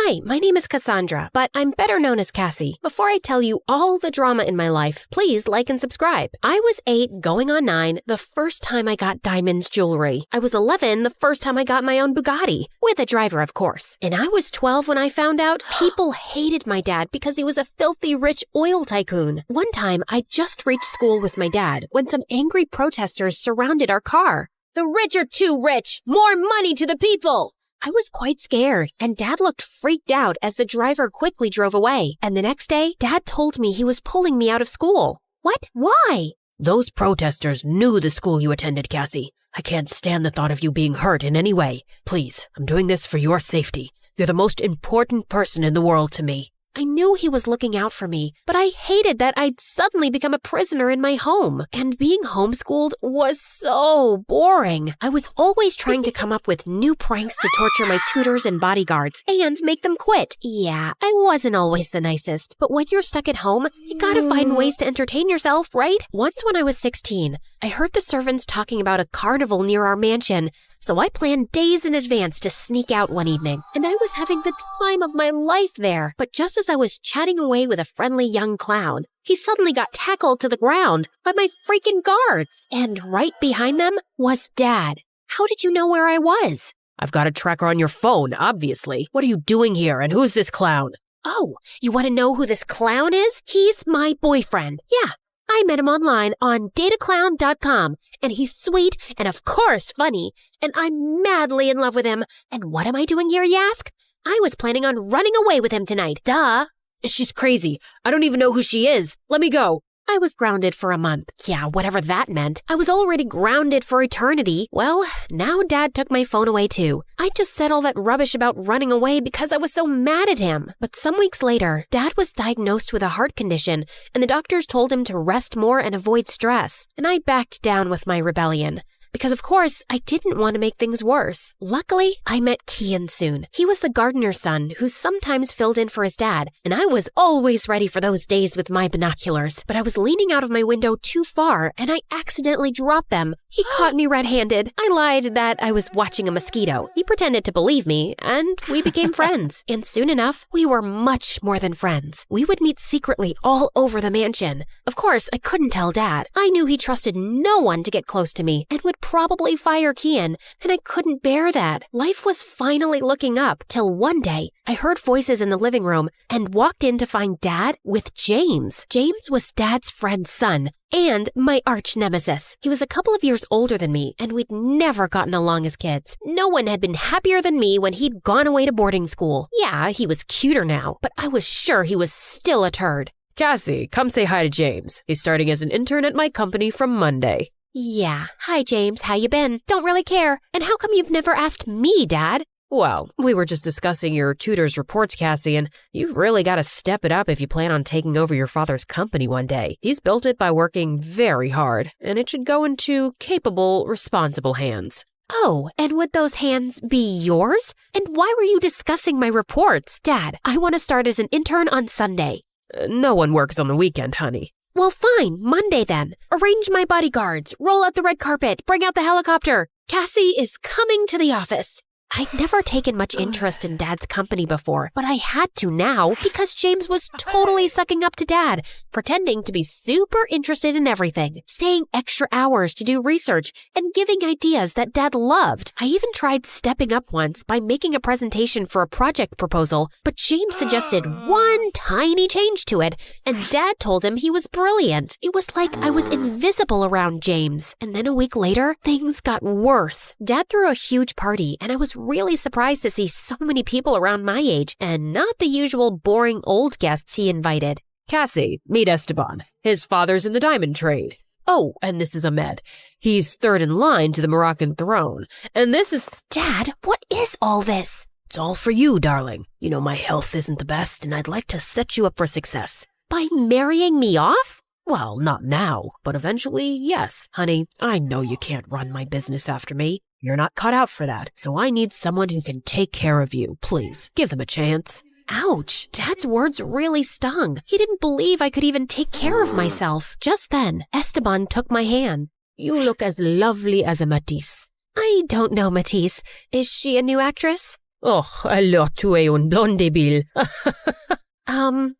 Hi, my name is Cassandra, but I'm better known as Cassie. Before I tell you all the drama in my life, please like and subscribe. I was 8 going on 9 the first time I got diamonds jewelry. I was 11 the first time I got my own Bugatti, with a driver of course. And I was 12 when I found out people hated my dad because he was a filthy rich oil tycoon. One time, I just reached school with my dad when some angry protesters surrounded our car. The rich are too rich! More money to the people! I was quite scared, and Dad looked freaked out as the driver quickly drove away. And the next day, Dad told me he was pulling me out of school. What? Why? Those protesters knew the school you attended, Cassie. I can't stand the thought of you being hurt in any way. Please, I'm doing this for your safety. You're the most important person in the world to me. I knew he was looking out for me, but I hated that I'd suddenly become a prisoner in my home. And being homeschooled was so boring. I was always trying to come up with new pranks to torture my tutors and bodyguards and make them quit. Yeah, I wasn't always the nicest, but when you're stuck at home, you gotta find ways to entertain yourself, right? Once when I was 16, I heard the servants talking about a carnival near our mansion. So I planned days in advance to sneak out one evening, and I was having the time of my life there. But just as I was chatting away with a friendly young clown, he suddenly got tackled to the ground by my freaking guards. And right behind them was Dad. How did you know where I was? I've got a tracker on your phone, obviously. What are you doing here, and who's this clown? Oh, you want to know who this clown is? He's my boyfriend. Yeah. I met him online on dataclown.com, and he's sweet and of course funny, and I'm madly in love with him. And what am I doing here, you ask? I was planning on running away with him tonight, duh. She's crazy. I don't even know who she is. Let me go. I was grounded for a month. Yeah, whatever that meant. I was already grounded for eternity. Well, now Dad took my phone away too. I just said all that rubbish about running away because I was so mad at him. But some weeks later, Dad was diagnosed with a heart condition, and the doctors told him to rest more and avoid stress. And I backed down with my rebellion. Because, of course, I didn't want to make things worse. Luckily, I met Kian soon. He was the gardener's son who sometimes filled in for his dad, and I was always ready for those days with my binoculars. But I was leaning out of my window too far, and I accidentally dropped them. He caught me red-handed. I lied that I was watching a mosquito. He pretended to believe me, and we became friends. And soon enough, we were much more than friends. We would meet secretly all over the mansion. Of course, I couldn't tell Dad. I knew he trusted no one to get close to me, and would probably fire Kian, and I couldn't bear that. Life was finally looking up, till one day, I heard voices in the living room and walked in to find Dad with James. James was Dad's friend's son, and my arch nemesis. He was a couple of years older than me, and we'd never gotten along as kids. No one had been happier than me when he'd gone away to boarding school. Yeah, he was cuter now, but I was sure he was still a turd. Cassie, come say hi to James. He's starting as an intern at my company from Monday. Yeah. Hi, James. How you been? Don't really care. And how come you've never asked me, Dad? Well, we were just discussing your tutor's reports, Cassie, and you've really got to step it up if you plan on taking over your father's company one day. He's built it by working very hard, and it should go into capable, responsible hands. Oh, and would those hands be yours? And why were you discussing my reports? Dad, I want to start as an intern on Sunday. No one works on the weekend, honey. Well, fine, Monday then. Arrange my bodyguards, roll out the red carpet, bring out the helicopter. Cassie is coming to the office. I'd never taken much interest in Dad's company before, but I had to now because James was totally sucking up to Dad, pretending to be super interested in everything, staying extra hours to do research, and giving ideas that Dad loved. I even tried stepping up once by making a presentation for a project proposal, but James suggested one tiny change to it, and Dad told him he was brilliant. It was like I was invisible around James. And then a week later, things got worse. Dad threw a huge party, and I was really surprised to see so many people around my age and not the usual boring old guests he invited. Cassie, meet Esteban. His father's in the diamond trade. Oh, and this is Ahmed. He's third in line to the Moroccan throne. And this is... Dad, what is all this? It's all for you, darling. You know my health isn't the best, and I'd like to set you up for success. By marrying me off? Well, not now, but eventually, yes. Honey, I know you can't run my business after me. You're not cut out for that, so I need someone who can take care of you. Please, give them a chance. Ouch, Dad's words really stung. He didn't believe I could even take care of myself. Just then, Esteban took my hand. You look as lovely as a Matisse. I don't know Matisse. Is she a new actress? Oh, alors tu es un blonde débile.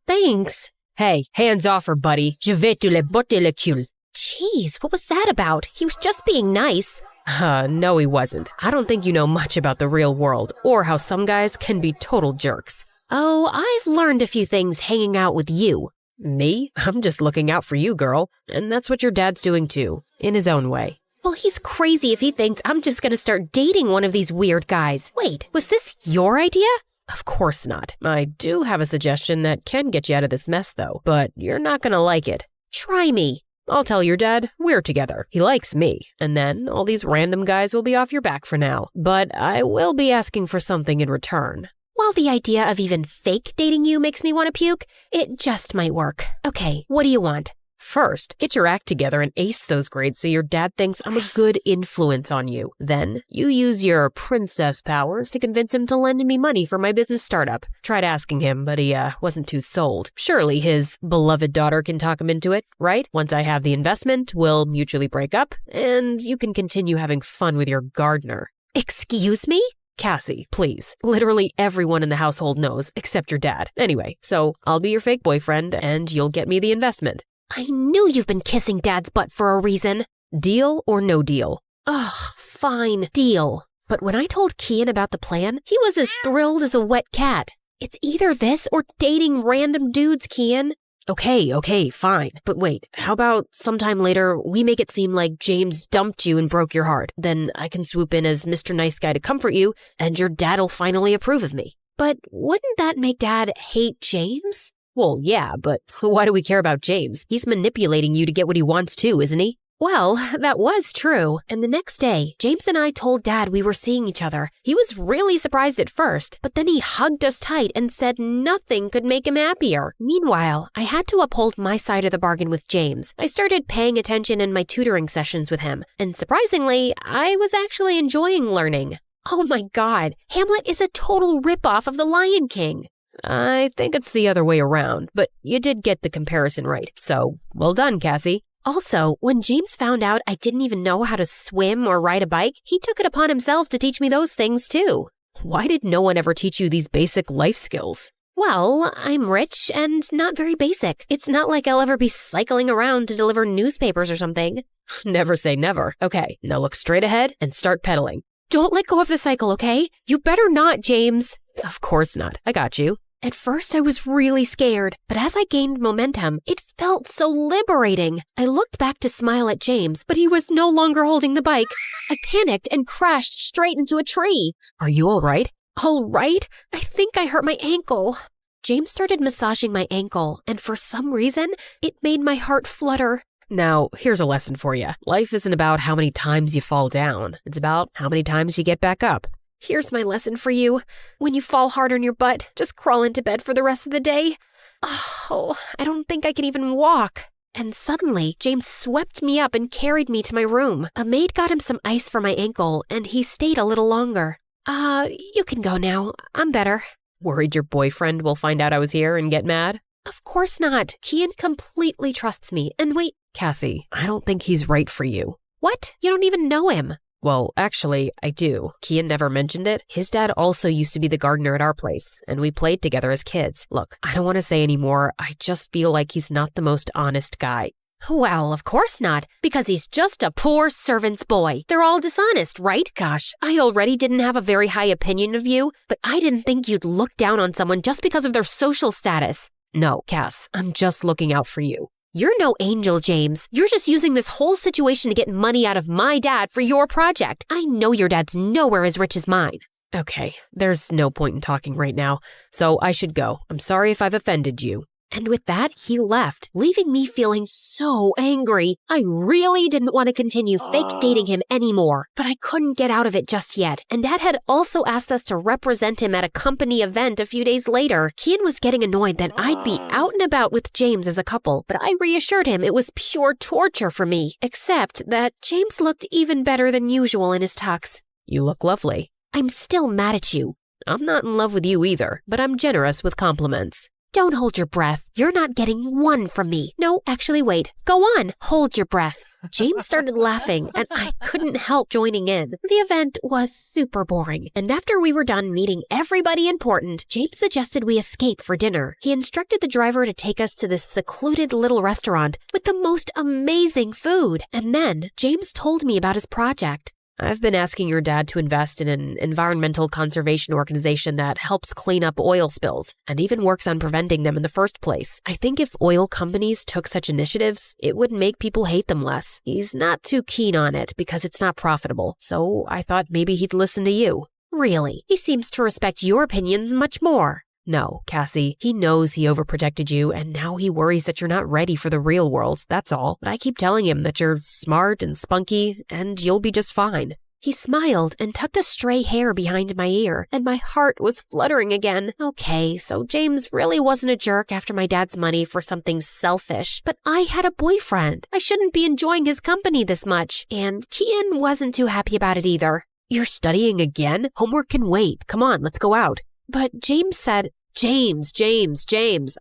Thanks. Hey, hands off her, buddy. Je vais te le botter le cul. Jeez, what was that about? He was just being nice. No, he wasn't. I don't think you know much about the real world, or how some guys can be total jerks. Oh, I've learned a few things hanging out with you. Me? I'm just looking out for you, girl. And that's what your dad's doing too, in his own way. Well, he's crazy if he thinks I'm just gonna start dating one of these weird guys. Wait, was this your idea? Of course not. I do have a suggestion that can get you out of this mess, though, but you're not gonna like it. Try me. I'll tell your dad we're together. He likes me, and then all these random guys will be off your back for now. But I will be asking for something in return. While the idea of even fake dating you makes me want to puke, it just might work. Okay, what do you want? First, get your act together and ace those grades so your dad thinks I'm a good influence on you. Then, you use your princess powers to convince him to lend me money for my business startup. Tried asking him, but he wasn't too sold. Surely his beloved daughter can talk him into it, right? Once I have the investment, we'll mutually break up, and you can continue having fun with your gardener. Excuse me? Cassie, please. Literally everyone in the household knows, except your dad. Anyway, so I'll be your fake boyfriend, and you'll get me the investment. I knew you've been kissing Dad's butt for a reason. Deal or no deal? Ugh, fine, deal. But when I told Kian about the plan, he was as thrilled as a wet cat. It's either this or dating random dudes, Kian. Okay, fine. But wait, how about sometime later we make it seem like James dumped you and broke your heart? Then I can swoop in as Mr. Nice Guy to comfort you, and your dad'll finally approve of me. But wouldn't that make Dad hate James? Well, yeah, but why do we care about James? He's manipulating you to get what he wants too, isn't he? Well, that was true. And the next day, James and I told Dad we were seeing each other. He was really surprised at first, but then he hugged us tight and said nothing could make him happier. Meanwhile, I had to uphold my side of the bargain with James. I started paying attention in my tutoring sessions with him, and surprisingly, I was actually enjoying learning. Oh my God, Hamlet is a total ripoff of The Lion King. I think it's the other way around, but you did get the comparison right. So, well done, Cassie. Also, when James found out I didn't even know how to swim or ride a bike, he took it upon himself to teach me those things too. Why did no one ever teach you these basic life skills? Well, I'm rich and not very basic. It's not like I'll ever be cycling around to deliver newspapers or something. Never say never. Okay, now look straight ahead and start pedaling. Don't let go of the cycle, okay? You better not, James. Of course not. I got you. At first, I was really scared, but as I gained momentum, it felt so liberating. I looked back to smile at James, but he was no longer holding the bike. I panicked and crashed straight into a tree. Are you all right? All right? I think I hurt my ankle. James started massaging my ankle, and for some reason, it made my heart flutter. Now, here's a lesson for you. Life isn't about how many times you fall down. It's about how many times you get back up. Here's my lesson for you. When you fall hard on your butt, just crawl into bed for the rest of the day. Oh, I don't think I can even walk. And suddenly, James swept me up and carried me to my room. A maid got him some ice for my ankle, and he stayed a little longer. You can go now. I'm better. Worried your boyfriend will find out I was here and get mad? Of course not. Kian completely trusts me. And wait, Cassie, I don't think he's right for you. What? You don't even know him. Well, actually, I do. Kian never mentioned it. His dad also used to be the gardener at our place, and we played together as kids. Look, I don't want to say any more. I just feel like he's not the most honest guy. Well, of course not, because he's just a poor servant's boy. They're all dishonest, right? Gosh, I already didn't have a very high opinion of you, but I didn't think you'd look down on someone just because of their social status. No, Cass, I'm just looking out for you. You're no angel, James. You're just using this whole situation to get money out of my dad for your project. I know your dad's nowhere as rich as mine. Okay, there's no point in talking right now, so I should go. I'm sorry if I've offended you. And with that, he left, leaving me feeling so angry. I really didn't want to continue fake dating him anymore, but I couldn't get out of it just yet. And Dad had also asked us to represent him at a company event a few days later. Kian was getting annoyed that I'd be out and about with James as a couple, but I reassured him it was pure torture for me, except that James looked even better than usual in his tux. You look lovely. I'm still mad at you. I'm not in love with you either, but I'm generous with compliments. Don't hold your breath. You're not getting one from me. No, actually, wait. Go on. Hold your breath. James started laughing, and I couldn't help joining in. The event was super boring, and after we were done meeting everybody important, James suggested we escape for dinner. He instructed the driver to take us to this secluded little restaurant with the most amazing food, and then James told me about his project. I've been asking your dad to invest in an environmental conservation organization that helps clean up oil spills and even works on preventing them in the first place. I think if oil companies took such initiatives, it would make people hate them less. He's not too keen on it because it's not profitable, so I thought maybe he'd listen to you. Really? He seems to respect your opinions much more. No, Cassie, he knows he overprotected you, and now he worries that you're not ready for the real world, that's all. But I keep telling him that you're smart and spunky, and you'll be just fine. He smiled and tucked a stray hair behind my ear, and my heart was fluttering again. Okay, so James really wasn't a jerk after my dad's money for something selfish, but I had a boyfriend. I shouldn't be enjoying his company this much, and Kian wasn't too happy about it either. You're studying again? Homework can wait. Come on, let's go out. But James said, James,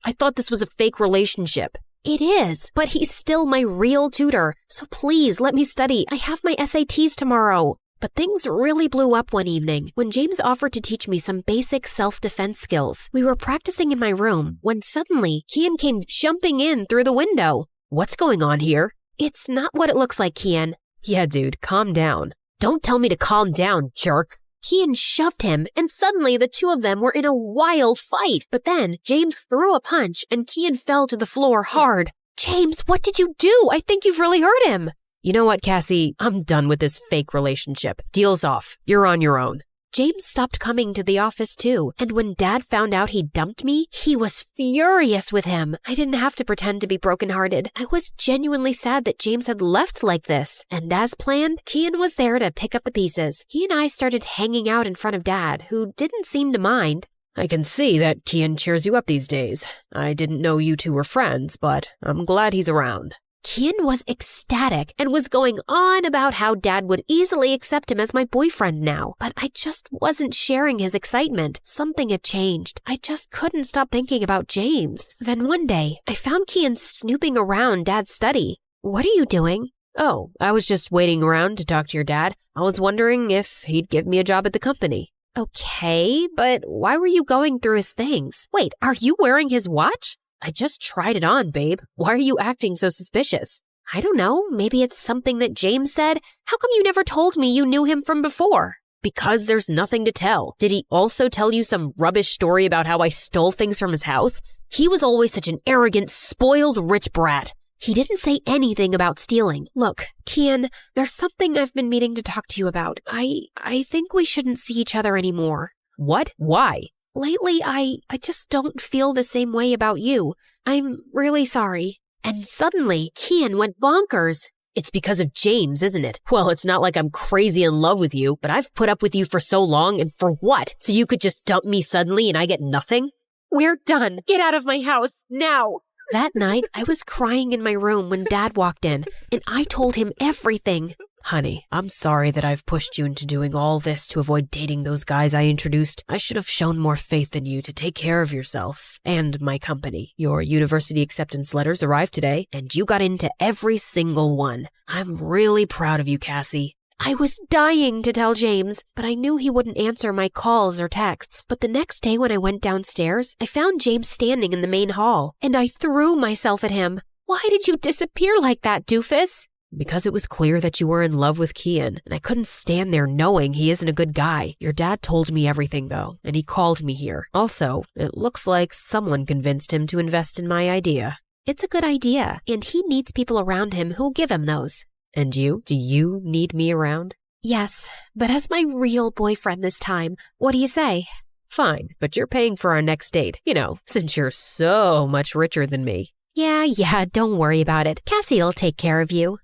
I thought this was a fake relationship. It is, but he's still my real tutor, so please let me study. I have my SATs tomorrow. But things really blew up one evening when James offered to teach me some basic self-defense skills. We were practicing in my room when suddenly Kian came jumping in through the window. What's going on here? It's not what it looks like, Kian. Yeah, dude, calm down. Don't tell me to calm down, jerk. Kian shoved him, and suddenly the two of them were in a wild fight. But then James threw a punch, and Kian fell to the floor hard. James, what did you do? I think you've really hurt him. You know what, Cassie? I'm done with this fake relationship. Deal's off. You're on your own. James stopped coming to the office too, and when Dad found out he dumped me, he was furious with him. I didn't have to pretend to be brokenhearted. I was genuinely sad that James had left like this, and as planned, Kian was there to pick up the pieces. He and I started hanging out in front of Dad, who didn't seem to mind. I can see that Kian cheers you up these days. I didn't know you two were friends, but I'm glad he's around. Kian was ecstatic and was going on about how Dad would easily accept him as my boyfriend now, but I just wasn't sharing his excitement. Something had changed. I just couldn't stop thinking about James. Then one day, I found Kian snooping around Dad's study. What are you doing? Oh, I was just waiting around to talk to your dad. I was wondering if he'd give me a job at the company. Okay, but why were you going through his things? Wait, are you wearing his watch? I just tried it on, babe. Why are you acting so suspicious? I don't know. Maybe it's something that James said. How come you never told me you knew him from before? Because there's nothing to tell. Did he also tell you some rubbish story about how I stole things from his house? He was always such an arrogant, spoiled rich brat. He didn't say anything about stealing. Look, Kian, there's something I've been meaning to talk to you about. I think we shouldn't see each other anymore. What? Why? Lately, I just don't feel the same way about you. I'm really sorry. And suddenly, Kian went bonkers. It's because of James, isn't it? Well, it's not like I'm crazy in love with you, but I've put up with you for so long, and for what? So you could just dump me suddenly and I get nothing? We're done. Get out of my house, now. That night, I was crying in my room when Dad walked in, and I told him everything. Honey, I'm sorry that I've pushed you into doing all this to avoid dating those guys I introduced. I should have shown more faith in you to take care of yourself and my company. Your university acceptance letters arrived today, and you got into every single one. I'm really proud of you, Cassie. I was dying to tell James, but I knew he wouldn't answer my calls or texts. But the next day when I went downstairs, I found James standing in the main hall, and I threw myself at him. Why did you disappear like that, doofus? Because it was clear that you were in love with Kian, and I couldn't stand there knowing he isn't a good guy. Your dad told me everything, though, and he called me here. Also, it looks like someone convinced him to invest in my idea. It's a good idea, and he needs people around him who'll give him those. And you? Do you need me around? Yes, but as my real boyfriend this time. What do you say? Fine, but you're paying for our next date. You know, since you're so much richer than me. Yeah, don't worry about it. Cassie'll take care of you.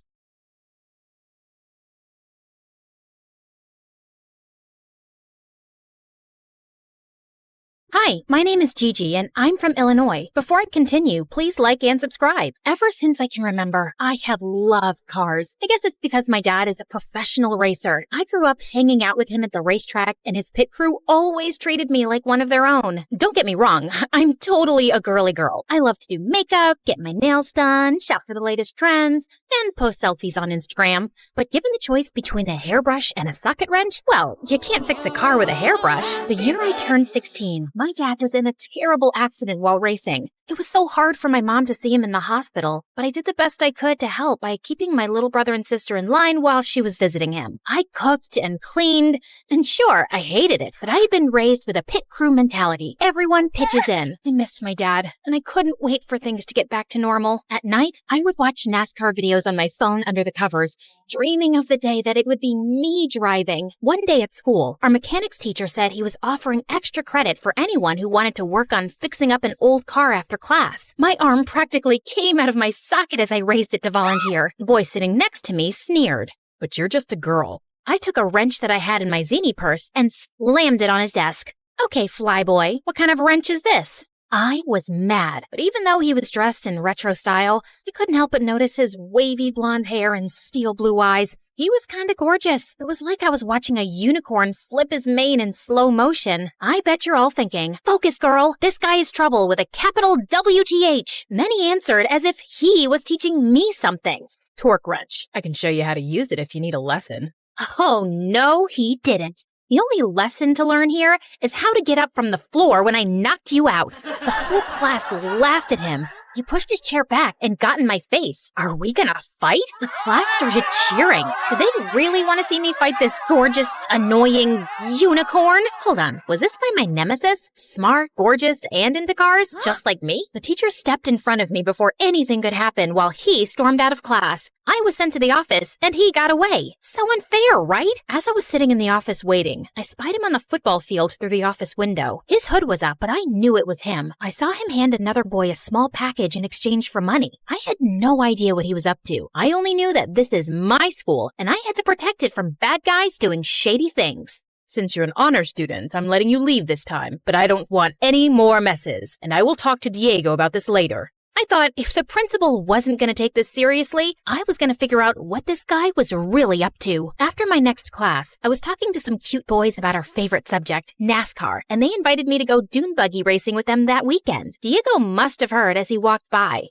Hi, my name is Gigi, and I'm from Illinois. Before I continue, please like and subscribe. Ever since I can remember, I have loved cars. I guess it's because my dad is a professional racer. I grew up hanging out with him at the racetrack, and his pit crew always treated me like one of their own. Don't get me wrong, I'm totally a girly girl. I love to do makeup, get my nails done, shop for the latest trends, and post selfies on Instagram. But given the choice between a hairbrush and a socket wrench, well, you can't fix a car with a hairbrush. The year I turned 16, my dad was in a terrible accident while racing. It was so hard for my mom to see him in the hospital, but I did the best I could to help by keeping my little brother and sister in line while she was visiting him. I cooked and cleaned, and sure, I hated it, but I had been raised with a pit crew mentality. Everyone pitches in. I missed my dad, and I couldn't wait for things to get back to normal. At night, I would watch NASCAR videos on my phone under the covers, dreaming of the day that it would be me driving. One day at school, our mechanics teacher said he was offering extra credit for anyone who wanted to work on fixing up an old car after class. My arm practically came out of my socket as I raised it to volunteer. The boy sitting next to me sneered. But you're just a girl. I took a wrench that I had in my zini purse and slammed it on his desk. Okay, flyboy, what kind of wrench is this? I was mad, but even though he was dressed in retro style, I couldn't help but notice his wavy blonde hair and steel blue eyes. He was kinda gorgeous. It was like I was watching a unicorn flip his mane in slow motion. I bet you're all thinking, focus girl, this guy is trouble with a capital WTH. And then he answered as if he was teaching me something. Torque wrench. I can show you how to use it if you need a lesson. Oh, no, he didn't. The only lesson to learn here is how to get up from the floor when I knocked you out. The whole class laughed at him. He pushed his chair back and got in my face. Are we gonna fight? The class started cheering. Did they really want to see me fight this gorgeous, annoying unicorn? Hold on, was this guy my nemesis? Smart, gorgeous, and into cars? Just like me? The teacher stepped in front of me before anything could happen while he stormed out of class. I was sent to the office, and he got away. So unfair, right? As I was sitting in the office waiting, I spied him on the football field through the office window. His hood was up, but I knew it was him. I saw him hand another boy a small package in exchange for money. I had no idea what he was up to. I only knew that this is my school, and I had to protect it from bad guys doing shady things. Since you're an honor student, I'm letting you leave this time, but I don't want any more messes, and I will talk to Diego about this later. I thought if the principal wasn't going to take this seriously, I was going to figure out what this guy was really up to. After my next class, I was talking to some cute boys about our favorite subject, NASCAR, and they invited me to go dune buggy racing with them that weekend. Diego must have heard as he walked by.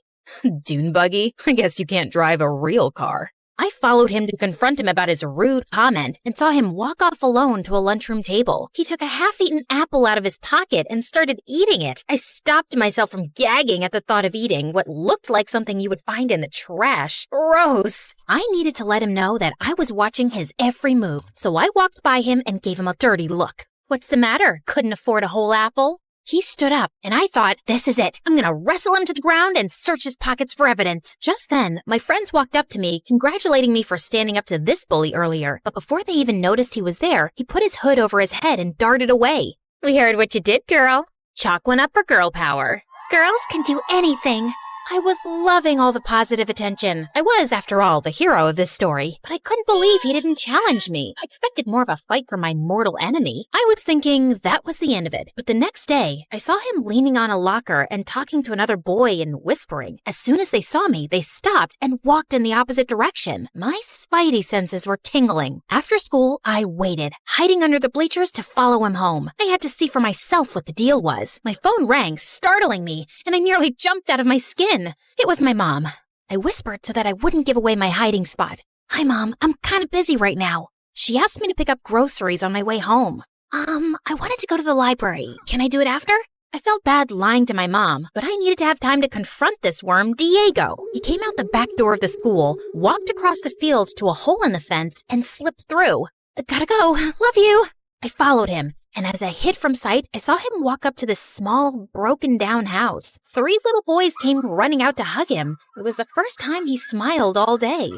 Dune buggy? I guess you can't drive a real car. I followed him to confront him about his rude comment and saw him walk off alone to a lunchroom table. He took a half-eaten apple out of his pocket and started eating it. I stopped myself from gagging at the thought of eating what looked like something you would find in the trash. Gross! I needed to let him know that I was watching his every move, so I walked by him and gave him a dirty look. What's the matter? Couldn't afford a whole apple? He stood up, and I thought, this is it. I'm gonna wrestle him to the ground and search his pockets for evidence. Just then, my friends walked up to me, congratulating me for standing up to this bully earlier. But before they even noticed he was there, he put his hood over his head and darted away. We heard what you did, girl. Chalk one up for girl power. Girls can do anything. I was loving all the positive attention. I was, after all, the hero of this story, but I couldn't believe he didn't challenge me. I expected more of a fight from my mortal enemy. I was thinking that was the end of it, but the next day, I saw him leaning on a locker and talking to another boy and whispering. As soon as they saw me, they stopped and walked in the opposite direction. My spidey senses were tingling. After school, I waited, hiding under the bleachers to follow him home. I had to see for myself what the deal was. My phone rang, startling me, and I nearly jumped out of my skin. It was my mom. I whispered so that I wouldn't give away my hiding spot. Hi, Mom. I'm kind of busy right now. She asked me to pick up groceries on my way home. I wanted to go to the library. Can I do it after? I felt bad lying to my mom, but I needed to have time to confront this worm, Diego. He came out the back door of the school, walked across the field to a hole in the fence, and slipped through. Gotta go. Love you. I followed him. And as I hid from sight, I saw him walk up to this small, broken-down house. 3 little boys came running out to hug him. It was the first time he smiled all day.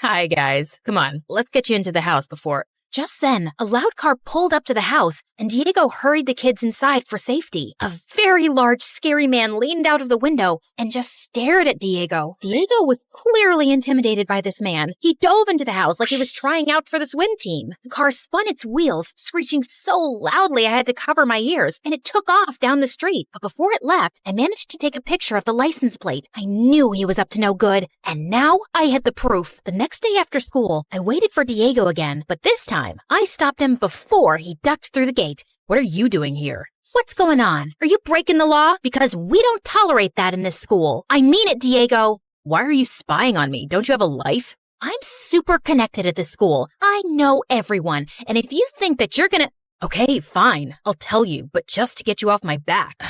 Hi, guys. Come on, let's get you into the house before... Just then, a loud car pulled up to the house, and Diego hurried the kids inside for safety. A very large, scary man leaned out of the window and just stared at Diego. Diego was clearly intimidated by this man. He dove into the house like he was trying out for the swim team. The car spun its wheels, screeching so loudly I had to cover my ears, and it took off down the street. But before it left, I managed to take a picture of the license plate. I knew he was up to no good, and now I had the proof. The next day after school, I waited for Diego again, but this time, I stopped him before he ducked through the gate. What are you doing here? What's going on? Are you breaking the law? Because we don't tolerate that in this school. I mean it, Diego. Why are you spying on me? Don't you have a life? I'm super connected at this school. I know everyone. And if you think that you're gonna... Okay, fine. I'll tell you, but just to get you off my back.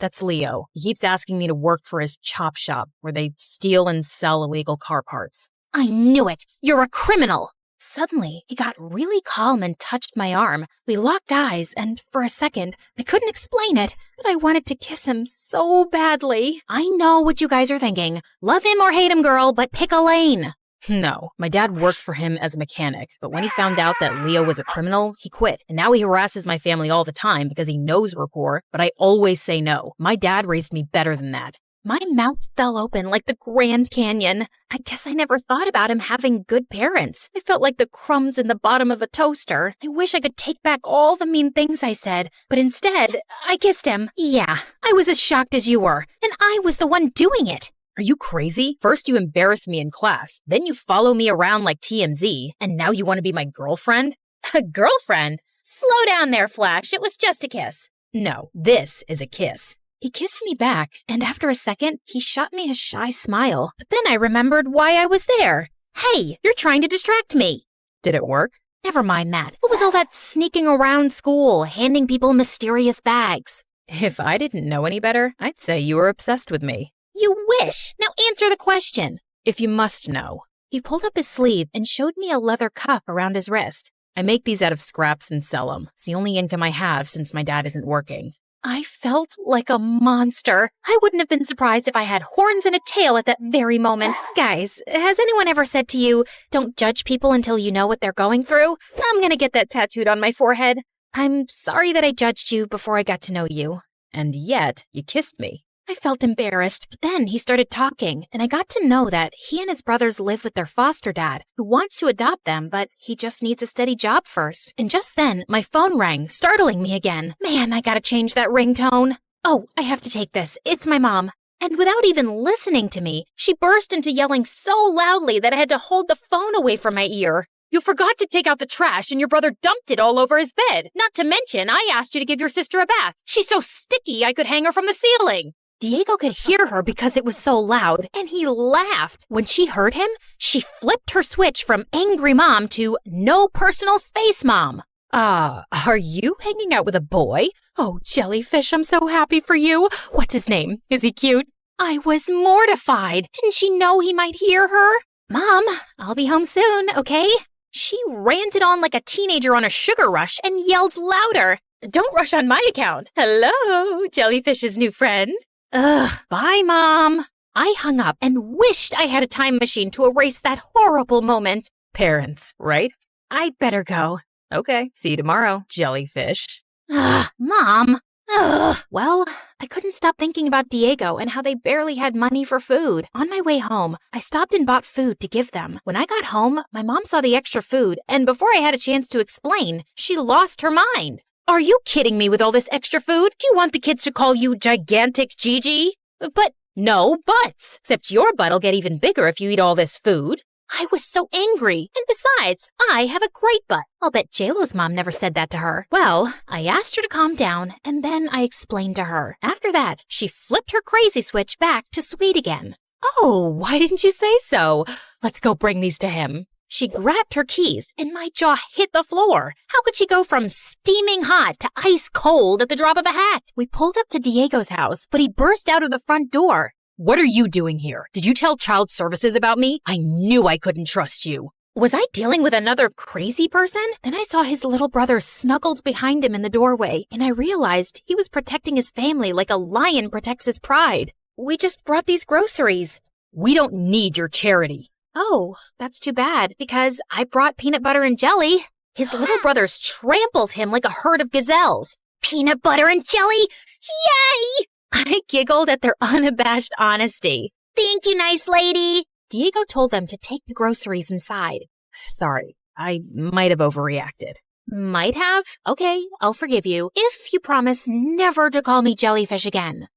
That's Leo. He keeps asking me to work for his chop shop where they steal and sell illegal car parts. I knew it. You're a criminal. Suddenly, he got really calm and touched my arm. We locked eyes, and for a second, I couldn't explain it, but I wanted to kiss him so badly. I know what you guys are thinking. Love him or hate him, girl, but pick a lane. No, my dad worked for him as a mechanic, but when he found out that Leo was a criminal, he quit. And now he harasses my family all the time because he knows we're poor, but I always say no. My dad raised me better than that. My mouth fell open like the Grand Canyon. I guess I never thought about him having good parents. I felt like the crumbs in the bottom of a toaster. I wish I could take back all the mean things I said, but instead, I kissed him. Yeah, I was as shocked as you were, and I was the one doing it. Are you crazy? First you embarrass me in class, then you follow me around like TMZ, and now you want to be my girlfriend? A girlfriend? Slow down there, Flash. It was just a kiss. No, this is a kiss. He kissed me back, and after a second, he shot me a shy smile. But then I remembered why I was there. Hey, you're trying to distract me. Did it work? Never mind that. What was all that sneaking around school, handing people mysterious bags? If I didn't know any better, I'd say you were obsessed with me. You wish. Now answer the question. If you must know. He pulled up his sleeve and showed me a leather cuff around his wrist. I make these out of scraps and sell them. It's the only income I have since my dad isn't working. I felt like a monster. I wouldn't have been surprised if I had horns and a tail at that very moment. Guys, has anyone ever said to you, don't judge people until you know what they're going through? I'm gonna get that tattooed on my forehead. I'm sorry that I judged you before I got to know you. And yet, you kissed me. I felt embarrassed, but then he started talking, and I got to know that he and his brothers live with their foster dad, who wants to adopt them, but he just needs a steady job first. And just then, my phone rang, startling me again. Man, I gotta change that ringtone. Oh, I have to take this. It's my mom. And without even listening to me, she burst into yelling so loudly that I had to hold the phone away from my ear. You forgot to take out the trash and your brother dumped it all over his bed. Not to mention, I asked you to give your sister a bath. She's so sticky I could hang her from the ceiling. Diego could hear her because it was so loud, and he laughed. When she heard him, she flipped her switch from angry mom to no personal space mom. Are you hanging out with a boy? Oh, Jellyfish, I'm so happy for you. What's his name? Is he cute? I was mortified. Didn't she know he might hear her? Mom, I'll be home soon, okay? She ranted on like a teenager on a sugar rush and yelled louder. Don't rush on my account. Hello, Jellyfish's new friend. Ugh, bye, Mom. I hung up and wished I had a time machine to erase that horrible moment. Parents, right? I'd better go. Okay, see you tomorrow, Jellyfish. Ugh, Mom. Ugh. Well, I couldn't stop thinking about Diego and how they barely had money for food. On my way home, I stopped and bought food to give them. When I got home, my mom saw the extra food, and before I had a chance to explain, she lost her mind. Are you kidding me with all this extra food? Do you want the kids to call you Gigantic Gigi? But no buts. Except your butt'll get even bigger if you eat all this food. I was so angry. And besides, I have a great butt. I'll bet JLo's mom never said that to her. Well, I asked her to calm down, and then I explained to her. After that, she flipped her crazy switch back to sweet again. Oh, why didn't you say so? Let's go bring these to him. She grabbed her keys, and my jaw hit the floor. How could she go from steaming hot to ice cold at the drop of a hat? We pulled up to Diego's house, but he burst out of the front door. What are you doing here? Did you tell child services about me? I knew I couldn't trust you. Was I dealing with another crazy person? Then I saw his little brother snuggled behind him in the doorway, and I realized he was protecting his family like a lion protects his pride. We just brought these groceries. We don't need your charity. Oh, that's too bad, because I brought peanut butter and jelly. His little brothers trampled him like a herd of gazelles. Peanut butter and jelly? Yay! I giggled at their unabashed honesty. Thank you, nice lady. Diego told them to take the groceries inside. Sorry, I might have overreacted. Might have? Okay, I'll forgive you if you promise never to call me jellyfish again.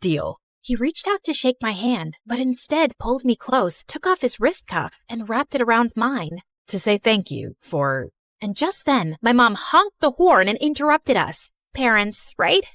Deal. He reached out to shake my hand, but instead pulled me close, took off his wrist cuff, and wrapped it around mine. To say thank you for... And just then, my mom honked the horn and interrupted us. Parents, right?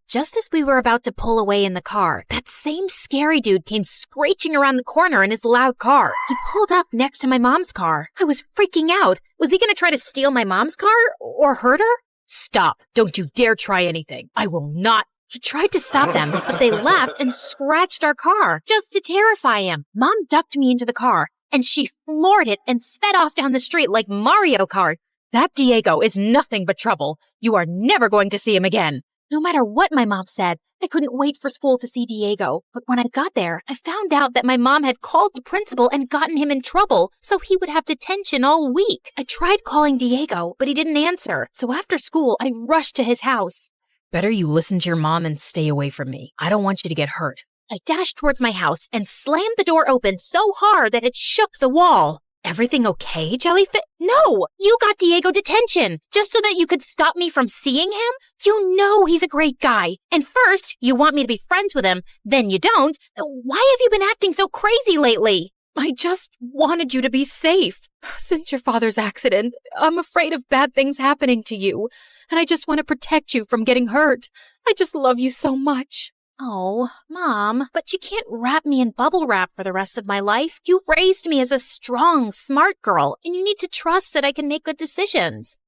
Just as we were about to pull away in the car, that same scary dude came screeching around the corner in his loud car. He pulled up next to my mom's car. I was freaking out. Was he going to try to steal my mom's car or hurt her? Stop. Don't you dare try anything. I will not. He tried to stop them, but they laughed and scratched our car just to terrify him. Mom ducked me into the car, and she floored it and sped off down the street like Mario Kart. That Diego is nothing but trouble. You are never going to see him again. No matter what my mom said, I couldn't wait for school to see Diego. But when I got there, I found out that my mom had called the principal and gotten him in trouble, so he would have detention all week. I tried calling Diego, but he didn't answer. So after school, I rushed to his house. Better you listen to your mom and stay away from me. I don't want you to get hurt. I dashed towards my house and slammed the door open so hard that it shook the wall. Everything okay, Jellyfish? No! You got Diego detention, just so that you could stop me from seeing him? You know he's a great guy. And first, you want me to be friends with him, then you don't. Why have you been acting so crazy lately? I just wanted you to be safe. Since your father's accident, I'm afraid of bad things happening to you, and I just want to protect you from getting hurt. I just love you so much. Oh, Mom, but you can't wrap me in bubble wrap for the rest of my life. You raised me as a strong, smart girl, and you need to trust that I can make good decisions.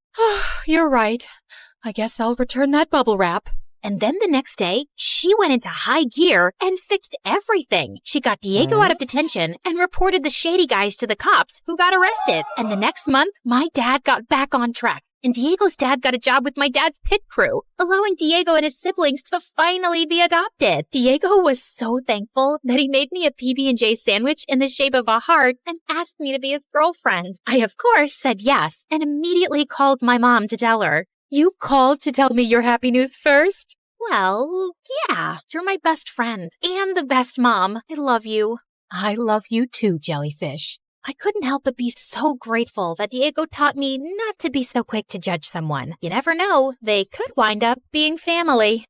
You're right. I guess I'll return that bubble wrap. And then the next day, she went into high gear and fixed everything. She got Diego out of detention and reported the shady guys to the cops who got arrested. And the next month, my dad got back on track. And Diego's dad got a job with my dad's pit crew, allowing Diego and his siblings to finally be adopted. Diego was so thankful that he made me a PB&J sandwich in the shape of a heart and asked me to be his girlfriend. I, of course, said yes and immediately called my mom to tell her. You called to tell me your happy news first? Well, yeah, you're my best friend and the best mom. I love you. I love you too, Jellyfish. I couldn't help but be so grateful that Diego taught me not to be so quick to judge someone. You never know, they could wind up being family.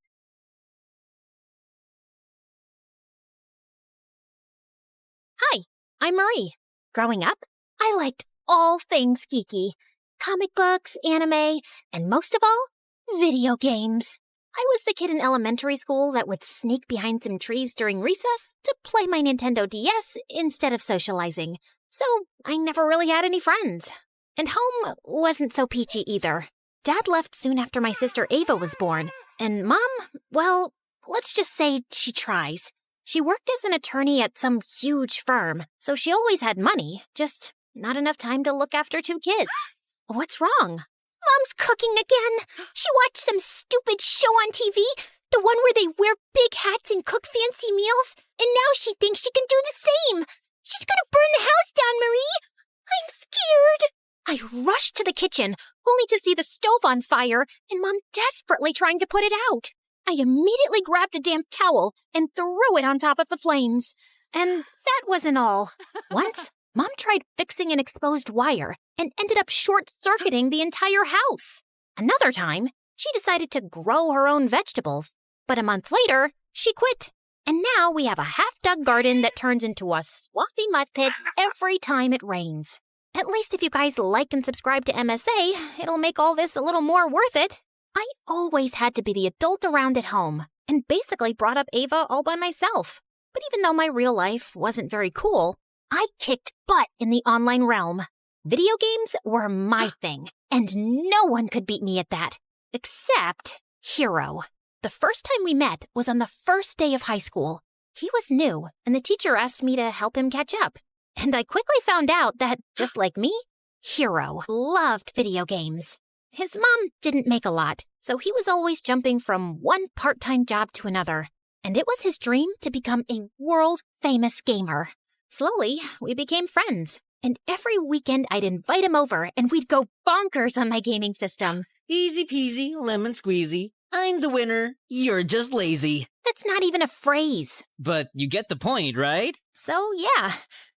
Hi, I'm Marie. Growing up, I liked all things geeky. Comic books, anime, and most of all, video games. I was the kid in elementary school that would sneak behind some trees during recess to play my Nintendo DS instead of socializing. So I never really had any friends. And home wasn't so peachy either. Dad left soon after my sister Ava was born. And Mom, well, let's just say she tries. She worked as an attorney at some huge firm, so she always had money, just not enough time to look after 2 kids. What's wrong? Mom's cooking again. She watched some stupid show on TV, the one where they wear big hats and cook fancy meals, and now she thinks she can do the same. She's gonna burn the house down, Marie. I'm scared. I rushed to the kitchen, only to see the stove on fire and Mom desperately trying to put it out. I immediately grabbed a damp towel and threw it on top of the flames. And that wasn't all. Once, Mom tried fixing an exposed wire and ended up short-circuiting the entire house. Another time, she decided to grow her own vegetables. But a month later, she quit. And now we have a half-dug garden that turns into a swampy mud pit every time it rains. At least if you guys like and subscribe to MSA, it'll make all this a little more worth it. I always had to be the adult around at home, and basically brought up Ava all by myself. But even though my real life wasn't very cool, I kicked butt in the online realm. Video games were my thing, and no one could beat me at that. Except Hero. The first time we met was on the first day of high school. He was new, and the teacher asked me to help him catch up. And I quickly found out that, just like me, Hero loved video games. His mom didn't make a lot, so he was always jumping from one part-time job to another. And it was his dream to become a world-famous gamer. Slowly, we became friends. And every weekend I'd invite him over and we'd go bonkers on my gaming system. Easy peasy, lemon squeezy. I'm the winner. You're just lazy. That's not even a phrase. But you get the point, right? So yeah,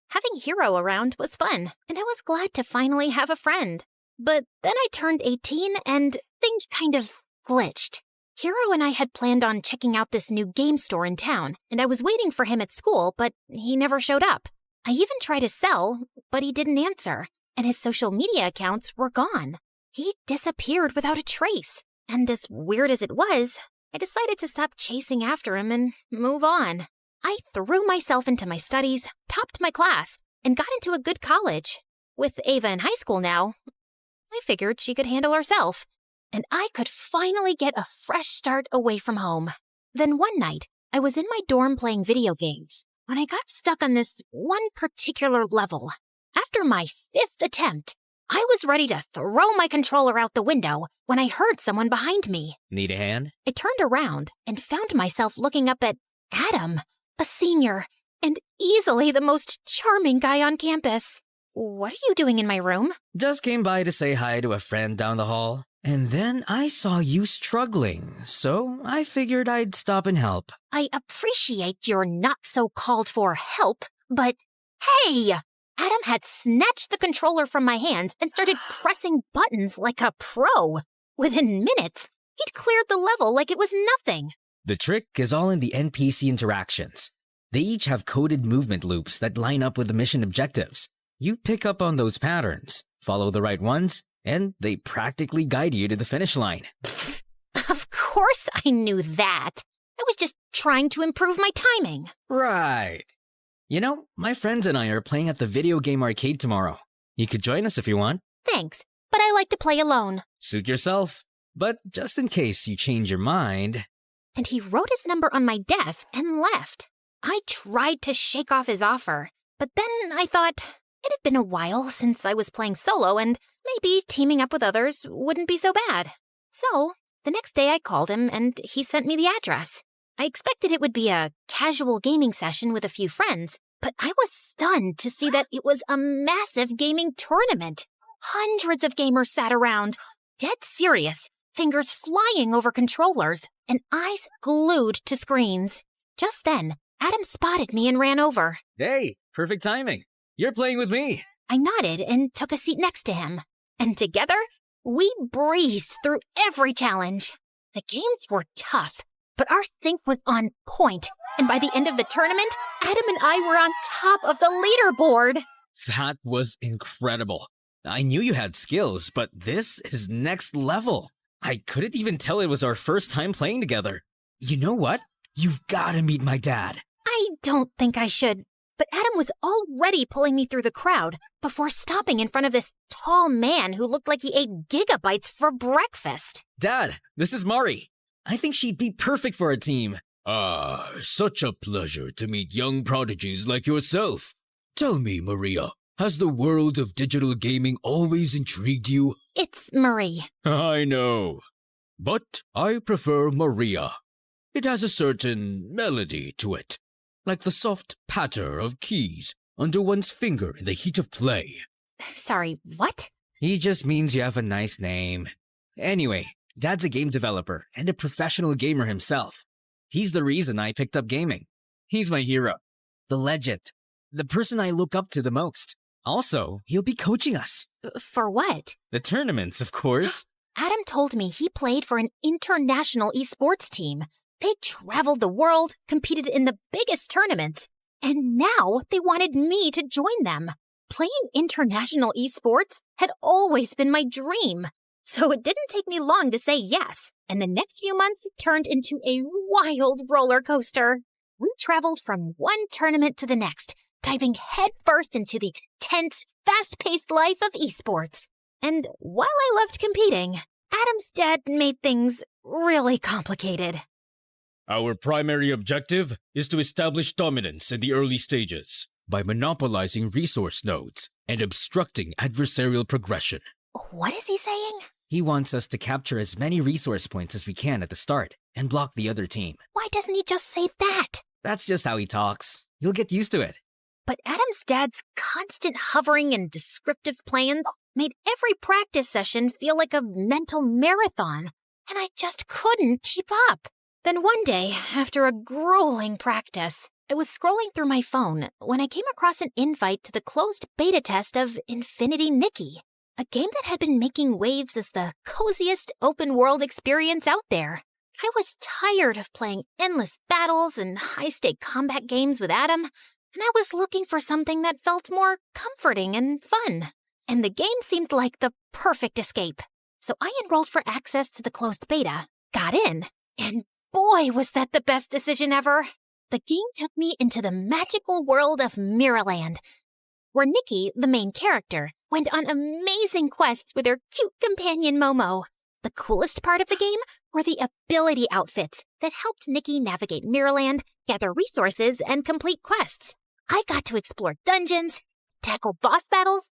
having Hero around was fun, and I was glad to finally have a friend. But then I turned 18 and things kind of glitched. Hero and I had planned on checking out this new game store in town, and I was waiting for him at school, but he never showed up. I even tried to sell, but he didn't answer, and his social media accounts were gone. He disappeared without a trace. And as weird as it was, I decided to stop chasing after him and move on. I threw myself into my studies, topped my class, and got into a good college. With Ava in high school now, I figured she could handle herself, and I could finally get a fresh start away from home. Then one night, I was in my dorm playing video games when I got stuck on this one particular level. After my 5th attempt, I was ready to throw my controller out the window when I heard someone behind me. Need a hand? I turned around and found myself looking up at Adam, a senior, and easily the most charming guy on campus. What are you doing in my room? Just came by to say hi to a friend down the hall. And then I saw you struggling, so I figured I'd stop and help. I appreciate your not-so-called-for help, but hey! Adam had snatched the controller from my hands and started pressing buttons like a pro. Within minutes, he'd cleared the level like it was nothing. The trick is all in the NPC interactions. They each have coded movement loops that line up with the mission objectives. You pick up on those patterns, follow the right ones, and they practically guide you to the finish line. Of course I knew that. I was just trying to improve my timing. Right. You know, my friends and I are playing at the video game arcade tomorrow. You could join us if you want. Thanks, but I like to play alone. Suit yourself. But just in case you change your mind... And he wrote his number on my desk and left. I tried to shake off his offer, but then I thought it had been a while since I was playing solo and maybe teaming up with others wouldn't be so bad. So, the next day I called him and he sent me the address. I expected it would be a casual gaming session with a few friends, but I was stunned to see that it was a massive gaming tournament. Hundreds of gamers sat around, dead serious, fingers flying over controllers, and eyes glued to screens. Just then, Adam spotted me and ran over. Hey, perfect timing. You're playing with me. I nodded and took a seat next to him. And together, we breezed through every challenge. The games were tough, but our sync was on point. And by the end of the tournament, Adam and I were on top of the leaderboard. That was incredible. I knew you had skills, but this is next level. I couldn't even tell it was our first time playing together. You know what? You've got to meet my dad. I don't think I should, but Adam was already pulling me through the crowd before stopping in front of this tall man who looked like he ate gigabytes for breakfast. Dad, this is Mari. I think she'd be perfect for a team. Ah, such a pleasure to meet young prodigies like yourself. Tell me, Maria, has the world of digital gaming always intrigued you? It's Marie. I know, but I prefer Maria. It has a certain melody to it, like the soft patter of keys under one's finger in the heat of play. Sorry, what? He just means you have a nice name. Anyway, Dad's a game developer and a professional gamer himself. He's the reason I picked up gaming. He's my hero, the legend, the person I look up to the most. Also, he'll be coaching us. For what? The tournaments, of course. Adam told me he played for an international esports team. They traveled the world, competed in the biggest tournaments, and now they wanted me to join them. Playing international esports had always been my dream. So it didn't take me long to say yes, and the next few months turned into a wild roller coaster. We traveled from one tournament to the next, diving headfirst into the tense, fast-paced life of esports. And while I loved competing, Adam's dad made things really complicated. Our primary objective is to establish dominance in the early stages by monopolizing resource nodes and obstructing adversarial progression. What is he saying? He wants us to capture as many resource points as we can at the start and block the other team. Why doesn't he just say that? That's just how he talks. You'll get used to it. But Adam's dad's constant hovering and descriptive plans made every practice session feel like a mental marathon, and I just couldn't keep up. Then one day, after a grueling practice, I was scrolling through my phone when I came across an invite to the closed beta test of Infinity Nikki, a game that had been making waves as the coziest open-world experience out there. I was tired of playing endless battles and high-stake combat games with Adam, and I was looking for something that felt more comforting and fun. And the game seemed like the perfect escape. So I enrolled for access to the closed beta, got in, and boy, was that the best decision ever. The game took me into the magical world of Mirrorland, where Nikki, the main character, went on amazing quests with her cute companion Momo. The coolest part of the game were the ability outfits that helped Nikki navigate Mirrorland, gather resources, and complete quests. I got to explore dungeons, tackle boss battles,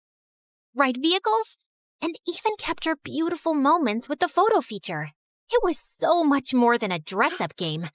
ride vehicles, and even capture beautiful moments with the photo feature. It was so much more than a dress-up game.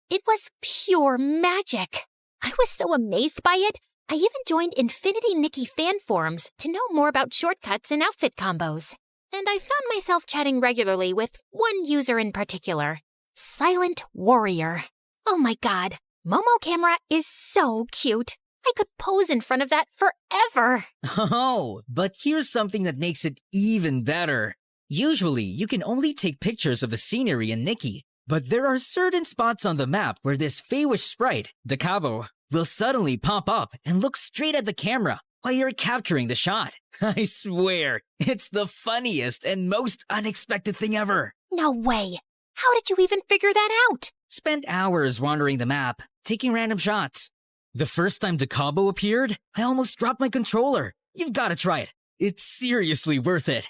It was pure magic. I was so amazed by it, I even joined Infinity Nikki fan forums to know more about shortcuts and outfit combos. And I found myself chatting regularly with one user in particular, Silent Warrior. Oh my god, Momo camera is so cute. I could pose in front of that forever. Oh, but here's something that makes it even better. Usually, you can only take pictures of the scenery in Nikki, but there are certain spots on the map where this Feywish sprite, Dakabo, will suddenly pop up and look straight at the camera while you're capturing the shot. I swear, it's the funniest and most unexpected thing ever. No way. How did you even figure that out? Spent hours wandering the map, taking random shots. The first time Dakabo appeared, I almost dropped my controller. You've got to try it. It's seriously worth it.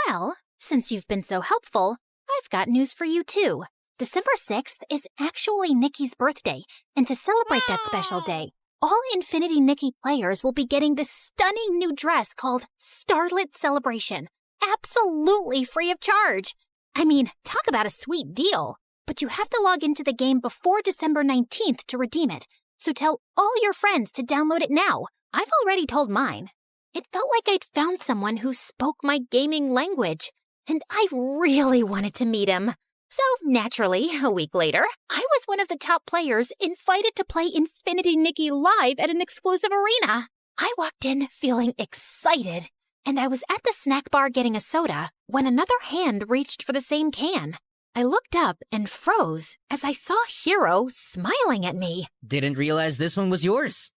Well, since you've been so helpful, I've got news for you too. December 6th is actually Nikki's birthday, and to celebrate that special day, all Infinity Nikki players will be getting this stunning new dress called Starlit Celebration, absolutely free of charge. I mean, talk about a sweet deal. But you have to log into the game before December 19th to redeem it, so tell all your friends to download it now. I've already told mine. It felt like I'd found someone who spoke my gaming language, and I really wanted to meet him. So, naturally, a week later, I was one of the top players invited to play Infinity Nikki live at an exclusive arena. I walked in feeling excited, and I was at the snack bar getting a soda when another hand reached for the same can. I looked up and froze as I saw Hero smiling at me. Didn't realize this one was yours.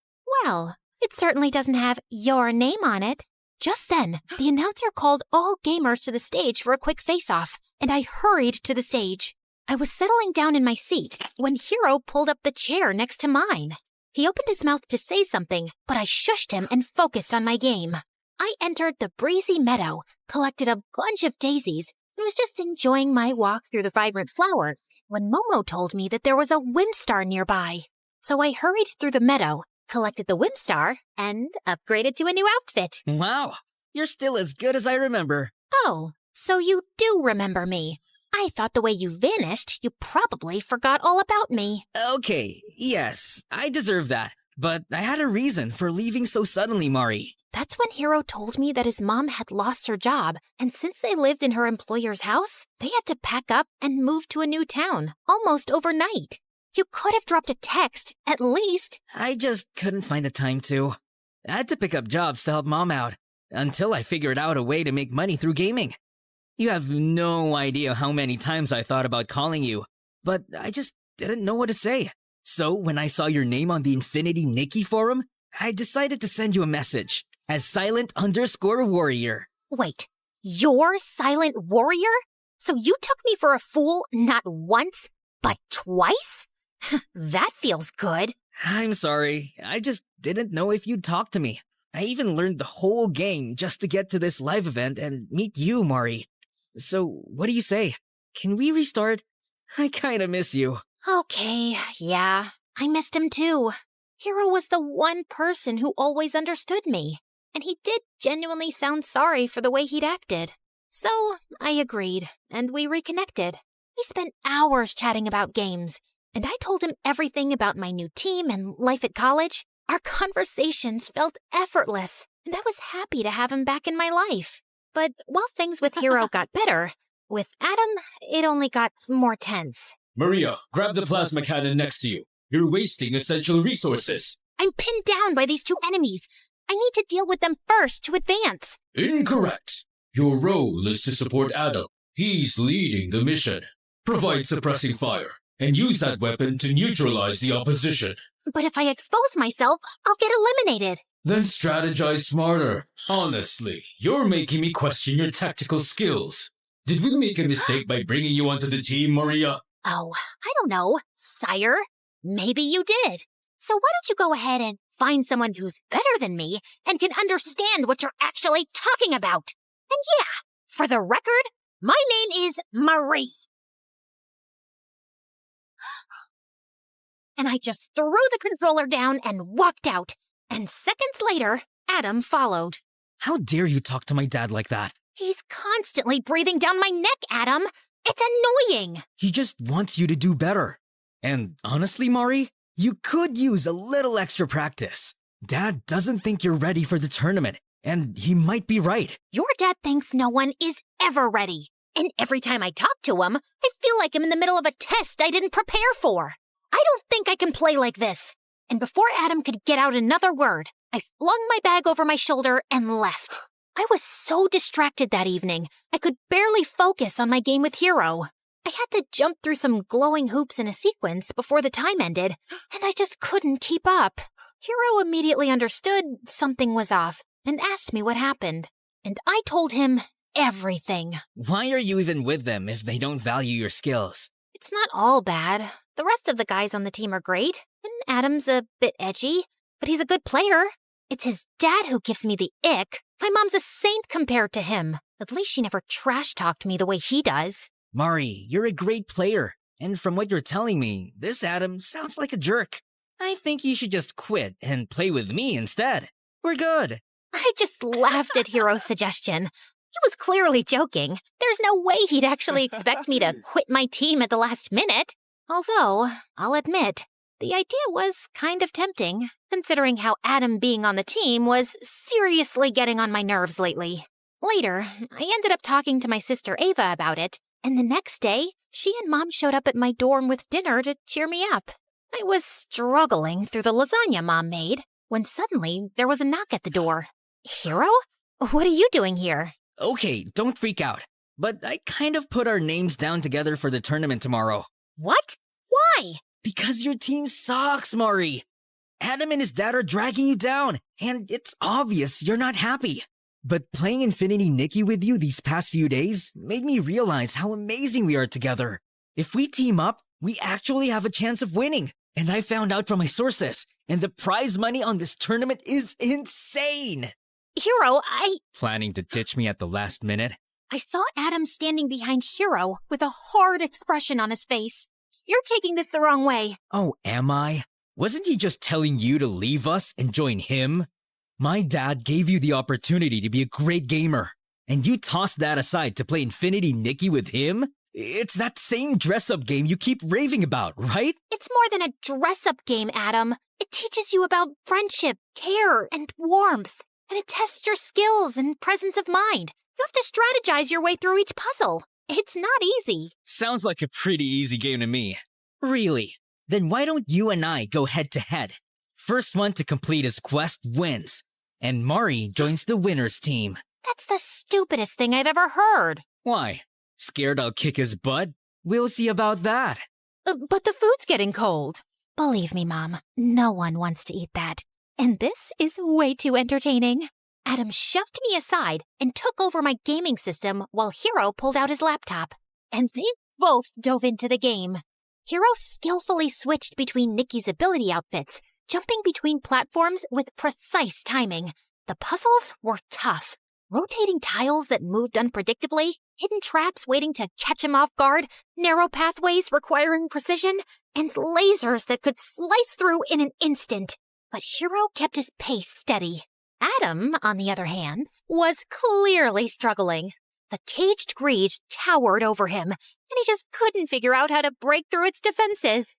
Well, it certainly doesn't have your name on it. Just then, the announcer called all gamers to the stage for a quick face-off, and I hurried to the stage. I was settling down in my seat when Hero pulled up the chair next to mine. He opened his mouth to say something, but I shushed him and focused on my game. I entered the breezy meadow, collected a bunch of daisies, and was just enjoying my walk through the vibrant flowers when Momo told me that there was a Whimstar nearby. So I hurried through the meadow, collected the Whimstar, and upgraded to a new outfit. Wow, you're still as good as I remember. Oh, so you do remember me. I thought the way you vanished, you probably forgot all about me. Okay, yes, I deserve that. But I had a reason for leaving so suddenly, Mari. That's when Hero told me that his mom had lost her job, and since they lived in her employer's house, they had to pack up and move to a new town, almost overnight. You could have dropped a text, at least. I just couldn't find the time to. I had to pick up jobs to help Mom out, until I figured out a way to make money through gaming. You have no idea how many times I thought about calling you, but I just didn't know what to say. So when I saw your name on the Infinity Nikki forum, I decided to send you a message as Silent_Warrior. Wait, you're Silent Warrior? So you took me for a fool not once, but twice? That feels good. I'm sorry, I just didn't know if you'd talk to me. I even learned the whole game just to get to this live event and meet you, Mari. So, what do you say? Can we restart? I kinda miss you. Okay, yeah, I missed him too. Hero was the one person who always understood me, and he did genuinely sound sorry for the way he'd acted. So, I agreed, and we reconnected. We spent hours chatting about games, and I told him everything about my new team and life at college. Our conversations felt effortless, and I was happy to have him back in my life. But while things with Hero got better, with Adam, it only got more tense. Maria, grab the plasma cannon next to you. You're wasting essential resources. I'm pinned down by these two enemies. I need to deal with them first to advance. Incorrect. Your role is to support Adam. He's leading the mission. Provide suppressing fire, and use that weapon to neutralize the opposition. But if I expose myself, I'll get eliminated. Then strategize smarter. Honestly, you're making me question your tactical skills. Did we make a mistake by bringing you onto the team, Maria? Oh, I don't know, sire. Maybe you did. So why don't you go ahead and find someone who's better than me and can understand what you're actually talking about? And yeah, for the record, my name is Marie. And I just threw the controller down and walked out. And seconds later, Adam followed. How dare you talk to my dad like that? He's constantly breathing down my neck, Adam. It's annoying. He just wants you to do better. And honestly, Mari, you could use a little extra practice. Dad doesn't think you're ready for the tournament, and he might be right. Your dad thinks no one is ever ready. And every time I talk to him, I feel like I'm in the middle of a test I didn't prepare for. I don't think I can play like this. And before Adam could get out another word, I flung my bag over my shoulder and left. I was so distracted that evening, I could barely focus on my game with Hero. I had to jump through some glowing hoops in a sequence before the time ended, and I just couldn't keep up. Hero immediately understood something was off and asked me what happened. And I told him everything. Why are you even with them if they don't value your skills? It's not all bad. The rest of the guys on the team are great, and Adam's a bit edgy, but he's a good player. It's his dad who gives me the ick. My mom's a saint compared to him. At least she never trash-talked me the way he does. Mari, you're a great player, and from what you're telling me, this Adam sounds like a jerk. I think you should just quit and play with me instead. We're good. I just laughed at Hero's suggestion. He was clearly joking. There's no way he'd actually expect me to quit my team at the last minute. Although, I'll admit, the idea was kind of tempting, considering how Adam being on the team was seriously getting on my nerves lately. Later, I ended up talking to my sister Ava about it, and the next day, she and Mom showed up at my dorm with dinner to cheer me up. I was struggling through the lasagna Mom made, when suddenly there was a knock at the door. Hero? What are you doing here? Okay, don't freak out. But I kind of put our names down together for the tournament tomorrow. What? Why? Because your team sucks, Mari. Adam and his dad are dragging you down, and it's obvious you're not happy. But playing Infinity Nikki with you these past few days made me realize how amazing we are together. If we team up, we actually have a chance of winning. And I found out from my sources, and the prize money on this tournament is insane. Hero, Planning to ditch me at the last minute? I saw Adam standing behind Hero with a hard expression on his face. You're taking this the wrong way. Oh, am I? Wasn't he just telling you to leave us and join him? My dad gave you the opportunity to be a great gamer, and you tossed that aside to play Infinity Nikki with him? It's that same dress-up game you keep raving about, right? It's more than a dress-up game, Adam. It teaches you about friendship, care, and warmth. And it tests your skills and presence of mind. You have to strategize your way through each puzzle. It's not easy. Sounds like a pretty easy game to me. Really? Then why don't you and I go head-to-head? First one to complete his quest wins. And Mari joins the winner's team. That's the stupidest thing I've ever heard. Why? Scared I'll kick his butt? We'll see about that. But the food's getting cold. Believe me, Mom, no one wants to eat that. And this is way too entertaining. Adam shoved me aside and took over my gaming system while Hero pulled out his laptop. And they both dove into the game. Hero skillfully switched between Nikki's ability outfits, jumping between platforms with precise timing. The puzzles were tough. Rotating tiles that moved unpredictably, hidden traps waiting to catch him off guard, narrow pathways requiring precision, and lasers that could slice through in an instant. But Hero kept his pace steady. Adam, on the other hand, was clearly struggling. The caged greed towered over him, and he just couldn't figure out how to break through its defenses.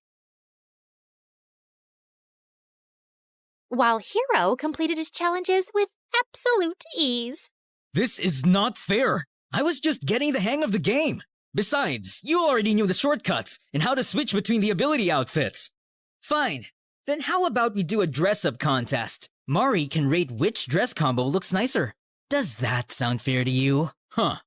while Hero completed his challenges with absolute ease. This is not fair. I was just getting the hang of the game. Besides, you already knew the shortcuts and how to switch between the ability outfits. Fine. Then how about we do a dress-up contest? Mari can rate which dress combo looks nicer. Does that sound fair to you? Huh.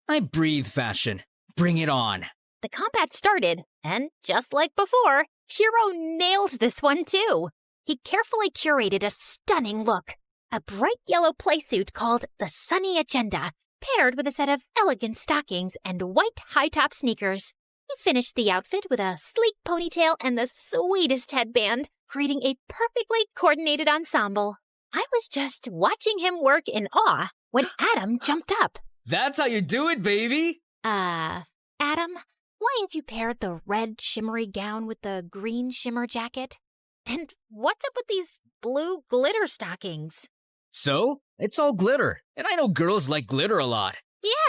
I breathe fashion. Bring it on. The combat started, and just like before, Hero nailed this one too. He carefully curated a stunning look. A bright yellow playsuit called the Sunny Agenda, paired with a set of elegant stockings and white high-top sneakers. He finished the outfit with a sleek ponytail and the sweetest headband, creating a perfectly coordinated ensemble. I was just watching him work in awe when Adam jumped up. That's how you do it, baby! Adam, why have you paired the red shimmery gown with the green shimmer jacket? And what's up with these blue glitter stockings? So, it's all glitter, and I know girls like glitter a lot.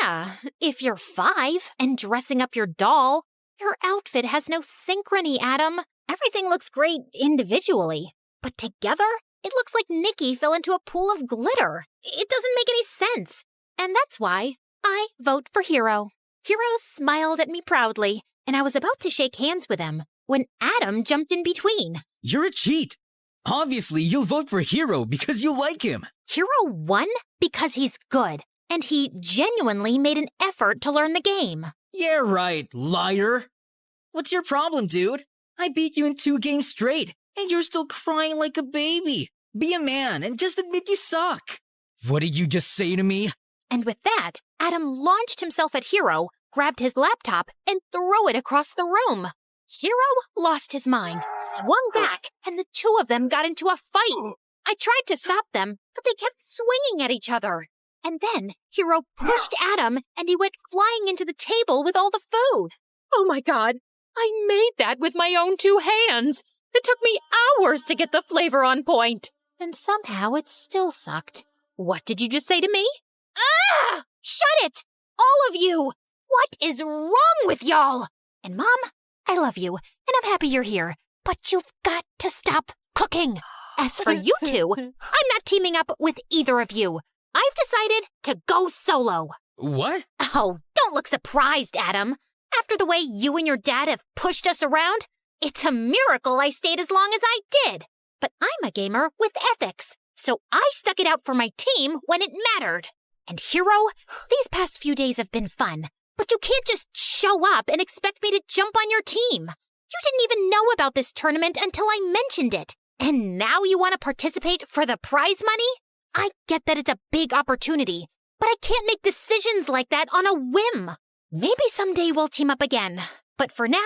Yeah, if you're 5 and dressing up your doll, your outfit has no synchrony, Adam. Everything looks great individually, but together, it looks like Nikki fell into a pool of glitter. It doesn't make any sense. And that's why I vote for Hero. Hero smiled at me proudly, and I was about to shake hands with him when Adam jumped in between. You're a cheat. Obviously, you'll vote for Hero because you like him. Hero won because he's good, and he genuinely made an effort to learn the game. Yeah, right, liar. What's your problem, dude? I beat you in 2 games straight, and you're still crying like a baby. Be a man and just admit you suck. What did you just say to me? And with that, Adam launched himself at Hero, grabbed his laptop, and threw it across the room. Hero lost his mind, swung back, and the two of them got into a fight. I tried to stop them, but they kept swinging at each other. And then Hero pushed Adam, and he went flying into the table with all the food. Oh my God, I made that with my own 2 hands. It took me hours to get the flavor on point. And somehow it still sucked. What did you just say to me? Ah! Shut it! All of you! What is wrong with y'all? And Mom, I love you, and I'm happy you're here, but you've got to stop cooking. As for you two, I'm not teaming up with either of you. I've decided to go solo. What? Oh, don't look surprised, Adam. After the way you and your dad have pushed us around, it's a miracle I stayed as long as I did. But I'm a gamer with ethics, so I stuck it out for my team when it mattered. And Hero, these past few days have been fun, but you can't just show up and expect me to jump on your team. You didn't even know about this tournament until I mentioned it. And now you want to participate for the prize money? I get that it's a big opportunity, but I can't make decisions like that on a whim. Maybe someday we'll team up again, but for now,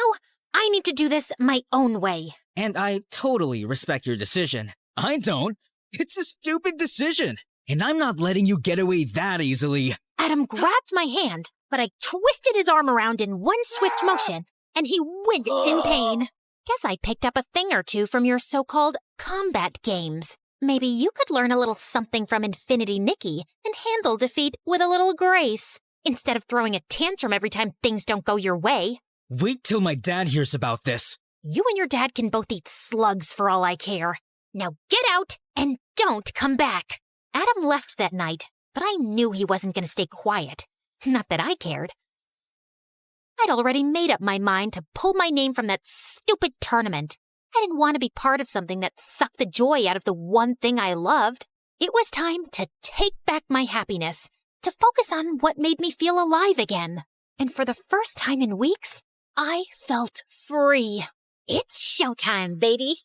I need to do this my own way. And I totally respect your decision. I don't. It's a stupid decision, and I'm not letting you get away that easily. Adam grabbed my hand, but I twisted his arm around in one swift motion, and he winced in pain. Guess I picked up a thing or two from your so-called combat games. Maybe you could learn a little something from Infinity Nikki and handle defeat with a little grace, instead of throwing a tantrum every time things don't go your way. Wait till my dad hears about this. You and your dad can both eat slugs for all I care. Now get out and don't come back. Adam left that night, but I knew he wasn't going to stay quiet. Not that I cared. I'd already made up my mind to pull my name from that stupid tournament. I didn't want to be part of something that sucked the joy out of the one thing I loved. It was time to take back my happiness, to focus on what made me feel alive again. And for the first time in weeks, I felt free. It's showtime, baby.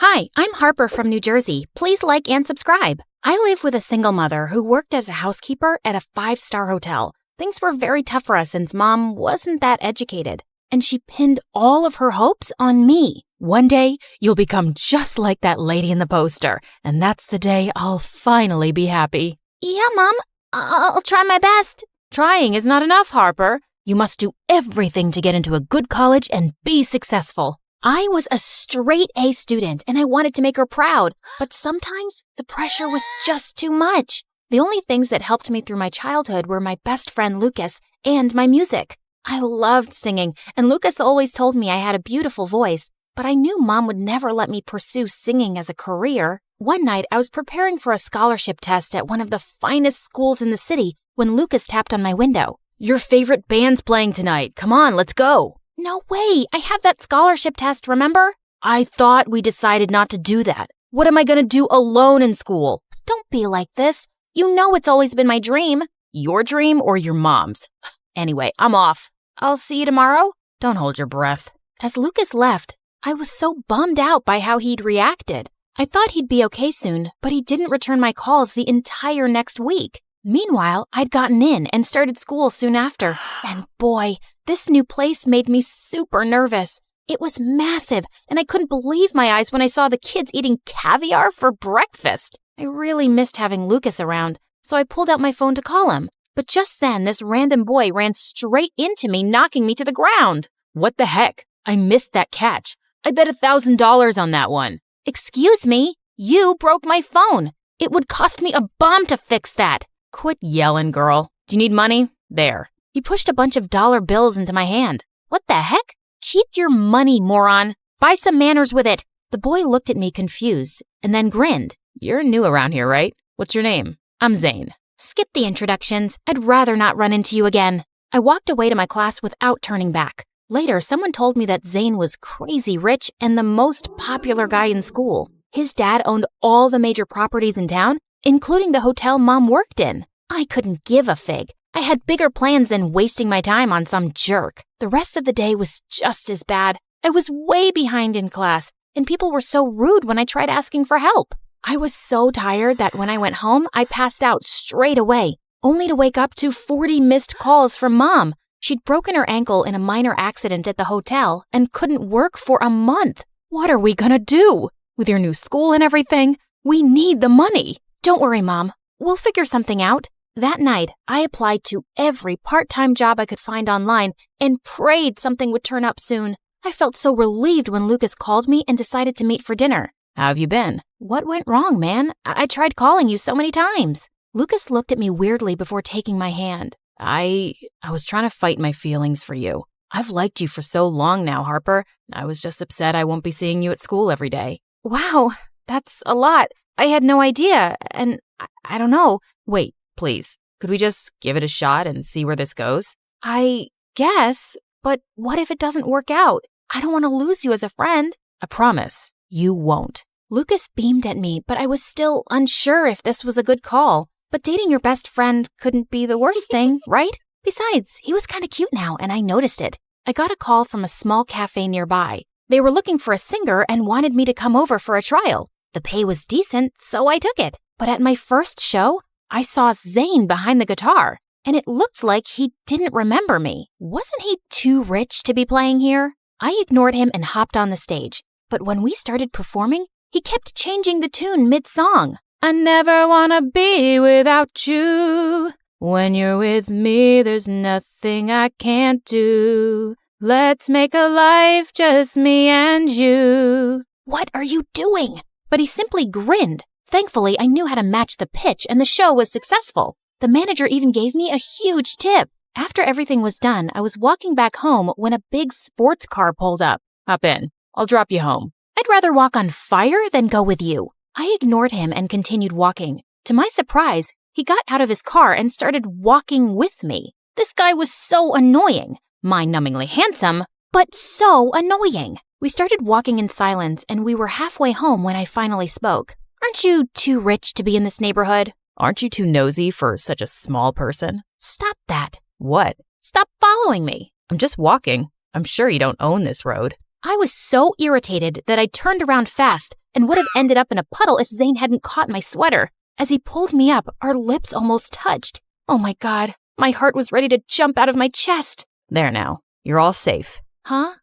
Hi, I'm Harper from New Jersey. Please like and subscribe. I live with a single mother who worked as a housekeeper at a 5-star hotel. Things were very tough for us since Mom wasn't that educated, and she pinned all of her hopes on me. One day, you'll become just like that lady in the poster, and that's the day I'll finally be happy. Yeah, Mom, I'll try my best. Trying is not enough, Harper. You must do everything to get into a good college and be successful. I was a straight A student and I wanted to make her proud, but sometimes the pressure was just too much. The only things that helped me through my childhood were my best friend Lucas and my music. I loved singing, and Lucas always told me I had a beautiful voice, but I knew Mom would never let me pursue singing as a career. One night, I was preparing for a scholarship test at one of the finest schools in the city when Lucas tapped on my window. Your favorite band's playing tonight. Come on, let's go. No way, I have that scholarship test, remember? I thought we decided not to do that. What am I going to do alone in school? Don't be like this. You know it's always been my dream. Your dream or your mom's? Anyway, I'm off. I'll see you tomorrow. Don't hold your breath. As Lucas left, I was so bummed out by how he'd reacted. I thought he'd be okay soon, but he didn't return my calls the entire next week. Meanwhile, I'd gotten in and started school soon after. And boy, this new place made me super nervous. It was massive, and I couldn't believe my eyes when I saw the kids eating caviar for breakfast. I really missed having Lucas around, so I pulled out my phone to call him. But just then, this random boy ran straight into me, knocking me to the ground. What the heck? I missed that catch. I bet $1,000 on that one. Excuse me? You broke my phone. It would cost me a bomb to fix that. Quit yelling, girl. Do you need money? There. He pushed a bunch of dollar bills into my hand. What the heck? Keep your money, moron. Buy some manners with it. The boy looked at me confused and then grinned. You're new around here, right? What's your name? I'm Zane. Skip the introductions. I'd rather not run into you again. I walked away to my class without turning back. Later, someone told me that Zane was crazy rich and the most popular guy in school. His dad owned all the major properties in town, including the hotel Mom worked in. I couldn't give a fig. I had bigger plans than wasting my time on some jerk. The rest of the day was just as bad. I was way behind in class, and people were so rude when I tried asking for help. I was so tired that when I went home, I passed out straight away, only to wake up to 40 missed calls from Mom. She'd broken her ankle in a minor accident at the hotel and couldn't work for a month. What are we gonna do? With your new school and everything, we need the money. Don't worry, Mom. We'll figure something out. That night, I applied to every part-time job I could find online and prayed something would turn up soon. I felt so relieved when Lucas called me and decided to meet for dinner. How have you been? What went wrong, man? I tried calling you so many times. Lucas looked at me weirdly before taking my hand. I was trying to fight my feelings for you. I've liked you for so long now, Harper. I was just upset I won't be seeing you at school every day. Wow, that's a lot. I had no idea, and I don't know. Wait, please. Could we just give it a shot and see where this goes? I guess, but what if it doesn't work out? I don't want to lose you as a friend. I promise, you won't. Lucas beamed at me, but I was still unsure if this was a good call. But dating your best friend couldn't be the worst thing, right? Besides, he was kind of cute now, and I noticed it. I got a call from a small cafe nearby. They were looking for a singer and wanted me to come over for a trial. The pay was decent, so I took it. But at my first show, I saw Zane behind the guitar, and it looked like he didn't remember me. Wasn't he too rich to be playing here? I ignored him and hopped on the stage. But when we started performing, he kept changing the tune mid-song. I never wanna be without you. When you're with me, there's nothing I can't do. Let's make a life just me and you. What are you doing? But he simply grinned. Thankfully, I knew how to match the pitch and the show was successful. The manager even gave me a huge tip. After everything was done, I was walking back home when a big sports car pulled up. Hop in. I'll drop you home. I'd rather walk on fire than go with you. I ignored him and continued walking. To my surprise, he got out of his car and started walking with me. This guy was so annoying. Mind-numbingly handsome, but so annoying. We started walking in silence, and we were halfway home when I finally spoke. Aren't you too rich to be in this neighborhood? Aren't you too nosy for such a small person? Stop that. What? Stop following me. I'm just walking. I'm sure you don't own this road. I was so irritated that I turned around fast and would have ended up in a puddle if Zane hadn't caught my sweater. As he pulled me up, our lips almost touched. Oh my God, my heart was ready to jump out of my chest. There now, you're all safe. Huh?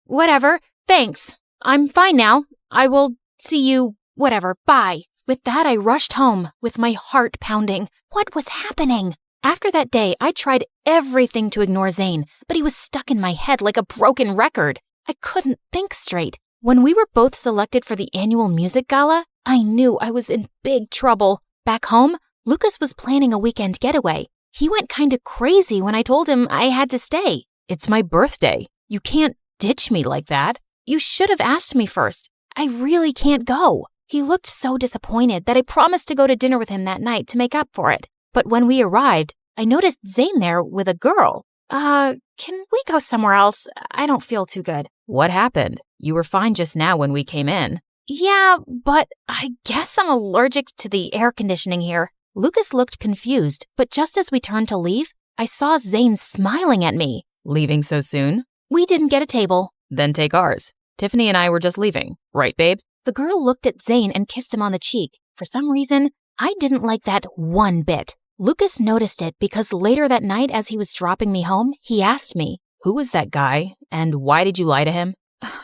Whatever. Thanks. I'm fine now. I will see you, whatever. Bye. With that, I rushed home with my heart pounding. What was happening? After that day, I tried everything to ignore Zane, but he was stuck in my head like a broken record. I couldn't think straight. When we were both selected for the annual music gala, I knew I was in big trouble. Back home, Lucas was planning a weekend getaway. He went kinda crazy when I told him I had to stay. It's my birthday. You can't ditch me like that. You should have asked me first. I really can't go. He looked so disappointed that I promised to go to dinner with him that night to make up for it. But when we arrived, I noticed Zane there with a girl. Can we go somewhere else? I don't feel too good. What happened? You were fine just now when we came in. Yeah, but I guess I'm allergic to the air conditioning here. Lucas looked confused, but just as we turned to leave, I saw Zane smiling at me. Leaving so soon? We didn't get a table. Then take ours. Tiffany and I were just leaving. Right, babe? The girl looked at Zane and kissed him on the cheek. For some reason, I didn't like that one bit. Lucas noticed it because later that night as he was dropping me home, he asked me, "Who was that guy, and why did you lie to him?"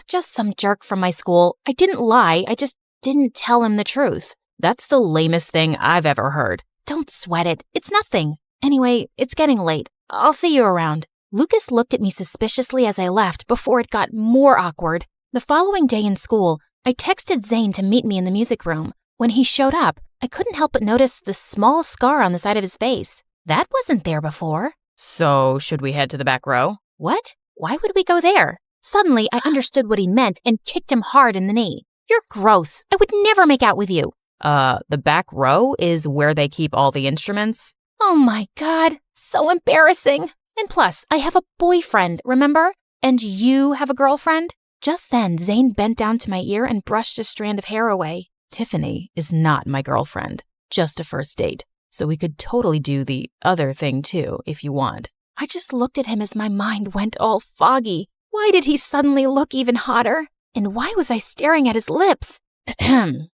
Just some jerk from my school. I didn't lie, I just didn't tell him the truth. That's the lamest thing I've ever heard. Don't sweat it. It's nothing. Anyway, it's getting late. I'll see you around. Lucas looked at me suspiciously as I left before it got more awkward. The following day in school, I texted Zane to meet me in the music room. When he showed up, I couldn't help but notice the small scar on the side of his face. That wasn't there before. So, should we head to the back row? What? Why would we go there? Suddenly, I understood what he meant and kicked him hard in the knee. You're gross. I would never make out with you. The back row is where they keep all the instruments? Oh my God, so embarrassing. And plus, I have a boyfriend, remember? And you have a girlfriend? Just then, Zane bent down to my ear and brushed a strand of hair away. Tiffany is not my girlfriend, just a first date. So we could totally do the other thing too, if you want. I just looked at him as my mind went all foggy. Why did he suddenly look even hotter? And why was I staring at his lips?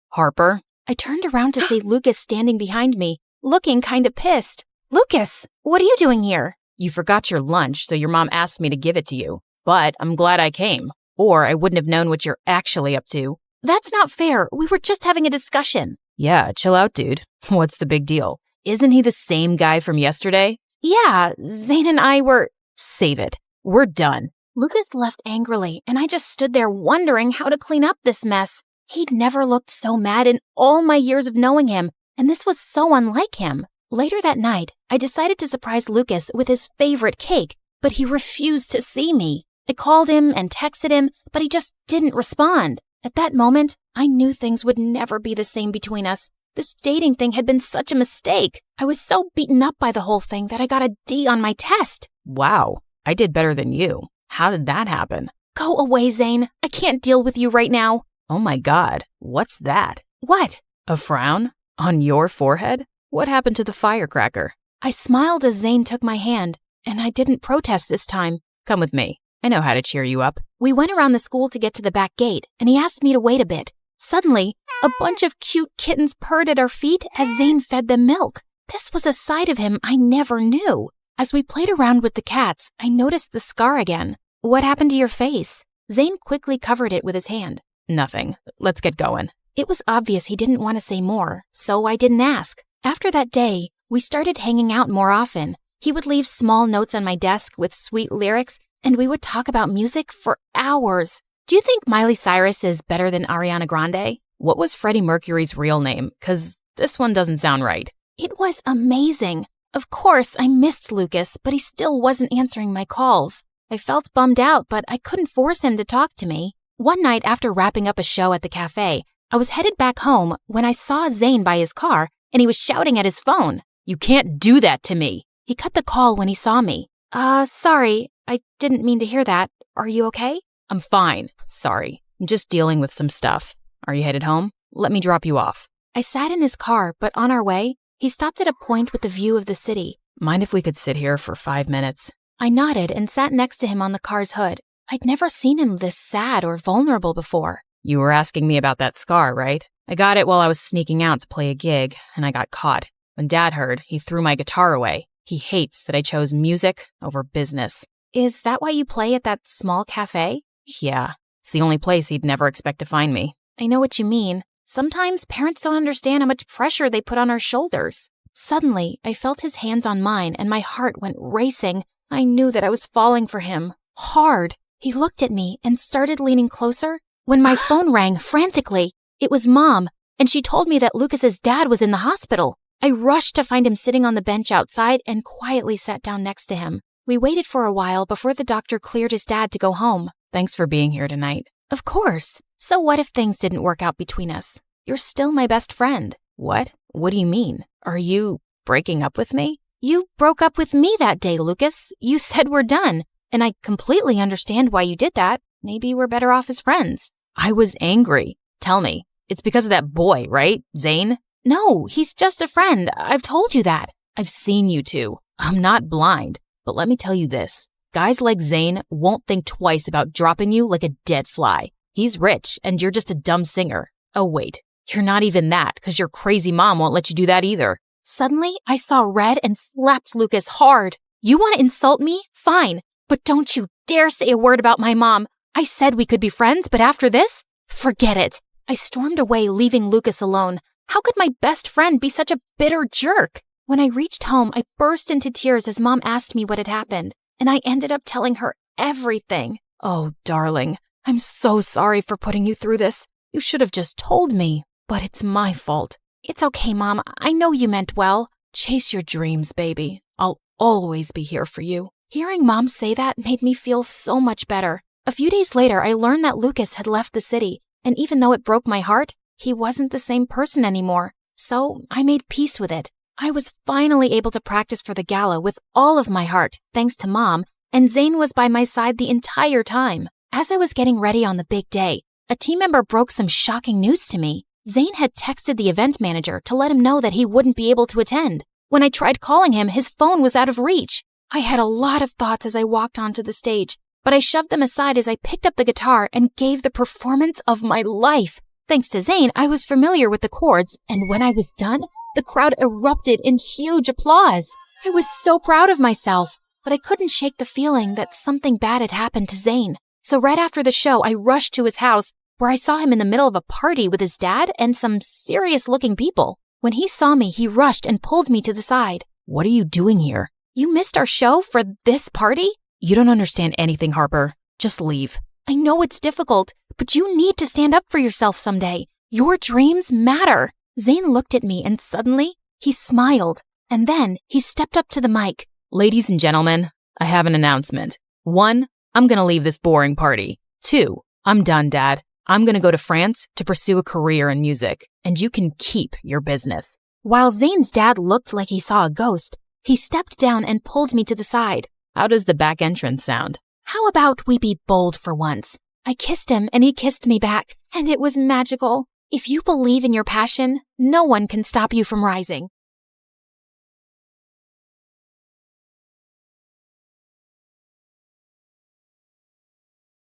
Harper? I turned around to see Lucas standing behind me, looking kinda pissed. Lucas, what are you doing here? You forgot your lunch, so your mom asked me to give it to you. But I'm glad I came, or I wouldn't have known what you're actually up to. That's not fair. We were just having a discussion. Yeah, chill out, dude. What's the big deal? Isn't he the same guy from yesterday? Yeah, Zane and I were... Save it. We're done. Lucas left angrily, and I just stood there wondering how to clean up this mess. He'd never looked so mad in all my years of knowing him, and this was so unlike him. Later that night, I decided to surprise Lucas with his favorite cake, but he refused to see me. I called him and texted him, but he just didn't respond. At that moment, I knew things would never be the same between us. This dating thing had been such a mistake. I was so beaten up by the whole thing that I got a D on my test. Wow, I did better than you. How did that happen? Go away, Zane. I can't deal with you right now. Oh my God, what's that? What? A frown? On your forehead? What happened to the firecracker? I smiled as Zane took my hand, and I didn't protest this time. Come with me. I know how to cheer you up. We went around the school to get to the back gate, and he asked me to wait a bit. Suddenly, a bunch of cute kittens purred at our feet as Zane fed them milk. This was a side of him I never knew. As we played around with the cats, I noticed the scar again. What happened to your face? Zane quickly covered it with his hand. Nothing. Let's get going. It was obvious he didn't want to say more, so I didn't ask. After that day, we started hanging out more often. He would leave small notes on my desk with sweet lyrics, and we would talk about music for hours. Do you think Miley Cyrus is better than Ariana Grande? What was Freddie Mercury's real name? 'Cause this one doesn't sound right. It was amazing. Of course, I missed Lucas, but he still wasn't answering my calls. I felt bummed out, but I couldn't force him to talk to me. One night after wrapping up a show at the cafe, I was headed back home when I saw Zane by his car, and he was shouting at his phone. You can't do that to me. He cut the call when he saw me. Sorry, I didn't mean to hear that. Are you okay? I'm fine. Sorry. I'm just dealing with some stuff. Are you headed home? Let me drop you off. I sat in his car, but on our way, he stopped at a point with a view of the city. Mind if we could sit here for 5 minutes? I nodded and sat next to him on the car's hood. I'd never seen him this sad or vulnerable before. You were asking me about that scar, right? I got it while I was sneaking out to play a gig, and I got caught. When Dad heard, he threw my guitar away. He hates that I chose music over business. Is that why you play at that small cafe? Yeah, it's the only place he'd never expect to find me. I know what you mean. Sometimes parents don't understand how much pressure they put on our shoulders. Suddenly, I felt his hands on mine and my heart went racing. I knew that I was falling for him. Hard. He looked at me and started leaning closer when my phone rang frantically. It was Mom, and she told me that Lucas's dad was in the hospital. I rushed to find him sitting on the bench outside and quietly sat down next to him. We waited for a while before the doctor cleared his dad to go home. Thanks for being here tonight. Of course. So what if things didn't work out between us? You're still my best friend. What? What do you mean? Are you breaking up with me? You broke up with me that day, Lucas. You said we're done. And I completely understand why you did that. Maybe we're better off as friends. I was angry. Tell me. It's because of that boy, right? Zane? No, he's just a friend. I've told you that. I've seen you two. I'm not blind. But let me tell you this. Guys like Zane won't think twice about dropping you like a dead fly. He's rich, and you're just a dumb singer. Oh, wait. You're not even that, because your crazy mom won't let you do that either. Suddenly, I saw red and slapped Lucas hard. You want to insult me? Fine. But don't you dare say a word about my mom. I said we could be friends, but after this, forget it. I stormed away, leaving Lucas alone. How could my best friend be such a bitter jerk? When I reached home, I burst into tears as Mom asked me what had happened, and I ended up telling her everything. Oh, darling, I'm so sorry for putting you through this. You should have just told me, but it's my fault. It's okay, Mom. I know you meant well. Chase your dreams, baby. I'll always be here for you. Hearing Mom say that made me feel so much better. A few days later, I learned that Lucas had left the city, and even though it broke my heart, he wasn't the same person anymore. So I made peace with it. I was finally able to practice for the gala with all of my heart, thanks to Mom, and Zane was by my side the entire time. As I was getting ready on the big day, a team member broke some shocking news to me. Zane had texted the event manager to let him know that he wouldn't be able to attend. When I tried calling him, his phone was out of reach. I had a lot of thoughts as I walked onto the stage, but I shoved them aside as I picked up the guitar and gave the performance of my life. Thanks to Zane, I was familiar with the chords, and when I was done, the crowd erupted in huge applause. I was so proud of myself, but I couldn't shake the feeling that something bad had happened to Zane. So right after the show, I rushed to his house, where I saw him in the middle of a party with his dad and some serious-looking people. When he saw me, he rushed and pulled me to the side. What are you doing here? You missed our show for this party? You don't understand anything, Harper. Just leave. I know it's difficult, but you need to stand up for yourself someday. Your dreams matter. Zane looked at me and suddenly, he smiled. And then he stepped up to the mic. Ladies and gentlemen, I have an announcement. 1, I'm going to leave this boring party. 2, I'm done, Dad. I'm going to go to France to pursue a career in music, and you can keep your business. While Zane's dad looked like he saw a ghost, he stepped down and pulled me to the side. How does the back entrance sound? How about we be bold for once? I kissed him and he kissed me back, and it was magical. If you believe in your passion, no one can stop you from rising.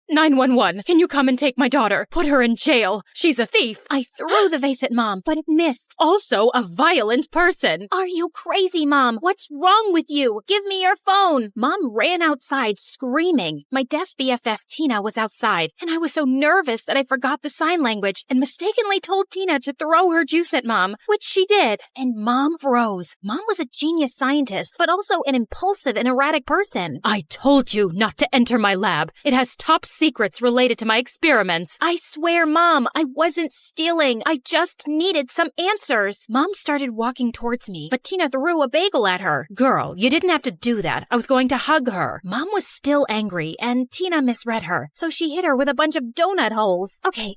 911, can you come and take my daughter? Put her in jail. She's a thief. I threw the vase at Mom, but it missed. Also a violent person. Are you crazy, Mom? What's wrong with you? Give me your phone. Mom ran outside screaming. My deaf BFF Tina was outside, and I was so nervous that I forgot the sign language and mistakenly told Tina to throw her juice at Mom, which she did. And Mom froze. Mom was a genius scientist, but also an impulsive and erratic person. I told you not to enter my lab. It has top secrets related to my experiments. I swear, Mom, I wasn't stealing. I just needed some answers. Mom started walking towards me, but Tina threw a bagel at her. Girl, you didn't have to do that. I was going to hug her. Mom was still angry, and Tina misread her, so she hit her with a bunch of donut holes. Okay.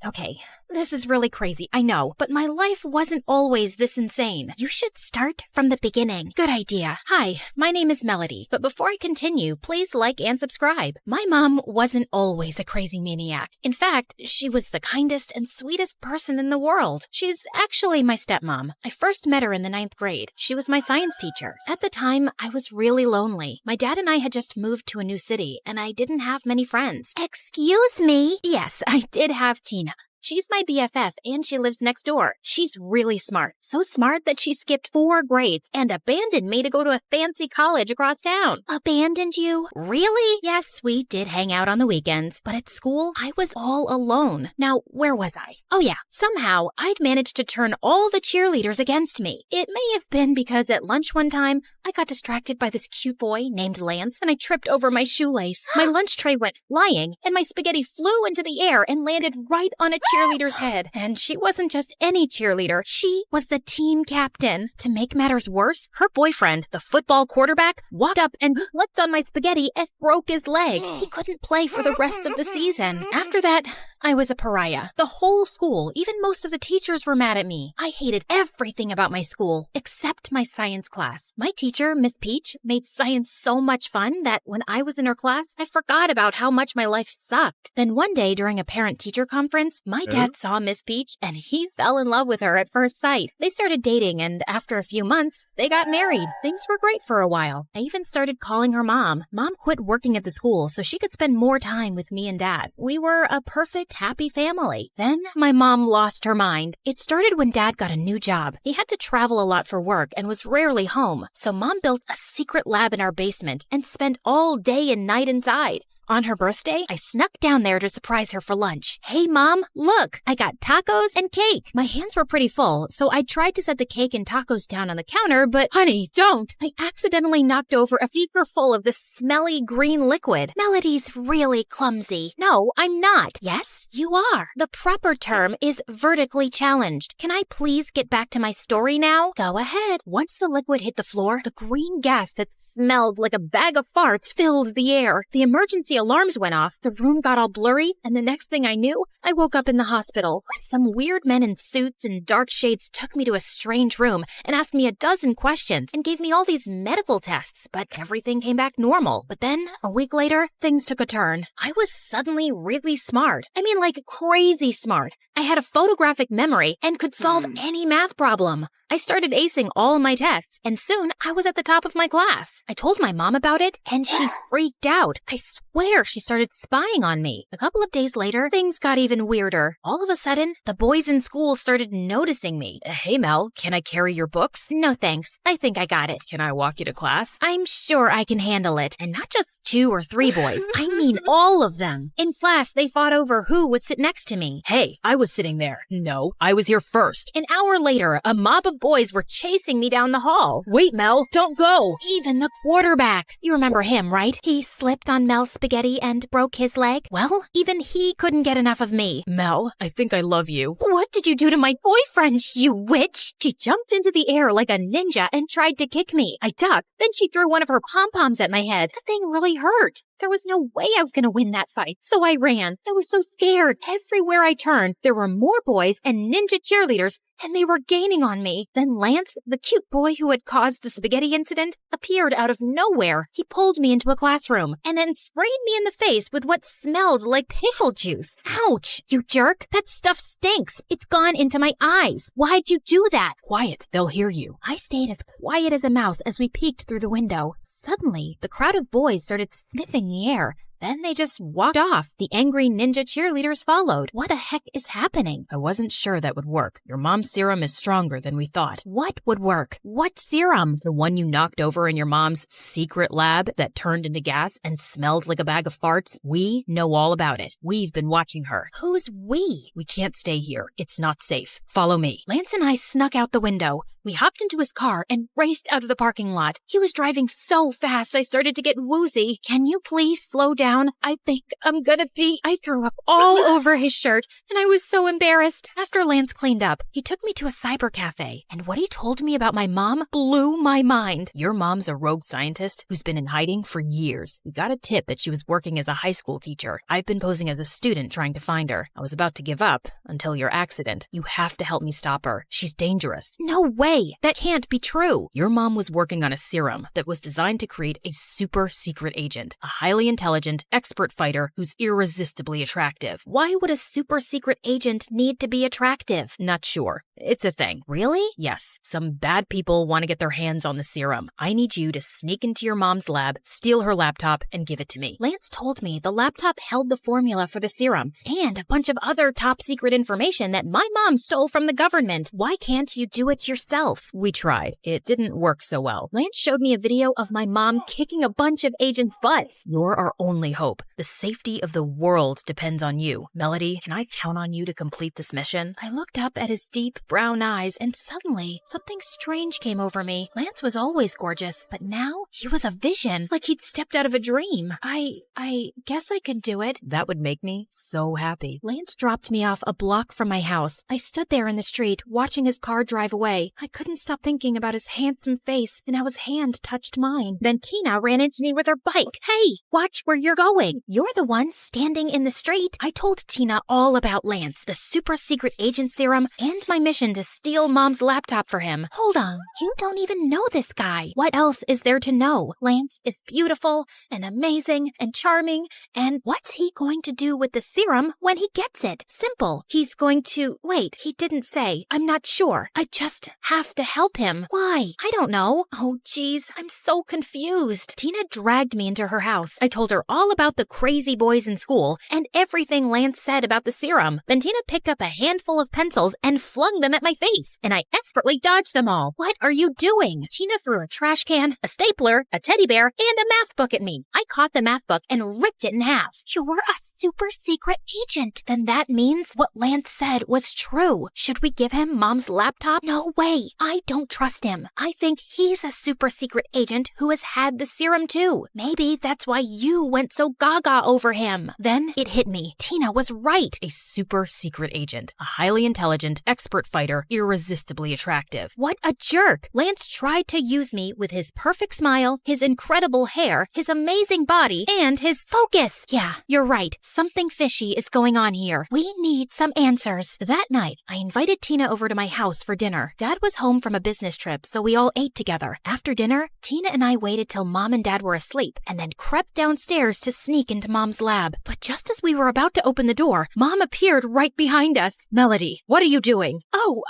This is really crazy, I know, but my life wasn't always this insane. You should start from the beginning. Good idea. Hi, my name is Melody, but before I continue, please like and subscribe. My mom wasn't always a crazy maniac. In fact, she was the kindest and sweetest person in the world. She's actually my stepmom. I first met her in the 9th grade. She was my science teacher. At the time, I was really lonely. My dad and I had just moved to a new city, and I didn't have many friends. Excuse me? Yes, I did have Tina. She's my BFF and she lives next door. She's really smart. So smart that she skipped 4 grades and abandoned me to go to a fancy college across town. Abandoned you? Really? Yes, we did hang out on the weekends, but at school, I was all alone. Now, where was I? Oh yeah, somehow I'd managed to turn all the cheerleaders against me. It may have been because at lunch one time, I got distracted by this cute boy named Lance and I tripped over my shoelace. My lunch tray went flying and my spaghetti flew into the air and landed right on a cheerleader's head. And she wasn't just any cheerleader, she was the team captain. To make matters worse, her boyfriend, the football quarterback, walked up and slipped on my spaghetti and broke his leg. He couldn't play for the rest of the season. After that, I was a pariah. The whole school, even most of the teachers were mad at me. I hated everything about my school, except my science class. My teacher, Miss Peach, made science so much fun that when I was in her class, I forgot about how much my life sucked. Then one day during a parent-teacher conference, my dad saw Miss Peach and he fell in love with her at first sight. They started dating and after a few months, they got married. Things were great for a while. I even started calling her mom. Mom quit working at the school so she could spend more time with me and Dad. We were a perfect, happy family. Then my mom lost her mind. It started when Dad got a new job. He had to travel a lot for work and was rarely home, so Mom built a secret lab in our basement and spent all day and night inside. On her birthday, I snuck down there to surprise her for lunch. Hey, Mom, look, I got tacos and cake. My hands were pretty full, so I tried to set the cake and tacos down on the counter, but honey, don't. I accidentally knocked over a beaker full of this smelly green liquid. Melody's really clumsy. No, I'm not. Yes, you are. The proper term is vertically challenged. Can I please get back to my story now? Go ahead. Once the liquid hit the floor, the green gas that smelled like a bag of farts filled the air. The emergency alarms went off, the room got all blurry, and the next thing I knew, I woke up in the hospital. Some weird men in suits and dark shades took me to a strange room and asked me a dozen questions and gave me all these medical tests, but everything came back normal. But then, a week later, things took a turn. I was suddenly really smart. I mean, like crazy smart. I had a photographic memory and could solve any math problem. I started acing all my tests, and soon I was at the top of my class. I told my mom about it, and she freaked out. I swear she started spying on me. A couple of days later, things got even weirder. All of a sudden, the boys in school started noticing me. Hey, Mel, can I carry your books? No thanks. I think I got it. Can I walk you to class? I'm sure I can handle it. And not just 2 or 3 boys. I mean all of them. In class, they fought over who would sit next to me. Hey, I was sitting there. No, I was here first. An hour later, a mob of boys were chasing me down the hall. Wait, Mel, don't go. Even the quarterback. You remember him, right? He slipped on Mel's spaghetti and broke his leg. Well, even he couldn't get enough of me. Mel, I think I love you. What did you do to my boyfriend, you witch? She jumped into the air like a ninja and tried to kick me. I ducked. Then she threw one of her pom-poms at my head. The thing really hurt. There was no way I was going to win that fight, so I ran. I was so scared. Everywhere I turned, there were more boys and ninja cheerleaders, and they were gaining on me. Then Lance, the cute boy who had caused the spaghetti incident, appeared out of nowhere. He pulled me into a classroom and then sprayed me in the face with what smelled like pickle juice. Ouch, you jerk. That stuff stinks. It's gone into my eyes. Why'd you do that? Quiet, they'll hear you. I stayed as quiet as a mouse as we peeked through the window. Suddenly, the crowd of boys started sniffing the air. Then they just walked off. The angry ninja cheerleaders followed. What the heck is happening? I wasn't sure that would work. Your mom's serum is stronger than we thought. What would work? What serum? The one you knocked over in your mom's secret lab that turned into gas and smelled like a bag of farts? We know all about it. We've been watching her. Who's we? We can't stay here. It's not safe. Follow me. Lance and I snuck out the window. We hopped into his car and raced out of the parking lot. He was driving so fast I started to get woozy. Can you please slow down? I think I'm gonna pee. I threw up all over his shirt and I was so embarrassed. After Lance cleaned up, he took me to a cyber cafe, and what he told me about my mom blew my mind. Your mom's a rogue scientist who's been in hiding for years. We got a tip that she was working as a high school teacher. I've been posing as a student trying to find her. I was about to give up until your accident. You have to help me stop her. She's dangerous. No way. That can't be true. Your mom was working on a serum that was designed to create a super secret agent, a highly intelligent, expert fighter who's irresistibly attractive. Why would a super secret agent need to be attractive? Not sure. It's a thing. Really? Yes, some bad people want to get their hands on the serum. I need you to sneak into your mom's lab, steal her laptop, and give it to me. Lance told me the laptop held the formula for the serum and a bunch of other top secret information that my mom stole from the government. Why can't you do it yourself? We tried. It didn't work so well. Lance showed me a video of my mom kicking a bunch of agents' butts. You're our only hope. The safety of the world depends on you. Melody, can I count on you to complete this mission? I looked up at his deep brown eyes and suddenly something strange came over me. Lance was always gorgeous, but now he was a vision, like he'd stepped out of a dream. I guess I could do it. That would make me so happy. Lance dropped me off a block from my house. I stood there in the street, watching his car drive away. I couldn't stop thinking about his handsome face and how his hand touched mine. Then Tina ran into me with her bike. Hey, watch where you're going. You're the one standing in the street. I told Tina all about Lance, the super secret agent serum, and my mission to steal Mom's laptop for him. Hold on, you don't even know this guy. What else is there to know? Lance is beautiful and amazing and charming, and what's he going to do with the serum when he gets it? Simple. He's going to... Wait, he didn't say. I'm not sure. I just have to help him. Why? I don't know. Oh, geez, I'm so confused. Tina dragged me into her house. I told her all about the crazy boys in school and everything Lance said about the serum. Then Tina picked up a handful of pencils and flung them at my face, and I expertly dodged them all. What are you doing? Tina threw a trash can, a stapler, a teddy bear, and a math book at me. I caught the math book and ripped it in half. You're a super secret agent. Then that means what Lance said was true. Should we give him Mom's laptop? No way. I don't trust him. I think he's a super secret agent who has had the serum too. Maybe that's why you went so gaga over him. Then it hit me. Tina was right. A super secret agent. A highly intelligent, expert fighter, irresistibly attractive. What a jerk. Lance tried to use me with his perfect smile, his incredible hair, his amazing body, and his focus. Yeah, you're right. Something fishy is going on here. We need some answers. That night, I invited Tina over to my house for dinner. Dad was home from a business trip, so we all ate together. After dinner, Tina and I waited till Mom and Dad were asleep and then crept downstairs to sneak into Mom's lab. But just as we were about to open the door, Mom appeared right behind us. Melody, what are you doing? Oh,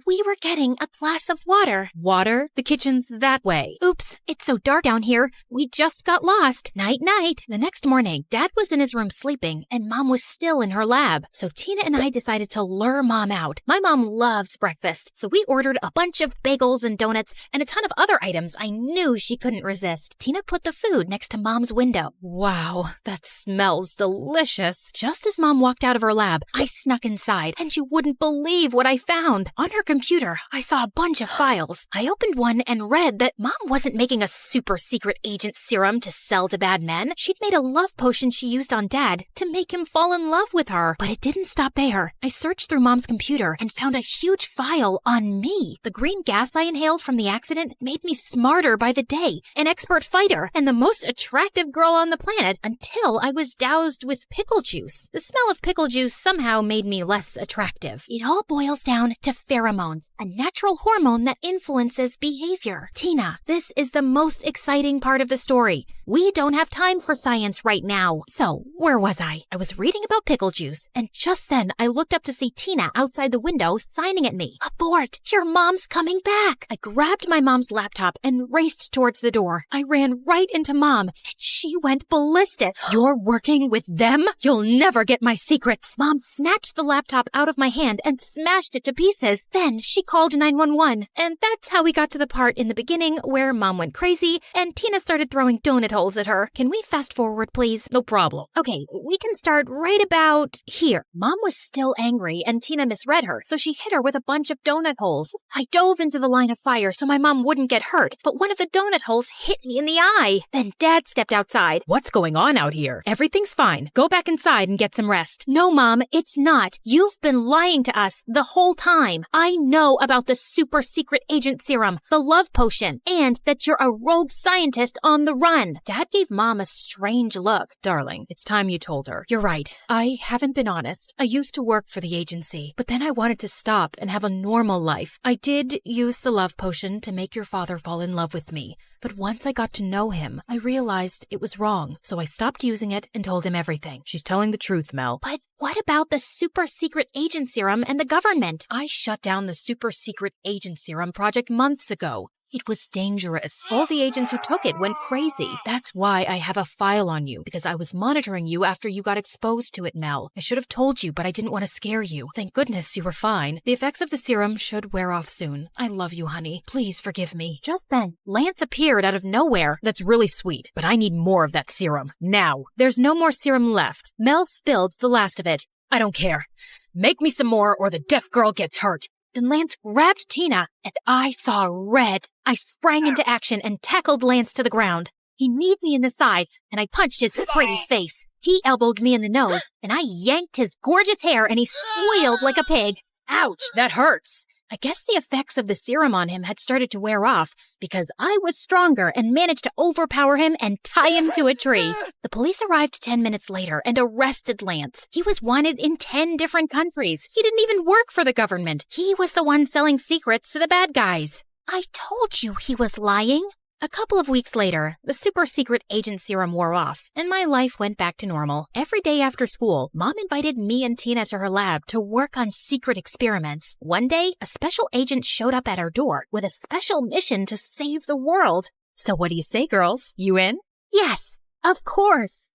we were getting a glass of water. Water? The kitchen's that way. Oops, it's so dark down here. We just got lost. Night, night. The next morning, Dad was in his room sleeping and Mom was still in her lab. So Tina and I decided to lure Mom out. My mom loves breakfast, so we ordered a bunch of bagels and donuts and a ton of other items I knew she couldn't resist. Tina put the food next to Mom's window. Wow, that smells delicious. Just as Mom walked out of her lab, I snuck inside, and you wouldn't believe what I found. On her computer, I saw a bunch of files. I opened one and read that Mom wasn't making a super secret agent serum to sell to bad men. She'd made a love potion she used on Dad to make him fall in love with her. But it didn't stop there. I searched through Mom's computer and found a huge file on me. The green gas I inhaled from the accident made me smarter by the day, an expert fighter, and the most attractive girl on the planet until I was doused with pickle juice. The smell of pickle juice somehow made me less attractive. It all boils down to pheromones, a natural hormone that influences behavior. Tina, this is the most exciting part of the story. We don't have time for science right now. So, where was I? I was reading about pickle juice, and just then I looked up to see Tina outside the window signing at me. Abort! Your mom's coming back! I grabbed my mom's laptop and raced towards the door. I ran right into Mom, and she went ballistic. You're working with them? You'll never get my secrets. Mom snatched the laptop out of my hand and smashed it to pieces. Then she called 911, and that's how we got to the part in the beginning where Mom went crazy and Tina started throwing donut holes at her. Can we fast forward, please? No problem. Okay, we can start right about here. Mom was still angry and Tina misread her, so she hit her with a bunch of donut holes. I dove into the line of fire so my mom wouldn't get hurt, but one of the donut holes hit me in the eye. Then Dad stepped outside. What's going on out here? Everything's fine. Go back inside and get some rest. No, Mom, it's not. You've been lying to us the whole time. I know about the super secret agent serum, the love potion, and that you're a rogue scientist on the run. Dad gave Mom a strange look. Darling, it's time you told her. You're right. I haven't been honest. I used to work for the agency, but then I wanted to stop and have a normal life. I did use the love potion to make your father fall in love with me, But once I got to know him, I realized it was wrong, so I stopped using it and told him everything. She's telling the truth, Mel. But what about the super secret agent serum and the government? I shut down the super secret agent serum project months ago. It was dangerous. All the agents who took it went crazy. That's why I have a file on you, because I was monitoring you after you got exposed to it, Mel. I should have told you, but I didn't want to scare you. Thank goodness you were fine. The effects of the serum should wear off soon. I love you, honey. Please forgive me. Just then, Lance appeared out of nowhere. That's really sweet, but I need more of that serum. Now. There's no more serum left. Mel spilled the last of it. I don't care. Make me some more or the deaf girl gets hurt. Then Lance grabbed Tina, and I saw red. I sprang into action and tackled Lance to the ground. He kneed me in the side, and I punched his pretty face. He elbowed me in the nose, and I yanked his gorgeous hair, and he squealed like a pig. Ouch, that hurts. I guess the effects of the serum on him had started to wear off because I was stronger and managed to overpower him and tie him to a tree. The police arrived 10 minutes later and arrested Lance. He was wanted in 10 different countries. He didn't even work for the government. He was the one selling secrets to the bad guys. I told you he was lying. A couple of weeks later, the super secret agent serum wore off, and my life went back to normal. Every day after school, Mom invited me and Tina to her lab to work on secret experiments. One day, a special agent showed up at our door with a special mission to save the world. So what do you say, girls? You in? Yes, of course.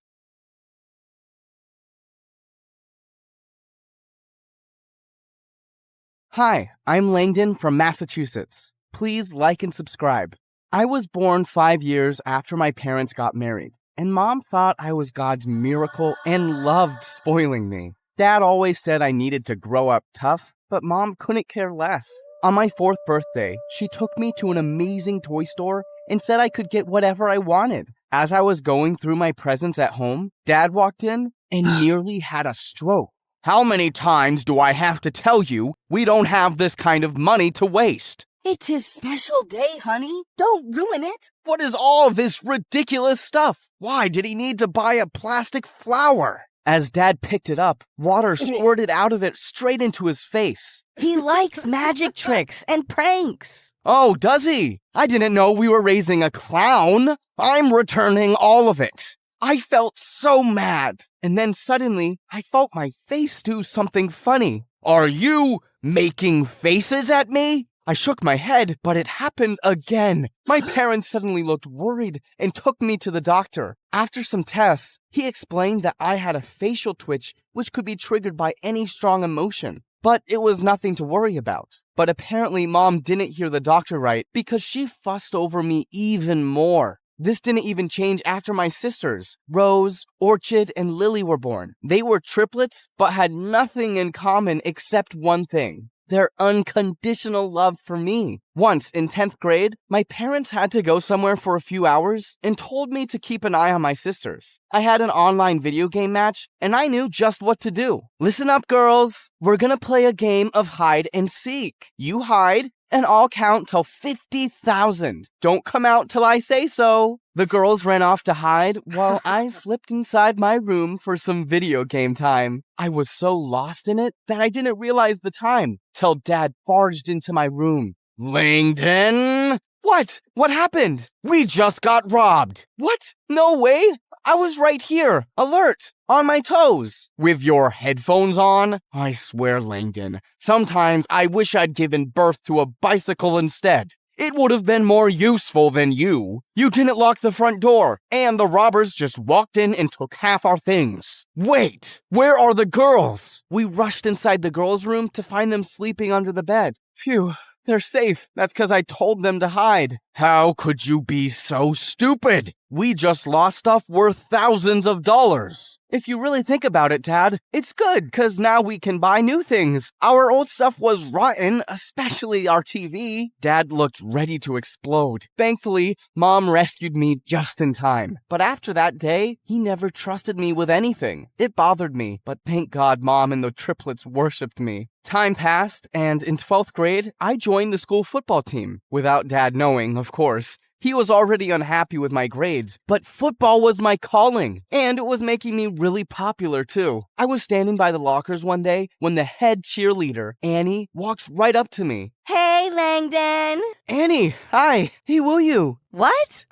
Hi, I'm Langdon from Massachusetts. Please like and subscribe. I was born 5 years after my parents got married, and Mom thought I was God's miracle and loved spoiling me. Dad always said I needed to grow up tough, but Mom couldn't care less. On my 4th birthday, she took me to an amazing toy store and said I could get whatever I wanted. As I was going through my presents at home, Dad walked in and nearly had a stroke. How many times do I have to tell you we don't have this kind of money to waste? It's his special day, honey. Don't ruin it. What is all this ridiculous stuff? Why did he need to buy a plastic flower? As Dad picked it up, water squirted out of it straight into his face. He likes magic tricks and pranks. Oh, does he? I didn't know we were raising a clown. I'm returning all of it. I felt so mad. And then suddenly, I felt my face do something funny. Are you making faces at me? I shook my head, but it happened again. My parents suddenly looked worried and took me to the doctor. After some tests, he explained that I had a facial twitch which could be triggered by any strong emotion. But it was nothing to worry about. But apparently Mom didn't hear the doctor right because she fussed over me even more. This didn't even change after my sisters, Rose, Orchid, and Lily were born. They were triplets, but had nothing in common except one thing. Their unconditional love for me. Once, in 10th grade, my parents had to go somewhere for a few hours and told me to keep an eye on my sisters. I had an online video game match, and I knew just what to do. Listen up, girls. We're gonna play a game of hide and seek. You hide, and I'll count till 50,000. Don't come out till I say so. The girls ran off to hide while I slipped inside my room for some video game time. I was so lost in it that I didn't realize the time till Dad barged into my room. Langdon? What? What happened? We just got robbed. What? No way. I was right here, alert, on my toes. With your headphones on? I swear, Langdon, sometimes I wish I'd given birth to a bicycle instead. It would have been more useful than you. You didn't lock the front door, and the robbers just walked in and took half our things. Wait, where are the girls? We rushed inside the girls' room to find them sleeping under the bed. Phew. They're safe. That's because I told them to hide. How could you be so stupid? We just lost stuff worth thousands of dollars. If you really think about it, Dad, it's good because now we can buy new things. Our old stuff was rotten, especially our TV. Dad looked ready to explode. Thankfully, Mom rescued me just in time. But after that day, he never trusted me with anything. It bothered me, but thank God Mom and the triplets worshipped me. Time passed, and in 12th grade, I joined the school football team. Without Dad knowing, of course. He was already unhappy with my grades, but football was my calling, and it was making me really popular too. I was standing by the lockers one day when the head cheerleader, Annie, walks right up to me. Hey, Langdon. Annie, hi. Hey, will you? What?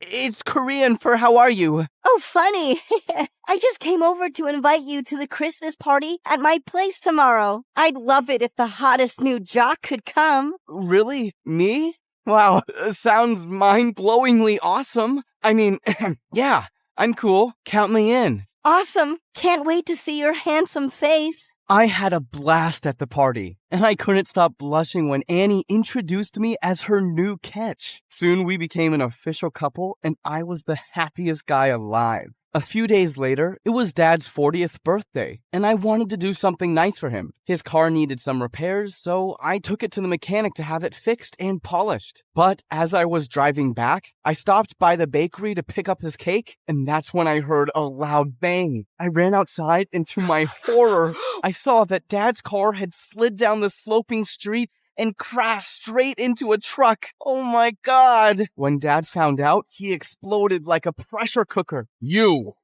It's Korean for how are you? Oh, funny. I just came over to invite you to the Christmas party at my place tomorrow. I'd love it if the hottest new jock could come. Really? Me? Wow, sounds mind-blowingly awesome. I mean, yeah, I'm cool. Count me in. Awesome. Can't wait to see your handsome face. I had a blast at the party, and I couldn't stop blushing when Annie introduced me as her new catch. Soon we became an official couple, and I was the happiest guy alive. A few days later, it was Dad's 40th birthday, and I wanted to do something nice for him. His car needed some repairs, so I took it to the mechanic to have it fixed and polished. But as I was driving back, I stopped by the bakery to pick up his cake, and that's when I heard a loud bang. I ran outside, and to my horror, I saw that Dad's car had slid down the sloping street and crashed straight into a truck. Oh my God. When Dad found out, he exploded like a pressure cooker. You,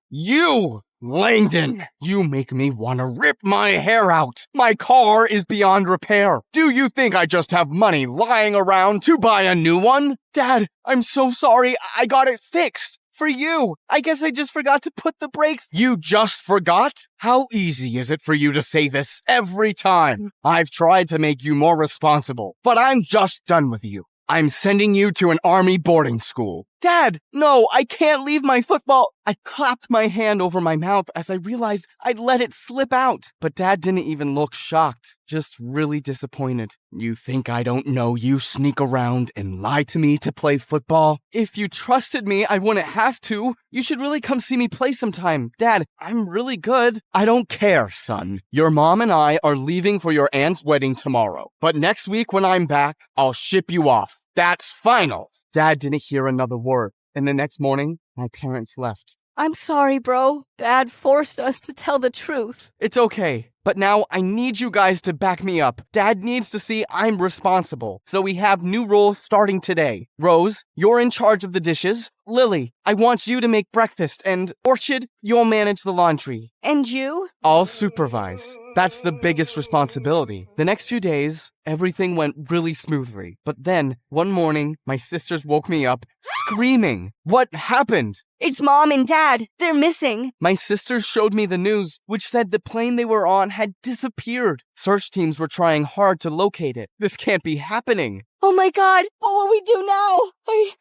Langdon, you make me want to rip my hair out. My car is beyond repair. Do you think I just have money lying around to buy a new one? Dad, I'm so sorry. I got it fixed. For you. I guess I just forgot to put the brakes. You just forgot? How easy is it for you to say this every time? I've tried to make you more responsible, but I'm just done with you. I'm sending you to an army boarding school. Dad, no, I can't leave my football. I clapped my hand over my mouth as I realized I'd let it slip out. But Dad didn't even look shocked, just really disappointed. You think I don't know you sneak around and lie to me to play football? If you trusted me, I wouldn't have to. You should really come see me play sometime. Dad, I'm really good. I don't care, son. Your mom and I are leaving for your aunt's wedding tomorrow. But next week when I'm back, I'll ship you off. That's final. Dad didn't hear another word, and the next morning, my parents left. I'm sorry, bro. Dad forced us to tell the truth. It's okay, but now I need you guys to back me up. Dad needs to see I'm responsible, so we have new roles starting today. Rose, you're in charge of the dishes. Lily, I want you to make breakfast, and Orchid, you'll manage the laundry. And you? I'll supervise. That's the biggest responsibility. The next few days, everything went really smoothly. But then, one morning, my sisters woke me up screaming. What happened? It's Mom and Dad. They're missing. My sisters showed me the news, which said the plane they were on had disappeared. Search teams were trying hard to locate it. This can't be happening. Oh my God, what will we do now?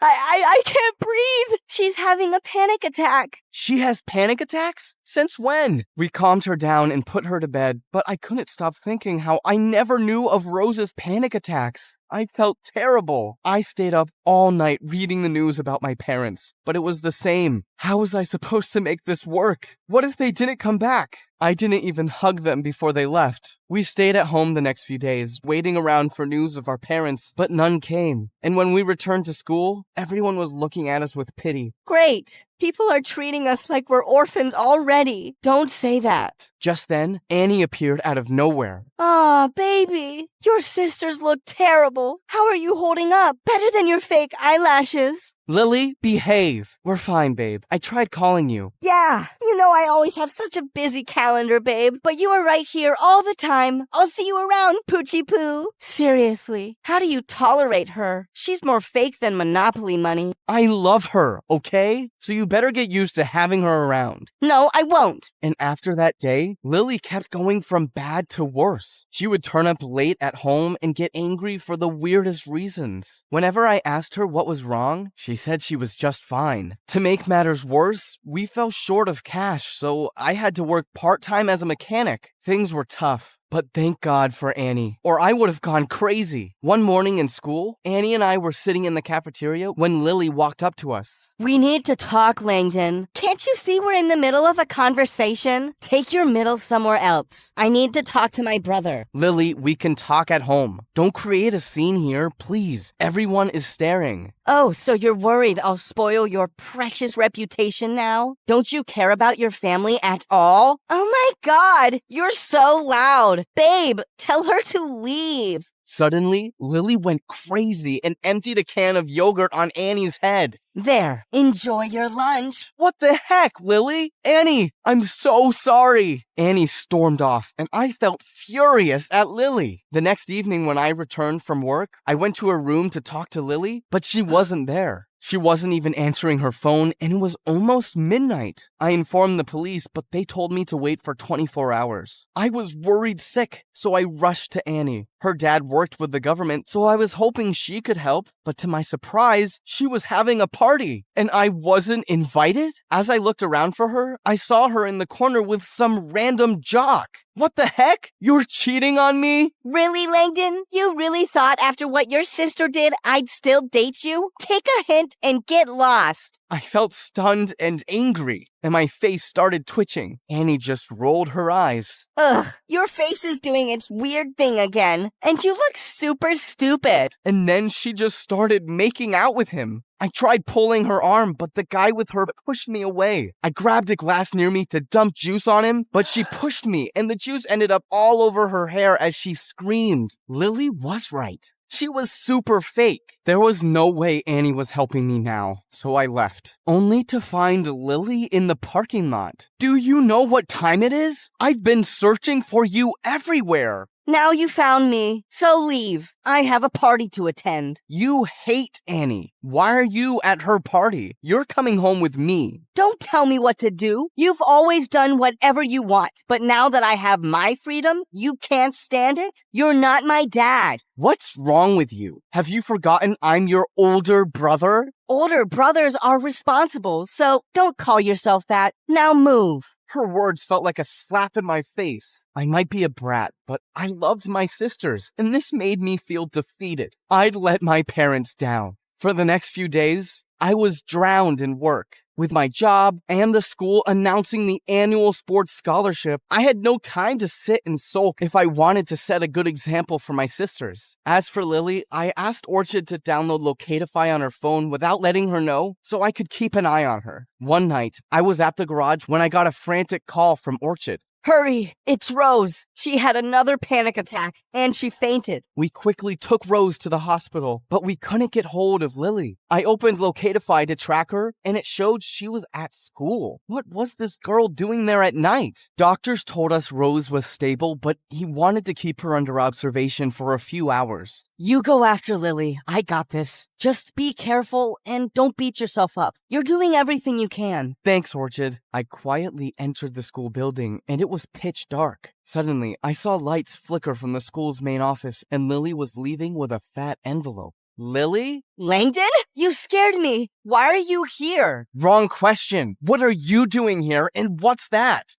I can't breathe. She's having a panic attack. She has panic attacks? Since when? We calmed her down and put her to bed, but I couldn't stop thinking how I never knew of Rose's panic attacks. I felt terrible. I stayed up all night reading the news about my parents, but it was the same. How was I supposed to make this work? What if they didn't come back? I didn't even hug them before they left. We stayed at home the next few days, waiting around for news of our parents, but none came. And when we returned to school, everyone was looking at us with pity. Great. People are treating us like we're orphans already. Don't say that. Just then, Annie appeared out of nowhere. Aw, baby. Your sisters look terrible. How are you holding up? Better than your fake eyelashes. Lily, behave. We're fine, babe. I tried calling you. Yeah, you know I always have such a busy calendar, babe. But you are right here all the time. I'll see you around, Poochie Poo. Seriously, how do you tolerate her? She's more fake than Monopoly money. I love her, okay? So you better get used to having her around. No, I won't. And after that day, Lily kept going from bad to worse. She would turn up late at home and get angry for the weirdest reasons. Whenever I asked her what was wrong, she said she was just fine. To make matters worse, we fell short of cash, so I had to work part-time as a mechanic. Things were tough. But thank God for Annie, or I would have gone crazy. One morning in school, Annie and I were sitting in the cafeteria when Lily walked up to us. We need to talk, Langdon. Can't you see we're in the middle of a conversation? Take your middle somewhere else. I need to talk to my brother. Lily, we can talk at home. Don't create a scene here, please. Everyone is staring. Oh, so you're worried I'll spoil your precious reputation now? Don't you care about your family at all? Oh my God, you're so loud. Babe, tell her to leave. Suddenly, Lily went crazy and emptied a can of yogurt on Annie's head. There, enjoy your lunch. What the heck, Lily? Annie, I'm so sorry. Annie stormed off, and I felt furious at Lily. The next evening when I returned from work, I went to her room to talk to Lily, but she wasn't there. She wasn't even answering her phone, and it was almost midnight. I informed the police, but they told me to wait for 24 hours. I was worried sick, so I rushed to Annie. Her dad worked with the government, so I was hoping she could help, but to my surprise, she was having a party, and I wasn't invited? As I looked around for her, I saw her in the corner with some random jock. What the heck? You're cheating on me? Really, Langdon? You really thought after what your sister did, I'd still date you? Take a hint and get lost. I felt stunned and angry, and my face started twitching. Annie just rolled her eyes. Ugh, your face is doing its weird thing again, and you look super stupid. And then she just started making out with him. I tried pulling her arm, but the guy with her pushed me away. I grabbed a glass near me to dump juice on him, but she pushed me, and the juice ended up all over her hair as she screamed. Lily was right. She was super fake. There was no way Annie was helping me now, so I left, only to find Lily in the parking lot. Do you know what time it is? I've been searching for you everywhere. Now you found me, so leave. I have a party to attend. You hate Annie. Why are you at her party? You're coming home with me. Don't tell me what to do. You've always done whatever you want, but now that I have my freedom, you can't stand it? You're not my dad. What's wrong with you? Have you forgotten I'm your older brother? Older brothers are responsible, so don't call yourself that. Now move. Her words felt like a slap in my face. I might be a brat, but I loved my sisters, and this made me feel defeated. I'd let my parents down. For the next few days, I was drowned in work. With my job and the school announcing the annual sports scholarship, I had no time to sit and sulk if I wanted to set a good example for my sisters. As for Lily, I asked Orchid to download Locatify on her phone without letting her know so I could keep an eye on her. One night, I was at the garage when I got a frantic call from Orchid. Hurry, it's Rose. She had another panic attack, and she fainted. We quickly took Rose to the hospital, but we couldn't get hold of Lily. I opened Locatify to track her, and it showed she was at school. What was this girl doing there at night? Doctors told us Rose was stable, but he wanted to keep her under observation for a few hours. You go after Lily. I got this. Just be careful and don't beat yourself up. You're doing everything you can. Thanks, Orchid. I quietly entered the school building, and it was pitch dark. Suddenly, I saw lights flicker from the school's main office, and Lily was leaving with a fat envelope. Lily? Langdon? You scared me. Why are you here? Wrong question. What are you doing here, and what's that?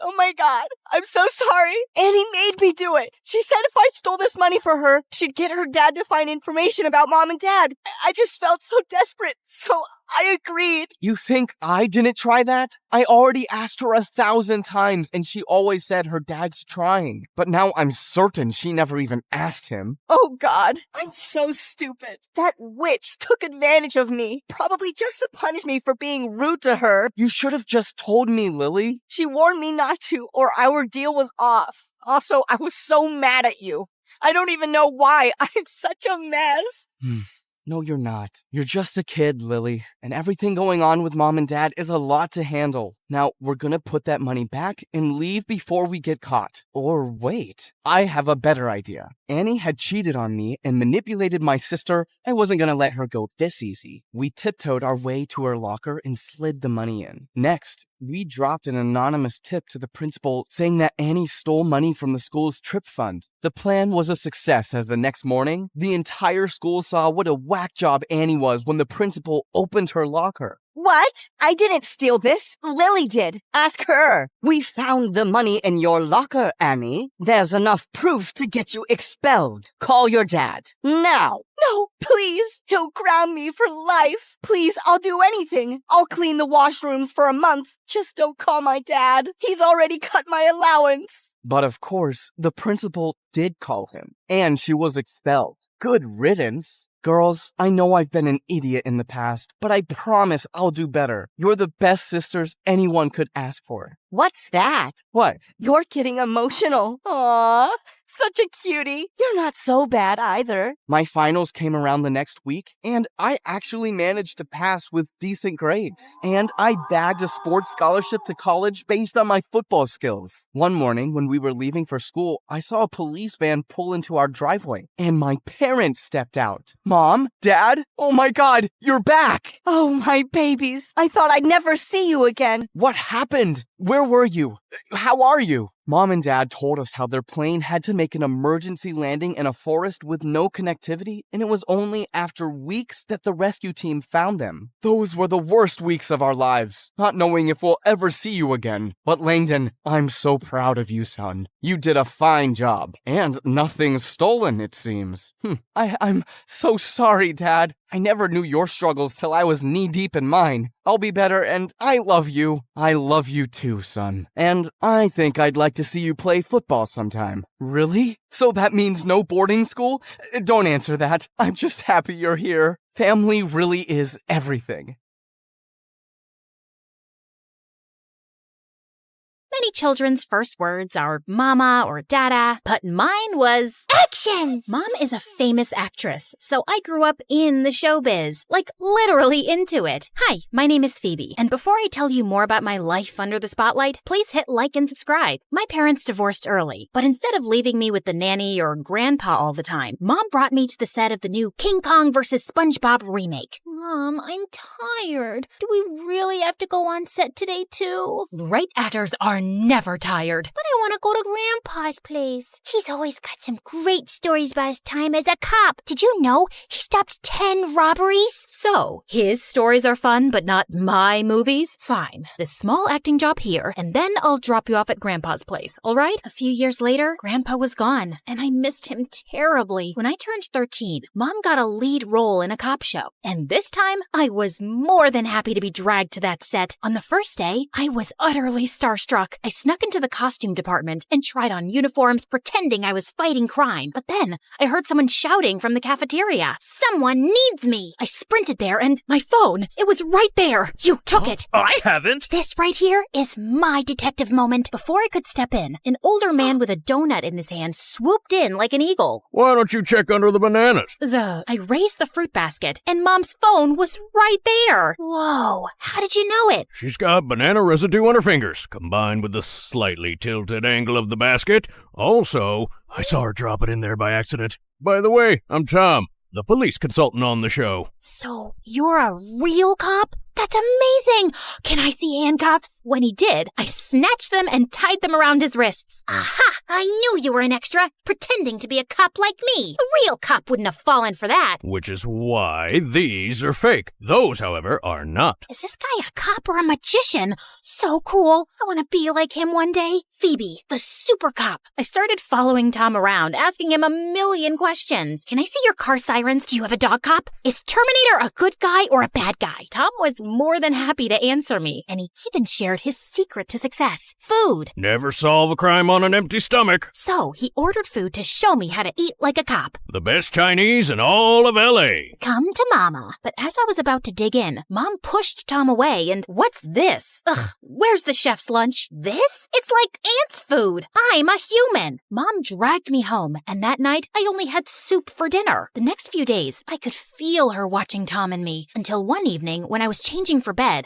Oh my God, I'm so sorry. Annie made me do it. She said if I stole this money for her, she'd get her dad to find information about mom and dad. I just felt so desperate, so I agreed. You think I didn't try that? I already asked her 1,000 times, and she always said her dad's trying. But now I'm certain she never even asked him. Oh God, I'm so stupid. That witch took advantage of me, probably just to punish me for being rude to her. You should have just told me, Lily. She warned me not to, or our deal was off. Also, I was so mad at you. I don't even know why. I'm such a mess. No, you're not. You're just a kid, Lily. And everything going on with mom and dad is a lot to handle. Now, we're gonna put that money back and leave before we get caught. Or wait, I have a better idea. Annie had cheated on me and manipulated my sister. I wasn't gonna let her go this easy. We tiptoed our way to her locker and slid the money in. Next, we dropped an anonymous tip to the principal saying that Annie stole money from the school's trip fund. The plan was a success as the next morning, the entire school saw what a whack job Annie was when the principal opened her locker. What? I didn't steal this. Lily did. Ask her. We found the money in your locker, Annie. There's enough proof to get you expelled. Call your dad. Now. No, please. He'll ground me for life. Please, I'll do anything. I'll clean the washrooms for a month. Just don't call my dad. He's already cut my allowance. But of course, the principal did call him, and she was expelled. Good riddance. Girls, I know I've been an idiot in the past, but I promise I'll do better. You're the best sisters anyone could ask for. What's that? What? You're getting emotional. Aww. So such a cutie. You're not so bad either. My finals came around the next week, and I actually managed to pass with decent grades. And I bagged a sports scholarship to college based on my football skills. One morning, when we were leaving for school, I saw a police van pull into our driveway, and my parents stepped out. Mom? Dad? Oh my God, you're back! Oh, my babies. I thought I'd never see you again. What happened? Where were you? How are you? Mom and Dad told us how their plane had to make an emergency landing in a forest with no connectivity, and it was only after weeks that the rescue team found them. Those were the worst weeks of our lives, not knowing if we'll ever see you again. But Langdon, I'm so proud of you, son. You did a fine job. And nothing's stolen, it seems. I'm so sorry, Dad. I never knew your struggles till I was knee-deep in mine. I'll be better, and I love you. I love you too, son. And I think I'd like to see you play football sometime. Really? So that means no boarding school? Don't answer that. I'm just happy you're here. Family really is everything. Many children's first words are mama or dada, but mine was action! Mom is a famous actress, so I grew up in the showbiz, like literally into it. Hi, my name is Phoebe, and before I tell you more about my life under the spotlight, please hit like and subscribe. My parents divorced early, but instead of leaving me with the nanny or grandpa all the time, Mom brought me to the set of the new King Kong vs. SpongeBob remake. Mom, I'm tired. Do we really have to go on set today too? Great actors are never tired. But I want to go to Grandpa's place. He's always got some great stories about his time as a cop. Did you know he stopped 10 robberies? So, his stories are fun, but not my movies? Fine. This small acting job here, and then I'll drop you off at Grandpa's place, all right? A few years later, Grandpa was gone, and I missed him terribly. When I turned 13, Mom got a lead role in a cop show, and this time, I was more than happy to be dragged to that set. On the first day, I was utterly starstruck. I snuck into the costume department and tried on uniforms pretending I was fighting crime. But then I heard someone shouting from the cafeteria. Someone needs me. I sprinted there and my phone, it was right there. You took it. I haven't. This right here is my detective moment. Before I could step in, an older man with a donut in his hand swooped in like an eagle. Why don't you check under the bananas? I raised the fruit basket and Mom's phone was right there. Whoa, how did you know it? She's got banana residue on her fingers, combined with the slightly tilted angle of the basket. Also, I saw her drop it in there by accident. By the way, I'm Tom, the police consultant on the show. So, you're a real cop? That's amazing! Can I see handcuffs? When he did, I snatched them and tied them around his wrists. Aha! I knew you were an extra, pretending to be a cop like me. A real cop wouldn't have fallen for that. Which is why these are fake. Those, however, are not. Is this guy a cop or a magician? So cool. I want to be like him one day. Phoebe, the super cop. I started following Tom around, asking him a million questions. Can I see your car sirens? Do you have a dog cop? Is Terminator a good guy or a bad guy? Tom was more than happy to answer me, and he even shared his secret to success: food. Never solve a crime on an empty stomach. So he ordered food to show me how to eat like a cop. The best Chinese in all of L.A. Come to Mama. But as I was about to dig in, Mom pushed Tom away, and what's this? Ugh, where's the chef's lunch? This? It's like ants' food. I'm a human. Mom dragged me home, and that night I only had soup for dinner. The next few days, I could feel her watching Tom and me, until one evening when I was changing for bed.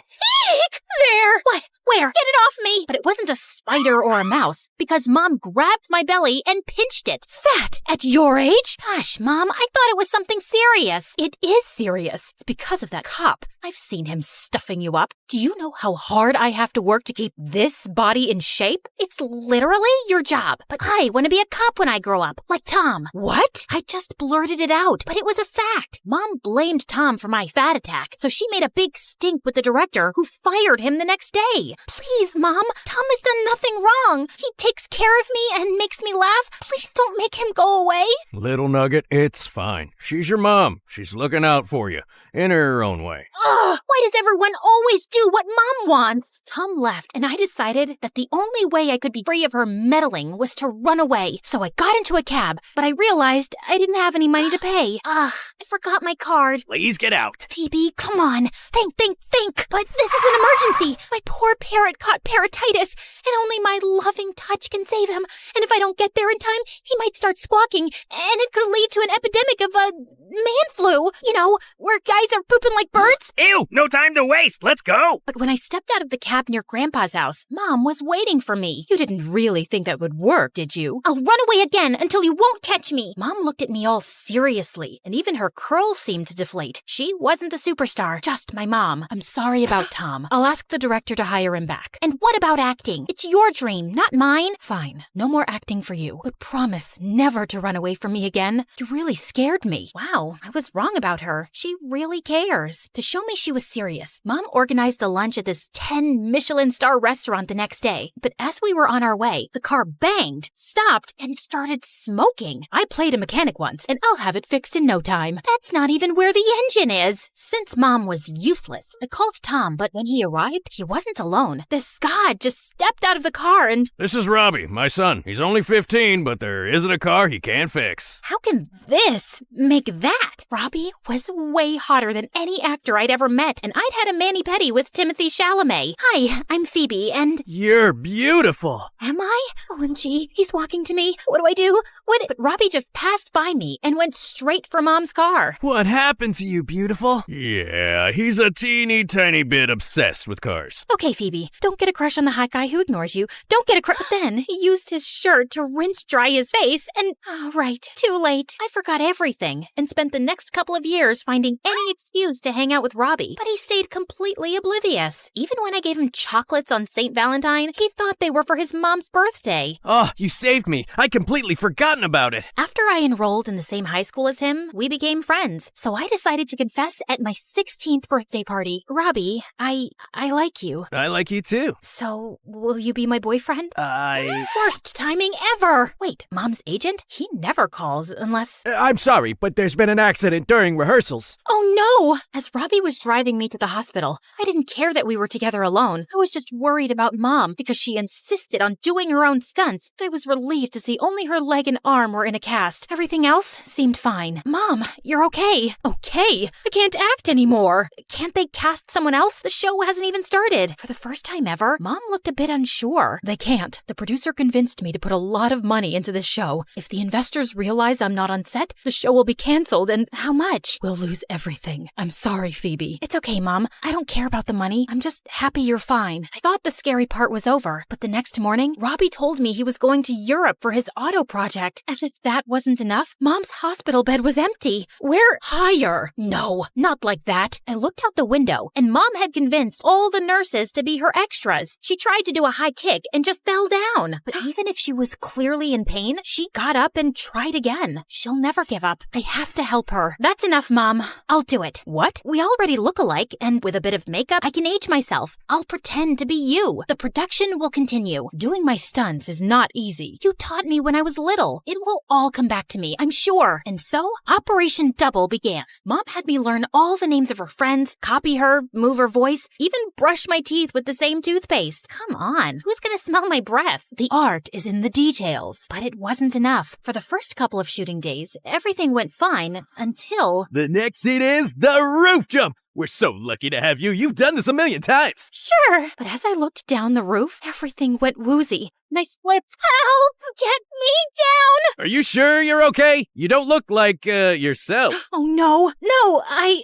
Eek! There! What? Where? Get it off me! But it wasn't a spider or a mouse, because Mom grabbed my belly and pinched it. Fat! At your age? Gosh, Mom, I thought it was something serious. It is serious. It's because of that cop. I've seen him stuffing you up. Do you know how hard I have to work to keep this body in shape? It's literally your job. But I want to be a cop when I grow up, like Tom. What? I just blurted it out, but it was a fact. Mom blamed Tom for my fat attack, so she made a big stink with the director, who fired him the next day. Please, Mom, Tom has done nothing wrong. He takes care of me and makes me laugh. Please don't make him go away. Little Nugget, it's fine. She's your mom. She's looking out for you, in her own way. Ugh, why does everyone always do what Mom wants? Tom left, and I decided that the only way I could be free of her meddling was to run away. So I got into a cab, but I realized I didn't have any money to pay. Ugh, I forgot my card. Please get out. Phoebe, come on. Think. But this is an emergency. My poor parrot caught parrotitis, and only my loving touch can save him. And if I don't get there in time, he might start squawking, and it could lead to an epidemic of man flu. You know, where guys are pooping like birds. Ew, no time to waste. Let's go. But when I stepped out of the cab near Grandpa's house, Mom was waiting for me. You didn't really think that would work, did you? I'll run away again until you won't catch me. Mom looked at me all seriously, and even her curls seemed to deflate. She wasn't the superstar, just my mom. I'm sorry about Tom. I'll ask the director to hire him back. And what about acting? It's your dream, not mine. Fine. No more acting for you. But promise never to run away from me again. You really scared me. Wow, I was wrong about her. She really cares. To show me she was serious, Mom organized a lunch at this 10 Michelin star restaurant the next day. But as we were on our way, the car banged, stopped, and started smoking. I played a mechanic once, and I'll have it fixed in no time. That's not even where the engine is. Since Mom was useless, I called Tom, but when he arrived, he wasn't alone. This guy just stepped out of the car and... This is Robbie, my son. He's only 15, but there isn't a car he can't fix. How can this make that? Robbie was way hotter than any actor I'd ever met, and I'd had a mani-pedi with Timothy Chalamet. Hi, I'm Phoebe, and... You're beautiful. Am I? OMG, he's walking to me. What do I do? But Robbie just passed by me and went straight for Mom's car. What happened to you, beautiful? Yeah, he's a teeny tiny bit obsessed with cars. Okay, Phoebe, don't get a crush on the hot guy who ignores you. Don't get a crush. But then he used his shirt to rinse dry his face and... Oh, right, too late. I forgot everything and spent the next couple of years finding any excuse to hang out with Robbie. But he stayed completely oblivious. Even when I gave him chocolates on St. Valentine, he thought they were for his mom's birthday. Oh, you saved me. I'd completely forgotten about it. After I enrolled in the same high school as him, we became friends. So I decided to confess at my 16th birthday party. Robbie, I like you. I like you too. So, will you be my boyfriend? I... Worst timing ever! Wait, Mom's agent? He never calls unless... I'm sorry, but there's been an accident during rehearsals. Oh no! As Robbie was driving me to the hospital, I didn't care that we were together alone. I was just worried about Mom because she insisted on doing her own stunts. But I was relieved to see only her leg and arm were in a cast. Everything else seemed fine. Mom, you're okay. Okay? I can't act anymore. Can't they cast someone else? The show hasn't even started. For the first time ever, Mom looked a bit unsure. They can't. The producer convinced me to put a lot of money into this show. If the investors realize I'm not on set, the show will be canceled, and how much? We'll lose everything. I'm sorry, Phoebe. It's okay, Mom. I don't care about the money. I'm just happy you're fine. I thought the scary part was over, but the next morning, Robbie told me he was going to Europe for his auto project. As if that wasn't enough, Mom's hospital bed was empty. We're higher. No, not like that. I looked out the window, and Mom had convinced all the nurses to be her extras. She tried to do a high kick and just fell down. But even if she was clearly in pain, she got up and tried again. She'll never give up. I have to help her. That's enough, Mom. I'll do it. What? We already look alike, and with a bit of makeup, I can age myself. I'll pretend to be you. The production will continue. Doing my stunts is not easy. You taught me when I was little. It will all come back to me, I'm sure. And so, Operation Double began. Mom had me learn all the names of her friends, copy her, move her voice, even brush my teeth with the same toothpaste. Come on, who's gonna smell my breath? The art is in the details. But it wasn't enough. For the first couple of shooting days, everything went fine until... The next scene is the roof jump. We're so lucky to have you. You've done this 1,000,000 times. Sure. But as I looked down the roof, everything went woozy. And I slipped. Help! Get me down! Are you sure you're okay? You don't look like, yourself. Oh, no. No, I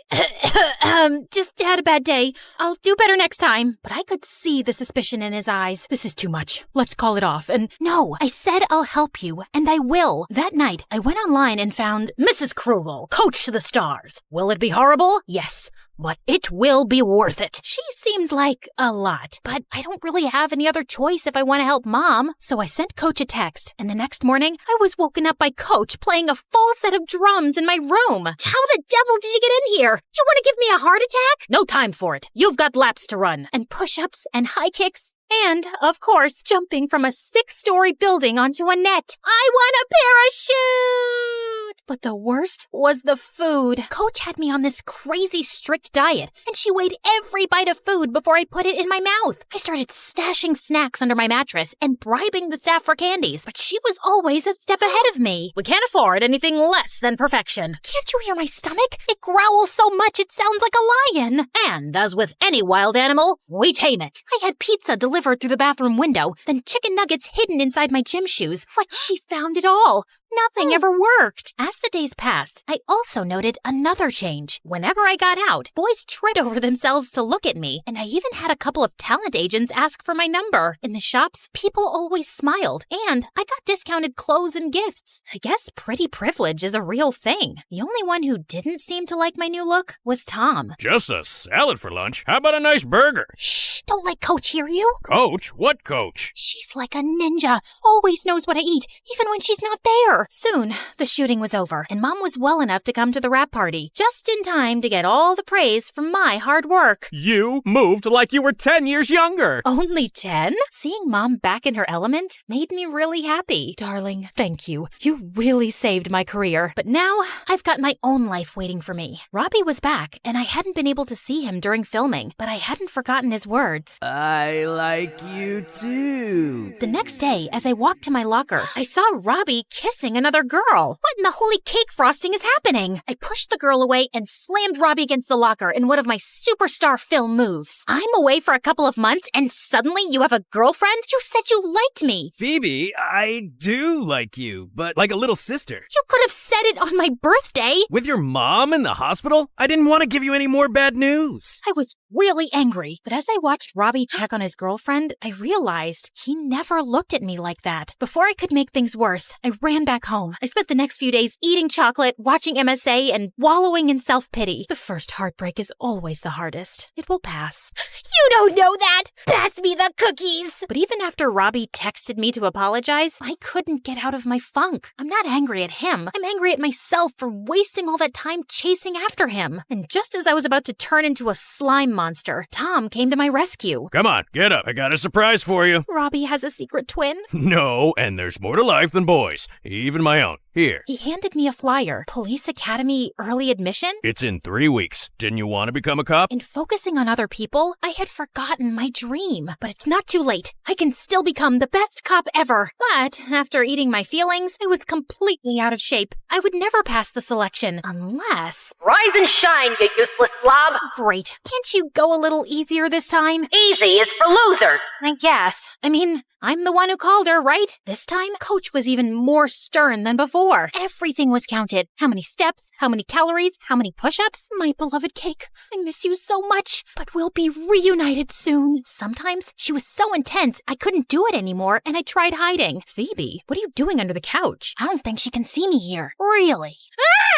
just had a bad day. I'll do better next time. But I could see the suspicion in his eyes. This is too much. Let's call it off. And no, I said I'll help you, and I will. That night, I went online and found Mrs. Krugel, Coach to the Stars. Will it be horrible? Yes. But it will be worth it. She seems like a lot, but I don't really have any other choice if I want to help Mom. So I sent Coach a text, and the next morning, I was woken up by Coach playing a full set of drums in my room. How the devil did you get in here? Do you want to give me a heart attack? No time for it. You've got laps to run. And push-ups and high kicks. And, of course, jumping from a 6-story building onto a net. I want a parachute! But the worst was the food. Coach had me on this crazy strict diet, and she weighed every bite of food before I put it in my mouth. I started stashing snacks under my mattress and bribing the staff for candies, but she was always a step ahead of me. We can't afford anything less than perfection. Can't you hear my stomach? It growls so much it sounds like a lion. And as with any wild animal, we tame it. I had pizza delivered through the bathroom window, then chicken nuggets hidden inside my gym shoes, but she found it all. Nothing ever worked. As the days passed, I also noted another change. Whenever I got out, boys tripped over themselves to look at me, and I even had a couple of talent agents ask for my number. In the shops, people always smiled, and I got discounted clothes and gifts. I guess pretty privilege is a real thing. The only one who didn't seem to like my new look was Tom. Just a salad for lunch? How about a nice burger? Shh, don't let Coach hear you. Coach? What coach? She's like a ninja, always knows what I eat, even when she's not there. Soon, the shooting was over, and Mom was well enough to come to the wrap party, just in time to get all the praise from my hard work. You moved like you were 10 years younger. Only 10? Seeing Mom back in her element made me really happy. Darling, thank you. You really saved my career. But now, I've got my own life waiting for me. Robbie was back, and I hadn't been able to see him during filming, but I hadn't forgotten his words. I like you too. The next day, as I walked to my locker, I saw Robbie kissing another girl. What in the holy cake frosting is happening? I pushed the girl away and slammed Robbie against the locker in one of my superstar film moves. I'm away for a couple of months, and suddenly you have a girlfriend? You said you liked me. Phoebe, I do like you, but like a little sister. You could have said it on my birthday. With your mom in the hospital, I didn't want to give you any more bad news. I was really angry, but as I watched Robbie check on his girlfriend, I realized he never looked at me like that. Before I could make things worse, I ran back home. I spent the next few days eating chocolate, watching MSA, and wallowing in self-pity. The first heartbreak is always the hardest. It will pass. You don't know that! Pass me the cookies! But even after Robbie texted me to apologize, I couldn't get out of my funk. I'm not angry at him. I'm angry at myself for wasting all that time chasing after him. And just as I was about to turn into a slime monster, Tom came to my rescue. Come on, get up. I got a surprise for you. Robbie has a secret twin? No, and there's more to life than boys. Even my own. Here. He handed me a flyer. Police Academy early admission? It's in 3 weeks. Didn't you want to become a cop? In focusing on other people, I had forgotten my dream. But it's not too late. I can still become the best cop ever. But after eating my feelings, I was completely out of shape. I would never pass the selection unless... Rise and shine, you useless slob! Great. Can't you go a little easier this time? Easy is for losers! I guess. I mean, I'm the one who called her, right? This time, Coach was even more stern than before. Everything was counted. How many steps, how many calories, how many push-ups. My beloved cake, I miss you so much, but we'll be reunited soon. Sometimes she was so intense, I couldn't do it anymore, and I tried hiding. Phoebe, what are you doing under the couch? I don't think she can see me here. Really?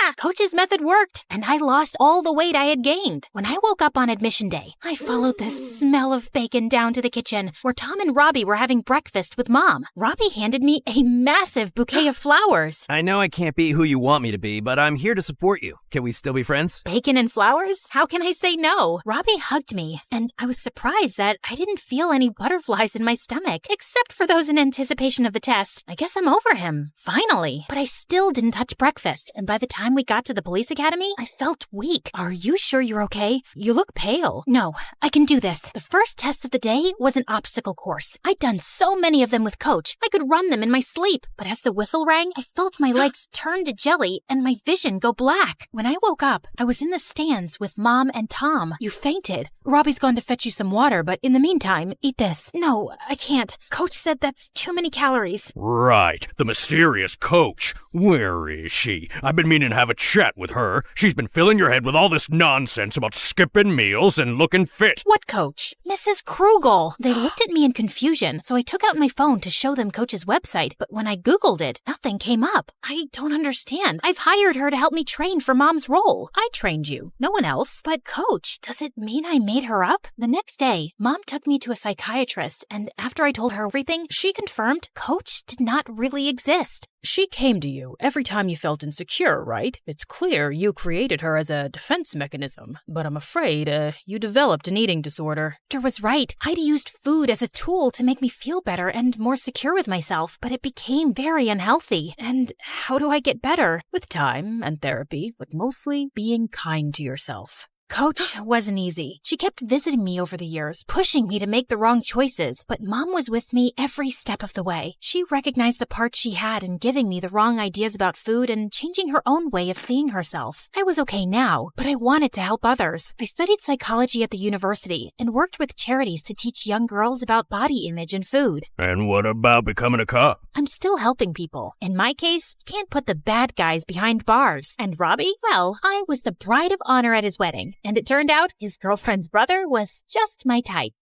Ah! Coach's method worked, and I lost all the weight I had gained. When I woke up on admission day, I followed the smell of bacon down to the kitchen, where Tom and Robbie were having breakfast with Mom. Robbie handed me a massive bouquet of flowers. I know I can't be who you want me to be, but I'm here to support you. Can we still be friends? Bacon and flowers? How can I say no? Robbie hugged me, and I was surprised that I didn't feel any butterflies in my stomach, except for those in anticipation of the test. I guess I'm over him. Finally. But I still didn't touch breakfast, and by the time we got to the police academy, I felt weak. Are you sure you're okay? You look pale. No, I can do this. The first test of the day was an obstacle course. I'd done so many of them with Coach, I could run them in my sleep. But as the whistle rang, I felt my legs turn to jelly and my vision go black. When I woke up, I was in the stands with Mom and Tom. You fainted. Robbie's gone to fetch you some water, but in the meantime, eat this. No, I can't. Coach said that's too many calories. Right. The mysterious Coach. Where is she? I've been meaning to have a chat with her. She's been filling your head with all this nonsense about skipping meals and looking fit. What Coach? Mrs. Krugel. They looked at me in confusion, so I took out my phone to show them Coach's website, but when I Googled it, nothing came up. I don't understand. I've hired her to help me train for Mom's role. I trained you, no one else. But Coach, does it mean I made her up? The next day, Mom took me to a psychiatrist, and after I told her everything, she confirmed Coach did not really exist. She came to you every time you felt insecure, right? It's clear you created her as a defense mechanism, but I'm afraid you developed an eating disorder. Doctor was right. I'd used food as a tool to make me feel better and more secure with myself, but it became very unhealthy. And how do I get better? With time and therapy, but mostly being kind to yourself. Coach wasn't easy. She kept visiting me over the years, pushing me to make the wrong choices, but Mom was with me every step of the way. She recognized the part she had in giving me the wrong ideas about food and changing her own way of seeing herself. I was okay now, but I wanted to help others. I studied psychology at the university and worked with charities to teach young girls about body image and food. And what about becoming a cop? I'm still helping people. In my case, you can't put the bad guys behind bars. And Robbie? Well, I was the bride of honor at his wedding. And it turned out his girlfriend's brother was just my type.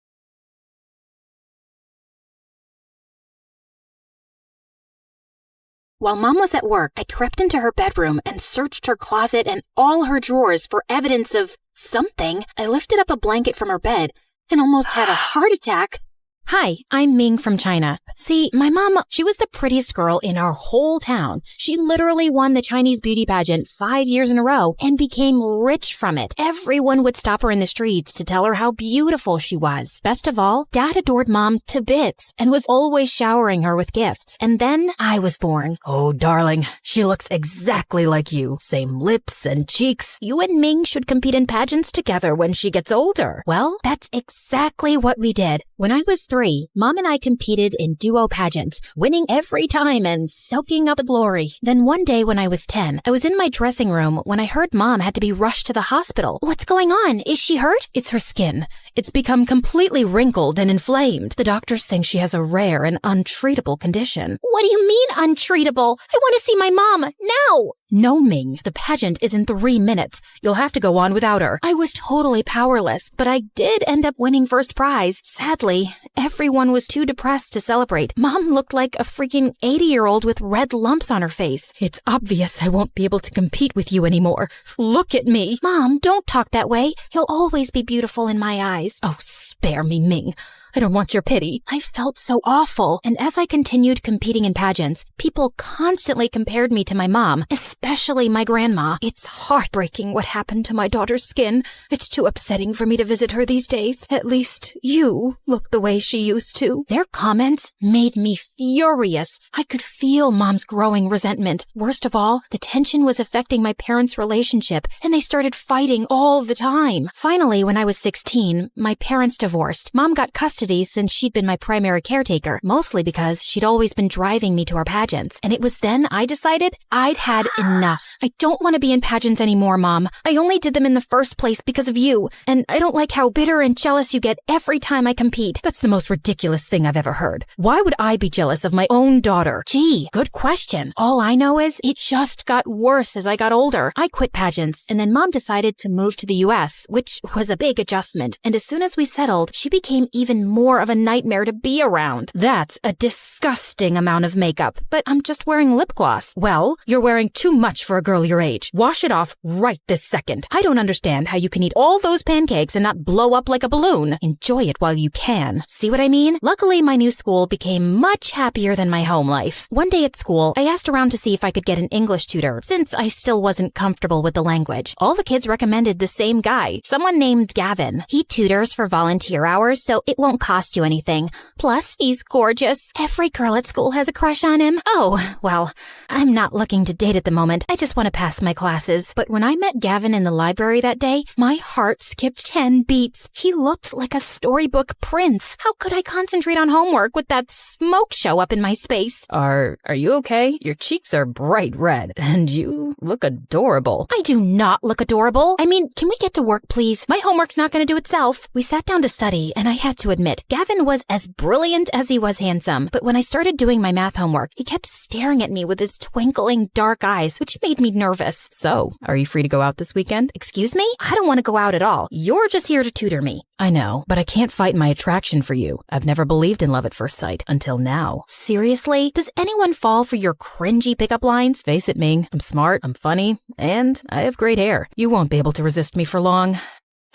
While Mom was at work, I crept into her bedroom and searched her closet and all her drawers for evidence of something. I lifted up a blanket from her bed and almost had a heart attack. Hi, I'm Ming from China. See, my mom, she was the prettiest girl in our whole town. She literally won the Chinese beauty pageant 5 years in a row and became rich from it. Everyone would stop her in the streets to tell her how beautiful she was. Best of all, Dad adored Mom to bits and was always showering her with gifts. And then I was born. Oh, darling, she looks exactly like you. Same lips and cheeks. You and Ming should compete in pageants together when she gets older. Well, that's exactly what we did. When I was 3, Mom and I competed in duo pageants, winning every time and soaking up the glory. Then one day when I was 10, I was in my dressing room when I heard Mom had to be rushed to the hospital. What's going on? Is she hurt? It's her skin. It's become completely wrinkled and inflamed. The doctors think she has a rare and untreatable condition. What do you mean untreatable? I want to see my mom now! No, Ming. The pageant is in 3 minutes. You'll have to go on without her. I was totally powerless, but I did end up winning first prize. Sadly, everyone was too depressed to celebrate. Mom looked like a freaking 80-year-old with red lumps on her face. It's obvious I won't be able to compete with you anymore. Look at me. Mom, don't talk that way. You'll always be beautiful in my eyes. Oh, spare me, Ming. I don't want your pity. I felt so awful. And as I continued competing in pageants, people constantly compared me to my mom, especially my grandma. It's heartbreaking what happened to my daughter's skin. It's too upsetting for me to visit her these days. At least you look the way she used to. Their comments made me furious. I could feel Mom's growing resentment. Worst of all, the tension was affecting my parents' relationship, and they started fighting all the time. Finally, when I was 16, my parents divorced. Mom got custody since she'd been my primary caretaker, mostly because she'd always been driving me to our pageants. And it was then I decided I'd had enough. I don't want to be in pageants anymore, Mom. I only did them in the first place because of you, and I don't like how bitter and jealous you get every time I compete. That's the most ridiculous thing I've ever heard. Why would I be jealous of my own daughter? Gee, good question. All I know is it just got worse as I got older. I quit pageants, and then Mom decided to move to the US, which was a big adjustment. And as soon as we settled, she became even more of a nightmare to be around. That's a disgusting amount of makeup. But I'm just wearing lip gloss. Well, you're wearing too much for a girl your age. Wash it off right this second. I don't understand how you can eat all those pancakes and not blow up like a balloon. Enjoy it while you can. See what I mean? Luckily, my new school became much happier than my home life. One day at school, I asked around to see if I could get an English tutor, since I still wasn't comfortable with the language. All the kids recommended the same guy, someone named Gavin. He tutors for volunteer hours, so it won't cost you anything. Plus, he's gorgeous. Every girl at school has a crush on him. Oh, well, I'm not looking to date at the moment. I just want to pass my classes. But when I met Gavin in the library that day, my heart skipped 10 beats. He looked like a storybook prince. How could I concentrate on homework with that smoke show up in my space? Are you okay? Your cheeks are bright red, and you look adorable. I do not look adorable. I mean, can we get to work, please? My homework's not going to do itself. We sat down to study, and I had to admit, Gavin was as brilliant as he was handsome. But when I started doing my math homework, he kept staring at me with his twinkling dark eyes, which made me nervous. So, are you free to go out this weekend? Excuse me? I don't want to go out at all. You're just here to tutor me. I know, but I can't fight my attraction for you. I've never believed in love at first sight, until now. Seriously? Does anyone fall for your cringy pickup lines? Face it, Ming. I'm smart, I'm funny, and I have great hair. You won't be able to resist me for long.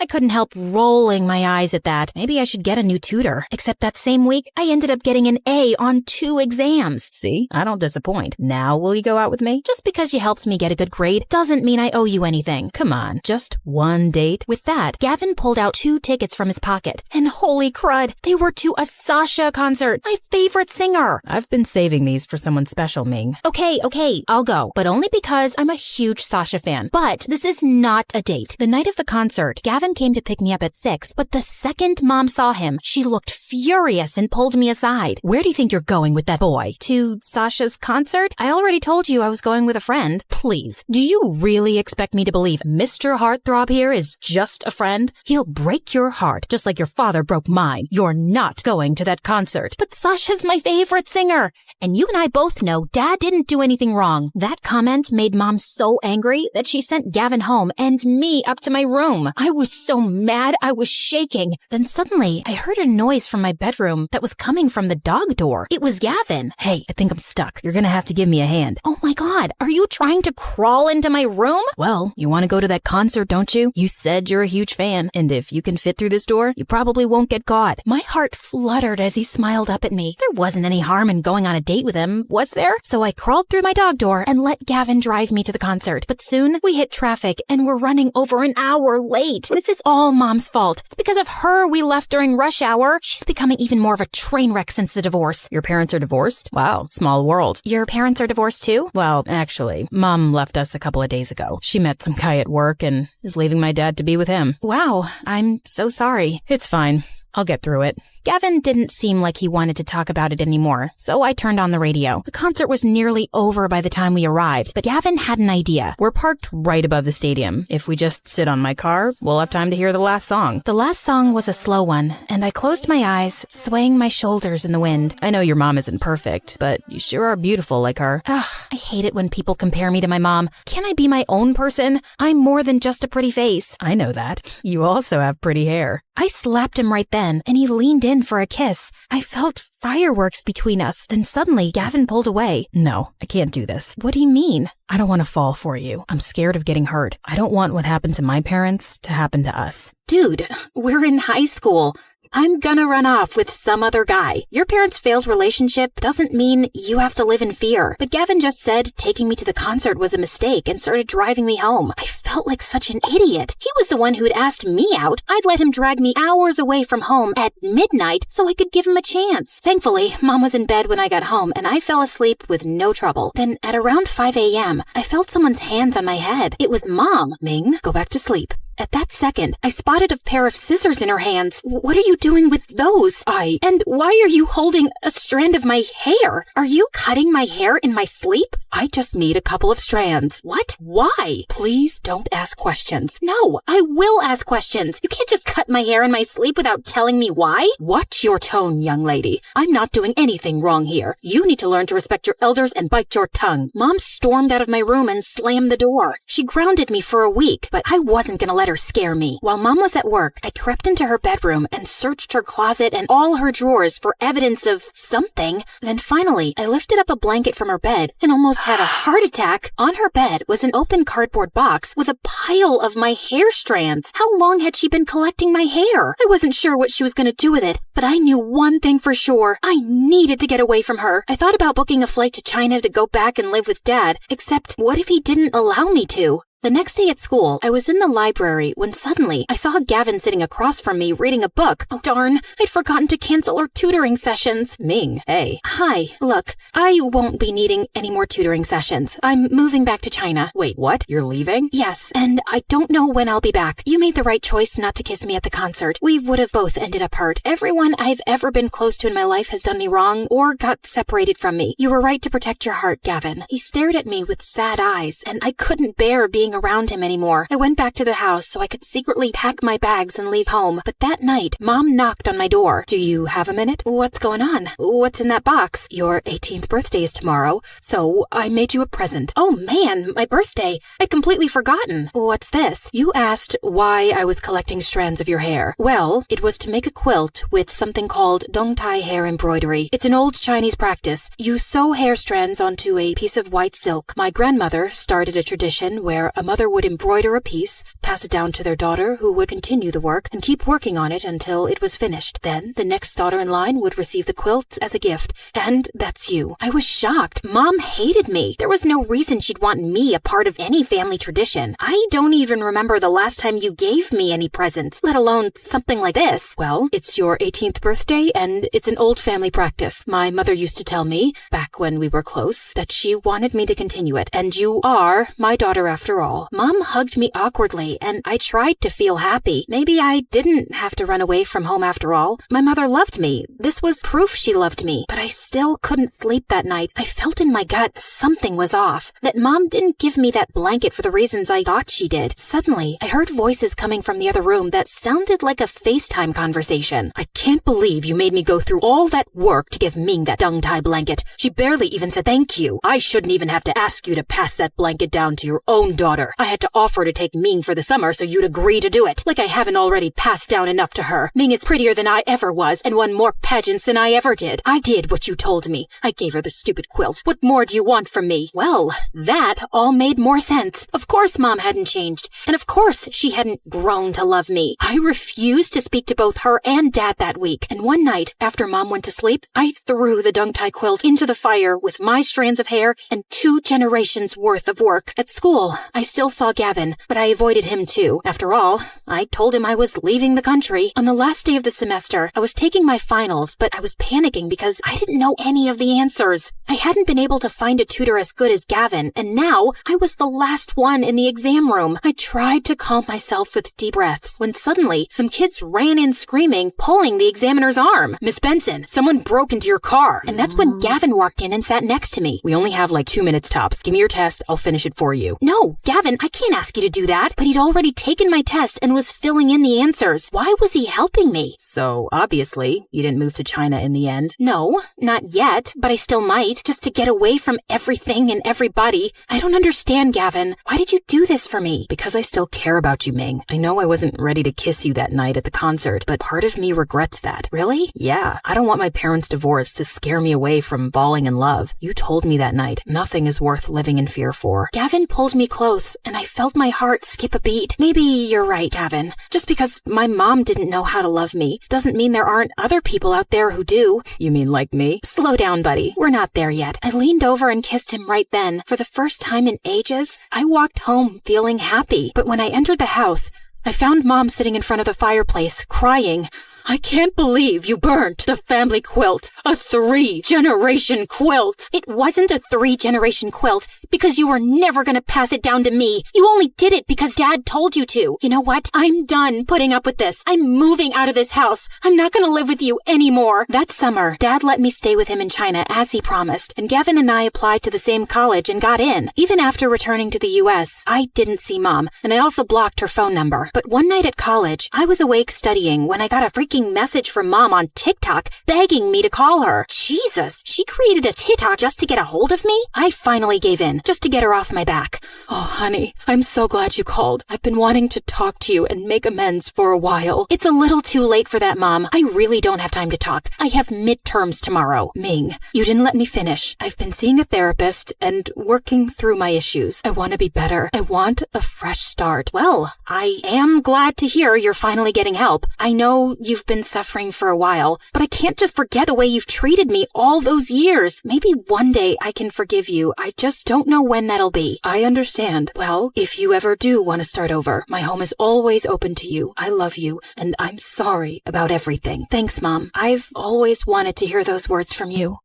I couldn't help rolling my eyes at that. Maybe I should get a new tutor. Except that same week, I ended up getting an A on 2 exams. See, I don't disappoint. Now will you go out with me? Just because you helped me get a good grade doesn't mean I owe you anything. Come on, just one date. With that, Gavin pulled out 2 tickets from his pocket. And holy crud, they were to a Sasha concert, my favorite singer. I've been saving these for someone special, Ming. Okay, I'll go, but only because I'm a huge Sasha fan. But this is not a date. The night of the concert, Gavin came to pick me up at 6, but the second Mom saw him, she looked furious and pulled me aside. Where do you think you're going with that boy? To Sasha's concert? I already told you I was going with a friend. Please, do you really expect me to believe Mr. Heartthrob here is just a friend? He'll break your heart, just like your father broke mine. You're not going to that concert. But Sasha's my favorite singer. And you and I both know Dad didn't do anything wrong. That comment made Mom so angry that she sent Gavin home and me up to my room. I was so mad I was shaking. Then suddenly, I heard a noise from my bedroom that was coming from the dog door. It was Gavin. Hey, I think I'm stuck. You're gonna have to give me a hand. Oh my God, are you trying to crawl into my room? Well, you want to go to that concert, don't you? You said you're a huge fan, and if you can fit through this door, you probably won't get caught. My heart fluttered as he smiled up at me. There wasn't any harm in going on a date with him, was there? So I crawled through my dog door and let Gavin drive me to the concert. But soon, we hit traffic and we're running over an hour late. This is all Mom's fault. Because of her, we left during rush hour. She's becoming even more of a train wreck since the divorce. Your parents are divorced? Wow, small world. Your parents are divorced too? Well, actually, Mom left us a couple of days ago. She met some guy at work and is leaving my dad to be with him. Wow, I'm so sorry. It's fine. I'll get through it. Gavin didn't seem like he wanted to talk about it anymore, so I turned on the radio. The concert was nearly over by the time we arrived, but Gavin had an idea. We're parked right above the stadium. If we just sit on my car, we'll have time to hear the last song. The last song was a slow one, and I closed my eyes, swaying my shoulders in the wind. I know your mom isn't perfect, but you sure are beautiful like her. Ugh, I hate it when people compare me to my mom. Can I be my own person? I'm more than just a pretty face. I know that. You also have pretty hair. I slapped him right then, and he leaned in for a kiss. I felt fireworks between us. Then suddenly, Gavin pulled away. No, I can't do this. What do you mean? I don't want to fall for you. I'm scared of getting hurt. I don't want what happened to my parents to happen to us. Dude, we're in high school. I'm gonna run off with some other guy. Your parents' failed relationship doesn't mean you have to live in fear. But Gavin just said taking me to the concert was a mistake and started driving me home. I felt like such an idiot. He was the one who'd asked me out. I'd let him drag me hours away from home at midnight so I could give him a chance. Thankfully, Mom was in bed when I got home and I fell asleep with no trouble. Then at around 5 a.m., I felt someone's hands on my head. It was Mom. Ming, go back to sleep. At that second, I spotted a pair of scissors in her hands. What are you doing with those? And why are you holding a strand of my hair? Are you cutting my hair in my sleep? I just need a couple of strands. What? Why? Please don't ask questions. No, I will ask questions. You can't just cut my hair in my sleep without telling me why. Watch your tone, young lady. I'm not doing anything wrong here. You need to learn to respect your elders and bite your tongue. Mom stormed out of my room and slammed the door. She grounded me for a week, but I wasn't gonna let her scare me. While Mom was at work, I crept into her bedroom and searched her closet and all her drawers for evidence of something. Then finally, I lifted up a blanket from her bed and almost had a heart attack. On her bed was an open cardboard box with a pile of my hair strands. How long had she been collecting my hair? I wasn't sure what she was going to do with it, but I knew one thing for sure. I needed to get away from her. I thought about booking a flight to China to go back and live with Dad, except what if he didn't allow me to? The next day at school, I was in the library when suddenly I saw Gavin sitting across from me reading a book. Oh darn, I'd forgotten to cancel our tutoring sessions. Ming, hey. Hi, look, I won't be needing any more tutoring sessions. I'm moving back to China. Wait, what? You're leaving? Yes, and I don't know when I'll be back. You made the right choice not to kiss me at the concert. We would have both ended up hurt. Everyone I've ever been close to in my life has done me wrong or got separated from me. You were right to protect your heart, Gavin. He stared at me with sad eyes, and I couldn't bear being around him anymore. I went back to the house so I could secretly pack my bags and leave home. But that night, Mom knocked on my door. Do you have a minute? What's going on? What's in that box? Your 18th birthday is tomorrow, so I made you a present. Oh man, my birthday. I'd completely forgotten. What's this? You asked why I was collecting strands of your hair. Well, it was to make a quilt with something called dongtai hair embroidery. It's an old Chinese practice. You sew hair strands onto a piece of white silk. My grandmother started a tradition where A mother would embroider a piece, pass it down to their daughter, who would continue the work and keep working on it until it was finished. Then the next daughter in line would receive the quilt as a gift. And that's you. I was shocked. Mom hated me. There was no reason she'd want me a part of any family tradition. I don't even remember the last time you gave me any presents, let alone something like this. Well, it's your 18th birthday, and it's an old family practice. My mother used to tell me, back when we were close, that she wanted me to continue it, and you are my daughter after all. Mom hugged me awkwardly, and I tried to feel happy. Maybe I didn't have to run away from home after all. My mother loved me. This was proof she loved me, but I still couldn't sleep that night. I felt in my gut something was off, that Mom didn't give me that blanket for the reasons I thought she did. Suddenly, I heard voices coming from the other room that sounded like a FaceTime conversation. I can't believe you made me go through all that work to give Ming that dung-tie blanket. She barely even said thank you. I shouldn't even have to ask you to pass that blanket down to your own daughter. I had to offer to take Ming for the summer so you'd agree to do it. Like I haven't already passed down enough to her. Ming is prettier than I ever was and won more pageants than I ever did. I did what you told me. I gave her the stupid quilt. What more do you want from me? Well, that all made more sense. Of course Mom hadn't changed. And of course she hadn't grown to love me. I refused to speak to both her and Dad that week. And one night, after Mom went to sleep, I threw the dung-tie quilt into the fire with my strands of hair and 2 generations worth of work. At school, I still saw Gavin, but I avoided him too. After all, I told him I was leaving the country. On the last day of the semester, I was taking my finals, but I was panicking because I didn't know any of the answers. I hadn't been able to find a tutor as good as Gavin, and now I was the last one in the exam room. I tried to calm myself with deep breaths when suddenly some kids ran in screaming, pulling the examiner's arm. Miss Benson, someone broke into your car. And that's when Gavin walked in and sat next to me. We only have like 2 minutes tops. Give me your test. I'll finish it for you. No, Gavin, I can't ask you to do that. But he'd already taken my test and was filling in the answers. Why was he helping me? So obviously, you didn't move to China in the end. No, not yet, but I still might, just to get away from everything and everybody. I don't understand, Gavin. Why did you do this for me? Because I still care about you, Ming. I know I wasn't ready to kiss you that night at the concert, but part of me regrets that. Really? Yeah. I don't want my parents' divorce to scare me away from falling in love. You told me that night, nothing is worth living in fear for. Gavin pulled me close, and I felt my heart skip a beat. Maybe you're right, Gavin. Just because my mom didn't know how to love me doesn't mean there aren't other people out there who do. You mean like me? Slow down, buddy. We're not there yet. I leaned over and kissed him right then. For the first time in ages, I walked home feeling happy. But when I entered the house, I found Mom sitting in front of the fireplace, crying. I can't believe you burnt the family quilt. A 3-generation quilt. It wasn't a 3-generation quilt because you were never going to pass it down to me. You only did it because Dad told you to. You know what? I'm done putting up with this. I'm moving out of this house. I'm not going to live with you anymore. That summer, Dad let me stay with him in China as he promised, and Gavin and I applied to the same college and got in. Even after returning to the U.S., I didn't see Mom, and I also blocked her phone number. But one night at college, I was awake studying when I got a freaking message from Mom on TikTok begging me to call her. Jesus, she created a TikTok just to get a hold of me? I finally gave in, just to get her off my back. Oh, honey, I'm so glad you called. I've been wanting to talk to you and make amends for a while. It's a little too late for that, Mom. I really don't have time to talk. I have midterms tomorrow. Ming, you didn't let me finish. I've been seeing a therapist and working through my issues. I want to be better. I want a fresh start. Well, I am glad to hear you're finally getting help. I know you've been suffering for a while, but I can't just forget the way you've treated me all those years. Maybe one day I can forgive you. I just don't know when that'll be. I understand. Well, if you ever do want to start over, my home is always open to you. I love you, and I'm sorry about everything. Thanks, Mom. I've always wanted to hear those words from you.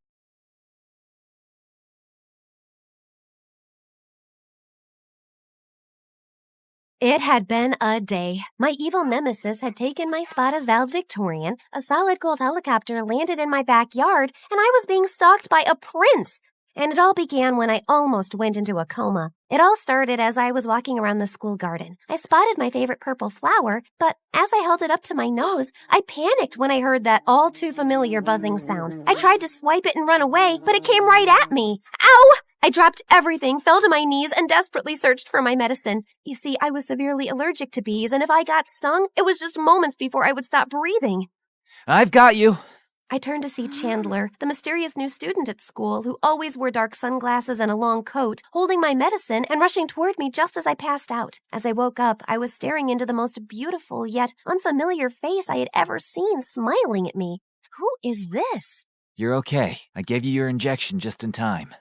It had been a day. My evil nemesis had taken my spot as valedictorian, a solid gold helicopter landed in my backyard, and I was being stalked by a prince. And it all began when I almost went into a coma. It all started as I was walking around the school garden. I spotted my favorite purple flower, but as I held it up to my nose, I panicked when I heard that all too familiar buzzing sound. I tried to swipe it and run away, but it came right at me. Ow! I dropped everything, fell to my knees, and desperately searched for my medicine. You see, I was severely allergic to bees, and if I got stung, it was just moments before I would stop breathing. I've got you. I turned to see Chandler, the mysterious new student at school who always wore dark sunglasses and a long coat, holding my medicine and rushing toward me just as I passed out. As I woke up, I was staring into the most beautiful yet unfamiliar face I had ever seen smiling at me. Who is this? You're okay. I gave you your injection just in time.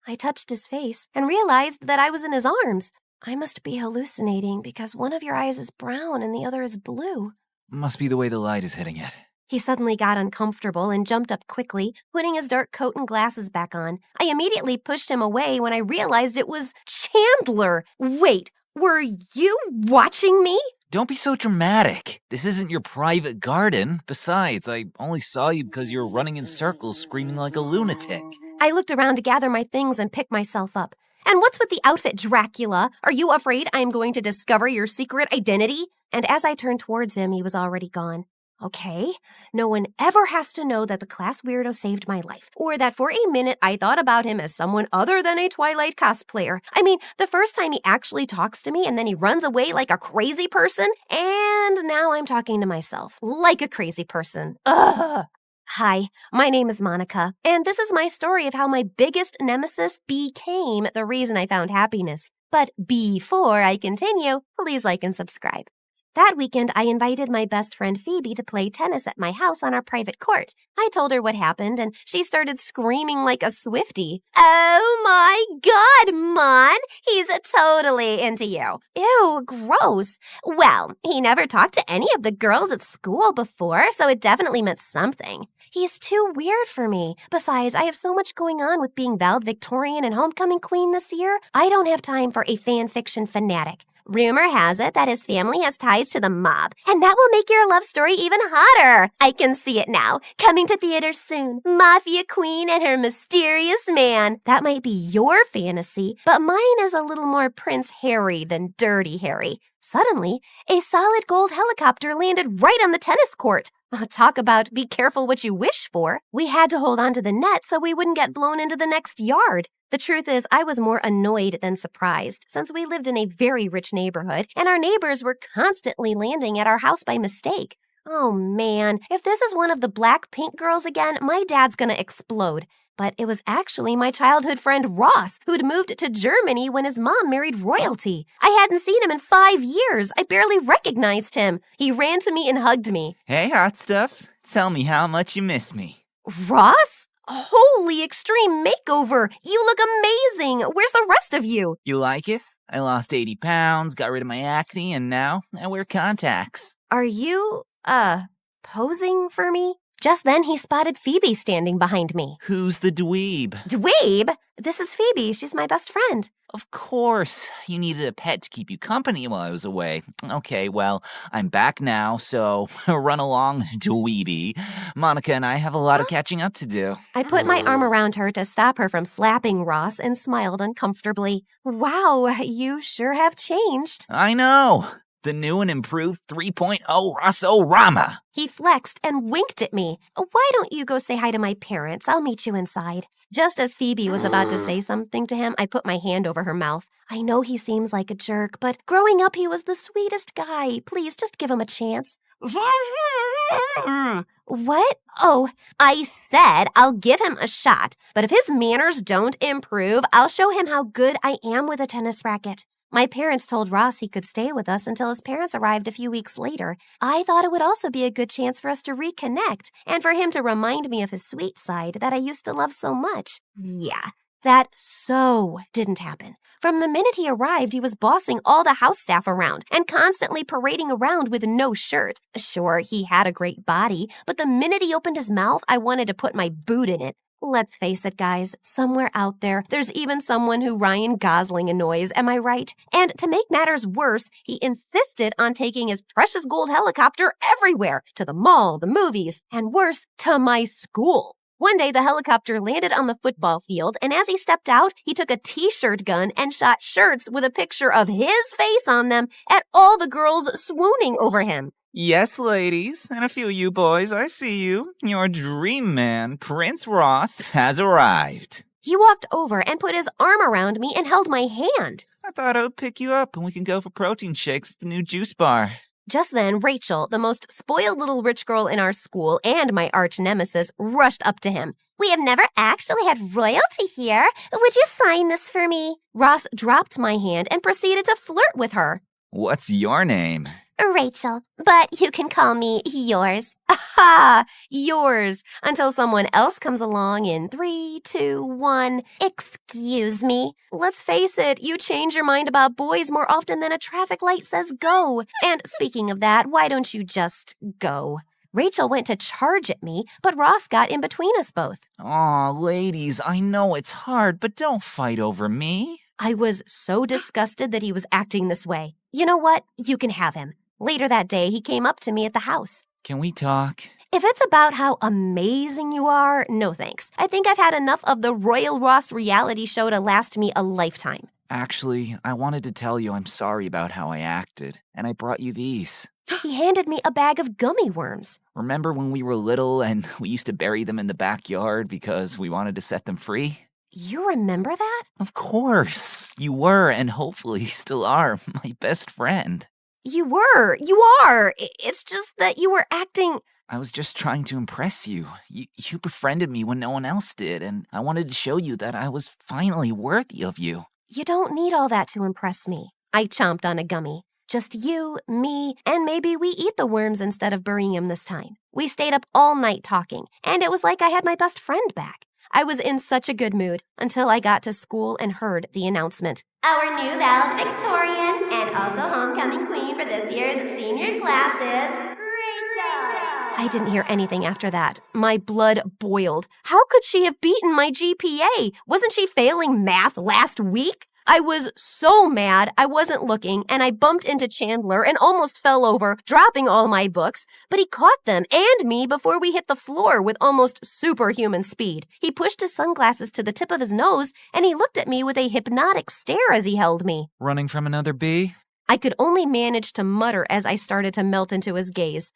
I touched his face and realized that I was in his arms. I must be hallucinating because one of your eyes is brown and the other is blue. Must be the way the light is hitting it. He suddenly got uncomfortable and jumped up quickly, putting his dark coat and glasses back on. I immediately pushed him away when I realized it was Chandler. Wait, were you watching me? Don't be so dramatic. This isn't your private garden. Besides, I only saw you because you were running in circles screaming like a lunatic. I looked around to gather my things and pick myself up. And what's with the outfit, Dracula? Are you afraid I am going to discover your secret identity? And as I turned towards him, he was already gone. Okay, no one ever has to know that the class weirdo saved my life, or that for a minute I thought about him as someone other than a Twilight cosplayer. I mean, the first time he actually talks to me and then he runs away like a crazy person, and now I'm talking to myself like a crazy person. Ugh. Hi, my name is Monica, and this is my story of how my biggest nemesis became the reason I found happiness. But before I continue, please like and subscribe. That weekend, I invited my best friend Phoebe to play tennis at my house on our private court. I told her what happened, and she started screaming like a Swiftie. Oh my God, Mon! He's totally into you. Ew, gross. Well, he never talked to any of the girls at school before, so it definitely meant something. He's too weird for me. Besides, I have so much going on with being valedictorian and homecoming queen this year. I don't have time for a fan fiction fanatic. Rumor has it that his family has ties to the mob, and that will make your love story even hotter. I can see it now. Coming to theaters soon. Mafia Queen and her mysterious man. That might be your fantasy, but mine is a little more Prince Harry than Dirty Harry. Suddenly, a solid gold helicopter landed right on the tennis court. Talk about be careful what you wish for. We had to hold on to the net so we wouldn't get blown into the next yard. The truth is, I was more annoyed than surprised, since we lived in a very rich neighborhood, and our neighbors were constantly landing at our house by mistake. Oh man, if this is one of the Blackpink girls again, my dad's gonna explode. But it was actually my childhood friend Ross, who'd moved to Germany when his mom married royalty. I hadn't seen him in 5 years. I barely recognized him. He ran to me and hugged me. Hey, hot stuff. Tell me how much you miss me. Ross? Holy extreme makeover! You look amazing! Where's the rest of you? You like it? I lost 80 pounds, got rid of my acne, and now I wear contacts. Are you, posing for me? Just then, he spotted Phoebe standing behind me. Who's the dweeb? Dweeb? This is Phoebe. She's my best friend. Of course. You needed a pet to keep you company while I was away. Okay, well, I'm back now, so run along, dweeby. Monica and I have a lot of catching up to do. I put my arm around her to stop her from slapping Ross and smiled uncomfortably. Wow, you sure have changed. I know. The new and improved 3.0 Rosso-Rama. He flexed and winked at me. Why don't you go say hi to my parents? I'll meet you inside. Just as Phoebe was about to say something to him, I put my hand over her mouth. I know he seems like a jerk, but growing up he was the sweetest guy. Please, just give him a chance. What? Oh, I said I'll give him a shot, but if his manners don't improve, I'll show him how good I am with a tennis racket. My parents told Ross he could stay with us until his parents arrived a few weeks later. I thought it would also be a good chance for us to reconnect and for him to remind me of his sweet side that I used to love so much. Yeah, that so didn't happen. From the minute he arrived, he was bossing all the house staff around and constantly parading around with no shirt. Sure, he had a great body, but the minute he opened his mouth, I wanted to put my boot in it. Let's face it, guys, somewhere out there, there's even someone who Ryan Gosling annoys, am I right? And to make matters worse, he insisted on taking his precious gold helicopter everywhere, to the mall, the movies, and worse, to my school. One day, the helicopter landed on the football field, and as he stepped out, he took a t-shirt gun and shot shirts with a picture of his face on them at all the girls swooning over him. Yes, ladies, and a few of you boys, I see you. Your dream man, Prince Ross, has arrived. He walked over and put his arm around me and held my hand. I thought I would pick you up and we can go for protein shakes at the new juice bar. Just then, Rachel, the most spoiled little rich girl in our school and my arch nemesis, rushed up to him. We have never actually had royalty here. Would you sign this for me? Ross dropped my hand and proceeded to flirt with her. What's your name? Rachel, but you can call me yours. Aha! Yours. Until someone else comes along in 3, 2, 1. Excuse me. Let's face it, you change your mind about boys more often than a traffic light says go. And speaking of that, why don't you just go? Rachel went to charge at me, but Ross got in between us both. Aw, ladies, I know it's hard, but don't fight over me. I was so disgusted that he was acting this way. You know what? You can have him. Later that day, he came up to me at the house. Can we talk? If it's about how amazing you are, no thanks. I think I've had enough of the Royal Ross reality show to last me a lifetime. Actually, I wanted to tell you I'm sorry about how I acted, and I brought you these. He handed me a bag of gummy worms. Remember when we were little and we used to bury them in the backyard because we wanted to set them free? You remember that? Of course. You were, and hopefully still are, my best friend. You were. You are. It's just that you were acting... I was just trying to impress you. You befriended me when no one else did, and I wanted to show you that I was finally worthy of you. You don't need all that to impress me. I chomped on a gummy. Just you, me, and maybe we eat the worms instead of burying him this time. We stayed up all night talking, and it was like I had my best friend back. I was in such a good mood until I got to school and heard the announcement. Our new valedictorian and also homecoming queen for this year's senior classes, Rachel. I didn't hear anything after that. My blood boiled. How could she have beaten my GPA? Wasn't she failing math last week? I was so mad I wasn't looking, and I bumped into Chandler and almost fell over, dropping all my books, but he caught them and me before we hit the floor with almost superhuman speed. He pushed his sunglasses to the tip of his nose, and he looked at me with a hypnotic stare as he held me. Running from another bee? I could only manage to mutter as I started to melt into his gaze.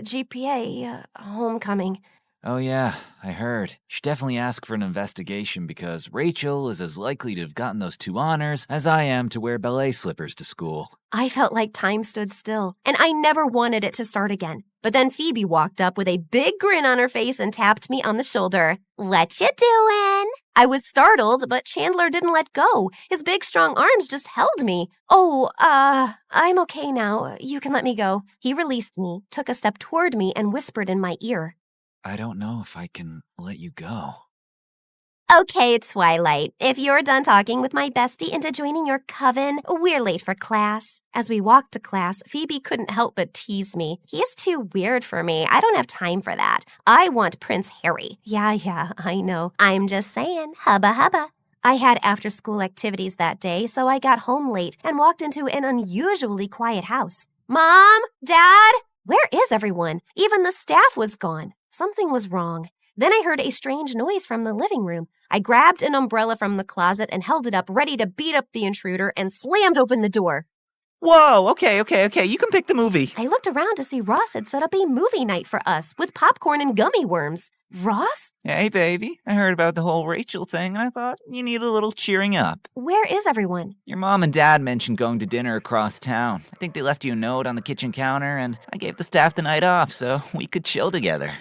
GPA, homecoming. Oh yeah, I heard. You should definitely ask for an investigation because Rachel is as likely to have gotten those 2 honors as I am to wear ballet slippers to school. I felt like time stood still, and I never wanted it to start again. But then Phoebe walked up with a big grin on her face and tapped me on the shoulder. What you doing? I was startled, but Chandler didn't let go. His big, strong arms just held me. I'm okay now. You can let me go. He released me, took a step toward me, and whispered in my ear. I don't know if I can let you go. Okay, Twilight. If you're done talking with my bestie into joining your coven, we're late for class. As we walked to class, Phoebe couldn't help but tease me. He is too weird for me. I don't have time for that. I want Prince Harry. Yeah, I know. I'm just saying. Hubba hubba. I had after-school activities that day, so I got home late and walked into an unusually quiet house. Mom? Dad? Where is everyone? Even the staff was gone. Something was wrong. Then I heard a strange noise from the living room. I grabbed an umbrella from the closet and held it up, ready to beat up the intruder, and slammed open the door. Whoa, okay, you can pick the movie. I looked around to see Ross had set up a movie night for us with popcorn and gummy worms. Ross? Hey, baby, I heard about the whole Rachel thing, and I thought you need a little cheering up. Where is everyone? Your mom and dad mentioned going to dinner across town. I think they left you a note on the kitchen counter, and I gave the staff the night off so we could chill together.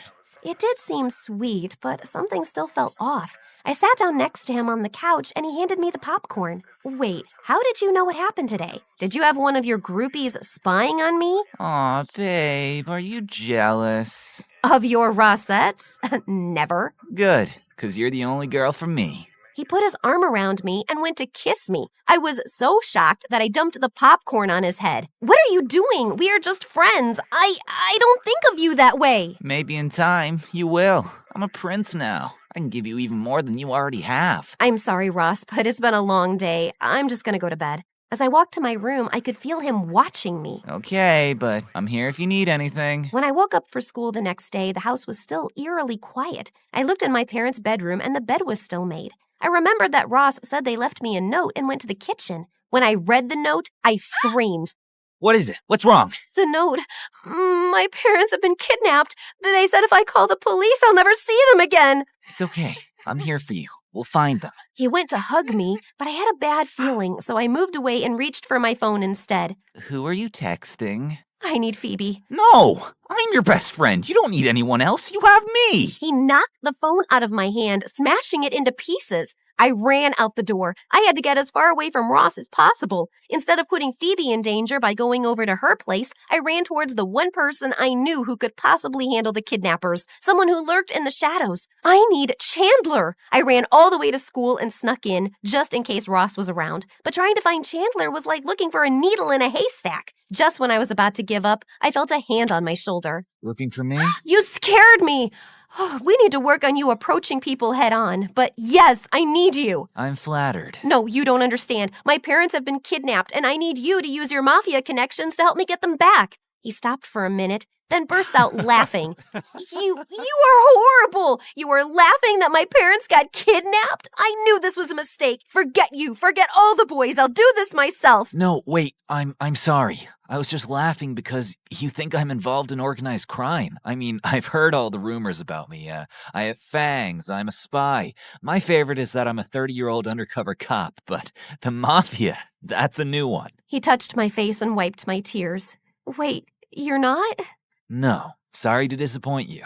It did seem sweet, but something still felt off. I sat down next to him on the couch, and he handed me the popcorn. Wait, how did you know what happened today? Did you have one of your groupies spying on me? Aw, babe, are you jealous? Of your Rossettes? Never. Good, 'cause you're the only girl for me. He put his arm around me and went to kiss me. I was so shocked that I dumped the popcorn on his head. What are you doing? We are just friends. I don't think of you that way. Maybe in time, you will. I'm a prince now. I can give you even more than you already have. I'm sorry, Ross, but it's been a long day. I'm just gonna go to bed. As I walked to my room, I could feel him watching me. Okay, but I'm here if you need anything. When I woke up for school the next day, the house was still eerily quiet. I looked in my parents' bedroom and the bed was still made. I remembered that Ross said they left me a note and went to the kitchen. When I read the note, I screamed. What is it? What's wrong? The note. My parents have been kidnapped. They said if I call the police, I'll never see them again. It's okay. I'm here for you. We'll find them. He went to hug me, but I had a bad feeling, so I moved away and reached for my phone instead. Who are you texting? I need Phoebe. No! I'm your best friend. You don't need anyone else. You have me. He knocked the phone out of my hand, smashing it into pieces. I ran out the door. I had to get as far away from Ross as possible. Instead of putting Phoebe in danger by going over to her place, I ran towards the one person I knew who could possibly handle the kidnappers, someone who lurked in the shadows. I need Chandler. I ran all the way to school and snuck in, just in case Ross was around. But trying to find Chandler was like looking for a needle in a haystack. Just when I was about to give up, I felt a hand on my shoulder. Looking for me? You scared me! Oh, we need to work on you approaching people head on. But yes, I need you. I'm flattered. No, you don't understand. My parents have been kidnapped, and I need you to use your mafia connections to help me get them back. He stopped for a minute, then burst out laughing. You are horrible! You are laughing that my parents got kidnapped? I knew this was a mistake. Forget you. Forget all the boys. I'll do this myself. No, wait. I'm sorry. I was just laughing because you think I'm involved in organized crime. I mean, I've heard all the rumors about me. I have fangs. I'm a spy. My favorite is that I'm a 30-year-old undercover cop, but the mafia, that's a new one. He touched my face and wiped my tears. Wait, you're not? No, sorry to disappoint you.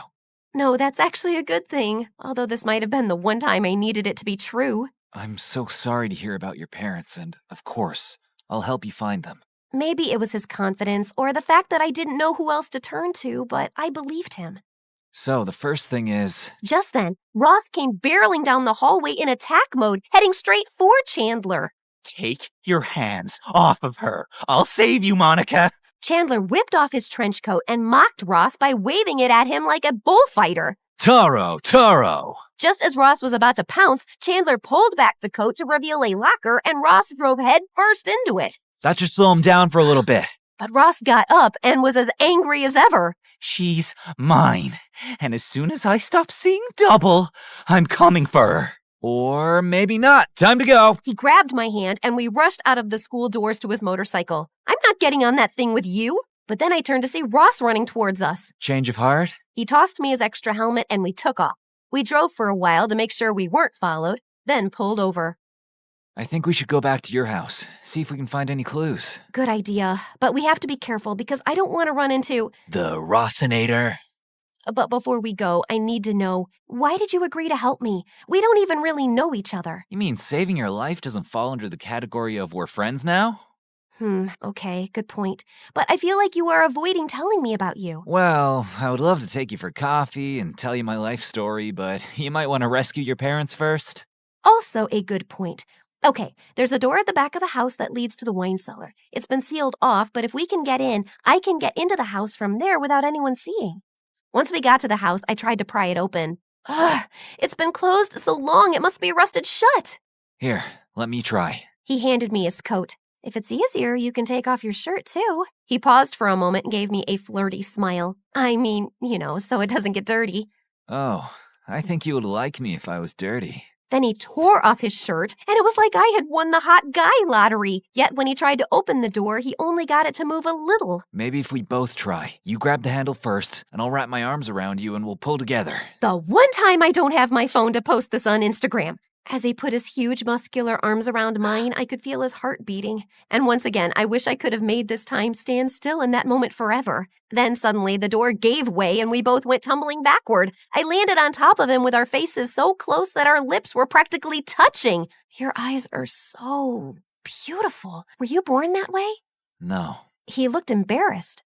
No, that's actually a good thing, although this might have been the one time I needed it to be true. I'm so sorry to hear about your parents, and of course, I'll help you find them. Maybe it was his confidence or the fact that I didn't know who else to turn to, but I believed him. So, the first thing is... Just then, Ross came barreling down the hallway in attack mode, heading straight for Chandler. Take your hands off of her. I'll save you, Monica. Chandler whipped off his trench coat and mocked Ross by waving it at him like a bullfighter. Taro! Just as Ross was about to pounce, Chandler pulled back the coat to reveal a locker, and Ross drove head first into it. That should slow him down for a little bit. But Ross got up and was as angry as ever. She's mine. And as soon as I stop seeing double, I'm coming for her. Or maybe not. Time to go. He grabbed my hand and we rushed out of the school doors to his motorcycle. I'm not getting on that thing with you. But then I turned to see Ross running towards us. Change of heart? He tossed me his extra helmet and we took off. We drove for a while to make sure we weren't followed, then pulled over. I think we should go back to your house, see if we can find any clues. Good idea, but we have to be careful because I don't want to run into... the Rossinator. But before we go, I need to know, why did you agree to help me? We don't even really know each other. You mean saving your life doesn't fall under the category of we're friends now? Okay, good point. But I feel like you are avoiding telling me about you. Well, I would love to take you for coffee and tell you my life story, but you might want to rescue your parents first. Also a good point. Okay, there's a door at the back of the house that leads to the wine cellar. It's been sealed off, but if we can get in, I can get into the house from there without anyone seeing. Once we got to the house, I tried to pry it open. Ugh, it's been closed so long, it must be rusted shut. Here, let me try. He handed me his coat. If it's easier, you can take off your shirt, too. He paused for a moment and gave me a flirty smile. I mean, so it doesn't get dirty. Oh, I think you would like me if I was dirty. Then he tore off his shirt, and it was like I had won the hot guy lottery. Yet when he tried to open the door, he only got it to move a little. Maybe if we both try. You grab the handle first, and I'll wrap my arms around you and we'll pull together. The one time I don't have my phone to post this on Instagram. As he put his huge muscular arms around mine, I could feel his heart beating. And once again, I wish I could have made this time stand still in that moment forever. Then suddenly the door gave way and we both went tumbling backward. I landed on top of him with our faces so close that our lips were practically touching. Your eyes are so beautiful. Were you born that way? No. He looked embarrassed.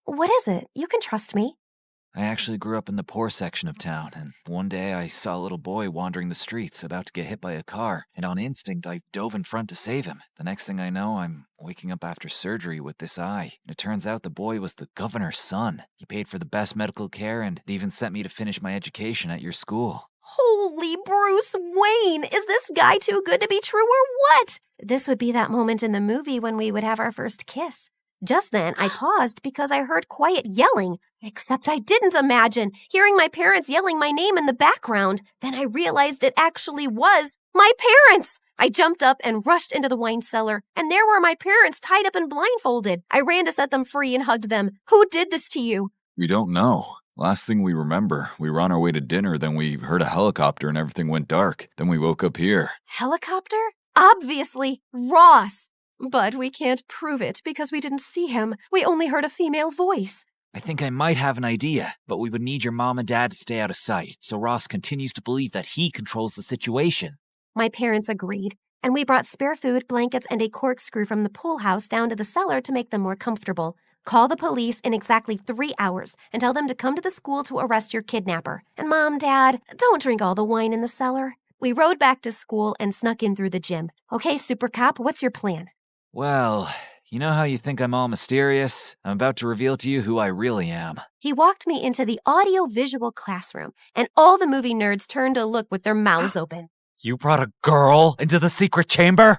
What is it? You can trust me. I actually grew up in the poor section of town, and one day I saw a little boy wandering the streets about to get hit by a car, and on instinct I dove in front to save him. The next thing I know, I'm waking up after surgery with this eye, and it turns out the boy was the governor's son. He paid for the best medical care and even sent me to finish my education at your school. Holy Bruce Wayne! Is this guy too good to be true or what? This would be that moment in the movie when we would have our first kiss. Just then, I paused because I heard quiet yelling, except I didn't imagine hearing my parents yelling my name in the background. Then I realized it actually was my parents! I jumped up and rushed into the wine cellar, and there were my parents tied up and blindfolded. I ran to set them free and hugged them. Who did this to you? We don't know. Last thing we remember, we were on our way to dinner, then we heard a helicopter and everything went dark. Then we woke up here. Helicopter? Obviously, Ross! But we can't prove it because we didn't see him. We only heard a female voice. I think I might have an idea, but we would need your mom and dad to stay out of sight, so Ross continues to believe that he controls the situation. My parents agreed, and we brought spare food, blankets, and a corkscrew from the pool house down to the cellar to make them more comfortable. Call the police in exactly 3 hours and tell them to come to the school to arrest your kidnapper. And Mom, Dad, don't drink all the wine in the cellar. We rode back to school and snuck in through the gym. Okay, Super Cop, what's your plan? Well, you know how you think I'm all mysterious? I'm about to reveal to you who I really am. He walked me into the audio-visual classroom, and all the movie nerds turned to look with their mouths open. You brought a girl into the secret chamber?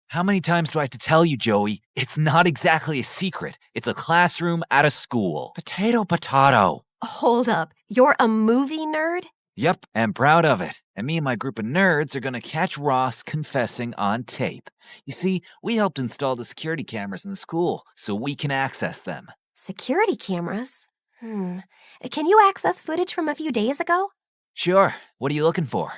How many times do I have to tell you, Joey? It's not exactly a secret. It's a classroom at a school. Potato, potato. Hold up, you're a movie nerd? Yep, I'm proud of it. And me and my group of nerds are gonna catch Ross confessing on tape. You see, we helped install the security cameras in the school so we can access them. Security cameras? Can you access footage from a few days ago? Sure. What are you looking for?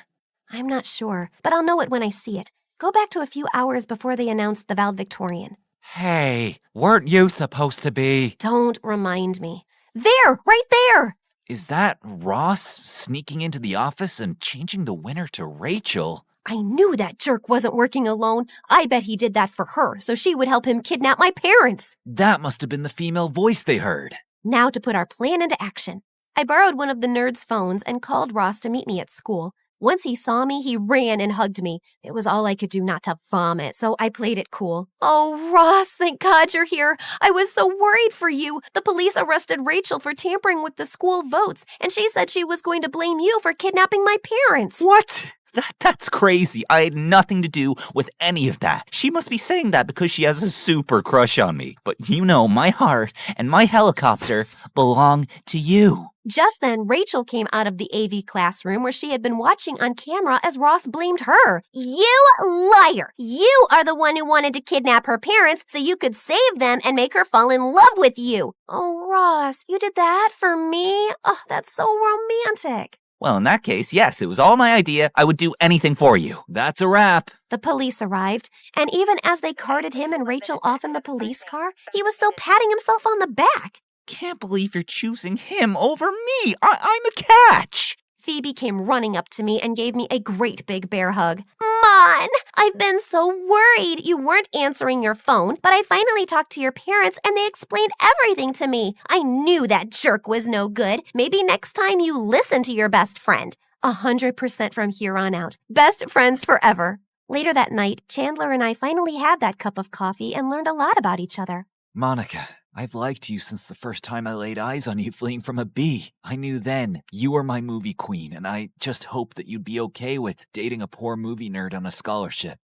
I'm not sure, but I'll know it when I see it. Go back to a few hours before they announced the valedictorian. Hey, weren't you supposed to be? Don't remind me. There! Right there! Is that Ross sneaking into the office and changing the winner to Rachel? I knew that jerk wasn't working alone. I bet he did that for her, so she would help him kidnap my parents. That must have been the female voice they heard. Now to put our plan into action. I borrowed one of the nerds' phones and called Ross to meet me at school. Once he saw me, he ran and hugged me. It was all I could do not to vomit, so I played it cool. Oh, Ross, thank God you're here. I was so worried for you. The police arrested Rachel for tampering with the school votes, and she said she was going to blame you for kidnapping my parents. What? That's crazy. I had nothing to do with any of that. She must be saying that because she has a super crush on me. But you know, my heart and my helicopter belong to you. Just then, Rachel came out of the AV classroom where she had been watching on camera as Ross blamed her. You liar! You are the one who wanted to kidnap her parents so you could save them and make her fall in love with you. Oh, Ross, you did that for me? Oh, that's so romantic. Well, in that case, yes, it was all my idea. I would do anything for you. That's a wrap. The police arrived, and even as they carted him and Rachel off in the police car, he was still patting himself on the back. Can't believe you're choosing him over me. I'm a catch. Phoebe came running up to me and gave me a great big bear hug. Mon, I've been so worried you weren't answering your phone, but I finally talked to your parents and they explained everything to me. I knew that jerk was no good. Maybe next time you listen to your best friend. 100% from here on out. Best friends forever. Later that night, Chandler and I finally had that cup of coffee and learned a lot about each other. Monica, I've liked you since the first time I laid eyes on you fleeing from a bee. I knew then you were my movie queen, and I just hoped that you'd be okay with dating a poor movie nerd on a scholarship.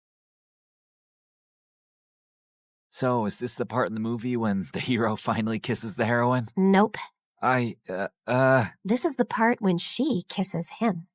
So, is this the part in the movie when the hero finally kisses the heroine? Nope. This is the part when she kisses him.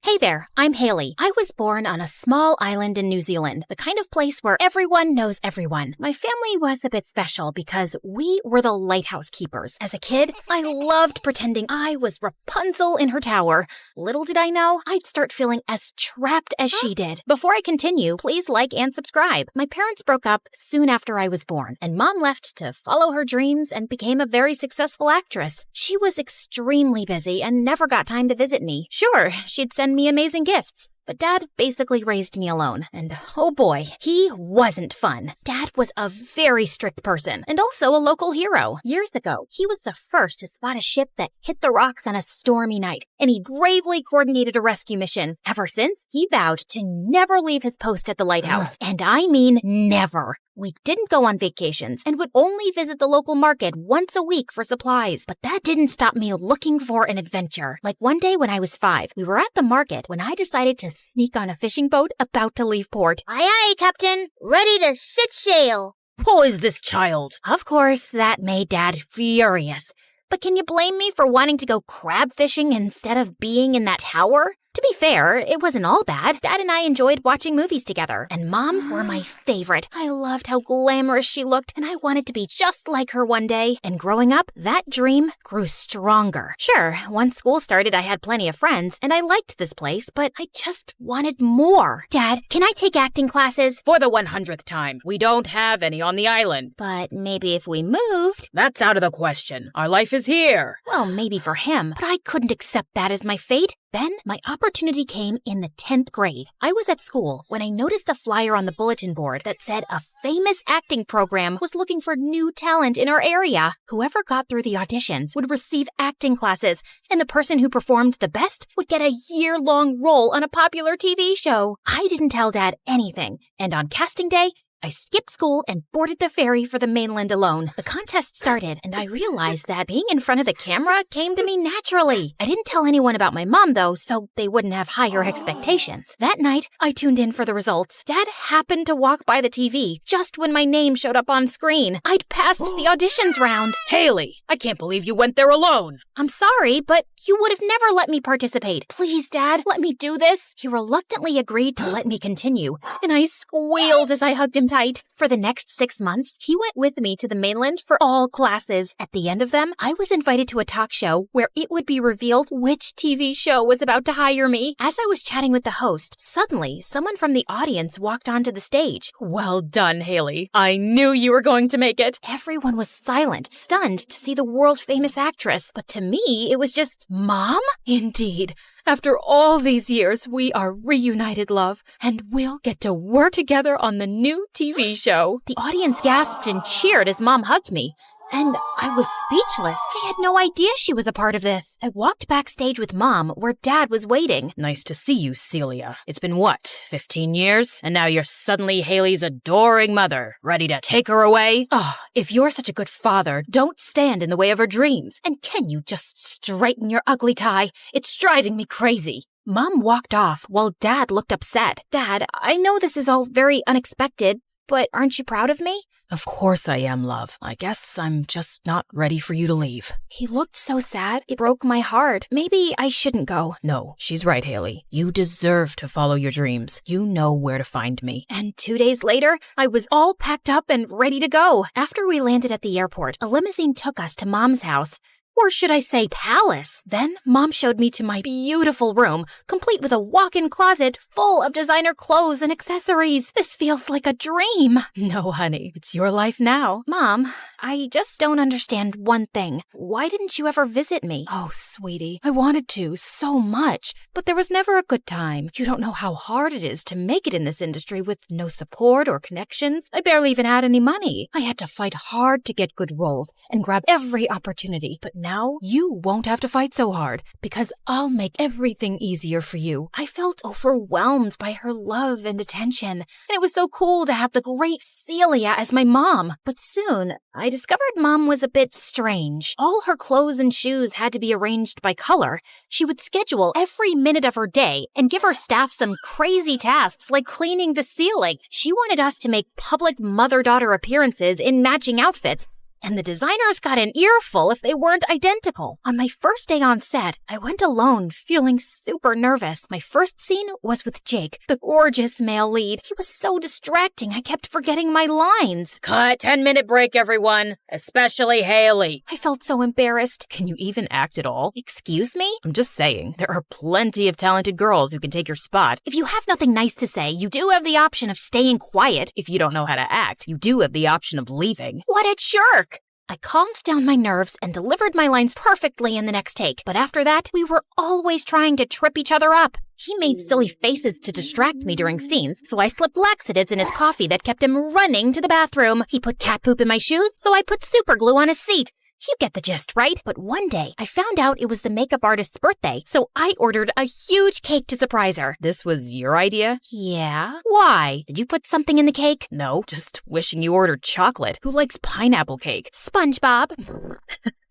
Hey there, I'm Haley. I was born on a small island in New Zealand, the kind of place where everyone knows everyone. My family was a bit special because we were the lighthouse keepers. As a kid, I loved pretending I was Rapunzel in her tower. Little did I know, I'd start feeling as trapped as she did. Before I continue, please like and subscribe. My parents broke up soon after I was born, and Mom left to follow her dreams and became a very successful actress. She was extremely busy and never got time to visit me. Sure, she'd send me amazing gifts, but Dad basically raised me alone, and oh boy, he wasn't fun. Dad was a very strict person, and also a local hero. Years ago, he was the first to spot a ship that hit the rocks on a stormy night, and he bravely coordinated a rescue mission. Ever since, he vowed to never leave his post at the lighthouse, and I mean never. We didn't go on vacations and would only visit the local market once a week for supplies. But that didn't stop me looking for an adventure. Like one day when I was 5, we were at the market when I decided to sneak on a fishing boat about to leave port. Aye, aye, Captain. Ready to set sail. Who is this child? Of course, that made Dad furious. But can you blame me for wanting to go crab fishing instead of being in that tower? To be fair, it wasn't all bad. Dad and I enjoyed watching movies together, and Moms were my favorite. I loved how glamorous she looked, and I wanted to be just like her one day. And growing up, that dream grew stronger. Sure, once school started, I had plenty of friends, and I liked this place, but I just wanted more. Dad, can I take acting classes? For the 100th time, we don't have any on the island. But maybe if we moved... That's out of the question. Our life is here. Well, maybe for him, but I couldn't accept that as my fate. Then, my opportunity came in the 10th grade. I was at school when I noticed a flyer on the bulletin board that said a famous acting program was looking for new talent in our area. Whoever got through the auditions would receive acting classes, and the person who performed the best would get a year-long role on a popular TV show. I didn't tell Dad anything, and on casting day, I skipped school and boarded the ferry for the mainland alone. The contest started, and I realized that being in front of the camera came to me naturally. I didn't tell anyone about my mom, though, so they wouldn't have higher expectations. That night, I tuned in for the results. Dad happened to walk by the TV just when my name showed up on screen. I'd passed the auditions round. Haley, I can't believe you went there alone. I'm sorry, but you would have never let me participate. Please, Dad, let me do this. He reluctantly agreed to let me continue, and I squealed as I hugged him tight. For the next 6 months, he went with me to the mainland for all classes. At the end of them, I was invited to a talk show where it would be revealed which TV show was about to hire me. As I was chatting with the host, suddenly someone from the audience walked onto the stage. Well done, Haley. I knew you were going to make it. Everyone was silent, stunned to see the world-famous actress. But to me, it was just, Mom? Indeed. After all these years, we are reunited, love, and we'll get to work together on the new TV show. The audience gasped and cheered as Mom hugged me. And I was speechless. I had no idea she was a part of this. I walked backstage with Mom, where Dad was waiting. Nice to see you, Celia. It's been what, 15 years? And now you're suddenly Haley's adoring mother, ready to take her away? Oh, if you're such a good father, don't stand in the way of her dreams. And can you just straighten your ugly tie? It's driving me crazy. Mom walked off while Dad looked upset. Dad, I know this is all very unexpected, but aren't you proud of me? Of course I am, love. I guess I'm just not ready for you to leave. He looked so sad. It broke my heart. Maybe I shouldn't go. No, she's right, Haley. You deserve to follow your dreams. You know where to find me. And 2 days later, I was all packed up and ready to go. After we landed at the airport, a limousine took us to Mom's house. Or should I say palace? Then Mom showed me to my beautiful room, complete with a walk-in closet full of designer clothes and accessories. This feels like a dream. No, honey, it's your life now. Mom, I just don't understand one thing. Why didn't you ever visit me? Oh, sweetie, I wanted to so much, but there was never a good time. You don't know how hard it is to make it in this industry with no support or connections. I barely even had any money. I had to fight hard to get good roles and grab every opportunity, but now you won't have to fight so hard because I'll make everything easier for you. I felt overwhelmed by her love and attention, and it was so cool to have the great Celia as my mom. But soon, I discovered Mom was a bit strange. All her clothes and shoes had to be arranged by color. She would schedule every minute of her day and give her staff some crazy tasks like cleaning the ceiling. She wanted us to make public mother-daughter appearances in matching outfits, and the designers got an earful if they weren't identical. On my first day on set, I went alone, feeling super nervous. My first scene was with Jake, the gorgeous male lead. He was so distracting, I kept forgetting my lines. Cut! 10-minute break, everyone. Especially Haley. I felt so embarrassed. Can you even act at all? Excuse me? I'm just saying, there are plenty of talented girls who can take your spot. If you have nothing nice to say, you do have the option of staying quiet. If you don't know how to act, you do have the option of leaving. What a jerk! I calmed down my nerves and delivered my lines perfectly in the next take. But after that, we were always trying to trip each other up. He made silly faces to distract me during scenes, so I slipped laxatives in his coffee that kept him running to the bathroom. He put cat poop in my shoes, so I put super glue on his seat. You get the gist, right? But one day, I found out it was the makeup artist's birthday, so I ordered a huge cake to surprise her. This was your idea? Yeah. Why? Did you put something in the cake? No, just wishing you ordered chocolate. Who likes pineapple cake? SpongeBob.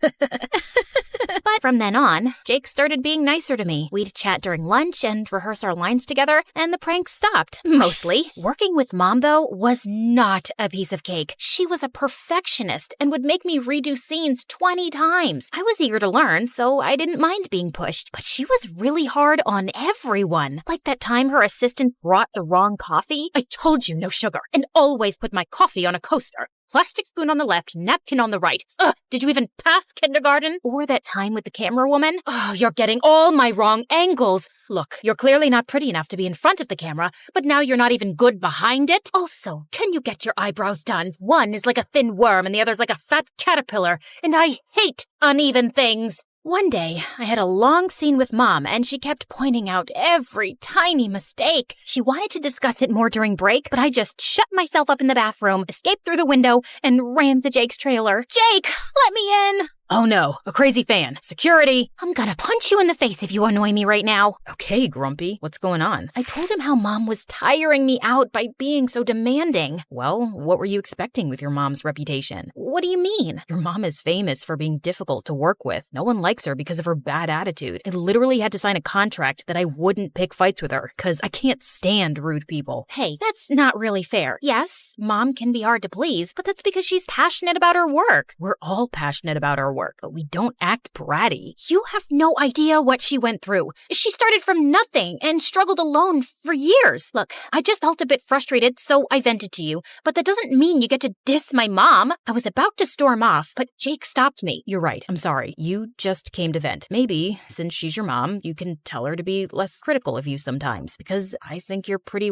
But From then on, Jake started being nicer to me. We'd chat during lunch and rehearse our lines together, and the pranks stopped, mostly. Working with Mom, though, was not a piece of cake. She was a perfectionist and would make me redo scenes 20 times. I was eager to learn, so I didn't mind being pushed. But she was really hard on everyone. Like that time her assistant brought the wrong coffee. I told you no sugar, and always put my coffee on a coaster. Plastic spoon on the left, napkin on the right. Ugh, did you even pass kindergarten? Or that time with the camera woman? Oh, you're getting all my wrong angles. Look, you're clearly not pretty enough to be in front of the camera, but now you're not even good behind it. Also, can you get your eyebrows done? One is like a thin worm and the other's like a fat caterpillar, and I hate uneven things. One day, I had a long scene with Mom, and she kept pointing out every tiny mistake. She wanted to discuss it more during break, but I just shut myself up in the bathroom, escaped through the window, and ran to Jake's trailer. Jake, let me in! Oh no, a crazy fan. Security! I'm gonna punch you in the face if you annoy me right now. Okay, Grumpy, what's going on? I told him how Mom was tiring me out by being so demanding. Well, what were you expecting with your mom's reputation? What do you mean? Your mom is famous for being difficult to work with. No one likes her because of her bad attitude. I literally had to sign a contract that I wouldn't pick fights with her, because I can't stand rude people. Hey, that's not really fair. Yes, Mom can be hard to please, but that's because she's passionate about her work. We're all passionate about our work, but we don't act bratty. You have no idea what she went through. She started from nothing and struggled alone for years. Look, I just felt a bit frustrated, so I vented to you, but that doesn't mean you get to diss my mom. I was about to storm off, but Jake stopped me. You're right. I'm sorry. You just came to vent. Maybe, since she's your mom, you can tell her to be less critical of you sometimes, because I think you're pretty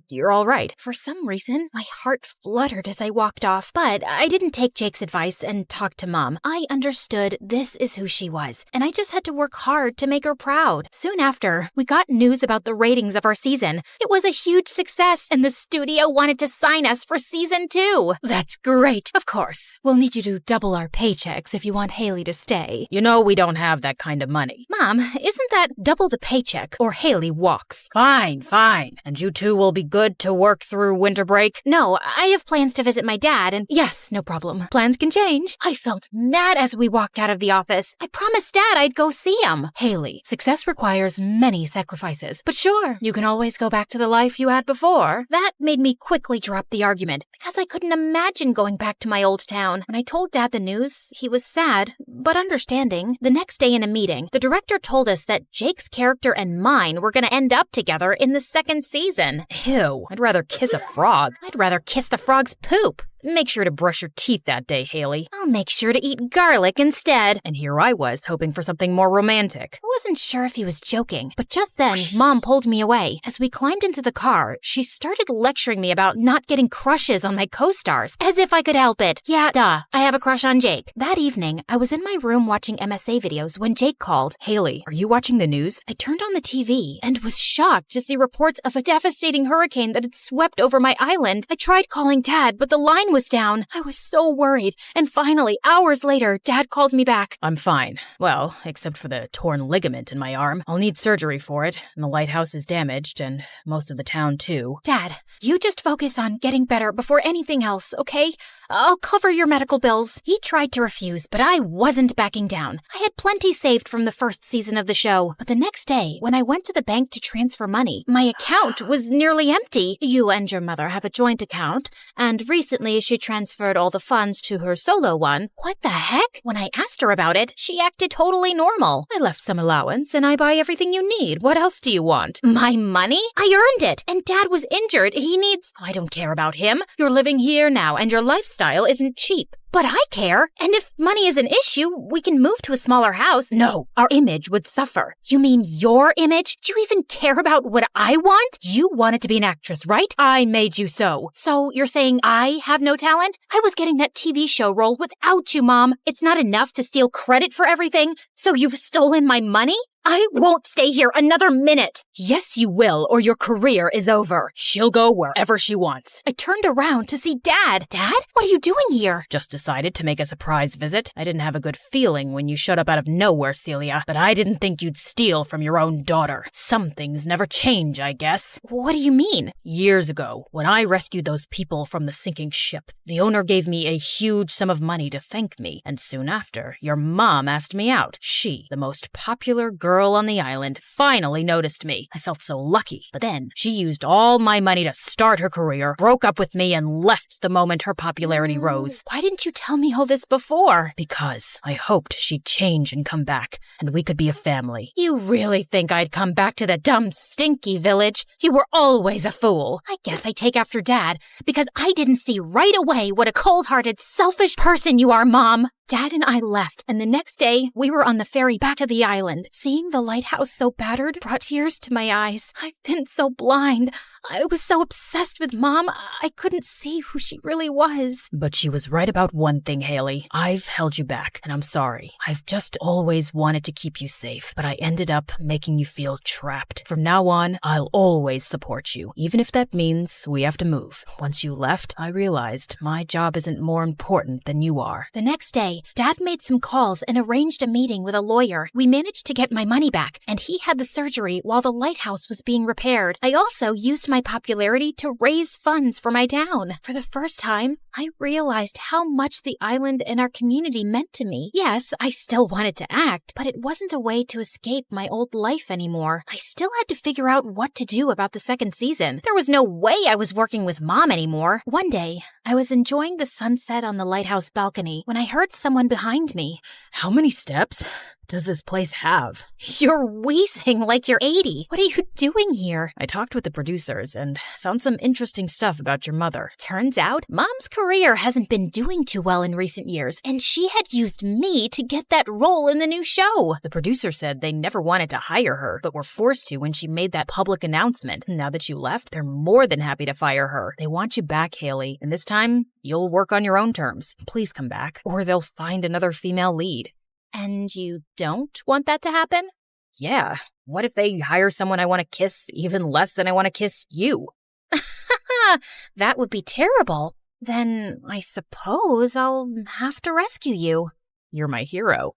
you're all right. For some reason, my heart fluttered as I walked off, but I didn't take Jake's advice and talk to Mom. I understood this is who she was, and I just had to work hard to make her proud. Soon after, we got news about the ratings of our season. It was a huge success, and the studio wanted to sign us for season 2. That's great. Of course, we'll need you to double our paychecks if you want Haley to stay. You know we don't have that kind of money. Mom, isn't that double the paycheck or Haley walks? Fine. And you two will be good to work through winter break? No, I have plans to visit my dad, and yes, no problem. Plans can change. I felt mad as we walked out of the office. I promised Dad I'd go see him. Haley, success requires many sacrifices, but sure, you can always go back to the life you had before. That made me quickly drop the argument, because I couldn't imagine going back to my old town. When I told Dad the news, he was sad, but understanding. The next day in a meeting, the director told us that Jake's character and mine were going to end up together in the 2nd season. Ew, I'd rather kiss a frog. I'd rather kiss the frog's poop. Make sure to brush your teeth that day, Haley. I'll make sure to eat garlic instead. And here I was, hoping for something more romantic. I wasn't sure if he was joking, but just then, Mom pulled me away. As we climbed into the car, she started lecturing me about not getting crushes on my co-stars, as if I could help it. Yeah, duh, I have a crush on Jake. That evening, I was in my room watching MSA videos when Jake called. Haley, are you watching the news? I turned on the TV and was shocked to see reports of a devastating hurricane that had swept over my island. I tried calling Dad, but the line was down. I was so worried. And finally, hours later, Dad called me back. I'm fine. Well, except for the torn ligament in my arm. I'll need surgery for it, and the lighthouse is damaged, and most of the town too. Dad, you just focus on getting better before anything else, okay? I'll cover your medical bills. He tried to refuse, but I wasn't backing down. I had plenty saved from the 1st season of the show. But the next day, when I went to the bank to transfer money, my account was nearly empty. You and your mother have a joint account, and recently she transferred all the funds to her solo one. What the heck? When I asked her about it, she acted totally normal. I left some allowance, and I buy everything you need. What else do you want? My money? I earned it, and Dad was injured. He needs... I don't care about him. You're living here now, and your lifestyle isn't cheap. But I care. And if money is an issue, we can move to a smaller house. No, our image would suffer. You mean your image? Do you even care about what I want? You wanted to be an actress, right? I made you so. So you're saying I have no talent? I was getting that TV show role without you, Mom. It's not enough to steal credit for everything, so you've stolen my money? I won't stay here another minute. Yes, you will, or your career is over. She'll go wherever she wants. I turned around to see Dad. Dad, what are you doing here? Just decided to make a surprise visit. I didn't have a good feeling when you showed up out of nowhere, Celia, but I didn't think you'd steal from your own daughter. Some things never change, I guess. What do you mean? Years ago, when I rescued those people from the sinking ship, the owner gave me a huge sum of money to thank me, and soon after, your mom asked me out. She, the most popular girl on the island, finally noticed me. I felt so lucky. But then she used all my money to start her career, broke up with me, and left the moment her popularity rose. Why didn't you tell me all this before? Because I hoped she'd change and come back, and we could be a family. You really think I'd come back to the dumb, stinky village? You were always a fool. I guess I take after Dad, because I didn't see right away what a cold-hearted, selfish person you are, Mom. Dad and I left, and the next day, we were on the ferry back to the island. Seeing the lighthouse so battered brought tears to my eyes. I've been so blind. I was so obsessed with Mom, I couldn't see who she really was. But she was right about one thing, Haley. I've held you back, and I'm sorry. I've just always wanted to keep you safe, but I ended up making you feel trapped. From now on, I'll always support you, even if that means we have to move. Once you left, I realized my job isn't more important than you are. The next day, Dad made some calls and arranged a meeting with a lawyer. We managed to get my money back, and he had the surgery while the lighthouse was being repaired. I also used my popularity to raise funds for my town. For the first time, I realized how much the island and our community meant to me. Yes, I still wanted to act, but it wasn't a way to escape my old life anymore. I still had to figure out what to do about the second season. There was no way I was working with Mom anymore. One day, I was enjoying the sunset on the lighthouse balcony when I heard someone behind me. How many steps does this place have? You're wheezing like you're 80. What are you doing here? I talked with the producers and found some interesting stuff about your mother. Turns out, Mom's career hasn't been doing too well in recent years, and she had used me to get that role in the new show. The producer said they never wanted to hire her, but were forced to when she made that public announcement. Now that you left, they're more than happy to fire her. They want you back, Haley, and this time, you'll work on your own terms. Please come back, or they'll find another female lead. And you don't want that to happen? Yeah. What if they hire someone I want to kiss even less than I want to kiss you? That would be terrible. Then I suppose I'll have to rescue you. You're my hero.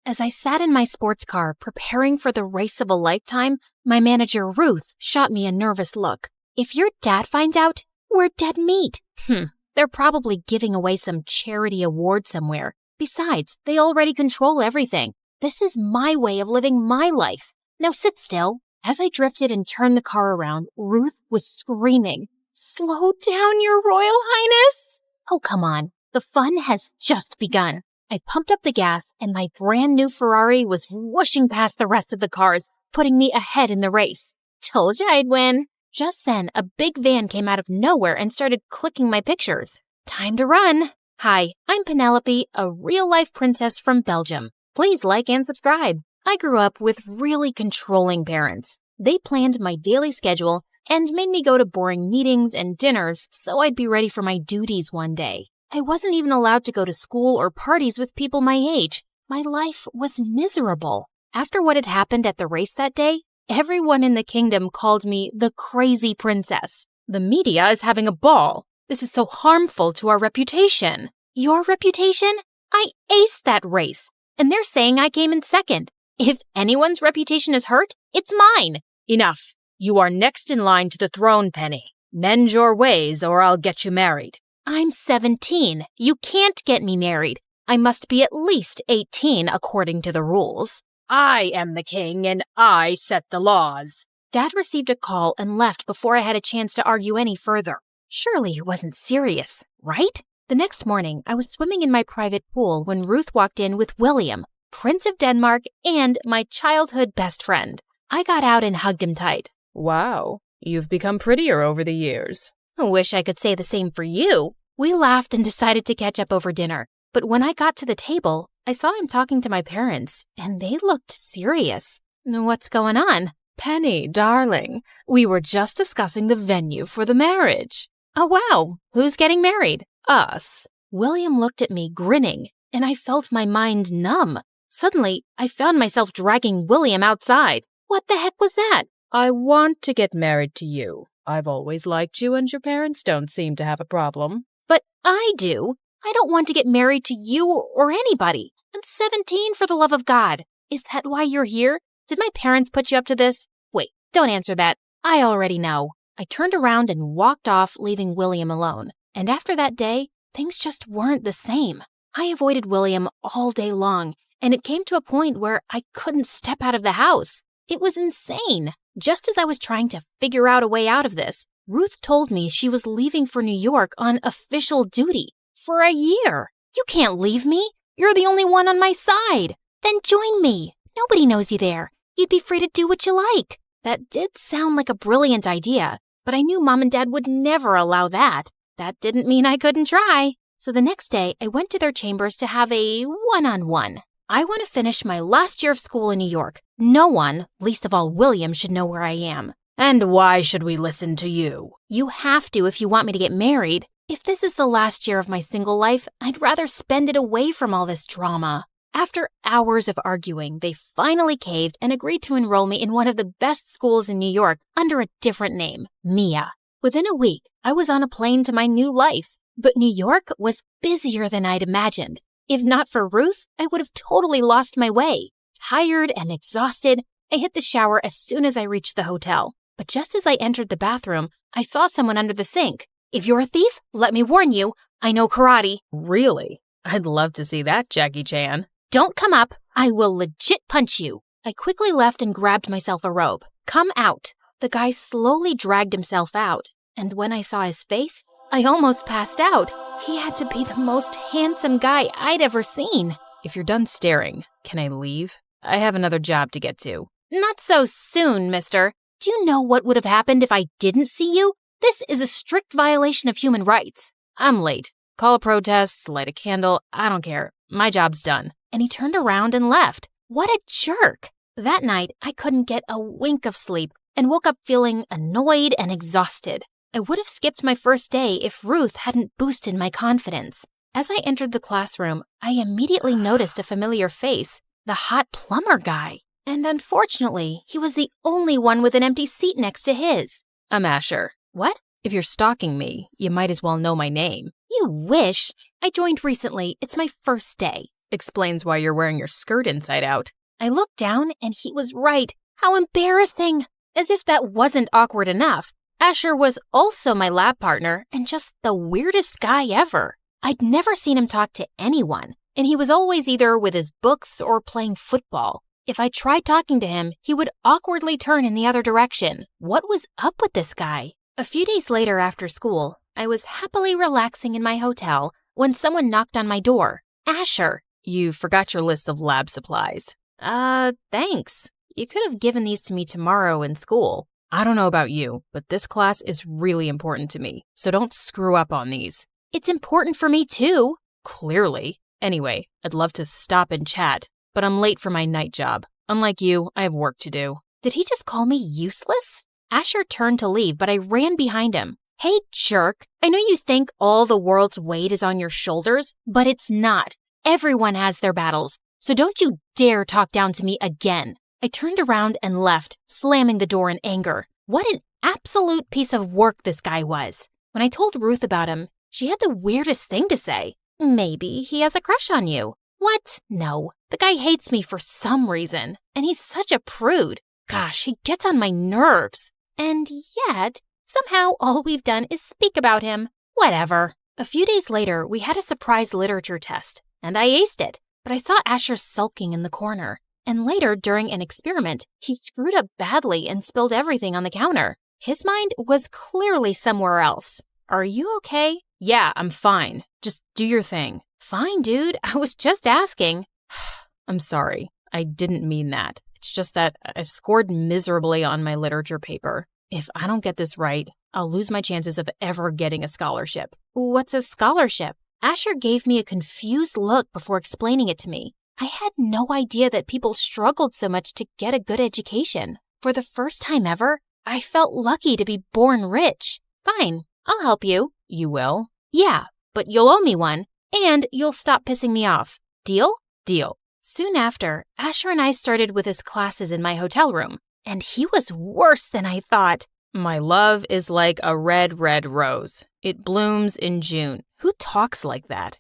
As I sat in my sports car preparing for the race of a lifetime, my manager Ruth shot me a nervous look. If your dad finds out, we're dead meat. They're probably giving away some charity award somewhere. Besides, they already control everything. This is my way of living my life. Now sit still. As I drifted and turned the car around, Ruth was screaming, "Slow down, Your Royal Highness!" Oh, come on. The fun has just begun. I pumped up the gas, and my brand new Ferrari was whooshing past the rest of the cars, putting me ahead in the race. Told you I'd win. Just then, a big van came out of nowhere and started clicking my pictures. Time to run. Hi, I'm Penelope, a real-life princess from Belgium. Please like and subscribe. I grew up with really controlling parents. They planned my daily schedule and made me go to boring meetings and dinners so I'd be ready for my duties one day. I wasn't even allowed to go to school or parties with people my age. My life was miserable. After what had happened at the race that day, everyone in the kingdom called me the crazy princess. The media is having a ball. This is so harmful to our reputation. Your reputation? I aced that race, and they're saying I came in second. If anyone's reputation is hurt, it's mine. Enough. You are next in line to the throne, Penny. Mend your ways or I'll get you married. I'm 17. You can't get me married. I must be at least 18 according to the rules. I am the king and I set the laws. Dad received a call and left before I had a chance to argue any further. Surely it wasn't serious, right? The next morning, I was swimming in my private pool when Ruth walked in with William, Prince of Denmark, and my childhood best friend. I got out and hugged him tight. Wow, you've become prettier over the years. I wish I could say the same for you. We laughed and decided to catch up over dinner. But when I got to the table, I saw him talking to my parents, and they looked serious. What's going on? Penny, darling, we were just discussing the venue for the marriage. Oh, wow. Who's getting married? us? William looked at me, grinning, and I felt my mind numb. Suddenly, I found myself dragging William outside. What the heck was that? I want to get married to you. I've always liked you, and your parents don't seem to have a problem. But I do. I don't want to get married to you or anybody. I'm 17, for the love of God. Is that why you're here? Did my parents put you up to this? Wait, don't answer that. I already know. I turned around and walked off, leaving William alone. And after that day, things just weren't the same. I avoided William all day long, and it came to a point where I couldn't step out of the house. It was insane. Just as I was trying to figure out a way out of this, Ruth told me she was leaving for New York on official duty for a year. You can't leave me. You're the only one on my side. Then join me. Nobody knows you there. You'd be free to do what you like. That did sound like a brilliant idea, but I knew Mom and Dad would never allow that. That didn't mean I couldn't try. So the next day, I went to their chambers to have a one-on-one. I want to finish my last year of school in New York. No one, least of all William, should know where I am. And why should we listen to you? You have to if you want me to get married. If this is the last year of my single life, I'd rather spend it away from all this drama. After hours of arguing, they finally caved and agreed to enroll me in one of the best schools in New York under a different name, Mia. Within a week, I was on a plane to my new life. But New York was busier than I'd imagined. If not for Ruth, I would have totally lost my way. Tired and exhausted, I hit the shower as soon as I reached the hotel. But just as I entered the bathroom, I saw someone under the sink. If you're a thief, let me warn you, I know karate. Really? I'd love to see that, Jackie Chan. Don't come up. I will legit punch you. I quickly left and grabbed myself a robe. Come out. The guy slowly dragged himself out, and when I saw his face, I almost passed out. He had to be the most handsome guy I'd ever seen. If you're done staring, can I leave? I have another job to get to. Not so soon, mister. Do you know what would have happened if I didn't see you? This is a strict violation of human rights. I'm late. Call a protest, light a candle, I don't care. My job's done. And he turned around and left. What a jerk. That night, I couldn't get a wink of sleep and woke up feeling annoyed and exhausted. I would have skipped my first day if Ruth hadn't boosted my confidence. As I entered the classroom, I immediately noticed a familiar face, the hot plumber guy. And unfortunately, he was the only one with an empty seat next to his. I'm Asher. What? If you're stalking me, you might as well know my name. You wish. I joined recently. It's my first day. Explains why you're wearing your skirt inside out. I looked down and he was right. How embarrassing. As if that wasn't awkward enough, Asher was also my lab partner and just the weirdest guy ever. I'd never seen him talk to anyone, and he was always either with his books or playing football. If I tried talking to him, he would awkwardly turn in the other direction. What was up with this guy? A few days later after school, I was happily relaxing in my hotel when someone knocked on my door. Asher. You forgot your list of lab supplies. Thanks. You could have given these to me tomorrow in school. I don't know about you, but this class is really important to me, so don't screw up on these. It's important for me too. Clearly. Anyway, I'd love to stop and chat, but I'm late for my night job. Unlike you, I have work to do. Did he just call me useless? Asher turned to leave, but I ran behind him. Hey, jerk. I know you think all the world's weight is on your shoulders, but it's not. Everyone has their battles, so don't you dare talk down to me again. I turned around and left, slamming the door in anger. What an absolute piece of work this guy was. When I told Ruth about him, she had the weirdest thing to say. Maybe he has a crush on you. What? No. The guy hates me for some reason, and he's such a prude. Gosh, he gets on my nerves. And yet, somehow all we've done is speak about him. Whatever. A few days later, we had a surprise literature test, and I aced it. But I saw Asher sulking in the corner. And later, during an experiment, he screwed up badly and spilled everything on the counter. His mind was clearly somewhere else. Are you okay? Yeah, I'm fine. Just do your thing. Fine, dude. I was just asking. I'm sorry. I didn't mean that. It's just that I've scored miserably on my literature paper. If I don't get this right, I'll lose my chances of ever getting a scholarship. What's a scholarship? Asher gave me a confused look before explaining it to me. I had no idea that people struggled so much to get a good education. For the first time ever, I felt lucky to be born rich. Fine, I'll help you. You will? Yeah, but you'll owe me one, and you'll stop pissing me off. Deal? Deal. Soon after, Asher and I started with his classes in my hotel room, and he was worse than I thought. My love is like a red, red rose. It blooms in June. Who talks like that?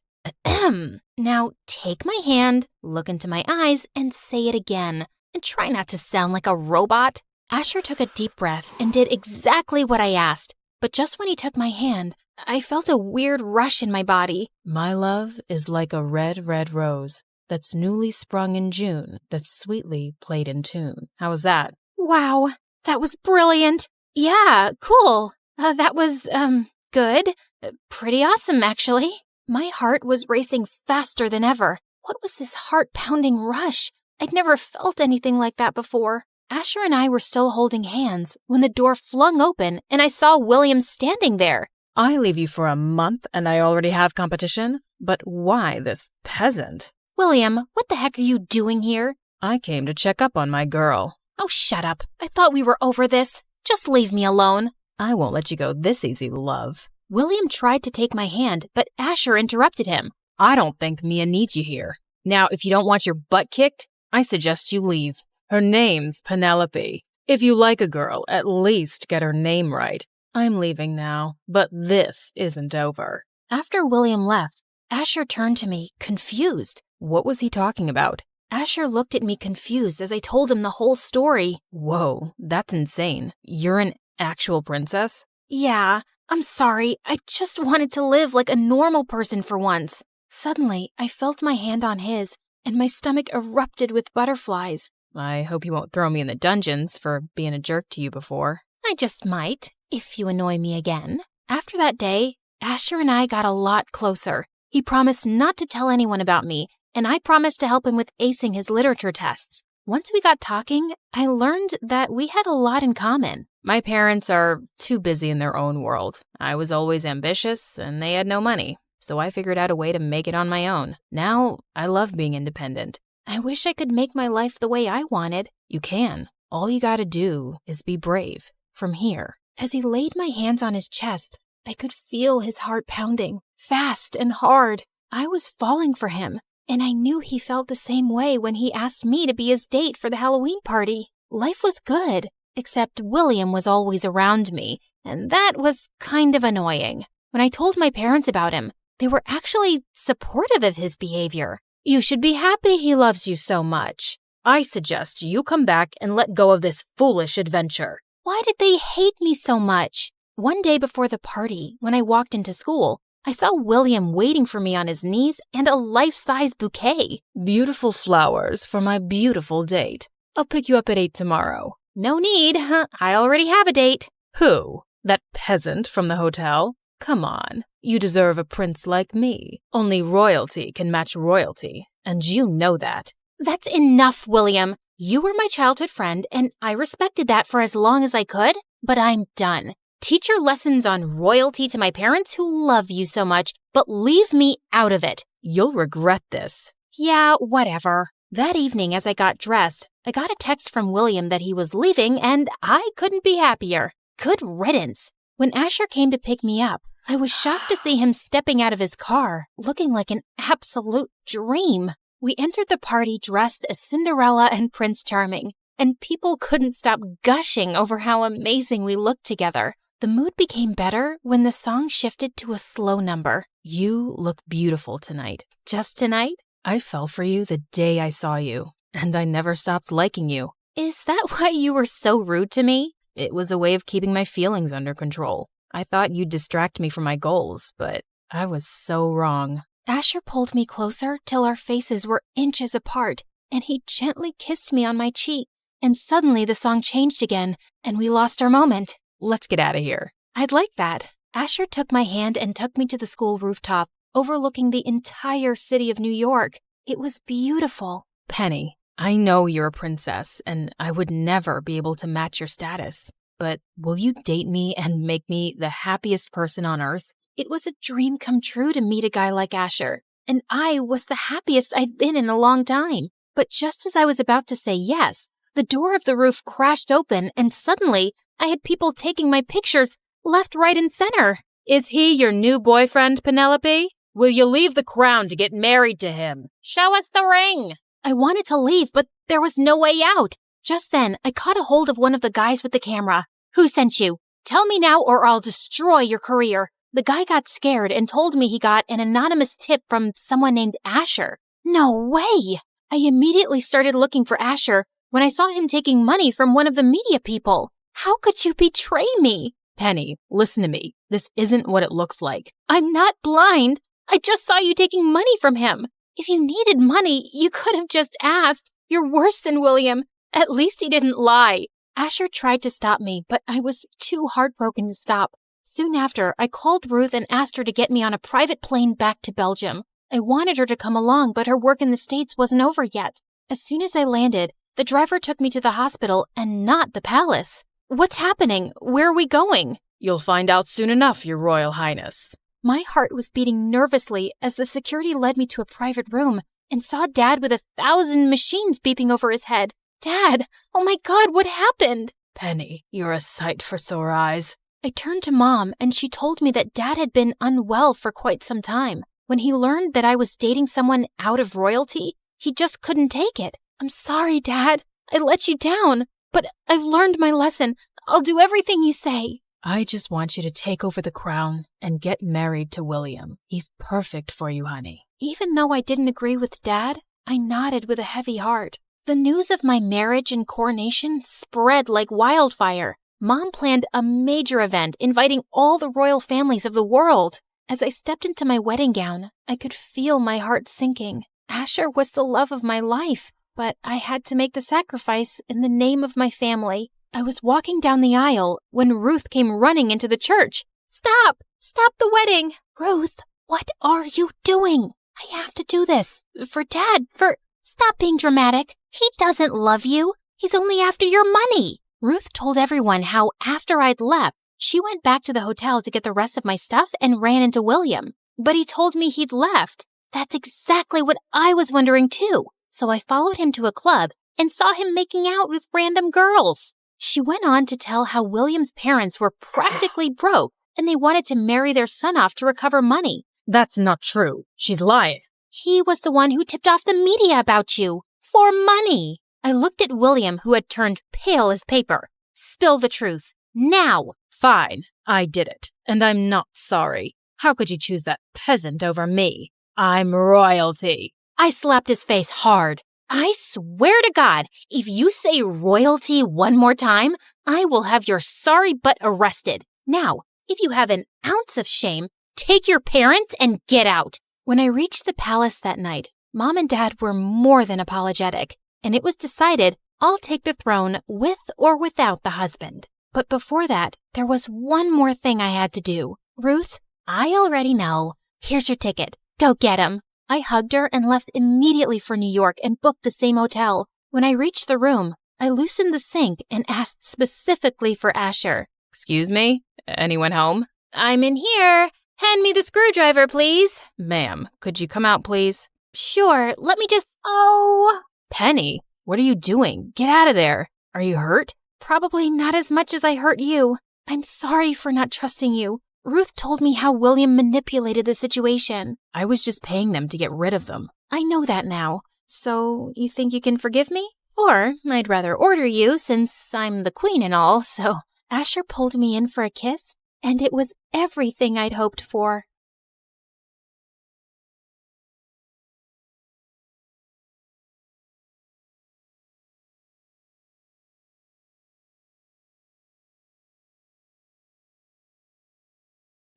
Now take my hand, look into my eyes, and say it again. And try not to sound like a robot. Asher took a deep breath and did exactly what I asked. But just when he took my hand, I felt a weird rush in my body. My love is like a red, red rose that's newly sprung in June, that's sweetly played in tune. How was that? Wow, that was brilliant. Yeah, cool. That was, good. Pretty awesome, actually. My heart was racing faster than ever. What was this heart-pounding rush? I'd never felt anything like that before. Asher and I were still holding hands when the door flung open and I saw William standing there. I leave you for a month and I already have competition? But why this peasant? William, what the heck are you doing here? I came to check up on my girl. Oh, shut up. I thought we were over this. Just leave me alone. I won't let you go this easy, love. William tried to take my hand, but Asher interrupted him. I don't think Mia needs you here. Now, if you don't want your butt kicked, I suggest you leave. Her name's Penelope. If you like a girl, at least get her name right. I'm leaving now, but this isn't over. After William left, Asher turned to me, confused. What was he talking about? Asher looked at me confused as I told him the whole story. Whoa, that's insane. You're an actual princess? Yeah, I'm sorry. I just wanted to live like a normal person for once. Suddenly, I felt my hand on his, and my stomach erupted with butterflies. I hope you won't throw me in the dungeons for being a jerk to you before. I just might, if you annoy me again. After that day, Asher and I got a lot closer. He promised not to tell anyone about me, and I promised to help him with acing his literature tests. Once we got talking, I learned that we had a lot in common. My parents are too busy in their own world. I was always ambitious, and they had no money, so I figured out a way to make it on my own. Now, I love being independent. I wish I could make my life the way I wanted. You can. All you gotta do is be brave. From here. As he laid my hands on his chest, I could feel his heart pounding, fast and hard. I was falling for him, and I knew he felt the same way when he asked me to be his date for the Halloween party. Life was good, except William was always around me, and that was kind of annoying. When I told my parents about him, they were actually supportive of his behavior. You should be happy he loves you so much. I suggest you come back and let go of this foolish adventure. Why did they hate me so much? One day before the party, when I walked into school, I saw William waiting for me on his knees and a life-size bouquet. Beautiful flowers for my beautiful date. I'll pick you up at 8 tomorrow. No need. I already have a date. Who? That peasant from the hotel? Come on. You deserve a prince like me. Only royalty can match royalty, and you know that. That's enough, William. You were my childhood friend, and I respected that for as long as I could, but I'm done. Teach your lessons on royalty to my parents who love you so much, but leave me out of it. You'll regret this. Yeah, whatever. That evening, as I got dressed, I got a text from William that he was leaving, and I couldn't be happier. Good riddance. When Asher came to pick me up, I was shocked to see him stepping out of his car, looking like an absolute dream. We entered the party dressed as Cinderella and Prince Charming, and people couldn't stop gushing over how amazing we looked together. The mood became better when the song shifted to a slow number. You look beautiful tonight. Just tonight? I fell for you the day I saw you, and I never stopped liking you. Is that why you were so rude to me? It was a way of keeping my feelings under control. I thought you'd distract me from my goals, but I was so wrong. Asher pulled me closer till our faces were inches apart, and he gently kissed me on my cheek. And suddenly the song changed again, and we lost our moment. Let's get out of here. I'd like that. Asher took my hand and took me to the school rooftop, overlooking the entire city of New York. It was beautiful. Penny, I know you're a princess, and I would never be able to match your status. But will you date me and make me the happiest person on earth? It was a dream come true to meet a guy like Asher, and I was the happiest I'd been in a long time. But just as I was about to say yes, the door of the roof crashed open, and suddenly I had people taking my pictures left, right, and center. Is he your new boyfriend, Penelope? Will you leave the crown to get married to him? Show us the ring. I wanted to leave, but there was no way out. Just then, I caught a hold of one of the guys with the camera. Who sent you? Tell me now or I'll destroy your career. The guy got scared and told me he got an anonymous tip from someone named Asher. No way! I immediately started looking for Asher when I saw him taking money from one of the media people. How could you betray me? Penny, listen to me. This isn't what it looks like. I'm not blind. I just saw you taking money from him. If you needed money, you could have just asked. You're worse than William. At least he didn't lie. Asher tried to stop me, but I was too heartbroken to stop. Soon after, I called Ruth and asked her to get me on a private plane back to Belgium. I wanted her to come along, but her work in the States wasn't over yet. As soon as I landed, the driver took me to the hospital and not the palace. What's happening? Where are we going? You'll find out soon enough, Your Royal Highness. My heart was beating nervously as the security led me to a private room and saw Dad with 1,000 machines beeping over his head. Dad, oh my God, what happened? Penny, you're a sight for sore eyes. I turned to Mom and she told me that Dad had been unwell for quite some time. When he learned that I was dating someone out of royalty, he just couldn't take it. I'm sorry, Dad. I let you down, but I've learned my lesson. I'll do everything you say. I just want you to take over the crown and get married to William. He's perfect for you, honey. Even though I didn't agree with Dad, I nodded with a heavy heart. The news of my marriage and coronation spread like wildfire. Mom planned a major event inviting all the royal families of the world. As I stepped into my wedding gown, I could feel my heart sinking. Asher was the love of my life, but I had to make the sacrifice in the name of my family. I was walking down the aisle when Ruth came running into the church. Stop! Stop the wedding! Ruth, what are you doing? I have to do this. For Dad, Stop being dramatic. He doesn't love you. He's only after your money. Ruth told everyone how after I'd left, she went back to the hotel to get the rest of my stuff and ran into William. But he told me he'd left. That's exactly what I was wondering too. So I followed him to a club and saw him making out with random girls. She went on to tell how William's parents were practically broke and they wanted to marry their son off to recover money. That's not true. She's lying. He was the one who tipped off the media about you. For money. I looked at William, who had turned pale as paper. Spill the truth. Now. Fine. I did it. And I'm not sorry. How could you choose that peasant over me? I'm royalty. I slapped his face hard. I swear to God, if you say royalty one more time, I will have your sorry butt arrested. Now, if you have an ounce of shame, take your parents and get out. When I reached the palace that night, Mom and Dad were more than apologetic, and it was decided I'll take the throne with or without the husband. But before that, there was one more thing I had to do. Ruth, I already know. Here's your ticket. Go get him. I hugged her and left immediately for New York and booked the same hotel. When I reached the room, I loosened the sink and asked specifically for Asher. Excuse me? Anyone home? I'm in here. Hand me the screwdriver, please. Ma'am, could you come out, please? Sure, let me just... Oh! Penny, what are you doing? Get out of there. Are you hurt? Probably not as much as I hurt you. I'm sorry for not trusting you. Ruth told me how William manipulated the situation. I was just paying them to get rid of them. I know that now. So, you think you can forgive me? Or, I'd rather order you since I'm the queen and all, so... Asher pulled me in for a kiss, and it was everything I'd hoped for.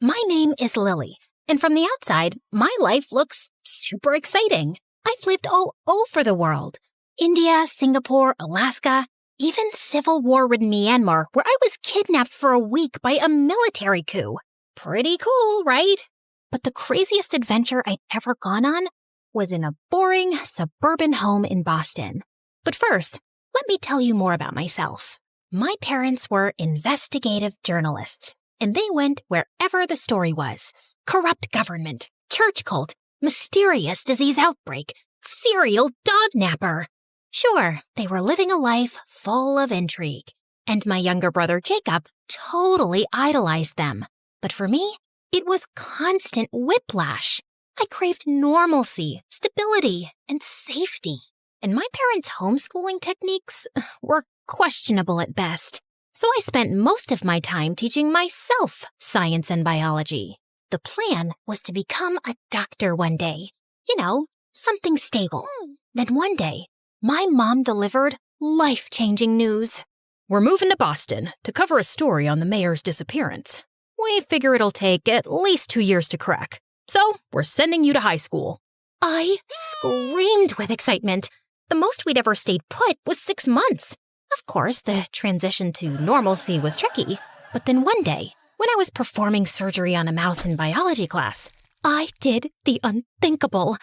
My name is Lily, and from the outside, my life looks super exciting. I've lived all over the world. India, Singapore, Alaska, even civil war-ridden Myanmar, where I was kidnapped for a week by a military coup. Pretty cool, right? But the craziest adventure I'd ever gone on was in a boring suburban home in Boston. But first, let me tell you more about myself. My parents were investigative journalists, and they went wherever the story was. Corrupt government, church cult, mysterious disease outbreak, serial dog napper. Sure, they were living a life full of intrigue, and my younger brother Jacob totally idolized them. But for me, It was constant whiplash. I craved normalcy, stability, and safety. And my parents' homeschooling techniques were questionable at best. So I spent most of my time teaching myself science and biology. The plan was to become a doctor one day. You know, something stable. Then one day, my mom delivered life-changing news. We're moving to Boston to cover a story on the mayor's disappearance. We figure it'll take at least 2 years to crack. So, we're sending you to high school. I screamed with excitement. The most we'd ever stayed put was 6 months. Of course, the transition to normalcy was tricky. But then one day, when I was performing surgery on a mouse in biology class, I did the unthinkable.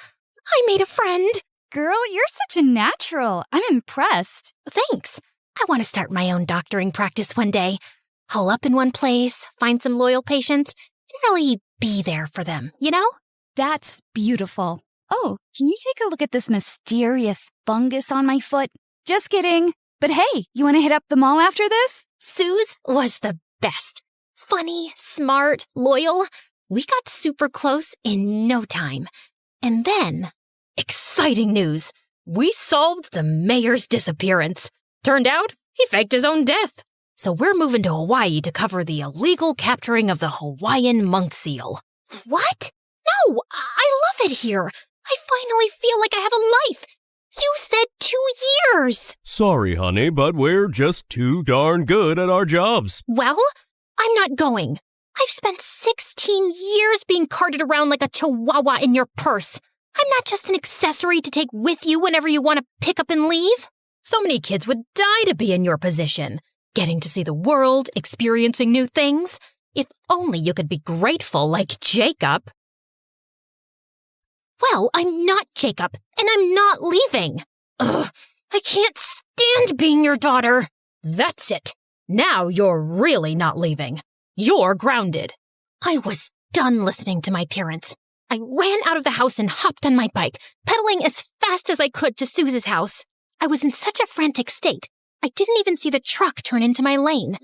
I made a friend. Girl, you're such a natural. I'm impressed. Thanks. I want to start my own doctoring practice one day. Hole up in one place, find some loyal patients, and really be there for them, you know? That's beautiful. Oh, can you take a look at this mysterious fungus on my foot? Just kidding. But hey, you want to hit up the mall after this? Suze was the best. Funny, smart, loyal. We got super close in no time. And then, exciting news. We solved the mayor's disappearance. Turned out, he faked his own death. So we're moving to Hawaii to cover the illegal capturing of the Hawaiian monk seal. What? No, I love it here. I finally feel like I have a life. You said 2 years. Sorry, honey, but we're just too darn good at our jobs. Well, I'm not going. I've spent 16 years being carted around like a chihuahua in your purse. I'm not just an accessory to take with you whenever you want to pick up and leave. So many kids would die to be in your position. Getting to see the world, experiencing new things. If only you could be grateful like Jacob. Well, I'm not Jacob, and I'm not leaving. Ugh, I can't stand being your daughter. That's it. Now you're really not leaving. You're grounded. I was done listening to my parents. I ran out of the house and hopped on my bike, pedaling as fast as I could to Suze's house. I was in such a frantic state, I didn't even see the truck turn into my lane.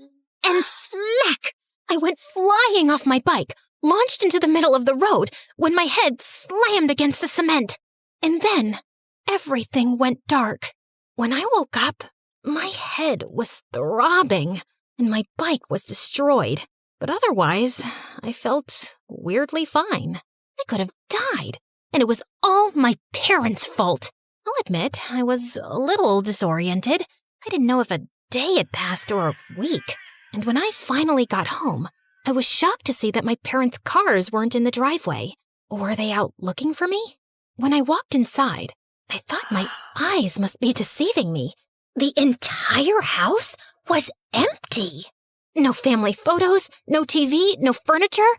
And smack! I went flying off my bike, launched into the middle of the road when my head slammed against the cement. And then, everything went dark. When I woke up, my head was throbbing, and my bike was destroyed. But otherwise, I felt weirdly fine. I could have died, and it was all my parents' fault. I'll admit, I was a little disoriented. I didn't know if a day had passed or a week. And when I finally got home, I was shocked to see that my parents' cars weren't in the driveway. Were they out looking for me? When I walked inside, I thought my eyes must be deceiving me. The entire house was empty. No family photos, no TV, no furniture,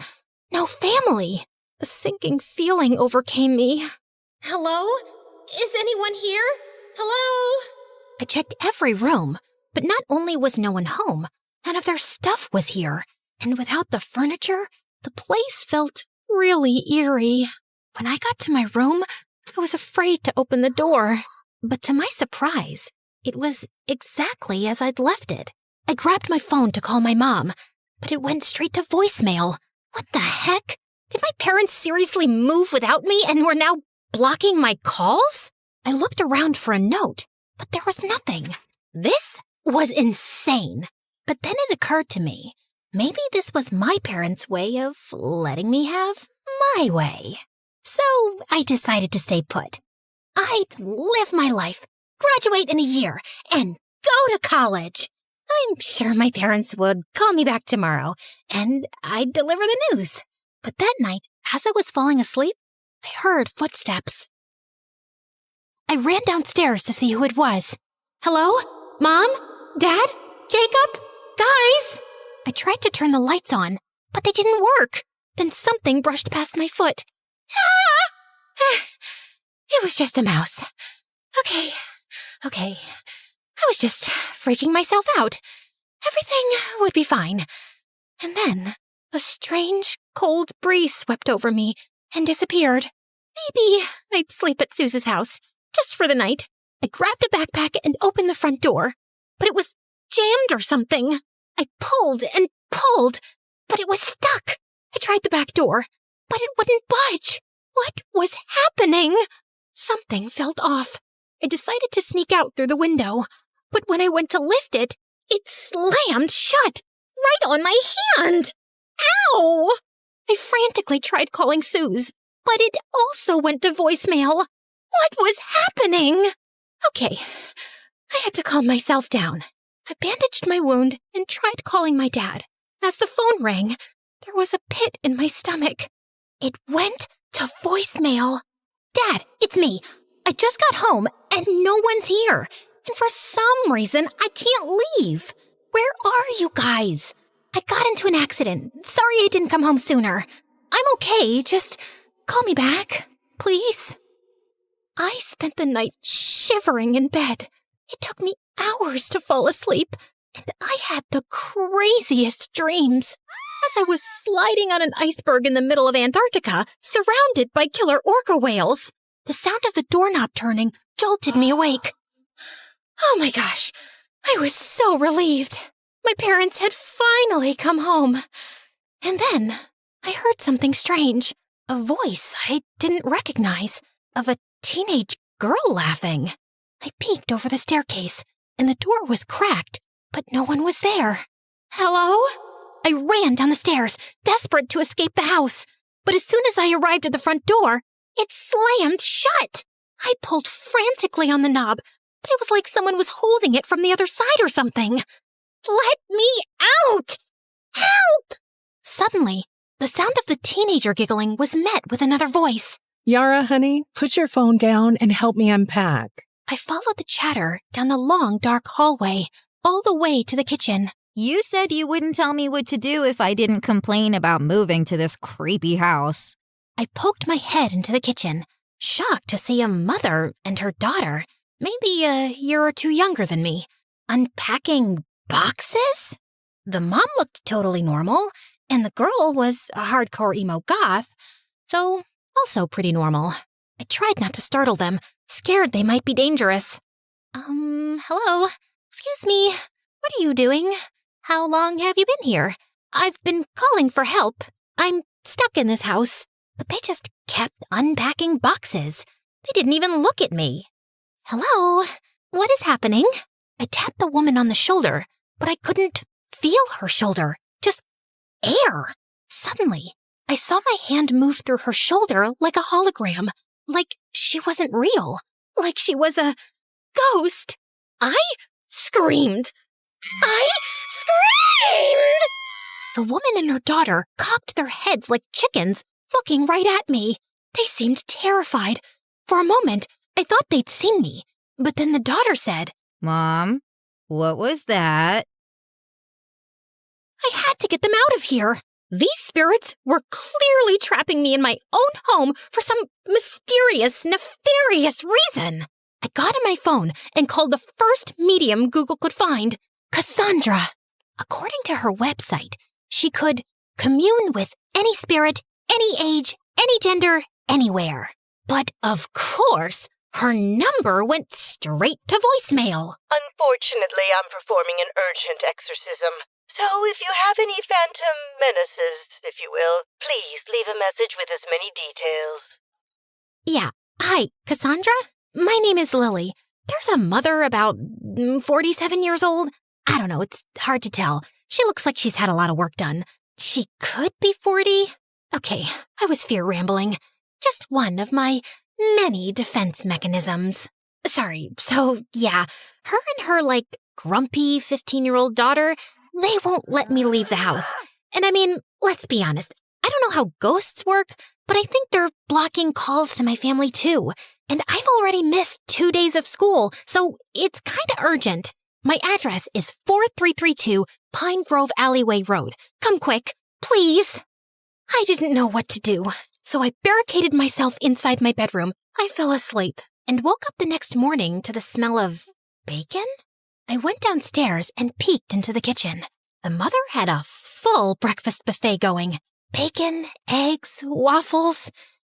no family. A sinking feeling overcame me. Hello? Is anyone here? Hello? I checked every room, but not only was no one home, none of their stuff was here. And without the furniture, the place felt really eerie. When I got to my room, I was afraid to open the door. But to my surprise, it was exactly as I'd left it. I grabbed my phone to call my mom, but it went straight to voicemail. What the heck? Did my parents seriously move without me and were now blocking my calls? I looked around for a note, but there was nothing. This was insane. But then it occurred to me, maybe this was my parents' way of letting me have my way. So I decided to stay put. I'd live my life, graduate in a year, and go to college. I'm sure my parents would call me back tomorrow, and I'd deliver the news. But that night, as I was falling asleep, I heard footsteps. I ran downstairs to see who it was. Hello? Mom? Dad? Jacob? Guys? I tried to turn the lights on, but they didn't work. Then something brushed past my foot. Ah! It was just a mouse. Okay. I was just freaking myself out. Everything would be fine. And then a strange, cold breeze swept over me and disappeared. Maybe I'd sleep at Suze's house, just for the night. I grabbed a backpack and opened the front door, but it was jammed or something. I pulled and pulled, but it was stuck. I tried the back door, but it wouldn't budge. What was happening? Something felt off. I decided to sneak out through the window, but when I went to lift it, it slammed shut, right on my hand. Ow! I frantically tried calling Suze, but it also went to voicemail. What was happening? Okay, I had to calm myself down. I bandaged my wound and tried calling my dad. As the phone rang, there was a pit in my stomach. It went to voicemail. Dad, it's me. I just got home and no one's here. And for some reason, I can't leave. Where are you guys? I got into an accident. Sorry I didn't come home sooner. I'm okay, just call me back, please. I spent the night shivering in bed. It took me hours to fall asleep, and I had the craziest dreams. As I was sliding on an iceberg in the middle of Antarctica, surrounded by killer orca whales, the sound of the doorknob turning jolted me awake. Oh my gosh, I was so relieved. My parents had finally come home. And then I heard something strange, a voice I didn't recognize, of a teenage girl laughing. I peeked over the staircase, and the door was cracked, but no one was there. Hello? I ran down the stairs, desperate to escape the house. But as soon as I arrived at the front door, it slammed shut. I pulled frantically on the knob, but it was like someone was holding it from the other side or something. Let me out! Help! Suddenly, the sound of the teenager giggling was met with another voice. Yara, honey, put your phone down and help me unpack. I followed the chatter down the long, dark hallway, all the way to the kitchen. You said you wouldn't tell me what to do if I didn't complain about moving to this creepy house. I poked my head into the kitchen, shocked to see a mother and her daughter, maybe a year or two younger than me, unpacking boxes? The mom looked totally normal, and the girl was a hardcore emo goth, so also pretty normal. I tried not to startle them, scared they might be dangerous. Hello? Excuse me, what are you doing? How long have you been here? I've been calling for help. I'm stuck in this house. But they just kept unpacking boxes. They didn't even look at me. Hello? What is happening? I tapped the woman on the shoulder, but I couldn't feel her shoulder. Just air. Suddenly, I saw my hand move through her shoulder like a hologram. Like she wasn't real. Like she was a ghost. I screamed. The woman and her daughter cocked their heads like chickens, looking right at me. They seemed terrified. For a moment, I thought they'd seen me. But then the daughter said, Mom, what was that? I had to get them out of here. These spirits were clearly trapping me in my own home for some mysterious, nefarious reason. I got on my phone and called the first medium Google could find, Cassandra. According to her website, she could commune with any spirit, any age, any gender, anywhere. But of course, her number went straight to voicemail. Unfortunately, I'm performing an urgent exorcism. So if you have any phantom menaces, if you will, please leave a message with as many details. Yeah. Hi, Cassandra? My name is Lily. There's a mother about 47 years old. I don't know, it's hard to tell. She looks like she's had a lot of work done. She could be 40. Okay, I was fear rambling. Just one of my many defense mechanisms. Sorry, so yeah, her and her, grumpy 15-year-old daughter, they won't let me leave the house. And I mean, let's be honest, I don't know how ghosts work, but I think they're blocking calls to my family too. And I've already missed 2 days of school, so it's kinda urgent. My address is 4332 Pine Grove Alleyway Road. Come quick, please. I didn't know what to do, so I barricaded myself inside my bedroom. I fell asleep and woke up the next morning to the smell of bacon. I went downstairs and peeked into the kitchen. The mother had a full breakfast buffet going. Bacon, eggs, waffles.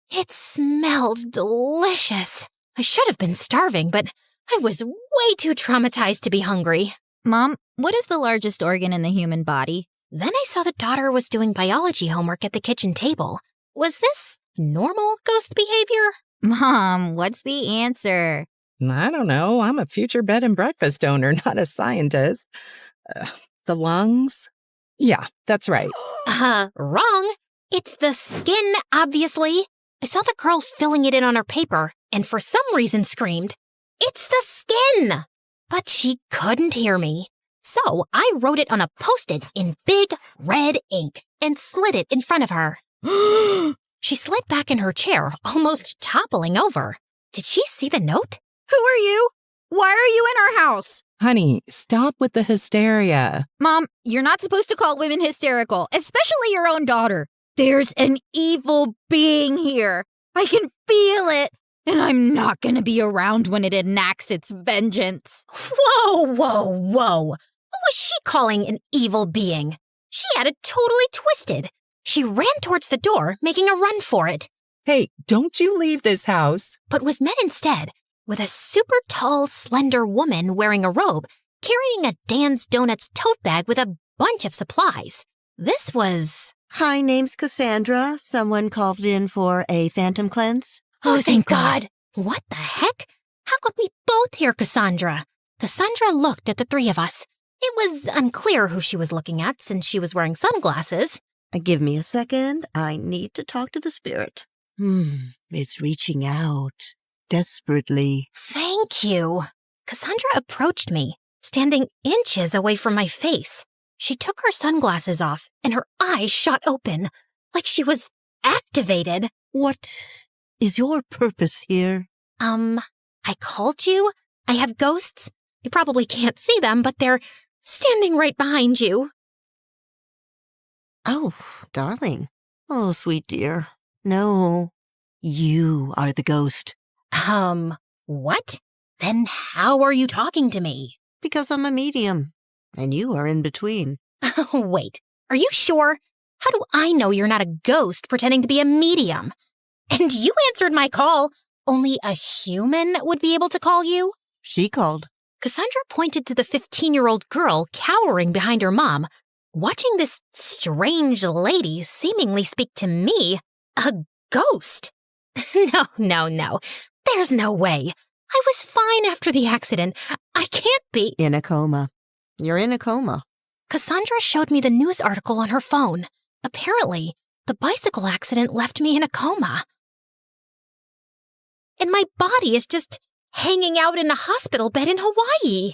It smelled delicious. I should have been starving, but I was way too traumatized to be hungry. Mom, what is the largest organ in the human body? Then I saw the daughter was doing biology homework at the kitchen table. Was this normal ghost behavior? Mom, what's the answer? I don't know. I'm a future bed and breakfast owner, not a scientist. The lungs? Yeah, that's right. Wrong. It's the skin, obviously. I saw the girl filling it in on her paper, and for some reason screamed, "It's the skin!" But she couldn't hear me. So I wrote it on a Post-it in big red ink and slid it in front of her. She slid back in her chair, almost toppling over. Did she see the note? Who are you? Why are you in our house? Honey, stop with the hysteria. Mom, you're not supposed to call women hysterical, especially your own daughter. There's an evil being here. I can feel it. And I'm not going to be around when it enacts its vengeance. Whoa. Who was she calling an evil being? She had it totally twisted. She ran towards the door, making a run for it. Hey, don't you leave this house. But was met instead with a super tall, slender woman wearing a robe, carrying a Dan's Donuts tote bag with a bunch of supplies. This was... Hi, name's Cassandra. Someone called in for a phantom cleanse. Oh, thank God. What the heck? How could we both hear Cassandra? Cassandra looked at the three of us. It was unclear who she was looking at since she was wearing sunglasses. Give me a second. I need to talk to the spirit. It's reaching out. Desperately. Thank you. Cassandra approached me, standing inches away from my face. She took her sunglasses off, and her eyes shot open, like she was activated. What is your purpose here? I called you. I have ghosts. You probably can't see them, but they're standing right behind you. Oh, darling. Oh, sweet dear. No, you are the ghost. What? Then how are you talking to me? Because I'm a medium, and you are in between. Wait, are you sure? How do I know you're not a ghost pretending to be a medium? And you answered my call. Only a human would be able to call you? She called. Cassandra pointed to the 15-year-old girl cowering behind her mom, watching this strange lady seemingly speak to me, a ghost. No. There's no way. I was fine after the accident. I can't be... In a coma. You're in a coma. Cassandra showed me the news article on her phone. Apparently, the bicycle accident left me in a coma. And my body is just hanging out in a hospital bed in Hawaii.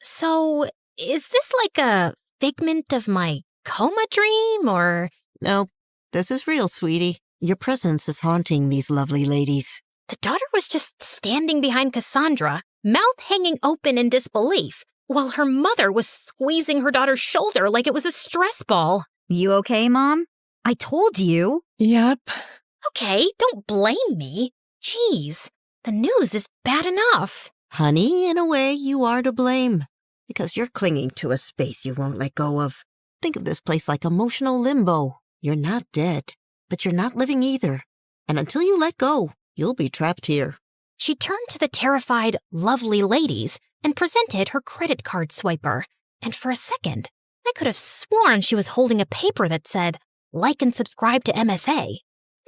So, is this like a figment of my coma dream, or... No, this is real, sweetie. Your presence is haunting these lovely ladies. The daughter was just standing behind Cassandra, mouth hanging open in disbelief, while her mother was squeezing her daughter's shoulder like it was a stress ball. You okay, Mom? I told you. Yep. Okay, don't blame me. Jeez, the news is bad enough. Honey, in a way, you are to blame. Because you're clinging to a space you won't let go of. Think of this place like emotional limbo. You're not dead, but you're not living either. And until you let go, you'll be trapped here. She turned to the terrified, lovely ladies and presented her credit card swiper. And for a second, I could have sworn she was holding a paper that said, "Like and subscribe to MSA."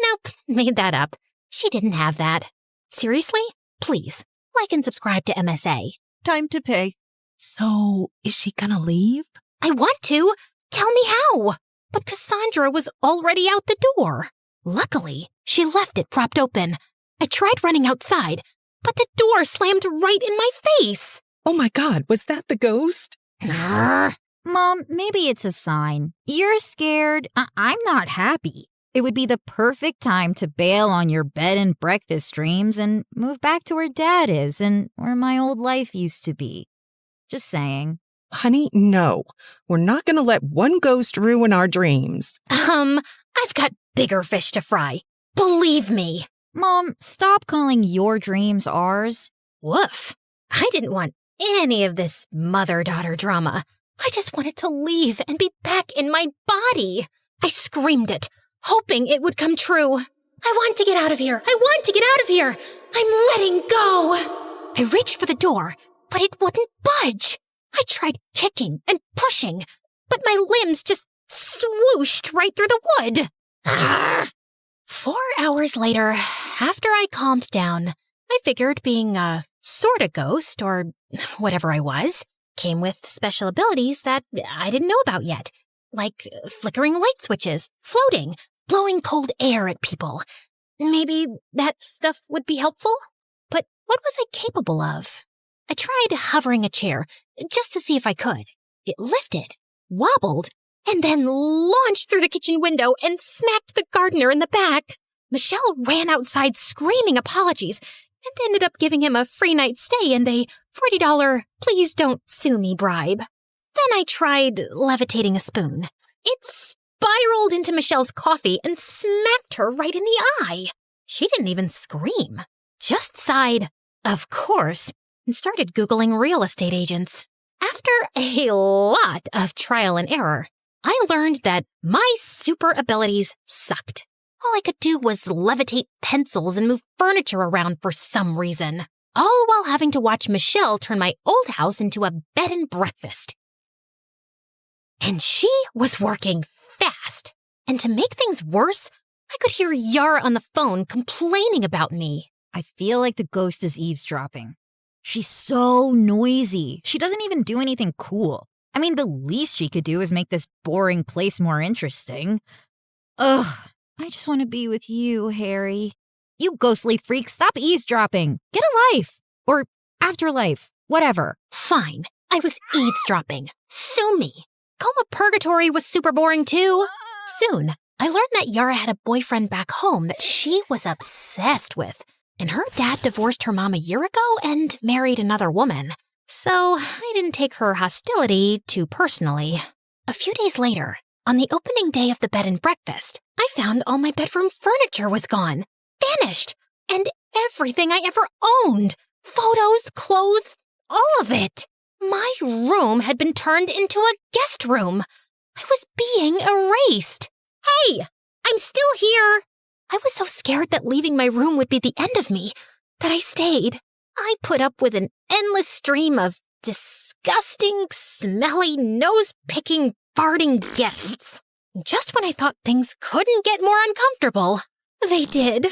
Nope, made that up. She didn't have that. Seriously? Please, like and subscribe to MSA. Time to pay. So, is she gonna leave? I want to. Tell me how. But Cassandra was already out the door. Luckily, she left it propped open. I tried running outside, but the door slammed right in my face. Oh my God, was that the ghost? Mom, maybe it's a sign. You're scared. I'm not happy. It would be the perfect time to bail on your bed and breakfast dreams and move back to where Dad is and where my old life used to be. Just saying. Honey, no. We're not gonna let one ghost ruin our dreams. I've got bigger fish to fry. Believe me. Mom, stop calling your dreams ours. Woof. I didn't want any of this mother-daughter drama. I just wanted to leave and be back in my body. I screamed it, hoping it would come true. I want to get out of here. I want to get out of here. I'm letting go. I reached for the door, but it wouldn't budge. I tried kicking and pushing, but my limbs just swooshed right through the wood. Arrgh. 4 hours later, after I calmed down, I figured being a sort of ghost, or whatever I was, came with special abilities that I didn't know about yet, like flickering light switches, floating, blowing cold air at people. Maybe that stuff would be helpful? But what was I capable of? I tried hovering a chair, just to see if I could. It lifted, wobbled, and then launched through the kitchen window and smacked the gardener in the back. Michelle ran outside screaming apologies and ended up giving him a free night stay and a $40 please don't sue me bribe. Then I tried levitating a spoon. It spiraled into Michelle's coffee and smacked her right in the eye. She didn't even scream, just sighed, of course, and started Googling real estate agents. After a lot of trial and error, I learned that my super abilities sucked. All I could do was levitate pencils and move furniture around for some reason, all while having to watch Michelle turn my old house into a bed and breakfast. And she was working fast. And to make things worse, I could hear Yara on the phone complaining about me. I feel like the ghost is eavesdropping. She's so noisy. She doesn't even do anything cool. I mean, the least she could do is make this boring place more interesting. Ugh, I just want to be with you, Harry. You ghostly freak, stop eavesdropping. Get a life. Or afterlife. Whatever. Fine, I was eavesdropping. Sue me. Coma Purgatory was super boring too. Soon, I learned that Yara had a boyfriend back home that she was obsessed with. And her dad divorced her mom a year ago and married another woman. So I didn't take her hostility too personally. A few days later, on the opening day of the bed and breakfast, I found all my bedroom furniture was gone, vanished, and everything I ever owned. Photos, clothes, all of it. My room had been turned into a guest room. I was being erased. Hey, I'm still here. I was so scared that leaving my room would be the end of me that I stayed. I put up with an endless stream of disgusting, smelly, nose-picking, farting guests. Just when I thought things couldn't get more uncomfortable, they did.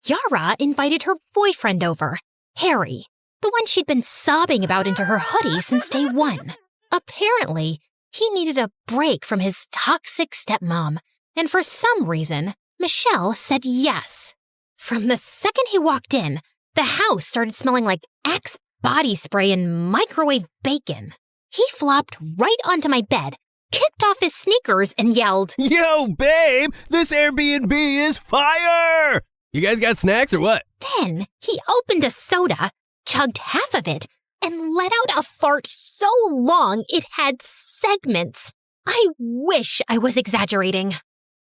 Yara invited her boyfriend over, Harry, the one she'd been sobbing about into her hoodie since day one. Apparently, he needed a break from his toxic stepmom, and for some reason, Michelle said yes. From the second he walked in, the house started smelling like Axe body spray and microwave bacon. He flopped right onto my bed, kicked off his sneakers, and yelled, "Yo, babe, this Airbnb is fire! You guys got snacks or what?" Then he opened a soda, chugged half of it, and let out a fart so long it had segments. I wish I was exaggerating.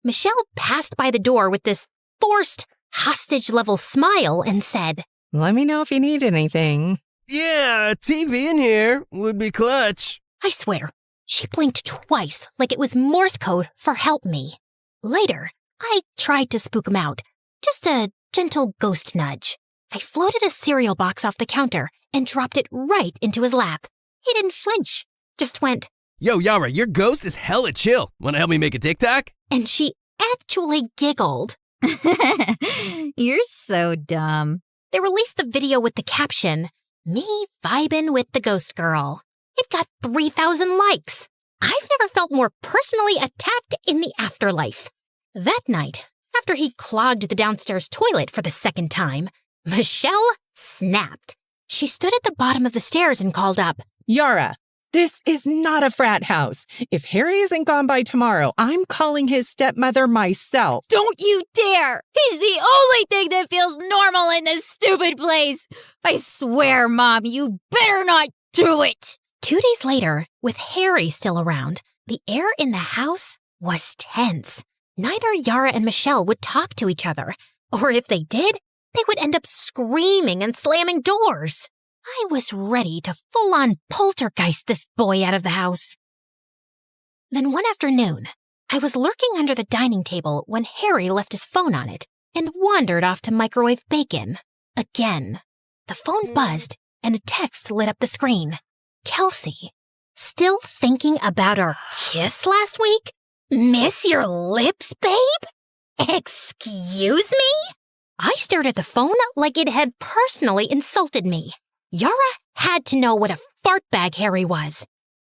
Michelle passed by the door with this forced, hostage-level smile and said, "Let me know if you need anything." "Yeah, a TV in here would be clutch." I swear, she blinked twice like it was Morse code for help me. Later, I tried to spook him out. Just a gentle ghost nudge. I floated a cereal box off the counter and dropped it right into his lap. He didn't flinch, just went, "Yo, Yara, your ghost is hella chill. Wanna help me make a TikTok?" And she actually giggled. You're so dumb. They released the video with the caption, "Me vibin' with the ghost girl." It got 3,000 likes. I've never felt more personally attacked in the afterlife. That night, after he clogged the downstairs toilet for the second time, Michelle snapped. She stood at the bottom of the stairs and called up, "Yara, this is not a frat house. If Harry isn't gone by tomorrow, I'm calling his stepmother myself." Don't you dare! He's the only thing that feels normal in this stupid place. I swear, Mom, you better not do it. 2 days later, with Harry still around, the air in the house was tense. Neither Yara and Michelle would talk to each other, or if they did, they would end up screaming and slamming doors. I was ready to full-on poltergeist this boy out of the house. Then one afternoon, I was lurking under the dining table when Harry left his phone on it and wandered off to microwave bacon. Again, the phone buzzed and a text lit up the screen. Kelsey, still thinking about our kiss last week? Miss your lips, babe? Excuse me? I stared at the phone like it had personally insulted me. Yara had to know what a fart bag Harry was.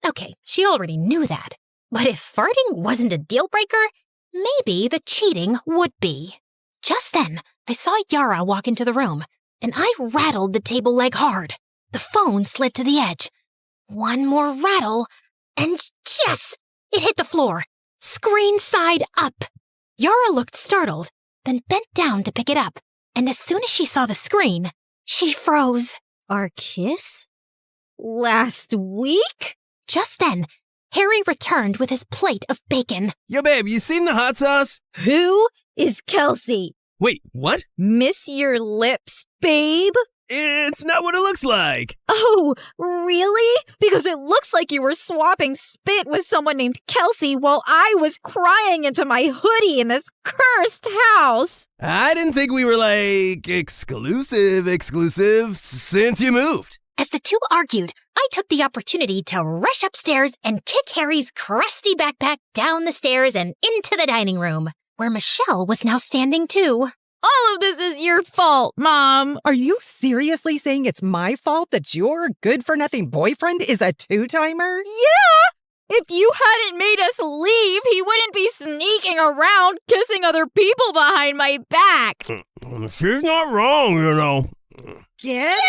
Okay, she already knew that. But if farting wasn't a deal breaker, maybe the cheating would be. Just then, I saw Yara walk into the room, and I rattled the table leg hard. The phone slid to the edge. One more rattle, and yes! It hit the floor, screen side up. Yara looked startled, then bent down to pick it up, and as soon as she saw the screen, she froze. Our kiss? Last week? Just then, Harry returned with his plate of bacon. Yo, babe, you seen the hot sauce? Who is Kelsey? Wait, what? Miss your lips, babe? It's not what it looks like. Oh, really? Because it looks like you were swapping spit with someone named Kelsey while I was crying into my hoodie in this cursed house. I didn't think we were, like, exclusive since you moved. As the two argued, I took the opportunity to rush upstairs and kick Harry's crusty backpack down the stairs and into the dining room, where Michelle was now standing too. All of this is your fault, Mom. Are you seriously saying it's my fault that your good-for-nothing boyfriend is a two-timer? Yeah! If you hadn't made us leave, he wouldn't be sneaking around kissing other people behind my back. She's not wrong, you know. Get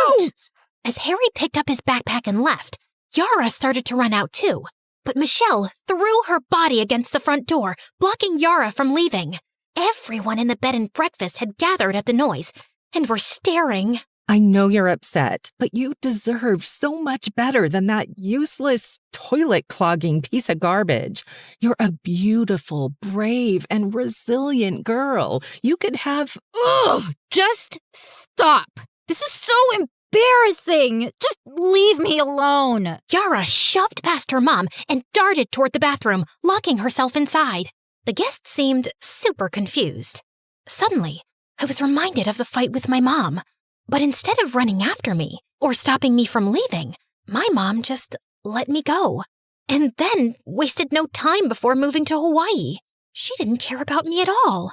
out! As Harry picked up his backpack and left, Yara started to run out too. But Michelle threw her body against the front door, blocking Yara from leaving. Everyone in the bed and breakfast had gathered at the noise and were staring. I know you're upset, but you deserve so much better than that useless, toilet-clogging piece of garbage. You're a beautiful, brave, and resilient girl. You could have... Ugh! Just stop. This is so embarrassing. Just leave me alone. Yara shoved past her mom and darted toward the bathroom, locking herself inside. The guest seemed super confused. Suddenly, I was reminded of the fight with my mom. But instead of running after me or stopping me from leaving, my mom just let me go. And then wasted no time before moving to Hawaii. She didn't care about me at all.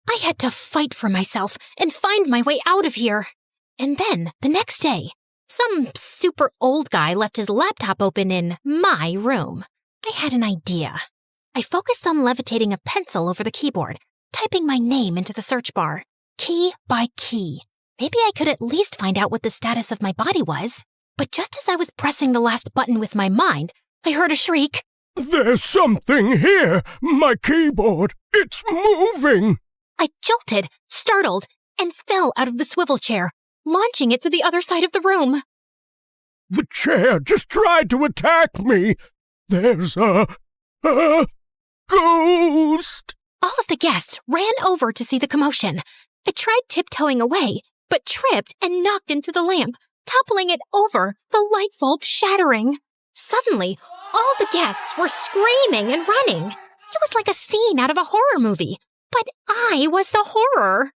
I had to fight for myself and find my way out of here. And then, the next day, some super old guy left his laptop open in my room. I had an idea. I focused on levitating a pencil over the keyboard, typing my name into the search bar, key by key. Maybe I could at least find out what the status of my body was. But just as I was pressing the last button with my mind, I heard a shriek. There's something here! My keyboard! It's moving! I jolted, startled, and fell out of the swivel chair, launching it to the other side of the room. The chair just tried to attack me! There's a ghost! All of the guests ran over to see the commotion. I tried tiptoeing away, but tripped and knocked into the lamp, toppling it over, the light bulb shattering. Suddenly, all the guests were screaming and running. It was like a scene out of a horror movie, but I was the horror.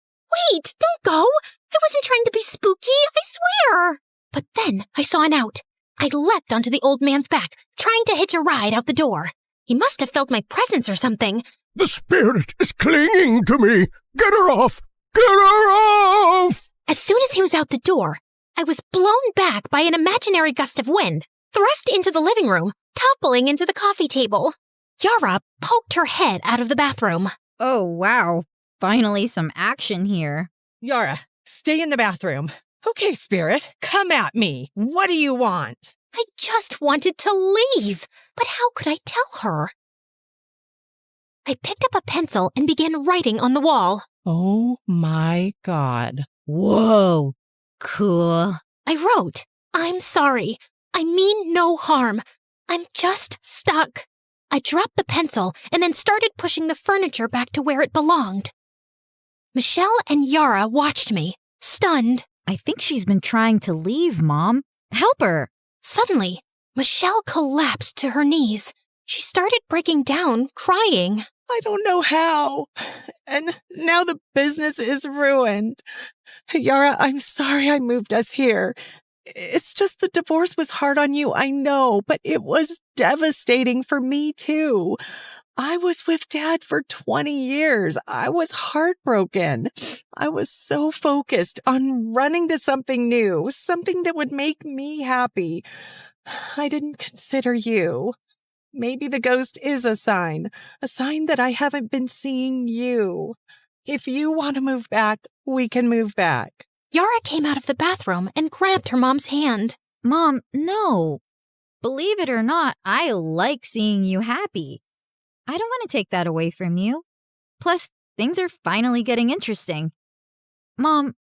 Wait, don't go! I wasn't trying to be spooky, I swear! But then I saw an out. I leapt onto the old man's back, trying to hitch a ride out the door. He must have felt my presence or something. The spirit is clinging to me! Get her off! Get her off! As soon as he was out the door, I was blown back by an imaginary gust of wind, thrust into the living room, toppling into the coffee table. Yara poked her head out of the bathroom. Oh, wow. Finally some action here. Yara, stay in the bathroom. Okay, Spirit, come at me. What do you want? I just wanted to leave, but how could I tell her? I picked up a pencil and began writing on the wall. Oh my God. Whoa. Cool. I wrote, I'm sorry. I mean no harm. I'm just stuck. I dropped the pencil and then started pushing the furniture back to where it belonged. Michelle and Yara watched me, stunned. I think she's been trying to leave, Mom. Help her. Suddenly, Michelle collapsed to her knees. She started breaking down, crying. I don't know how. And now the business is ruined. Yara, I'm sorry I moved us here. It's just the divorce was hard on you, I know, but it was devastating for me too. I was with Dad for 20 years. I was heartbroken. I was so focused on running to something new, something that would make me happy. I didn't consider you. Maybe the ghost is a sign that I haven't been seeing you. If you want to move back, we can move back. Yara came out of the bathroom and grabbed her mom's hand. Mom, no. Believe it or not, I like seeing you happy. I don't want to take that away from you. Plus, things are finally getting interesting. Mom,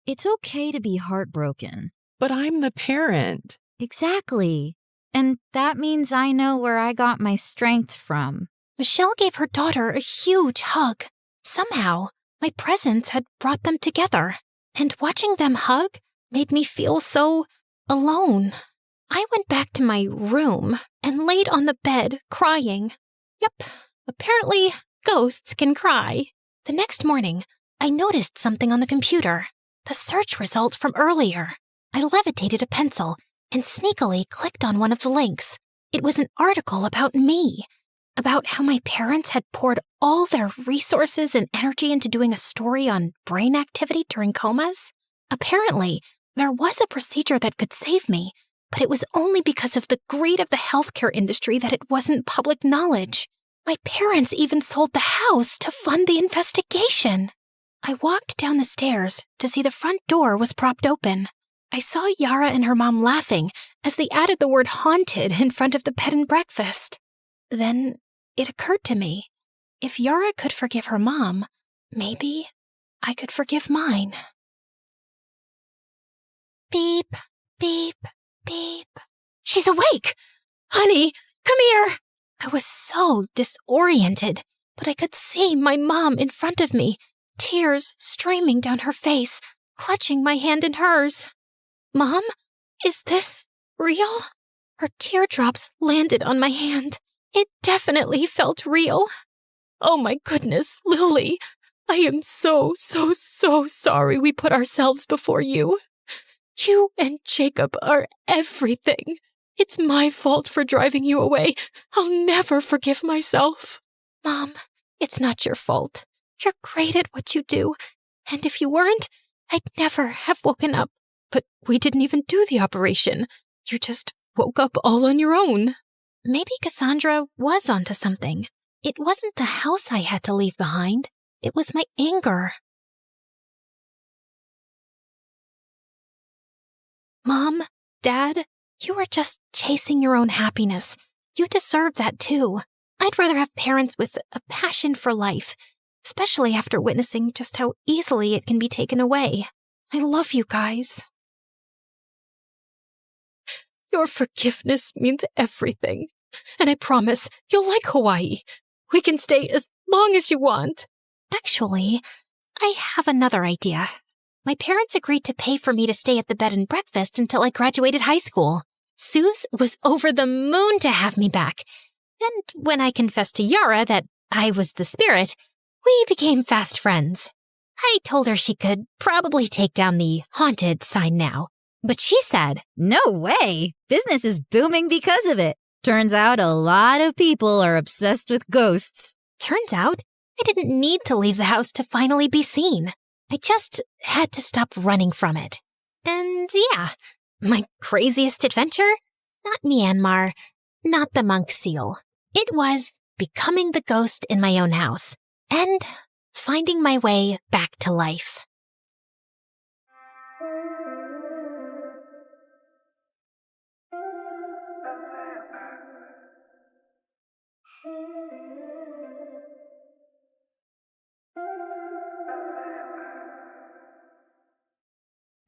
it's okay to be heartbroken. But I'm the parent. Exactly. And that means I know where I got my strength from. Michelle gave her daughter a huge hug. Somehow, my presence had brought them together. And watching them hug made me feel so alone. I went back to my room and laid on the bed crying. Yep, apparently ghosts can cry. The next morning, I noticed something on the computer. The search result from earlier. I levitated a pencil and sneakily clicked on one of the links. It was an article about me, about how my parents had poured all their resources and energy into doing a story on brain activity during comas. Apparently, there was a procedure that could save me, but it was only because of the greed of the healthcare industry that it wasn't public knowledge. My parents even sold the house to fund the investigation. I walked down the stairs to see the front door was propped open. I saw Yara and her mom laughing as they added the word haunted in front of the bed and breakfast. Then it occurred to me, if Yara could forgive her mom, maybe I could forgive mine. Beep, beep, beep. She's awake! Honey, come here! I was so disoriented, but I could see my mom in front of me, tears streaming down her face, clutching my hand in hers. Mom, is this real? Her teardrops landed on my hand. It definitely felt real. Oh my goodness, Lily. I am so sorry we put ourselves before you. You and Jacob are everything. It's my fault for driving you away. I'll never forgive myself. Mom, it's not your fault. You're great at what you do. And if you weren't, I'd never have woken up. But we didn't even do the operation. You just woke up all on your own. Maybe Cassandra was onto something. It wasn't the house I had to leave behind. It was my anger. Mom, Dad, you were just chasing your own happiness. You deserve that too. I'd rather have parents with a passion for life, especially after witnessing just how easily it can be taken away. I love you guys. Your forgiveness means everything. And I promise you'll like Hawaii. We can stay as long as you want. Actually, I have another idea. My parents agreed to pay for me to stay at the bed and breakfast until I graduated high school. Suze was over the moon to have me back. And when I confessed to Yara that I was the spirit, we became fast friends. I told her she could probably take down the haunted sign now. But she said, "No way! Business is booming because of it. Turns out a lot of people are obsessed with ghosts." Turns out I didn't need to leave the house to finally be seen. I just had to stop running from it. And yeah, my craziest adventure? Not Myanmar, not the monk seal. It was becoming the ghost in my own house and finding my way back to life.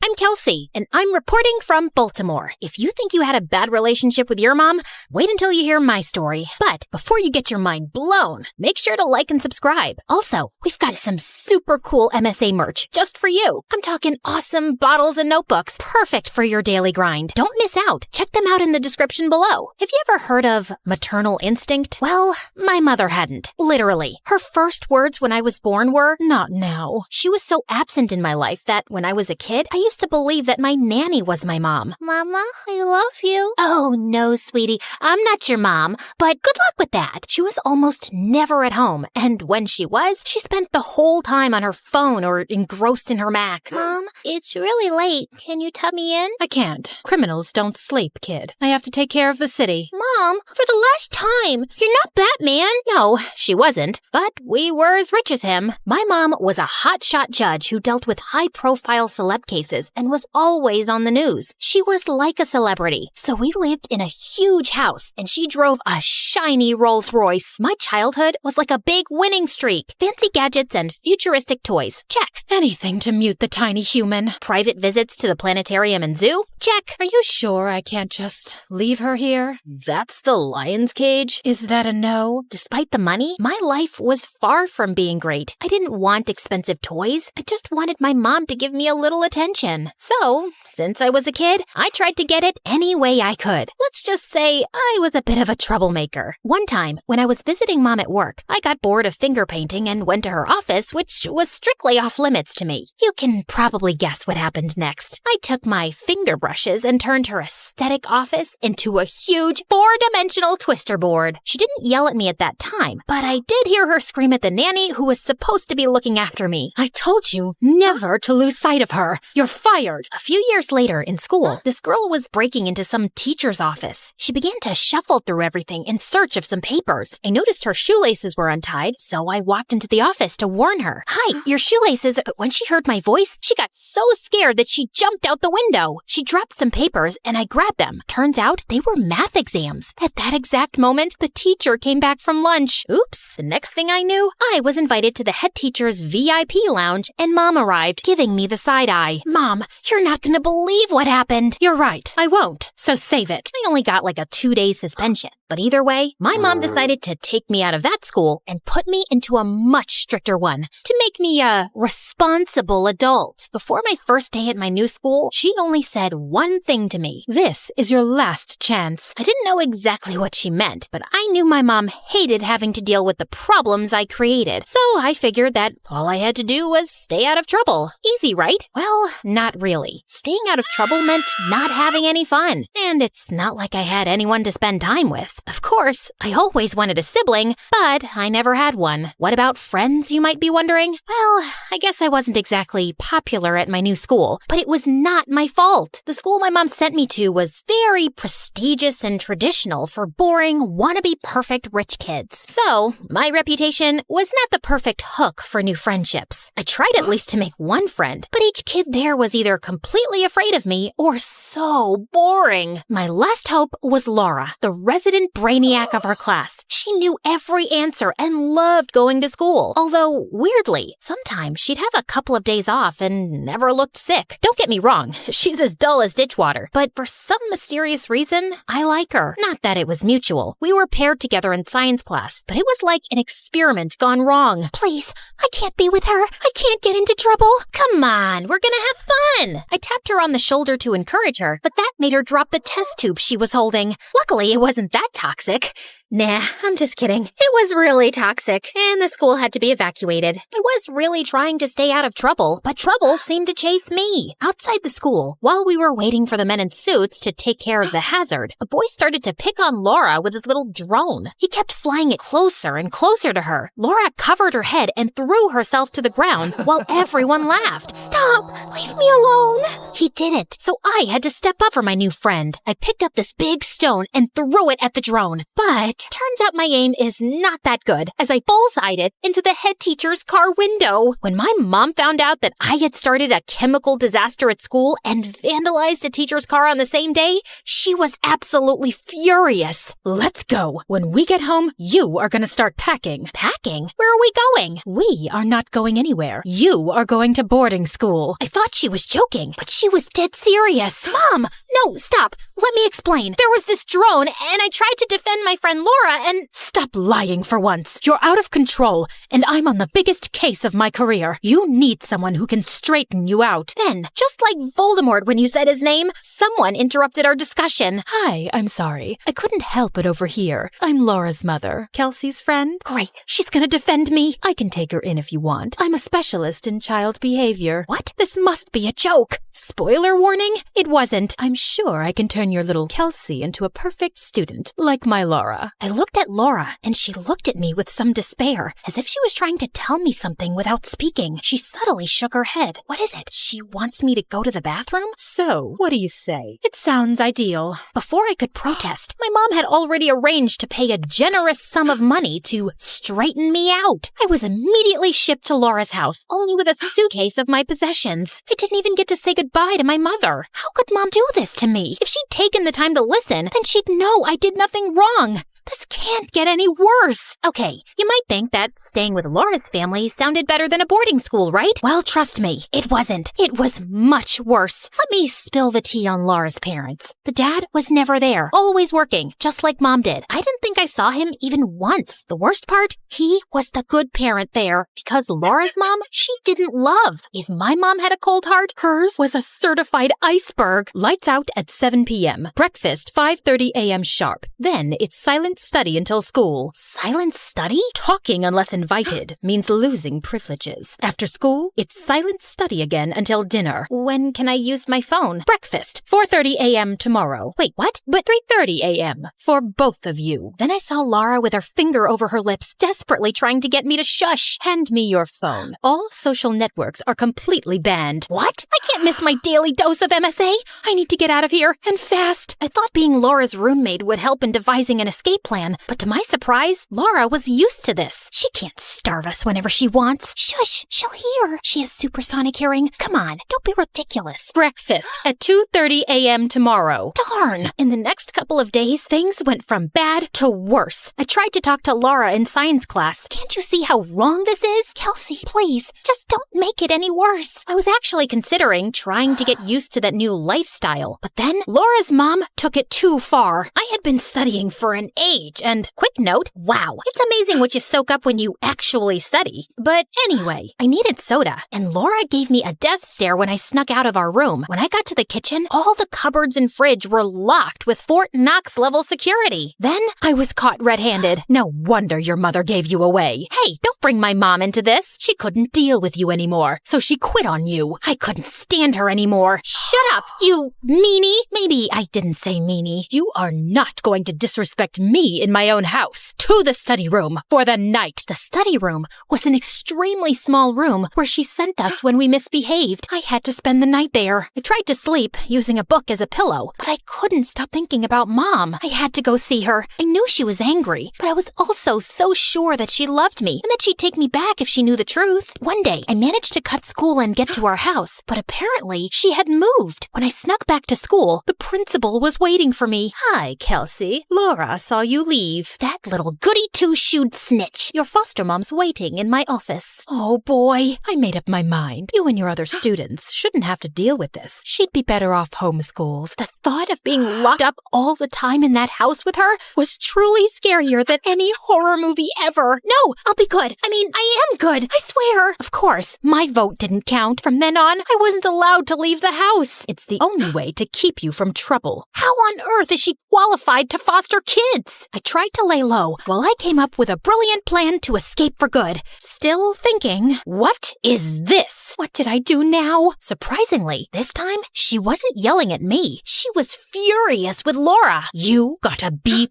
I'm Kelsey, and I'm reporting from Baltimore. If you think you had a bad relationship with your mom, wait until you hear my story. But before you get your mind blown, make sure to like and subscribe. Also, we've got some super cool MSA merch just for you. I'm talking awesome bottles and notebooks, perfect for your daily grind. Don't miss out. Check them out in the description below. Have you ever heard of maternal instinct? Well, my mother hadn't. Literally. Her first words when I was born were, "Not now." She was so absent in my life that when I was a kid, I used to believe that my nanny was my mom. Mama, I love you. Oh, no, sweetie. I'm not your mom, but good luck with that. She was almost never at home, and when she was, she spent the whole time on her phone or engrossed in her Mac. Mom, it's really late. Can you tub me in? I can't. Criminals don't sleep, kid. I have to take care of the city. Mom, for the last time, you're not Batman. No, she wasn't, but we were as rich as him. My mom was a hotshot judge who dealt with high-profile celeb cases and was always on the news. She was like a celebrity, so we lived in a huge house, and she drove a shiny Rolls-Royce. My childhood was like a big winning streak. Fancy gadgets and futuristic toys. Check. Anything to mute the tiny human. Private visits to the planetarium and zoo? Check. Are you sure I can't just leave her here? That's the lion's cage. Is that a no? Despite the money, my life was far from being great. I didn't want expensive toys. I just wanted my mom to give me a little attention. So, since I was a kid, I tried to get it any way I could. Let's just say I was a bit of a troublemaker. One time, when I was visiting mom at work, I got bored of finger painting and went to her office, which was strictly off limits to me. You can probably guess what happened next. I took my finger brushes and turned her aesthetic office into a huge 4-dimensional twister board. She didn't yell at me at that time, but I did hear her scream at the nanny who was supposed to be looking after me. I told you never to lose sight of her. You're fired. A few years later in school, this girl was breaking into some teacher's office. She began to shuffle through everything in search of some papers. I noticed her shoelaces were untied, so I walked into the office to warn her. Hi, your shoelaces. But when she heard my voice, she got so scared that she jumped out the window. She dropped some papers and I grabbed them. Turns out they were math exams. At that exact moment, the teacher came back from lunch. Oops. The next thing I knew, I was invited to the head teacher's VIP lounge and Mom arrived, giving me the side eye. Mom, you're not gonna believe what happened. You're right. I won't. So save it. I only got like a 2-day suspension. But either way, my mom decided to take me out of that school and put me into a much stricter one to make me a responsible adult. Before my first day at my new school, she only said one thing to me. This is your last chance. I didn't know exactly what she meant, but I knew my mom hated having to deal with the problems I created. So I figured that all I had to do was stay out of trouble. Easy, right? Well, not really. Staying out of trouble meant not having any fun. And it's not like I had anyone to spend time with. Of course, I always wanted a sibling, but I never had one. What about friends, you might be wondering? Well, I guess I wasn't exactly popular at my new school, but it was not my fault. The school my mom sent me to was very prestigious and traditional for boring, wannabe perfect rich kids. So, my reputation was not the perfect hook for new friendships. I tried at least to make one friend, but each kid there was either completely afraid of me or so boring. My last hope was Laura, the resident brainiac of her class. She knew every answer and loved going to school. Although, weirdly, sometimes she'd have a couple of days off and never looked sick. Don't get me wrong, she's as dull as ditch water. But for some mysterious reason, I like her. Not that it was mutual. We were paired together in science class, but it was like an experiment gone wrong. Please, I can't be with her. I can't get into trouble. Come on, we're gonna have fun. I tapped her on the shoulder to encourage her, but that made her drop the test tube she was holding. Luckily, it wasn't that toxic. Nah, I'm just kidding. It was really toxic, and the school had to be evacuated. I was really trying to stay out of trouble, but trouble seemed to chase me. Outside the school, while we were waiting for the men in suits to take care of the hazard, a boy started to pick on Laura with his little drone. He kept flying it closer and closer to her. Laura covered her head and threw herself to the ground while everyone laughed. Stop! Leave me alone! He didn't, so I had to step up for my new friend. I picked up this big stone and threw it at the drone, but turns out my aim is not that good, as I bullseyed it into the head teacher's car window. When my mom found out that I had started a chemical disaster at school and vandalized a teacher's car on the same day, she was absolutely furious. Let's go. When we get home, you are gonna start packing. Packing? Where are we going? We are not going anywhere. You are going to boarding school. I thought she was joking, but she was dead serious. Mom! No, stop. Let me explain. There was this drone, and I tried to defend my friend Laura, and... Stop lying for once. You're out of control, and I'm on the biggest case of my career. You need someone who can straighten you out. Then, just like Voldemort when you said his name, someone interrupted our discussion. Hi, I'm sorry. I couldn't help it over here. I'm Laura's mother, Kelsey's friend. Great. She's gonna defend me. I can take her in if you want. I'm a specialist in child behavior. What? This must be a joke. Spoiler warning, it wasn't. I'm sure I can turn your little Kelsey into a perfect student, like my Laura. I looked at Laura, and she looked at me with some despair, as if she was trying to tell me something without speaking. She subtly shook her head. What is it? She wants me to go to the bathroom? So, what do you say? It sounds ideal. Before I could protest, my mom had already arranged to pay a generous sum of money to straighten me out. I was immediately shipped to Laura's house, only with a suitcase of my possessions. I didn't even get to say goodbye to my mother. How could Mom do this to me? If she'd taken the time to listen, then she'd know I did nothing wrong. This can't get any worse. Okay, you might think that staying with Laura's family sounded better than a boarding school, right? Well, trust me, it wasn't. It was much worse. Let me spill the tea on Laura's parents. The dad was never there, always working, just like Mom did. I didn't think I saw him even once. The worst part, he was the good parent there, because Laura's mom, she didn't love. If my mom had a cold heart, hers was a certified iceberg. Lights out at 7 p.m. Breakfast 5:30 a.m. sharp. Then it's silent study until school. Silent study? Talking unless invited means losing privileges. After school, it's silent study again until dinner. When can I use my phone? Breakfast 4:30 a.m. tomorrow. Wait, what? But 3:30 a.m. for both of you. Then I saw Laura with her finger over her lips, desperately trying to get me to shush. Hand me your phone. All social networks are completely banned. What? I can't miss my daily dose of MSA. I need to get out of here, and fast. I thought being Laura's roommate would help in devising an escape plan, but to my surprise, Laura was used to this. She can't starve us whenever she wants. Shush, she'll hear. She has supersonic hearing. Come on, don't be ridiculous. Breakfast at 2:30 a.m. tomorrow. Darn. In the next couple of days, things went from bad to worse. I tried to talk to Laura in science class. Can't you see how wrong this is? Kelsey, please, just don't make it any worse. I was actually considering trying to get used to that new lifestyle, but then Laura's mom took it too far. I had been studying for an age, and quick note, wow, it's amazing what you soak up when you actually study. But anyway, I needed soda, and Laura gave me a death stare when I snuck out of our room. When I got to the kitchen, all the cupboards and fridge were locked with Fort Knox level security. Then I was caught red-handed. No wonder your mother gave you away. Hey, don't bring my mom into this. She couldn't deal with you anymore, so she quit on you. I couldn't stand her anymore. Shut up, you meanie. Maybe I didn't say meanie. You are not going to disrespect me in my own house. To the study room for the night. The study room was an extremely small room where she sent us when we misbehaved. I had to spend the night there. I tried to sleep using a book as a pillow, but I couldn't stop thinking about Mom. I had to go see her. I knew she was angry, but I was also so sure that she loved me and that she'd take me back if she knew the truth. One day, I managed to cut school and get to our house, but apparently she had moved. When I snuck back to school, the principal was waiting for me. Hi, Kelsey. Laura saw you leave. That little goody two-shoed snitch. Your foster mom's waiting in my office. Oh boy, I made up my mind. You and your other students shouldn't have to deal with this. She'd be better off homeschooled. The thought of being locked up all the time in that house with her was truly scarier than any horror movie ever. No, I'll be good. I am good. I swear. Of course, my vote didn't count. From then on, I wasn't allowed to leave the house. It's the only way to keep you from trouble. How on earth is she qualified to foster kids? I tried to lay low while I came up with a brilliant plan to escape for good. Still thinking, what is this? What did I do now? Surprisingly, this time, she wasn't yelling at me. She was furious with Laura. You got a B+?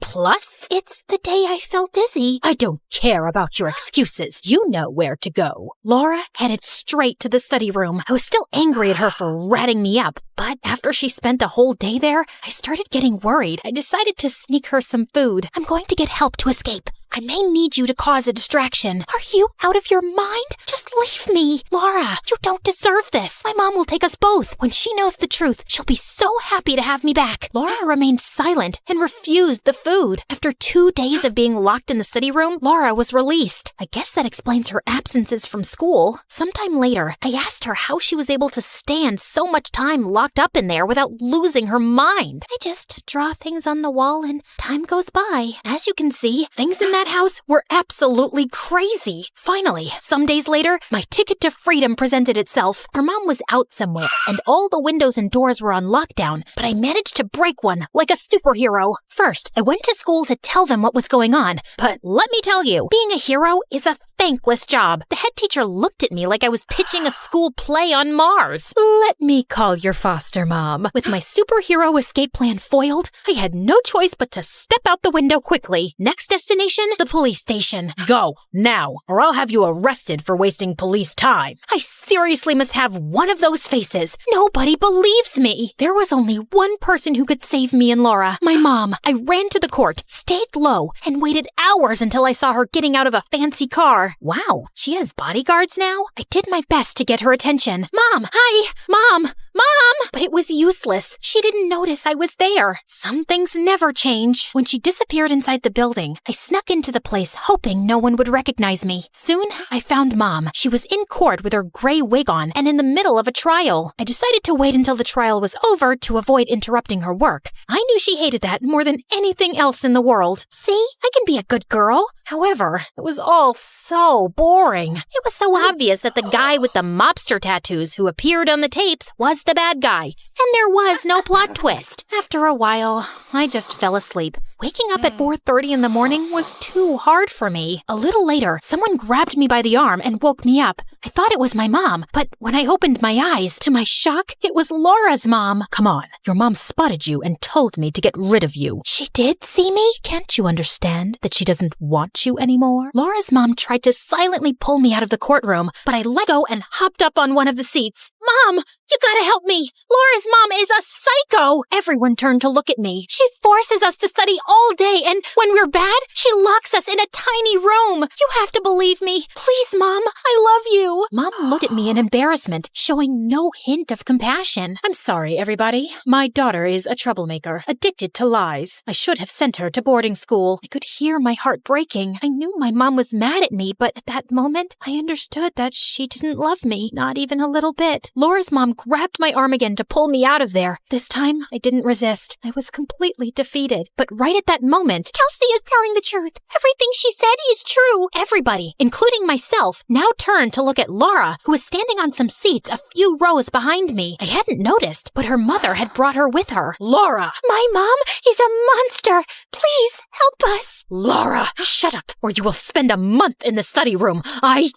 It's the day I felt dizzy. I don't care about your excuses. You know where to go. Laura headed straight to the study room. I was still angry at her for ratting me up, but after she spent the whole day there, I started getting worried. I decided to sneak her some food. I'm going to get help to escape. I may need you to cause a distraction. Are you out of your mind? Just leave me. Laura, you don't deserve this. My mom will take us both. When she knows the truth, she'll be so happy to have me back. Laura remained silent and refused the food. After 2 days of being locked in the study room, Laura was released. I guess that explains her absences from school. Sometime later, I asked her how she was able to stand so much time locked up in there without losing her mind. I just draw things on the wall and time goes by. As you can see, things in that house were absolutely crazy. Finally, some days later, my ticket to freedom presented itself. Her mom was out somewhere, and all the windows and doors were on lockdown, but I managed to break one like a superhero. First, I went to school to tell them what was going on, but let me tell you, being a hero is a thankless job. The head teacher looked at me like I was pitching a school play on Mars. Let me call your foster mom. With my superhero escape plan foiled, I had no choice but to step out the window quickly. Next destination, the police station. Go, now, or I'll have you arrested for wasting police time. I seriously must have one of those faces. Nobody believes me. There was only one person who could save me and Laura, my mom. I ran to the court, stayed low, and waited hours until I saw her getting out of a fancy car. Wow, she has bodyguards now? I did my best to get her attention. Mom! Hi! Mom! Mom! But it was useless. She didn't notice I was there. Some things never change. When she disappeared inside the building, I snuck into the place hoping no one would recognize me. Soon, I found Mom. She was in court with her gray wig on and in the middle of a trial. I decided to wait until the trial was over to avoid interrupting her work. I knew she hated that more than anything else in the world. See, I can be a good girl. However, it was all so boring. It was so obvious that the guy with the mobster tattoos who appeared on the tapes was the bad guy, and there was no plot twist. After a while, I just fell asleep. Waking up at 4:30 in the morning was too hard for me. A little later, someone grabbed me by the arm and woke me up. I thought it was my mom, but when I opened my eyes, to my shock, it was Laura's mom. Come on, your mom spotted you and told me to get rid of you. She did see me? Can't you understand that she doesn't want you anymore? Laura's mom tried to silently pull me out of the courtroom, but I let go and hopped up on one of the seats. Mom, you gotta help me. Laura's mom is a psycho. Everyone turned to look at me. She forces us to study all day, and when we're bad, she locks us in a tiny room. You have to believe me. Please, Mom, I love you. Mom looked at me in embarrassment, showing no hint of compassion. I'm sorry, everybody. My daughter is a troublemaker, addicted to lies. I should have sent her to boarding school. I could hear my heart breaking. I knew my mom was mad at me, but at that moment, I understood that she didn't love me, not even a little bit. Laura's mom grabbed my arm again to pull me out of there. This time, I didn't resist. I was completely defeated. But right at that moment, Kelsey is telling the truth. Everything she said is true. Everybody, including myself, now turned to look at Laura, who was standing on some seats a few rows behind me. I hadn't noticed, but her mother had brought her with her. Laura! My mom is a monster. Please help us. Laura, shut up, or you will spend a month in the study room.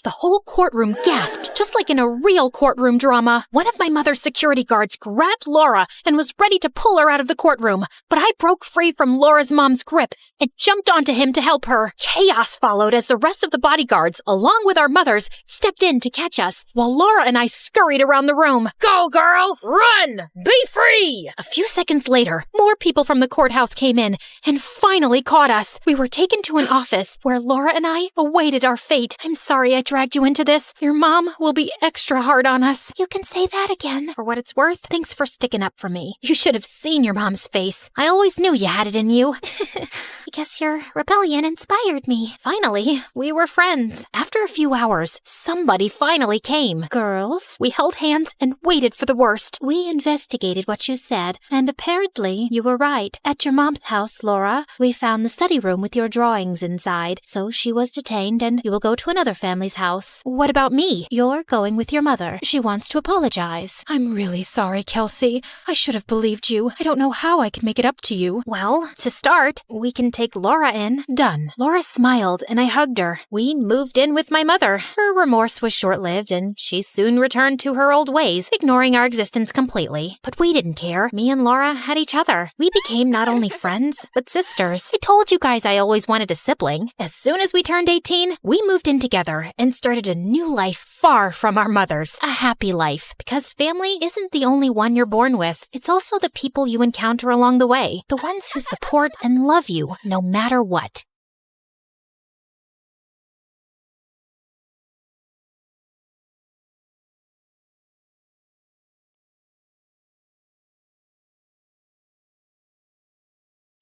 The whole courtroom gasped, just like in a real courtroom drama. One of my mother's security guards grabbed Laura and was ready to pull her out of the courtroom, but I broke free from Laura's mom's grip and jumped onto him to help her. Chaos followed as the rest of the bodyguards, along with our mothers, stepped in to catch us, while Laura and I scurried around the room. Go, girl! Run! Be free! A few seconds later, more people from the courthouse came in and finally caught us. We were taken to an office where Laura and I awaited our fate. I'm sorry I dragged you into this. Your mom will be extra hard on us. You can say that again. For what it's worth, thanks for sticking up for me. You should have seen your mom's face. I always knew you had it in you. I guess your rebellion inspired me. Finally, we were friends. After a few hours, somebody finally came. Girls, We held hands and waited for the worst. we investigated what you said, and apparently you were right. At your mom's house, Laura, we found the study room with your drawings inside, so she was detained and you will go to another family's house. What about me? You're going with your mother. She wants to apologize. I'm really sorry, Kelsey. I should have believed you. I don't know how I can make it up to you. Well, to start, we can take Laura in. Done. Laura smiled and I hugged her. We moved in with my mother. Her remorse was short-lived and she soon returned to her old ways, ignoring our existence completely. But we didn't care. Me and Laura had each other. We became not only friends, but sisters. I told you guys I always wanted a sibling. As soon as we turned 18, we moved in together and started a new life far from our mothers. A happy life, because family isn't the only one you're born with. It's also the people you encounter along the way, the ones who support and love you no matter what.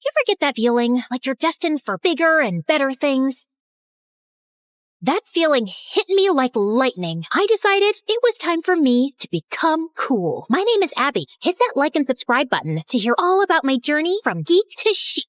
You ever get that feeling like you're destined for bigger and better things? That feeling hit me like lightning. I decided it was time for me to become cool. My name is Abby. Hit that like and subscribe button to hear all about my journey from geek to chic.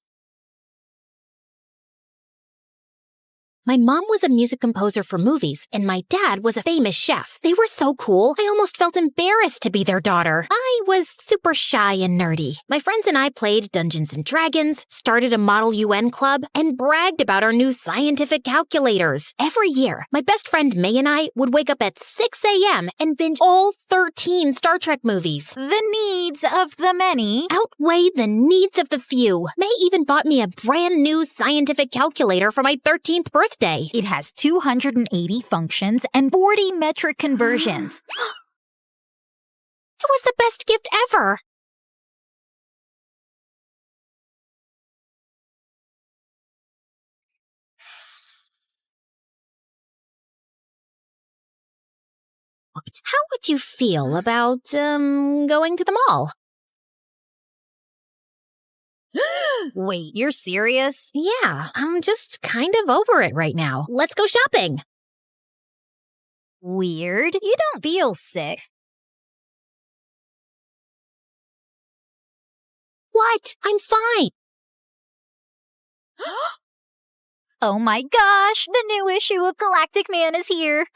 My mom was a music composer for movies, and my dad was a famous chef. They were so cool, I almost felt embarrassed to be their daughter. I was super shy and nerdy. My friends and I played Dungeons and Dragons, started a Model UN club, and bragged about our new scientific calculators. Every year, my best friend May and I would wake up at 6 a.m. and binge all 13 Star Trek movies. The needs of the many outweigh the needs of the few. May even bought me a brand new scientific calculator for my 13th birthday. It has 280 functions and 40 metric conversions. It was the best gift ever. How would you feel about, going to the mall? Wait, you're serious? Yeah, I'm just kind of over it right now. Let's go shopping. Weird. You don't feel sick. What? I'm fine. Oh my gosh, the new issue of Galactic Man is here.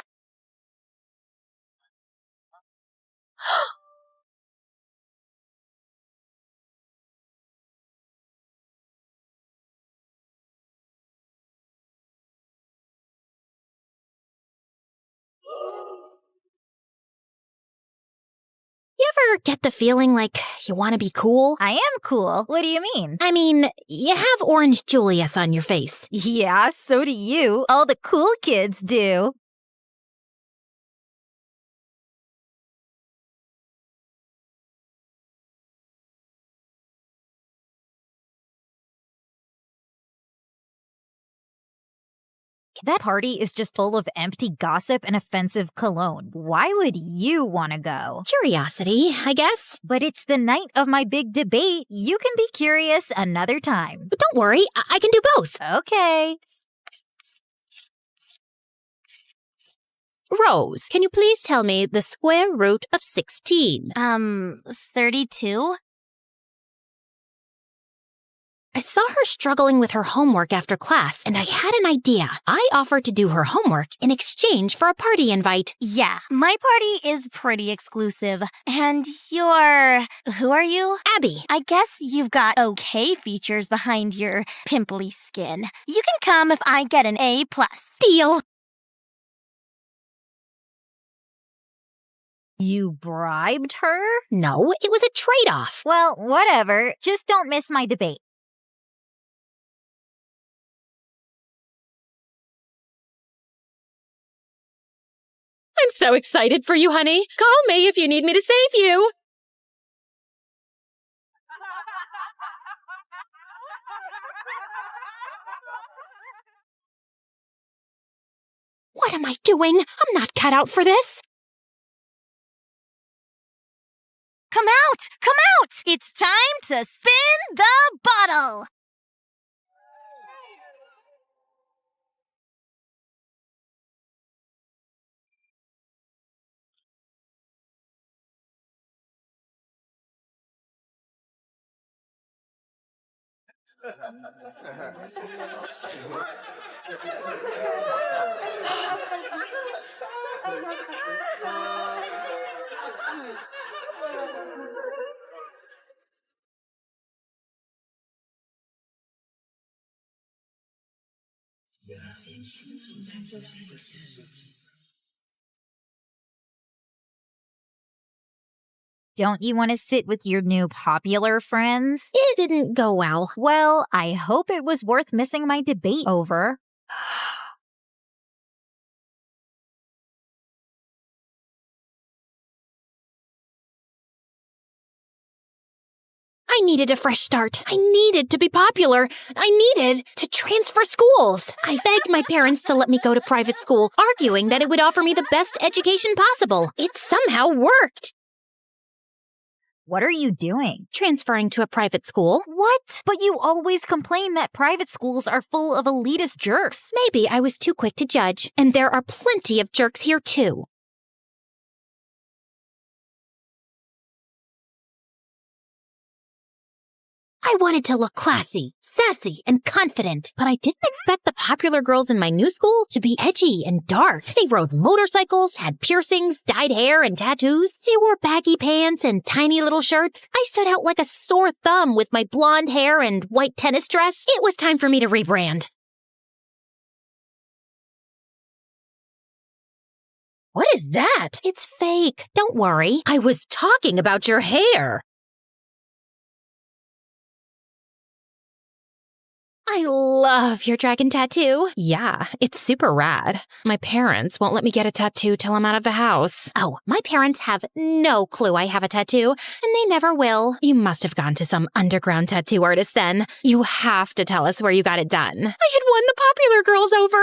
You ever get the feeling like you want to be cool? I am cool. What do you mean? I mean, you have orange Julius on your face. Yeah, so do you. All the cool kids do. That party is just full of empty gossip and offensive cologne. Why would you want to go? Curiosity, I guess. But it's the night of my big debate. You can be curious another time. But don't worry, I can do both. Okay. Rose, can you please tell me the square root of 16? 32? I saw her struggling with her homework after class, and I had an idea. I offered to do her homework in exchange for a party invite. Yeah, my party is pretty exclusive. And you're... who are you? Abby. I guess you've got okay features behind your pimply skin. You can come if I get an A+. Deal. You bribed her? No, it was a trade-off. Well, whatever. Just don't miss my debate. I'm so excited for you, honey. Call me if you need me to save you. What am I doing? I'm not cut out for this. Come out! Come out! It's time to spin the bottle! Don't you want to sit with your new popular friends? It didn't go well. Well, I hope it was worth missing my debate over. I needed a fresh start. I needed to be popular. I needed to transfer schools. I begged my parents to let me go to private school, arguing that it would offer me the best education possible. It somehow worked. What are you doing? Transferring to a private school. What? But you always complain that private schools are full of elitist jerks. Maybe I was too quick to judge, and there are plenty of jerks here too. I wanted to look classy, sassy, and confident, but I didn't expect the popular girls in my new school to be edgy and dark. They rode motorcycles, had piercings, dyed hair, and tattoos. They wore baggy pants and tiny little shirts. I stood out like a sore thumb with my blonde hair and white tennis dress. It was time for me to rebrand. What is that? It's fake. Don't worry. I was talking about your hair. I love your dragon tattoo. Yeah, it's super rad. My parents won't let me get a tattoo till I'm out of the house. Oh, my parents have no clue I have a tattoo, and they never will. You must have gone to some underground tattoo artist then. You have to tell us where you got it done. I had won the popular girls over.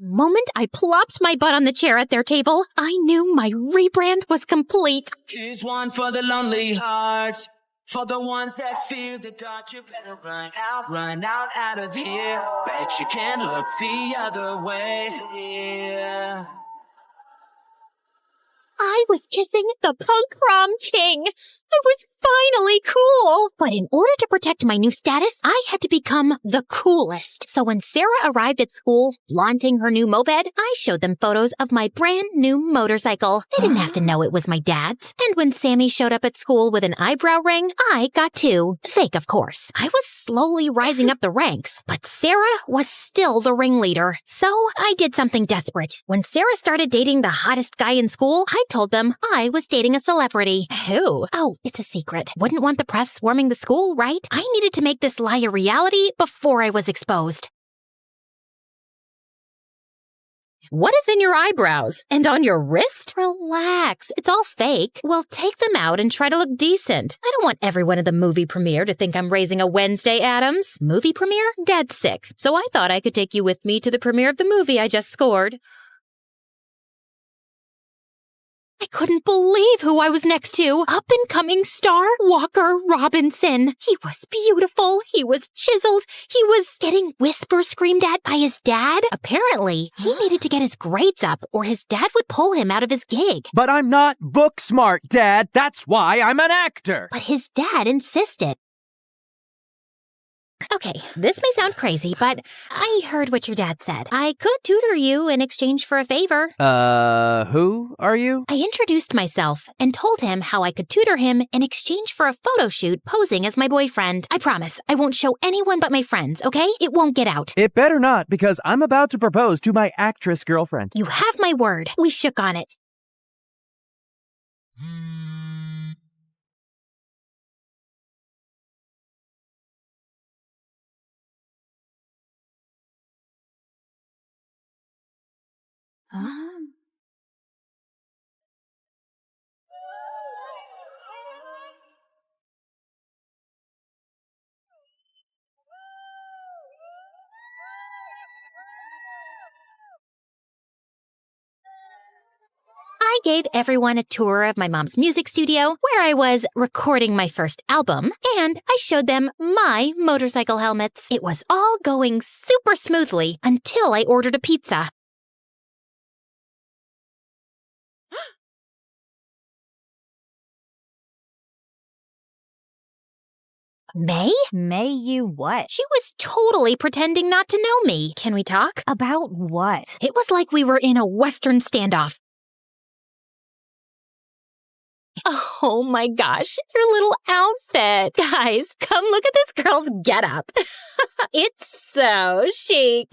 Moment I plopped my butt on the chair at their table, I knew my rebrand was complete. Here's one for the lonely hearts, for the ones that feel the dark. You better run out of here. Bet you can't look the other way. Yeah. I was kissing the punk prom king. I was finally cool. But in order to protect my new status, I had to become the coolest. So when Sarah arrived at school, flaunting her new moped, I showed them photos of my brand new motorcycle. They didn't have to know it was my dad's. And when Sammy showed up at school with an eyebrow ring, I got two. Fake, of course. I was slowly rising up the ranks, but Sarah was still the ringleader. So I did something desperate. When Sarah started dating the hottest guy in school, I told them I was dating a celebrity. Who? Oh, it's a secret. Wouldn't want the press swarming the school, right? I needed to make this lie a reality before I was exposed. What is in your eyebrows? And on your wrist? Relax. It's all fake. Well, take them out and try to look decent. I don't want everyone at the movie premiere to think I'm raising a Wednesday Addams. Movie premiere? Dead sick. So I thought I could take you with me to the premiere of the movie I just scored. I couldn't believe who I was next to. Up-and-coming star Walker Robinson. He was beautiful. He was chiseled. He was getting whispers screamed at by his dad. Apparently, he needed to get his grades up or his dad would pull him out of his gig. But I'm not book smart, Dad. That's why I'm an actor. But his dad insisted. Okay, this may sound crazy, but I heard what your dad said. I could tutor you in exchange for a favor. Who are you? I introduced myself and told him how I could tutor him in exchange for a photo shoot posing as my boyfriend. I promise, I won't show anyone but my friends, okay? It won't get out. It better not, because I'm about to propose to my actress girlfriend. You have my word. We shook on it. I gave everyone a tour of my mom's music studio where I was recording my first album, and I showed them my motorcycle helmets. It was all going super smoothly until I ordered a pizza. May? May you what? She was totally pretending not to know me. Can we talk? About what? It was like we were in a Western standoff. Oh my gosh, your little outfit. Guys, come look at this girl's getup. It's so chic.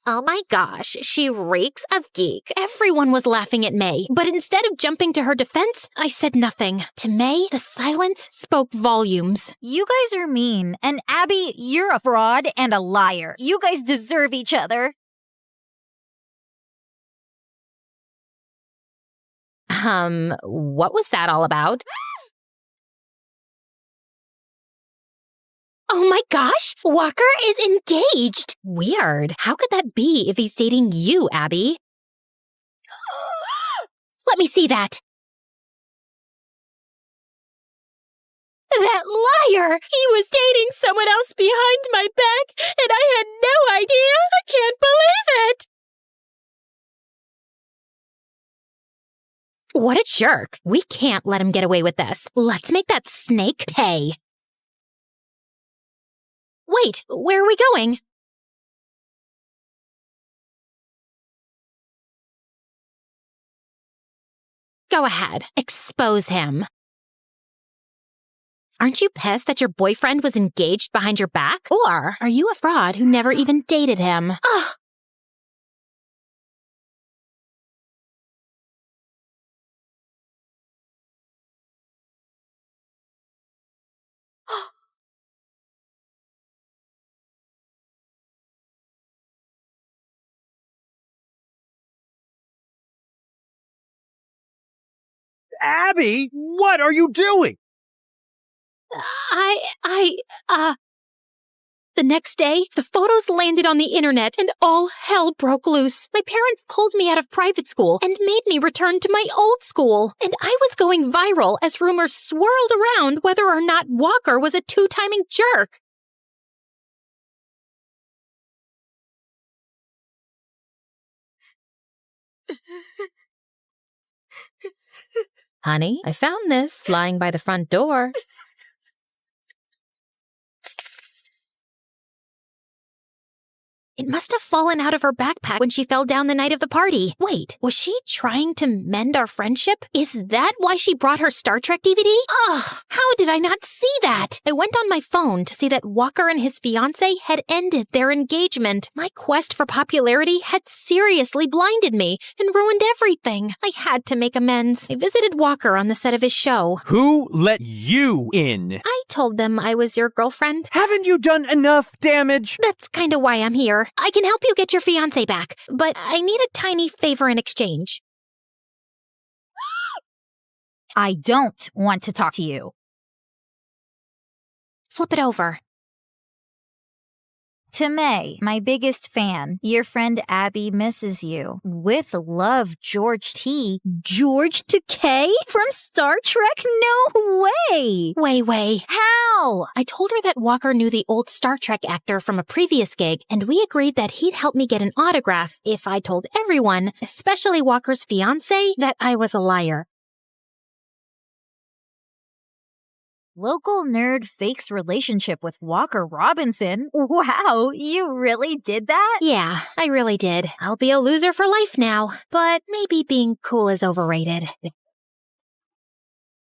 Oh my gosh, she reeks of geek. Everyone was laughing at May, but instead of jumping to her defense, I said nothing. To May, the silence spoke volumes. You guys are mean, and Abby, you're a fraud and a liar. You guys deserve each other. What was that all about? Oh my gosh, Walker is engaged. Weird. How could that be if he's dating you, Abby? Let me see that. That liar! He was dating someone else behind my back, and I had no idea! I can't believe it! What a jerk. We can't let him get away with this. Let's make that snake pay. Wait, where are we going? Go ahead, expose him. Aren't you pissed that your boyfriend was engaged behind your back? Or are you a fraud who never even dated him? Ugh! Abby, what are you doing? The next day, the photos landed on the internet and all hell broke loose. My parents pulled me out of private school and made me return to my old school. And I was going viral as rumors swirled around whether or not Walker was a two-timing jerk. Honey, I found this lying by the front door. It must have fallen out of her backpack when she fell down the night of the party. Wait, was she trying to mend our friendship? Is that why she brought her Star Trek DVD? Ugh, how did I not see that? I went on my phone to see that Walker and his fiancée had ended their engagement. My quest for popularity had seriously blinded me and ruined everything. I had to make amends. I visited Walker on the set of his show. Who let you in? I told them I was your girlfriend. Haven't you done enough damage? That's kind of why I'm here. I can help you get your fiancé back, but I need a tiny favor in exchange. I don't want to talk to you. Flip it over. To May, my biggest fan, your friend Abby misses you. With love, George T. George Takei from Star Trek? No way! Way. How? I told her that Walker knew the old Star Trek actor from a previous gig, and we agreed that he'd help me get an autograph if I told everyone, especially Walker's fiancé, that I was a liar. Local nerd fakes relationship with Walker Robinson. Wow, you really did that? Yeah, I really did. I'll be a loser for life now, but maybe being cool is overrated.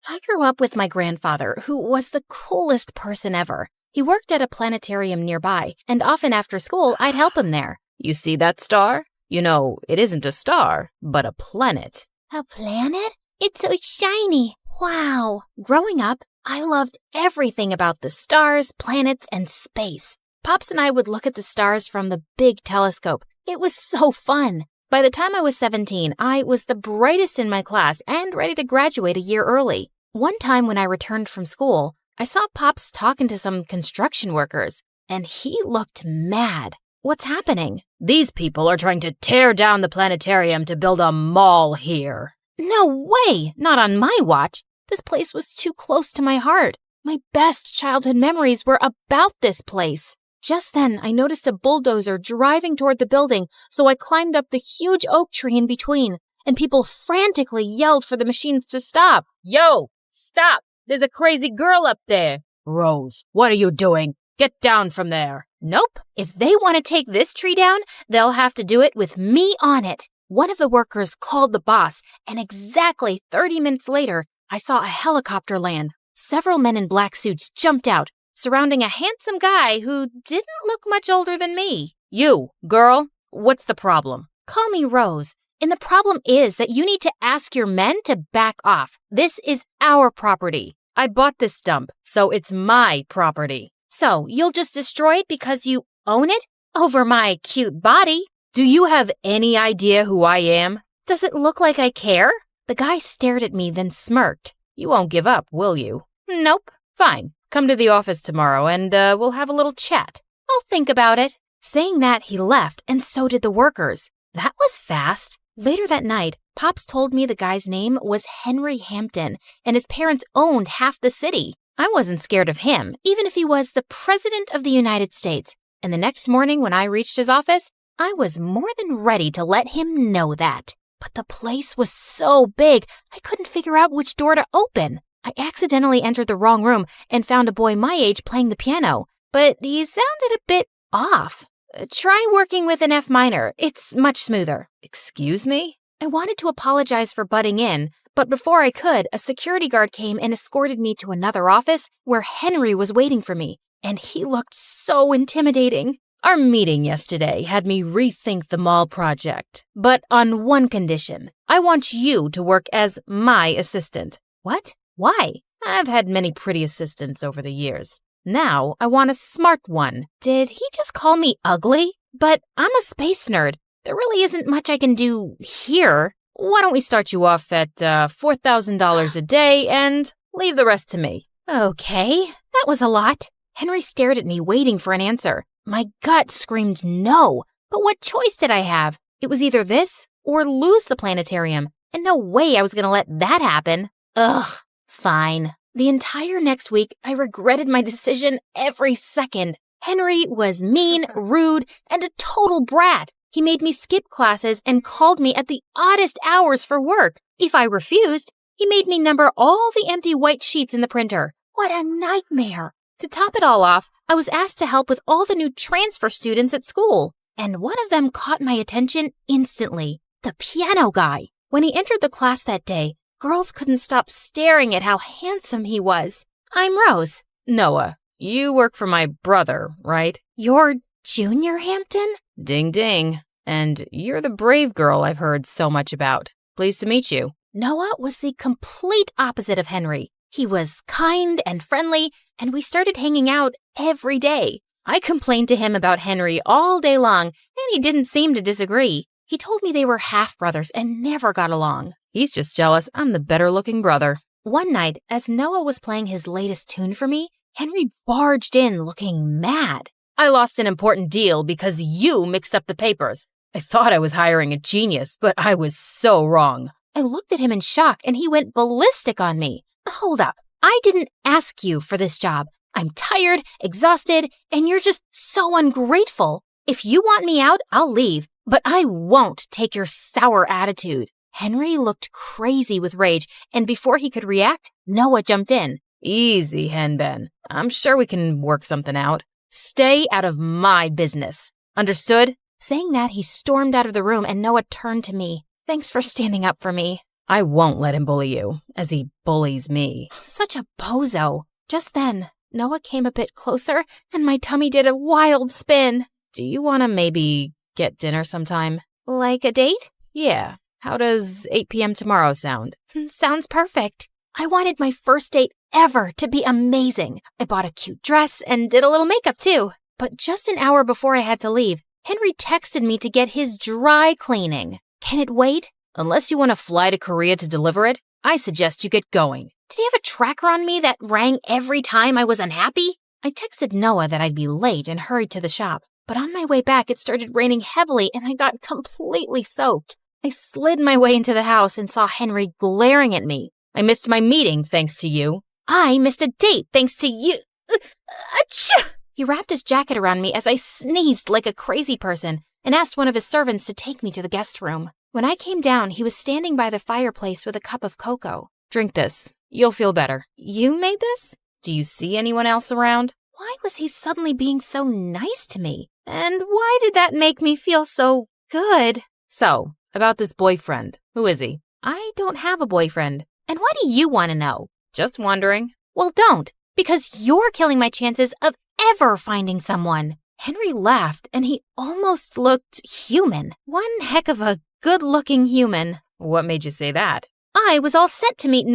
I grew up with my grandfather, who was the coolest person ever. He worked at a planetarium nearby, and often after school, I'd help him there. You see that star? You know, it isn't a star, but a planet. A planet? It's so shiny. Wow. Growing up, I loved everything about the stars, planets, and space. Pops and I would look at the stars from the big telescope. It was so fun. By the time I was 17, I was the brightest in my class and ready to graduate a year early. One time when I returned from school, I saw Pops talking to some construction workers, and he looked mad. What's happening? These people are trying to tear down the planetarium to build a mall here. No way! Not on my watch. This place was too close to my heart. My best childhood memories were about this place. Just then, I noticed a bulldozer driving toward the building, so I climbed up the huge oak tree in between, and people frantically yelled for the machines to stop. Yo, stop! There's a crazy girl up there. Rose, what are you doing? Get down from there. Nope. If they want to take this tree down, they'll have to do it with me on it. One of the workers called the boss, and exactly 30 minutes later, I saw a helicopter land. Several men in black suits jumped out, surrounding a handsome guy who didn't look much older than me. You, girl, what's the problem? Call me Rose. And the problem is that you need to ask your men to back off. This is our property. I bought this dump, so it's my property. So you'll just destroy it because you own it? Over my cute body? Do you have any idea who I am? Does it look like I care? The guy stared at me, then smirked. You won't give up, will you? Nope. Fine. Come to the office tomorrow and we'll have a little chat. I'll think about it. Saying that, he left, and so did the workers. That was fast. Later that night, Pops told me the guy's name was Henry Hampton, and his parents owned half the city. I wasn't scared of him, even if he was the President of the United States. And the next morning when I reached his office, I was more than ready to let him know that. But the place was so big, I couldn't figure out which door to open. I accidentally entered the wrong room and found a boy my age playing the piano, but he sounded a bit off. Try working with an F minor. It's much smoother. Excuse me? I wanted to apologize for butting in, but before I could, a security guard came and escorted me to another office where Henry was waiting for me, and he looked so intimidating. Our meeting yesterday had me rethink the mall project, but on one condition. I want you to work as my assistant. What? Why? I've had many pretty assistants over the years. Now I want a smart one. Did he just call me ugly? But I'm a space nerd. There really isn't much I can do here. Why don't we start you off at $4,000 a day and leave the rest to me? Okay, that was a lot. Henry stared at me, waiting for an answer. My gut screamed no, but what choice did I have? It was either this or lose the planetarium, and no way I was going to let that happen. Ugh, fine. The entire next week, I regretted my decision every second. Henry was mean, rude, and a total brat. He made me skip classes and called me at the oddest hours for work. If I refused, he made me number all the empty white sheets in the printer. What a nightmare. To top it all off, I was asked to help with all the new transfer students at school, and one of them caught my attention instantly, the piano guy. When he entered the class that day, girls couldn't stop staring at how handsome he was. I'm Rose. Noah, you work for my brother, right? You're Junior Hampton? Ding ding. And you're the brave girl I've heard so much about. Pleased to meet you. Noah was the complete opposite of Henry. He was kind and friendly, and we started hanging out every day. I complained to him about Henry all day long, and he didn't seem to disagree. He told me they were half-brothers and never got along. He's just jealous I'm the better-looking brother. One night, as Noah was playing his latest tune for me, Henry barged in looking mad. I lost an important deal because you mixed up the papers. I thought I was hiring a genius, but I was so wrong. I looked at him in shock, and he went ballistic on me. Hold up. I didn't ask you for this job. I'm tired, exhausted, and you're just so ungrateful. If you want me out, I'll leave, but I won't take your sour attitude. Henry looked crazy with rage, and before he could react, Noah jumped in. Easy, Henben. I'm sure we can work something out. Stay out of my business. Understood? Saying that, he stormed out of the room, and Noah turned to me. Thanks for standing up for me. I won't let him bully you, as he bullies me. Such a bozo. Just then, Noah came a bit closer, and my tummy did a wild spin. Do you want to maybe get dinner sometime? Like a date? Yeah. How does 8 p.m. tomorrow sound? Sounds perfect. I wanted my first date ever to be amazing. I bought a cute dress and did a little makeup too. But just an hour before I had to leave, Henry texted me to get his dry cleaning. Can it wait? Unless you want to fly to Korea to deliver it, I suggest you get going. Did he have a tracker on me that rang every time I was unhappy? I texted Noah that I'd be late and hurried to the shop. But on my way back, it started raining heavily and I got completely soaked. I slid my way into the house and saw Henry glaring at me. I missed my meeting thanks to you. I missed a date thanks to you. Achoo! He wrapped his jacket around me as I sneezed like a crazy person and asked one of his servants to take me to the guest room. When I came down, he was standing by the fireplace with a cup of cocoa. Drink this. You'll feel better. You made this? Do you see anyone else around? Why was he suddenly being so nice to me? And why did that make me feel so good? So, about this boyfriend. Who is he? I don't have a boyfriend. And why do you want to know? Just wondering. Well, don't, because you're killing my chances of ever finding someone. Henry laughed, and he almost looked human. One heck of a good-looking human. What made you say that? I was all set to meet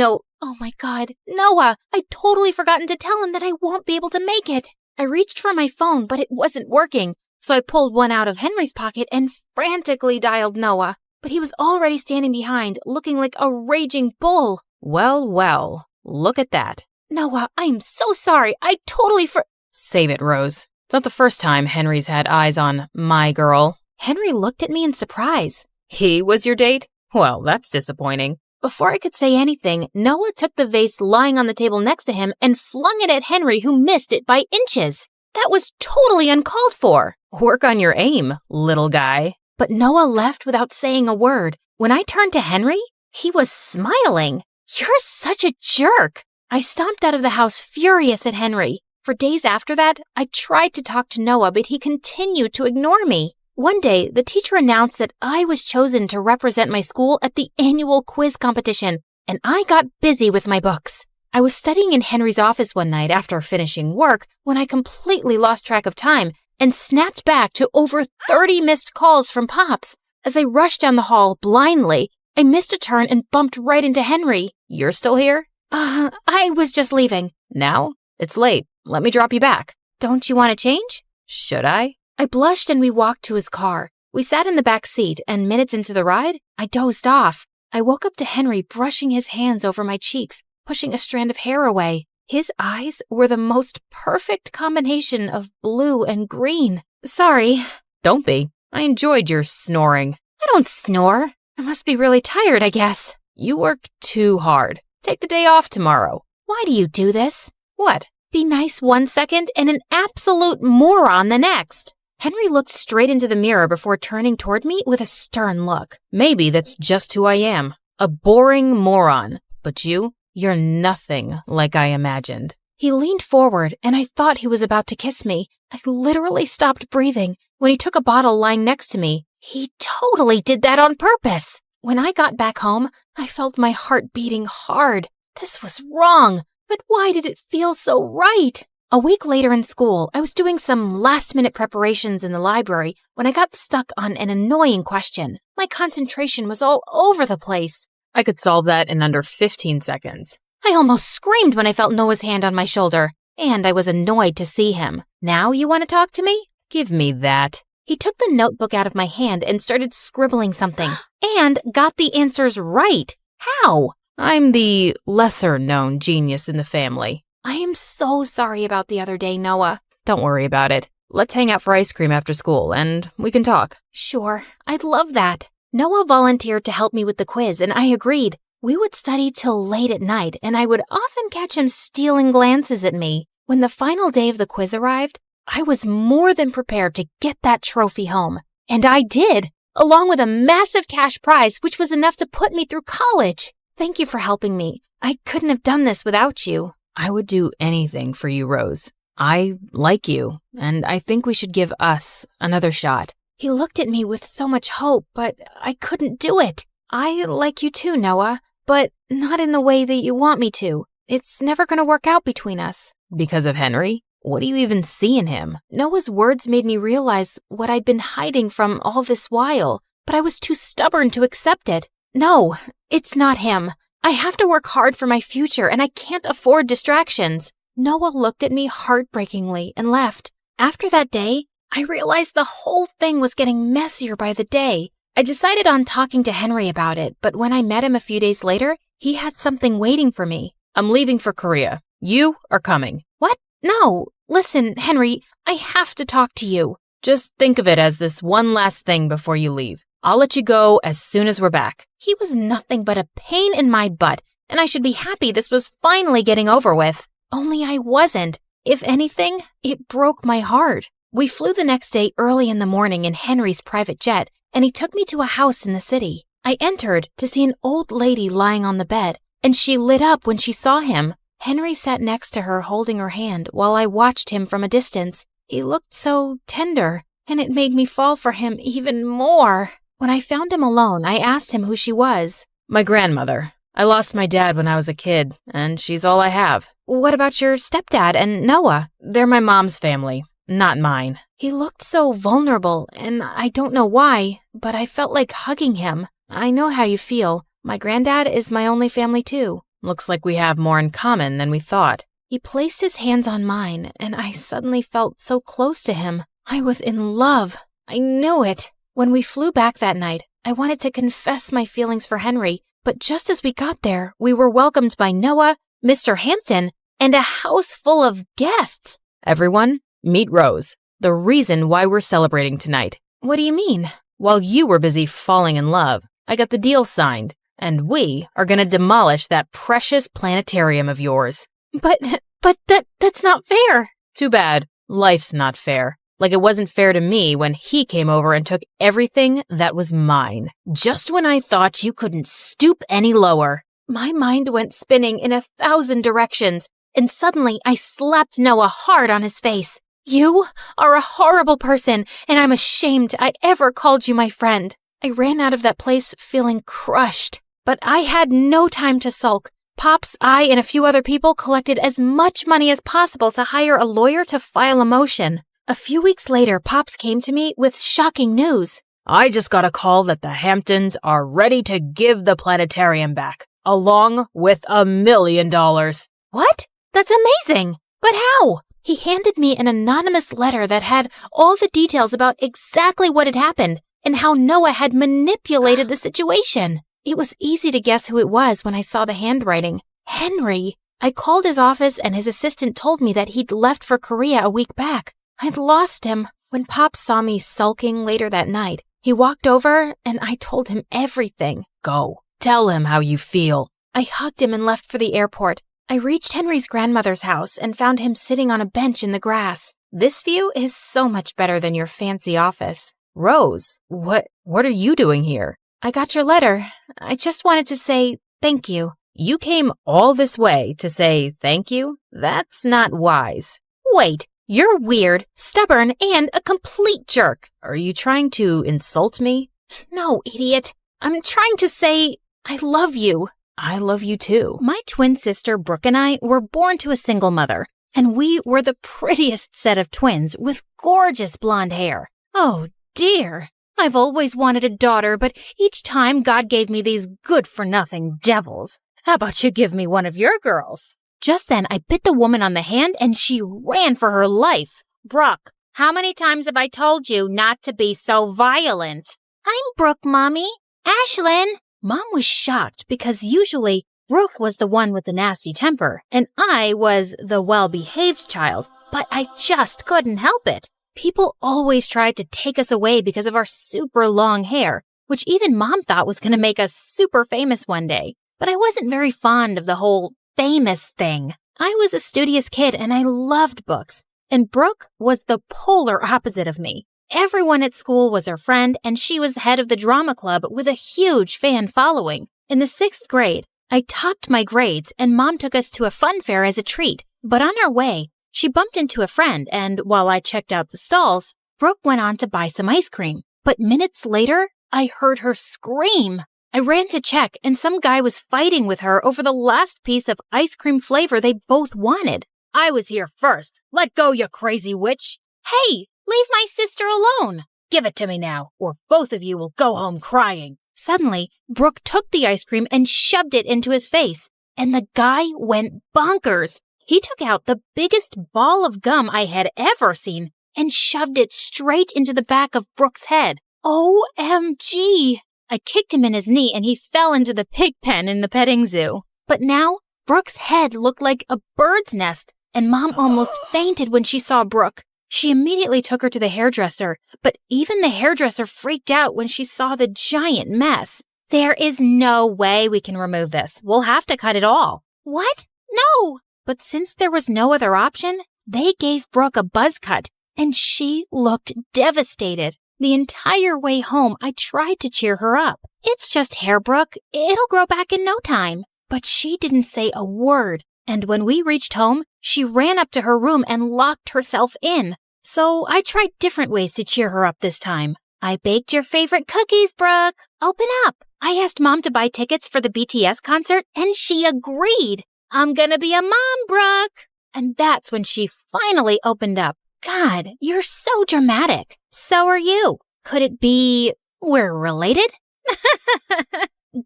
Oh my God, Noah! I'd totally forgotten to tell him that I won't be able to make it. I reached for my phone, but it wasn't working, so I pulled one out of Henry's pocket and frantically dialed Noah. But he was already standing behind, looking like a raging bull. Well, well, look at that. Noah, I'm so sorry. I totally Save it, Rose. It's not the first time Henry's had eyes on my girl. Henry looked at me in surprise. He was your date? Well, that's disappointing. Before I could say anything, Noah took the vase lying on the table next to him and flung it at Henry, who missed it by inches. That was totally uncalled for. Work on your aim, little guy. But Noah left without saying a word. When I turned to Henry, he was smiling. You're such a jerk. I stomped out of the house furious at Henry. For days after that, I tried to talk to Noah, but he continued to ignore me. One day, the teacher announced that I was chosen to represent my school at the annual quiz competition, and I got busy with my books. I was studying in Henry's office one night after finishing work when I completely lost track of time and snapped back to over 30 missed calls from Pops. As I rushed down the hall blindly, I missed a turn and bumped right into Henry. You're still here? I was just leaving. Now? It's late. Let me drop you back. Don't you want to change? Should I? I blushed and we walked to his car. We sat in the back seat, and minutes into the ride, I dozed off. I woke up to Henry brushing his hands over my cheeks, pushing a strand of hair away. His eyes were the most perfect combination of blue and green. Sorry. Don't be. I enjoyed your snoring. I don't snore. I must be really tired, I guess. You work too hard. Take the day off tomorrow. Why do you do this? What? Be nice one second and an absolute moron the next. Henry looked straight into the mirror before turning toward me with a stern look. Maybe that's just who I am. A boring moron. But you're nothing like I imagined. He leaned forward, and I thought he was about to kiss me. I literally stopped breathing when he took a bottle lying next to me. He totally did that on purpose. When I got back home, I felt my heart beating hard. This was wrong, but why did it feel so right? A week later in school, I was doing some last-minute preparations in the library when I got stuck on an annoying question. My concentration was all over the place. I could solve that in under 15 seconds. I almost screamed when I felt Noah's hand on my shoulder, and I was annoyed to see him. Now you want to talk to me? Give me that. He took the notebook out of my hand and started scribbling something, and got the answers right. How? I'm the lesser-known genius in the family. I am so sorry about the other day, Noah. Don't worry about it. Let's hang out for ice cream after school, and we can talk. Sure, I'd love that. Noah volunteered to help me with the quiz, and I agreed. We would study till late at night, and I would often catch him stealing glances at me. When the final day of the quiz arrived, I was more than prepared to get that trophy home. And I did, along with a massive cash prize, which was enough to put me through college. Thank you for helping me. I couldn't have done this without you. I would do anything for you, Rose. I like you, and I think we should give us another shot. He looked at me with so much hope, but I couldn't do it. I like you too, Noah, but not in the way that you want me to. It's never going to work out between us. Because of Henry? What do you even see in him? Noah's words made me realize what I'd been hiding from all this while, but I was too stubborn to accept it. No, it's not him. I have to work hard for my future, and I can't afford distractions. Noah looked at me heartbreakingly and left. After that day, I realized the whole thing was getting messier by the day. I decided on talking to Henry about it, but when I met him a few days later, he had something waiting for me. I'm leaving for Korea. You are coming. What? No. Listen, Henry, I have to talk to you. Just think of it as this one last thing before you leave. I'll let you go as soon as we're back. He was nothing but a pain in my butt, and I should be happy this was finally getting over with. Only I wasn't. If anything, it broke my heart. We flew the next day early in the morning in Henry's private jet, and he took me to a house in the city. I entered to see an old lady lying on the bed, and she lit up when she saw him. Henry sat next to her holding her hand while I watched him from a distance. He looked so tender, and it made me fall for him even more. When I found him alone, I asked him who she was. My grandmother. I lost my dad when I was a kid, and she's all I have. What about your stepdad and Noah? They're my mom's family, not mine. He looked so vulnerable, and I don't know why, but I felt like hugging him. I know how you feel. My granddad is my only family too. Looks like we have more in common than we thought. He placed his hands on mine, and I suddenly felt so close to him. I was in love. I knew it. When we flew back that night, I wanted to confess my feelings for Henry, but just as we got there, we were welcomed by Noah, Mr. Hampton, and a house full of guests. Everyone, meet Rose, the reason why we're celebrating tonight. What do you mean? While you were busy falling in love, I got the deal signed, and we are gonna demolish that precious planetarium of yours. But that's not fair. Too bad. Life's not fair. Like it wasn't fair to me when he came over and took everything that was mine. Just when I thought you couldn't stoop any lower. My mind went spinning in 1,000 directions, and suddenly I slapped Noah hard on his face. You are a horrible person, and I'm ashamed I ever called you my friend. I ran out of that place feeling crushed, but I had no time to sulk. Pops, I, and a few other people collected as much money as possible to hire a lawyer to file a motion. A few weeks later, Pops came to me with shocking news. I just got a call that the Hamptons are ready to give the planetarium back, along with $1 million. What? That's amazing! But how? He handed me an anonymous letter that had all the details about exactly what had happened and how Noah had manipulated the situation. It was easy to guess who it was when I saw the handwriting. Henry. I called his office and his assistant told me that he'd left for Korea a week back. I'd lost him. When Pops saw me sulking later that night, he walked over and I told him everything. Go. Tell him how you feel. I hugged him and left for the airport. I reached Henry's grandmother's house and found him sitting on a bench in the grass. This view is so much better than your fancy office. Rose, what are you doing here? I got your letter. I just wanted to say thank you. You came all this way to say thank you? That's not wise. Wait, you're weird, stubborn, and a complete jerk. Are you trying to insult me? No, idiot. I'm trying to say I love you. I love you too. My twin sister Brooke and I were born to a single mother, and we were the prettiest set of twins with gorgeous blonde hair. Oh dear, I've always wanted a daughter, but each time God gave me these good-for-nothing devils. How about you give me one of your girls? Just then, I bit the woman on the hand, and she ran for her life. Brooke, how many times have I told you not to be so violent? I'm Brooke, Mommy. Ashlyn. Mom was shocked because usually Brooke was the one with the nasty temper, and I was the well-behaved child, but I just couldn't help it. People always tried to take us away because of our super long hair, which even Mom thought was going to make us super famous one day. But I wasn't very fond of the whole famous thing. I was a studious kid and I loved books, and Brooke was the polar opposite of me. Everyone at school was her friend, and she was head of the drama club with a huge fan following. In the 6th grade, I topped my grades, and Mom took us to a fun fair as a treat. But on our way, she bumped into a friend, and while I checked out the stalls, Brooke went on to buy some ice cream. But minutes later, I heard her scream. I ran to check, and some guy was fighting with her over the last piece of ice cream flavor they both wanted. I was here first. Let go, you crazy witch. Hey! Leave my sister alone. Give it to me now, or both of you will go home crying. Suddenly, Brooke took the ice cream and shoved it into his face, and the guy went bonkers. He took out the biggest ball of gum I had ever seen and shoved it straight into the back of Brooke's head. OMG! I kicked him in his knee and he fell into the pig pen in the petting zoo. But now, Brooke's head looked like a bird's nest, and Mom almost fainted when she saw Brooke. She immediately took her to the hairdresser, but even the hairdresser freaked out when she saw the giant mess. There is no way we can remove this. We'll have to cut it all. What? No! But since there was no other option, they gave Brooke a buzz cut, and she looked devastated. The entire way home, I tried to cheer her up. It's just hair, Brooke. It'll grow back in no time. But she didn't say a word. And when we reached home, she ran up to her room and locked herself in. So I tried different ways to cheer her up this time. I baked your favorite cookies, Brooke. Open up. I asked Mom to buy tickets for the BTS concert, and she agreed. I'm gonna be a mom, Brooke. And that's when she finally opened up. God, you're so dramatic. So are you. Could it be we're related?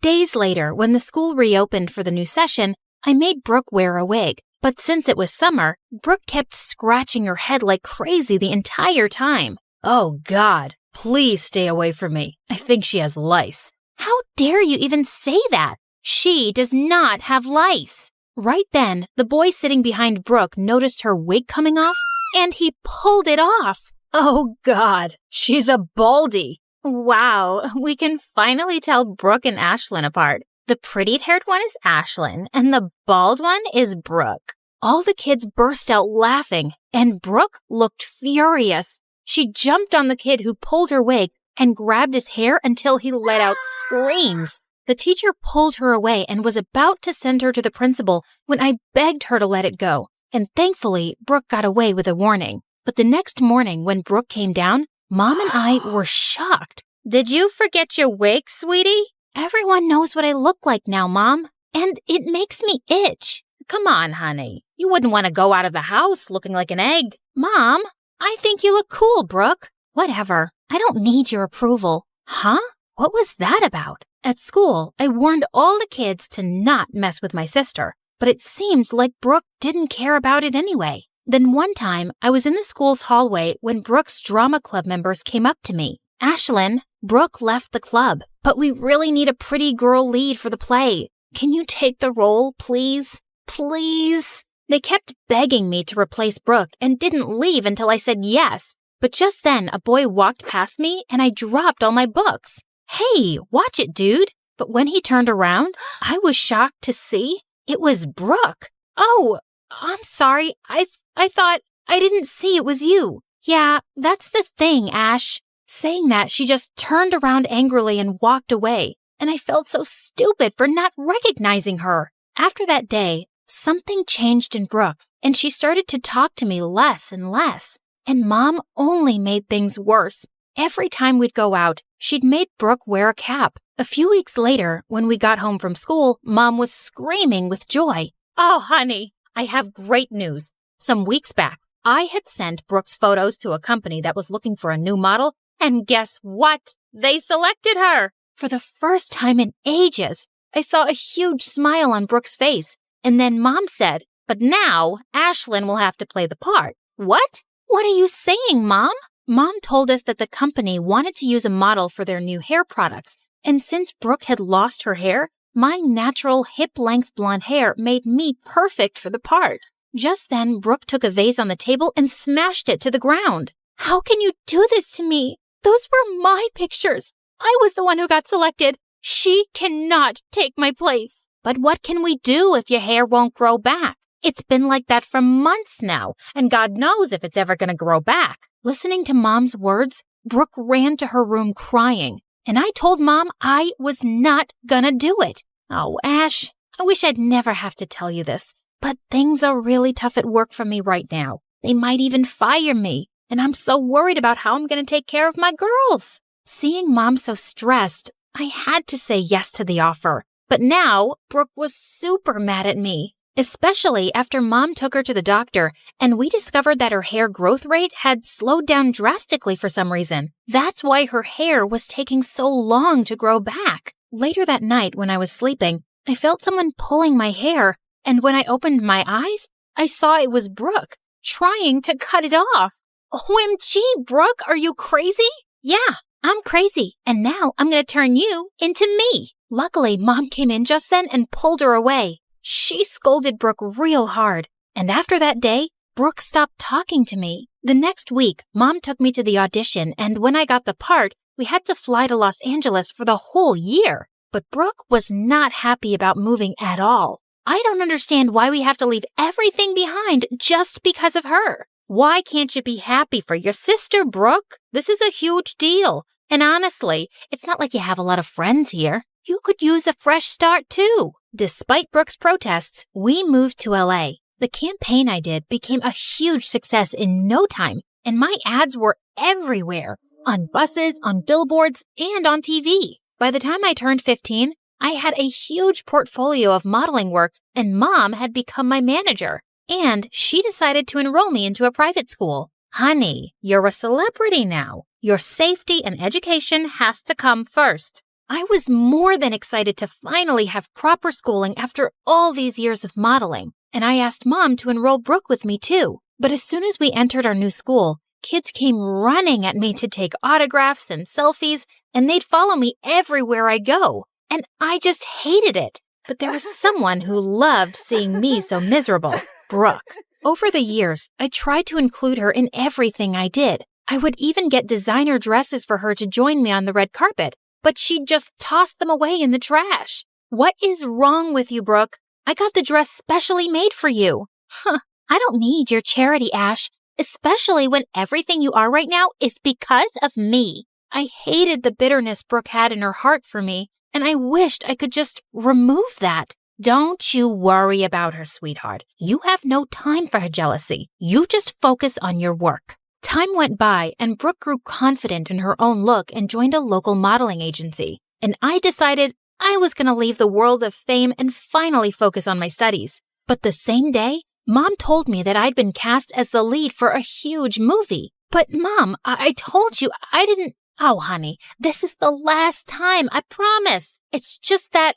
Days later, when the school reopened for the new session, I made Brooke wear a wig. But since it was summer, Brooke kept scratching her head like crazy the entire time. Oh, God, please stay away from me. I think she has lice. How dare you even say that? She does not have lice. Right then, the boy sitting behind Brooke noticed her wig coming off, and he pulled it off. Oh, God, she's a baldy. Wow, we can finally tell Brooke and Ashlyn apart. The pretty-haired one is Ashlyn, and the bald one is Brooke. All the kids burst out laughing, and Brooke looked furious. She jumped on the kid who pulled her wig and grabbed his hair until he let out screams. The teacher pulled her away and was about to send her to the principal when I begged her to let it go. And thankfully, Brooke got away with a warning. But the next morning when Brooke came down, Mom and I were shocked. Did you forget your wig, sweetie? Everyone knows what I look like now, Mom, and it makes me itch. Come on, honey. You wouldn't want to go out of the house looking like an egg. Mom, I think you look cool, Brooke. Whatever. I don't need your approval. Huh? What was that about? At school, I warned all the kids to not mess with my sister, but it seems like Brooke didn't care about it anyway. Then one time, I was in the school's hallway when Brooke's drama club members came up to me. Ashlyn, Brooke left the club, but we really need a pretty girl lead for the play. Can you take the role, please? Please? They kept begging me to replace Brooke and didn't leave until I said yes. But just then, a boy walked past me and I dropped all my books. Hey, watch it, dude. But when he turned around, I was shocked to see it was Brooke. Oh, I'm sorry. I thought I didn't see it was you. Yeah, that's the thing, Ash. Saying that, she just turned around angrily and walked away, and I felt so stupid for not recognizing her. After that day, something changed in Brooke, and she started to talk to me less and less. And Mom only made things worse. Every time we'd go out, she'd made Brooke wear a cap. A few weeks later, when we got home from school, Mom was screaming with joy. Oh, honey, I have great news. Some weeks back, I had sent Brooke's photos to a company that was looking for a new model, and guess what? They selected her! For the first time in ages, I saw a huge smile on Brooke's face. And then Mom said, but now Ashlyn will have to play the part. What? What are you saying, Mom? Mom told us that the company wanted to use a model for their new hair products. And since Brooke had lost her hair, my natural hip-length blonde hair made me perfect for the part. Just then, Brooke took a vase on the table and smashed it to the ground. How can you do this to me? Those were my pictures. I was the one who got selected. She cannot take my place. But what can we do if your hair won't grow back? It's been like that for months now, and God knows if it's ever going to grow back. Listening to Mom's words, Brooke ran to her room crying, and I told Mom I was not gonna do it. Oh, Ash, I wish I'd never have to tell you this, but things are really tough at work for me right now. They might even fire me, and I'm so worried about how I'm going to take care of my girls. Seeing Mom so stressed, I had to say yes to the offer. But now, Brooke was super mad at me, especially after Mom took her to the doctor and we discovered that her hair growth rate had slowed down drastically for some reason. That's why her hair was taking so long to grow back. Later that night when I was sleeping, I felt someone pulling my hair, and when I opened my eyes, I saw it was Brooke, trying to cut it off. OMG, Brooke, are you crazy? Yeah, I'm crazy, and now I'm going to turn you into me. Luckily, Mom came in just then and pulled her away. She scolded Brooke real hard, and after that day, Brooke stopped talking to me. The next week, Mom took me to the audition, and when I got the part, we had to fly to Los Angeles for the whole year. But Brooke was not happy about moving at all. I don't understand why we have to leave everything behind just because of her. Why can't you be happy for your sister, Brooke? This is a huge deal. And honestly, it's not like you have a lot of friends here. You could use a fresh start too. Despite Brooke's protests, we moved to LA. The campaign I did became a huge success in no time, and my ads were everywhere, on buses, on billboards, and on TV. By the time I turned 15, I had a huge portfolio of modeling work, and Mom had become my manager. And she decided to enroll me into a private school. Honey, you're a celebrity now. Your safety and education has to come first. I was more than excited to finally have proper schooling after all these years of modeling, and I asked Mom to enroll Brooke with me too. But as soon as we entered our new school, kids came running at me to take autographs and selfies, and they'd follow me everywhere I go. And I just hated it. But there was someone who loved seeing me so miserable, Brooke. Over the years, I tried to include her in everything I did, I would even get designer dresses for her to join me on the red carpet, but she'd just toss them away in the trash. What is wrong with you, Brooke? I got the dress specially made for you. Huh, I don't need your charity, Ash, especially when everything you are right now is because of me. I hated the bitterness Brooke had in her heart for me, and I wished I could just remove that. Don't you worry about her, sweetheart. You have no time for her jealousy. You just focus on your work. Time went by, and Brooke grew confident in her own look and joined a local modeling agency. And I decided I was going to leave the world of fame and finally focus on my studies. But the same day, Mom told me that I'd been cast as the lead for a huge movie. But Mom, I told you I didn't... Oh, honey, this is the last time, I promise. It's just that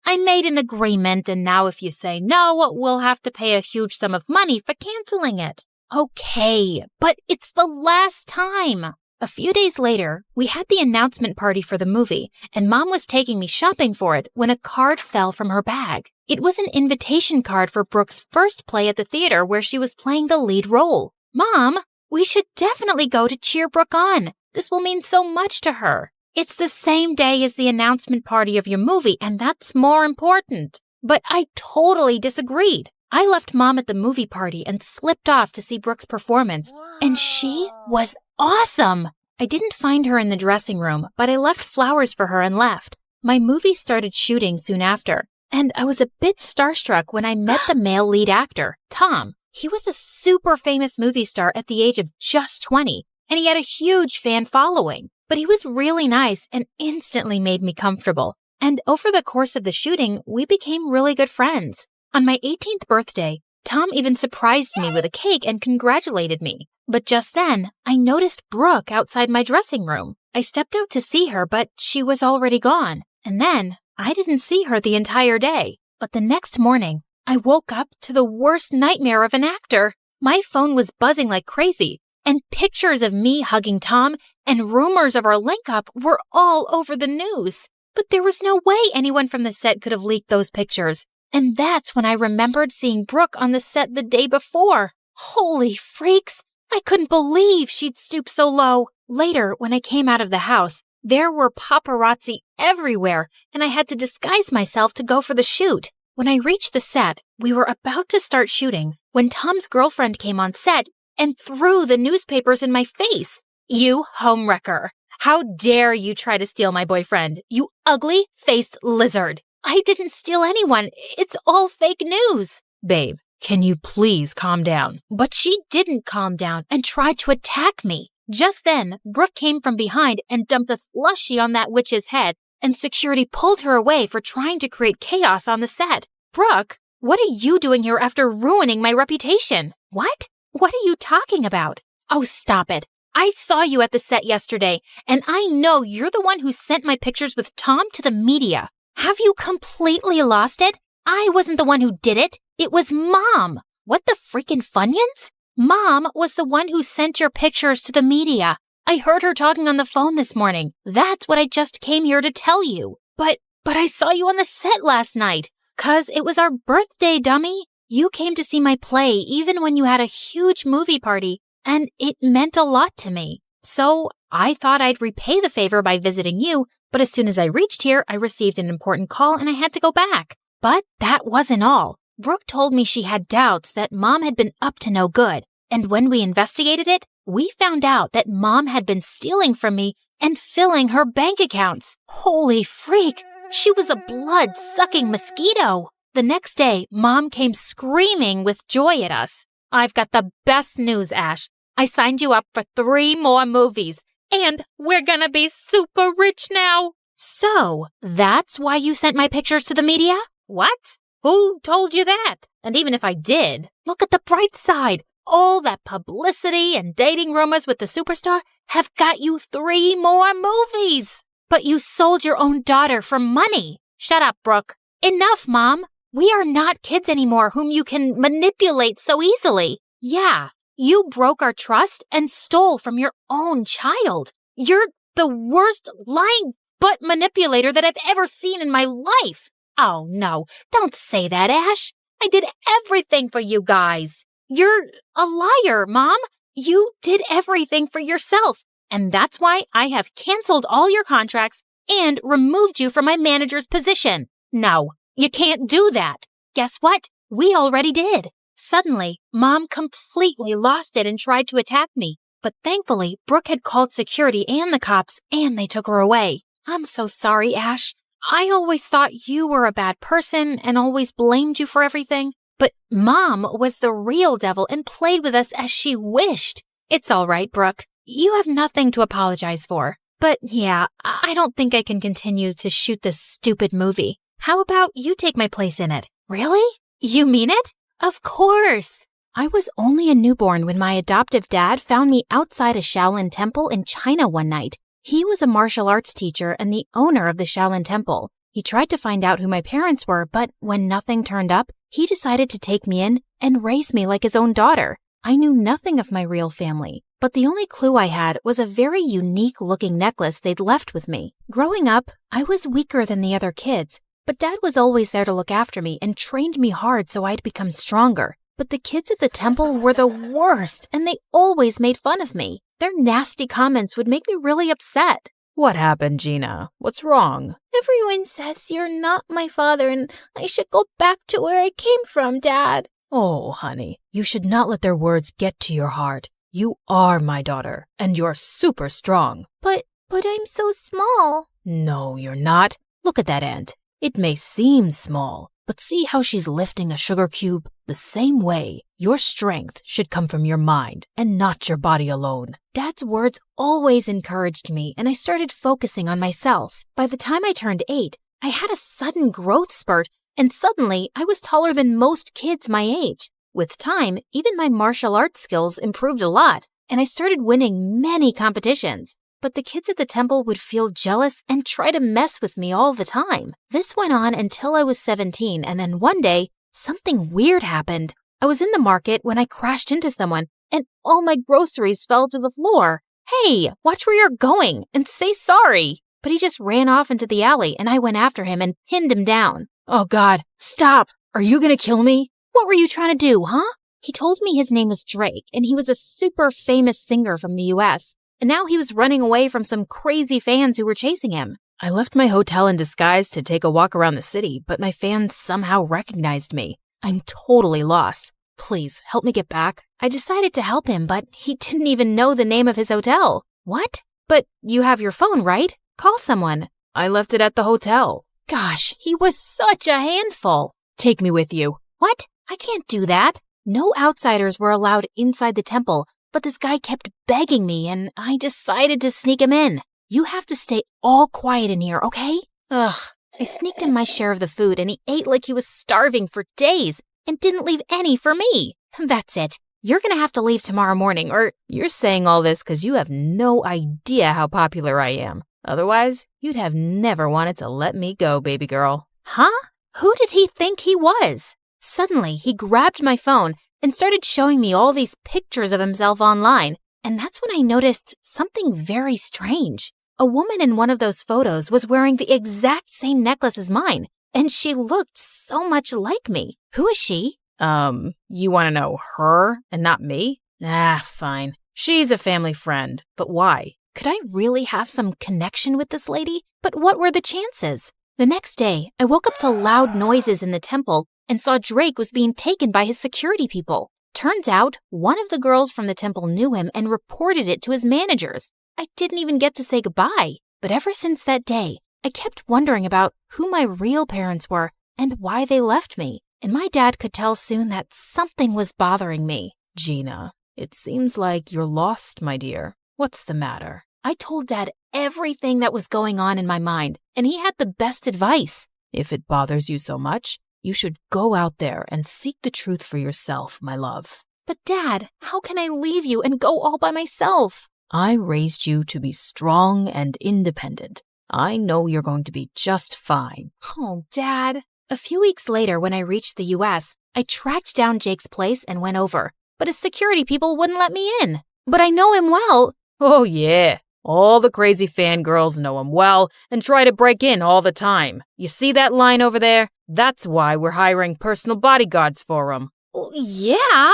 I made an agreement, and now if you say no, we'll have to pay a huge sum of money for canceling it. Okay, but it's the last time. A few days later, we had the announcement party for the movie, and Mom was taking me shopping for it when a card fell from her bag. It was an invitation card for Brooke's first play at the theater where she was playing the lead role. Mom, we should definitely go to cheer Brooke on. This will mean so much to her. It's the same day as the announcement party of your movie, and that's more important. But I totally disagreed. I left Mom at the movie party and slipped off to see Brooke's performance, and she was awesome. I didn't find her in the dressing room, but I left flowers for her and left. My movie started shooting soon after, and I was a bit starstruck when I met the male lead actor, Tom. He was a super famous movie star at the age of just 20, and he had a huge fan following. But he was really nice and instantly made me comfortable. And over the course of the shooting, we became really good friends. On my 18th birthday, Tom even surprised me with a cake and congratulated me. But just then, I noticed Brooke outside my dressing room. I stepped out to see her, but she was already gone. And then, I didn't see her the entire day. But the next morning, I woke up to the worst nightmare of an actor. My phone was buzzing like crazy, and pictures of me hugging Tom and rumors of our link-up were all over the news. But there was no way anyone from the set could have leaked those pictures. And that's when I remembered seeing Brooke on the set the day before. Holy freaks! I couldn't believe she'd stooped so low. Later, when I came out of the house, there were paparazzi everywhere, and I had to disguise myself to go for the shoot. When I reached the set, we were about to start shooting when Tom's girlfriend came on set and threw the newspapers in my face. You homewrecker! How dare you try to steal my boyfriend, you ugly-faced lizard! I didn't steal anyone. It's all fake news. Babe, can you please calm down? But she didn't calm down and tried to attack me. Just then, Brooke came from behind and dumped a slushie on that witch's head, and security pulled her away for trying to create chaos on the set. Brooke, what are you doing here after ruining my reputation? What? What are you talking about? Oh, stop it. I saw you at the set yesterday, and I know you're the one who sent my pictures with Tom to the media. Have you completely lost it? I wasn't the one who did it. It was Mom. What the freaking Funyuns? Mom was the one who sent your pictures to the media. I heard her talking on the phone this morning. That's what I just came here to tell you. But I saw you on the set last night. 'Cause it was our birthday, dummy. You came to see my play even when you had a huge movie party, and it meant a lot to me. So I thought I'd repay the favor by visiting you, but as soon as I reached here, I received an important call and I had to go back. But that wasn't all. Brooke told me she had doubts that Mom had been up to no good, and when we investigated it, we found out that Mom had been stealing from me and filling her bank accounts. Holy freak! She was a blood-sucking mosquito. The next day, Mom came screaming with joy at us. I've got the best news, Ash. I signed you up for 3 more movies, and we're gonna be super rich now. So, that's why you sent my pictures to the media? What? Who told you that? And even if I did, look at the bright side. All that publicity and dating rumors with the superstar have got you 3 more movies. But you sold your own daughter for money. Shut up, Brooke. Enough, Mom. We are not kids anymore whom you can manipulate so easily. Yeah, you broke our trust and stole from your own child. You're the worst lying butt manipulator that I've ever seen in my life. Oh, no, don't say that, Ash. I did everything for you guys. You're a liar, Mom. You did everything for yourself, and that's why I have canceled all your contracts and removed you from my manager's position. No, you can't do that. Guess what? We already did. Suddenly, Mom completely lost it and tried to attack me. But thankfully, Brooke had called security and the cops, and they took her away. I'm so sorry, Ash. I always thought you were a bad person and always blamed you for everything. But Mom was the real devil and played with us as she wished. It's all right, Brooke. You have nothing to apologize for. But yeah, I don't think I can continue to shoot this stupid movie. How about you take my place in it? Really? You mean it? Of course! I was only a newborn when my adoptive dad found me outside a Shaolin temple in China one night. He was a martial arts teacher and the owner of the Shaolin temple. He tried to find out who my parents were, but when nothing turned up, he decided to take me in and raise me like his own daughter. I knew nothing of my real family, but the only clue I had was a very unique-looking necklace they'd left with me. Growing up, I was weaker than the other kids, but Dad was always there to look after me and trained me hard so I'd become stronger. But the kids at the temple were the worst, and they always made fun of me. Their nasty comments would make me really upset. What happened, Gina? What's wrong? Everyone says you're not my father and I should go back to where I came from, Dad. Oh, honey, you should not let their words get to your heart. You are my daughter, and you're super strong. But I'm so small. No, you're not. Look at that ant. It may seem small, but see how she's lifting a sugar cube? The same way, your strength should come from your mind and not your body alone. Dad's words always encouraged me, and I started focusing on myself. By the time I turned 8, I had a sudden growth spurt, and suddenly I was taller than most kids my age. With time, even my martial arts skills improved a lot, and I started winning many competitions. But the kids at the temple would feel jealous and try to mess with me all the time. This went on until I was 17, and then one day, something weird happened. I was in the market when I crashed into someone, and all my groceries fell to the floor. Hey, watch where you're going and say sorry. But he just ran off into the alley, and I went after him and pinned him down. Oh God, stop! Are you gonna kill me? What were you trying to do, huh? He told me his name was Drake, and he was a super famous singer from the US. And now he was running away from some crazy fans who were chasing him. I left my hotel in disguise to take a walk around the city, but my fans somehow recognized me. I'm totally lost. Please, help me get back. I decided to help him, but he didn't even know the name of his hotel. What? But you have your phone, right? Call someone. I left it at the hotel. Gosh, he was such a handful. Take me with you. What? I can't do that. No outsiders were allowed inside the temple, but this guy kept begging me, and I decided to sneak him in. You have to stay all quiet in here, okay? Ugh. I sneaked him my share of the food, and he ate like he was starving for days and didn't leave any for me. That's it. You're gonna have to leave tomorrow morning, or you're saying all this because you have no idea how popular I am. Otherwise, you'd have never wanted to let me go, baby girl. Huh? Who did he think he was? Suddenly, he grabbed my phone and started showing me all these pictures of himself online, and that's when I noticed something very strange. A woman in one of those photos was wearing the exact same necklace as mine, and she looked so much like me. Who is she? You want to know her and not me? Ah, fine. She's a family friend, but why? Could I really have some connection with this lady? But what were the chances? The next day, I woke up to loud noises in the temple and saw Drake was being taken by his security people. Turns out, one of the girls from the temple knew him and reported it to his managers. I didn't even get to say goodbye. But ever since that day, I kept wondering about who my real parents were and why they left me. And my dad could tell soon that something was bothering me. Gina, it seems like you're lost, my dear. What's the matter? I told Dad everything that was going on in my mind, and he had the best advice. If it bothers you so much, you should go out there and seek the truth for yourself, my love. But Dad, how can I leave you and go all by myself? I raised you to be strong and independent. I know you're going to be just fine. Oh, Dad. A few weeks later, when I reached the US, I tracked down Jake's place and went over, but his security people wouldn't let me in. But I know him well. Oh, yeah. All the crazy fangirls know him well and try to break in all the time. You see that line over there? That's why we're hiring personal bodyguards for him. Yeah,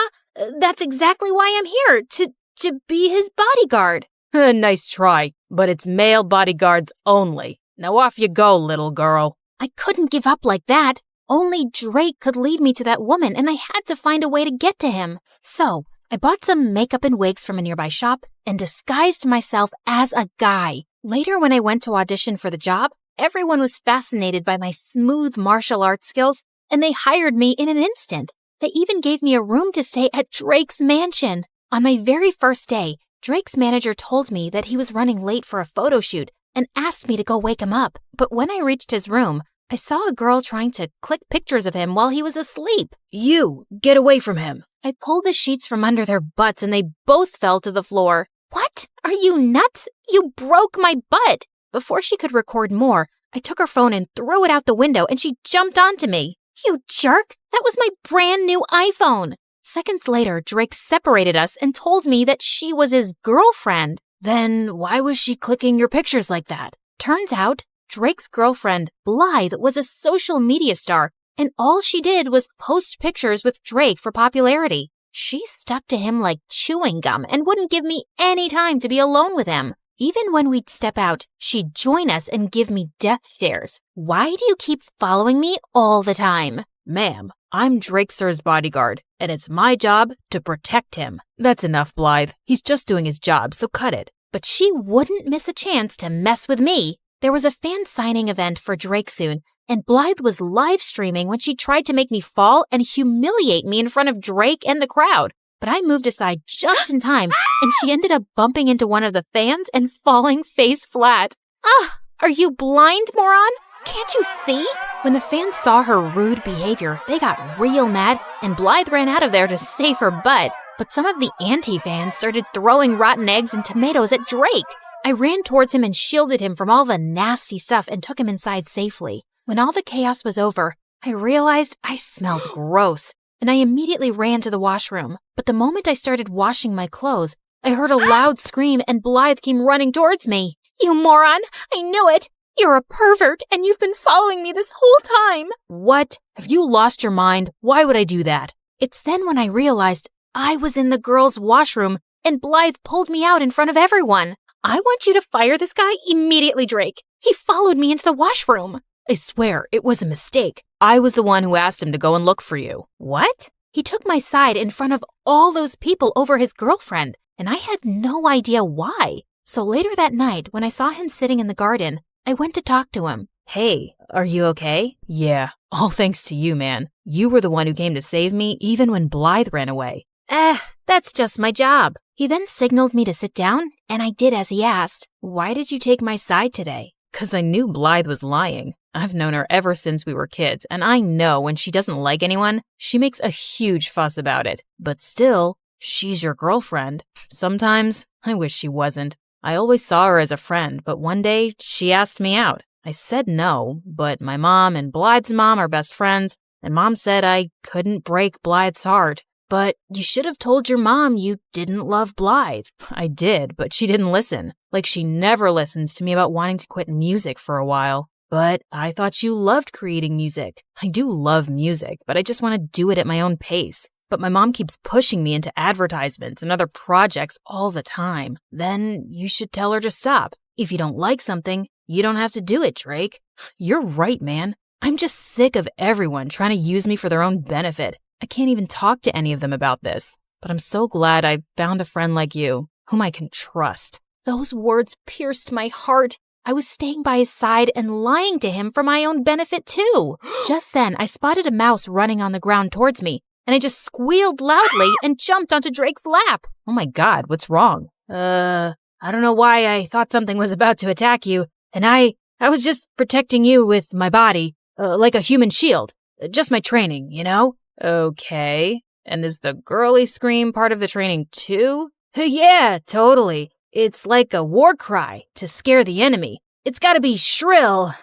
that's exactly why I'm here, to be his bodyguard. Nice try, but it's male bodyguards only. Now off you go, little girl. I couldn't give up like that. Only Drake could lead me to that woman, and I had to find a way to get to him. So I bought some makeup and wigs from a nearby shop and disguised myself as a guy. Later, when I went to audition for the job, everyone was fascinated by my smooth martial arts skills, and they hired me in an instant. They even gave me a room to stay at Drake's mansion. On my very first day, Drake's manager told me that he was running late for a photo shoot and asked me to go wake him up. But when I reached his room, I saw a girl trying to click pictures of him while he was asleep. You, get away from him. I pulled the sheets from under their butts and they both fell to the floor. What? Are you nuts? You broke my butt. Before she could record more, I took her phone and threw it out the window and she jumped onto me. You jerk! That was my brand new iPhone. Seconds later, Drake separated us and told me that she was his girlfriend. Then why was she clicking your pictures like that? Turns out, Drake's girlfriend, Blythe, was a social media star, and all she did was post pictures with Drake for popularity. She stuck to him like chewing gum and wouldn't give me any time to be alone with him. Even when we'd step out, she'd join us and give me death stares. Why do you keep following me all the time? Ma'am, I'm Drake Sir's bodyguard, and it's my job to protect him. That's enough, Blythe. He's just doing his job, so cut it. But she wouldn't miss a chance to mess with me. There was a fan signing event for Drake soon, and Blythe was live streaming when she tried to make me fall and humiliate me in front of Drake and the crowd. But I moved aside just in time, and she ended up bumping into one of the fans and falling face flat. Ah, are you blind, moron? Can't you see? When the fans saw her rude behavior, they got real mad, and Blythe ran out of there to save her butt. But some of the anti-fans started throwing rotten eggs and tomatoes at Drake. I ran towards him and shielded him from all the nasty stuff and took him inside safely. When all the chaos was over, I realized I smelled gross, and I immediately ran to the washroom. But the moment I started washing my clothes, I heard a loud scream and Blythe came running towards me. You moron! I knew it! You're a pervert, and you've been following me this whole time! What? Have you lost your mind? Why would I do that? It's then when I realized I was in the girls' washroom, and Blythe pulled me out in front of everyone. I want you to fire this guy immediately, Drake. He followed me into the washroom. I swear, it was a mistake. I was the one who asked him to go and look for you. What? He took my side in front of all those people over his girlfriend, and I had no idea why. So later that night, when I saw him sitting in the garden, I went to talk to him. Hey, are you okay? Yeah, all thanks to you, man. You were the one who came to save me even when Blythe ran away. That's just my job. He then signaled me to sit down, and I did as he asked. Why did you take my side today? 'Cause I knew Blythe was lying. I've known her ever since we were kids, and I know when she doesn't like anyone, she makes a huge fuss about it. But still, she's your girlfriend. Sometimes, I wish she wasn't. I always saw her as a friend, but one day, she asked me out. I said no, but my mom and Blythe's mom are best friends, and Mom said I couldn't break Blythe's heart. But you should have told your mom you didn't love Blythe. I did, but she didn't listen. Like she never listens to me about wanting to quit music for a while. But I thought you loved creating music. I do love music, but I just want to do it at my own pace. But my mom keeps pushing me into advertisements and other projects all the time. Then you should tell her to stop. If you don't like something, you don't have to do it, Drake. You're right, man. I'm just sick of everyone trying to use me for their own benefit. I can't even talk to any of them about this. But I'm so glad I found a friend like you, whom I can trust. Those words pierced my heart. I was staying by his side and lying to him for my own benefit, too. Just then, I spotted a mouse running on the ground towards me, and I just squealed loudly and jumped onto Drake's lap. Oh my God, what's wrong? I don't know why I thought something was about to attack you, and I was just protecting you with my body, like a human shield. Just my training, you know? Okay. And is the girly scream part of the training too? Yeah, totally. It's like a war cry to scare the enemy. It's gotta be shrill.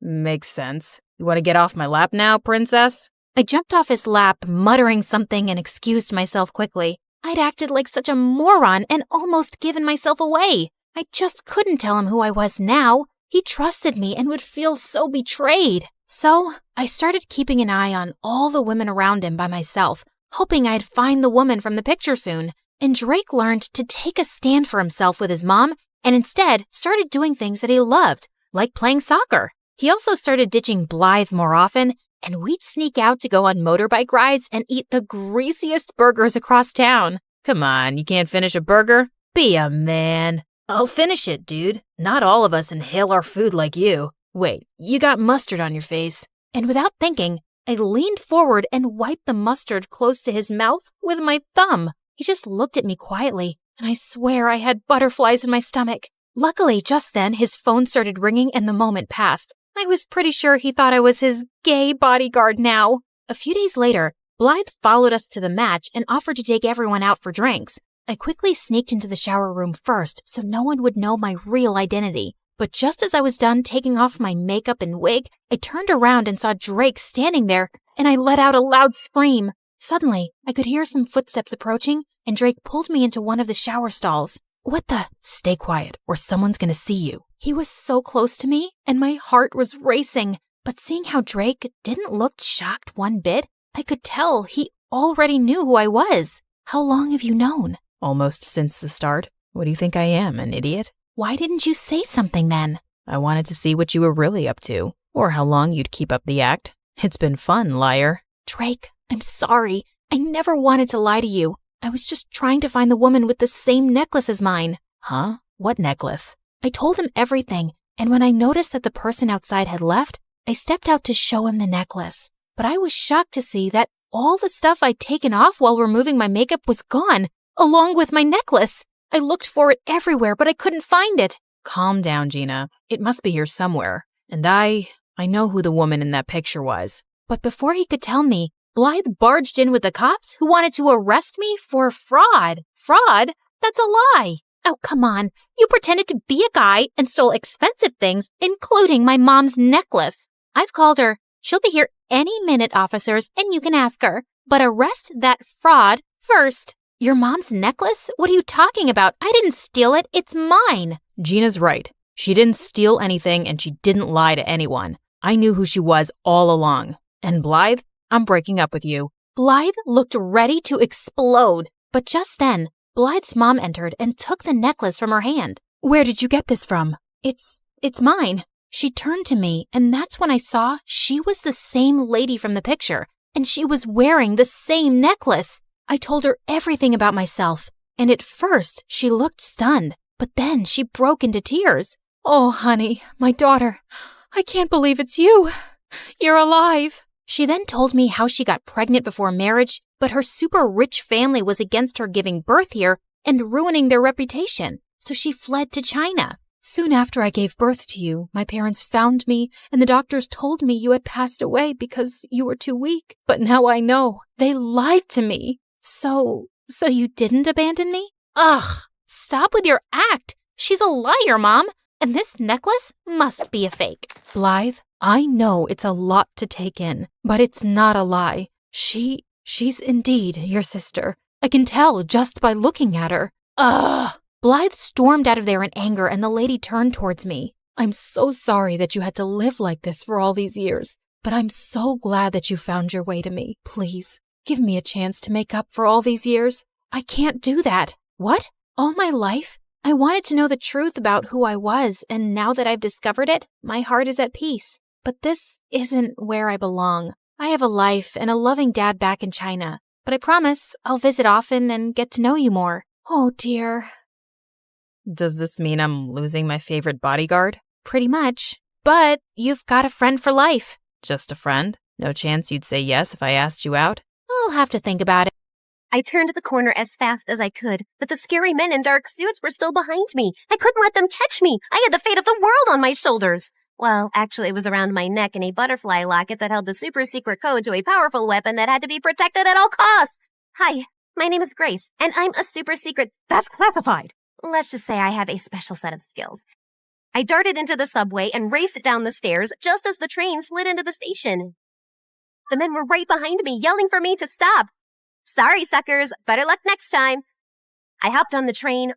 Makes sense. You want to get off my lap now, princess? I jumped off his lap, muttering something, and excused myself quickly. I'd acted like such a moron and almost given myself away. I just couldn't tell him who I was now. He trusted me and would feel so betrayed. So I started keeping an eye on all the women around him by myself, hoping I'd find the woman from the picture soon. And Drake learned to take a stand for himself with his mom and instead started doing things that he loved, like playing soccer. He also started ditching Blythe more often, and we'd sneak out to go on motorbike rides and eat the greasiest burgers across town. Come on, you can't finish a burger? Be a man. I'll finish it, dude. Not all of us inhale our food like you. Wait, you got mustard on your face. And without thinking, I leaned forward and wiped the mustard close to his mouth with my thumb. He just looked at me quietly, and I swear I had butterflies in my stomach. Luckily, just then, his phone started ringing and the moment passed. I was pretty sure he thought I was his gay bodyguard now. A few days later, Blythe followed us to the match and offered to take everyone out for drinks. I quickly sneaked into the shower room first so no one would know my real identity. But just as I was done taking off my makeup and wig, I turned around and saw Drake standing there, and I let out a loud scream. Suddenly, I could hear some footsteps approaching, and Drake pulled me into one of the shower stalls. What the? Stay quiet, or someone's gonna see you. He was so close to me, and my heart was racing. But seeing how Drake didn't look shocked one bit, I could tell he already knew who I was. How long have you known? Almost since the start. What do you think I am, an idiot? Why didn't you say something then? I wanted to see what you were really up to, or how long you'd keep up the act. It's been fun, liar. Drake, I'm sorry. I never wanted to lie to you. I was just trying to find the woman with the same necklace as mine. Huh? What necklace? I told him everything, and when I noticed that the person outside had left, I stepped out to show him the necklace. But I was shocked to see that all the stuff I'd taken off while removing my makeup was gone, along with my necklace. I looked for it everywhere, but I couldn't find it. Calm down, Gina. It must be here somewhere. And I know who the woman in that picture was. But before he could tell me, Blythe barged in with the cops who wanted to arrest me for fraud. Fraud? That's a lie. Oh, come on. You pretended to be a guy and stole expensive things, including my mom's necklace. I've called her. She'll be here any minute, officers, and you can ask her. But arrest that fraud first. Your mom's necklace? What are you talking about? I didn't steal it. It's mine. Gina's right. She didn't steal anything and she didn't lie to anyone. I knew who she was all along. And Blythe, I'm breaking up with you. Blythe looked ready to explode. But just then, Blythe's mom entered and took the necklace from her hand. Where did you get this from? It's mine. She turned to me, and that's when I saw she was the same lady from the picture, and she was wearing the same necklace. I told her everything about myself, and at first she looked stunned, but then she broke into tears. Oh, honey, my daughter, I can't believe it's you. You're alive. She then told me how she got pregnant before marriage, but her super rich family was against her giving birth here and ruining their reputation, so she fled to China. Soon after I gave birth to you, my parents found me, and the doctors told me you had passed away because you were too weak. But now I know. They lied to me. So you didn't abandon me? Ugh, stop with your act. She's a liar, Mom, and this necklace must be a fake. Blythe, I know it's a lot to take in, but it's not a lie. She's indeed your sister. I can tell just by looking at her. Ugh! Blythe stormed out of there in anger, and the lady turned towards me. I'm so sorry that you had to live like this for all these years, but I'm so glad that you found your way to me. Please, give me a chance to make up for all these years. I can't do that. What? All my life? I wanted to know the truth about who I was, and now that I've discovered it, my heart is at peace. But this isn't where I belong. I have a life and a loving dad back in China, but I promise I'll visit often and get to know you more. Oh, dear. Does this mean I'm losing my favorite bodyguard? Pretty much. But you've got a friend for life. Just a friend? No chance you'd say yes if I asked you out? I'll have to think about it. I turned the corner as fast as I could, but the scary men in dark suits were still behind me. I couldn't let them catch me. I had the fate of the world on my shoulders. Well, actually, it was around my neck in a butterfly locket that held the super secret code to a powerful weapon that had to be protected at all costs. Hi, my name is Grace, and I'm a super secret that's classified. Let's just say I have a special set of skills. I darted into the subway and raced down the stairs just as the train slid into the station. The men were right behind me, yelling for me to stop. Sorry, suckers. Better luck next time. I hopped on the train,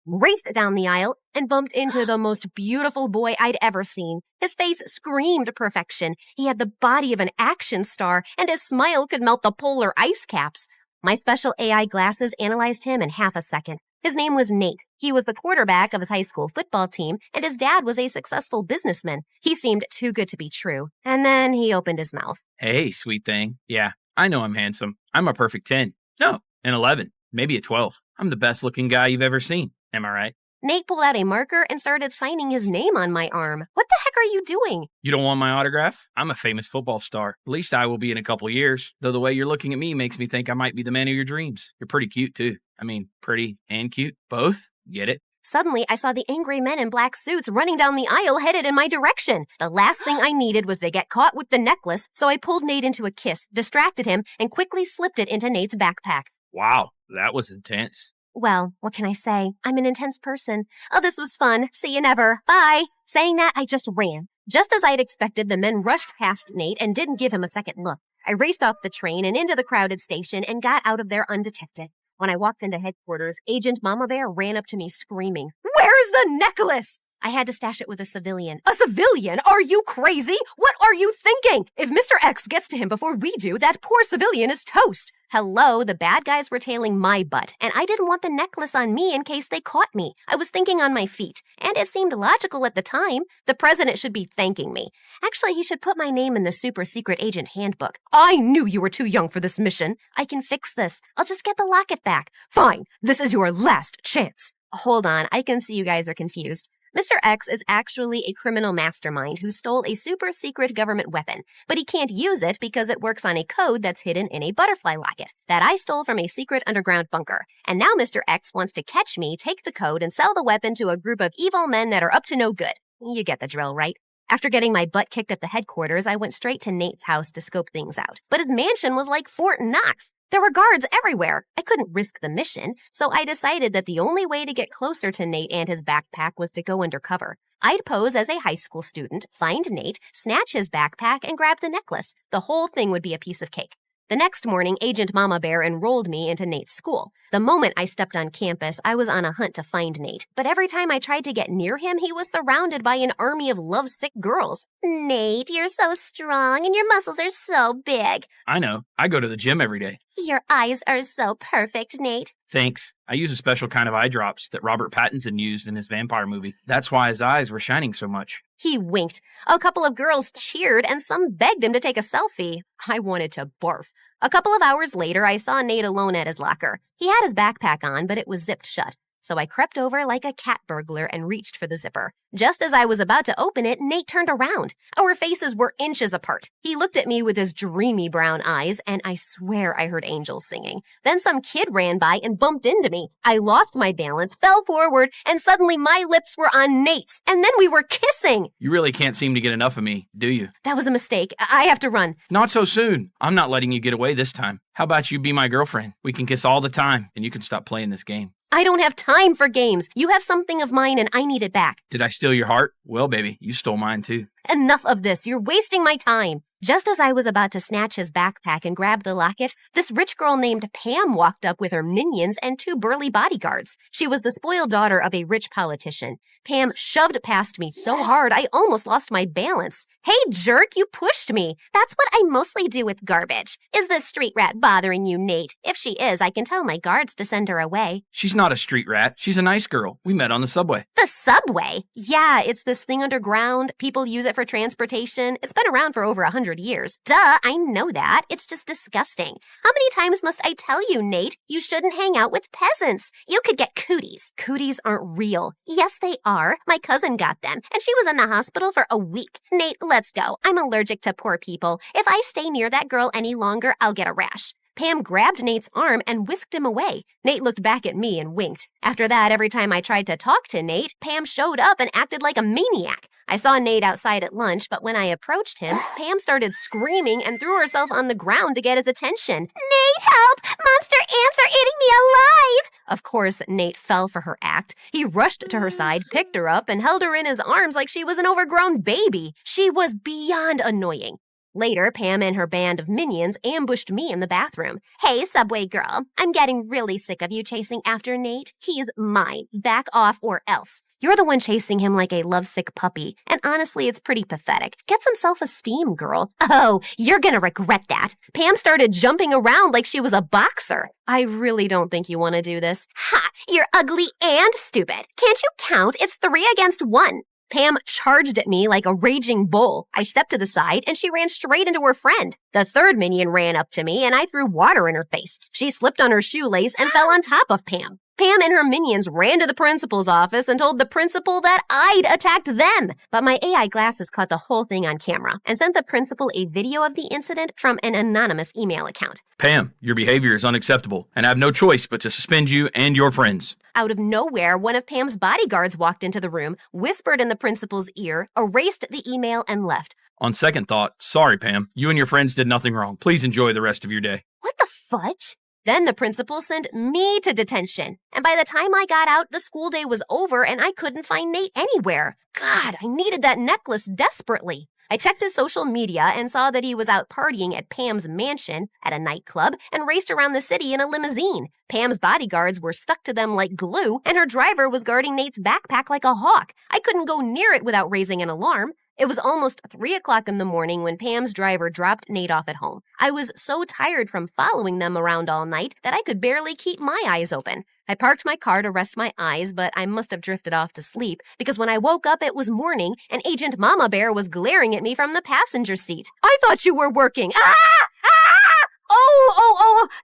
raced down the aisle, and bumped into the most beautiful boy I'd ever seen. His face screamed perfection. He had the body of an action star, and his smile could melt the polar ice caps. My special AI glasses analyzed him in half a second. His name was Nate. He was the quarterback of his high school football team, and his dad was a successful businessman. He seemed too good to be true. And then he opened his mouth. Hey, sweet thing. Yeah, I know I'm handsome. I'm a perfect 10. No, an 11. Maybe a 12. I'm the best looking guy you've ever seen. Am I right? Nate pulled out a marker and started signing his name on my arm. What the heck are you doing? You don't want my autograph? I'm a famous football star. At least I will be in a couple years. Though the way you're looking at me makes me think I might be the man of your dreams. You're pretty cute, too. I mean, pretty and cute. Both? Get it? Suddenly, I saw the angry men in black suits running down the aisle headed in my direction. The last thing I needed was to get caught with the necklace, so I pulled Nate into a kiss, distracted him, and quickly slipped it into Nate's backpack. Wow, that was intense. Well, what can I say? I'm an intense person. Oh, this was fun. See you never. Bye. Saying that, I just ran. Just as I'd expected, the men rushed past Nate and didn't give him a second look. I raced off the train and into the crowded station and got out of there undetected. When I walked into headquarters, Agent Mama Bear ran up to me screaming, "Where's the necklace?" I had to stash it with a civilian. A civilian? Are you crazy? What are you thinking? If Mr. X gets to him before we do, that poor civilian is toast. Hello, the bad guys were tailing my butt, and I didn't want the necklace on me in case they caught me. I was thinking on my feet, and it seemed logical at the time. The president should be thanking me. Actually, he should put my name in the super secret agent handbook. I knew you were too young for this mission. I can fix this. I'll just get the locket back. Fine, this is your last chance. Hold on, I can see you guys are confused. Mr. X is actually a criminal mastermind who stole a super secret government weapon, but he can't use it because it works on a code that's hidden in a butterfly locket that I stole from a secret underground bunker. And now Mr. X wants to catch me, take the code, and sell the weapon to a group of evil men that are up to no good. You get the drill, right? After getting my butt kicked at the headquarters, I went straight to Nate's house to scope things out. But his mansion was like Fort Knox. There were guards everywhere. I couldn't risk the mission, so I decided that the only way to get closer to Nate and his backpack was to go undercover. I'd pose as a high school student, find Nate, snatch his backpack, and grab the necklace. The whole thing would be a piece of cake. The next morning, Agent Mama Bear enrolled me into Nate's school. The moment I stepped on campus, I was on a hunt to find Nate. But every time I tried to get near him, he was surrounded by an army of lovesick girls. Nate, you're so strong and your muscles are so big. I know. I go to the gym every day. Your eyes are so perfect, Nate. Thanks. I use a special kind of eye drops that Robert Pattinson used in his vampire movie. That's why his eyes were shining so much. He winked. A couple of girls cheered and some begged him to take a selfie. I wanted to barf. A couple of hours later, I saw Nate alone at his locker. He had his backpack on, but it was zipped shut. So I crept over like a cat burglar and reached for the zipper. Just as I was about to open it, Nate turned around. Our faces were inches apart. He looked at me with his dreamy brown eyes, and I swear I heard angels singing. Then some kid ran by and bumped into me. I lost my balance, fell forward, and suddenly my lips were on Nate's. And then we were kissing. You really can't seem to get enough of me, do you? That was a mistake. I have to run. Not so soon. I'm not letting you get away this time. How about you be my girlfriend? We can kiss all the time, and you can stop playing this game. I don't have time for games. You have something of mine and I need it back. Did I steal your heart? Well, baby, you stole mine too. Enough of this. You're wasting my time. Just as I was about to snatch his backpack and grab the locket, this rich girl named Pam walked up with her minions and 2 burly bodyguards. She was the spoiled daughter of a rich politician. Pam shoved past me so hard I almost lost my balance. Hey, jerk, you pushed me. That's what I mostly do with garbage. Is this street rat bothering you, Nate? If she is, I can tell my guards to send her away. She's not a street rat. She's a nice girl. We met on the subway. The subway? Yeah, it's this thing underground. People use it for transportation. It's been around for over 100 years. Duh, I know that. It's just disgusting. How many times must I tell you, Nate? You shouldn't hang out with peasants. You could get cooties. Cooties aren't real. Yes, they are. My cousin got them, and she was in the hospital for a week. Nate, let's go. I'm allergic to poor people. If I stay near that girl any longer, I'll get a rash. Pam grabbed Nate's arm and whisked him away. Nate looked back at me and winked. After that, every time I tried to talk to Nate, Pam showed up and acted like a maniac. I saw Nate outside at lunch, but when I approached him, Pam started screaming and threw herself on the ground to get his attention. Nate, help! Monster ants are eating me alive! Of course, Nate fell for her act. He rushed to her side, picked her up, and held her in his arms like she was an overgrown baby. She was beyond annoying. Later, Pam and her band of minions ambushed me in the bathroom. Hey, subway girl, I'm getting really sick of you chasing after Nate. He's mine. Back off or else. You're the one chasing him like a lovesick puppy, and honestly, it's pretty pathetic. Get some self-esteem, girl. Oh, you're gonna regret that. Pam started jumping around like she was a boxer. I really don't think you want to do this. Ha! You're ugly and stupid. Can't you count? It's 3 against 1. Pam charged at me like a raging bull. I stepped to the side, and she ran straight into her friend. The third minion ran up to me, and I threw water in her face. She slipped on her shoelace and fell on top of Pam. Pam and her minions ran to the principal's office and told the principal that I'd attacked them. But my AI glasses caught the whole thing on camera and sent the principal a video of the incident from an anonymous email account. Pam, your behavior is unacceptable, and I have no choice but to suspend you and your friends. Out of nowhere, one of Pam's bodyguards walked into the room, whispered in the principal's ear, erased the email, and left. On second thought, sorry, Pam. You and your friends did nothing wrong. Please enjoy the rest of your day. What the fudge? Then the principal sent me to detention. And by the time I got out, the school day was over and I couldn't find Nate anywhere. God, I needed that necklace desperately. I checked his social media and saw that he was out partying at Pam's mansion, at a nightclub, and raced around the city in a limousine. Pam's bodyguards were stuck to them like glue, and her driver was guarding Nate's backpack like a hawk. I couldn't go near it without raising an alarm. It was almost 3 o'clock in the morning when Pam's driver dropped Nate off at home. I was so tired from following them around all night that I could barely keep my eyes open. I parked my car to rest my eyes, but I must have drifted off to sleep because when I woke up, it was morning and Agent Mama Bear was glaring at me from the passenger seat. I thought you were working. Ah!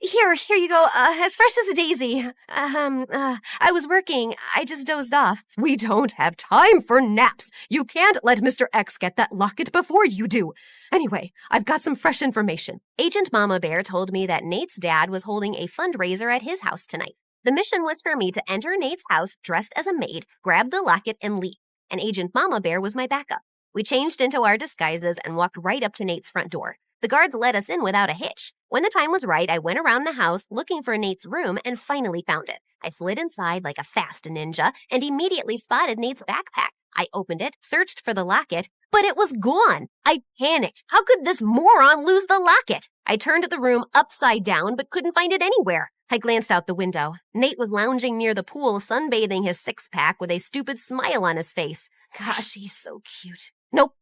Here you go. As fresh as a daisy. I was working. I just dozed off. We don't have time for naps. You can't let Mr. X get that locket before you do. Anyway, I've got some fresh information. Agent Mama Bear told me that Nate's dad was holding a fundraiser at his house tonight. The mission was for me to enter Nate's house dressed as a maid, grab the locket, and leave. And Agent Mama Bear was my backup. We changed into our disguises and walked right up to Nate's front door. The guards let us in without a hitch. When the time was right, I went around the house looking for Nate's room and finally found it. I slid inside like a fast ninja and immediately spotted Nate's backpack. I opened it, searched for the locket, but it was gone. I panicked. How could this moron lose the locket? I turned the room upside down but couldn't find it anywhere. I glanced out the window. Nate was lounging near the pool, sunbathing his six-pack with a stupid smile on his face. Gosh, he's so cute. Nope.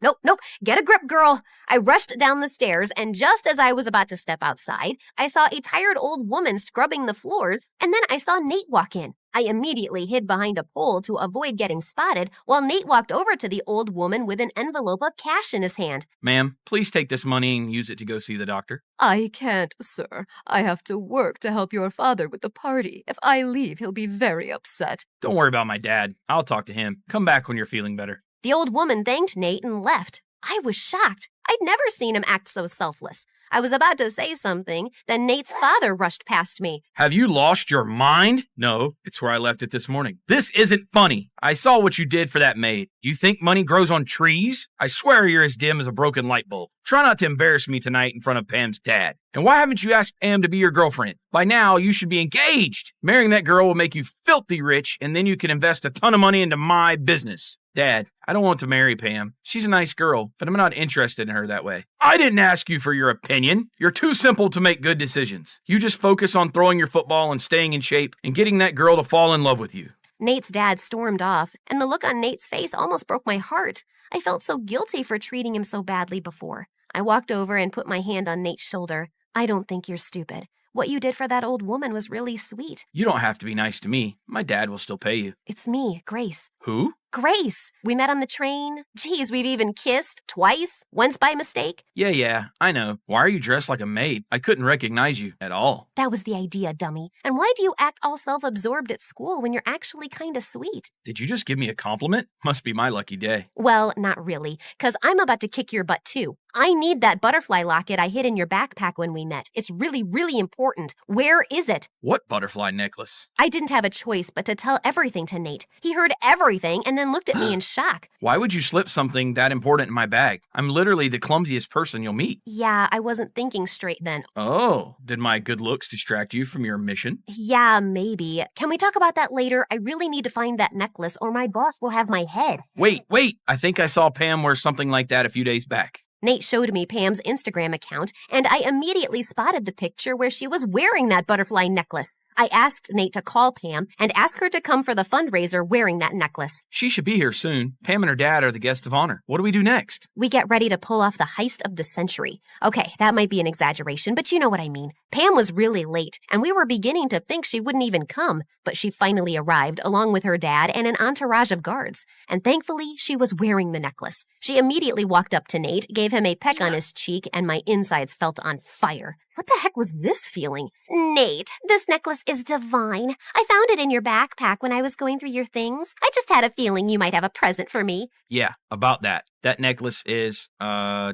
Get a grip, girl. I rushed down the stairs, and just as I was about to step outside, I saw a tired old woman scrubbing the floors, and then I saw Nate walk in. I immediately hid behind a pole to avoid getting spotted, while Nate walked over to the old woman with an envelope of cash in his hand. Ma'am, please take this money and use it to go see the doctor. I can't, sir. I have to work to help your father with the party. If I leave, he'll be very upset. Don't worry about my dad. I'll talk to him. Come back when you're feeling better. The old woman thanked Nate and left. I was shocked. I'd never seen him act so selfless. I was about to say something, then Nate's father rushed past me. Have you lost your mind? No, it's where I left it this morning. This isn't funny. I saw what you did for that maid. You think money grows on trees? I swear you're as dim as a broken light bulb. Try not to embarrass me tonight in front of Pam's dad. And why haven't you asked Pam to be your girlfriend? By now, you should be engaged. Marrying that girl will make you filthy rich, and then you can invest a ton of money into my business. Dad, I don't want to marry Pam. She's a nice girl, but I'm not interested in her that way. I didn't ask you for your opinion. You're too simple to make good decisions. You just focus on throwing your football and staying in shape and getting that girl to fall in love with you. Nate's dad stormed off, and the look on Nate's face almost broke my heart. I felt so guilty for treating him so badly before. I walked over and put my hand on Nate's shoulder. I don't think you're stupid. What you did for that old woman was really sweet. You don't have to be nice to me. My dad will still pay you. It's me, Grace. Who? Grace. We met on the train. Geez, we've even kissed twice, once by mistake. Yeah, I know. Why are you dressed like a maid? I couldn't recognize you at all. That was the idea, dummy. And why do you act all self-absorbed at school when you're actually kind of sweet? Did you just give me a compliment? Must be my lucky day. Well, not really, because I'm about to kick your butt too. I need that butterfly locket I hid in your backpack when we met. It's really, really important. Where is it? What butterfly necklace? I didn't have a choice but to tell everything to Nate. He heard everything and then looked at me in shock. Why would you slip something that important in my bag? I'm literally the clumsiest person you'll meet. Yeah, I wasn't thinking straight then. Oh, did my good looks distract you from your mission? Yeah, maybe. Can we talk about that later? I really need to find that necklace or my boss will have my head. Wait. I think I saw Pam wear something like that a few days back. Nate showed me Pam's Instagram account, and I immediately spotted the picture where she was wearing that butterfly necklace. I asked Nate to call Pam and ask her to come for the fundraiser wearing that necklace. She should be here soon. Pam and her dad are the guest of honor. What do we do next? We get ready to pull off the heist of the century. Okay, that might be an exaggeration, but you know what I mean. Pam was really late, and we were beginning to think she wouldn't even come, but she finally arrived along with her dad and an entourage of guards. And thankfully, she was wearing the necklace. She immediately walked up to Nate, gave him a peck on his cheek, and my insides felt on fire. What the heck was this feeling? Nate, this necklace is divine. I found it in your backpack when I was going through your things. I just had a feeling you might have a present for me. Yeah, about that. That necklace is,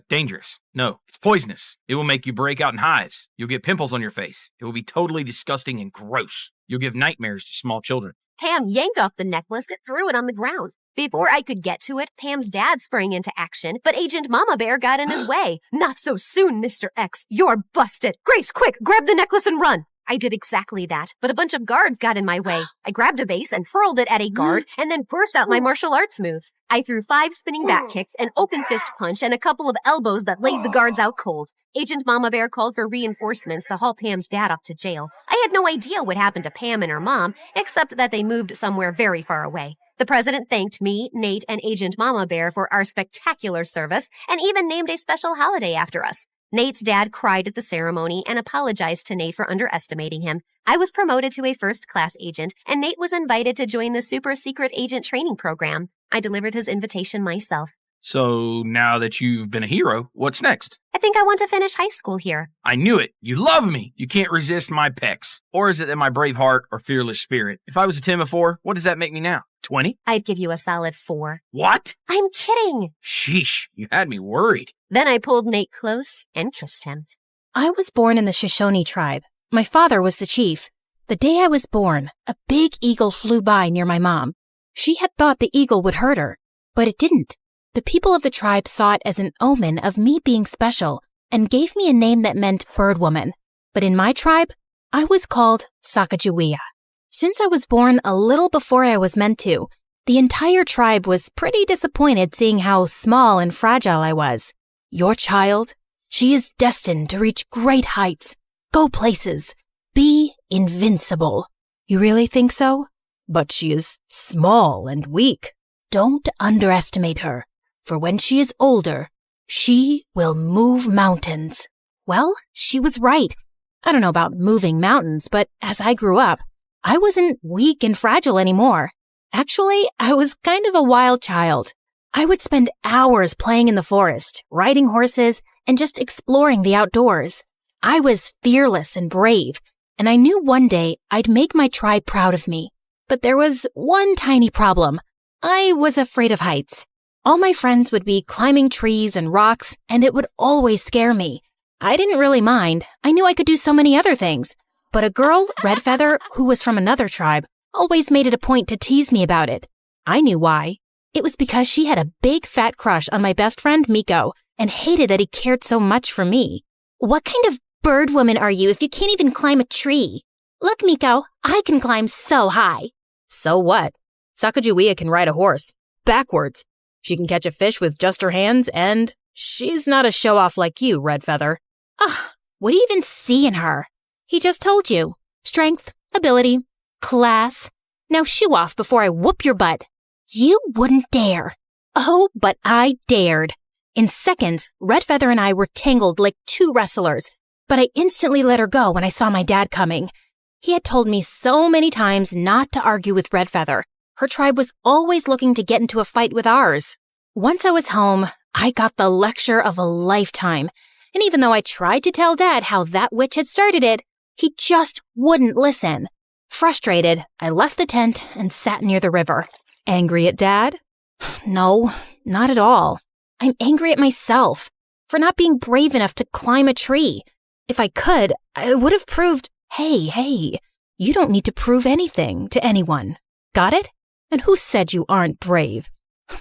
dangerous. No, it's poisonous. It will make you break out in hives. You'll get pimples on your face. It will be totally disgusting and gross. You'll give nightmares to small children. Pam yanked off the necklace and threw it on the ground. Before I could get to it, Pam's dad sprang into action, but Agent Mama Bear got in his way. Not so soon, Mr. X. You're busted. Grace, quick, grab the necklace and run. I did exactly that, but a bunch of guards got in my way. I grabbed a vase and hurled it at a guard and then burst out my martial arts moves. I threw 5 spinning back kicks, an open fist punch, and a couple of elbows that laid the guards out cold. Agent Mama Bear called for reinforcements to haul Pam's dad up to jail. I had no idea what happened to Pam and her mom, except that they moved somewhere very far away. The president thanked me, Nate, and Agent Mama Bear for our spectacular service and even named a special holiday after us. Nate's dad cried at the ceremony and apologized to Nate for underestimating him. I was promoted to a first-class agent, and Nate was invited to join the super-secret agent training program. I delivered his invitation myself. So now that you've been a hero, what's next? I think I want to finish high school here. I knew it. You love me. You can't resist my pecs. Or is it that my brave heart or fearless spirit? If I was a 10 before, what does that make me now? 20? I'd give you a solid 4. What? I'm kidding. Sheesh, you had me worried. Then I pulled Nate close and kissed him. I was born in the Shoshone tribe. My father was the chief. The day I was born, a big eagle flew by near my mom. She had thought the eagle would hurt her, but it didn't. The people of the tribe saw it as an omen of me being special and gave me a name that meant bird woman. But in my tribe, I was called Sacagawea. Since I was born a little before I was meant to, the entire tribe was pretty disappointed seeing how small and fragile I was. Your child, she is destined to reach great heights, go places, be invincible. You really think so? But she is small and weak. Don't underestimate her, for when she is older, she will move mountains. Well, she was right. I don't know about moving mountains, but as I grew up, I wasn't weak and fragile anymore. Actually, I was kind of a wild child. I would spend hours playing in the forest, riding horses, and just exploring the outdoors. I was fearless and brave, and I knew one day I'd make my tribe proud of me. But there was one tiny problem. I was afraid of heights. All my friends would be climbing trees and rocks, and it would always scare me. I didn't really mind. I knew I could do so many other things. But a girl, Red Feather, who was from another tribe, always made it a point to tease me about it. I knew why. It was because she had a big fat crush on my best friend, Miko, and hated that he cared so much for me. What kind of bird woman are you if you can't even climb a tree? Look, Miko, I can climb so high. So what? Sacagawea can ride a horse. Backwards. She can catch a fish with just her hands, and she's not a show-off like you, Red Feather. Ugh, what do you even see in her? He just told you. Strength, ability, class. Now shoo off before I whoop your butt. You wouldn't dare. Oh, but I dared. In seconds, Red Feather and I were tangled like 2 wrestlers, but I instantly let her go when I saw my dad coming. He had told me so many times not to argue with Red Feather. Her tribe was always looking to get into a fight with ours. Once I was home, I got the lecture of a lifetime, and even though I tried to tell Dad how that witch had started it, he just wouldn't listen. Frustrated, I left the tent and sat near the river. Angry at Dad? No, not at all. I'm angry at myself for not being brave enough to climb a tree. If I could, I would have proved, hey, you don't need to prove anything to anyone. Got it? And who said you aren't brave?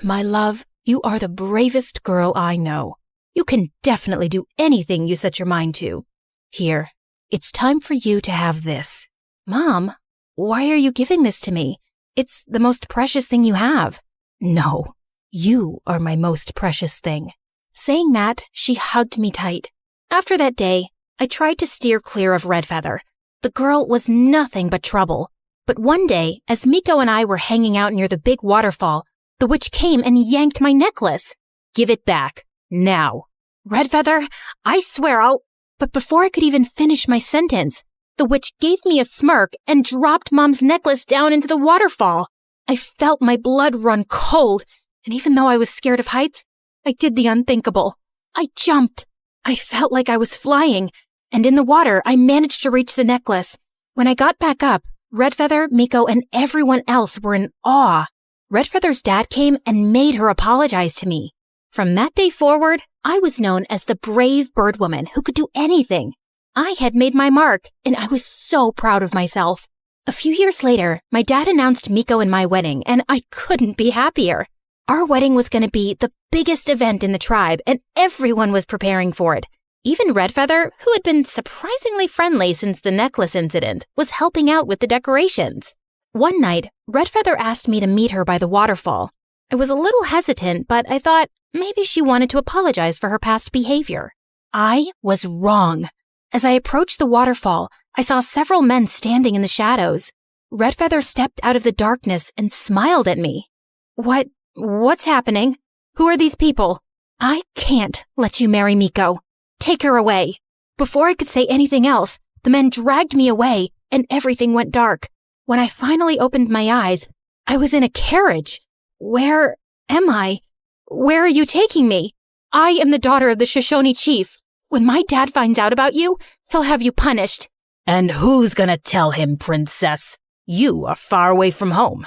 My love, you are the bravest girl I know. You can definitely do anything you set your mind to. Here, it's time for you to have this. Mom, why are you giving this to me? It's the most precious thing you have. No, you are my most precious thing. Saying that, she hugged me tight. After that day, I tried to steer clear of Redfeather. The girl was nothing but trouble. But one day, as Miko and I were hanging out near the big waterfall, the witch came and yanked my necklace. Give it back. Now. Redfeather, I swear I'll... But before I could even finish my sentence, the witch gave me a smirk and dropped Mom's necklace down into the waterfall. I felt my blood run cold, and even though I was scared of heights, I did the unthinkable. I jumped. I felt like I was flying, and in the water, I managed to reach the necklace. When I got back up, Redfeather, Miko, and everyone else were in awe. Redfeather's dad came and made her apologize to me. From that day forward, I was known as the brave bird woman who could do anything. I had made my mark, and I was so proud of myself. A few years later, my dad announced Miko and my wedding, and I couldn't be happier. Our wedding was going to be the biggest event in the tribe, and everyone was preparing for it. Even Redfeather, who had been surprisingly friendly since the necklace incident, was helping out with the decorations. One night, Redfeather asked me to meet her by the waterfall. I was a little hesitant, but I thought maybe she wanted to apologize for her past behavior. I was wrong. As I approached the waterfall, I saw several men standing in the shadows. Redfeather stepped out of the darkness and smiled at me. What's happening? Who are these people? I can't let you marry Miko. Take her away. Before I could say anything else, the men dragged me away and everything went dark. When I finally opened my eyes, I was in a carriage. Where am I? Where are you taking me? I am the daughter of the Shoshone chief. When my dad finds out about you, he'll have you punished. And who's gonna tell him, princess? You are far away from home.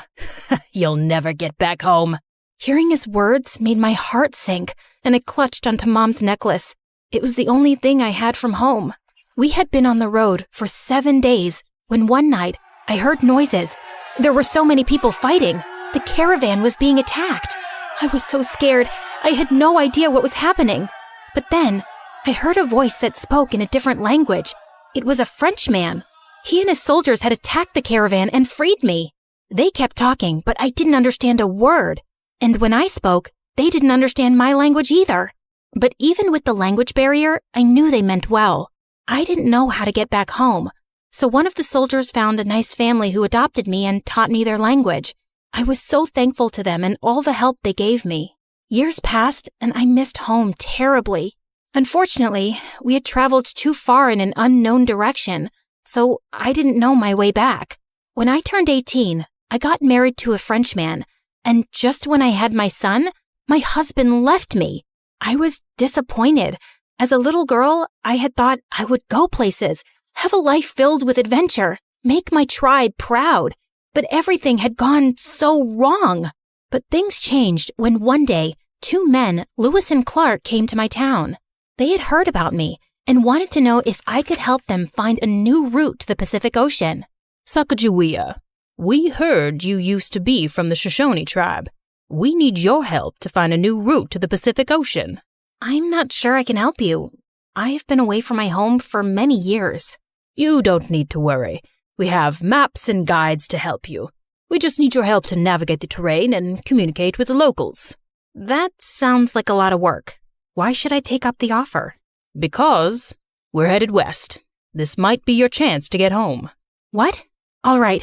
You'll never get back home. Hearing his words made my heart sink, and I clutched onto Mom's necklace. It was the only thing I had from home. We had been on the road for 7 days when one night I heard noises. There were so many people fighting. The caravan was being attacked. I was so scared. I had no idea what was happening. But then I heard a voice that spoke in a different language. It was a Frenchman. He and his soldiers had attacked the caravan and freed me. They kept talking, but I didn't understand a word. And when I spoke, they didn't understand my language either. But even with the language barrier, I knew they meant well. I didn't know how to get back home. So one of the soldiers found a nice family who adopted me and taught me their language. I was so thankful to them and all the help they gave me. Years passed, and I missed home terribly. Unfortunately, we had traveled too far in an unknown direction, so I didn't know my way back. When I turned 18, I got married to a Frenchman, and just when I had my son, my husband left me. I was disappointed. As a little girl, I had thought I would go places, have a life filled with adventure, make my tribe proud. But everything had gone so wrong. But things changed when one day, 2 men, Lewis and Clark, came to my town. They had heard about me and wanted to know if I could help them find a new route to the Pacific Ocean. Sacagawea, we heard you used to be from the Shoshone tribe. We need your help to find a new route to the Pacific Ocean. I'm not sure I can help you. I have been away from my home for many years. You don't need to worry. We have maps and guides to help you. We just need your help to navigate the terrain and communicate with the locals. That sounds like a lot of work. Why should I take up the offer? Because we're headed west. This might be your chance to get home. What? All right,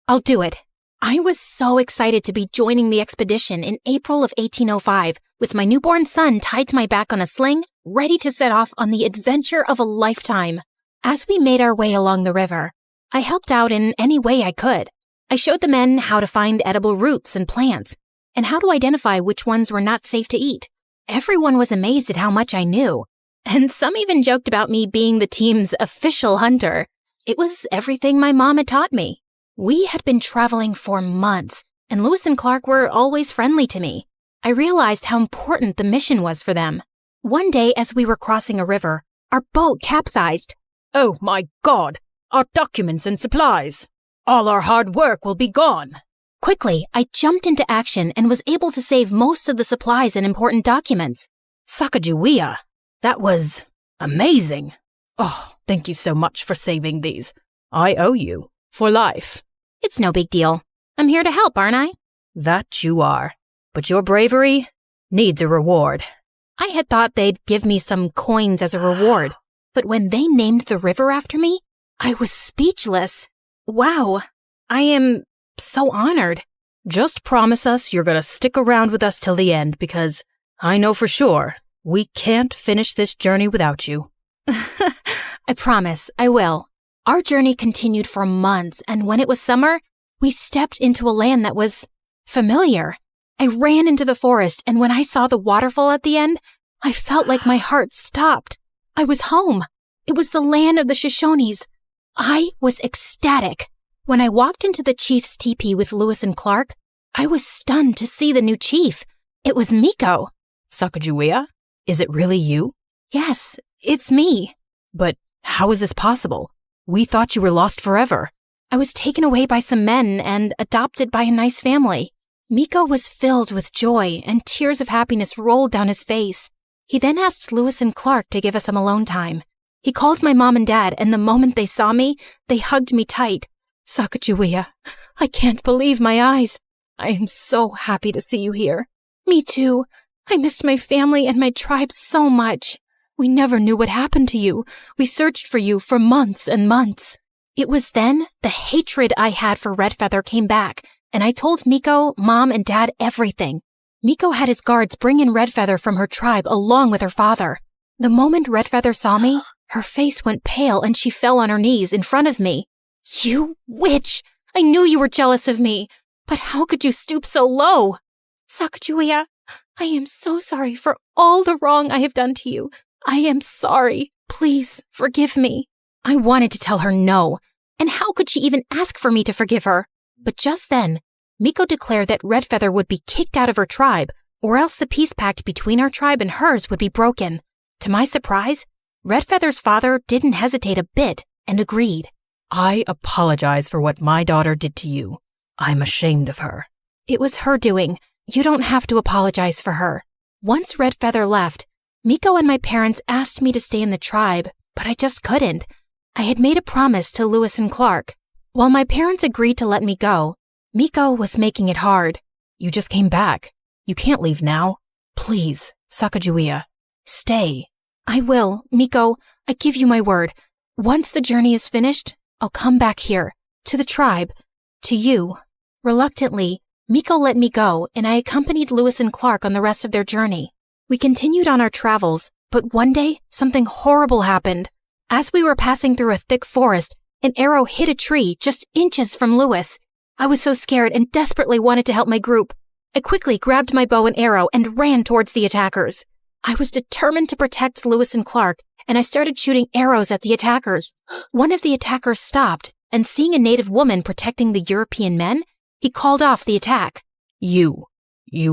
I'll do it. I was so excited to be joining the expedition in April of 1805 with my newborn son tied to my back on a sling, ready to set off on the adventure of a lifetime. As we made our way along the river, I helped out in any way I could. I showed the men how to find edible roots and plants, and how to identify which ones were not safe to eat. Everyone was amazed at how much I knew, and some even joked about me being the team's official hunter. It was everything my mom had taught me. We had been traveling for months, and Lewis and Clark were always friendly to me. I realized how important the mission was for them. One day, as we were crossing a river, our boat capsized. Oh my God! Our documents and supplies! All our hard work will be gone! Quickly, I jumped into action and was able to save most of the supplies and important documents. Sacagawea, that was amazing. Oh, thank you so much for saving these. I owe you for life. It's no big deal. I'm here to help, aren't I? That you are. But your bravery needs a reward. I had thought they'd give me some coins as a reward, but when they named the river after me, I was speechless. Wow, I am so honored. Just promise us you're gonna stick around with us till the end, because I know for sure we can't finish this journey without you. I promise, I will. Our journey continued for months, and when it was summer, we stepped into a land that was familiar. I ran into the forest, and when I saw the waterfall at the end, I felt like my heart stopped. I was home. It was the land of the Shoshones. I was ecstatic. When I walked into the chief's teepee with Lewis and Clark, I was stunned to see the new chief. It was Miko. Sacagawea? Is it really you? Yes, it's me. But how is this possible? We thought you were lost forever. I was taken away by some men and adopted by a nice family. Miko was filled with joy, and tears of happiness rolled down his face. He then asked Lewis and Clark to give us some alone time. He called my mom and dad, and the moment they saw me, they hugged me tight. Sacagawea, I can't believe my eyes. I am so happy to see you here. Me too. I missed my family and my tribe so much. We never knew what happened to you. We searched for you for months and months. It was then the hatred I had for Redfeather came back, and I told Miko, Mom, and Dad everything. Miko had his guards bring in Redfeather from her tribe along with her father. The moment Redfeather saw me, her face went pale and she fell on her knees in front of me. You witch! I knew you were jealous of me, but how could you stoop so low? Sacagawea, I am so sorry for all the wrong I have done to you. I am sorry. Please forgive me. I wanted to tell her no, and how could she even ask for me to forgive her? But just then, Miko declared that Redfeather would be kicked out of her tribe, or else the peace pact between our tribe and hers would be broken. To my surprise, Redfeather's father didn't hesitate a bit and agreed. I apologize for what my daughter did to you. I'm ashamed of her. It was her doing. You don't have to apologize for her. Once Redfeather left, Miko and my parents asked me to stay in the tribe, but I just couldn't. I had made a promise to Lewis and Clark. While my parents agreed to let me go, Miko was making it hard. You just came back. You can't leave now. Please, Sacagawea, stay. I will, Miko. I give you my word. Once the journey is finished, I'll come back here, to the tribe, to you. Reluctantly, Miko let me go, and I accompanied Lewis and Clark on the rest of their journey. We continued on our travels, but one day, something horrible happened. As we were passing through a thick forest, an arrow hit a tree just inches from Lewis. I was so scared and desperately wanted to help my group. I quickly grabbed my bow and arrow and ran towards the attackers. I was determined to protect Lewis and Clark, and I started shooting arrows at the attackers. One of the attackers stopped, and seeing a native woman protecting the European men, he called off the attack. You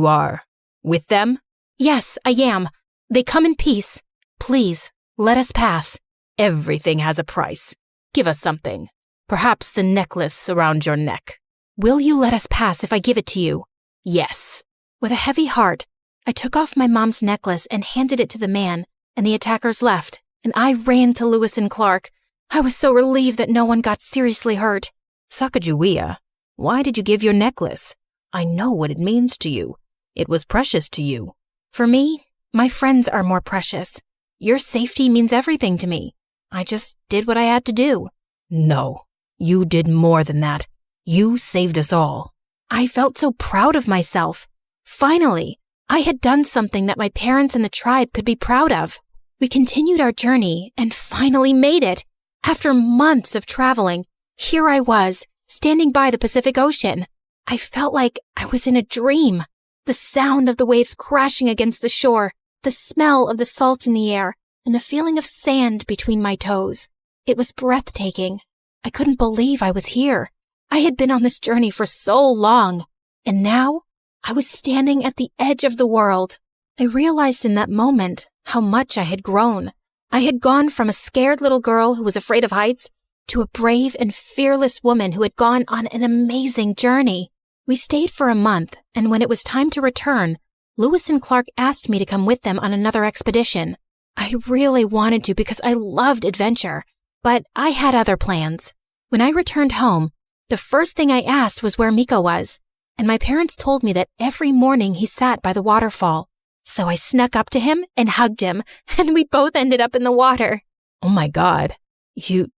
are with them? Yes, I am. They come in peace. Please, let us pass. Everything has a price. Give us something. Perhaps the necklace around your neck. Will you let us pass if I give it to you? Yes. With a heavy heart, I took off my mom's necklace and handed it to the man, and the attackers left, and I ran to Lewis and Clark. I was so relieved that no one got seriously hurt. Sacagawea, why did you give your necklace? I know what it means to you. It was precious to you. For me, my friends are more precious. Your safety means everything to me. I just did what I had to do. No, you did more than that. You saved us all. I felt so proud of myself. Finally, I had done something that my parents and the tribe could be proud of. We continued our journey and finally made it. After months of traveling, here I was, standing by the Pacific Ocean. I felt like I was in a dream. The sound of the waves crashing against the shore, the smell of the salt in the air, and the feeling of sand between my toes. It was breathtaking. I couldn't believe I was here. I had been on this journey for so long, and now I was standing at the edge of the world. I realized in that moment how much I had grown. I had gone from a scared little girl who was afraid of heights to a brave and fearless woman who had gone on an amazing journey. We stayed for a month, and when it was time to return, Lewis and Clark asked me to come with them on another expedition. I really wanted to because I loved adventure, but I had other plans. When I returned home, the first thing I asked was where Miko was, and my parents told me that every morning he sat by the waterfall, So I snuck up to him and hugged him, and we both ended up in the water. Oh my God. You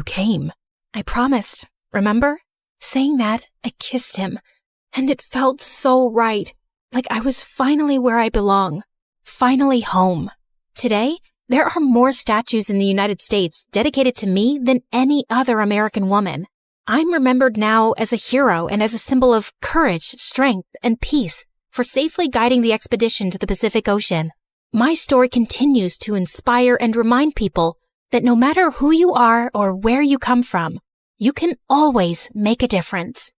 came. I promised, remember? Saying that, I kissed him, and it felt so right, like I was finally where I belong, finally home. Today, there are more statues in the United States dedicated to me than any other American woman. I'm remembered now as a hero and as a symbol of courage, strength, and peace for safely guiding the expedition to the Pacific Ocean. My story continues to inspire and remind people that no matter who you are or where you come from, you can always make a difference.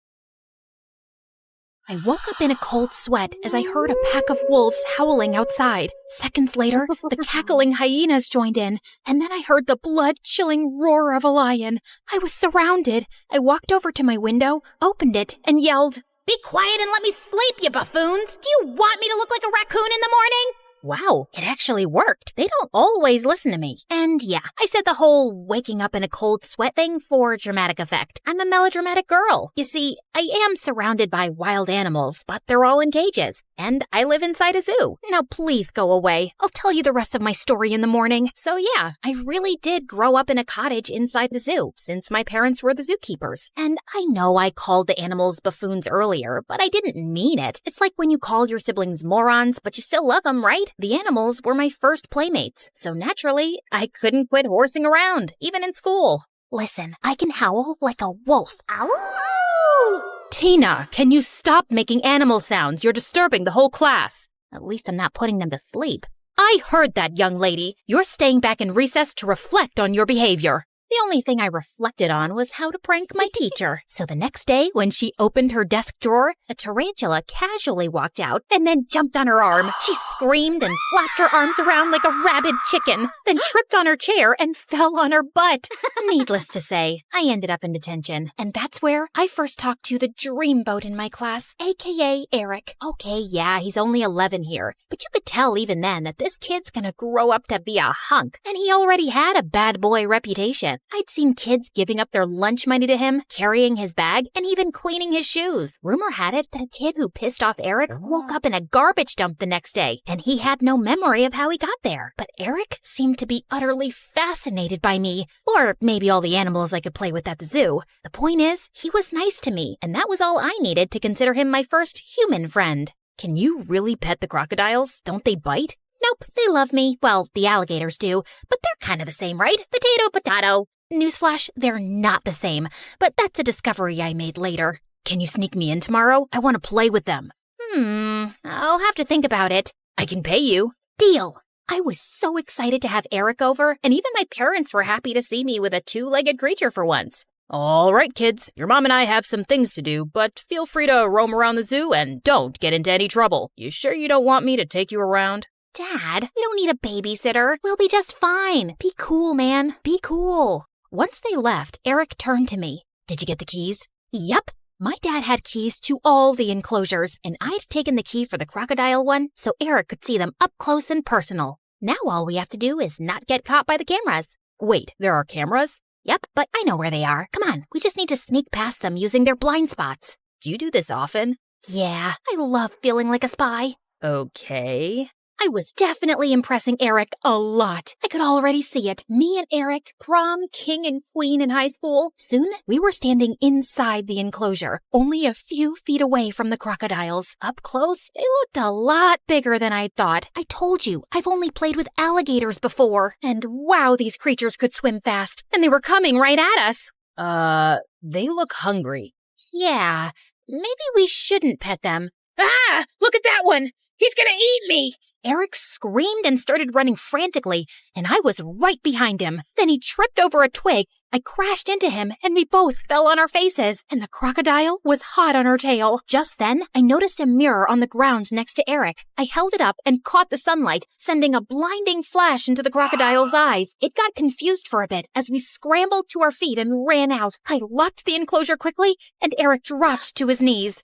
I woke up in a cold sweat as I heard a pack of wolves howling outside. Seconds later, the cackling hyenas joined in, and then I heard the blood-chilling roar of a lion. I was surrounded. I walked over to my window, opened it, and yelled, "Be quiet and let me sleep, you buffoons! Do you want me to look like a raccoon in the morning?" Wow, it actually worked. They don't always listen to me. And yeah, I said the whole waking up in a cold sweat thing for dramatic effect. I'm a melodramatic girl. You see, I am surrounded by wild animals, but they're all in cages. And I live inside a zoo. Now please go away. I'll tell you the rest of my story in the morning. So yeah, I really did grow up in a cottage inside the zoo, since my parents were the zookeepers. And I know I called the animals buffoons earlier, but I didn't mean it. It's like when you call your siblings morons, but you still love them, right? The animals were my first playmates, so naturally, I couldn't quit horsing around, even in school. Listen, I can howl like a wolf. Ow! Tina, can you stop making animal sounds? You're disturbing the whole class. At least I'm not putting them to sleep. I heard that, young lady. You're staying back in recess to reflect on your behavior. The only thing I reflected on was how to prank my teacher. So the next day, when she opened her desk drawer, a tarantula casually walked out and then jumped on her arm. She screamed and flapped her arms around like a rabid chicken, then tripped on her chair and fell on her butt. Needless to say, I ended up in detention. And that's where I first talked to the dreamboat in my class, aka Eric. Okay, yeah, he's only 11 here, but you could tell even then that this kid's gonna grow up to be a hunk. And he already had a bad boy reputation. I'd seen kids giving up their lunch money to him, carrying his bag, and even cleaning his shoes. Rumor had it that a kid who pissed off Eric woke up in a garbage dump the next day, and he had no memory of how he got there. But Eric seemed to be utterly fascinated by me, or maybe all the animals I could play with at the zoo. The point is, he was nice to me, and that was all I needed to consider him my first human friend. Can you really pet the crocodiles? Don't they bite? Nope, they love me. Well, the alligators do, but they're kind of the same, right? Potato, potato. Newsflash, they're not the same, but that's a discovery I made later. Can you sneak me in tomorrow? I want to play with them. I'll have to think about it. I can pay you. Deal. I was so excited to have Eric over, and even my parents were happy to see me with a two-legged creature for once. All right, kids, your mom and I have some things to do, but feel free to roam around the zoo and don't get into any trouble. You sure you don't want me to take you around? Dad, we don't need a babysitter. We'll be just fine. Be cool, man. Be cool. Once they left, Eric turned to me. Did you get the keys? Yep. My dad had keys to all the enclosures, and I'd taken the key for the crocodile one so Eric could see them up close and personal. Now all we have to do is not get caught by the cameras. Wait, there are cameras? Yep, but I know where they are. Come on, we just need to sneak past them using their blind spots. Do you do this often? Yeah, I love feeling like a spy. Okay. I was definitely impressing Eric a lot. I could already see it. Me and Eric, prom king and queen in high school. Soon, we were standing inside the enclosure, only a few feet away from the crocodiles. Up close, they looked a lot bigger than I'd thought. I told you, I've only played with alligators before. And wow, these creatures could swim fast. And they were coming right at us. They look hungry. Yeah, maybe we shouldn't pet them. Ah, look at that one! He's gonna eat me! Eric screamed and started running frantically, and I was right behind him. Then he tripped over a twig. I crashed into him, and we both fell on our faces, and the crocodile was hot on her tail. Just then, I noticed a mirror on the ground next to Eric. I held it up and caught the sunlight, sending a blinding flash into the crocodile's eyes. It got confused for a bit as we scrambled to our feet and ran out. I locked the enclosure quickly, and Eric dropped to his knees.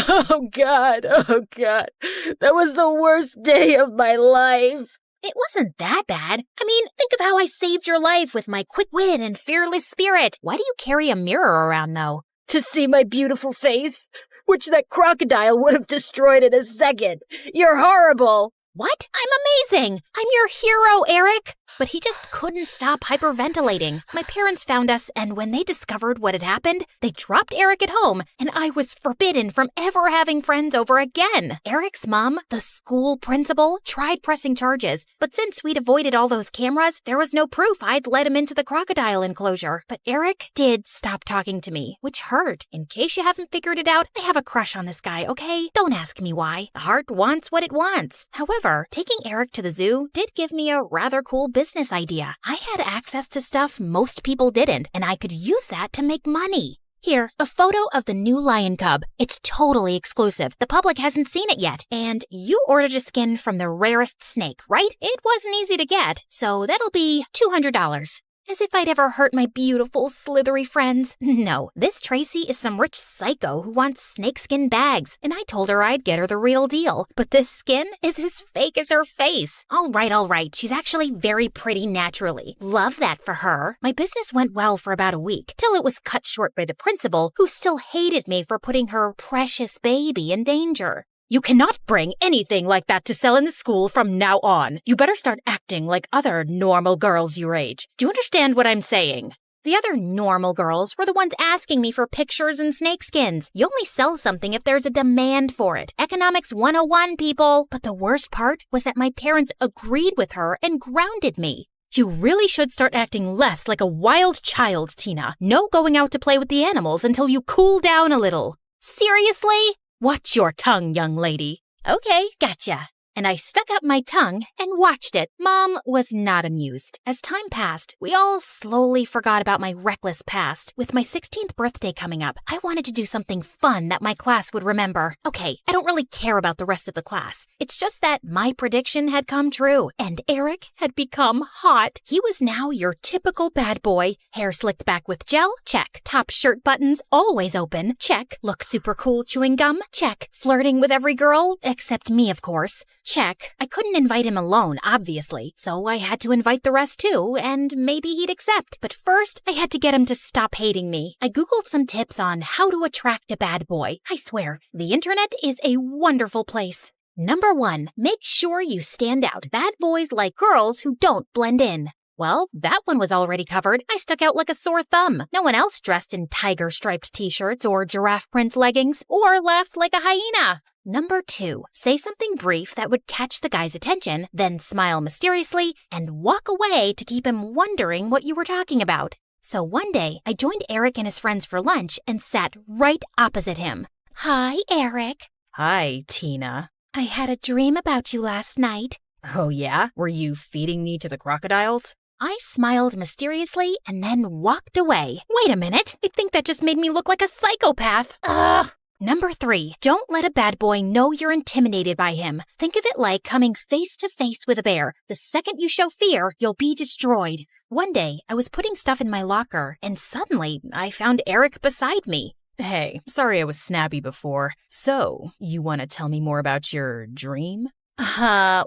Oh, God. That was the worst day of my life. It wasn't that bad. I mean, think of how I saved your life with my quick wit and fearless spirit. Why do you carry a mirror around, though? To see my beautiful face, which that crocodile would have destroyed in a second. You're horrible. What? I'm amazing! I'm your hero, Eric! But he just couldn't stop hyperventilating. My parents found us, and when they discovered what had happened, they dropped Eric at home, and I was forbidden from ever having friends over again. Eric's mom, the school principal, tried pressing charges, but since we'd avoided all those cameras, there was no proof I'd let him into the crocodile enclosure. But Eric did stop talking to me, which hurt. In case you haven't figured it out, I have a crush on this guy, okay? Don't ask me why. The heart wants what it wants. However, taking Eric to the zoo did give me a rather cool business idea. I had access to stuff most people didn't, and I could use that to make money. Here, a photo of the new lion cub. It's totally exclusive. The public hasn't seen it yet. And you ordered a skin from the rarest snake, right? It wasn't easy to get, so that'll be $200. As if I'd ever hurt my beautiful, slithery friends. No, this Tracy is some rich psycho who wants snakeskin bags, and I told her I'd get her the real deal. But this skin is as fake as her face. All right. She's actually very pretty naturally. Love that for her. My business went well for about a week, till it was cut short by the principal, who still hated me for putting her precious baby in danger. You cannot bring anything like that to sell in the school from now on. You better start acting like other normal girls your age. Do you understand what I'm saying? The other normal girls were the ones asking me for pictures and snakeskins. You only sell something if there's a demand for it. Economics 101, people. But the worst part was that my parents agreed with her and grounded me. You really should start acting less like a wild child, Tina. No going out to play with the animals until you cool down a little. Seriously? Watch your tongue, young lady. Okay, gotcha. And I stuck up my tongue and watched it. Mom was not amused. As time passed, we all slowly forgot about my reckless past. With my 16th birthday coming up, I wanted to do something fun that my class would remember. Okay, I don't really care about the rest of the class. It's just that my prediction had come true, and Eric had become hot. He was now your typical bad boy. Hair slicked back with gel? Check. Top shirt buttons always open? Check. Look super cool chewing gum? Check. Flirting with every girl? Except me, of course. Check. I couldn't invite him alone, obviously, so I had to invite the rest too, and maybe he'd accept. But first, I had to get him to stop hating me. I googled some tips on how to attract a bad boy. I swear, the internet is a wonderful place. Number 1, make sure you stand out. Bad boys like girls who don't blend in. Well, that one was already covered. I stuck out like a sore thumb. No one else dressed in tiger-striped t-shirts or giraffe print leggings or laughed like a hyena. Number 2, say something brief that would catch the guy's attention, then smile mysteriously and walk away to keep him wondering what you were talking about. So one day, I joined Eric and his friends for lunch and sat right opposite him. Hi, Eric. Hi, Tina. I had a dream about you last night. Oh yeah? Were you feeding me to the crocodiles? I smiled mysteriously and then walked away. Wait a minute. I think that just made me look like a psychopath. Ugh. Number 3, don't let a bad boy know you're intimidated by him. Think of it like coming face to face with a bear. The second you show fear, you'll be destroyed. One day, I was putting stuff in my locker, and suddenly, I found Eric beside me. Hey, sorry I was snappy before. So, you want to tell me more about your dream?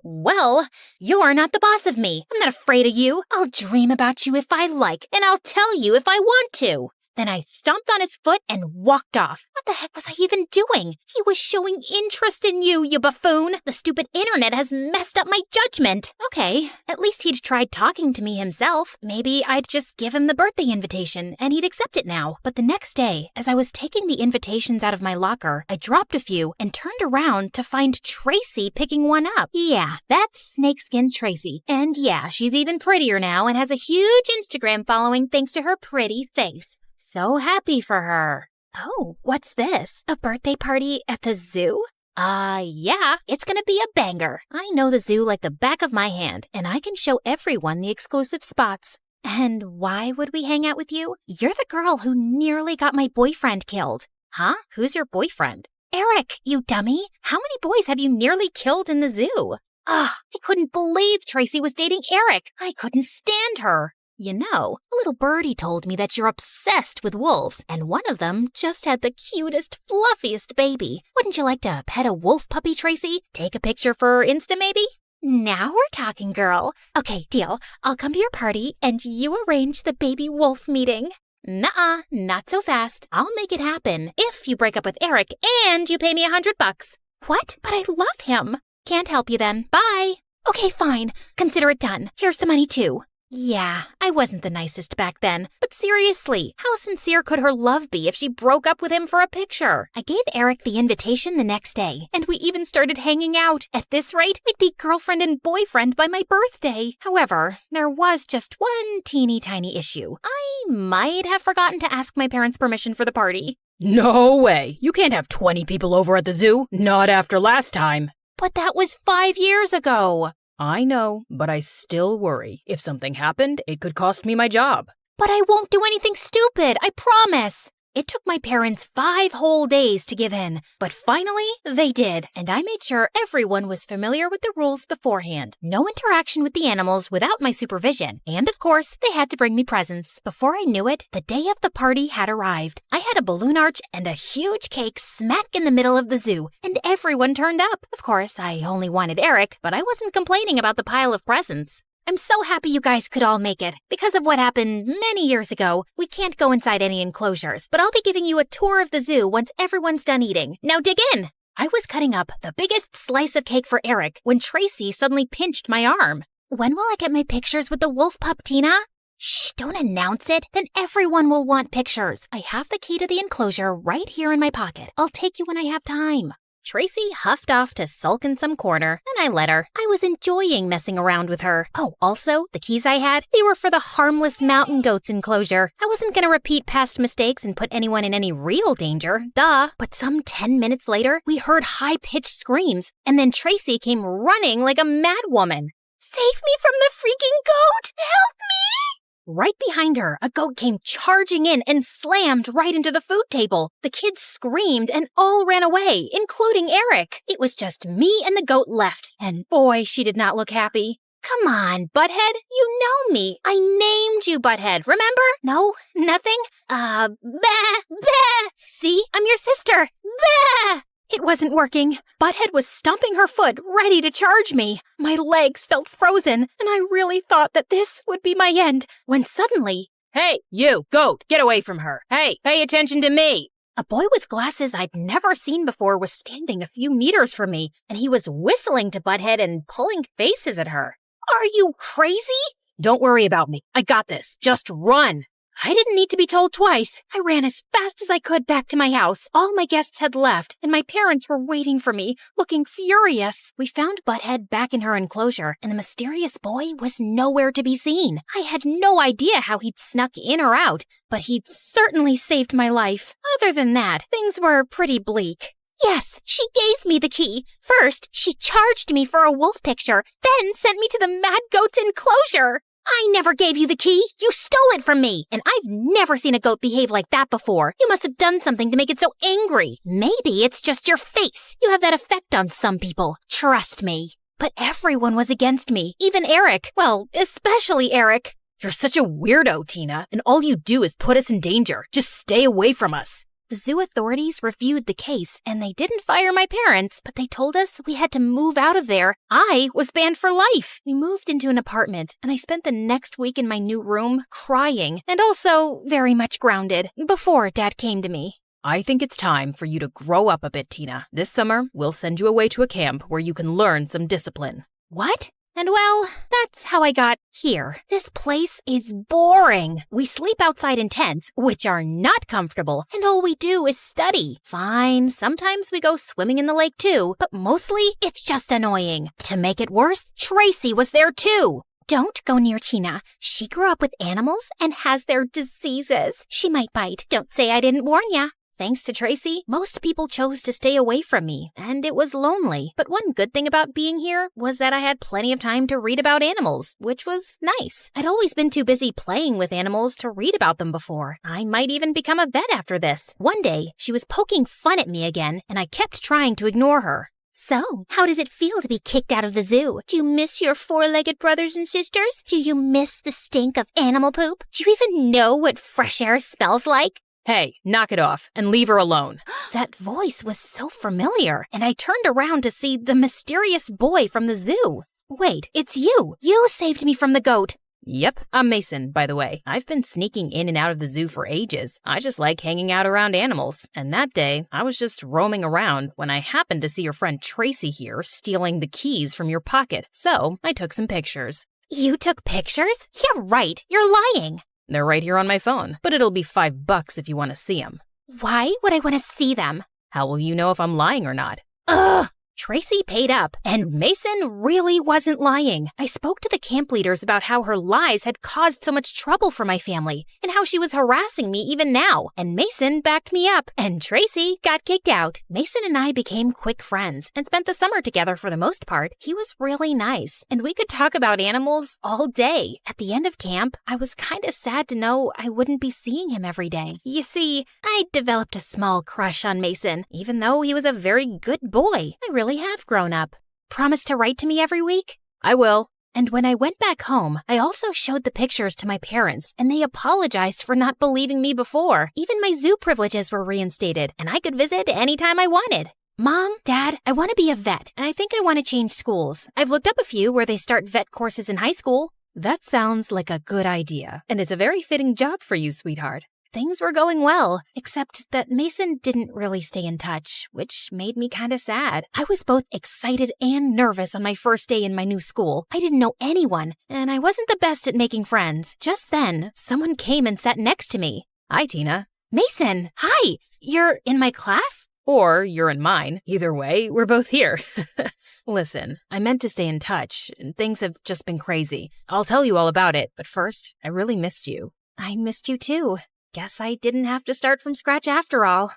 Well, you're not the boss of me. I'm not afraid of you. I'll dream about you if I like, and I'll tell you if I want to. Then I stomped on his foot and walked off. What the heck was I even doing? He was showing interest in you, you buffoon. The stupid internet has messed up my judgment. Okay, at least he'd tried talking to me himself. Maybe I'd just give him the birthday invitation and he'd accept it now. But the next day, as I was taking the invitations out of my locker, I dropped a few and turned around to find Tracy picking one up. Yeah, that's Snakeskin Tracy. And yeah, she's even prettier now and has a huge Instagram following thanks to her pretty face. So happy for her. Oh, what's this? A birthday party at the zoo? Yeah, it's gonna be a banger. I know the zoo like the back of my hand, and I can show everyone the exclusive spots. And why would we hang out with you? You're the girl who nearly got my boyfriend killed. Huh? Who's your boyfriend? Eric, you dummy. How many boys have you nearly killed in the zoo? Ugh, I couldn't believe Tracy was dating Eric. I couldn't stand her. You know, a little birdie told me that you're obsessed with wolves, and one of them just had the cutest, fluffiest baby. Wouldn't you like to pet a wolf puppy, Tracy? Take a picture for Insta, maybe? Now we're talking, girl. Okay, deal. I'll come to your party, and you arrange the baby wolf meeting. Nuh-uh, not so fast. I'll make it happen if you break up with Eric and you pay me $100. What? But I love him. Can't help you then. Bye. Okay, fine. Consider it done. Here's the money too. Yeah, I wasn't the nicest back then, but seriously, how sincere could her love be if she broke up with him for a picture? I gave Eric the invitation the next day, and we even started hanging out. At this rate, we'd be girlfriend and boyfriend by my birthday. However, there was just one teeny tiny issue. I might have forgotten to ask my parents' permission for the party. No way. You can't have 20 people over at the zoo. Not after last time. But that was 5 years ago. I know, but I still worry. If something happened, it could cost me my job. But I won't do anything stupid, I promise. It took my parents 5 whole days to give in, but finally they did, and I made sure everyone was familiar with the rules beforehand. No interaction with the animals without my supervision, and of course, they had to bring me presents. Before I knew it, the day of the party had arrived. I had a balloon arch and a huge cake smack in the middle of the zoo, and everyone turned up. Of course, I only wanted Eric, but I wasn't complaining about the pile of presents. I'm so happy you guys could all make it. Because of what happened many years ago, we can't go inside any enclosures, but I'll be giving you a tour of the zoo once everyone's done eating. Now dig in! I was cutting up the biggest slice of cake for Eric when Tracy suddenly pinched my arm. When will I get my pictures with the wolf pup, Tina? Shh, don't announce it. Then everyone will want pictures. I have the key to the enclosure right here in my pocket. I'll take you when I have time. Tracy huffed off to sulk in some corner, and I let her. I was enjoying messing around with her. Oh, also, the keys I had, they were for the harmless mountain goats enclosure. I wasn't gonna repeat past mistakes and put anyone in any real danger, duh. But some 10 minutes later, we heard high-pitched screams, and then Tracy came running like a mad woman. Save me from the freaking goat! Help me! Right behind her, a goat came charging in and slammed right into the food table. The kids screamed and all ran away, including Eric. It was just me and the goat left, and boy, she did not look happy. Come on, Butthead, you know me. I named you Butthead, remember? No? Nothing? Bah, bah. See? I'm your sister. Bah! It wasn't working. Butthead was stomping her foot, ready to charge me. My legs felt frozen, and I really thought that this would be my end, when suddenly... Hey, you, goat, get away from her. Hey, pay attention to me. A boy with glasses I'd never seen before was standing a few meters from me, and he was whistling to Butthead and pulling faces at her. Are you crazy? Don't worry about me. I got this. Just run. I didn't need to be told twice. I ran as fast as I could back to my house. All my guests had left, and my parents were waiting for me, looking furious. We found Butthead back in her enclosure, and the mysterious boy was nowhere to be seen. I had no idea how he'd snuck in or out, but he'd certainly saved my life. Other than that, things were pretty bleak. Yes, she gave me the key. First, she charged me for a wolf picture, then sent me to the mad goat's enclosure. I never gave you the key. You stole it from me. And I've never seen a goat behave like that before. You must have done something to make it so angry. Maybe it's just your face. You have that effect on some people. Trust me. But everyone was against me. Even Eric. Well, especially Eric. You're such a weirdo, Tina. And all you do is put us in danger. Just stay away from us. The zoo authorities reviewed the case, and they didn't fire my parents, but they told us we had to move out of there. I was banned for life. We moved into an apartment, and I spent the next week in my new room crying, and also very much grounded, before Dad came to me. I think it's time for you to grow up a bit, Tina. This summer, we'll send you away to a camp where you can learn some discipline. What? And well, that's how I got here. This place is boring. We sleep outside in tents, which are not comfortable, and all we do is study. Fine, sometimes we go swimming in the lake too, but mostly it's just annoying. To make it worse, Tracy was there too. Don't go near Tina. She grew up with animals and has their diseases. She might bite. Don't say I didn't warn ya. Thanks to Tracy, most people chose to stay away from me, and it was lonely. But one good thing about being here was that I had plenty of time to read about animals, which was nice. I'd always been too busy playing with animals to read about them before. I might even become a vet after this. One day, she was poking fun at me again, and I kept trying to ignore her. So, how does it feel to be kicked out of the zoo? Do you miss your four-legged brothers and sisters? Do you miss the stink of animal poop? Do you even know what fresh air smells like? Hey, knock it off and leave her alone. That voice was so familiar, and I turned around to see the mysterious boy from the zoo. Wait, it's you. You saved me from the goat. Yep, I'm Mason, by the way. I've been sneaking in and out of the zoo for ages. I just like hanging out around animals. And that day, I was just roaming around when I happened to see your friend Tracy here stealing the keys from your pocket. So I took some pictures. You took pictures? Yeah, right. You're lying. They're right here on my phone, but it'll be $5 if you want to see them. Why would I want to see them? How will you know if I'm lying or not? Ugh! Tracy paid up, and Mason really wasn't lying. I spoke to the camp leaders about how her lies had caused so much trouble for my family, and how she was harassing me even now, and Mason backed me up, and Tracy got kicked out. Mason and I became quick friends, and spent the summer together for the most part. He was really nice, and we could talk about animals all day. At the end of camp, I was kinda sad to know I wouldn't be seeing him every day. You see, I developed a small crush on Mason, even though he was a very good boy. I really have grown up. Promise to write to me every week? I will. And when I went back home, I also showed the pictures to my parents, and they apologized for not believing me before. Even my zoo privileges were reinstated, and I could visit anytime I wanted. Mom, Dad, I want to be a vet, and I think I want to change schools. I've looked up a few where they start vet courses in high school. That sounds like a good idea, and it's a very fitting job for you, sweetheart. Things were going well, except that Mason didn't really stay in touch, which made me kind of sad. I was both excited and nervous on my first day in my new school. I didn't know anyone, and I wasn't the best at making friends. Just then, someone came and sat next to me. Hi, Tina. Mason, hi! You're in my class? Or you're in mine. Either way, we're both here. Listen, I meant to stay in touch, and things have just been crazy. I'll tell you all about it, but first, I really missed you. I missed you too. Guess I didn't have to start from scratch after all.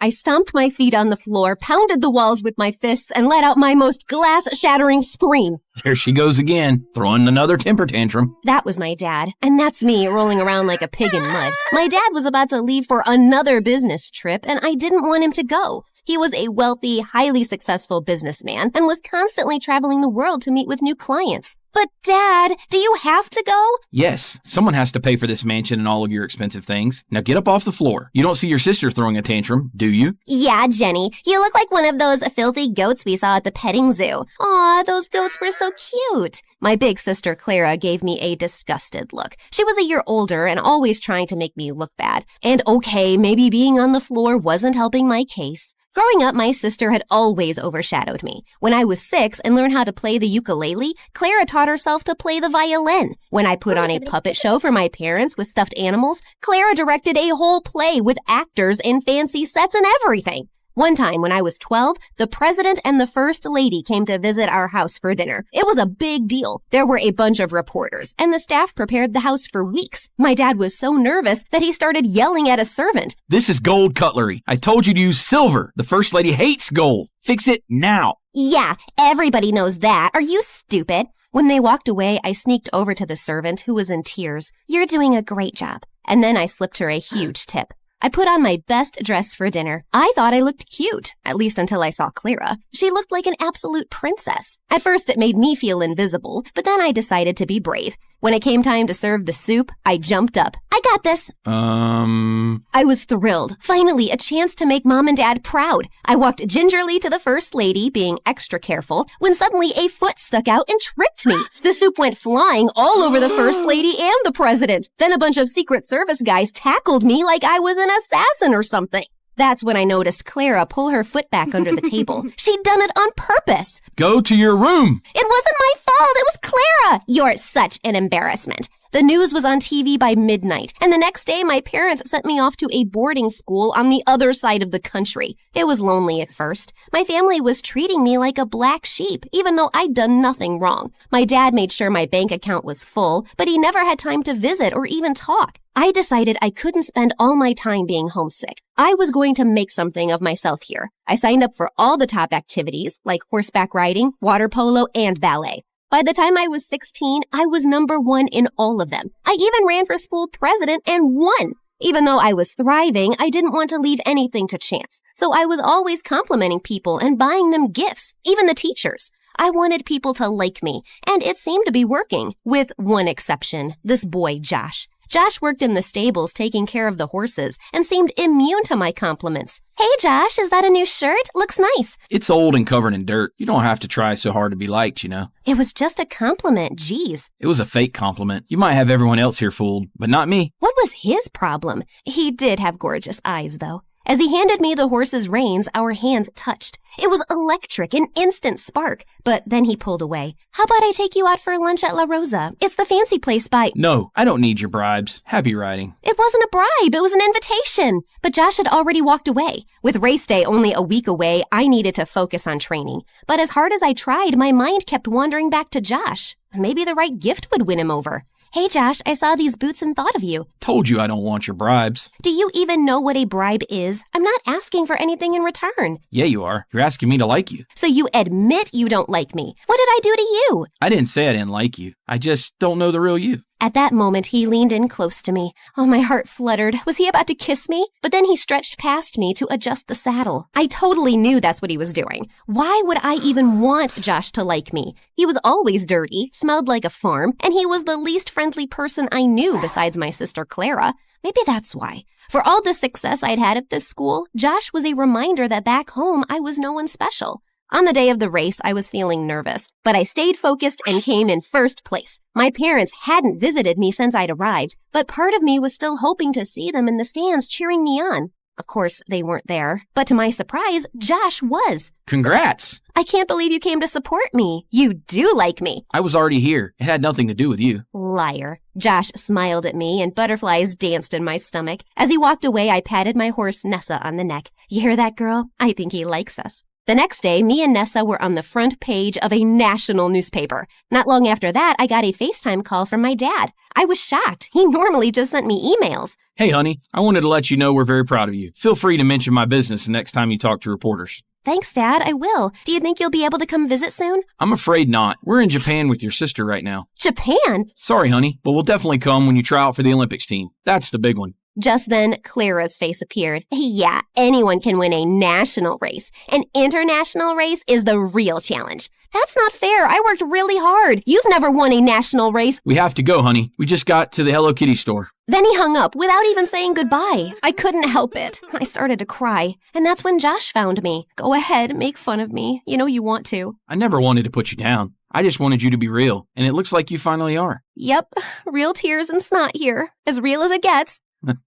I stomped my feet on the floor, pounded the walls with my fists, and let out my most glass-shattering scream. There she goes again, throwing another temper tantrum. That was my dad, and that's me rolling around like a pig in mud. My dad was about to leave for another business trip, and I didn't want him to go. He was a wealthy, highly successful businessman and was constantly traveling the world to meet with new clients. But Dad, do you have to go? Yes, someone has to pay for this mansion and all of your expensive things. Now get up off the floor. You don't see your sister throwing a tantrum, do you? Yeah, Jenny. You look like one of those filthy goats we saw at the petting zoo. Aw, those goats were so cute. My big sister Clara gave me a disgusted look. She was a year older and always trying to make me look bad. And okay, maybe being on the floor wasn't helping my case. Growing up, my sister had always overshadowed me. When I was 6 and learned how to play the ukulele, Clara taught herself to play the violin. When I put on a puppet show for my parents with stuffed animals, Clara directed a whole play with actors and fancy sets and everything. One time when I was 12, the president and the first lady came to visit our house for dinner. It was a big deal. There were a bunch of reporters, and the staff prepared the house for weeks. My dad was so nervous that he started yelling at a servant. This is gold cutlery. I told you to use silver. The first lady hates gold. Fix it now. Yeah, everybody knows that. Are you stupid? When they walked away, I sneaked over to the servant, who was in tears. You're doing a great job. And then I slipped her a huge tip. I put on my best dress for dinner. I thought I looked cute, at least until I saw Clara. She looked like an absolute princess. At first, it made me feel invisible, but then I decided to be brave. When it came time to serve the soup, I jumped up. I got this. I was thrilled. Finally, a chance to make Mom and Dad proud. I walked gingerly to the First Lady, being extra careful, when suddenly a foot stuck out and tripped me. The soup went flying all over the First Lady and the President. Then a bunch of Secret Service guys tackled me like I was an assassin or something. That's when I noticed Clara pull her foot back under the table. She'd done it on purpose. Go to your room. It wasn't my fault. It was Clara. You're such an embarrassment. The news was on TV by midnight, and the next day my parents sent me off to a boarding school on the other side of the country. It was lonely at first. My family was treating me like a black sheep, even though I'd done nothing wrong. My dad made sure my bank account was full, but he never had time to visit or even talk. I decided I couldn't spend all my time being homesick. I was going to make something of myself here. I signed up for all the top activities, like horseback riding, water polo, and ballet. By the time I was 16, I was number 1 in all of them. I even ran for school president and won. Even though I was thriving, I didn't want to leave anything to chance. So I was always complimenting people and buying them gifts, even the teachers. I wanted people to like me, and it seemed to be working, with one exception, this boy, Josh. Josh worked in the stables taking care of the horses and seemed immune to my compliments. Hey Josh, is that a new shirt? Looks nice. It's old and covered in dirt. You don't have to try so hard to be liked, you know. It was just a compliment, geez. It was a fake compliment. You might have everyone else here fooled, but not me. What was his problem? He did have gorgeous eyes, though. As he handed me the horse's reins, our hands touched. It was electric, an instant spark. But then he pulled away. How about I take you out for lunch at La Rosa? It's the fancy place by... No, I don't need your bribes. Happy riding. It wasn't a bribe, it was an invitation. But Josh had already walked away. With race day only a week away, I needed to focus on training. But as hard as I tried, my mind kept wandering back to Josh. Maybe the right gift would win him over. Hey Josh, I saw these boots and thought of you. Told you I don't want your bribes. Do you even know what a bribe is? I'm not asking for anything in return. Yeah, you are. You're asking me to like you. So you admit you don't like me. What did I do to you? I didn't say I didn't like you. I just don't know the real you. At that moment, he leaned in close to me. Oh, my heart fluttered. Was he about to kiss me? But then he stretched past me to adjust the saddle. I totally knew that's what he was doing. Why would I even want Josh to like me? He was always dirty, smelled like a farm, and he was the least friendly person I knew besides my sister Clara. Maybe that's why. For all the success I'd had at this school, Josh was a reminder that back home I was no one special. On the day of the race, I was feeling nervous, but I stayed focused and came in first place. My parents hadn't visited me since I'd arrived, but part of me was still hoping to see them in the stands cheering me on. Of course, they weren't there, but to my surprise, Josh was. Congrats! I can't believe you came to support me. You do like me. I was already here. It had nothing to do with you. Liar. Josh smiled at me and butterflies danced in my stomach. As he walked away, I patted my horse Nessa on the neck. You hear that, girl? I think he likes us. The next day, me and Nessa were on the front page of a national newspaper. Not long after that, I got a FaceTime call from my dad. I was shocked. He normally just sent me emails. Hey, honey, I wanted to let you know we're very proud of you. Feel free to mention my business the next time you talk to reporters. Thanks, Dad. I will. Do you think you'll be able to come visit soon? I'm afraid not. We're in Japan with your sister right now. Japan? Sorry, honey, but we'll definitely come when you try out for the Olympics team. That's the big one. Just then, Clara's face appeared. Yeah, anyone can win a national race. An international race is the real challenge. That's not fair. I worked really hard. You've never won a national race. We have to go, honey. We just got to the Hello Kitty store. Then he hung up without even saying goodbye. I couldn't help it. I started to cry. And that's when Josh found me. Go ahead, make fun of me. You know you want to. I never wanted to put you down. I just wanted you to be real. And it looks like you finally are. Yep, real tears and snot here. As real as it gets.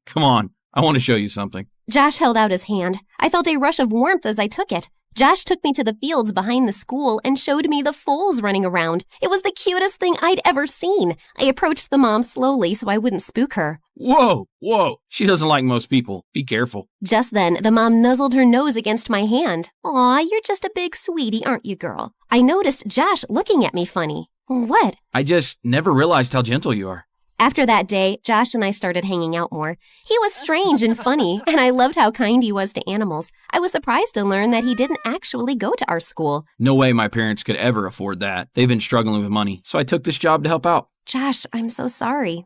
Come on, I want to show you something. Josh held out his hand. I felt a rush of warmth as I took it. Josh took me to the fields behind the school and showed me the foals running around. It was the cutest thing I'd ever seen. I approached the mom slowly so I wouldn't spook her. Whoa. She doesn't like most people. Be careful. Just then, the mom nuzzled her nose against my hand. Aw, you're just a big sweetie, aren't you, girl? I noticed Josh looking at me funny. What? I just never realized how gentle you are. After that day, Josh and I started hanging out more. He was strange and funny, and I loved how kind he was to animals. I was surprised to learn that he didn't actually go to our school. No way my parents could ever afford that. They've been struggling with money, so I took this job to help out. Josh, I'm so sorry.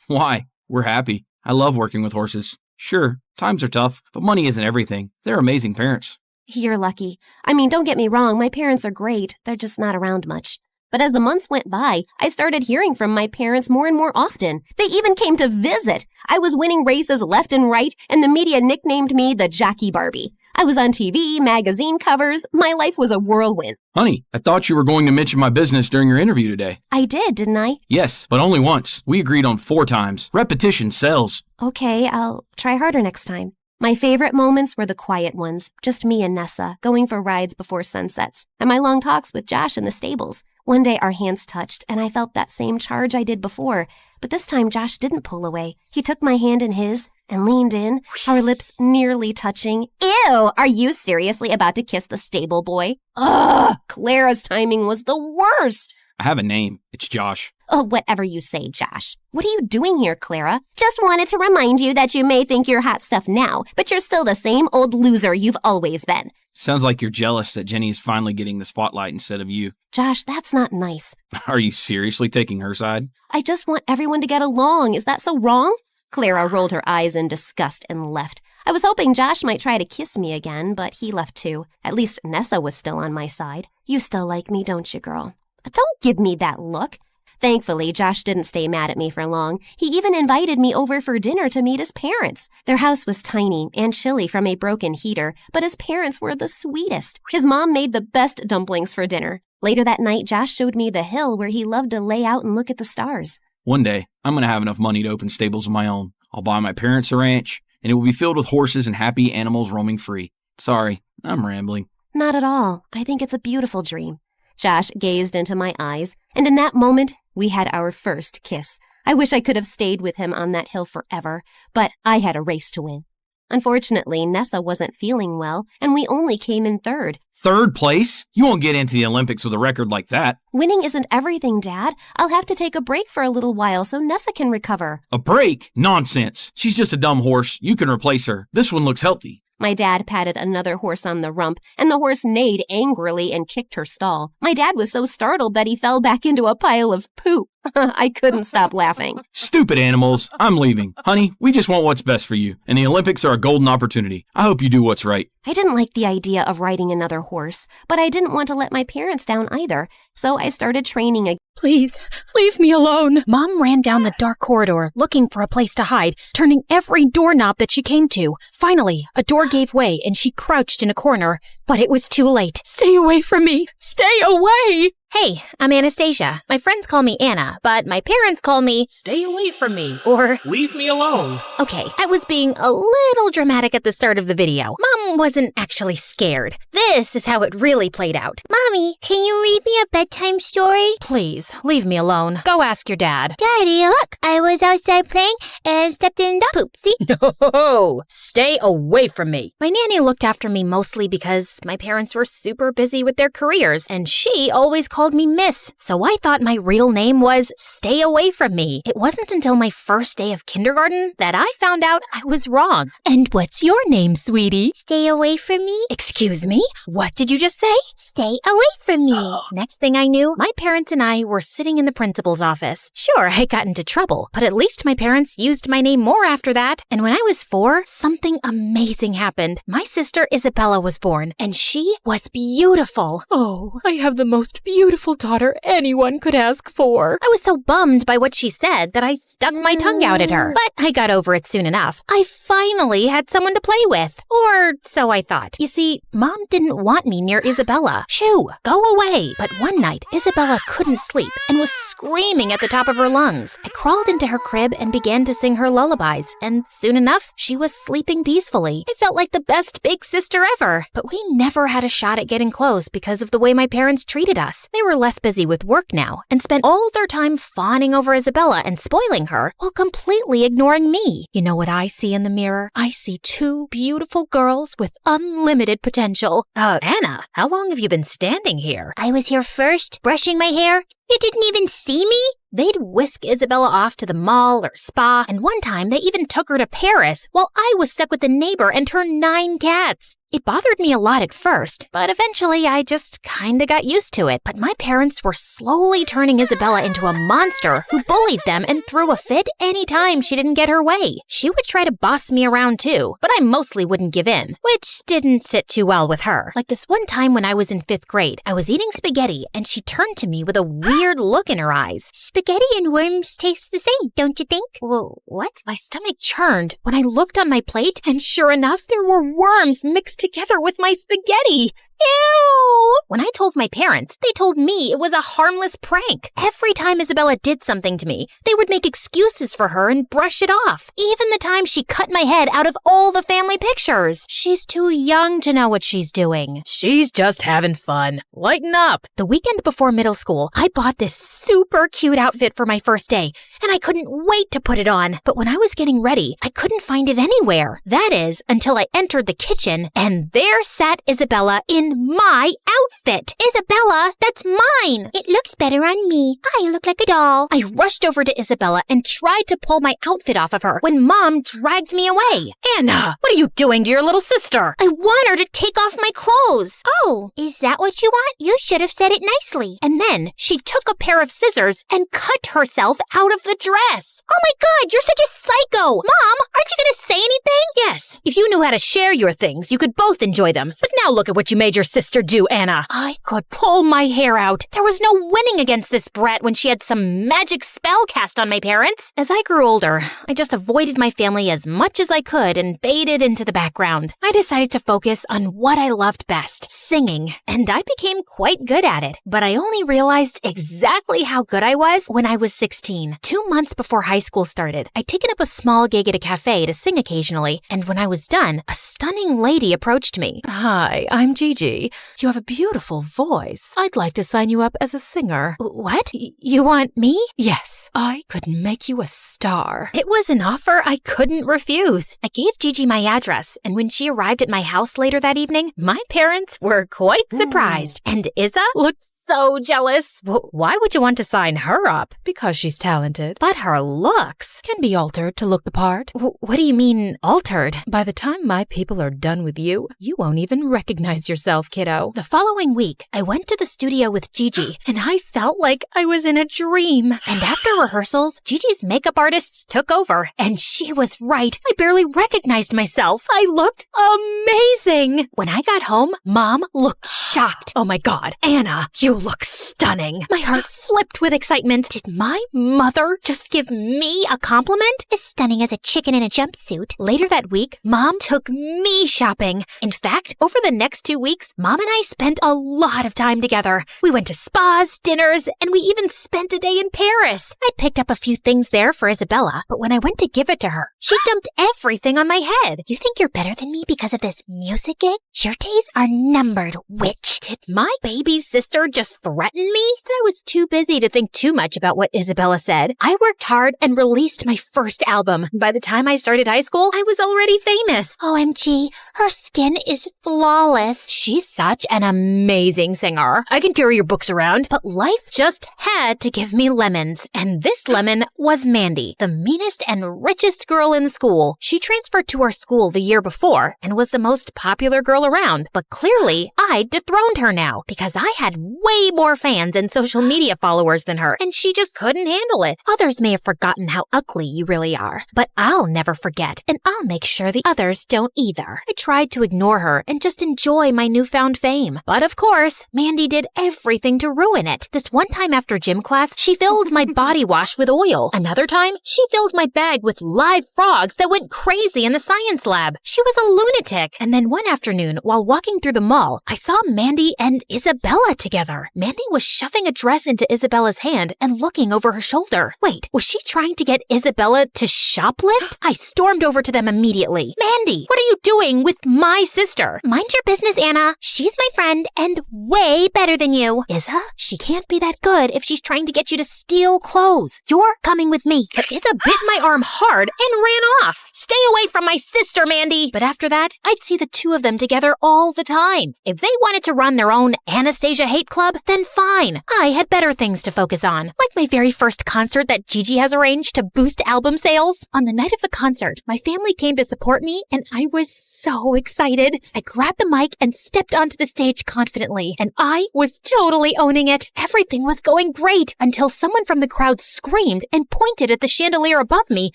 Why? We're happy. I love working with horses. Sure, times are tough, but money isn't everything. They're amazing parents. You're lucky. I mean, don't get me wrong, my parents are great. They're just not around much. But as the months went by, I started hearing from my parents more and more often. They even came to visit. I was winning races left and right, and the media nicknamed me the Jockey Barbie. I was on TV, magazine covers. My life was a whirlwind. Honey, I thought you were going to mention my business during your interview today. I did, didn't I? Yes, but only once. We agreed on 4 times. Repetition sells. Okay, I'll try harder next time. My favorite moments were the quiet ones, just me and Nessa, going for rides before sunsets, and my long talks with Josh in the stables. One day our hands touched, and I felt that same charge I did before, but this time Josh didn't pull away. He took my hand in his and leaned in, our lips nearly touching. Ew! Are you seriously about to kiss the stable boy? Ugh! Clara's timing was the worst! I have a name. It's Josh. Oh, whatever you say, Josh. What are you doing here, Clara? Just wanted to remind you that you may think you're hot stuff now, but you're still the same old loser you've always been. Sounds like you're jealous that Jenny is finally getting the spotlight instead of you. Josh, that's not nice. Are you seriously taking her side? I just want everyone to get along. Is that so wrong? Clara rolled her eyes in disgust and left. I was hoping Josh might try to kiss me again, but he left too. At least Nessa was still on my side. You still like me, don't you, girl? Don't give me that look. Thankfully, Josh didn't stay mad at me for long. He even invited me over for dinner to meet his parents. Their house was tiny and chilly from a broken heater, but his parents were the sweetest. His mom made the best dumplings for dinner. Later that night, Josh showed me the hill where he loved to lay out and look at the stars. One day, I'm going to have enough money to open stables of my own. I'll buy my parents a ranch, and it will be filled with horses and happy animals roaming free. Sorry, I'm rambling. Not at all. I think it's a beautiful dream. Josh gazed into my eyes, and in that moment, we had our first kiss. I wish I could have stayed with him on that hill forever, but I had a race to win. Unfortunately, Nessa wasn't feeling well, and we only came in third. Third place? You won't get into the Olympics with a record like that. Winning isn't everything, Dad. I'll have to take a break for a little while so Nessa can recover. A break? Nonsense. She's just a dumb horse. You can replace her. This one looks healthy. My dad patted another horse on the rump, and the horse neighed angrily and kicked her stall. My dad was so startled that he fell back into a pile of poop. I couldn't stop laughing. Stupid animals. I'm leaving. Honey, we just want what's best for you, and the Olympics are a golden opportunity. I hope you do what's right. I didn't like the idea of riding another horse, but I didn't want to let my parents down either, so I started training again. Please, leave me alone. Mom ran down the dark corridor, looking for a place to hide, turning every doorknob that she came to. Finally, a door gave way and she crouched in a corner, but it was too late. Stay away from me. Stay away. Hey, I'm Anastasia. My friends call me Anna, but my parents call me... Stay away from me. Or... Leave me alone. Okay, I was being a little dramatic at the start of the video. Mom wasn't actually scared. This is how it really played out. Mommy, can you read me a bedtime story? Please, leave me alone. Go ask your dad. Daddy, look, I was outside playing and stepped in the poop. See? No, stay away from me. My nanny looked after me mostly because my parents were super busy with their careers, and she always called me Miss, so I thought my real name was Stay Away From Me. It wasn't until my first day of kindergarten that I found out I was wrong. And what's your name, sweetie? Stay away from me? Excuse me? What did you just say? Stay away from me. Next thing I knew, my parents and I were sitting in the principal's office. Sure, I got into trouble, but at least my parents used my name more after that. And when I was 4, something amazing happened. My sister Isabella was born, and she was beautiful. Oh, I have the most beautiful daughter anyone could ask for. I was so bummed by what she said that I stuck my tongue out at her. But I got over it soon enough. I finally had someone to play with. Or so I thought. You see, Mom didn't want me near Isabella. Shoo, go away. But one night, Isabella couldn't sleep and was screaming at the top of her lungs. I crawled into her crib and began to sing her lullabies. And soon enough, she was sleeping peacefully. I felt like the best big sister ever. But we never had a shot at getting close because of the way my parents treated us. They were less busy with work now and spent all their time fawning over Isabella and spoiling her while completely ignoring me. You know what I see in the mirror? I see 2 beautiful girls with unlimited potential. Anna, how long have you been standing here? I was here first, brushing my hair. You didn't even see me? They'd whisk Isabella off to the mall or spa, and one time they even took her to Paris while I was stuck with the neighbor and her 9 cats. It bothered me a lot at first, but eventually I just kinda got used to it. But my parents were slowly turning Isabella into a monster who bullied them and threw a fit anytime she didn't get her way. She would try to boss me around too, but I mostly wouldn't give in, which didn't sit too well with her. Like this one time when I was in 5th grade, I was eating spaghetti and she turned to me with a weird look in her eyes. Spaghetti and worms taste the same, don't you think? Well, what? My stomach churned when I looked on my plate, and sure enough, there were worms mixed together with my spaghetti. Ew! When I told my parents, they told me it was a harmless prank. Every time Isabella did something to me, they would make excuses for her and brush it off. Even the time she cut my head out of all the family pictures. She's too young to know what she's doing. She's just having fun. Lighten up. The weekend before middle school, I bought this super cute outfit for my first day, and I couldn't wait to put it on. But when I was getting ready, I couldn't find it anywhere. That is, until I entered the kitchen, and there sat Isabella in my outfit. Isabella, that's mine. It looks better on me. I look like a doll. I rushed over to Isabella and tried to pull my outfit off of her when Mom dragged me away. Anna, what are you doing to your little sister? I want her to take off my clothes. Oh, is that what you want? You should have said it nicely. And then she took a pair of scissors and cut herself out of the dress. Oh my god, you're such a psycho! Mom, aren't you gonna say anything? Yes, if you knew how to share your things, you could both enjoy them. But now look at what you made your sister do, Anna. I could pull my hair out. There was no winning against this brat when she had some magic spell cast on my parents. As I grew older, I just avoided my family as much as I could and faded into the background. I decided to focus on what I loved best, singing, and I became quite good at it. But I only realized exactly how good I was when I was 16. 2 months before high school started, I'd taken up a small gig at a cafe to sing occasionally, and when I was done, a stunning lady approached me. Hi, I'm Gigi. You have a beautiful voice. I'd like to sign you up as a singer. What? You want me? Yes, I could make you a star. It was an offer I couldn't refuse. I gave Gigi my address, and when she arrived at my house later that evening, my parents were quite surprised, and Isa looked so jealous. Well, why would you want to sign her up? Because she's talented. But her looks can be altered to look the part. What do you mean, altered? By the time my people are done with you, you won't even recognize yourself, kiddo. The following week, I went to the studio with Gigi, and I felt like I was in a dream. And after rehearsals, Gigi's makeup artists took over, and she was right. I barely recognized myself. I looked amazing. When I got home, Mom looked shocked. Oh my God, Anna, you look stunning. My heart flipped with excitement. Did my mother just give me a compliment? As stunning as a chicken in a jumpsuit. Later that week, Mom took me shopping. In fact, over the next 2 weeks, Mom and I spent a lot of time together. We went to spas, dinners, and we even spent a day in Paris. I picked up a few things there for Isabella, but when I went to give it to her, she dumped everything on my head. You think you're better than me because of this music gig? Your days are numbered, witch. Did my baby sister just threaten me? I was too busy to think too much about what Isabella said. I worked hard and released my first album. By the time I started high school, I was already famous. OMG, her skin is flawless. She's such an amazing singer. I can carry your books around, but life just had to give me lemons. And this lemon was Mandy, the meanest and richest girl in school. She transferred to our school the year before and was the most popular girl around. But clearly, I dethroned her now because I had way more fans and social media followers than her, and she just couldn't handle it. Others may have forgotten how ugly you really are, but I'll never forget, and I'll make sure the others don't either. I tried to ignore her and just enjoy my newfound fame. But of course, Mandy did everything to ruin it. This one time after gym class, she filled my body wash with oil. Another time, she filled my bag with live frogs that went crazy in the science lab. She was a lunatic. And then one afternoon, while walking through the mall, I saw Mandy and Isabella together. Mandy was shoving a dress into Isabella's hand and looking over her shoulder. Wait, was she trying to get Isabella to shoplift? I stormed over to them immediately. Mandy, what are you doing with my sister? Mind your business, Anna. She's my friend and way better than you. Isa, she can't be that good if she's trying to get you to steal clothes. You're coming with me. But Isa bit my arm hard and ran off. Stay away from my sister, Mandy. But after that, I'd see the two of them together all the time. If they wanted to run their own Anastasia hate club, then fine. I had better things to focus on, like my very first concert that Gigi has arranged to boost album sales. On the night of the concert, my family came to support me, and I was so excited. I grabbed the mic and stepped onto the stage confidently, and I was totally owning it. Everything was going great until someone from the crowd screamed and pointed at the chandelier above me,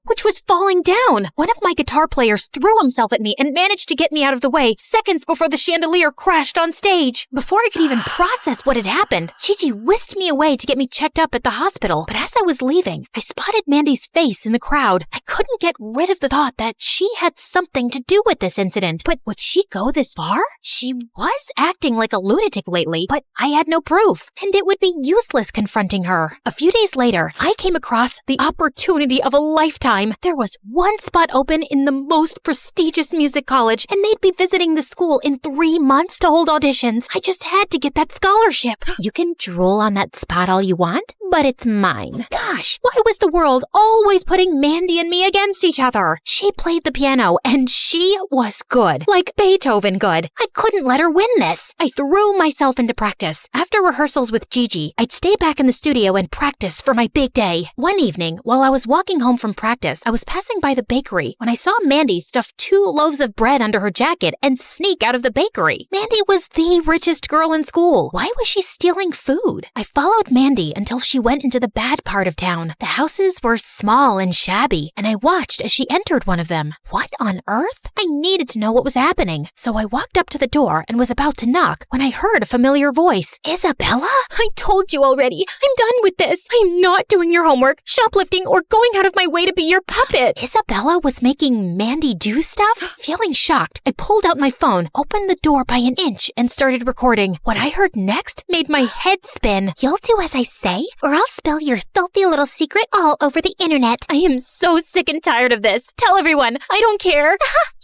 which was falling down. One of my guitar players threw himself at me and managed to get me out of the way seconds before the chandelier crashed on stage. Before I could even process what had happened, Gigi whisked me away to get me checked up at the hospital. But as I was leaving, I spotted Mandy's face in the crowd. I couldn't get rid of the thought that she had something to do with this incident. But would she go this far? She was acting like a lunatic lately, but I had no proof, and it would be useless confronting her. A few days later, I came across the opportunity of a lifetime. There was one spot open in the most prestigious music college, and they'd be visiting the school in 3 months to hold auditions. I just had to get that scholarship. You can drool on that spot all you want, but it's mine. Gosh, why was the world always putting Mandy and me against each other? She played the piano, and she was good. Like Beethoven good. I couldn't let her win this. I threw myself into practice. After rehearsals with Gigi, I'd stay back in the studio and practice for my big day. One evening, while I was walking home from practice, I was passing by the bakery when I saw Mandy stuff 2 loaves of bread under her jacket and sneak out of the bakery. Mandy was the richest girl in school. Why was she stealing food? I followed Mandy until she she went into the bad part of town. The houses were small and shabby, and I watched as she entered one of them. What on earth? I needed to know what was happening, so I walked up to the door and was about to knock when I heard a familiar voice. Isabella? I told you already. I'm done with this. I'm not doing your homework, shoplifting, or going out of my way to be your puppet. Isabella was making Mandy do stuff? Feeling shocked, I pulled out my phone, opened the door by an inch, and started recording. What I heard next made my head spin. You'll do as I say, or I'll spill your filthy little secret all over the internet. I am so sick and tired of this. Tell everyone. I don't care.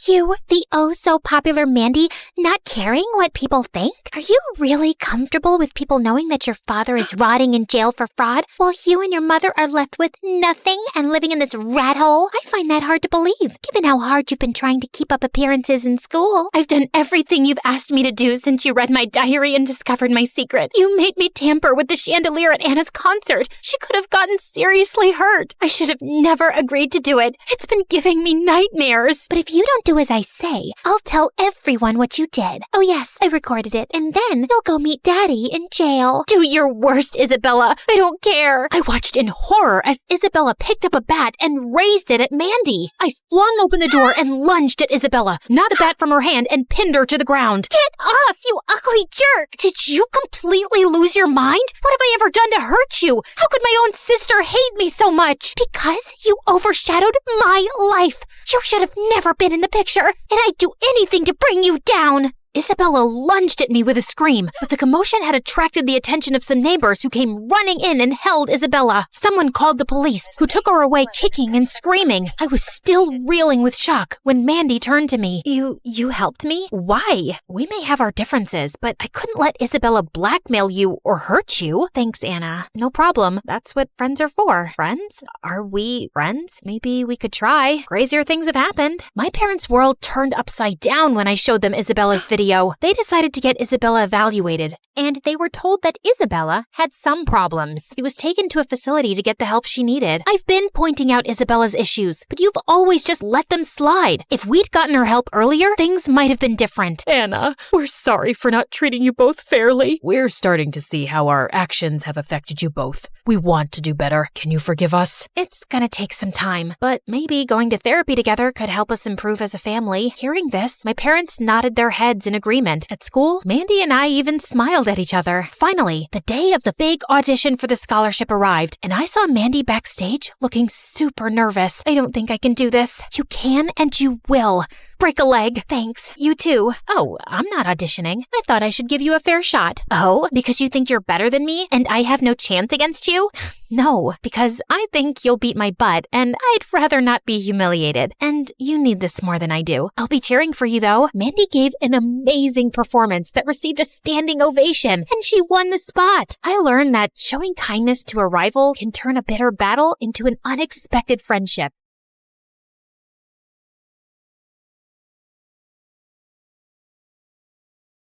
You, the oh-so-popular Mandy, not caring what people think? Are you really comfortable with people knowing that your father is rotting in jail for fraud, while you and your mother are left with nothing and living in this rat hole? I find that hard to believe, given how hard you've been trying to keep up appearances in school. I've done everything you've asked me to do since you read my diary and discovered my secret. You made me tamper with the chandelier at Anna's concert. She could have gotten seriously hurt. I should have never agreed to do it. It's been giving me nightmares. But if you don't do as I say, I'll tell everyone what you did. Oh yes, I recorded it, and then you'll go meet Daddy in jail. Do your worst, Isabella. I don't care. I watched in horror as Isabella picked up a bat and raised it at Mandy. I flung open the door and lunged at Isabella, knocked the bat from her hand, and pinned her to the ground. Get off, you ugly jerk! Did you completely lose your mind? What have I ever done to hurt you? How could my own sister hate me so much? Because you overshadowed my life. You should have never been in the picture, and I'd do anything to bring you down. Isabella lunged at me with a scream, but the commotion had attracted the attention of some neighbors who came running in and held Isabella. Someone called the police, who took her away kicking and screaming. I was still reeling with shock when Mandy turned to me. You helped me? Why? We may have our differences, but I couldn't let Isabella blackmail you or hurt you. Thanks, Anna. No problem. That's what friends are for. Friends? Are we friends? Maybe we could try. Crazier things have happened. My parents' world turned upside down when I showed them Isabella's video. They decided to get Isabella evaluated, and they were told that Isabella had some problems. She was taken to a facility to get the help she needed. I've been pointing out Isabella's issues, but you've always just let them slide. If we'd gotten her help earlier, things might have been different. Anna, we're sorry for not treating you both fairly. We're starting to see how our actions have affected you both. We want to do better. Can you forgive us? It's gonna take some time, but maybe going to therapy together could help us improve as a family. Hearing this, my parents nodded their heads in agreement. At school, Mandy and I even smiled at each other. Finally, the day of the big audition for the scholarship arrived, and I saw Mandy backstage looking super nervous. I don't think I can do this. You can and you will. Break a leg. Thanks. You too. Oh, I'm not auditioning. I thought I should give you a fair shot. Oh, because you think you're better than me and I have no chance against you? No, because I think you'll beat my butt and I'd rather not be humiliated. And you need this more than I do. I'll be cheering for you though. Mandy gave an amazing performance that received a standing ovation and she won the spot. I learned that showing kindness to a rival can turn a bitter battle into an unexpected friendship.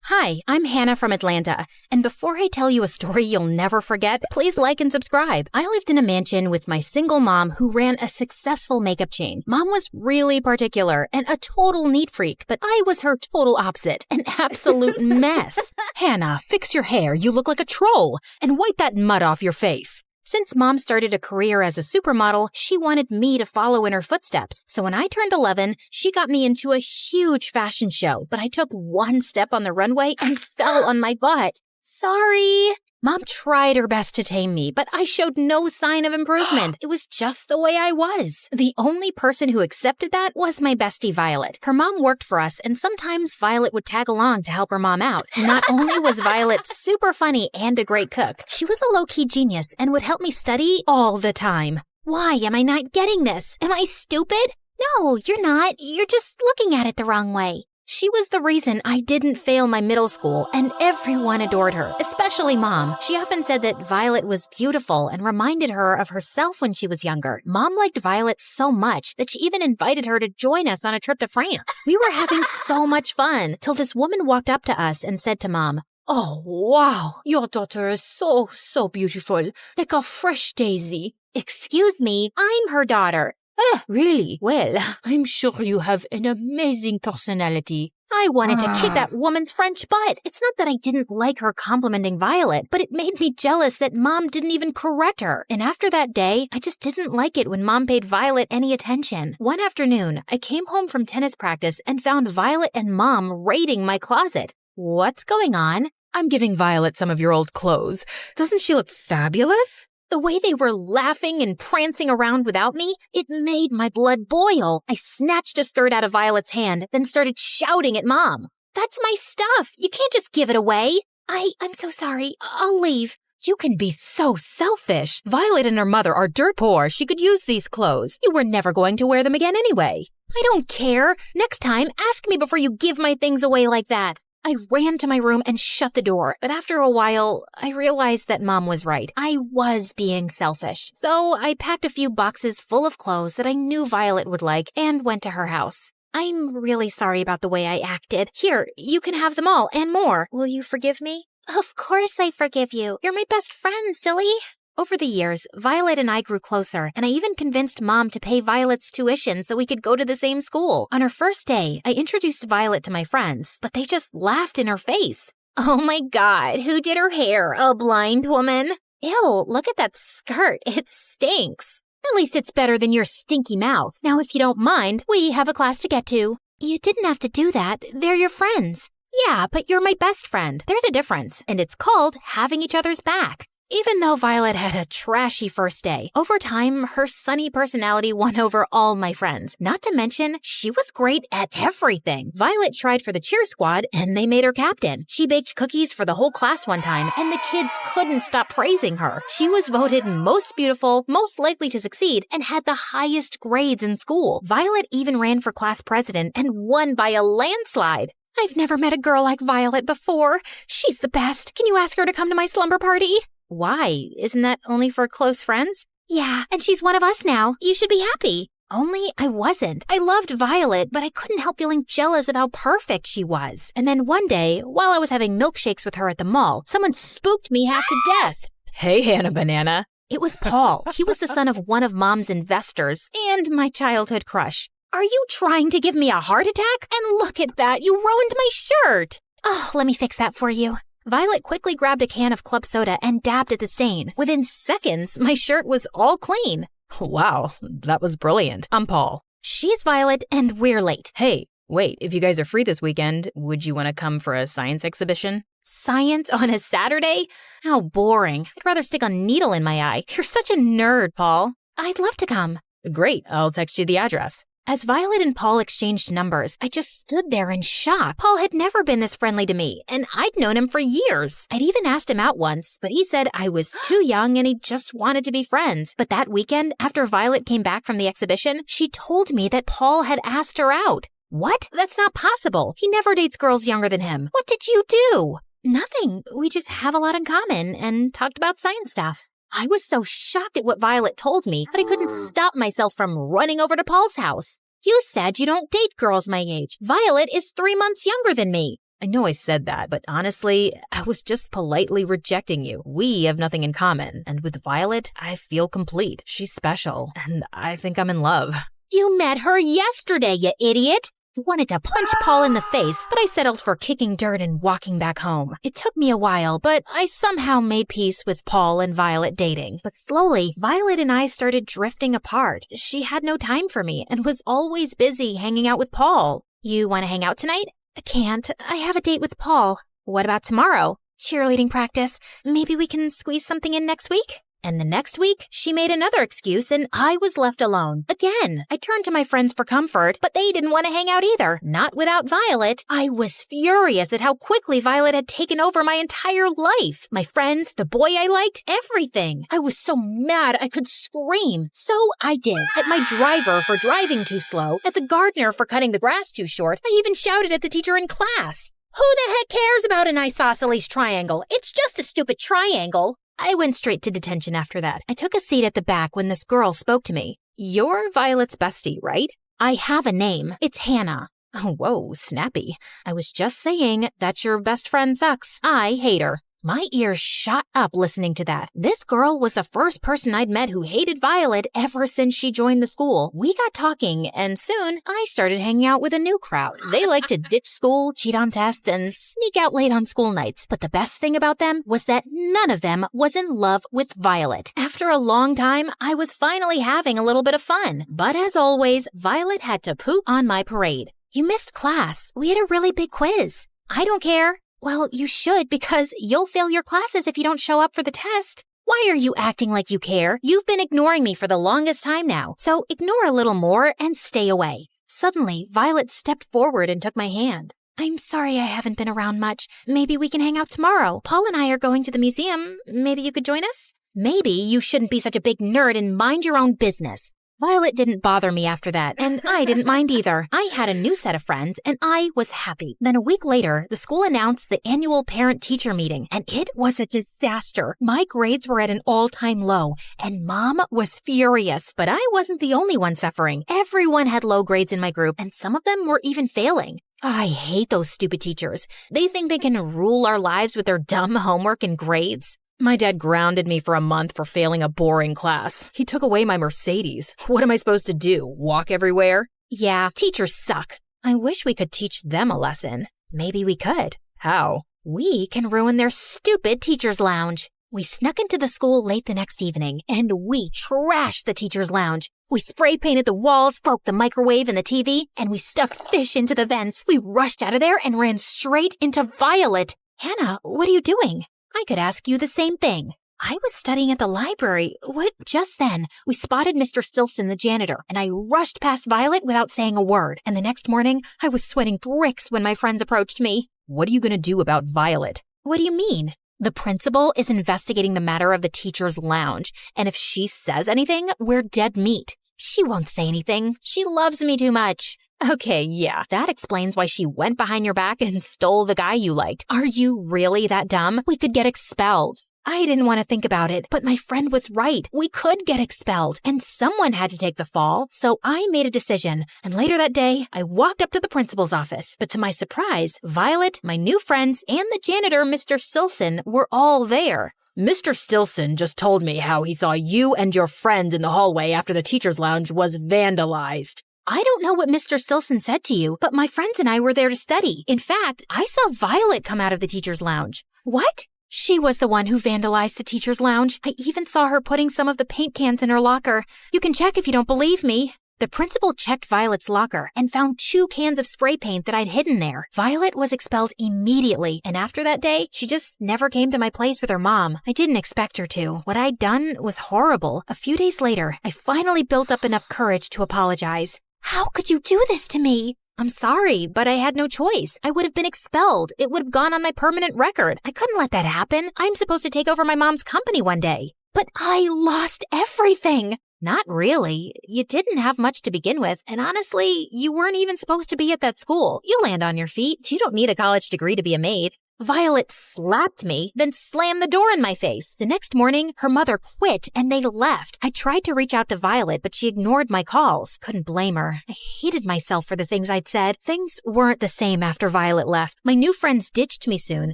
Hi, I'm Hannah from Atlanta, and before I tell you a story you'll never forget, please like and subscribe. I lived in a mansion with my single mom who ran a successful makeup chain. Mom was really particular and a total neat freak, but I was her total opposite, an absolute mess. Hannah, fix your hair, you look like a troll, and wipe that mud off your face. Since Mom started a career as a supermodel, she wanted me to follow in her footsteps. So when I turned 11, she got me into a huge fashion show, but I took one step on the runway and fell on my butt. Sorry. Mom tried her best to tame me, but I showed no sign of improvement. It was just the way I was. The only person who accepted that was my bestie, Violet. Her mom worked for us, and sometimes Violet would tag along to help her mom out. Not only was Violet super funny and a great cook, she was a low-key genius and would help me study all the time. Why am I not getting this? Am I stupid? No, you're not. You're just looking at it the wrong way. She was the reason I didn't fail my middle school, and everyone adored her, especially Mom. She often said that Violet was beautiful and reminded her of herself when she was younger. Mom liked Violet so much that she even invited her to join us on a trip to France. We were having so much fun, till this woman walked up to us and said to Mom, "Oh, wow, your daughter is so beautiful, like a fresh daisy." Excuse me, I'm her daughter. Ah, really? Well, I'm sure you have an amazing personality. I wanted to kick that woman's French butt. It's not that I didn't like her complimenting Violet, but it made me jealous that Mom didn't even correct her. And after that day, I just didn't like it when Mom paid Violet any attention. One afternoon, I came home from tennis practice and found Violet and Mom raiding my closet. What's going on? I'm giving Violet some of your old clothes. Doesn't she look fabulous? The way they were laughing and prancing around without me, it made my blood boil. I snatched a skirt out of Violet's hand, then started shouting at Mom. That's my stuff. You can't just give it away. I'm so sorry. I'll leave. You can be so selfish. Violet and her mother are dirt poor. She could use these clothes. You were never going to wear them again anyway. I don't care. Next time, ask me before you give my things away like that. I ran to my room and shut the door, but after a while, I realized that Mom was right. I was being selfish. So I packed a few boxes full of clothes that I knew Violet would like and went to her house. I'm really sorry about the way I acted. Here, you can have them all and more. Will you forgive me? Of course I forgive you. You're my best friend, silly. Over the years, Violet and I grew closer, and I even convinced Mom to pay Violet's tuition so we could go to the same school. On her first day, I introduced Violet to my friends, but they just laughed in her face. Oh my God, who did her hair? A blind woman? Ew, look at that skirt. It stinks. At least it's better than your stinky mouth. Now, if you don't mind, we have a class to get to. You didn't have to do that. They're your friends. Yeah, but you're my best friend. There's a difference, and it's called having each other's back. Even though Violet had a trashy first day, over time, her sunny personality won over all my friends. Not to mention, she was great at everything. Violet tried for the cheer squad, and they made her captain. She baked cookies for the whole class one time, and the kids couldn't stop praising her. She was voted most beautiful, most likely to succeed, and had the highest grades in school. Violet even ran for class president and won by a landslide. I've never met a girl like Violet before. She's the best. Can you ask her to come to my slumber party? Why? Isn't that only for close friends? Yeah, and she's one of us now. You should be happy. Only I wasn't. I loved Violet, but I couldn't help feeling jealous of how perfect she was. And then one day, while I was having milkshakes with her at the mall, someone spooked me half to death. Hey, Hannah Banana. It was Paul. He was the son of one of Mom's investors and my childhood crush. Are you trying to give me a heart attack? And look at that, you ruined my shirt. Oh, let me fix that for you. Violet quickly grabbed a can of club soda and dabbed at the stain. Within seconds, my shirt was all clean. Wow, that was brilliant. I'm Paul. She's Violet, and we're late. Hey, wait, if you guys are free this weekend, would you want to come for a science exhibition? Science on a Saturday? How boring. I'd rather stick a needle in my eye. You're such a nerd, Paul. I'd love to come. Great, I'll text you the address. As Violet and Paul exchanged numbers, I just stood there in shock. Paul had never been this friendly to me, and I'd known him for years. I'd even asked him out once, but he said I was too young and he just wanted to be friends. But that weekend, after Violet came back from the exhibition, she told me that Paul had asked her out. What? That's not possible. He never dates girls younger than him. What did you do? Nothing. We just have a lot in common and talked about science stuff. I was so shocked at what Violet told me that I couldn't stop myself from running over to Paul's house. You said you don't date girls my age. Violet is 3 months younger than me. I know I said that, but honestly, I was just politely rejecting you. We have nothing in common, and with Violet, I feel complete. She's special, and I think I'm in love. You met her yesterday, you idiot. I wanted to punch Paul in the face, but I settled for kicking dirt and walking back home. It took me a while, but I somehow made peace with Paul and Violet dating. But slowly, Violet and I started drifting apart. She had no time for me and was always busy hanging out with Paul. You want to hang out tonight? I can't. I have a date with Paul. What about tomorrow? Cheerleading practice. Maybe we can squeeze something in next week? And the next week, she made another excuse and I was left alone. Again, I turned to my friends for comfort, but they didn't want to hang out either. Not without Violet. I was furious at how quickly Violet had taken over my entire life. My friends, the boy I liked, everything. I was so mad I could scream. So I did. At my driver for driving too slow, at the gardener for cutting the grass too short. I even shouted at the teacher in class. Who the heck cares about an isosceles triangle? It's just a stupid triangle. I went straight to detention after that. I took a seat at the back when this girl spoke to me. You're Violet's bestie, right? I have a name. It's Hannah. Oh, whoa, snappy. I was just saying that your best friend sucks. I hate her. My ears shot up listening to that. This girl was the first person I'd met who hated Violet ever since she joined the school. We got talking, and soon I started hanging out with a new crowd. They like to ditch school, cheat on tests, and sneak out late on school nights. But the best thing about them was that none of them was in love with Violet. After a long time, I was finally having a little bit of fun. But as always, Violet had to poop on my parade. You missed class. We had a really big quiz. I don't care. Well, you should, because you'll fail your classes if you don't show up for the test. Why are you acting like you care? You've been ignoring me for the longest time now, so ignore a little more and stay away. Suddenly, Violet stepped forward and took my hand. I'm sorry I haven't been around much. Maybe we can hang out tomorrow. Paul and I are going to the museum. Maybe you could join us? Maybe you shouldn't be such a big nerd and mind your own business. Violet didn't bother me after that, and I didn't mind either. I had a new set of friends, and I was happy. Then a week later, the school announced the annual parent-teacher meeting, and it was a disaster. My grades were at an all-time low, and Mom was furious. But I wasn't the only one suffering. Everyone had low grades in my group, and some of them were even failing. I hate those stupid teachers. They think they can rule our lives with their dumb homework and grades. My dad grounded me for a month for failing a boring class. He took away my Mercedes. What am I supposed to do? Walk everywhere? Yeah, teachers suck. I wish we could teach them a lesson. Maybe we could. How? We can ruin their stupid teacher's lounge. We snuck into the school late the next evening, and we trashed the teacher's lounge. We spray painted the walls, broke the microwave and the TV, and we stuffed fish into the vents. We rushed out of there and ran straight into Violet. Hannah, what are you doing? I could ask you the same thing. I was studying at the library. What? Just then, we spotted Mr. Stilson, the janitor, and I rushed past Violet without saying a word. And the next morning, I was sweating bricks when my friends approached me. What are you going to do about Violet? What do you mean? The principal is investigating the matter of the teacher's lounge, and if she says anything, we're dead meat. She won't say anything. She loves me too much. Okay, yeah, that explains why she went behind your back and stole the guy you liked. Are you really that dumb? We could get expelled. I didn't want to think about it, but my friend was right. We could get expelled, and someone had to take the fall. So I made a decision, and later that day, I walked up to the principal's office. But to my surprise, Violet, my new friends, and the janitor, Mr. Stilson, were all there. Mr. Stilson just told me how he saw you and your friends in the hallway after the teacher's lounge was vandalized. I don't know what Mr. Stilson said to you, but my friends and I were there to study. In fact, I saw Violet come out of the teacher's lounge. What? She was the one who vandalized the teacher's lounge. I even saw her putting some of the paint cans in her locker. You can check if you don't believe me. The principal checked Violet's locker and found 2 cans of spray paint that I'd hidden there. Violet was expelled immediately, and after that day, she just never came to my place with her mom. I didn't expect her to. What I'd done was horrible. A few days later, I finally built up enough courage to apologize. How could you do this to me? I'm sorry, but I had no choice. I would have been expelled. It would have gone on my permanent record. I couldn't let that happen. I'm supposed to take over my mom's company one day. But I lost everything. Not really. You didn't have much to begin with, and honestly, you weren't even supposed to be at that school. You'll land on your feet. You don't need a college degree to be a maid. Violet slapped me, then slammed the door in my face. The next morning, her mother quit and they left. I tried to reach out to Violet, but she ignored my calls. Couldn't blame her. I hated myself for the things I'd said. Things weren't the same after Violet left. My new friends ditched me soon,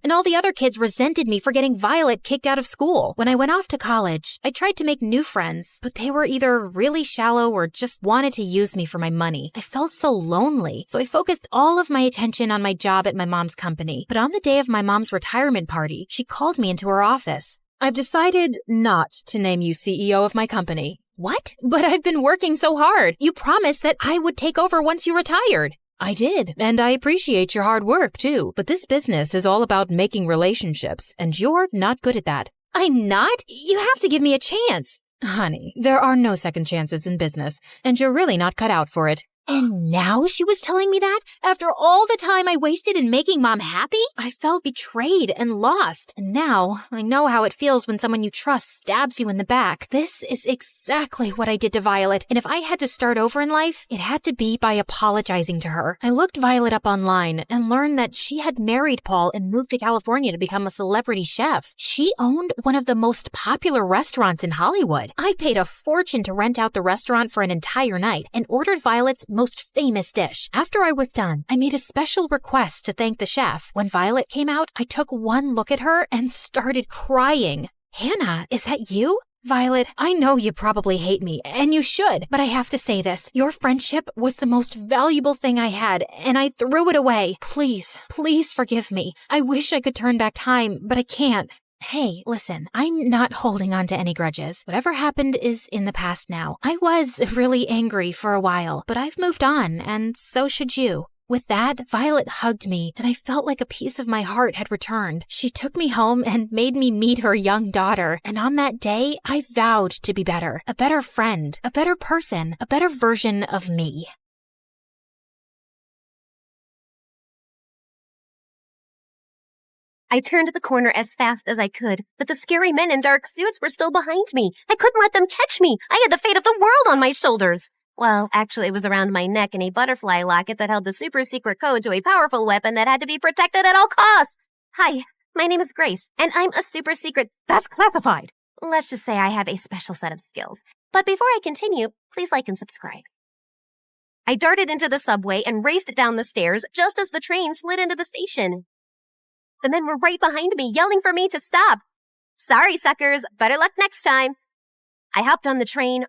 and all the other kids resented me for getting Violet kicked out of school. When I went off to college, I tried to make new friends, but they were either really shallow or just wanted to use me for my money. I felt so lonely, so I focused all of my attention on my job at my mom's company. But on the day of my mom's retirement party, she called me into her office. I've decided not to name you CEO of my company. What? But I've been working so hard. You promised that I would take over once you retired. I did, and I appreciate your hard work too. But this business is all about making relationships, and you're not good at that. I'm not? You have to give me a chance. Honey, there are no second chances in business, and you're really not cut out for it. And now she was telling me that? After all the time I wasted in making Mom happy? I felt betrayed and lost. And now I know how it feels when someone you trust stabs you in the back. This is exactly what I did to Violet. And if I had to start over in life, it had to be by apologizing to her. I looked Violet up online and learned that she had married Paul and moved to California to become a celebrity chef. She owned one of the most popular restaurants in Hollywood. I paid a fortune to rent out the restaurant for an entire night and ordered Violet's most famous dish. After I was done, I made a special request to thank the chef. When Violet came out, I took one look at her and started crying. Hannah, is that you? Violet, I know you probably hate me, and you should, but I have to say this. Your friendship was the most valuable thing I had, and I threw it away. Please, please forgive me. I wish I could turn back time, but I can't. Hey, listen, I'm not holding on to any grudges. Whatever happened is in the past now. I was really angry for a while, but I've moved on, and so should you. With that, Violet hugged me, and I felt like a piece of my heart had returned. She took me home and made me meet her young daughter, and on that day, I vowed to be better, a better friend, a better person, a better version of me. I turned the corner as fast as I could, but the scary men in dark suits were still behind me. I couldn't let them catch me. I had the fate of the world on my shoulders. Well, actually, it was around my neck in a butterfly locket that held the super secret code to a powerful weapon that had to be protected at all costs. Hi, my name is Grace, and I'm a super secret. That's classified. Let's just say I have a special set of skills. But before I continue, please like and subscribe. I darted into the subway and raced down the stairs just as the train slid into the station. The men were right behind me, yelling for me to stop. Sorry, suckers. Better luck next time. I hopped on the train,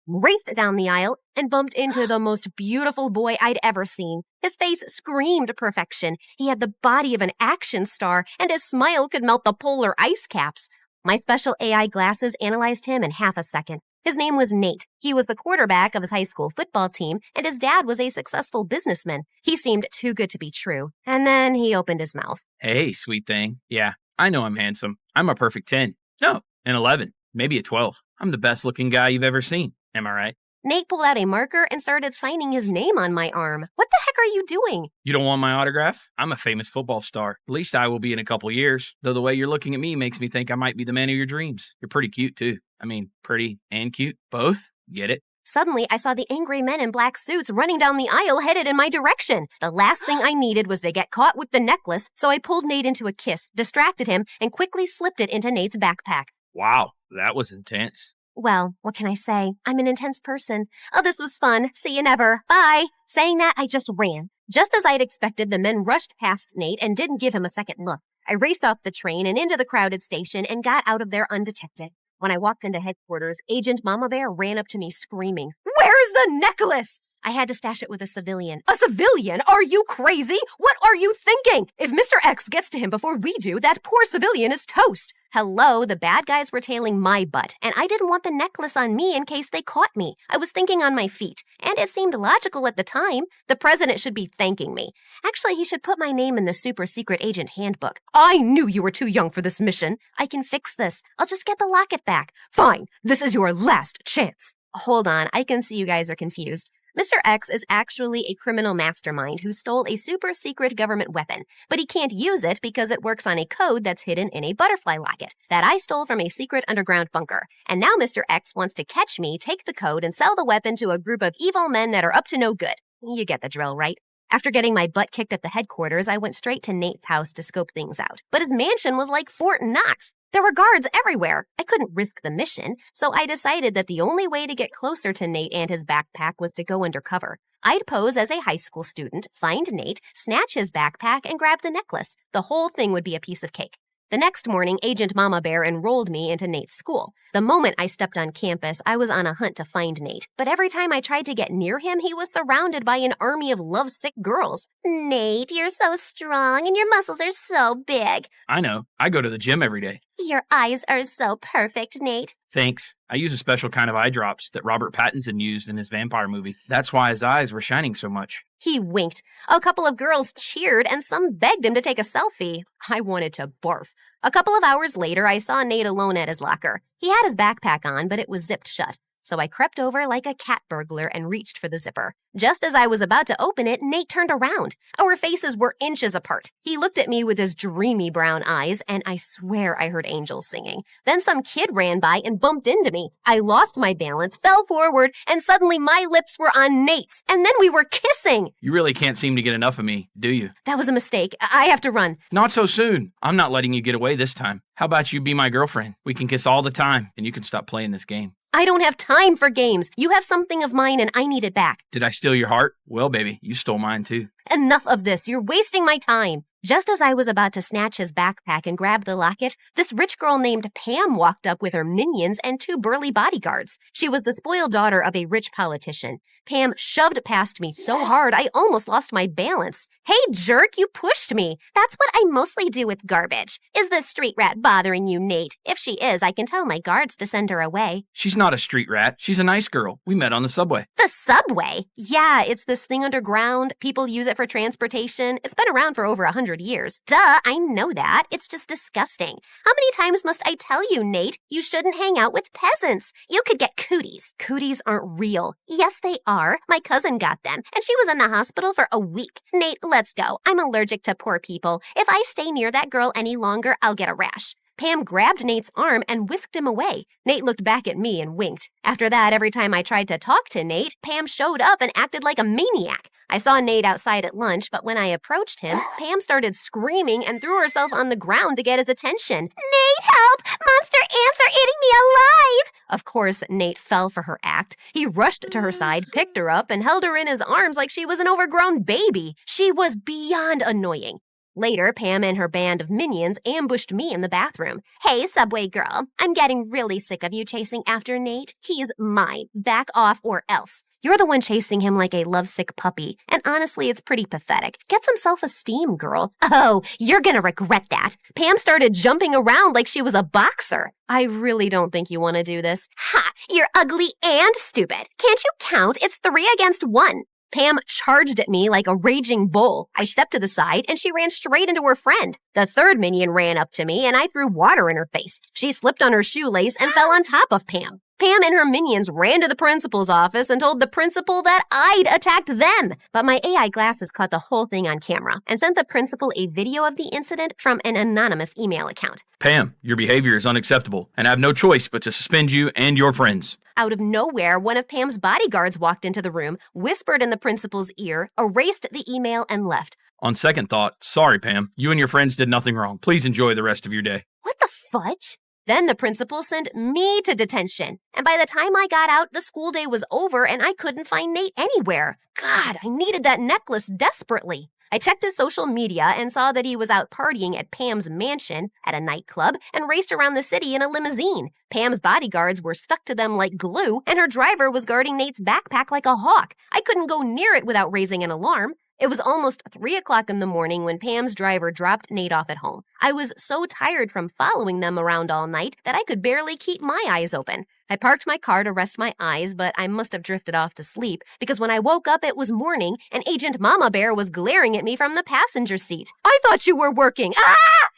raced down the aisle, and bumped into the most beautiful boy I'd ever seen. His face screamed perfection. He had the body of an action star, and his smile could melt the polar ice caps. My special AI glasses analyzed him in half a second. His name was Nate. He was the quarterback of his high school football team, and his dad was a successful businessman. He seemed too good to be true. And then he opened his mouth. Hey, sweet thing. Yeah, I know I'm handsome. I'm a perfect 10. No, an 11. Maybe a 12. I'm the best looking guy you've ever seen. Am I right? Nate pulled out a marker and started signing his name on my arm. What the heck are you doing? You don't want my autograph? I'm a famous football star. At least I will be in a couple years. Though the way you're looking at me makes me think I might be the man of your dreams. You're pretty cute, too. I mean, pretty and cute. Both? Get it? Suddenly, I saw the angry men in black suits running down the aisle headed in my direction. The last thing I needed was to get caught with the necklace, so I pulled Nate into a kiss, distracted him, and quickly slipped it into Nate's backpack. Wow, that was intense. Well, what can I say? I'm an intense person. Oh, this was fun. See you never. Bye. Saying that, I just ran. Just as I'd expected, the men rushed past Nate and didn't give him a second look. I raced off the train and into the crowded station and got out of there undetected. When I walked into headquarters, Agent Mama Bear ran up to me screaming, "Where's the necklace?" I had to stash it with a civilian. A civilian? Are you crazy? What are you thinking? If Mr. X gets to him before we do, that poor civilian is toast. Hello, the bad guys were tailing my butt, and I didn't want the necklace on me in case they caught me. I was thinking on my feet, and it seemed logical at the time. The president should be thanking me. Actually, he should put my name in the super secret agent handbook. I knew you were too young for this mission. I can fix this. I'll just get the locket back. Fine, this is your last chance. Hold on, I can see you guys are confused. Mr. X is actually a criminal mastermind who stole a super secret government weapon, but he can't use it because it works on a code that's hidden in a butterfly locket that I stole from a secret underground bunker. And now Mr. X wants to catch me, take the code, and sell the weapon to a group of evil men that are up to no good. You get the drill, right? After getting my butt kicked at the headquarters, I went straight to Nate's house to scope things out. But his mansion was like Fort Knox. There were guards everywhere. I couldn't risk the mission, so I decided that the only way to get closer to Nate and his backpack was to go undercover. I'd pose as a high school student, find Nate, snatch his backpack, and grab the necklace. The whole thing would be a piece of cake. The next morning, Agent Mama Bear enrolled me into Nate's school. The moment I stepped on campus, I was on a hunt to find Nate. But every time I tried to get near him, he was surrounded by an army of lovesick girls. Nate, you're so strong and your muscles are so big. I know. I go to the gym every day. Your eyes are so perfect, Nate. Thanks. I use a special kind of eye drops that Robert Pattinson used in his vampire movie. That's why his eyes were shining so much. He winked. A couple of girls cheered and some begged him to take a selfie. I wanted to barf. A couple of hours later, I saw Nate alone at his locker. He had his backpack on, but it was zipped shut. So I crept over like a cat burglar and reached for the zipper. Just as I was about to open it, Nate turned around. Our faces were inches apart. He looked at me with his dreamy brown eyes, and I swear I heard angels singing. Then some kid ran by and bumped into me. I lost my balance, fell forward, and suddenly my lips were on Nate's, and then we were kissing. You really can't seem to get enough of me, do you? That was a mistake. I have to run. Not so soon. I'm not letting you get away this time. How about you be my girlfriend? We can kiss all the time, and you can stop playing this game. I don't have time for games. You have something of mine and I need it back. Did I steal your heart? Well, baby, you stole mine too. Enough of this. You're wasting my time. Just as I was about to snatch his backpack and grab the locket, this rich girl named Pam walked up with her minions and 2 burly bodyguards. She was the spoiled daughter of a rich politician. Pam shoved past me so hard I almost lost my balance. Hey, jerk, you pushed me. That's what I mostly do with garbage. Is this street rat bothering you, Nate? If she is, I can tell my guards to send her away. She's not a street rat. She's a nice girl. We met on the subway. The subway? Yeah, it's this thing underground. People use it for transportation. It's been around for over 100 years. Duh, I know that. It's just disgusting. How many times must I tell you, Nate? You shouldn't hang out with peasants. You could get cooties. Cooties aren't real. Yes, they are. My cousin got them, and she was in the hospital for a week. Nate, let's go. I'm allergic to poor people. If I stay near that girl any longer, I'll get a rash. Pam grabbed Nate's arm and whisked him away. Nate looked back at me and winked. After that, every time I tried to talk to Nate, Pam showed up and acted like a maniac. I saw Nate outside at lunch, but when I approached him, Pam started screaming and threw herself on the ground to get his attention. Nate, help! Monster ants are eating me alive! Of course, Nate fell for her act. He rushed to her side, picked her up, and held her in his arms like she was an overgrown baby. She was beyond annoying. Later, Pam and her band of minions ambushed me in the bathroom. Hey, subway girl, I'm getting really sick of you chasing after Nate. He's mine. Back off or else. You're the one chasing him like a lovesick puppy, and honestly, it's pretty pathetic. Get some self-esteem, girl. Oh, you're gonna regret that. Pam started jumping around like she was a boxer. I really don't think you want to do this. Ha! You're ugly and stupid. Can't you count? It's 3 against 1. Pam charged at me like a raging bull. I stepped to the side, and she ran straight into her friend. The third minion ran up to me, and I threw water in her face. She slipped on her shoelace and fell on top of Pam. Pam and her minions ran to the principal's office and told the principal that I'd attacked them. But my AI glasses caught the whole thing on camera and sent the principal a video of the incident from an anonymous email account. Pam, your behavior is unacceptable, and I have no choice but to suspend you and your friends. Out of nowhere, one of Pam's bodyguards walked into the room, whispered in the principal's ear, erased the email, and left. On second thought, sorry, Pam. You and your friends did nothing wrong. Please enjoy the rest of your day. What the fudge? Then the principal sent me to detention. And by the time I got out, the school day was over and I couldn't find Nate anywhere. God, I needed that necklace desperately. I checked his social media and saw that he was out partying at Pam's mansion, at a nightclub, and raced around the city in a limousine. Pam's bodyguards were stuck to them like glue, and her driver was guarding Nate's backpack like a hawk. I couldn't go near it without raising an alarm. It was almost 3 o'clock in the morning when Pam's driver dropped Nate off at home. I was so tired from following them around all night that I could barely keep my eyes open. I parked my car to rest my eyes, but I must have drifted off to sleep because when I woke up it was morning and Agent Mama Bear was glaring at me from the passenger seat. I thought you were working. Ah!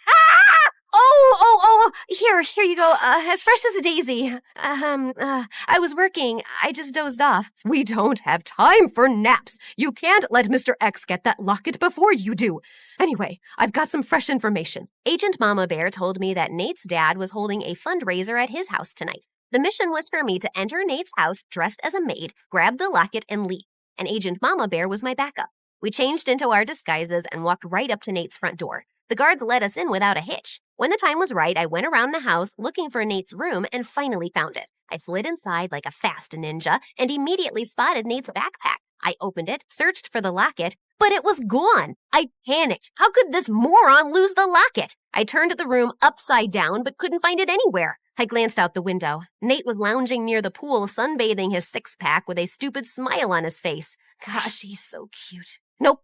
Ah! Oh, here you go, as fresh as a daisy. I was working, I just dozed off. We don't have time for naps. You can't let Mr. X get that locket before you do. Anyway, I've got some fresh information. Agent Mama Bear told me that Nate's dad was holding a fundraiser at his house tonight. The mission was for me to enter Nate's house dressed as a maid, grab the locket, and leave. And Agent Mama Bear was my backup. We changed into our disguises and walked right up to Nate's front door. The guards let us in without a hitch. When the time was right, I went around the house looking for Nate's room and finally found it. I slid inside like a fast ninja and immediately spotted Nate's backpack. I opened it, searched for the locket, but it was gone. I panicked. How could this moron lose the locket? I turned the room upside down but couldn't find it anywhere. I glanced out the window. Nate was lounging near the pool, sunbathing his six-pack with a stupid smile on his face. Gosh, he's so cute. Nope.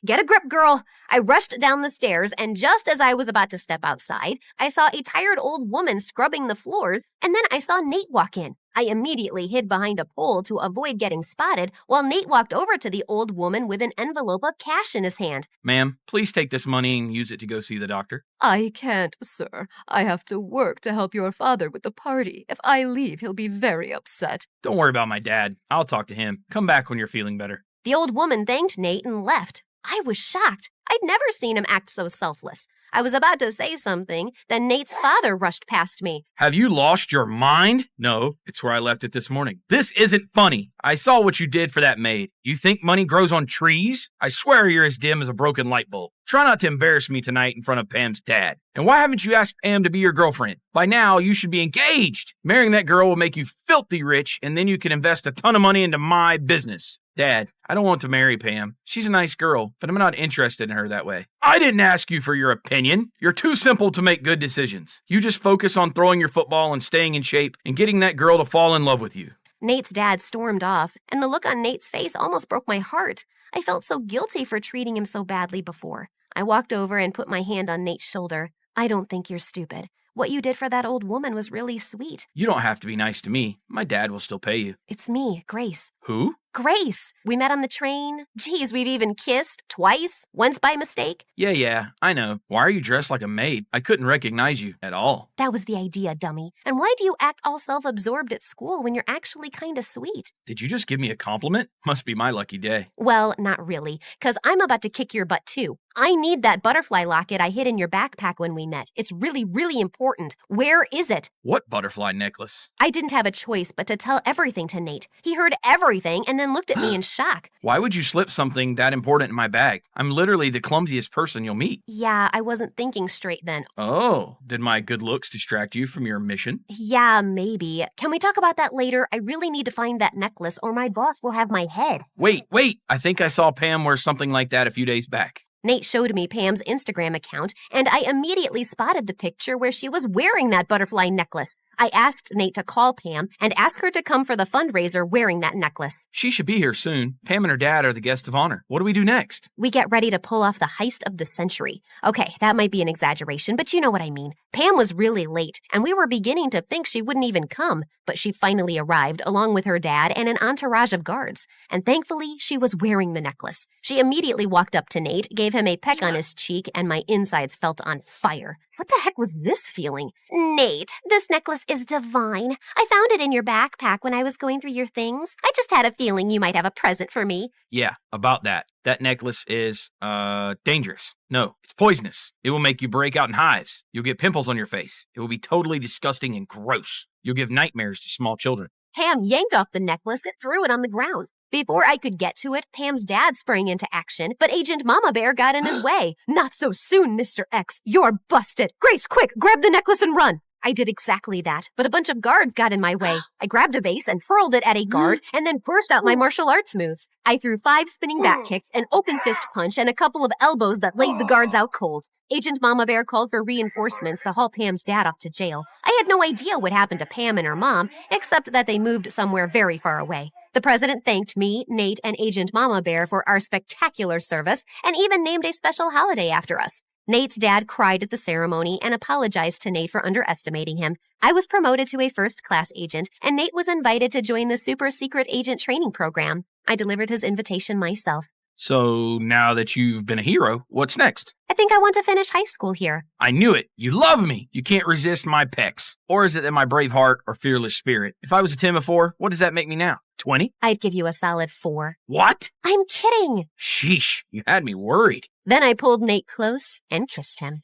Get a grip, girl. I rushed down the stairs, and just as I was about to step outside, I saw a tired old woman scrubbing the floors, and then I saw Nate walk in. I immediately hid behind a pole to avoid getting spotted, while Nate walked over to the old woman with an envelope of cash in his hand. Ma'am, please take this money and use it to go see the doctor. I can't, sir. I have to work to help your father with the party. If I leave, he'll be very upset. Don't worry about my dad. I'll talk to him. Come back when you're feeling better. The old woman thanked Nate and left. I was shocked. I'd never seen him act so selfless. I was about to say something, then Nate's father rushed past me. Have you lost your mind? No, it's where I left it this morning. This isn't funny. I saw what you did for that maid. You think money grows on trees? I swear you're as dim as a broken light bulb. Try not to embarrass me tonight in front of Pam's dad. And why haven't you asked Pam to be your girlfriend? By now, you should be engaged. Marrying that girl will make you filthy rich, and then you can invest a ton of money into my business. Dad, I don't want to marry Pam. She's a nice girl, but I'm not interested in her that way. I didn't ask you for your opinion. You're too simple to make good decisions. You just focus on throwing your football and staying in shape and getting that girl to fall in love with you. Nate's dad stormed off, and the look on Nate's face almost broke my heart. I felt so guilty for treating him so badly before. I walked over and put my hand on Nate's shoulder. I don't think you're stupid. What you did for that old woman was really sweet. You don't have to be nice to me. My dad will still pay you. It's me, Grace. Who? Grace. We met on the train. Geez, we've even kissed twice, once by mistake. Yeah, I know. Why are you dressed like a maid? I couldn't recognize you at all. That was the idea, dummy. And why do you act all self-absorbed at school when you're actually kinda sweet? Did you just give me a compliment? Must be my lucky day. Well, not really, 'cause I'm about to kick your butt too. I need that butterfly locket I hid in your backpack when we met. It's really, really important. Where is it? What butterfly necklace? I didn't have a choice but to tell everything to Nate. He heard everything and then looked at me in shock. Why would you slip something that important in my bag? I'm literally the clumsiest person you'll meet. Yeah, I wasn't thinking straight then. Oh, did my good looks distract you from your mission? Yeah, maybe. Can we talk about that later? I really need to find that necklace or my boss will have my head. Wait. I think I saw Pam wear something like that a few days back. Nate showed me Pam's Instagram account, and I immediately spotted the picture where she was wearing that butterfly necklace. I asked Nate to call Pam and ask her to come for the fundraiser wearing that necklace. She should be here soon. Pam and her dad are the guests of honor. What do we do next? We get ready to pull off the heist of the century. Okay, that might be an exaggeration, but you know what I mean. Pam was really late, and we were beginning to think she wouldn't even come, but she finally arrived along with her dad and an entourage of guards. And thankfully, she was wearing the necklace. She immediately walked up to Nate, gave him a peck on his cheek, and my insides felt on fire. What the heck was this feeling? Nate, this necklace is divine. I found it in your backpack when I was going through your things. I just had a feeling you might have a present for me. Yeah, about that. That necklace is, dangerous. No, it's poisonous. It will make you break out in hives. You'll get pimples on your face. It will be totally disgusting and gross. You'll give nightmares to small children. Pam yanked off the necklace and threw it on the ground. Before I could get to it, Pam's dad sprang into action, but Agent Mama Bear got in his way. Not so soon, Mr. X. You're busted. Grace, quick, grab the necklace and run. I did exactly that, but a bunch of guards got in my way. I grabbed a vase and hurled it at a guard and then burst out my martial arts moves. I threw 5 spinning back kicks, an open fist punch, and a couple of elbows that laid the guards out cold. Agent Mama Bear called for reinforcements to haul Pam's dad off to jail. I had no idea what happened to Pam and her mom, except that they moved somewhere very far away. The president thanked me, Nate, and Agent Mama Bear for our spectacular service and even named a special holiday after us. Nate's dad cried at the ceremony and apologized to Nate for underestimating him. I was promoted to a first-class agent, and Nate was invited to join the super secret agent training program. I delivered his invitation myself. So now that you've been a hero, what's next? I think I want to finish high school here. I knew it. You love me. You can't resist my pecs. Or is it that my brave heart or fearless spirit? If I was a 10 before, what does that make me now? 20? I'd give you a solid 4. What? I'm kidding. Sheesh, you had me worried. Then I pulled Nate close and kissed him.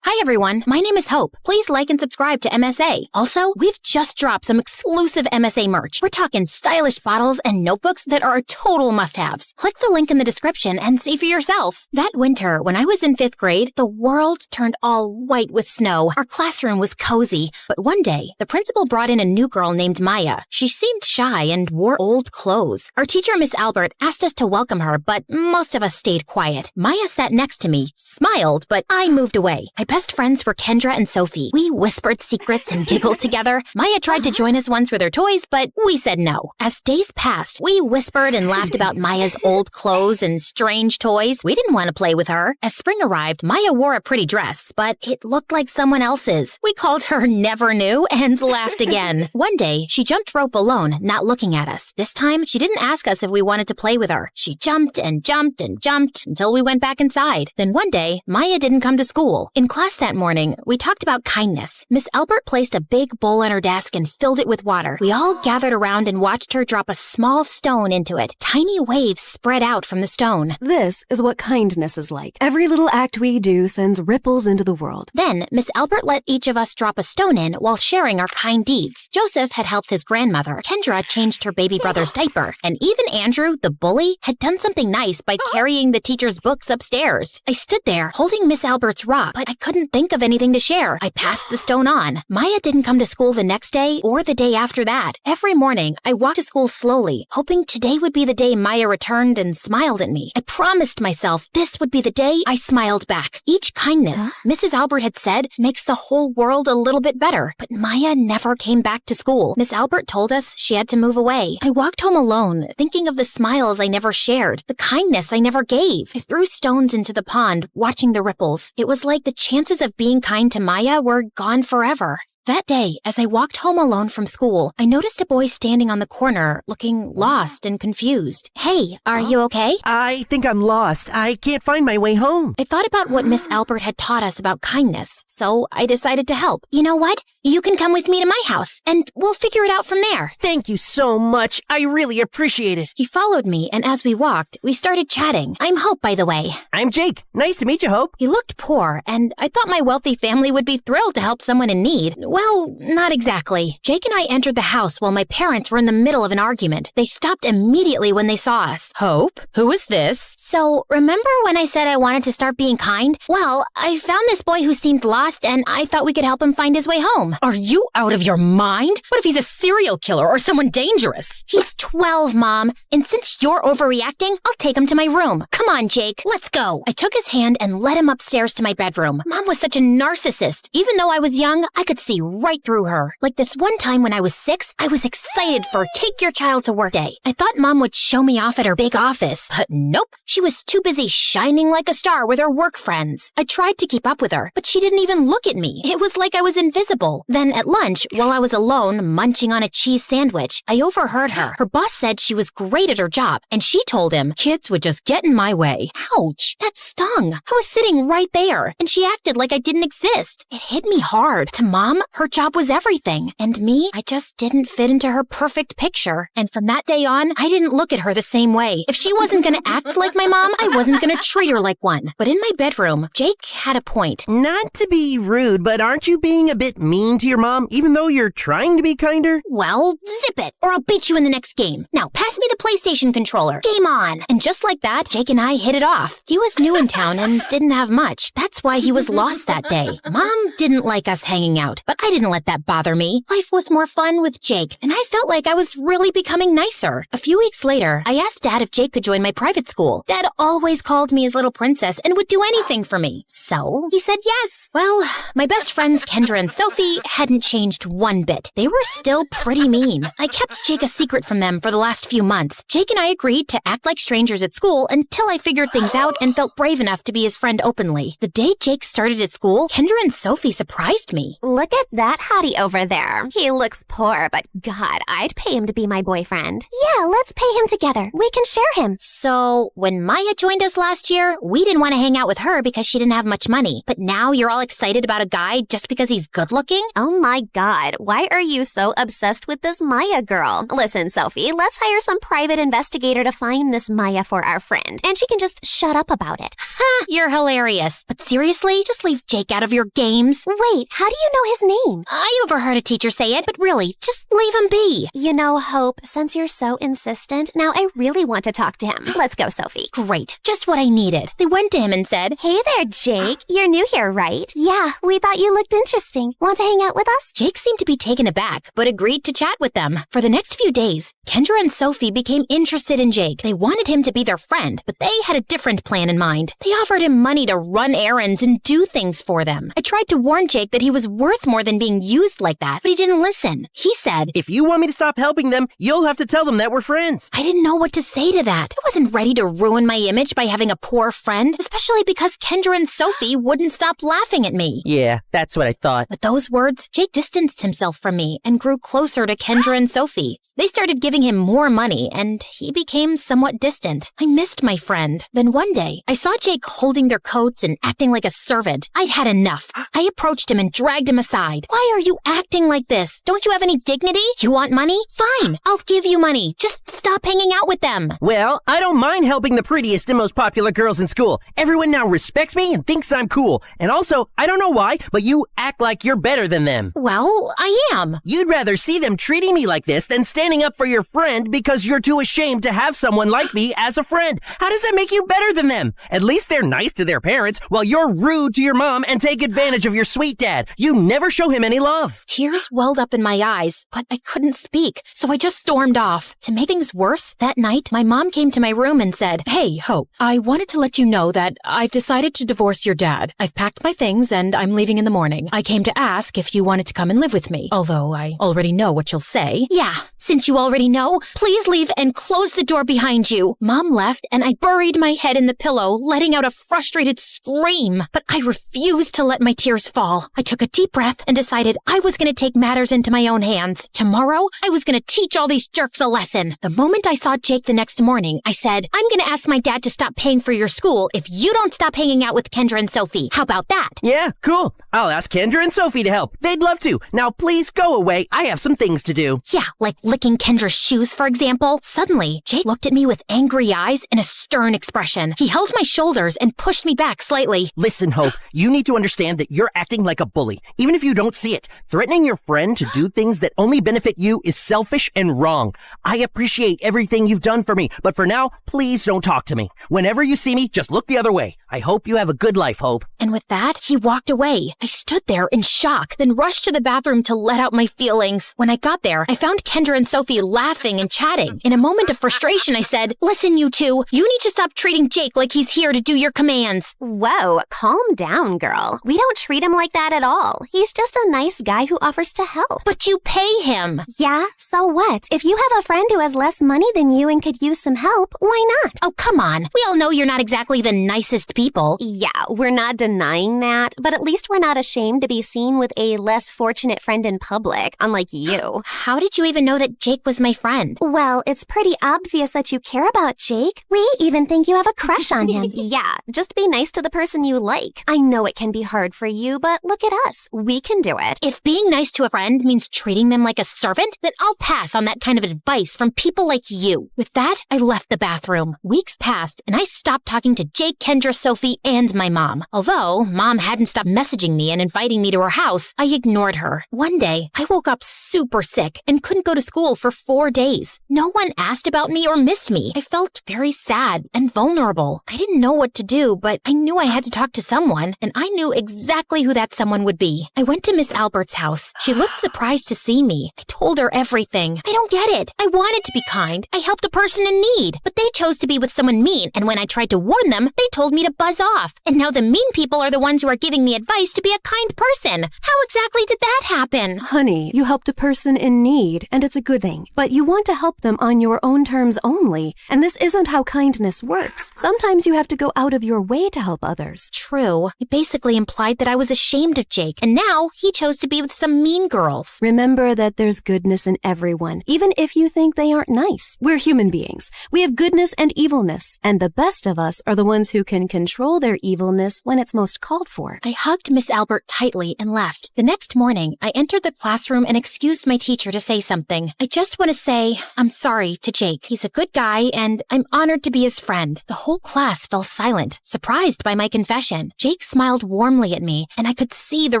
Hi everyone, my name is Hope. Please like and subscribe to MSA. Also, we've just dropped some exclusive MSA merch. We're talking stylish bottles and notebooks that are total must-haves. Click the link in the description and see for yourself. That winter, when I was in 5th grade, the world turned all white with snow. Our classroom was cozy. But one day, the principal brought in a new girl named Maya. She seemed shy and wore old clothes. Our teacher, Miss Albert, asked us to welcome her, but most of us stayed quiet. Maya sat next to me, smiled, but I moved away. My best friends were Kendra and Sophie. We whispered secrets and giggled together. Maya tried to join us once with her toys, but we said no. As days passed, we whispered and laughed about Maya's old clothes and strange toys. We didn't want to play with her. As spring arrived, Maya wore a pretty dress, but it looked like someone else's. We called her Never Knew and laughed again. One day, she jumped rope alone, not looking at us. This time, she didn't ask us if we wanted to play with her. She jumped and jumped and jumped until we went back inside. Then one day, Maya didn't come to school. In class, class that morning, we talked about kindness. Miss Albert placed a big bowl on her desk and filled it with water. We all gathered around and watched her drop a small stone into it. Tiny waves spread out from the stone. This is what kindness is like. Every little act we do sends ripples into the world. Then, Miss Albert let each of us drop a stone in while sharing our kind deeds. Joseph had helped his grandmother. Kendra changed her baby brother's diaper. And even Andrew, the bully, had done something nice by carrying the teacher's books upstairs. I stood there, holding Miss Albert's rock, but I couldn't think of anything to share. I passed the stone on. Maya didn't come to school the next day or the day after that. Every morning, I walked to school slowly, hoping today would be the day Maya returned and smiled at me. I promised myself this would be the day I smiled back. Each kindness, Mrs. Albert had said, makes the whole world a little bit better. But Maya never came back to school. Miss Albert told us she had to move away. I walked home alone, thinking of the smiles I never shared, the kindness I never gave. I threw stones into the pond, watching the ripples. It was like the chances of being kind to Maya were gone forever. That day, as I walked home alone from school, I noticed a boy standing on the corner, looking lost and confused. Hey, are you okay? I think I'm lost. I can't find my way home. I thought about what Miss Albert had taught us about kindness, so I decided to help. You know what? You can come with me to my house, and we'll figure it out from there. Thank you so much. I really appreciate it. He followed me, and as we walked, we started chatting. I'm Hope, by the way. I'm Jake. Nice to meet you, Hope. He looked poor, and I thought my wealthy family would be thrilled to help someone in need. Well, not exactly. Jake and I entered the house while my parents were in the middle of an argument. They stopped immediately when they saw us. Hope? Who is this? So, remember when I said I wanted to start being kind? Well, I found this boy who seemed lost, and I thought we could help him find his way home. Are you out of your mind? What if he's a serial killer or someone dangerous? He's 12, Mom, and since you're overreacting, I'll take him to my room. Come on, Jake, let's go. I took his hand and led him upstairs to my bedroom. Mom was such a narcissist. Even though I was young, I could see right through her. Like this one time when I was 6, I was excited for Take Your Child to Work Day. I thought Mom would show me off at her big office, but nope. She was too busy shining like a star with her work friends. I tried to keep up with her, but she didn't even look at me. It was like I was invisible. Then at lunch, while I was alone munching on a cheese sandwich, I overheard her. Her boss said she was great at her job, and she told him kids would just get in my way. Ouch, that stung. I was sitting right there, and she acted like I didn't exist. It hit me hard. To Mom, her job was everything, and me, I just didn't fit into her perfect picture. And from that day on, I didn't look at her the same way. If she wasn't gonna act like my mom, I wasn't gonna treat her like one. But in my bedroom, Jake had a point. Not to be rude, but aren't you being a bit mean to your mom, even though you're trying to be kinder? Well, zip it, or I'll beat you in the next game. Now, pass me the PlayStation controller. Game on! And just like that, Jake and I hit it off. He was new in town and didn't have much. That's why he was lost that day. Mom didn't like us hanging out, but I didn't let that bother me. Life was more fun with Jake, and I felt like I was really becoming nicer. A few weeks later, I asked Dad if Jake could join my private school. Dad always called me his little princess and would do anything for me. So, he said yes. Well, my best friends Kendra and Sophie hadn't changed one bit. They were still pretty mean. I kept Jake a secret from them for the last few months. Jake and I agreed to act like strangers at school until I figured things out and felt brave enough to be his friend openly. The day Jake started at school, Kendra and Sophie surprised me. Look at that hottie over there. He looks poor, but God, I'd pay him to be my boyfriend. Yeah, let's pay him together. We can share him. So, when Maya joined us last year, we didn't want to hang out with her because she didn't have much money. But now you're all excited about a guy just because he's good looking? Oh my God, why are you so obsessed with this Maya girl? Listen, Sophie, let's hire some private investigator to find this Maya for our friend, and she can just shut up about it. Ha, you're hilarious. But seriously, just leave Jake out of your games. Wait, how do you know his name? I overheard a teacher say it, but really, just leave him be. You know, Hope, since you're so insistent, now I really want to talk to him. Let's go, Sophie. Great, just what I needed. They went to him and said, Hey there, Jake. You're new here, right? Yeah, we thought you looked interesting. Want to hang out with us? Jake seemed to be taken aback, but agreed to chat with them. For the next few days, Kendra and Sophie became interested in Jake. They wanted him to be their friend, but they had a different plan in mind. They offered him money to run errands and do things for them. I tried to warn Jake that he was worth more than being used like that, but he didn't listen. He said, If you want me to stop helping them, you'll have to tell them that we're friends. I didn't know what to say to that. I wasn't ready to ruin my image by having a poor friend, especially because Kendra and Sophie wouldn't stop laughing at me. Yeah, that's what I thought. With those words, Jake distanced himself from me and grew closer to Kendra and Sophie. They started giving him more money, and he became somewhat distant. I missed my friend. Then one day, I saw Jake holding their coats and acting like a servant. I'd had enough. I approached him and dragged him aside. Why are you acting like this? Don't you have any dignity? You want money? Fine, I'll give you money. Just stop hanging out with them. Well, I don't mind helping the prettiest and most popular girls in school. Everyone now respects me and thinks I'm cool. And also, I don't know why, but you act like you're better than them. Well, I am. You'd rather see them treating me like this than standing up for your friend because you're too ashamed to have someone like me as a friend. How does that make you better than them? At least they're nice to their parents while you're rude to your mom and take advantage of your sweet dad. You never show him any love. Tears welled up in my eyes, but I couldn't speak, so I just stormed off. To make things worse, that night, my mom came to my room and said, "Hey, Hope, I wanted to let you know that I've decided to divorce your dad. I've packed my things and I'm leaving in the morning. I came to ask if you wanted to come and live with me, although I already know what you'll say." Yeah, since you already know, please leave and close the door behind you. Mom left and I buried my head in the pillow, letting out a frustrated scream. But I refused to let my tears fall. I took a deep breath and decided I was going to take matters into my own hands. Tomorrow, I was going to teach all these jerks a lesson. The moment I saw Jake the next morning, I said, "I'm going to ask my dad to stop paying for your school if you don't stop hanging out with Kendra and Sophie. How about that?" Yeah, cool. I'll ask Kendra and Sophie to help. They'd love to. Now please go away. I have some things to do. Yeah, like licking Kendra's shoes, for example. Suddenly, Jake looked at me with angry eyes and a stern expression. He held my shoulders and pushed me back slightly. Listen, Hope, you need to understand that you're acting like a bully, even if you don't see it. Threatening your friend to do things that only benefit you is selfish and wrong. I appreciate everything you've done for me, but for now, please don't talk to me. Whenever you see me, just look the other way. I hope you have a good life, Hope. And with that, he walked away. I stood there in shock, then rushed to the bathroom to let out my feelings. When I got there, I found Kendra and Sophie laughing and chatting. In a moment of frustration, I said, "Listen, you two, you need to stop treating Jake like he's here to do your commands." Whoa, calm down, girl. We don't treat him like that at all. He's just a nice guy who offers to help. But you pay him. Yeah, so what? If you have a friend who has less money than you and could use some help, why not? Oh, come on. We all know you're not exactly the nicest people. Yeah, we're not denying that, but at least we're not ashamed to be seen with a less fortunate friend in public, unlike you. How did you even know that Jake was my friend? Well, it's pretty obvious that you care about Jake. We even think you have a crush on him. Yeah, just be nice to the person you like. I know it can be hard for you, but look at us. We can do it. If being nice to a friend means treating them like a servant, then I'll pass on that kind of advice from people like you. With that, I left the bathroom. Weeks passed, and I stopped talking to Jake, Kendra, Sophie, and my mom. Although Mom hadn't stopped messaging me and inviting me to her house, I ignored her. One day, I woke up super sick and couldn't go to school for 4 days. No one asked about me or missed me. I felt very sad and vulnerable. I didn't know what to do, but I knew I had to talk to someone, and I knew exactly who that someone would be. I went to Miss Albert's house. She looked surprised to see me. I told her everything. I don't get it. I wanted to be kind. I helped a person in need, but they chose to be with someone mean, and when I tried to warn them, they told me to buzz off. And now the mean people are the ones who are giving me advice to be a kind person. How exactly did that happen? Honey, you helped a person in need, and it's a good thing. But you want to help them on your own terms only, and this isn't how kindness works. Sometimes you have to go out of your way to help others. True. It basically implied that I was ashamed of Jake, and now he chose to be with some mean girls. Remember that there's goodness in everyone, even if you think they aren't nice. We're human beings. We have goodness and evilness, and the best of us are the ones who can control their evilness when it's most called for. I hugged Miss Albert tightly and left. The next morning, I entered the classroom and excused my teacher to say something. I just want to say I'm sorry to Jake. He's a good guy, and I'm honored to be his friend. The whole class fell silent, surprised by my confession. Jake smiled warmly at me, and I could see the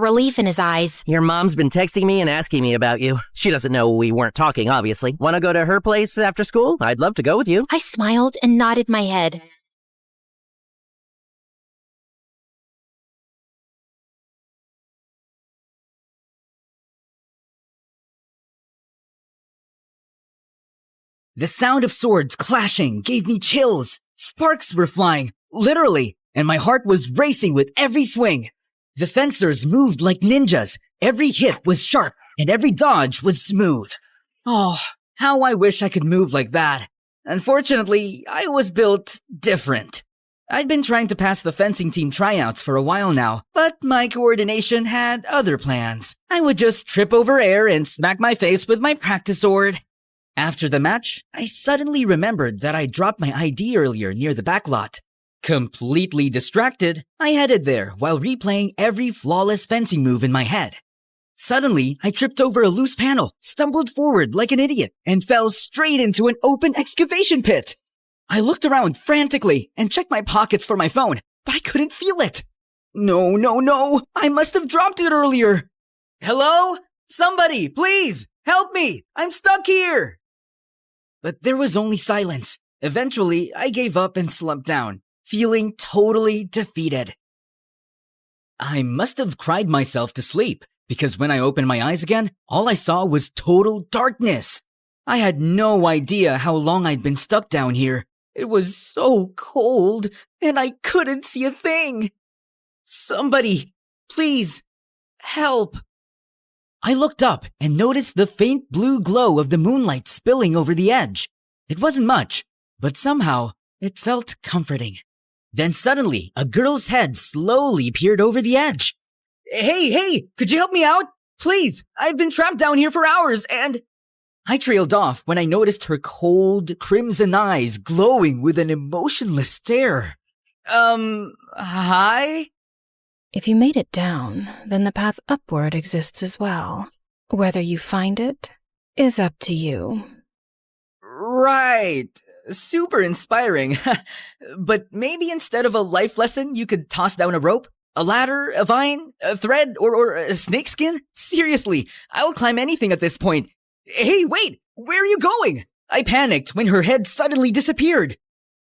relief in his eyes. Your mom's been texting me and asking me about you. She doesn't know we weren't talking, obviously. Want to go to her place after school? I'd love to go with you. I smiled and nodded my head. The sound of swords clashing gave me chills. Sparks were flying, literally, and my heart was racing with every swing. The fencers moved like ninjas. Every hit was sharp, and every dodge was smooth. Oh, how I wish I could move like that. Unfortunately, I was built different. I'd been trying to pass the fencing team tryouts for a while now, but my coordination had other plans. I would just trip over air and smack my face with my practice sword. After the match, I suddenly remembered that I dropped my ID earlier near the back lot. Completely distracted, I headed there while replaying every flawless fencing move in my head. Suddenly, I tripped over a loose panel, stumbled forward like an idiot, and fell straight into an open excavation pit. I looked around frantically and checked my pockets for my phone, but I couldn't feel it. No, I must have dropped it earlier. Hello? Somebody, please, help me! I'm stuck here! But there was only silence. Eventually, I gave up and slumped down, feeling totally defeated. I must have cried myself to sleep, because when I opened my eyes again, all I saw was total darkness. I had no idea how long I'd been stuck down here. It was so cold, and I couldn't see a thing. Somebody, please, help. I looked up and noticed the faint blue glow of the moonlight spilling over the edge. It wasn't much, but somehow it felt comforting. Then suddenly, a girl's head slowly peered over the edge. Hey, could you help me out? Please, I've been trapped down here for hours and... I trailed off when I noticed her cold, crimson eyes glowing with an emotionless stare. Hi? If you made it down, then the path upward exists as well. Whether you find it is up to you. Right. Super inspiring. But maybe instead of a life lesson, you could toss down a rope? A ladder? A vine? A thread? Or a snakeskin? Seriously, I'll climb anything at this point. Hey, wait! Where are you going? I panicked when her head suddenly disappeared.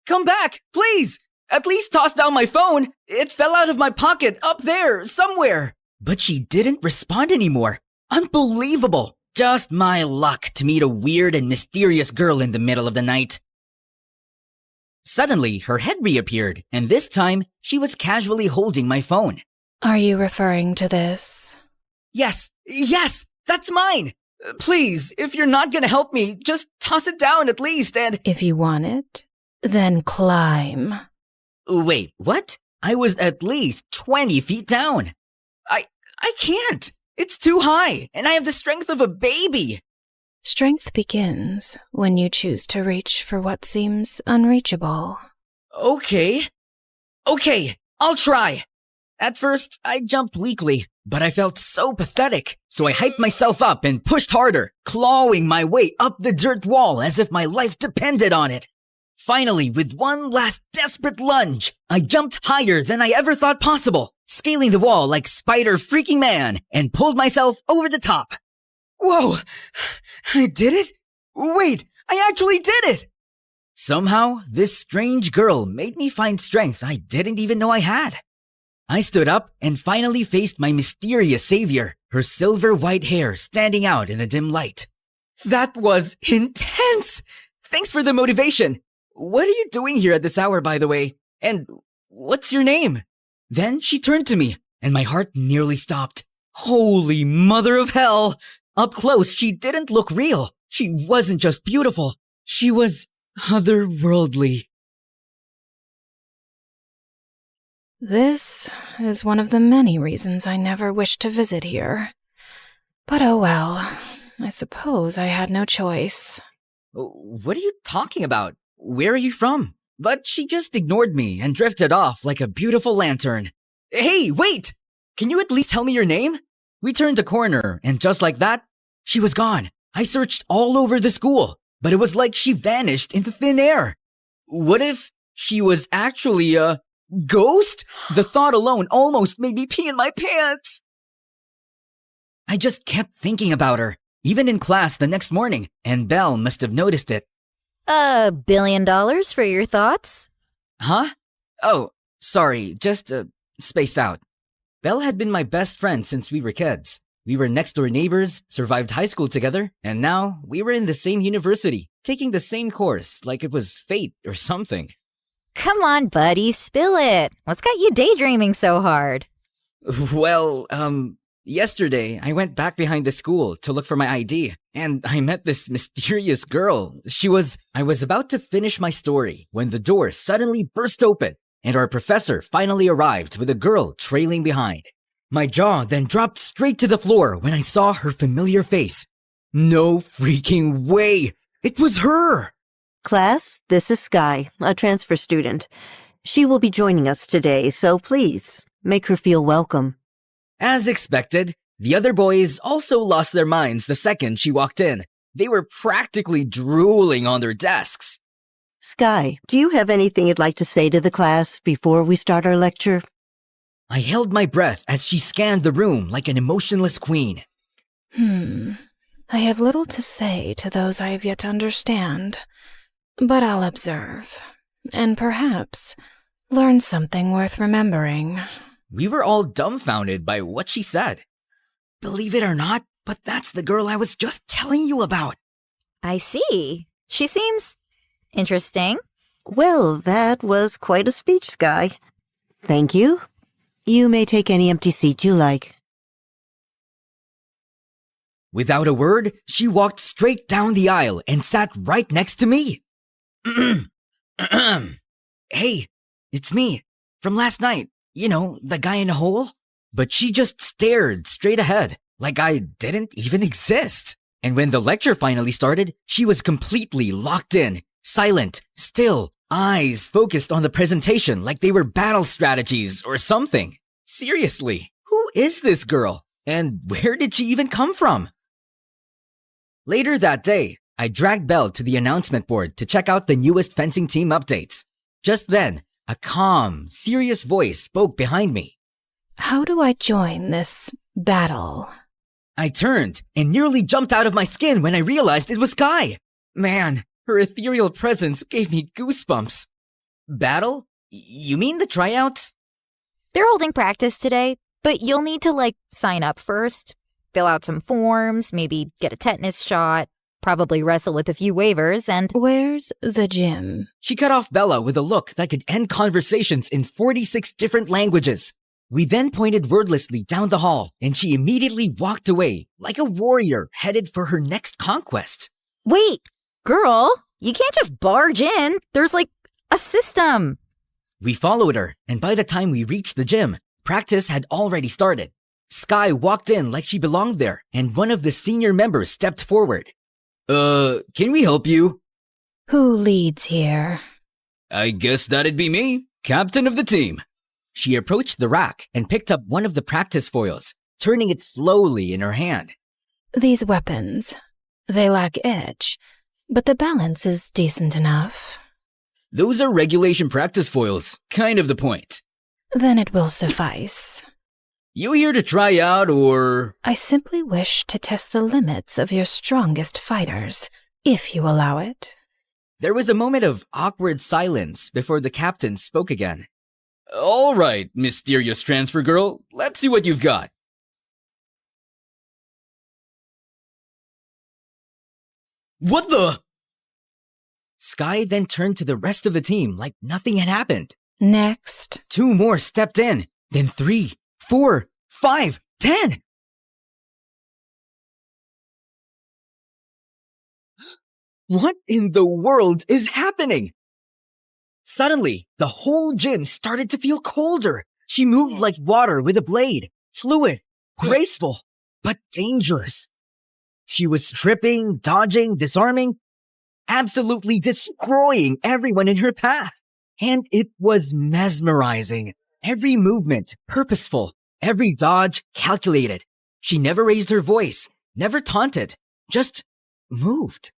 Come back, please! At least toss down my phone. It fell out of my pocket up there, somewhere. But she didn't respond anymore. Unbelievable. Just my luck to meet a weird and mysterious girl in the middle of the night. Suddenly, her head reappeared, and this time, she was casually holding my phone. Are you referring to this? Yes, that's mine! Please, if you're not gonna help me, just toss it down at least and... If you want it, then climb. Wait, what? I was at least 20 feet down. I can't. It's too high, and I have the strength of a baby. Strength begins when you choose to reach for what seems unreachable. Okay, I'll try. At first, I jumped weakly, but I felt so pathetic, so I hyped myself up and pushed harder, clawing my way up the dirt wall as if my life depended on it. Finally, with one last desperate lunge, I jumped higher than I ever thought possible, scaling the wall like Spider freaking Man, and pulled myself over the top. Whoa! I did it? Wait, I actually did it! Somehow, this strange girl made me find strength I didn't even know I had. I stood up and finally faced my mysterious savior, her silver white hair standing out in the dim light. That was intense! Thanks for the motivation. What are you doing here at this hour, by the way? And what's your name? Then she turned to me, and my heart nearly stopped. Holy mother of hell! Up close, she didn't look real. She wasn't just beautiful. She was otherworldly. This is one of the many reasons I never wished to visit here. But oh well, I suppose I had no choice. What are you talking about? Where are you from? But she just ignored me and drifted off like a beautiful lantern. Hey, wait! Can you at least tell me your name? We turned a corner, and just like that, she was gone. I searched all over the school, but it was like she vanished into thin air. What if she was actually a ghost? The thought alone almost made me pee in my pants. I just kept thinking about her, even in class the next morning, and Belle must have noticed it. $1 billion for your thoughts? Huh? Oh, sorry, just spaced out. Belle had been my best friend since we were kids. We were next-door neighbors, survived high school together, and now we were in the same university, taking the same course like it was fate or something. Come on, buddy, spill it. What's got you daydreaming so hard? Well, yesterday I went back behind the school to look for my ID, and I met this mysterious girl. I was about to finish my story when the door suddenly burst open, and our professor finally arrived with a girl trailing behind. My jaw then dropped straight to the floor when I saw her familiar face. No freaking way! It was her! Class, this is Sky, a transfer student. She will be joining us today, so please, make her feel welcome. As expected, the other boys also lost their minds the second she walked in. They were practically drooling on their desks. Sky, do you have anything you'd like to say to the class before we start our lecture? I held my breath as she scanned the room like an emotionless queen. I have little to say to those I have yet to understand, but I'll observe, and perhaps learn something worth remembering. We were all dumbfounded by what she said. Believe it or not, but that's the girl I was just telling you about. I see. She seems interesting. Well, that was quite a speech, Sky. Thank you. You may take any empty seat you like. Without a word, she walked straight down the aisle and sat right next to me. Hey, it's me. From last night. You know, the guy in the hole? But she just stared straight ahead, like I didn't even exist. And when the lecture finally started, she was completely locked in, silent, still, eyes focused on the presentation like they were battle strategies or something. Seriously, who is this girl? And where did she even come from? Later that day, I dragged Belle to the announcement board to check out the newest fencing team updates. Just then, a calm, serious voice spoke behind me. How do I join this battle? I turned and nearly jumped out of my skin when I realized it was Sky. Man, her ethereal presence gave me goosebumps. Battle? You mean the tryouts? They're holding practice today, but you'll need to, sign up first, fill out some forms, maybe get a tetanus shot, probably wrestle with a few waivers, and... Where's the gym? She cut off Bella with a look that could end conversations in 46 different languages. We then pointed wordlessly down the hall, and she immediately walked away, like a warrior headed for her next conquest. Wait, girl, you can't just barge in. There's, a system. We followed her, and by the time we reached the gym, practice had already started. Sky walked in like she belonged there, and one of the senior members stepped forward. Can we help you? Who leads here? I guess that'd be me, captain of the team. She approached the rack and picked up one of the practice foils, turning it slowly in her hand. These weapons, they lack edge, but the balance is decent enough. Those are regulation practice foils, kind of the point. Then it will suffice. You here to try out, or...? I simply wish to test the limits of your strongest fighters, if you allow it. There was a moment of awkward silence before the captain spoke again. All right, mysterious transfer girl, let's see what you've got. What the? Sky then turned to the rest of the team like nothing had happened. Next. 2 more stepped in, then 3, 4, 5, 10. What in the world is happening? Suddenly, the whole gym started to feel colder. She moved like water with a blade, fluid, graceful, but dangerous. She was tripping, dodging, disarming, absolutely destroying everyone in her path. And it was mesmerizing. Every movement, purposeful. Every dodge, calculated. She never raised her voice, never taunted, just moved.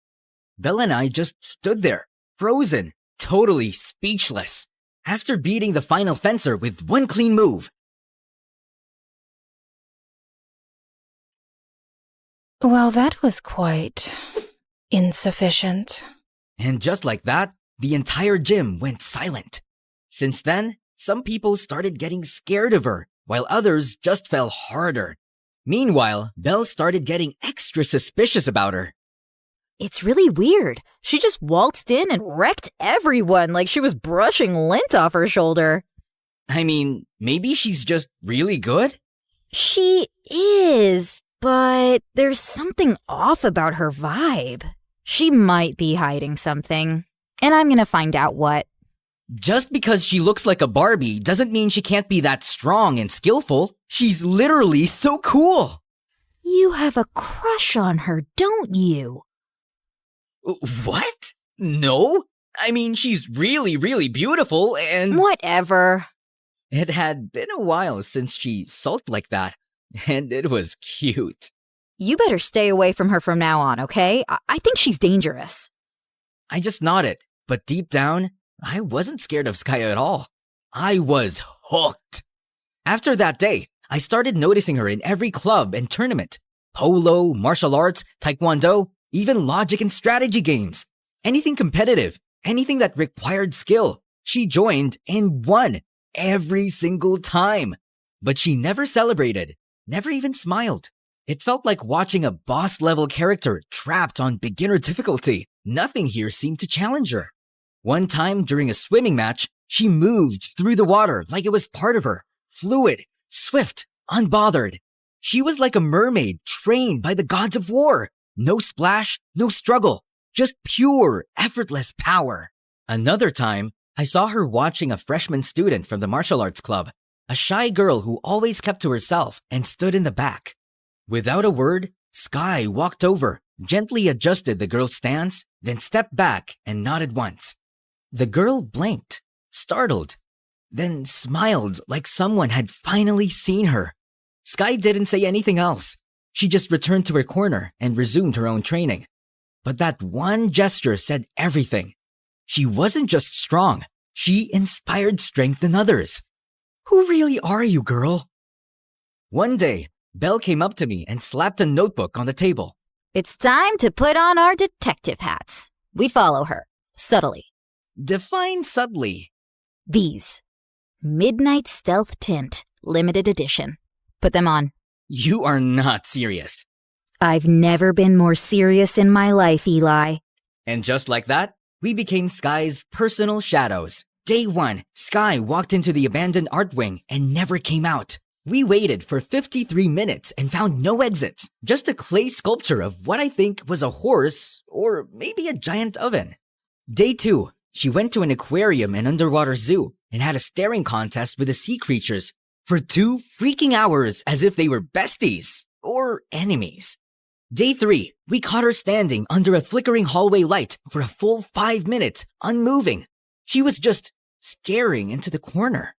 Belle and I just stood there, frozen, totally speechless, after beating the final fencer with one clean move. Well, that was quite insufficient. And just like that, the entire gym went silent. Since then, some people started getting scared of her, while others just fell harder. Meanwhile, Belle started getting extra suspicious about her. It's really weird. She just waltzed in and wrecked everyone like she was brushing lint off her shoulder. I mean, maybe she's just really good? She is, but there's something off about her vibe. She might be hiding something, and I'm gonna find out what. Just because she looks like a Barbie doesn't mean she can't be that strong and skillful. She's literally so cool. You have a crush on her, don't you? What? No? I mean, she's really, really beautiful and... Whatever. It had been a while since she sulked like that, and it was cute. You better stay away from her from now on, okay? I think she's dangerous. I just nodded, but deep down, I wasn't scared of Sky at all. I was hooked. After that day, I started noticing her in every club and tournament. Polo, martial arts, taekwondo, even logic and strategy games. Anything competitive, anything that required skill, she joined and won every single time. But she never celebrated, never even smiled. It felt like watching a boss-level character trapped on beginner difficulty. Nothing here seemed to challenge her. One time during a swimming match, she moved through the water like it was part of her. Fluid, swift, unbothered. She was like a mermaid trained by the gods of war. No splash, no struggle, just pure, effortless power. Another time, I saw her watching a freshman student from the martial arts club, a shy girl who always kept to herself and stood in the back. Without a word, Sky walked over, gently adjusted the girl's stance, then stepped back and nodded once. The girl blinked, startled, then smiled like someone had finally seen her. Sky didn't say anything else. She just returned to her corner and resumed her own training. But that one gesture said everything. She wasn't just strong, she inspired strength in others. Who really are you, girl? One day, Belle came up to me and slapped a notebook on the table. It's time to put on our detective hats. We follow her, subtly. Define subtly. These. Midnight Stealth Tint, limited edition. Put them on. You are not serious. I've never been more serious in my life, Eli. And just like that, we became Sky's personal shadows. Day 1, Sky walked into the abandoned art wing and never came out. We waited for 53 minutes and found no exits, just a clay sculpture of what I think was a horse or maybe a giant oven. Day 2, she went to an aquarium and underwater zoo and had a staring contest with the sea creatures for 2 freaking hours as if they were besties or enemies. Day 3, we caught her standing under a flickering hallway light for a full 5 minutes, unmoving. She was just staring into the corner.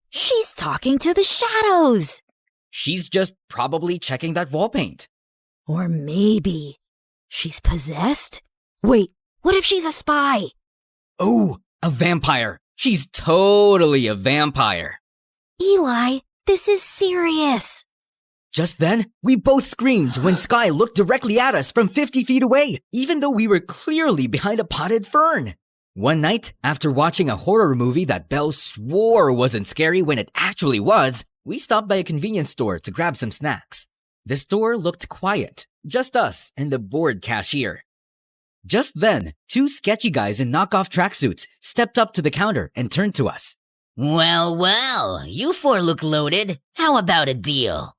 She's talking to the shadows. She's just probably checking that wall paint. Or maybe she's possessed? Wait, what if she's a spy? Oh, a vampire. She's totally a vampire. Eli, this is serious. Just then, we both screamed when Sky looked directly at us from 50 feet away, even though we were clearly behind a potted fern. One night, after watching a horror movie that Belle swore wasn't scary when it actually was, we stopped by a convenience store to grab some snacks. The store looked quiet, just us and the bored cashier. Just then, 2 sketchy guys in knockoff tracksuits stepped up to the counter and turned to us. Well, well, you 4 look loaded. How about a deal?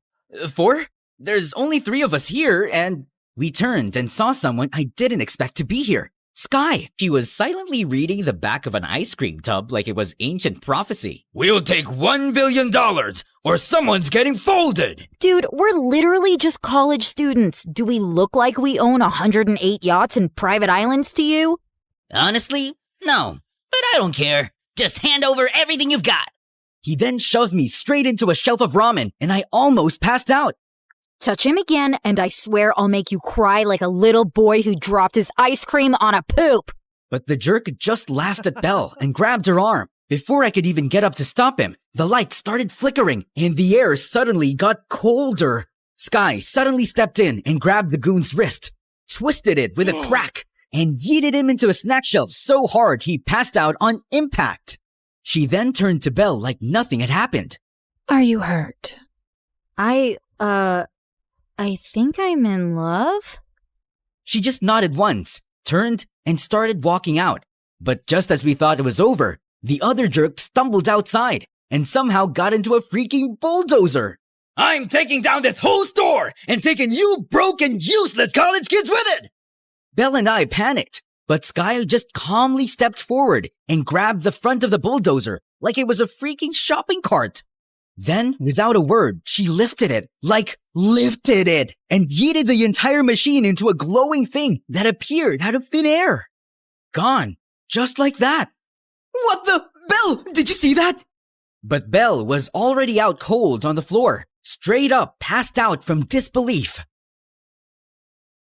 4? There's only 3 of us here, and... We turned and saw someone I didn't expect to be here. Sky! She was silently reading the back of an ice cream tub like it was ancient prophecy. We'll take $1 billion, or someone's getting folded! Dude, we're literally just college students. Do we look like we own 108 yachts and private islands to you? Honestly, no. But I don't care. Just hand over everything you've got. He then shoved me straight into a shelf of ramen, and I almost passed out. Touch him again, and I swear I'll make you cry like a little boy who dropped his ice cream on a poop. But the jerk just laughed at Belle and grabbed her arm. Before I could even get up to stop him, the light started flickering, and the air suddenly got colder. Sky suddenly stepped in and grabbed the goon's wrist, twisted it with a crack, and yeeted him into a snack shelf so hard he passed out on impact. She then turned to Belle like nothing had happened. Are you hurt? I think I'm in love? She just nodded once, turned, and started walking out. But just as we thought it was over, the other jerk stumbled outside and somehow got into a freaking bulldozer. I'm taking down this whole store and taking you broken, useless college kids with it! Belle and I panicked, but Sky just calmly stepped forward and grabbed the front of the bulldozer like it was a freaking shopping cart. Then, without a word, she lifted it, and yeeted the entire machine into a glowing thing that appeared out of thin air. Gone, just like that. What the? Belle, did you see that? But Belle was already out cold on the floor, straight up passed out from disbelief.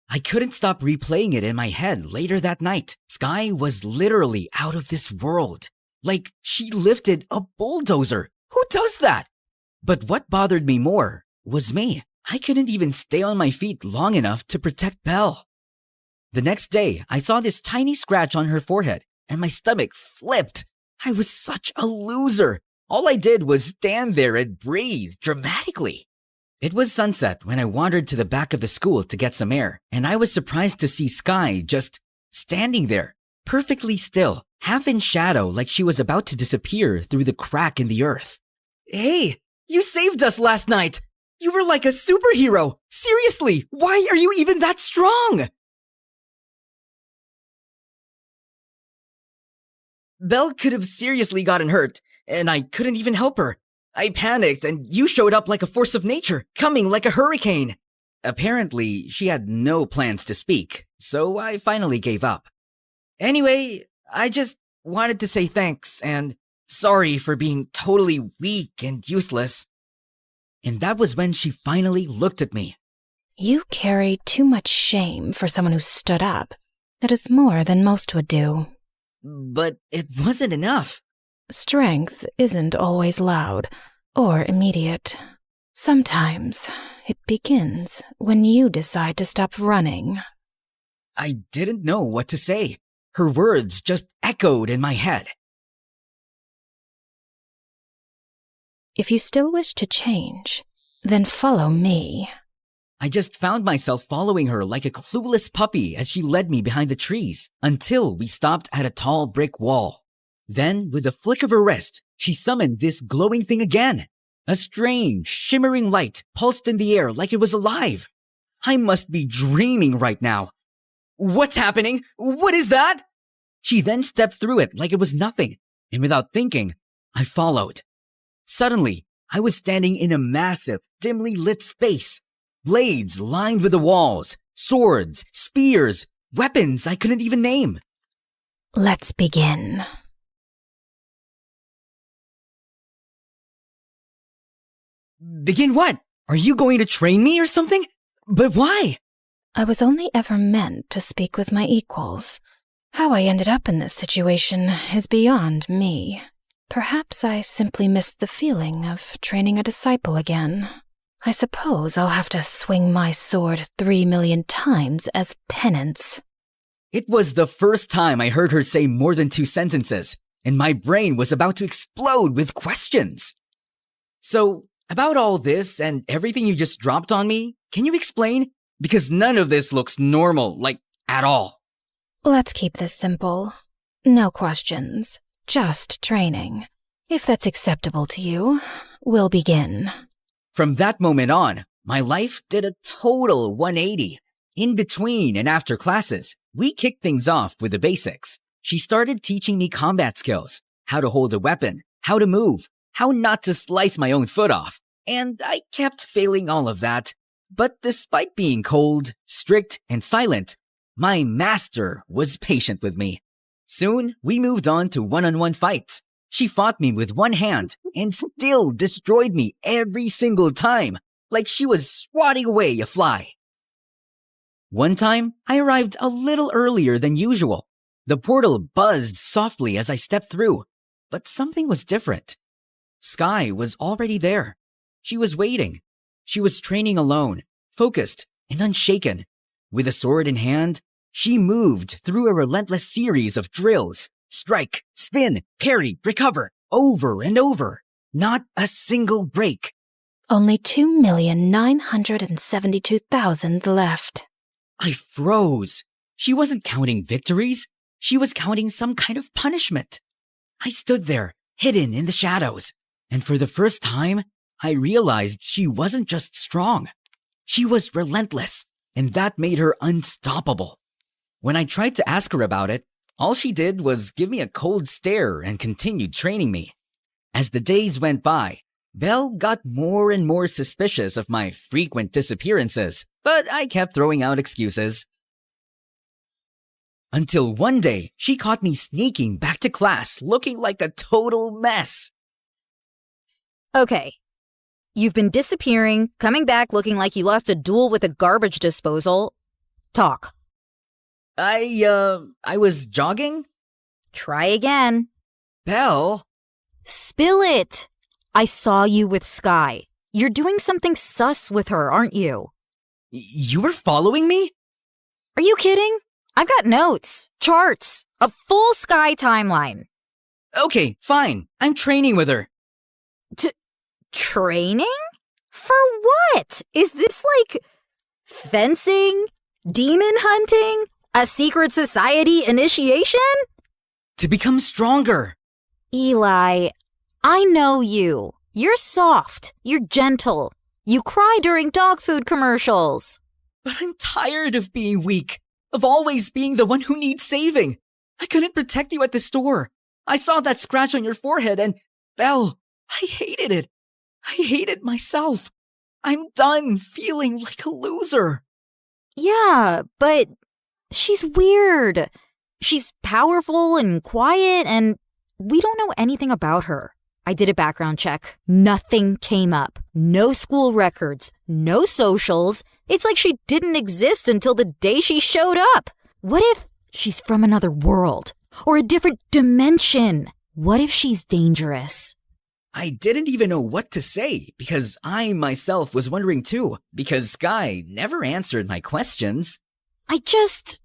I couldn't stop replaying it in my head later that night. Sky was literally out of this world. Like she lifted a bulldozer. Who does that? But what bothered me more was me. I couldn't even stay on my feet long enough to protect Belle. The next day, I saw this tiny scratch on her forehead, and my stomach flipped. I was such a loser. All I did was stand there and breathe dramatically. It was sunset when I wandered to the back of the school to get some air, and I was surprised to see Sky just standing there, perfectly still, half in shadow like she was about to disappear through the crack in the earth. Hey, you saved us last night! You were like a superhero! Seriously, why are you even that strong? Belle could have seriously gotten hurt, and I couldn't even help her. I panicked, and you showed up like a force of nature, coming like a hurricane. Apparently, she had no plans to speak, so I finally gave up. Anyway, I just wanted to say thanks, and sorry for being totally weak and useless. And that was when she finally looked at me. You carry too much shame for someone who stood up. That is more than most would do. But it wasn't enough. Strength isn't always loud or immediate. Sometimes it begins when you decide to stop running. I didn't know what to say. Her words just echoed in my head. If you still wish to change, then follow me. I just found myself following her like a clueless puppy as she led me behind the trees until we stopped at a tall brick wall. Then, with a flick of her wrist, she summoned this glowing thing again. A strange, shimmering light pulsed in the air like it was alive. I must be dreaming right now. What's happening? What is that? She then stepped through it like it was nothing, and without thinking, I followed. Suddenly, I was standing in a massive, dimly lit space. Blades lined with the walls, swords, spears, weapons I couldn't even name. Let's begin. Begin what? Are you going to train me or something? But why? I was only ever meant to speak with my equals. How I ended up in this situation is beyond me. Perhaps I simply missed the feeling of training a disciple again. I suppose I'll have to swing my sword 3 million times as penance. It was the first time I heard her say more than 2 sentences, and my brain was about to explode with questions. So, about all this and everything you just dropped on me, can you explain? Because none of this looks normal, like, at all. Let's keep this simple. No questions, just training. If that's acceptable to you, we'll begin. From that moment on, my life did a total 180. In between and after classes, we kicked things off with the basics. She started teaching me combat skills, how to hold a weapon, how to move, how not to slice my own foot off. And I kept failing all of that. But despite being cold, strict, and silent, my master was patient with me. Soon, we moved on to one-on-one fights. She fought me with one hand and still destroyed me every single time, like she was swatting away a fly. One time, I arrived a little earlier than usual. The portal buzzed softly as I stepped through, but something was different. Sky was already there. She was waiting. She was training alone, focused and unshaken. With a sword in hand, she moved through a relentless series of drills. Strike, spin, parry, recover, over and over. Not a single break. Only 2,972,000 left. I froze. She wasn't counting victories. She was counting some kind of punishment. I stood there, hidden in the shadows. And for the first time, I realized she wasn't just strong. She was relentless, and that made her unstoppable. When I tried to ask her about it, all she did was give me a cold stare and continued training me. As the days went by, Belle got more and more suspicious of my frequent disappearances, but I kept throwing out excuses. Until one day, she caught me sneaking back to class looking like a total mess. Okay. You've been disappearing, coming back looking like you lost a duel with a garbage disposal. Talk. I was jogging? Try again. Belle? Spill it. I saw you with Sky. You're doing something sus with her, aren't you? You were following me? Are you kidding? I've got notes, charts, a full Sky timeline. Okay, fine. I'm training with her. Training? For what? Is this like fencing? Demon hunting? A secret society initiation? To become stronger. Eli, I know you. You're soft. You're gentle. You cry during dog food commercials. But I'm tired of being weak. Of always being the one who needs saving. I couldn't protect you at the store. I saw that scratch on your forehead and, Belle, I hated it. I hated myself. I'm done feeling like a loser. Yeah, but she's weird. She's powerful and quiet, and we don't know anything about her. I did a background check. Nothing came up. No school records. No socials. It's like she didn't exist until the day she showed up. What if she's from another world? Or a different dimension? What if she's dangerous? I didn't even know what to say because I myself was wondering too, because Sky never answered my questions. I just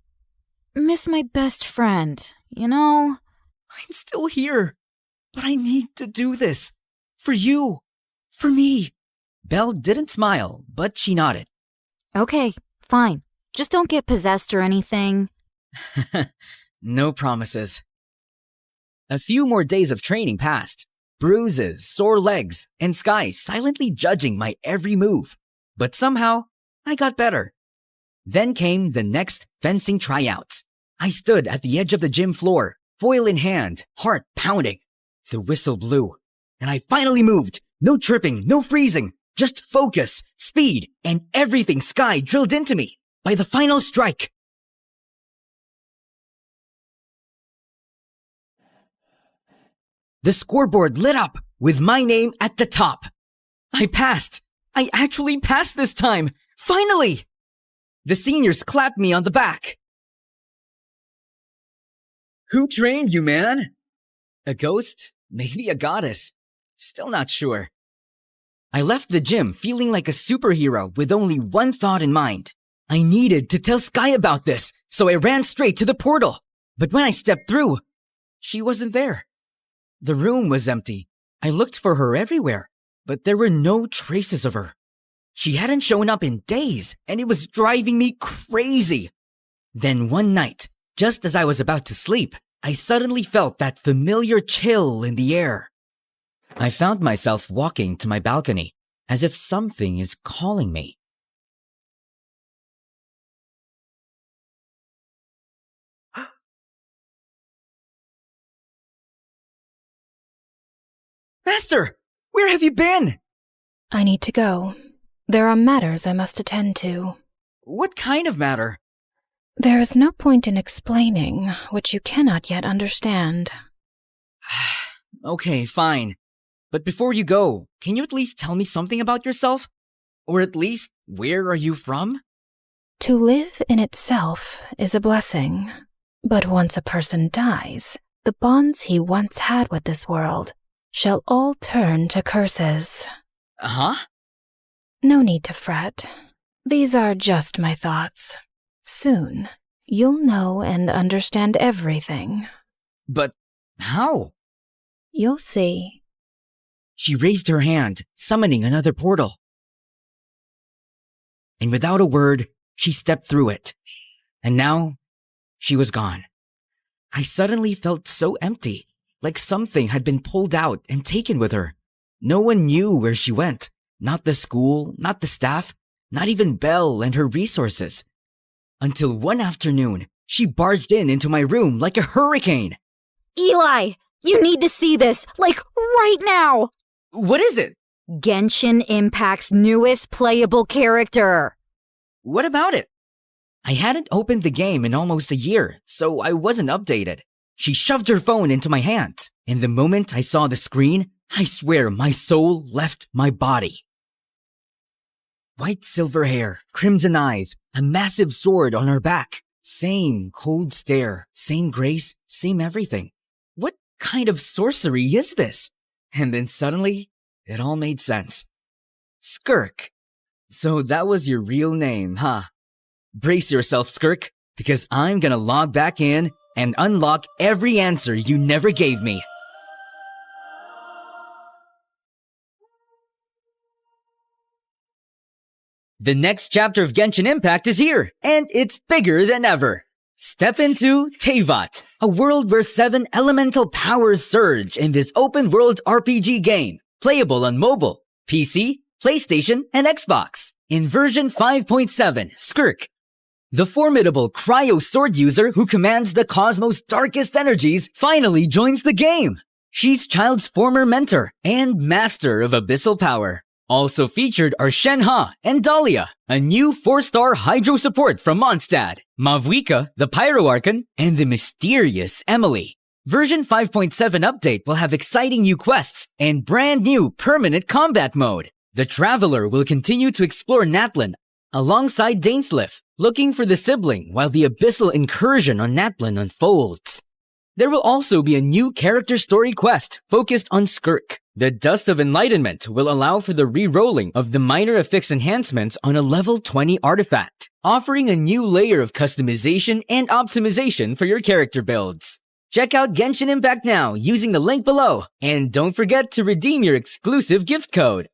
miss my best friend, you know? I'm still here, but I need to do this. For you. For me. Belle didn't smile, but she nodded. Okay, fine. Just don't get possessed or anything. No promises. A few more days of training passed. Bruises, sore legs, and Sky silently judging my every move. But somehow, I got better. Then came the next fencing tryouts. I stood at the edge of the gym floor, foil in hand, heart pounding. The whistle blew, and I finally moved. No tripping, no freezing, just focus, speed, and everything Sky drilled into me. By the final strike, the scoreboard lit up with my name at the top. I passed. I actually passed this time. Finally! The seniors clapped me on the back. Who trained you, man? A ghost? Maybe a goddess. Still not sure. I left the gym feeling like a superhero with only one thought in mind. I needed to tell Sky about this, so I ran straight to the portal. But when I stepped through, she wasn't there. The room was empty. I looked for her everywhere, but there were no traces of her. She hadn't shown up in days, and it was driving me crazy. Then one night, just as I was about to sleep, I suddenly felt that familiar chill in the air. I found myself walking to my balcony, as if something is calling me. Master, where have you been? I need to go. There are matters I must attend to. What kind of matter? There is no point in explaining which you cannot yet understand. Okay, fine. But before you go, can you at least tell me something about yourself? Or at least, where are you from? To live in itself is a blessing. But once a person dies, the bonds he once had with this world shall all turn to curses. Huh? No need to fret. These are just my thoughts. Soon, you'll know and understand everything. But how? You'll see. She raised her hand, summoning another portal. And without a word, she stepped through it. And now, she was gone. I suddenly felt so empty, like something had been pulled out and taken with her. No one knew where she went. Not the school, not the staff, not even Belle and her resources. Until one afternoon, she barged into my room like a hurricane. Eli, you need to see this, like right now. What is it? Genshin Impact's newest playable character. What about it? I hadn't opened the game in almost a year, so I wasn't updated. She shoved her phone into my hand, and the moment I saw the screen, I swear my soul left my body. White silver hair, crimson eyes, a massive sword on her back. Same cold stare, same grace, same everything. What kind of sorcery is this? And then suddenly, it all made sense. Skirk. So that was your real name, huh? Brace yourself, Skirk, because I'm gonna log back in and unlock every answer you never gave me. The next chapter of Genshin Impact is here, and it's bigger than ever. Step into Teyvat, a world where 7 elemental powers surge in this open-world RPG game, playable on mobile, PC, PlayStation, and Xbox. In version 5.7, Skirk, the formidable cryo sword user who commands the cosmos' darkest energies, finally joins the game. She's Child's former mentor and master of abyssal power. Also featured are Shenhe and Dahlia, a new 4-star Hydro support from Mondstadt, Mavwika, the Pyro Archon, and the mysterious Emily. Version 5.7 update will have exciting new quests and brand new permanent combat mode. The Traveler will continue to explore Natlan alongside Dainsleif, looking for the sibling while the abyssal incursion on Natlan unfolds. There will also be a new character story quest focused on Skirk. The Dust of Enlightenment will allow for the re-rolling of the minor affix enhancements on a level 20 artifact, offering a new layer of customization and optimization for your character builds. Check out Genshin Impact now using the link below, and don't forget to redeem your exclusive gift code.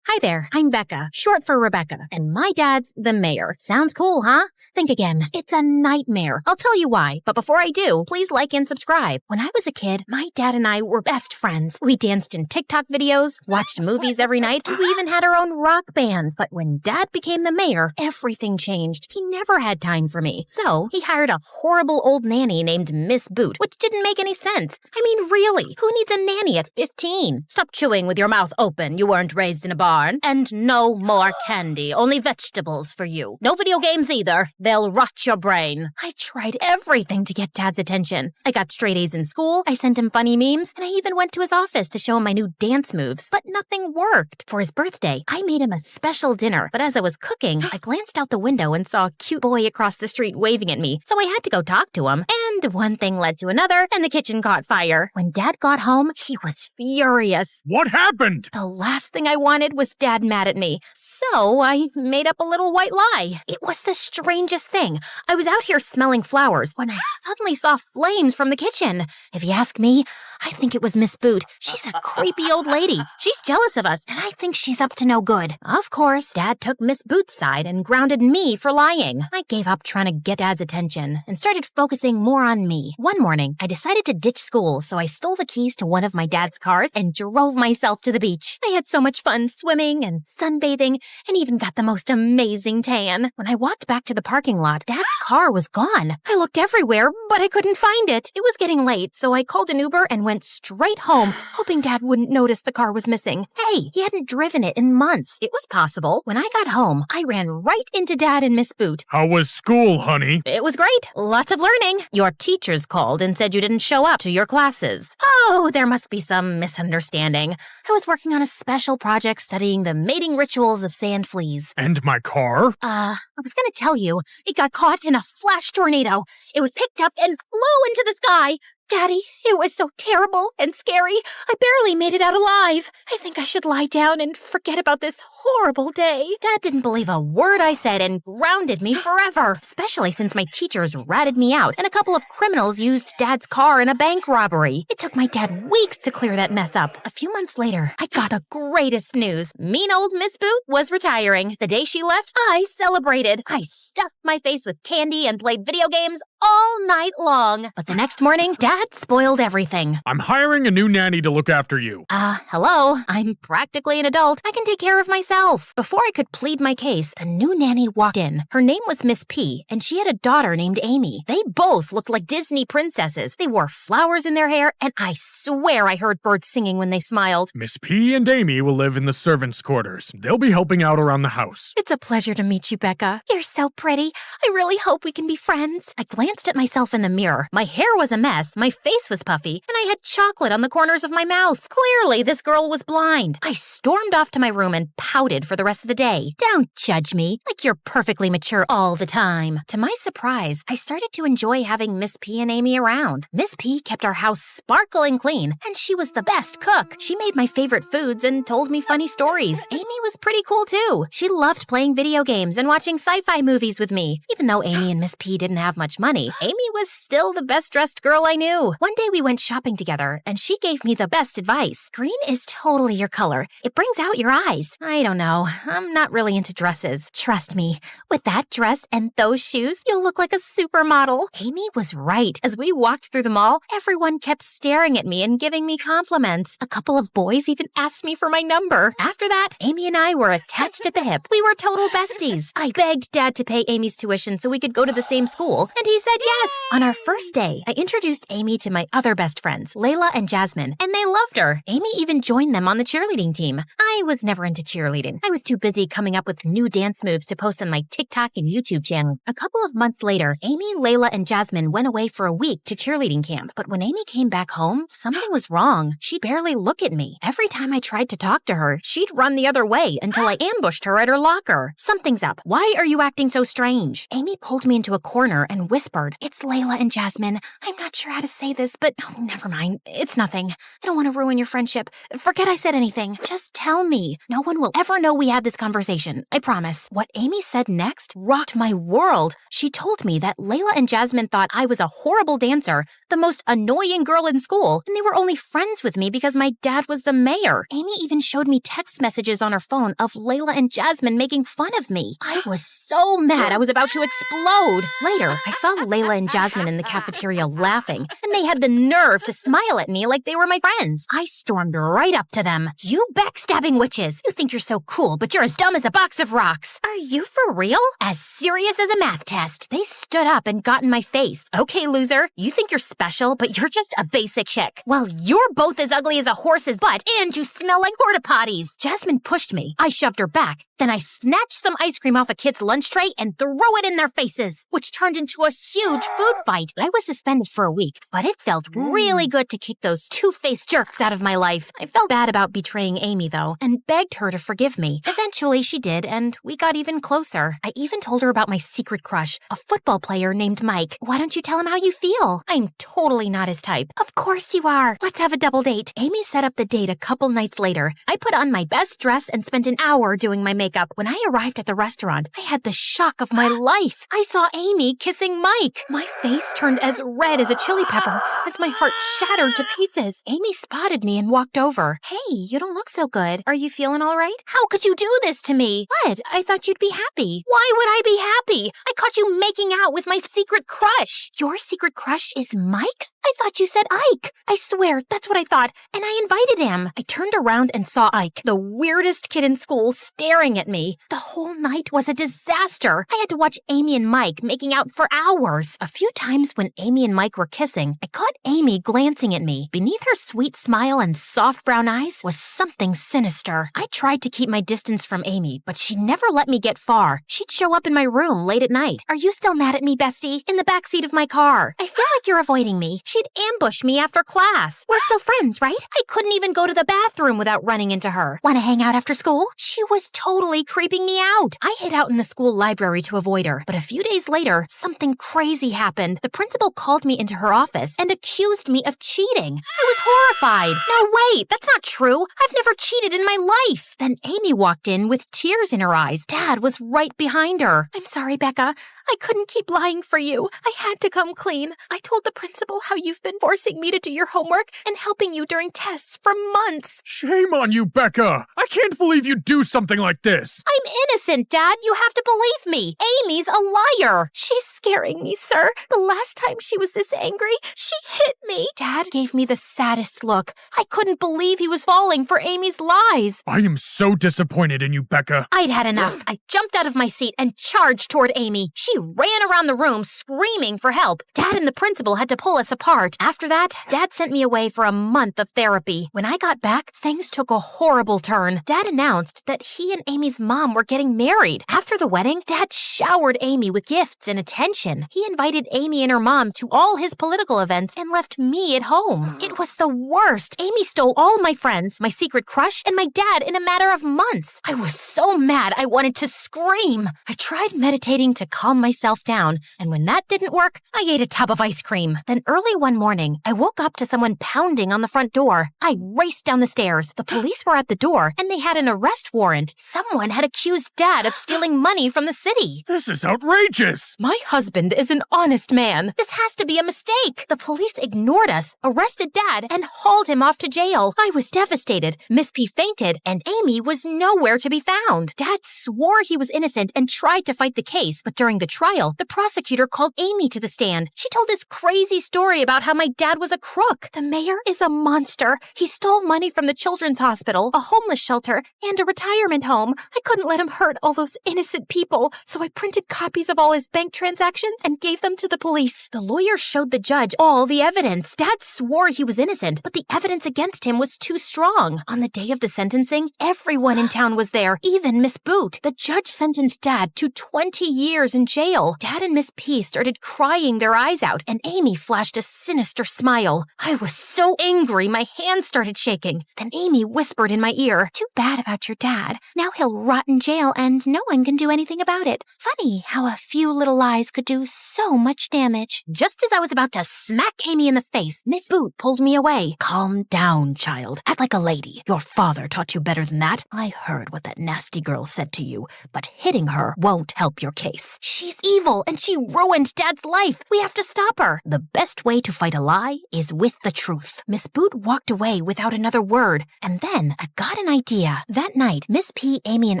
Hi there, I'm Becca, short for Rebecca, and my dad's the mayor. Sounds cool, huh? Think again. It's a nightmare. I'll tell you why, but before I do, please like and subscribe. When I was a kid, my dad and I were best friends. We danced in TikTok videos, watched movies every night, and we even had our own rock band. But when Dad became the mayor, everything changed. He never had time for me. So he hired a horrible old nanny named Miss Boot, which didn't make any sense. I mean, really, who needs a nanny at 15? Stop chewing with your mouth open. You weren't raised in a barn. And no more candy, only vegetables for you. No video games either. They'll rot your brain. I tried everything to get Dad's attention. I got straight A's in school, I sent him funny memes, and I even went to his office to show him my new dance moves. But nothing worked. For his birthday, I made him a special dinner, but as I was cooking, I glanced out the window and saw a cute boy across the street waving at me, so I had to go talk to him. And one thing led to another, and the kitchen caught fire. When Dad got home, he was furious. What happened? The last thing I wanted was Dad mad at me, so I made up a little white lie. It was the strangest thing. I was out here smelling flowers when I suddenly saw flames from the kitchen. If you ask me, I think it was Miss Boot. She's a creepy old lady. She's jealous of us, and I think she's up to no good. Of course, Dad took Miss Boot's side and grounded me for lying. I gave up trying to get Dad's attention and started focusing more on me. One morning, I decided to ditch school, so I stole the keys to one of my dad's cars and drove myself to the beach. I had so much fun swimming and sunbathing and even got the most amazing tan. When I walked back to the parking lot, Dad's car was gone. I looked everywhere, but I couldn't find it. It was getting late, so I called an Uber and went straight home, hoping Dad wouldn't notice the car was missing. Hey, he hadn't driven it in months. It was possible. When I got home, I ran right into Dad and Miss Boot. How was school, honey? It was great. Lots of learning. Your teachers called and said you didn't show up to your classes. Oh, there must be some misunderstanding. I was working on a special project studying the mating rituals of sand fleas. And my car? I was gonna tell you, it got caught in a flash tornado. It was picked up and flew into the sky. Daddy, it was so terrible and scary. I barely made it out alive. I think I should lie down and forget about this horrible day. Dad didn't believe a word I said and grounded me forever, especially since my teachers ratted me out and a couple of criminals used Dad's car in a bank robbery. It took my dad weeks to clear that mess up. A few months later, I got the greatest news. Mean old Miss Boot was retiring. The day she left, I celebrated. I stuffed my face with candy and played video games all night long. But the next morning, Dad spoiled everything. I'm hiring a new nanny to look after you. Hello? I'm practically an adult. I can take care of myself. Before I could plead my case, the new nanny walked in. Her name was Miss P, and she had a daughter named Amy. They both looked like Disney princesses. They wore flowers in their hair, and I swear I heard birds singing when they smiled. Miss P and Amy will live in the servants' quarters. They'll be helping out around the house. It's a pleasure to meet you, Becca. You're so pretty. I really hope we can be friends. I glanced at myself in the mirror. My hair was a mess, my face was puffy, and I had chocolate on the corners of my mouth. Clearly, this girl was blind. I stormed off to my room and pouted for the rest of the day. Don't judge me, like you're perfectly mature all the time. To my surprise, I started to enjoy having Miss P and Amy around. Miss P kept our house sparkling clean, and she was the best cook. She made my favorite foods and told me funny stories. Amy was pretty cool too. She loved playing video games and watching sci-fi movies with me. Even though Amy and Miss P didn't have much money, Amy was still the best dressed girl I knew. One day we went shopping together, and she gave me the best advice. Green is totally your color. It brings out your eyes. I don't know. I'm not really into dresses. Trust me, with that dress and those shoes, you'll look like a supermodel. Amy was right. As we walked through the mall, everyone kept staring at me and giving me compliments. A couple of boys even asked me for my number. After that, Amy and I were attached at the hip. We were total besties. I begged Dad to pay Amy's tuition so we could go to the same school, and he said yes. On our first day, I introduced Amy to my other best friends, Layla and Jasmine, and they loved her. Amy even joined them on the cheerleading team. I was never into cheerleading. I was too busy coming up with new dance moves to post on my TikTok and YouTube channel. A couple of months later, Amy, Layla, and Jasmine went away for a week to cheerleading camp. But when Amy came back home, something was wrong. She'd barely look at me. Every time I tried to talk to her, she'd run the other way until I ambushed her at her locker. Something's up. Why are you acting so strange? Amy pulled me into a corner and whispered, "It's Layla and Jasmine. I'm not sure how to say this, but never mind. It's nothing. I don't want to ruin your friendship. Forget I said anything. Just tell me. No one will ever know we had this conversation. I promise." What Amy said next rocked my world. She told me that Layla and Jasmine thought I was a horrible dancer, the most annoying girl in school, and they were only friends with me because my dad was the mayor. Amy even showed me text messages on her phone of Layla and Jasmine making fun of me. I was so mad I was about to explode. Later, I saw Layla and Jasmine in the cafeteria laughing, and they had the nerve to smile at me like they were my friends. I stormed right up to them. "You backstabbing witches! You think you're so cool, but you're as dumb as a box of rocks. Are you for real? As serious as a math test." They stood up and got in my face. "Okay, loser, you think you're special, but you're just a basic chick. Well, you're both as ugly as a horse's butt, and you smell like porta potties." Jasmine pushed me. I shoved her back. Then I snatched some ice cream off a kid's lunch tray and threw it in their faces, which turned into a huge food fight. I was suspended for a week, but it felt really good to kick those two-faced jerks out of my life. I felt bad about betraying Amy, though, and begged her to forgive me. Eventually, she did, and we got even closer. I even told her about my secret crush, a football player named Mike. "Why don't you tell him how you feel?" "I'm totally not his type." "Of course you are. Let's have a double date." Amy set up the date a couple nights later. I put on my best dress and spent an hour doing my makeup. When I arrived at the restaurant, I had the shock of my life. I saw Amy kissing Mike. My face turned as red as a chili pepper as my heart shattered to pieces. Amy spotted me and walked over. "Hey, you don't look so good. Are you feeling all right?" "How could you do this to me?" "What? I thought you'd be happy." "Why would I be happy? I caught you making out with my secret crush." "Your secret crush is Mike? I thought you said Ike." "I swear, that's what I thought, and I invited him." I turned around and saw Ike, the weirdest kid in school, staring at me. The whole night was a disaster. I had to watch Amy and Mike making out for hours. A few times when Amy and Mike were kissing, I caught Amy glancing at me. Beneath her sweet smile and soft brown eyes was something sinister. I tried to keep my distance from Amy, but she never let me get far. She'd show up in my room late at night. "Are you still mad at me, bestie?" "In the backseat of my car." "I feel like you're avoiding me." She'd ambush me after class. "We're still friends, right?" I couldn't even go to the bathroom without running into her. "Want to hang out after school?" She was totally creeping me out. I hid out in the school library to avoid her, but a few days later, something crazy happened. The principal called me into her office and accused me of cheating. I was horrified. "No, wait, that's not true. I've never cheated in my life." Then Amy walked in with tears in her eyes. Dad was right behind her. "I'm sorry, Becca. I couldn't keep lying for you. I had to come clean. I told the principal how you've been forcing me to do your homework and helping you during tests for months." Shame on you, Becca. I can't believe you'd do something like this. I I'm innocent, Dad. You have to believe me. Amy's a liar. She's scaring me, sir. The last time she was this angry, she hit me. Dad gave me the saddest look. I couldn't believe he was falling for Amy's lies. I am so disappointed in you, Becca. I'd had enough. I jumped out of my seat and charged toward Amy. She ran around the room screaming for help. Dad and the principal had to pull us apart. After that, Dad sent me away for a month of therapy. When I got back, things took a horrible turn. Dad announced that he and Amy's mom were getting married. After the wedding, Dad showered Amy with gifts and attention. He invited Amy and her mom to all his political events and left me at home. It was the worst. Amy stole all my friends, my secret crush, and my dad in a matter of months. I was so mad I wanted to scream. I tried meditating to calm myself down, and when that didn't work, I ate a tub of ice cream. Then early one morning, I woke up to someone pounding on the front door. I raced down the stairs. The police were at the door, and they had an arrest warrant. Someone had accused Dad of stealing money from the city. This is outrageous. My husband is an honest man. This has to be a mistake. The police ignored us, arrested Dad, and hauled him off to jail. I was devastated. Miss P fainted, and Amy was nowhere to be found. Dad swore he was innocent and tried to fight the case, but during the trial, the prosecutor called Amy to the stand. She told this crazy story about how my dad was a crook. The mayor is a monster. He stole money from the children's hospital, a homeless shelter, and a retirement home. I couldn't let him hurt all those innocent people, so I printed copies of all his bank transactions and gave them to the police. The lawyer showed the judge all the evidence. Dad swore he was innocent, but the evidence against him was too strong. On the day of the sentencing, everyone in town was there, even Miss Boot. The judge sentenced Dad to 20 years in jail. Dad and Miss P started crying their eyes out, and Amy flashed a sinister smile. I was so angry, my hands started shaking. Then Amy whispered in my ear, "Too bad about your dad. Now he'll rot in jail and no one can do anything about it. Funny how a few little lies could do so much damage." Just as I was about to smack Amy in the face, Miss Boot pulled me away. "Calm down, child. Act like a lady. Your father taught you better than that. I heard what that nasty girl said to you, but hitting her won't help your case. She's evil and she ruined Dad's life. We have to stop her. The best way to fight a lie is with the truth." Miss Boot walked away without another word, and then I got an idea. That night, Miss P, Amy, and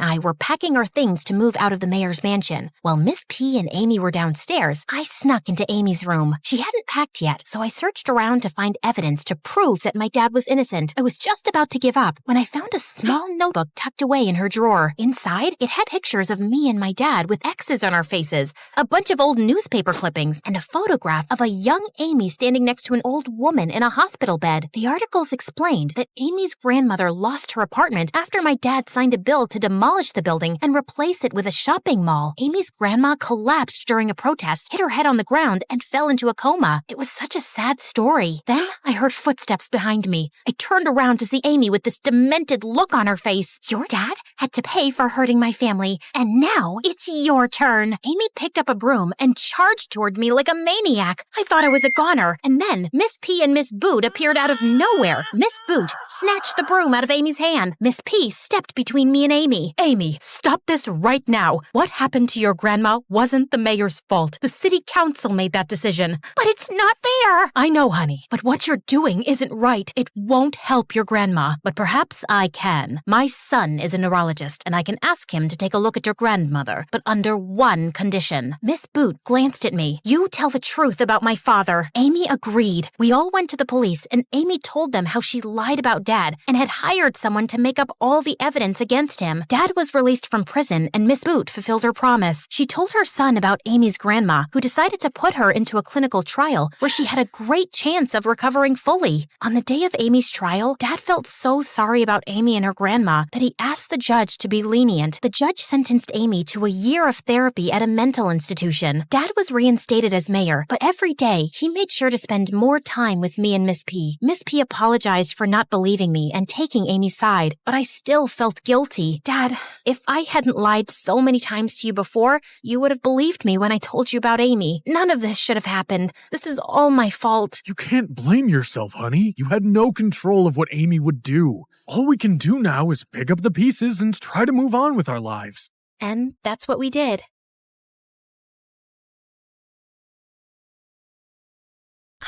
I were packing our things to move out of the mayor's mansion. While Miss P and Amy were downstairs, I snuck into Amy's room. She hadn't packed yet, so I searched around to find evidence to prove that my dad was innocent. I was just about to give up when I found a small notebook tucked away in her drawer. Inside, it had pictures of me and my dad with X's on our faces, a bunch of old newspaper clippings, and a photograph of a young Amy standing next to an old woman in a hospital bed. The articles explained that Amy's grandmother lost her apartment after my dad signed a bill to demolish the building and replace it with a shopping mall. Amy's grandma collapsed during a protest, hit her head on the ground, and fell into a coma. It was such a sad story. Then I heard footsteps behind me. I turned around to see Amy with this demented look on her face. "Your dad had to pay for hurting my family, and now it's your turn." Amy picked up a broom and charged toward me like a maniac. I thought I was a goner, and then Miss P and Miss Boot appeared out of nowhere. Miss Boot snatched the broom out of Amy's hand. Miss P stepped between me and Amy. "Amy, stop this right now. What happened to your grandma wasn't the mayor's fault. The city council made that decision." "But it's not fair." "I know, honey, but what you're doing isn't right. It won't help your grandma, but perhaps I can. My son is a neurologist, and I can ask him to take a look at your grandmother, but under one condition." Miss Boot glanced at me. "You tell the truth about my father." Amy agreed. We all went to the police, and Amy told them how she lied about Dad and had hired someone to make up all the evidence against him. Dad was released from prison, and Miss Boot fulfilled her promise. She told her son about Amy's grandma, who decided to put her into a clinical trial where she had a great chance of recovering fully. On the day of Amy's trial, Dad felt so sorry about Amy and her grandma that he asked the judge to be lenient. The judge sentenced Amy to a year of therapy at a mental institution. Dad was reinstated as mayor, but every day he made sure to spend more time with me and Miss P. Miss P apologized for not believing me and taking Amy's side, but I still felt guilty. Dad, if I hadn't lied so many times to you before, you would have believed me when I told you about Amy. None of this should have happened. This is all my fault. You can't blame yourself, honey. You had no control of what Amy would do. All we can do now is pick up the pieces and try to move on with our lives. And that's what we did.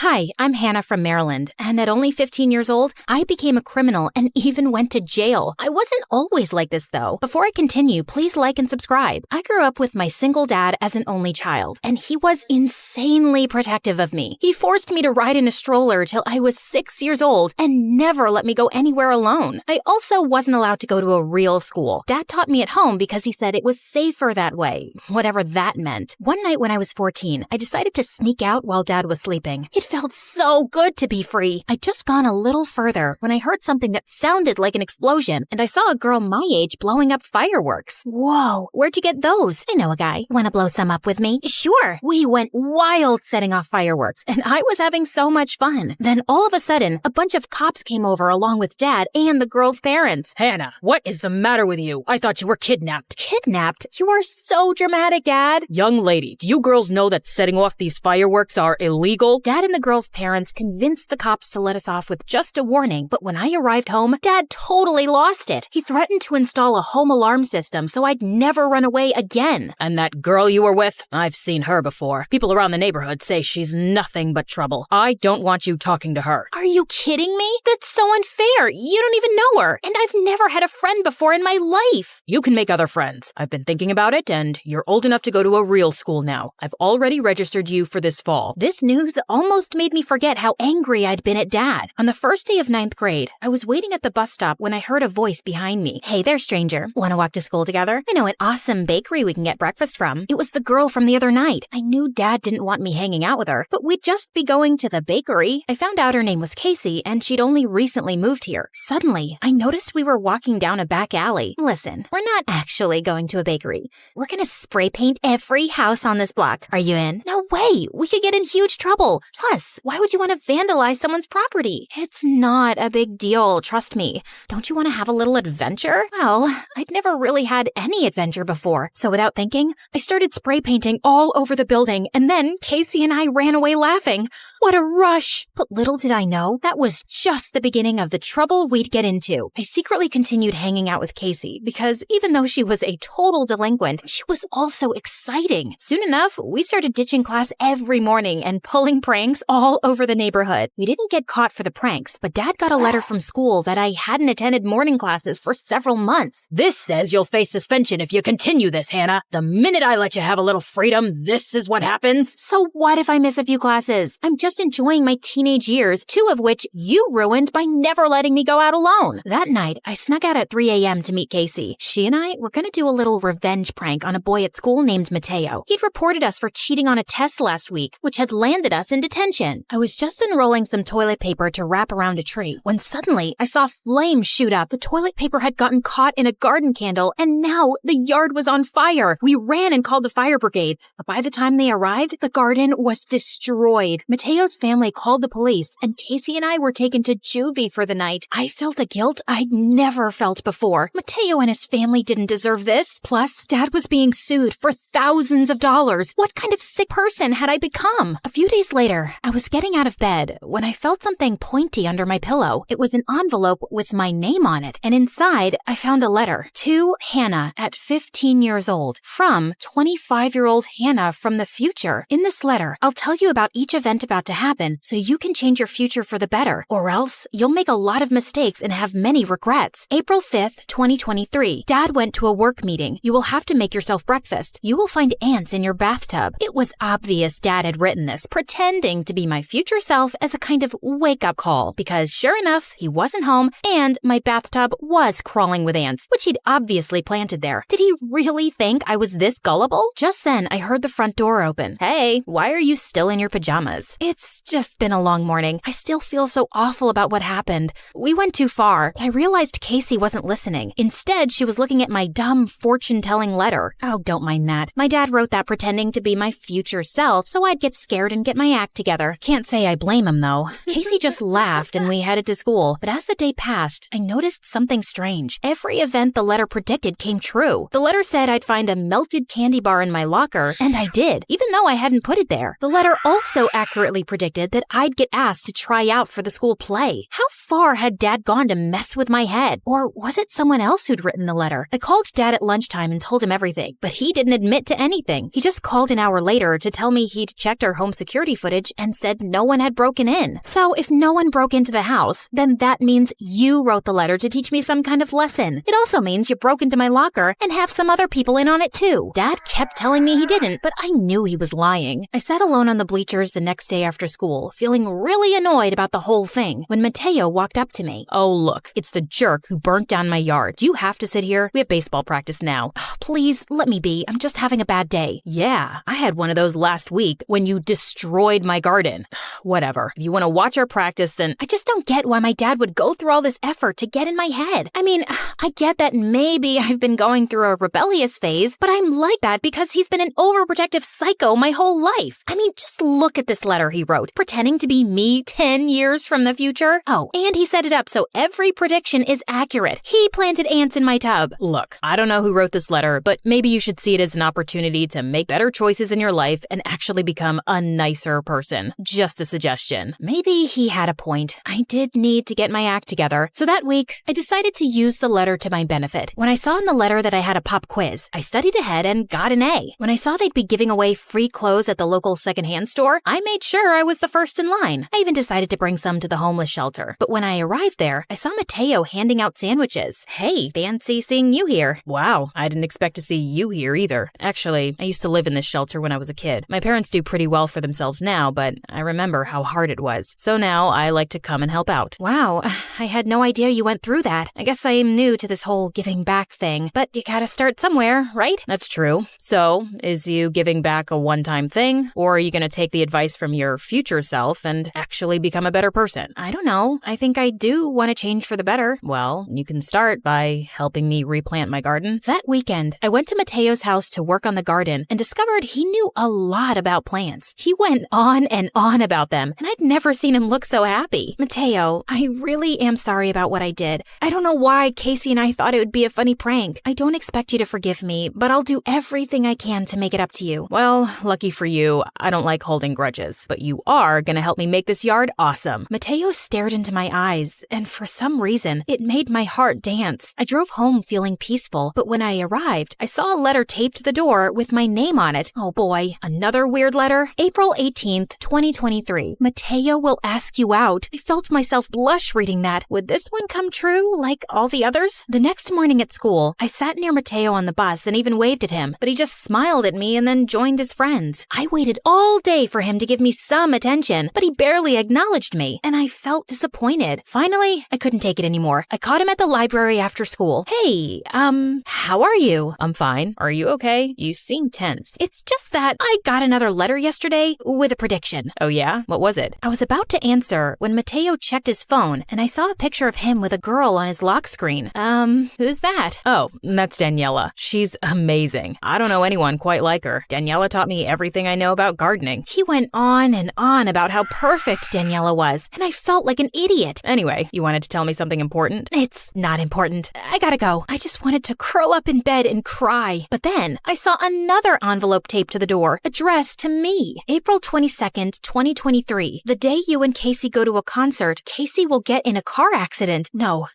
Hi, I'm Hannah from Maryland, and at only 15 years old, I became a criminal and even went to jail. I wasn't always like this, though. Before I continue, please like and subscribe. I grew up with my single dad as an only child, and he was insanely protective of me. He forced me to ride in a stroller till I was 6 years old and never let me go anywhere alone. I also wasn't allowed to go to a real school. Dad taught me at home because he said it was safer that way, whatever that meant. One night when I was 14, I decided to sneak out while Dad was sleeping. It felt so good to be free. I'd just gone a little further when I heard something that sounded like an explosion, and I saw a girl my age blowing up fireworks. Whoa, where'd you get those? I know a guy. Want to blow some up with me? Sure. We went wild setting off fireworks, and I was having so much fun. Then all of a sudden, a bunch of cops came over along with Dad and the girl's parents. Hannah, what is the matter with you? I thought you were kidnapped. Kidnapped? You are so dramatic, Dad. Young lady, do you girls know that setting off these fireworks are illegal? Dad and the girl's parents convinced the cops to let us off with just a warning, but when I arrived home, Dad totally lost it. He threatened to install a home alarm system so I'd never run away again. And that girl you were with? I've seen her before. People around the neighborhood say she's nothing but trouble. I don't want you talking to her. Are you kidding me? That's so unfair. You don't even know her, and I've never had a friend before in my life. You can make other friends. I've been thinking about it, and you're old enough to go to a real school now. I've already registered you for this fall. This news almost made me forget how angry I'd been at Dad. On the first day of 9th grade, I was waiting at the bus stop when I heard a voice behind me. Hey there, stranger. Want to walk to school together? I know an awesome bakery we can get breakfast from. It was the girl from the other night. I knew Dad didn't want me hanging out with her, but we'd just be going to the bakery. I found out her name was Casey, and she'd only recently moved here. Suddenly, I noticed we were walking down a back alley. Listen, we're not actually going to a bakery. We're gonna spray paint every house on this block. Are you in? No way! We could get in huge trouble. Plus, why would you want to vandalize someone's property? It's not a big deal, trust me. Don't you want to have a little adventure? Well, I'd never really had any adventure before, so without thinking, I started spray painting all over the building, and then Casey and I ran away laughing. What a rush! But little did I know, that was just the beginning of the trouble we'd get into. I secretly continued hanging out with Casey because even though she was a total delinquent, she was also exciting. Soon enough, we started ditching class every morning and pulling pranks all over the neighborhood. We didn't get caught for the pranks, but Dad got a letter from school that I hadn't attended morning classes for several months. This says you'll face suspension if you continue this, Hannah. The minute I let you have a little freedom, this is what happens. So what if I miss a few classes? I'm just enjoying my teenage years, 2 of which you ruined by never letting me go out alone. That night, I snuck out at 3 a.m. to meet Casey. She and I were going to do a little revenge prank on a boy at school named Mateo. He'd reported us for cheating on a test last week, which had landed us in detention. I was just unrolling some toilet paper to wrap around a tree when suddenly I saw flames shoot up. The toilet paper had gotten caught in a garden candle, and now the yard was on fire. We ran and called the fire brigade, but by the time they arrived, the garden was destroyed. Mateo's family called the police, and Casey and I were taken to juvie for the night. I felt a guilt I'd never felt before. Mateo and his family didn't deserve this. Plus, Dad was being sued for thousands of dollars. What kind of sick person had I become? A few days later, I was getting out of bed when I felt something pointy under my pillow. It was an envelope with my name on it, and inside, I found a letter. To Hannah at 15 years old, from 25-year-old Hannah from the future. In this letter, I'll tell you about each event about to happen so you can change your future for the better, or else you'll make a lot of mistakes and have many regrets. April 5th, 2023. Dad went to a work meeting. You will have to make yourself breakfast. You will find ants in your bathtub. It was obvious Dad had written this, pretending to be my future self as a kind of wake-up call, because sure enough, he wasn't home and my bathtub was crawling with ants, which he'd obviously planted there. Did he really think I was this gullible? Just then, I heard the front door open. Hey, why are you still in your pajamas? It's just been a long morning. I still feel so awful about what happened. We went too far, but I realized Casey wasn't listening. Instead, she was looking at my dumb fortune-telling letter. Oh, don't mind that. My dad wrote that pretending to be my future self, so I'd get scared and get my act together. Can't say I blame him, though. Casey just laughed and we headed to school, but as the day passed, I noticed something strange. Every event the letter predicted came true. The letter said I'd find a melted candy bar in my locker, and I did, even though I hadn't put it there. The letter also accurately predicted that I'd get asked to try out for the school play. How far had Dad gone to mess with my head? Or was it someone else who'd written the letter? I called Dad at lunchtime and told him everything, but he didn't admit to anything. He just called an hour later to tell me he'd checked our home security footage and and said no one had broken in. So if no one broke into the house, then that means you wrote the letter to teach me some kind of lesson. It also means you broke into my locker and have some other people in on it too. Dad kept telling me he didn't, but I knew he was lying. I sat alone on the bleachers the next day after school, feeling really annoyed about the whole thing, when Mateo walked up to me. Oh, look, it's the jerk who burnt down my yard. Do you have to sit here? We have baseball practice now. Please, let me be. I'm just having a bad day. Yeah, I had one of those last week when you destroyed my garden. Whatever. If you want to watch our practice, then I just don't get why my dad would go through all this effort to get in my head. I mean, I get that maybe I've been going through a rebellious phase, but I'm like that because he's been an overprotective psycho my whole life. I mean, just look at this letter he wrote, pretending to be me 10 years from the future. Oh, and he set it up so every prediction is accurate. He planted ants in my tub. Look, I don't know who wrote this letter, but maybe you should see it as an opportunity to make better choices in your life and actually become a nicer person. Just a suggestion. Maybe he had a point. I did need to get my act together. So that week, I decided to use the letter to my benefit. When I saw in the letter that I had a pop quiz, I studied ahead and got an A. When I saw they'd be giving away free clothes at the local secondhand store, I made sure I was the first in line. I even decided to bring some to the homeless shelter. But when I arrived there, I saw Mateo handing out sandwiches. Hey, fancy seeing you here. Wow, I didn't expect to see you here either. Actually, I used to live in this shelter when I was a kid. My parents do pretty well for themselves now, but I remember how hard it was. So now I like to come and help out. Wow, I had no idea you went through that. I guess I am new to this whole giving back thing, but you gotta start somewhere, right? That's true. So, is you giving back a one-time thing, or are you gonna take the advice from your future self and actually become a better person? I don't know. I think I do want to change for the better. Well, you can start by helping me replant my garden. That weekend, I went to Mateo's house to work on the garden and discovered he knew a lot about plants. He went on and on about them, and I'd never seen him look so happy. Mateo, I really am sorry about what I did. I don't know why Casey and I thought it would be a funny prank. I don't expect you to forgive me, but I'll do everything I can to make it up to you. Well, lucky for you, I don't like holding grudges, but you are gonna help me make this yard awesome. Mateo stared into my eyes, and for some reason, it made my heart dance. I drove home feeling peaceful, but when I arrived, I saw a letter taped to the door with my name on it. Oh boy, another weird letter. April 18th, 2023. Mateo will ask you out. I felt myself blush reading that. Would this one come true, like all the others? The next morning at school, I sat near Mateo on the bus and even waved at him, but he just smiled at me and then joined his friends. I waited all day for him to give me some attention, but he barely acknowledged me, and I felt disappointed. Finally, I couldn't take it anymore. I caught him at the library after school. Hey, how are you? I'm fine. Are you okay? You seem tense. It's just that I got another letter yesterday with a prediction. Oh yeah? What was it? I was about to answer when Mateo checked his phone, and I saw a picture of him with a girl on his lock screen. Who's that? Oh, that's Daniela. She's amazing. I don't know anyone quite like her. Daniela taught me everything I know about gardening. He went on and on about how perfect Daniela was, and I felt like an idiot. Anyway, you wanted to tell me something important? It's not important. I gotta go. I just wanted to curl up in bed and cry. But then I saw another envelope taped to the door, addressed to me. April 22nd, 2023. The day you and Casey go to a concert, Casey will get in a car accident. No,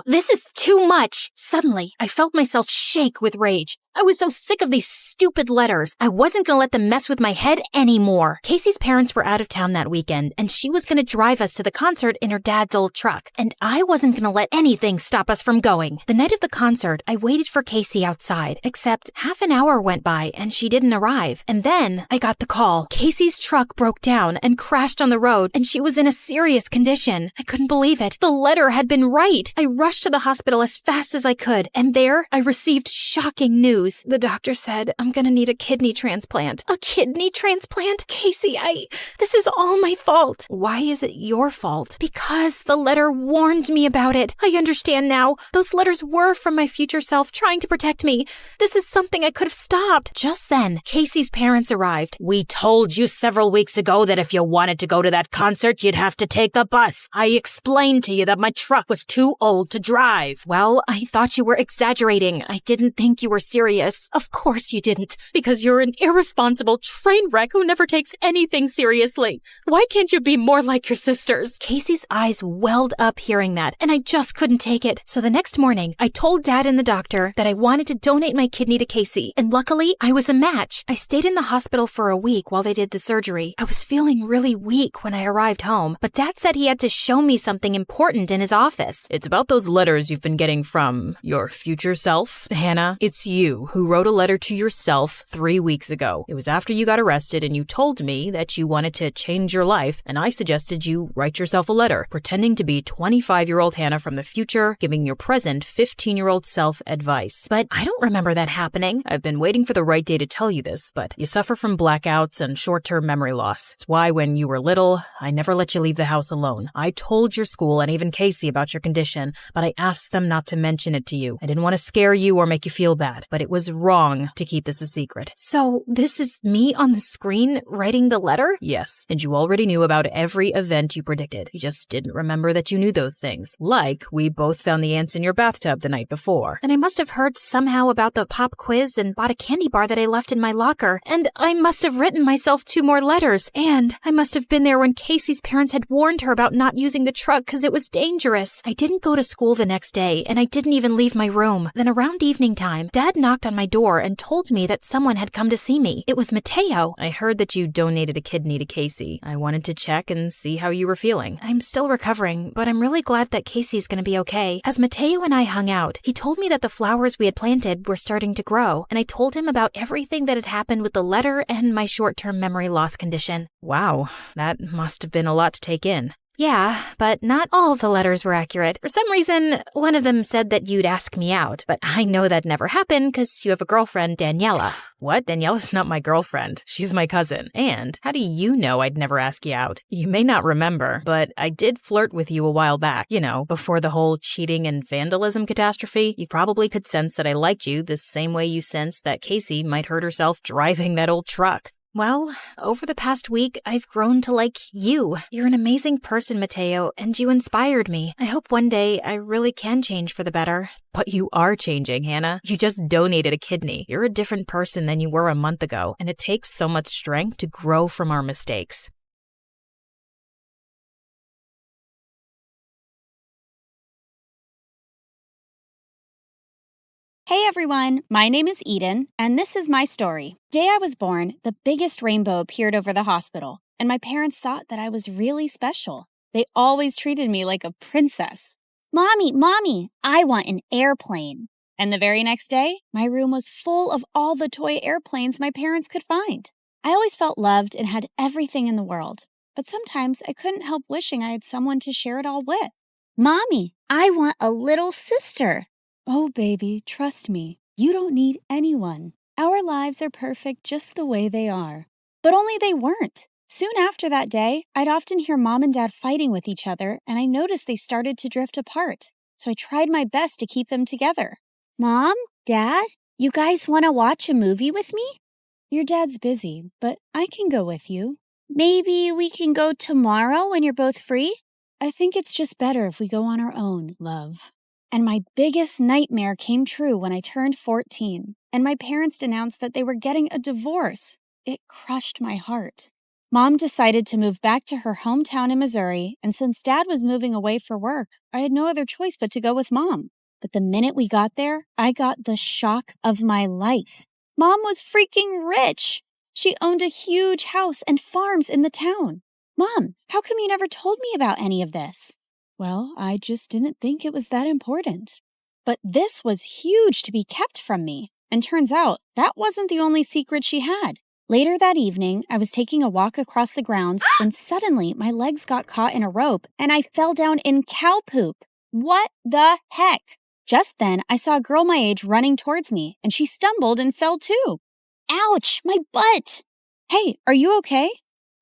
this is too much. Suddenly, I felt myself shake with rage. I was so sick of these stupid letters. I wasn't gonna let them mess with my head anymore. Casey's parents were out of town that weekend, and she was gonna drive us to the concert in her dad's old truck. And I wasn't gonna let anything stop us from going. The night of the concert, I waited for Casey outside, except half an hour went by and she didn't arrive. And then I got the call. Casey's truck broke down and crashed on the road, and she was in a serious condition. I couldn't believe it. The letter had been right. I rushed to the hospital as fast as I could, and there I received shocking news. The doctor said I'm gonna need a kidney transplant. A kidney transplant? Casey, this is all my fault. Why is it your fault? Because the letter warned me about it. I understand now. Those letters were from my future self trying to protect me. This is something I could have stopped. Just then, Casey's parents arrived. We told you several weeks ago that if you wanted to go to that concert, you'd have to take the bus. I explained to you that my truck was too old to drive. Well, I thought you were exaggerating. I didn't think you were serious serious. Of course you didn't, because you're an irresponsible train wreck who never takes anything seriously. Why can't you be more like your sisters? Casey's eyes welled up hearing that, and I just couldn't take it. So the next morning, I told Dad and the doctor that I wanted to donate my kidney to Casey, and luckily, I was a match. I stayed in the hospital for a week while they did the surgery. I was feeling really weak when I arrived home, but Dad said he had to show me something important in his office. It's about those letters you've been getting from your future self. Hannah, it's you who wrote a letter to yourself 3 weeks ago. It was after you got arrested and you told me that you wanted to change your life, and I suggested you write yourself a letter, pretending to be 25-year-old Hannah from the future, giving your present 15-year-old self advice. But I don't remember that happening. I've been waiting for the right day to tell you this, but you suffer from blackouts and short-term memory loss. It's why when you were little, I never let you leave the house alone. I told your school and even Casey about your condition, but I asked them not to mention it to you. I didn't want to scare you or make you feel bad, but it was wrong to keep this a secret. So this is me on the screen writing the letter? Yes, and you already knew about every event you predicted. You just didn't remember that you knew those things. Like, we both found the ants in your bathtub the night before. And I must have heard somehow about the pop quiz and bought a candy bar that I left in my locker. And I must have written myself 2 more letters. And I must have been there when Casey's parents had warned her about not using the truck because it was dangerous. I didn't go to school the next day, and I didn't even leave my room. Then around evening time, Dad knocked on my door and told me that someone had come to see me. It was Mateo. I heard that you donated a kidney to Casey. I wanted to check and see how you were feeling. I'm still recovering, but I'm really glad that Casey's gonna be okay. As Mateo and I hung out, he told me that the flowers we had planted were starting to grow, and I told him about everything that had happened with the letter and my short-term memory loss condition. Wow, that must have been a lot to take in. Yeah, but not all the letters were accurate. For some reason, one of them said that you'd ask me out, but I know that never happened because you have a girlfriend, Daniela. What? Daniela's not my girlfriend. She's my cousin. And how do you know I'd never ask you out? You may not remember, but I did flirt with you a while back. You know, before the whole cheating and vandalism catastrophe. You probably could sense that I liked you the same way you sensed that Casey might hurt herself driving that old truck. Well, over the past week, I've grown to like you. You're an amazing person, Mateo, and you inspired me. I hope one day I really can change for the better. But you are changing, Hannah. You just donated a kidney. You're a different person than you were a month ago, and it takes so much strength to grow from our mistakes. Hey everyone, my name is Eden, and this is my story. The day I was born, the biggest rainbow appeared over the hospital, and my parents thought that I was really special. They always treated me like a princess. Mommy, I want an airplane. And the very next day, my room was full of all the toy airplanes my parents could find. I always felt loved and had everything in the world, but sometimes I couldn't help wishing I had someone to share it all with. Mommy, I want a little sister. Oh, baby, trust me. You don't need anyone. Our lives are perfect just the way they are. But only they weren't. Soon after that day, I'd often hear Mom and Dad fighting with each other, and I noticed they started to drift apart. So I tried my best to keep them together. Mom, Dad, you guys want to watch a movie with me? Your dad's busy, but I can go with you. Maybe we can go tomorrow when you're both free? I think it's just better if we go on our own, love. And my biggest nightmare came true when I turned 14, and my parents announced that they were getting a divorce. It crushed my heart. Mom decided to move back to her hometown in Missouri, and since Dad was moving away for work, I had no other choice but to go with Mom. But the minute we got there, I got the shock of my life. Mom was freaking rich. She owned a huge house and farms in the town. Mom, how come you never told me about any of this? Well, I just didn't think it was that important. But this was huge to be kept from me. And turns out, that wasn't the only secret she had. Later that evening, I was taking a walk across the grounds when suddenly my legs got caught in a rope and I fell down in cow poop. What the heck? Just then, I saw a girl my age running towards me and she stumbled and fell too. Ouch, my butt! Hey, are you okay?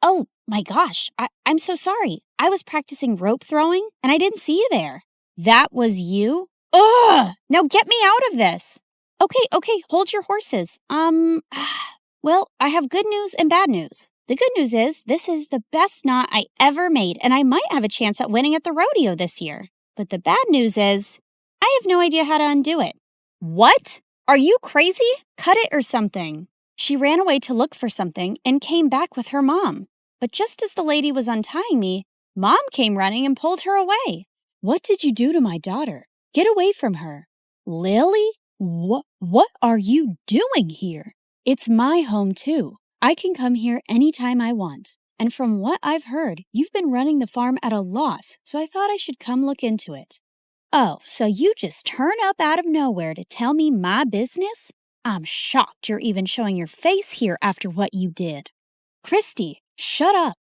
Oh, my gosh, I'm so sorry. I was practicing rope throwing, and I didn't see you there. That was you? Ugh! Now get me out of this! Okay, hold your horses. Well, I have good news and bad news. The good news is, this is the best knot I ever made, and I might have a chance at winning at the rodeo this year. But the bad news is, I have no idea how to undo it. What? Are you crazy? Cut it or something. She ran away to look for something and came back with her mom. But just as the lady was untying me, Mom came running and pulled her away. What did you do to my daughter? Get away from her. Lily? What are you doing here? It's my home too. I can come here anytime I want. And from what I've heard, you've been running the farm at a loss, so I thought I should come look into it. Oh, so you just turn up out of nowhere to tell me my business? I'm shocked you're even showing your face here after what you did. Christy, shut up.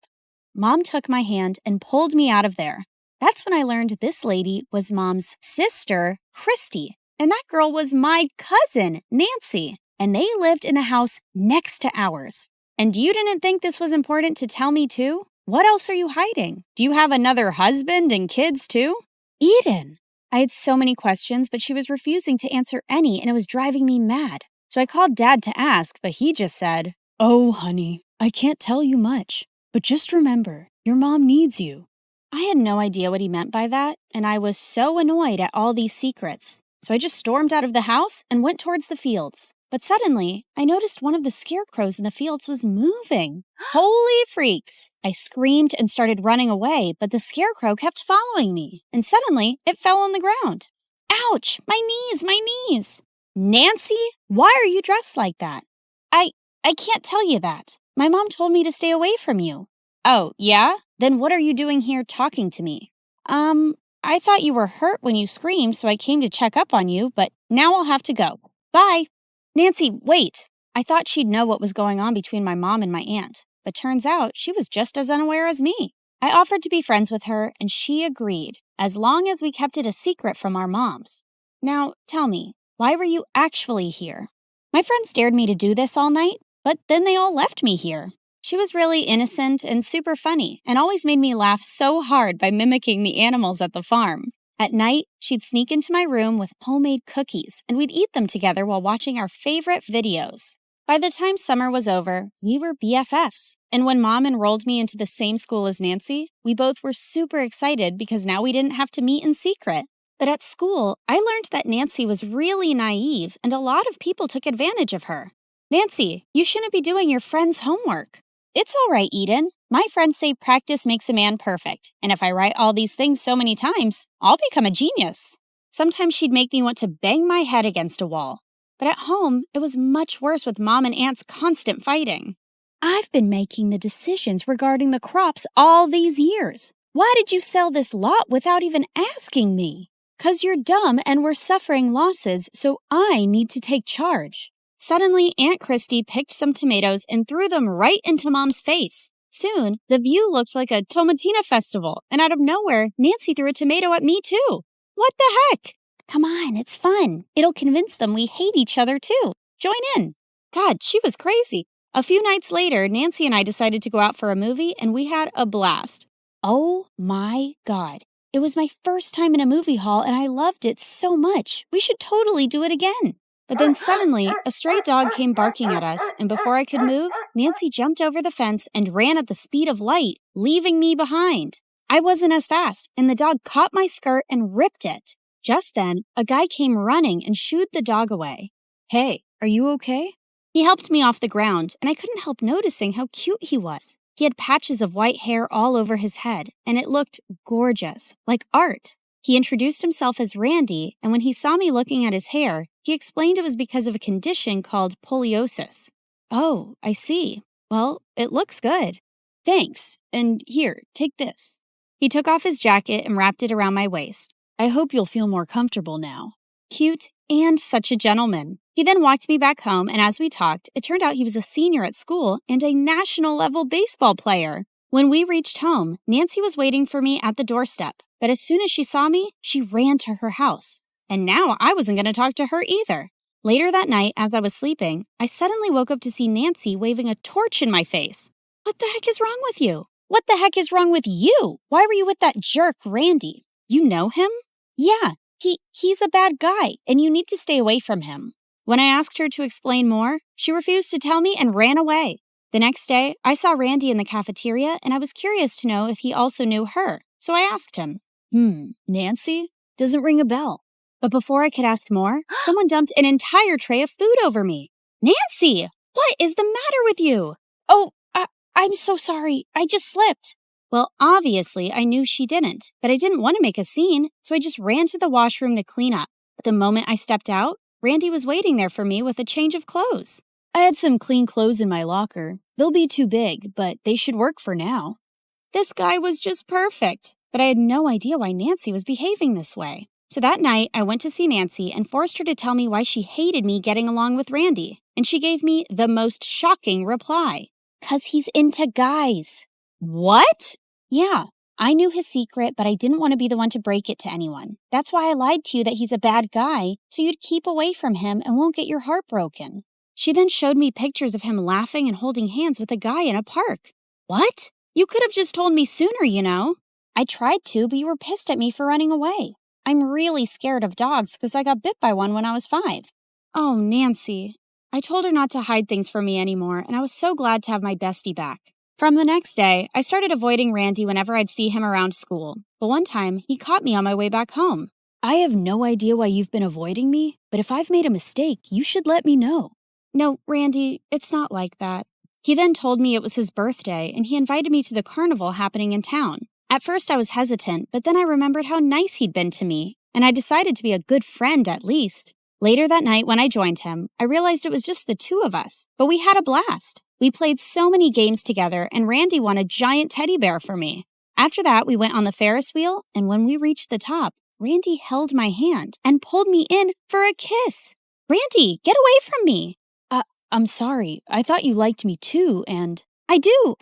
Mom took my hand and pulled me out of there. That's when I learned this lady was Mom's sister, Christy, and that girl was my cousin, Nancy, and they lived in the house next to ours. And you didn't think this was important to tell me too? What else are you hiding? Do you have another husband and kids too? Eden. I had so many questions, but she was refusing to answer any, and it was driving me mad. So I called Dad to ask, but he just said, "Oh, honey, I can't tell you much, but just remember, your mom needs you." I had no idea what he meant by that, and I was so annoyed at all these secrets. So I just stormed out of the house and went towards the fields. But suddenly, I noticed one of the scarecrows in the fields was moving. Holy freaks! I screamed and started running away, but the scarecrow kept following me, and suddenly it fell on the ground. Ouch! My knees! My knees! Nancy, why are you dressed like that? I can't tell you that. My mom told me to stay away from you. Oh, yeah? Then what are you doing here talking to me? I thought you were hurt when you screamed, so I came to check up on you, but now I'll have to go. Bye. Nancy, wait. I thought she'd know what was going on between my mom and my aunt, but turns out she was just as unaware as me. I offered to be friends with her, and she agreed, as long as we kept it a secret from our moms. Now, tell me, why were you actually here? My friends dared me to do this all night, but then they all left me here. She was really innocent and super funny, and always made me laugh so hard by mimicking the animals at the farm. At night, she'd sneak into my room with homemade cookies, and we'd eat them together while watching our favorite videos. By the time summer was over, we were BFFs. And when Mom enrolled me into the same school as Nancy, we both were super excited because now we didn't have to meet in secret. But at school, I learned that Nancy was really naive, and a lot of people took advantage of her. Nancy, you shouldn't be doing your friend's homework. It's all right, Eden. My friends say practice makes a man perfect, and if I write all these things so many times, I'll become a genius. Sometimes she'd make me want to bang my head against a wall. But at home, it was much worse with Mom and Aunt's constant fighting. I've been making the decisions regarding the crops all these years. Why did you sell this lot without even asking me? 'Cause you're dumb and we're suffering losses, so I need to take charge. Suddenly, Aunt Christy picked some tomatoes and threw them right into Mom's face. Soon, the view looked like a tomatina festival, and out of nowhere, Nancy threw a tomato at me too. What the heck? Come on, it's fun. It'll convince them we hate each other too. Join in. God, she was crazy. A few nights later, Nancy and I decided to go out for a movie, and we had a blast. Oh my God. It was my first time in a movie hall, and I loved it so much. We should totally do it again. But then suddenly, a stray dog came barking at us, and before I could move, Nancy jumped over the fence and ran at the speed of light, leaving me behind. I wasn't as fast, and the dog caught my skirt and ripped it. Just then, a guy came running and shooed the dog away. Hey, are you okay? He helped me off the ground, and I couldn't help noticing how cute he was. He had patches of white hair all over his head, and it looked gorgeous, like art. He introduced himself as Randy, and when he saw me looking at his hair, he explained it was because of a condition called poliosis. Oh, I see. Well, it looks good. Thanks, and here, take this. He took off his jacket and wrapped it around my waist. I hope you'll feel more comfortable now. Cute and such a gentleman. He then walked me back home, and as we talked, it turned out he was a senior at school and a national-level baseball player. When we reached home, Nancy was waiting for me at the doorstep, but as soon as she saw me, she ran to her house. And now I wasn't going to talk to her either. Later that night, as I was sleeping, I suddenly woke up to see Nancy waving a torch in my face. What the heck is wrong with you? What the heck is wrong with you? Why were you with that jerk, Randy? You know him? Yeah, he's a bad guy, and you need to stay away from him. When I asked her to explain more, she refused to tell me and ran away. The next day, I saw Randy in the cafeteria, and I was curious to know if he also knew her, so I asked him. Nancy? Doesn't ring a bell. But before I could ask more, someone dumped an entire tray of food over me. Nancy, what is the matter with you? Oh, I'm so sorry. I just slipped. Well, obviously, I knew she didn't, but I didn't want to make a scene, so I just ran to the washroom to clean up. But the moment I stepped out, Randy was waiting there for me with a change of clothes. I had some clean clothes in my locker. They'll be too big, but they should work for now. This guy was just perfect, but I had no idea why Nancy was behaving this way. So that night, I went to see Nancy and forced her to tell me why she hated me getting along with Randy. And she gave me the most shocking reply. 'Cause he's into guys. What? Yeah, I knew his secret, but I didn't want to be the one to break it to anyone. That's why I lied to you that he's a bad guy, so you'd keep away from him and won't get your heart broken. She then showed me pictures of him laughing and holding hands with a guy in a park. What? You could have just told me sooner, you know. I tried to, but you were pissed at me for running away. I'm really scared of dogs because I got bit by one when I was 5. Oh, Nancy. I told her not to hide things from me anymore, and I was so glad to have my bestie back. From the next day, I started avoiding Randy whenever I'd see him around school. But one time, he caught me on my way back home. I have no idea why you've been avoiding me, but if I've made a mistake, you should let me know. No, Randy, it's not like that. He then told me it was his birthday, and he invited me to the carnival happening in town. At first, I was hesitant, but then I remembered how nice he'd been to me, and I decided to be a good friend at least. Later that night, when I joined him, I realized it was just the 2 of us, but we had a blast. We played so many games together, and Randy won a giant teddy bear for me. After that, we went on the Ferris wheel, and when we reached the top, Randy held my hand and pulled me in for a kiss. Randy, get away from me! I'm sorry. I thought you liked me too, and... I do.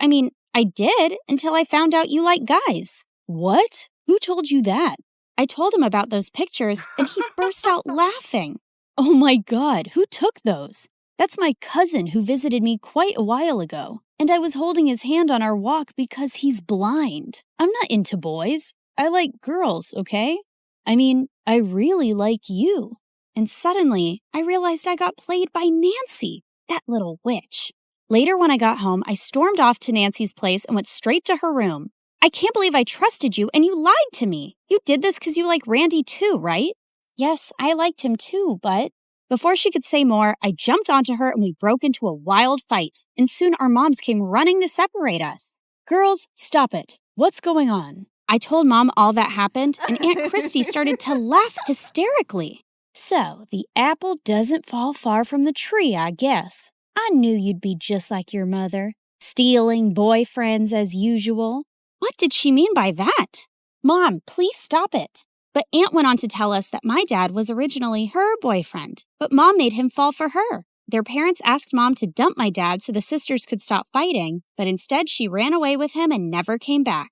I did until I found out you like guys. What? Who told you that? I told him about those pictures, and he burst out laughing. Oh my God, who took those? That's my cousin who visited me quite a while ago, and I was holding his hand on our walk because he's blind. I'm not into boys. I like girls, okay? I really like you. And suddenly, I realized I got played by Nancy, that little witch. Later, when I got home, I stormed off to Nancy's place and went straight to her room. I can't believe I trusted you and you lied to me. You did this because you like Randy too, right? Yes, I liked him too, but... Before she could say more, I jumped onto her and we broke into a wild fight. And soon our moms came running to separate us. Girls, stop it. What's going on? I told Mom all that happened, and Aunt Christy started to laugh hysterically. So, the apple doesn't fall far from the tree, I guess. I knew you'd be just like your mother, stealing boyfriends as usual. What did she mean by that? Mom, please stop it. But Aunt went on to tell us that my dad was originally her boyfriend, but Mom made him fall for her. Their parents asked Mom to dump my dad so the sisters could stop fighting, but instead she ran away with him and never came back.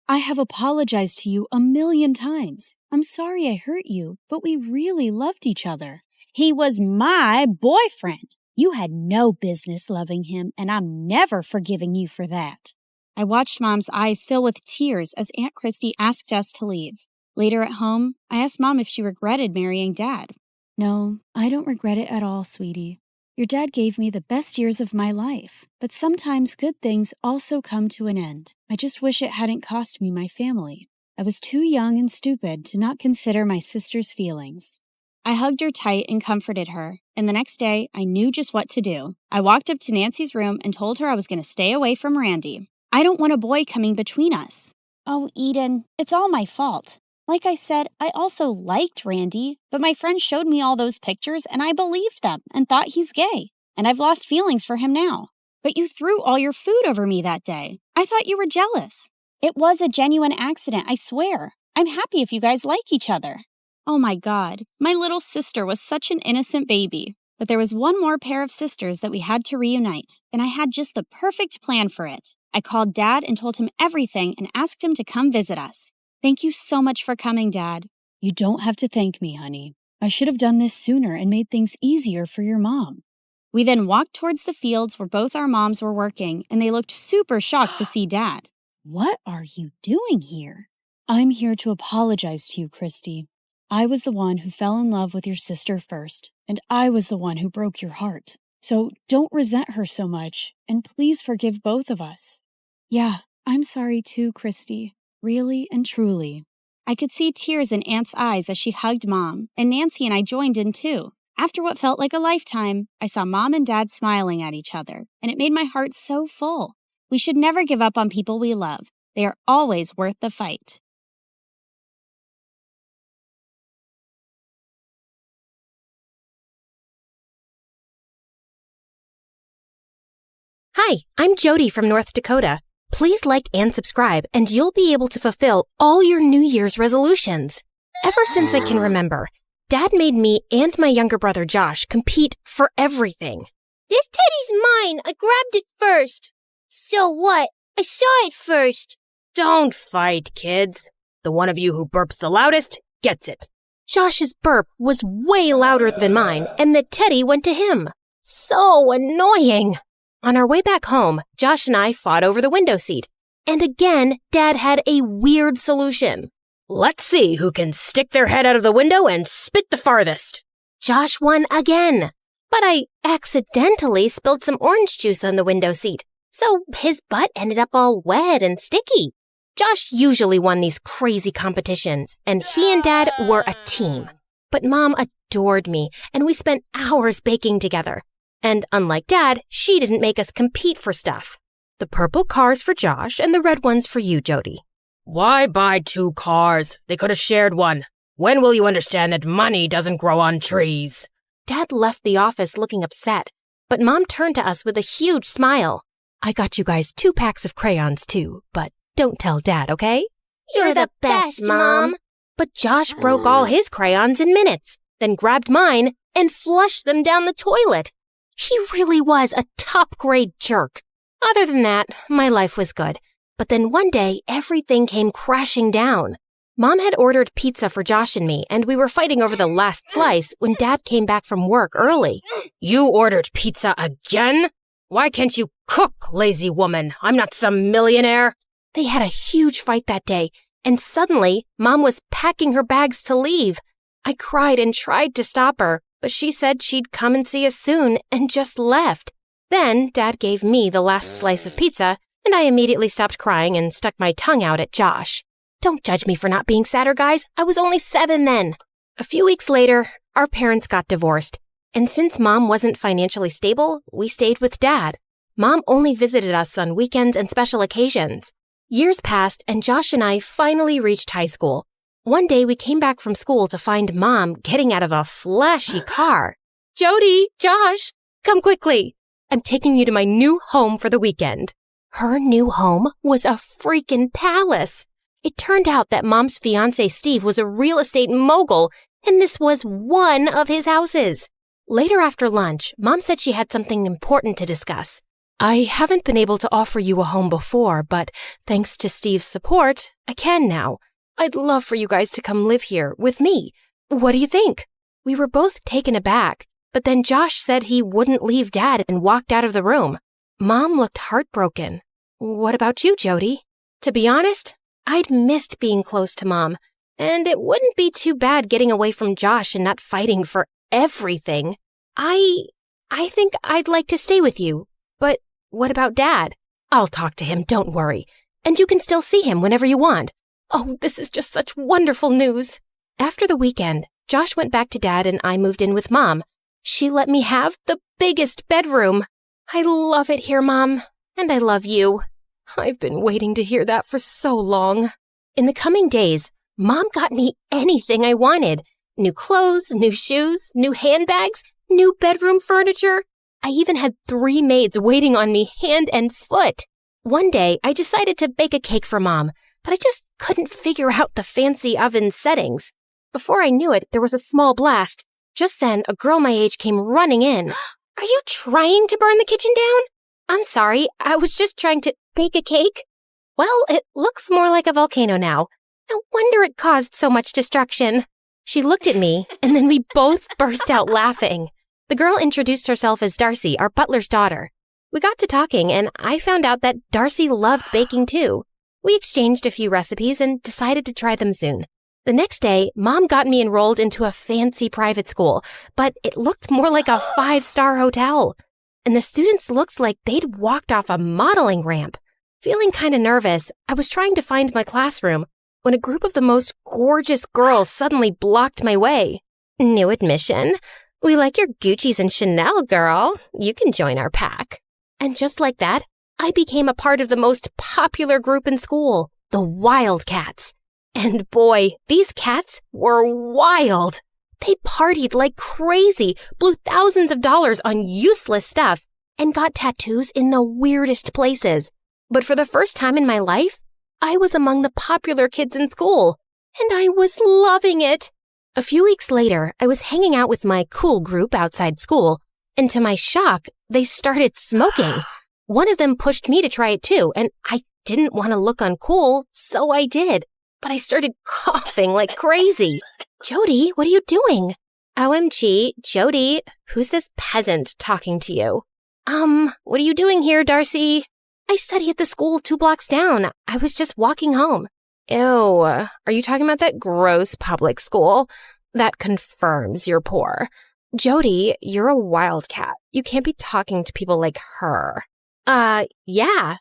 I have apologized to you 1,000,000 times. I'm sorry I hurt you, but we really loved each other. He was my boyfriend. You had no business loving him, and I'm never forgiving you for that. I watched Mom's eyes fill with tears as Aunt Christy asked us to leave. Later at home, I asked Mom if she regretted marrying Dad. No, I don't regret it at all, sweetie. Your dad gave me the best years of my life, but sometimes good things also come to an end. I just wish it hadn't cost me my family. I was too young and stupid to not consider my sister's feelings. I hugged her tight and comforted her, and the next day, I knew just what to do. I walked up to Nancy's room and told her I was going to stay away from Randy. I don't want a boy coming between us. Oh, Eden, it's all my fault. Like I said, I also liked Randy, but my friend showed me all those pictures and I believed them and thought he's gay. And I've lost feelings for him now. But you threw all your food over me that day. I thought you were jealous. It was a genuine accident, I swear. I'm happy if you guys like each other. Oh my God, my little sister was such an innocent baby. But there was one more pair of sisters that we had to reunite, and I had just the perfect plan for it. I called Dad and told him everything and asked him to come visit us. Thank you so much for coming, Dad. You don't have to thank me, honey. I should have done this sooner and made things easier for your mom. We then walked towards the fields where both our moms were working, and they looked super shocked to see Dad. What are you doing here? I'm here to apologize to you, Christy. I was the one who fell in love with your sister first, and I was the one who broke your heart. So don't resent her so much, and please forgive both of us. Yeah, I'm sorry too, Christy. Really and truly. I could see tears in Aunt's eyes as she hugged Mom, and Nancy and I joined in too. After what felt like a lifetime, I saw Mom and Dad smiling at each other, and it made my heart so full. We should never give up on people we love. They are always worth the fight. Hi, I'm Jody from North Dakota. Please like and subscribe, and you'll be able to fulfill all your New Year's resolutions. Ever since I can remember, Dad made me and my younger brother Josh compete for everything. This teddy's mine. I grabbed it first. So what? I saw it first. Don't fight, kids. The one of you who burps the loudest gets it. Josh's burp was way louder than mine, and the teddy went to him. So annoying. On our way back home, Josh and I fought over the window seat. And again, Dad had a weird solution. Let's see who can stick their head out of the window and spit the farthest. Josh won again. But I accidentally spilled some orange juice on the window seat, so his butt ended up all wet and sticky. Josh usually won these crazy competitions, and he and Dad were a team. But Mom adored me, and we spent hours baking together. And unlike Dad, she didn't make us compete for stuff. The purple cars for Josh and the red ones for you, Jody. Why buy 2 cars? They could have shared one. When will you understand that money doesn't grow on trees? Dad left the office looking upset, but Mom turned to us with a huge smile. I got you guys 2 packs of crayons too, but don't tell Dad, okay? You're the best, Mom. But Josh broke all his crayons in minutes, then grabbed mine and flushed them down the toilet. He really was a top-grade jerk. Other than that, my life was good. But then one day, everything came crashing down. Mom had ordered pizza for Josh and me, and we were fighting over the last slice when Dad came back from work early. You ordered pizza again? Why can't you cook, lazy woman? I'm not some millionaire. They had a huge fight that day, and suddenly, Mom was packing her bags to leave. I cried and tried to stop her, but she said she'd come and see us soon and just left. Then Dad gave me the last slice of pizza, and I immediately stopped crying and stuck my tongue out at Josh. Don't judge me for not being sadder, guys. I was only 7 then. A few weeks later, our parents got divorced, and since Mom wasn't financially stable, we stayed with Dad. Mom only visited us on weekends and special occasions. Years passed, and Josh and I finally reached high school. One day, we came back from school to find Mom getting out of a flashy car. Jody, Josh, come quickly. I'm taking you to my new home for the weekend. Her new home was a freaking palace. It turned out that Mom's fiancé Steve was a real estate mogul, and this was one of his houses. Later after lunch, Mom said she had something important to discuss. I haven't been able to offer you a home before, but thanks to Steve's support, I can now. I'd love for you guys to come live here with me. What do you think? We were both taken aback, but then Josh said he wouldn't leave Dad and walked out of the room. Mom looked heartbroken. What about you, Jody? To be honest, I'd missed being close to Mom, and it wouldn't be too bad getting away from Josh and not fighting for everything. I think I'd like to stay with you, but what about Dad? I'll talk to him, don't worry, and you can still see him whenever you want. Oh, this is just such wonderful news. After the weekend, Josh went back to Dad and I moved in with Mom. She let me have the biggest bedroom. I love it here, Mom, and I love you. I've been waiting to hear that for so long. In the coming days, Mom got me anything I wanted. New clothes, new shoes, new handbags, new bedroom furniture. I even had 3 maids waiting on me hand and foot. One day, I decided to bake a cake for Mom, but I just couldn't figure out the fancy oven settings. Before I knew it, there was a small blast. Just then, a girl my age came running in. Are you trying to burn the kitchen down? I'm sorry, I was just trying to bake a cake. Well, it looks more like a volcano now. No wonder it caused so much destruction. She looked at me, and then we both burst out laughing. The girl introduced herself as Darcy, our butler's daughter. We got to talking, and I found out that Darcy loved baking too. We exchanged a few recipes and decided to try them soon. The next day, Mom got me enrolled into a fancy private school, but it looked more like a 5-star hotel. And the students looked like they'd walked off a modeling ramp. Feeling kind of nervous, I was trying to find my classroom when a group of the most gorgeous girls suddenly blocked my way. New admission. We like your Gucci's and Chanel, girl. You can join our pack. And just like that, I became a part of the most popular group in school, the Wildcats. And boy, these cats were wild. They partied like crazy, blew thousands of dollars on useless stuff, and got tattoos in the weirdest places. But for the first time in my life, I was among the popular kids in school, and I was loving it. A few weeks later, I was hanging out with my cool group outside school, and to my shock, they started smoking. One of them pushed me to try it too, and I didn't want to look uncool, so I did. But I started coughing like crazy. Jody, what are you doing? OMG, Jody, who's this peasant talking to you? What are you doing here, Darcy? I study at the school 2 blocks down. I was just walking home. Ew, are you talking about that gross public school? That confirms you're poor. Jody, you're a wildcat. You can't be talking to people like her. Yeah.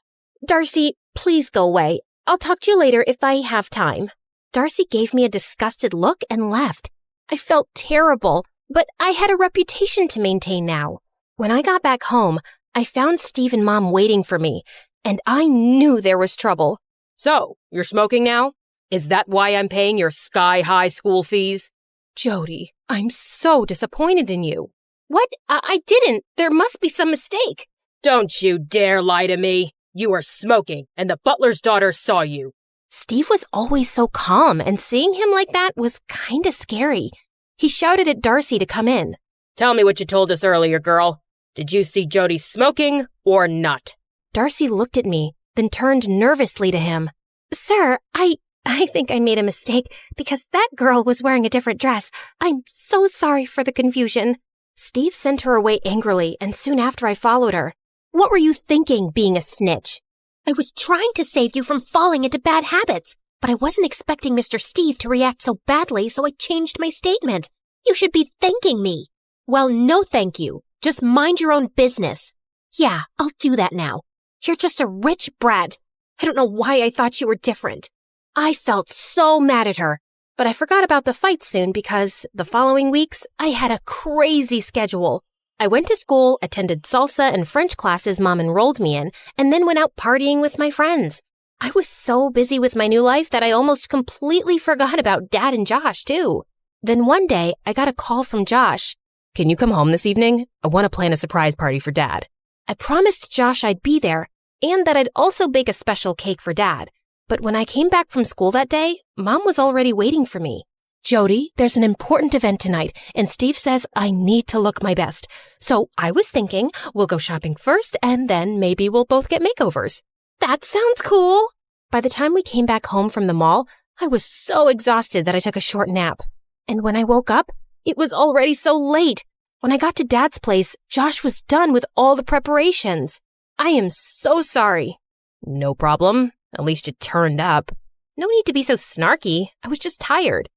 Darcy, please go away. I'll talk to you later if I have time. Darcy gave me a disgusted look and left. I felt terrible, but I had a reputation to maintain now. When I got back home, I found Steve and Mom waiting for me, and I knew there was trouble. So, you're smoking now? Is that why I'm paying your sky-high school fees? Jody, I'm so disappointed in you. What? I didn't. There must be some mistake. Don't you dare lie to me. You were smoking, and the butler's daughter saw you. Steve was always so calm, and seeing him like that was kinda scary. He shouted at Darcy to come in. Tell me what you told us earlier, girl. Did you see Jody smoking or not? Darcy looked at me, then turned nervously to him. Sir, I think I made a mistake because that girl was wearing a different dress. I'm so sorry for the confusion. Steve sent her away angrily, and soon after I followed her. What were you thinking, being a snitch? I was trying to save you from falling into bad habits, but I wasn't expecting Mr. Steve to react so badly, so I changed my statement. You should be thanking me. Well, no thank you. Just mind your own business. Yeah, I'll do that now. You're just a rich brat. I don't know why I thought you were different. I felt so mad at her, but I forgot about the fight soon because the following weeks, I had a crazy schedule. I went to school, attended salsa and French classes Mom enrolled me in, and then went out partying with my friends. I was so busy with my new life that I almost completely forgot about Dad and Josh, too. Then one day, I got a call from Josh. Can you come home this evening? I want to plan a surprise party for Dad. I promised Josh I'd be there, and that I'd also bake a special cake for Dad. But when I came back from school that day, Mom was already waiting for me. Jody, there's an important event tonight, and Steve says I need to look my best. So I was thinking we'll go shopping first, and then maybe we'll both get makeovers. That sounds cool. By the time we came back home from the mall, I was so exhausted that I took a short nap. And when I woke up, it was already so late. When I got to Dad's place, Josh was done with all the preparations. I am so sorry. No problem. At least you turned up. No need to be so snarky. I was just tired.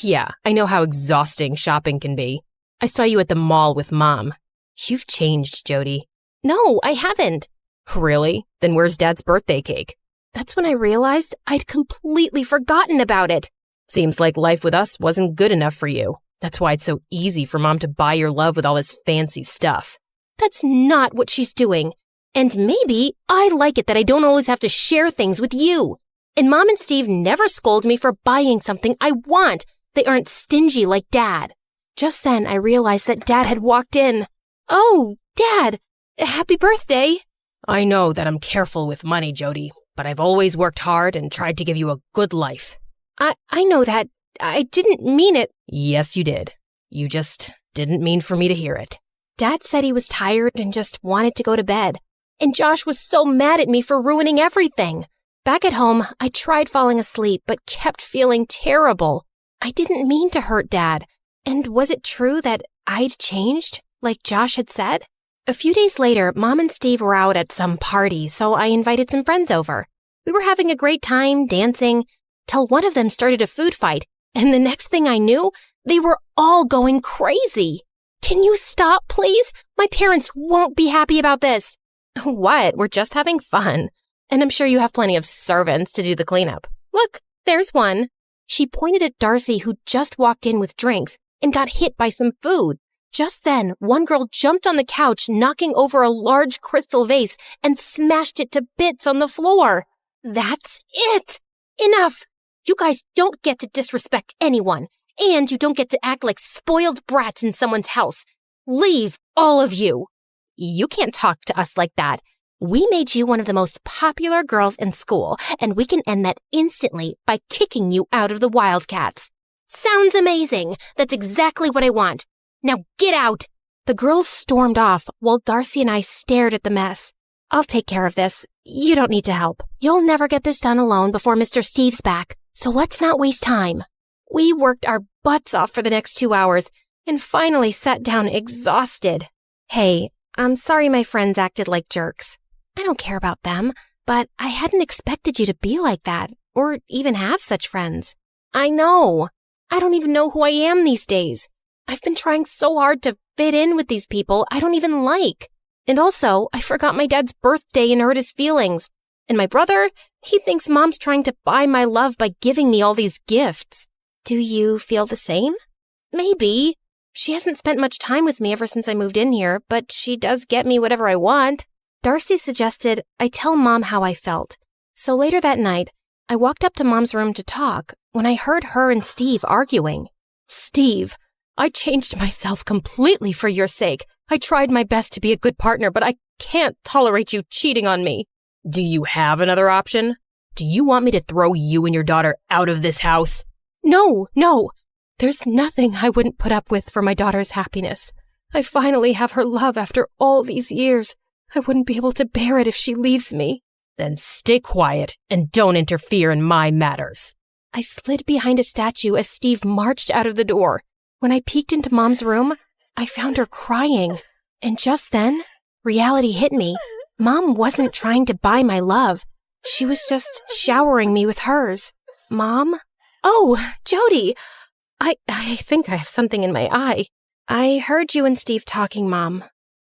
Yeah, I know how exhausting shopping can be. I saw you at the mall with Mom. You've changed, Jody. No, I haven't. Really? Then where's Dad's birthday cake? That's when I realized I'd completely forgotten about it. Seems like life with us wasn't good enough for you. That's why it's so easy for Mom to buy your love with all this fancy stuff. That's not what she's doing. And maybe I like it that I don't always have to share things with you. And Mom and Steve never scold me for buying something I want. They aren't stingy like Dad. Just then, I realized that Dad had walked in. Oh, Dad, happy birthday. I know that I'm careful with money, Jody, but I've always worked hard and tried to give you a good life. I know that. I didn't mean it. Yes, you did. You just didn't mean for me to hear it. Dad said he was tired and just wanted to go to bed. And Josh was so mad at me for ruining everything. Back at home, I tried falling asleep, but kept feeling terrible. I didn't mean to hurt Dad. And was it true that I'd changed, like Josh had said? A few days later, Mom and Steve were out at some party, so I invited some friends over. We were having a great time, dancing, till one of them started a food fight, and the next thing I knew, they were all going crazy. Can you stop, please? My parents won't be happy about this. What? We're just having fun. And I'm sure you have plenty of servants to do the cleanup. Look, There's one. She pointed at Darcy, who just walked in with drinks and got hit by some food. Just then, one girl jumped on the couch, knocking over a large crystal vase and smashed it to bits on the floor. That's it! Enough! You guys don't get to disrespect anyone, and you don't get to act like spoiled brats in someone's house. Leave, all of you! You can't talk to us like that. We made you one of the most popular girls in school, and we can end that instantly by kicking you out of the Wildcats. Sounds amazing. That's exactly what I want. Now get out! The girls stormed off while Darcy and I stared at the mess. I'll take care of this. You don't need to help. You'll never get this done alone before Mr. Steve's back, so let's not waste time. We worked our butts off for the next 2 hours and finally sat down exhausted. Hey, I'm sorry my friends acted like jerks. I don't care about them, but I hadn't expected you to be like that, or even have such friends. I know. I don't even know who I am these days. I've been trying so hard to fit in with these people I don't even like. And also, I forgot my dad's birthday and hurt his feelings. And my brother, he thinks Mom's trying to buy my love by giving me all these gifts. Do you feel the same? Maybe. She hasn't spent much time with me ever since I moved in here, but she does get me whatever I want. Darcy suggested I tell Mom how I felt. So later that night, I walked up to Mom's room to talk when I heard her and Steve arguing. Steve, I changed myself completely for your sake. I tried my best to be a good partner, but I can't tolerate you cheating on me. Do you have another option? Do you want me to throw you and your daughter out of this house? No. There's nothing I wouldn't put up with for my daughter's happiness. I finally have her love after all these years. I wouldn't be able to bear it if she leaves me. Then stay quiet and don't interfere in my matters. I slid behind a statue as Steve marched out of the door. When I peeked into Mom's room, I found her crying. And just then, reality hit me. Mom wasn't trying to buy my love. She was just showering me with hers. Mom? Oh, Jody! I think I have something in my eye. I heard you and Steve talking, Mom.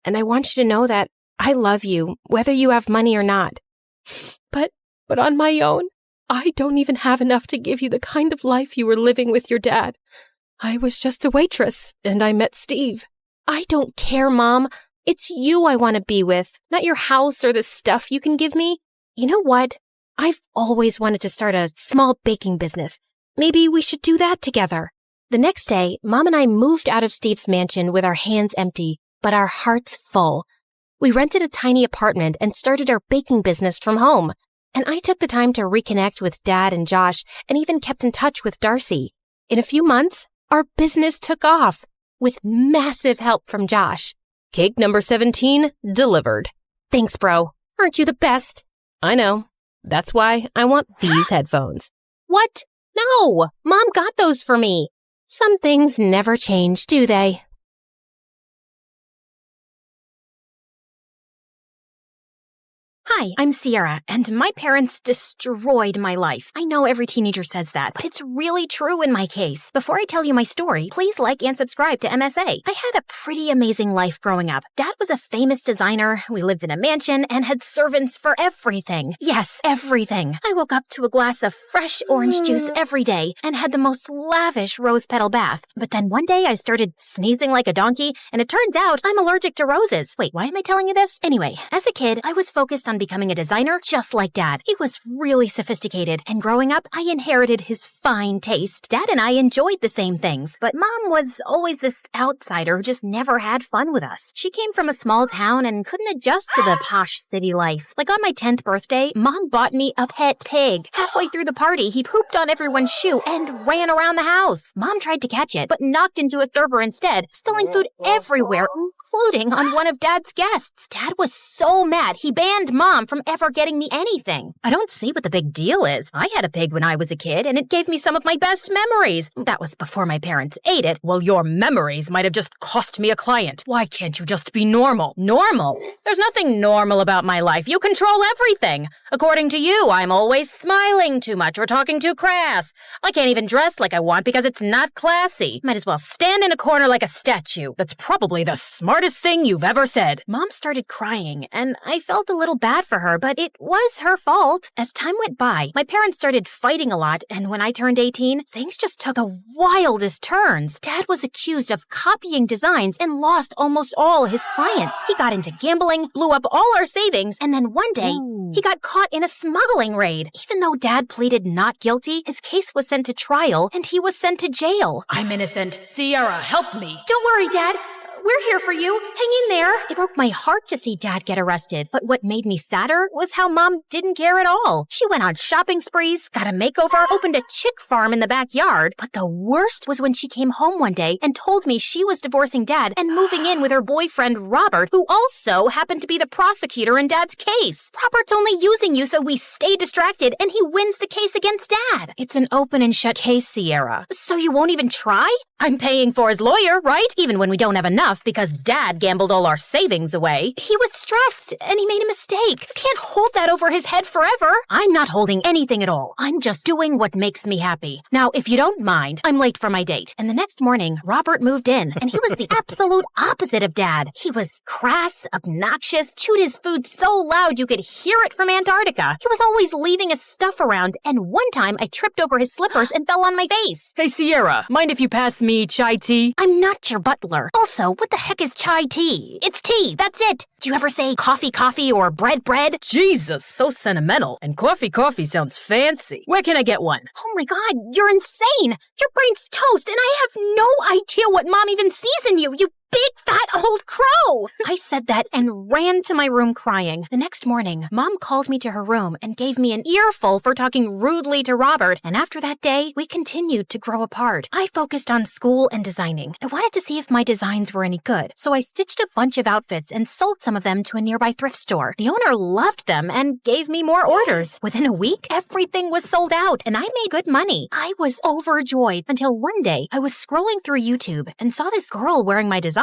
And I want you to know that I love you, whether you have money or not. But on my own, I don't even have enough to give you the kind of life you were living with your dad. I was just a waitress, and I met Steve. I don't care, Mom. It's you I want to be with, not your house or the stuff you can give me. You know what? I've always wanted to start a small baking business. Maybe we should do that together. The next day, Mom and I moved out of Steve's mansion with our hands empty, but our hearts full. We rented a tiny apartment and started our baking business from home. And I took the time to reconnect with Dad and Josh and even kept in touch with Darcy. In a few months, our business took off with massive help from Josh. Cake number 17 delivered. Thanks, bro. Aren't you the best? I know. That's why I want these headphones. What? No! Mom got those for me. Some things never change, do they? Hi, I'm Sierra, and my parents destroyed my life. I know every teenager says that, but it's really true in my case. Before I tell you my story, please like and subscribe to MSA. I had a pretty amazing life growing up. Dad was a famous designer, we lived in a mansion, and had servants for everything. Yes, everything. I woke up to a glass of fresh orange juice every day and had the most lavish rose petal bath. But then one day I started sneezing like a donkey, and it turns out I'm allergic to roses. Wait, why am I telling you this? Anyway, as a kid, I was focused on becoming a designer just like Dad. He was really sophisticated, and growing up, I inherited his fine taste. Dad and I enjoyed the same things, but Mom was always this outsider who just never had fun with us. She came from a small town and couldn't adjust to the posh city life. Like on my 10th birthday, Mom bought me a pet pig. Halfway through the party, he pooped on everyone's shoe and ran around the house. Mom tried to catch it, but knocked into a server instead, spilling food everywhere, including on one of Dad's guests. Dad was so mad, he banned Mom from ever getting me anything. I don't see what the big deal is. I had a pig when I was a kid, and it gave me some of my best memories. That was before my parents ate it. Well, your memories might have just cost me a client. Why can't you just be normal? Normal? There's nothing normal about my life. You control everything. According to you, I'm always smiling too much or talking too crass. I can't even dress like I want because it's not classy. Might as well stand in a corner like a statue. That's probably the smartest smartest thing you've ever said. Mom started crying, and I felt a little bad for her, but it was her fault. As time went by, my parents started fighting a lot, and when I turned 18, things just took the wildest turns. Dad was accused of copying designs and lost almost all his clients. He got into gambling, blew up all our savings, and then one day, he got caught in a smuggling raid. Even though Dad pleaded not guilty, his case was sent to trial, and he was sent to jail. I'm innocent. Sierra, help me. Don't worry, Dad. We're here for you. Hang in there. It broke my heart to see Dad get arrested. But what made me sadder was how Mom didn't care at all. She went on shopping sprees, got a makeover, opened a chick farm in the backyard. But the worst was when she came home one day and told me she was divorcing Dad and moving in with her boyfriend, Robert, who also happened to be the prosecutor in Dad's case. Robert's only using you so we stay distracted and he wins the case against Dad. It's an open and shut case, Sierra. So you won't even try? I'm paying for his lawyer, right? Even when we don't have enough because Dad gambled all our savings away. He was stressed and he made a mistake. You can't hold that over his head forever. I'm not holding anything at all. I'm just doing what makes me happy. Now, if you don't mind, I'm late for my date. And the next morning, Robert moved in, and he was the absolute opposite of Dad. He was crass, obnoxious, chewed his food so loud you could hear it from Antarctica. He was always leaving his stuff around, and one time I tripped over his slippers and fell on my face. Hey, Sierra, mind if you pass me chai tea? I'm not your butler. Also, what the heck is chai tea? It's tea, that's it. Do you ever say coffee or bread? Jesus, so sentimental. And coffee sounds fancy. Where can I get one? Oh my God, you're insane. Your brain's toast, and I have no idea what Mom even sees in you, you big fat old crow! I said that and ran to my room crying. The next morning, Mom called me to her room and gave me an earful for talking rudely to Robert, and after that day, we continued to grow apart. I focused on school and designing. I wanted to see if my designs were any good, so I stitched a bunch of outfits and sold some of them to a nearby thrift store. The owner loved them and gave me more orders. Within a week, everything was sold out, and I made good money. I was overjoyed until one day, I was scrolling through YouTube and saw this girl wearing my designs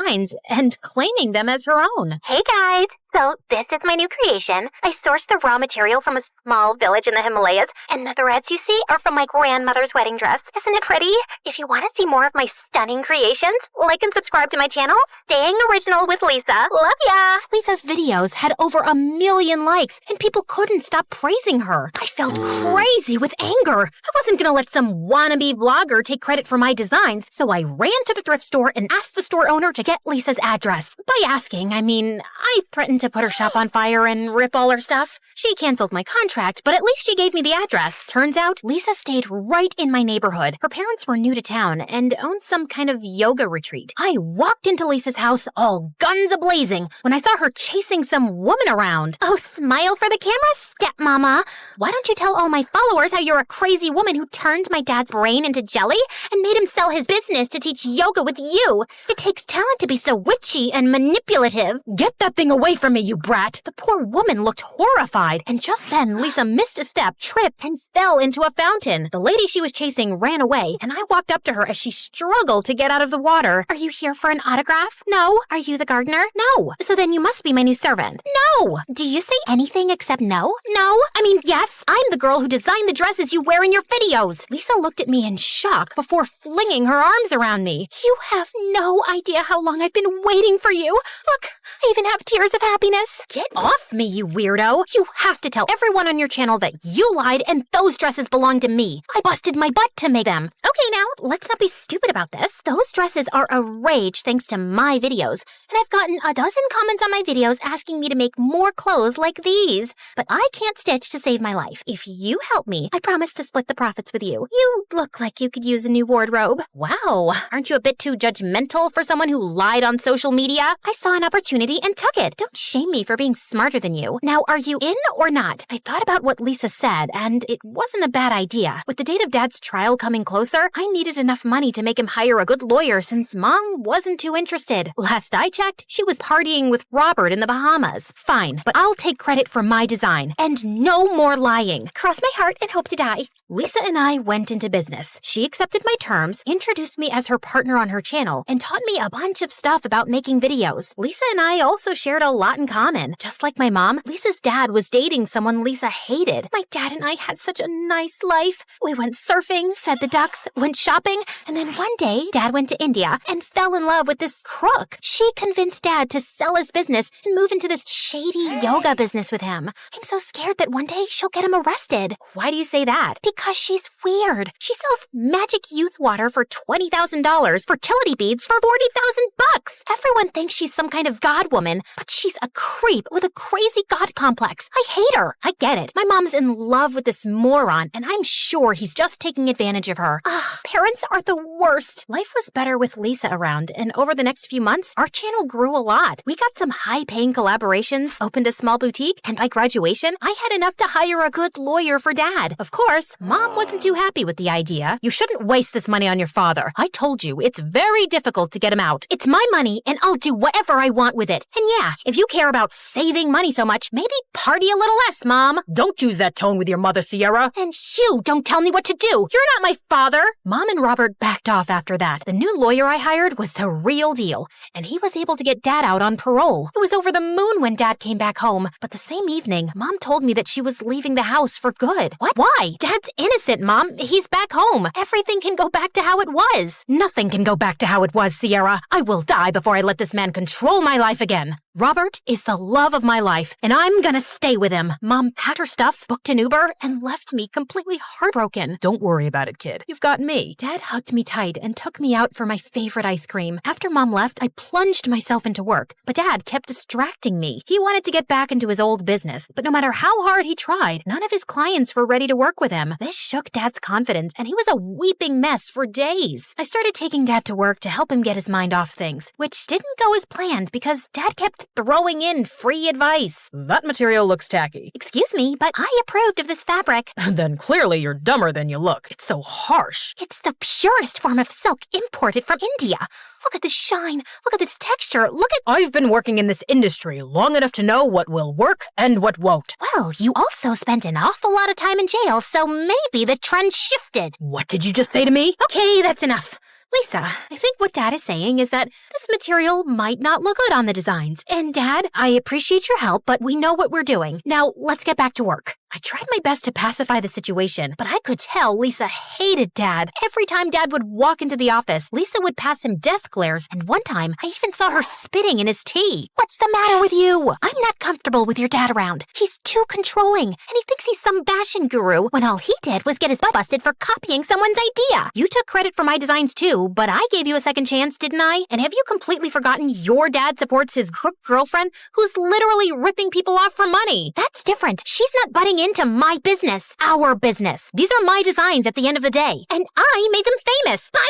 and claiming them as her own. Hey guys! So this is my new creation. I sourced the raw material from a small village in the Himalayas, and the threads you see are from my grandmother's wedding dress. Isn't it pretty? If you want to see more of my stunning creations, like and subscribe to my channel. Staying original with Lisa. Love ya! Lisa's videos had over 1 million likes, and people couldn't stop praising her. I felt crazy with anger. I wasn't gonna let some wannabe vlogger take credit for my designs, so I ran to the thrift store and asked the store owner to get Lisa's address. By asking, I mean, I threatened to put her shop on fire and rip all her stuff. She canceled my contract, but at least she gave me the address. Turns out, Lisa stayed right in my neighborhood. Her parents were new to town and owned some kind of yoga retreat. I walked into Lisa's house all guns a-blazing when I saw her chasing some woman around. Oh, smile for the camera, stepmama. Why don't you tell all my followers how you're a crazy woman who turned my dad's brain into jelly and made him sell his business to teach yoga with you? It takes talent to be so witchy and manipulative. Get that thing away from me, you brat! The poor woman looked horrified, and just then Lisa missed a step, tripped, and fell into a fountain. The lady she was chasing ran away, and I walked up to her as she struggled to get out of the water. Are you here for an autograph? No. Are you the gardener? No. So then you must be my new servant. No. Do you say anything except no? No. I mean, yes. I'm the girl who designed the dresses you wear in your videos. Lisa looked at me in shock before flinging her arms around me. You have no idea how long I've been waiting for you. Look, I even have tears of happiness. Get off me, you weirdo. You have to tell everyone on your channel that you lied and those dresses belong to me. I busted my butt to make them. Okay, now, let's not be stupid about this. Those dresses are a rage thanks to my videos, and I've gotten a dozen comments on my videos asking me to make more clothes like these. But I can't stitch to save my life. If you help me, I promise to split the profits with you. You look like you could use a new wardrobe. Wow, aren't you a bit too judgmental for someone who lied on social media? I saw an opportunity and took it. Don't shame me for being smarter than you. Now, are you in or not? I thought about what Lisa said, and it wasn't a bad idea. With the date of Dad's trial coming closer, I needed enough money to make him hire a good lawyer since Mom wasn't too interested. Last I checked, she was partying with Robert in the Bahamas. Fine, but I'll take credit for my design. And no more lying. Cross my heart and hope to die. Lisa and I went into business. She accepted my terms, introduced me as her partner on her channel, and taught me a bunch of stuff about making videos. Lisa and I also shared a lot lot in common. Just like my mom, Lisa's dad was dating someone Lisa hated. My dad and I had such a nice life. We went surfing, fed the ducks, went shopping, and then one day, Dad went to India and fell in love with this crook. She convinced Dad to sell his business and move into this shady yoga business with him. I'm so scared that one day she'll get him arrested. Why do you say that? Because she's weird. She sells magic youth water for $20,000, fertility beads for $40,000. Everyone thinks she's some kind of god woman, but she's a creep with a crazy god complex. I hate her. I get it. My mom's in love with this moron, and I'm sure he's just taking advantage of her. Ugh, parents are the worst. Life was better with Lisa around, and over the next few months, our channel grew a lot. We got some high-paying collaborations, opened a small boutique, and by graduation, I had enough to hire a good lawyer for Dad. Of course, Mom wasn't too happy with the idea. You shouldn't waste this money on your father. I told you, it's very difficult to get him out. It's my money, and I'll do whatever I want with it. And yeah, if you care about saving money so much, maybe party a little less, Mom. Don't use that tone with your mother, Sierra. And you don't tell me what to do. You're not my father. Mom and Robert backed off after that. The new lawyer I hired was the real deal, and he was able to get Dad out on parole. It was over the moon when Dad came back home, but the same evening, Mom told me that she was leaving the house for good. What? Why? Dad's innocent, Mom. He's back home. Everything can go back to how it was. Nothing can go back to how it was, Sierra. I will die before I let this man control my life again. Robert is the love of my life, and I'm gonna stay with him. Mom packed her stuff, booked an Uber, and left me completely heartbroken. Don't worry about it, kid. You've got me. Dad hugged me tight and took me out for my favorite ice cream. After Mom left, I plunged myself into work, but Dad kept distracting me. He wanted to get back into his old business, but no matter how hard he tried, none of his clients were ready to work with him. This shook Dad's confidence, and he was a weeping mess for days. I started taking Dad to work to help him get his mind off things, which didn't go as planned because Dad kept throwing in free advice. That material looks tacky. Excuse me, but I approved of this fabric. Then clearly you're dumber than you look. It's so harsh. It's the purest form of silk imported from India. Look at this shine. Look at this texture. Look at... I've been working in this industry long enough to know what will work and what won't. Well, you also spent an awful lot of time in jail, so maybe the trend shifted. What did you just say to me? Okay, that's enough. Lisa, I think what Dad is saying is that this material might not look good on the designs. And Dad, I appreciate your help, but we know what we're doing. Now, let's get back to work. I tried my best to pacify the situation, but I could tell Lisa hated Dad. Every time Dad would walk into the office, Lisa would pass him death glares, and one time, I even saw her spitting in his tea. What's the matter with you? I'm not comfortable with your dad around. He's too controlling, and he thinks he's some fashion guru, when all he did was get his butt busted for copying someone's idea. You took credit for my designs too, but I gave you a second chance, didn't I? And have you completely forgotten your dad supports his crook girlfriend, who's literally ripping people off for money? That's different. She's not butting into my business, our business. These are my designs at the end of the day, and I made them famous by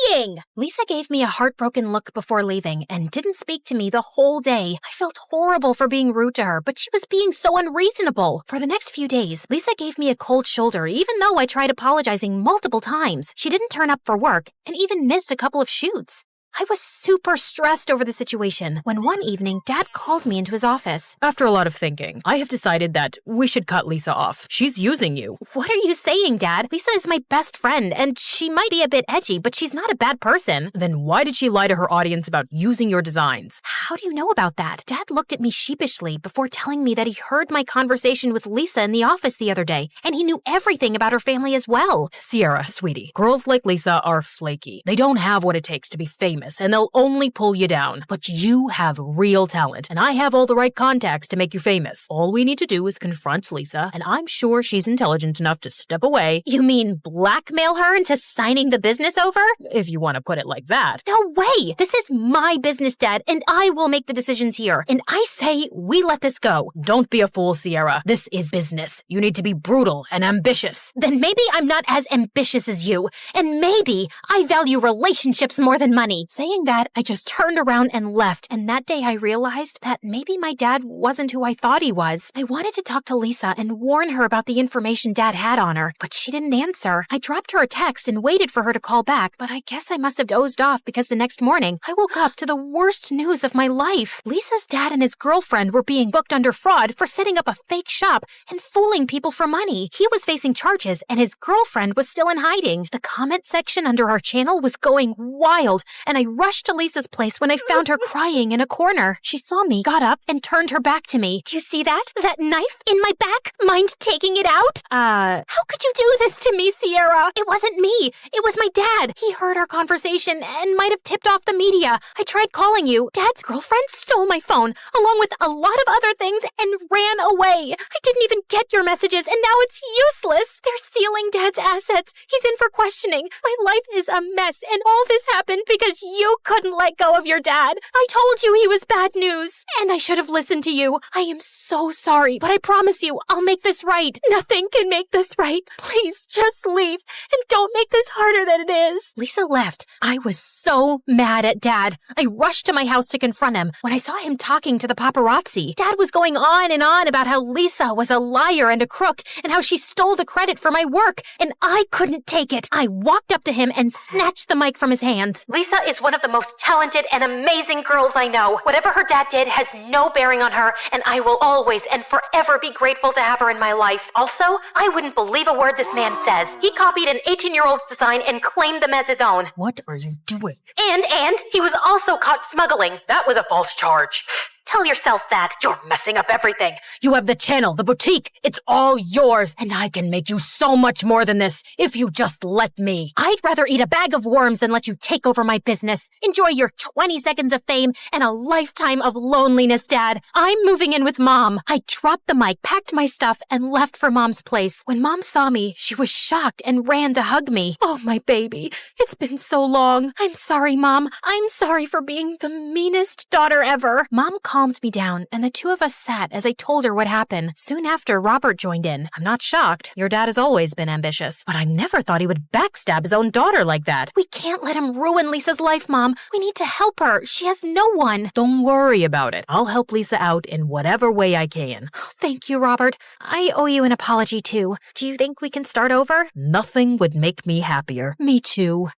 lying. Lisa gave me a heartbroken look before leaving and didn't speak to me the whole day. I felt horrible for being rude to her, but she was being so unreasonable. For the next few days, Lisa gave me a cold shoulder even though I tried apologizing multiple times. She didn't turn up for work and even missed a couple of shoots. I was super stressed over the situation when one evening Dad called me into his office. After a lot of thinking, I have decided that we should cut Lisa off. She's using you. What are you saying, Dad? Lisa is my best friend, and she might be a bit edgy, but she's not a bad person. Then why did she lie to her audience about using your designs? How do you know about that? Dad looked at me sheepishly before telling me that he heard my conversation with Lisa in the office the other day, and he knew everything about her family as well. Sierra, sweetie, girls like Lisa are flaky. They don't have what it takes to be famous, and they'll only pull you down. But you have real talent, and I have all the right contacts to make you famous. All we need to do is confront Lisa, and I'm sure she's intelligent enough to step away. You mean blackmail her into signing the business over? If you want to put it like that. No way! This is my business, Dad, and I will make the decisions here. And I say we let this go. Don't be a fool, Sierra. This is business. You need to be brutal and ambitious. Then maybe I'm not as ambitious as you, and maybe I value relationships more than money. Saying that, I just turned around and left, and that day I realized that maybe my dad wasn't who I thought he was. I wanted to talk to Lisa and warn her about the information Dad had on her, but she didn't answer. I dropped her a text and waited for her to call back, but I guess I must have dozed off because the next morning, I woke up to the worst news of my life. Lisa's dad and his girlfriend were being booked under fraud for setting up a fake shop and fooling people for money. He was facing charges, and his girlfriend was still in hiding. The comment section under our channel was going wild, and and I rushed to Lisa's place when I found her crying in a corner. She saw me, got up, and turned her back to me. Do you see that? That knife in my back? Mind taking it out? How could you do this to me, Sierra? It wasn't me. It was my dad. He heard our conversation and might have tipped off the media. I tried calling you. Dad's girlfriend stole my phone, along with a lot of other things, and ran away. I didn't even get your messages, and now it's useless. They're sealing Dad's assets. He's in for questioning. My life is a mess, and all this happened because you couldn't let go of your dad. I told you he was bad news, and I should have listened to you. I am so sorry, but I promise you, I'll make this right. Nothing can make this right. Please, just leave, and don't make this harder than it is. Lisa left. I was so mad at Dad. I rushed to my house to confront him when I saw him talking to the paparazzi. Dad was going on and on about how Lisa was a liar and a crook, and how she stole the credit for my work, and I couldn't take it. I walked up to him and snatched the mic from his hands. Lisa is one of the most talented and amazing girls I know. Whatever her dad did has no bearing on her, and I will always and forever be grateful to have her in my life. Also, I wouldn't believe a word this man says. He copied an 18-year-old's design and claimed them as his own. What are you doing? And he was also caught smuggling. That was a false charge. Tell yourself that. You're messing up everything. You have the channel, the boutique. It's all yours, and I can make you so much more than this if you just let me. I'd rather eat a bag of worms than let you take over my business. Enjoy your 20 seconds of fame and a lifetime of loneliness, Dad. I'm moving in with Mom. I dropped the mic, packed my stuff, and left for Mom's place. When Mom saw me, she was shocked and ran to hug me. Oh, my baby. It's been so long. I'm sorry, Mom. I'm sorry for being the meanest daughter ever. Mom calmed me down, and the two of us sat as I told her what happened. Soon after, Robert joined in. I'm not shocked. Your dad has always been ambitious, but I never thought he would backstab his own daughter like that. We can't let him ruin Lisa's life, Mom. We need to help her. She has no one. Don't worry about it. I'll help Lisa out in whatever way I can. Thank you, Robert. I owe you an apology, too. Do you think we can start over? Nothing would make me happier. Me too.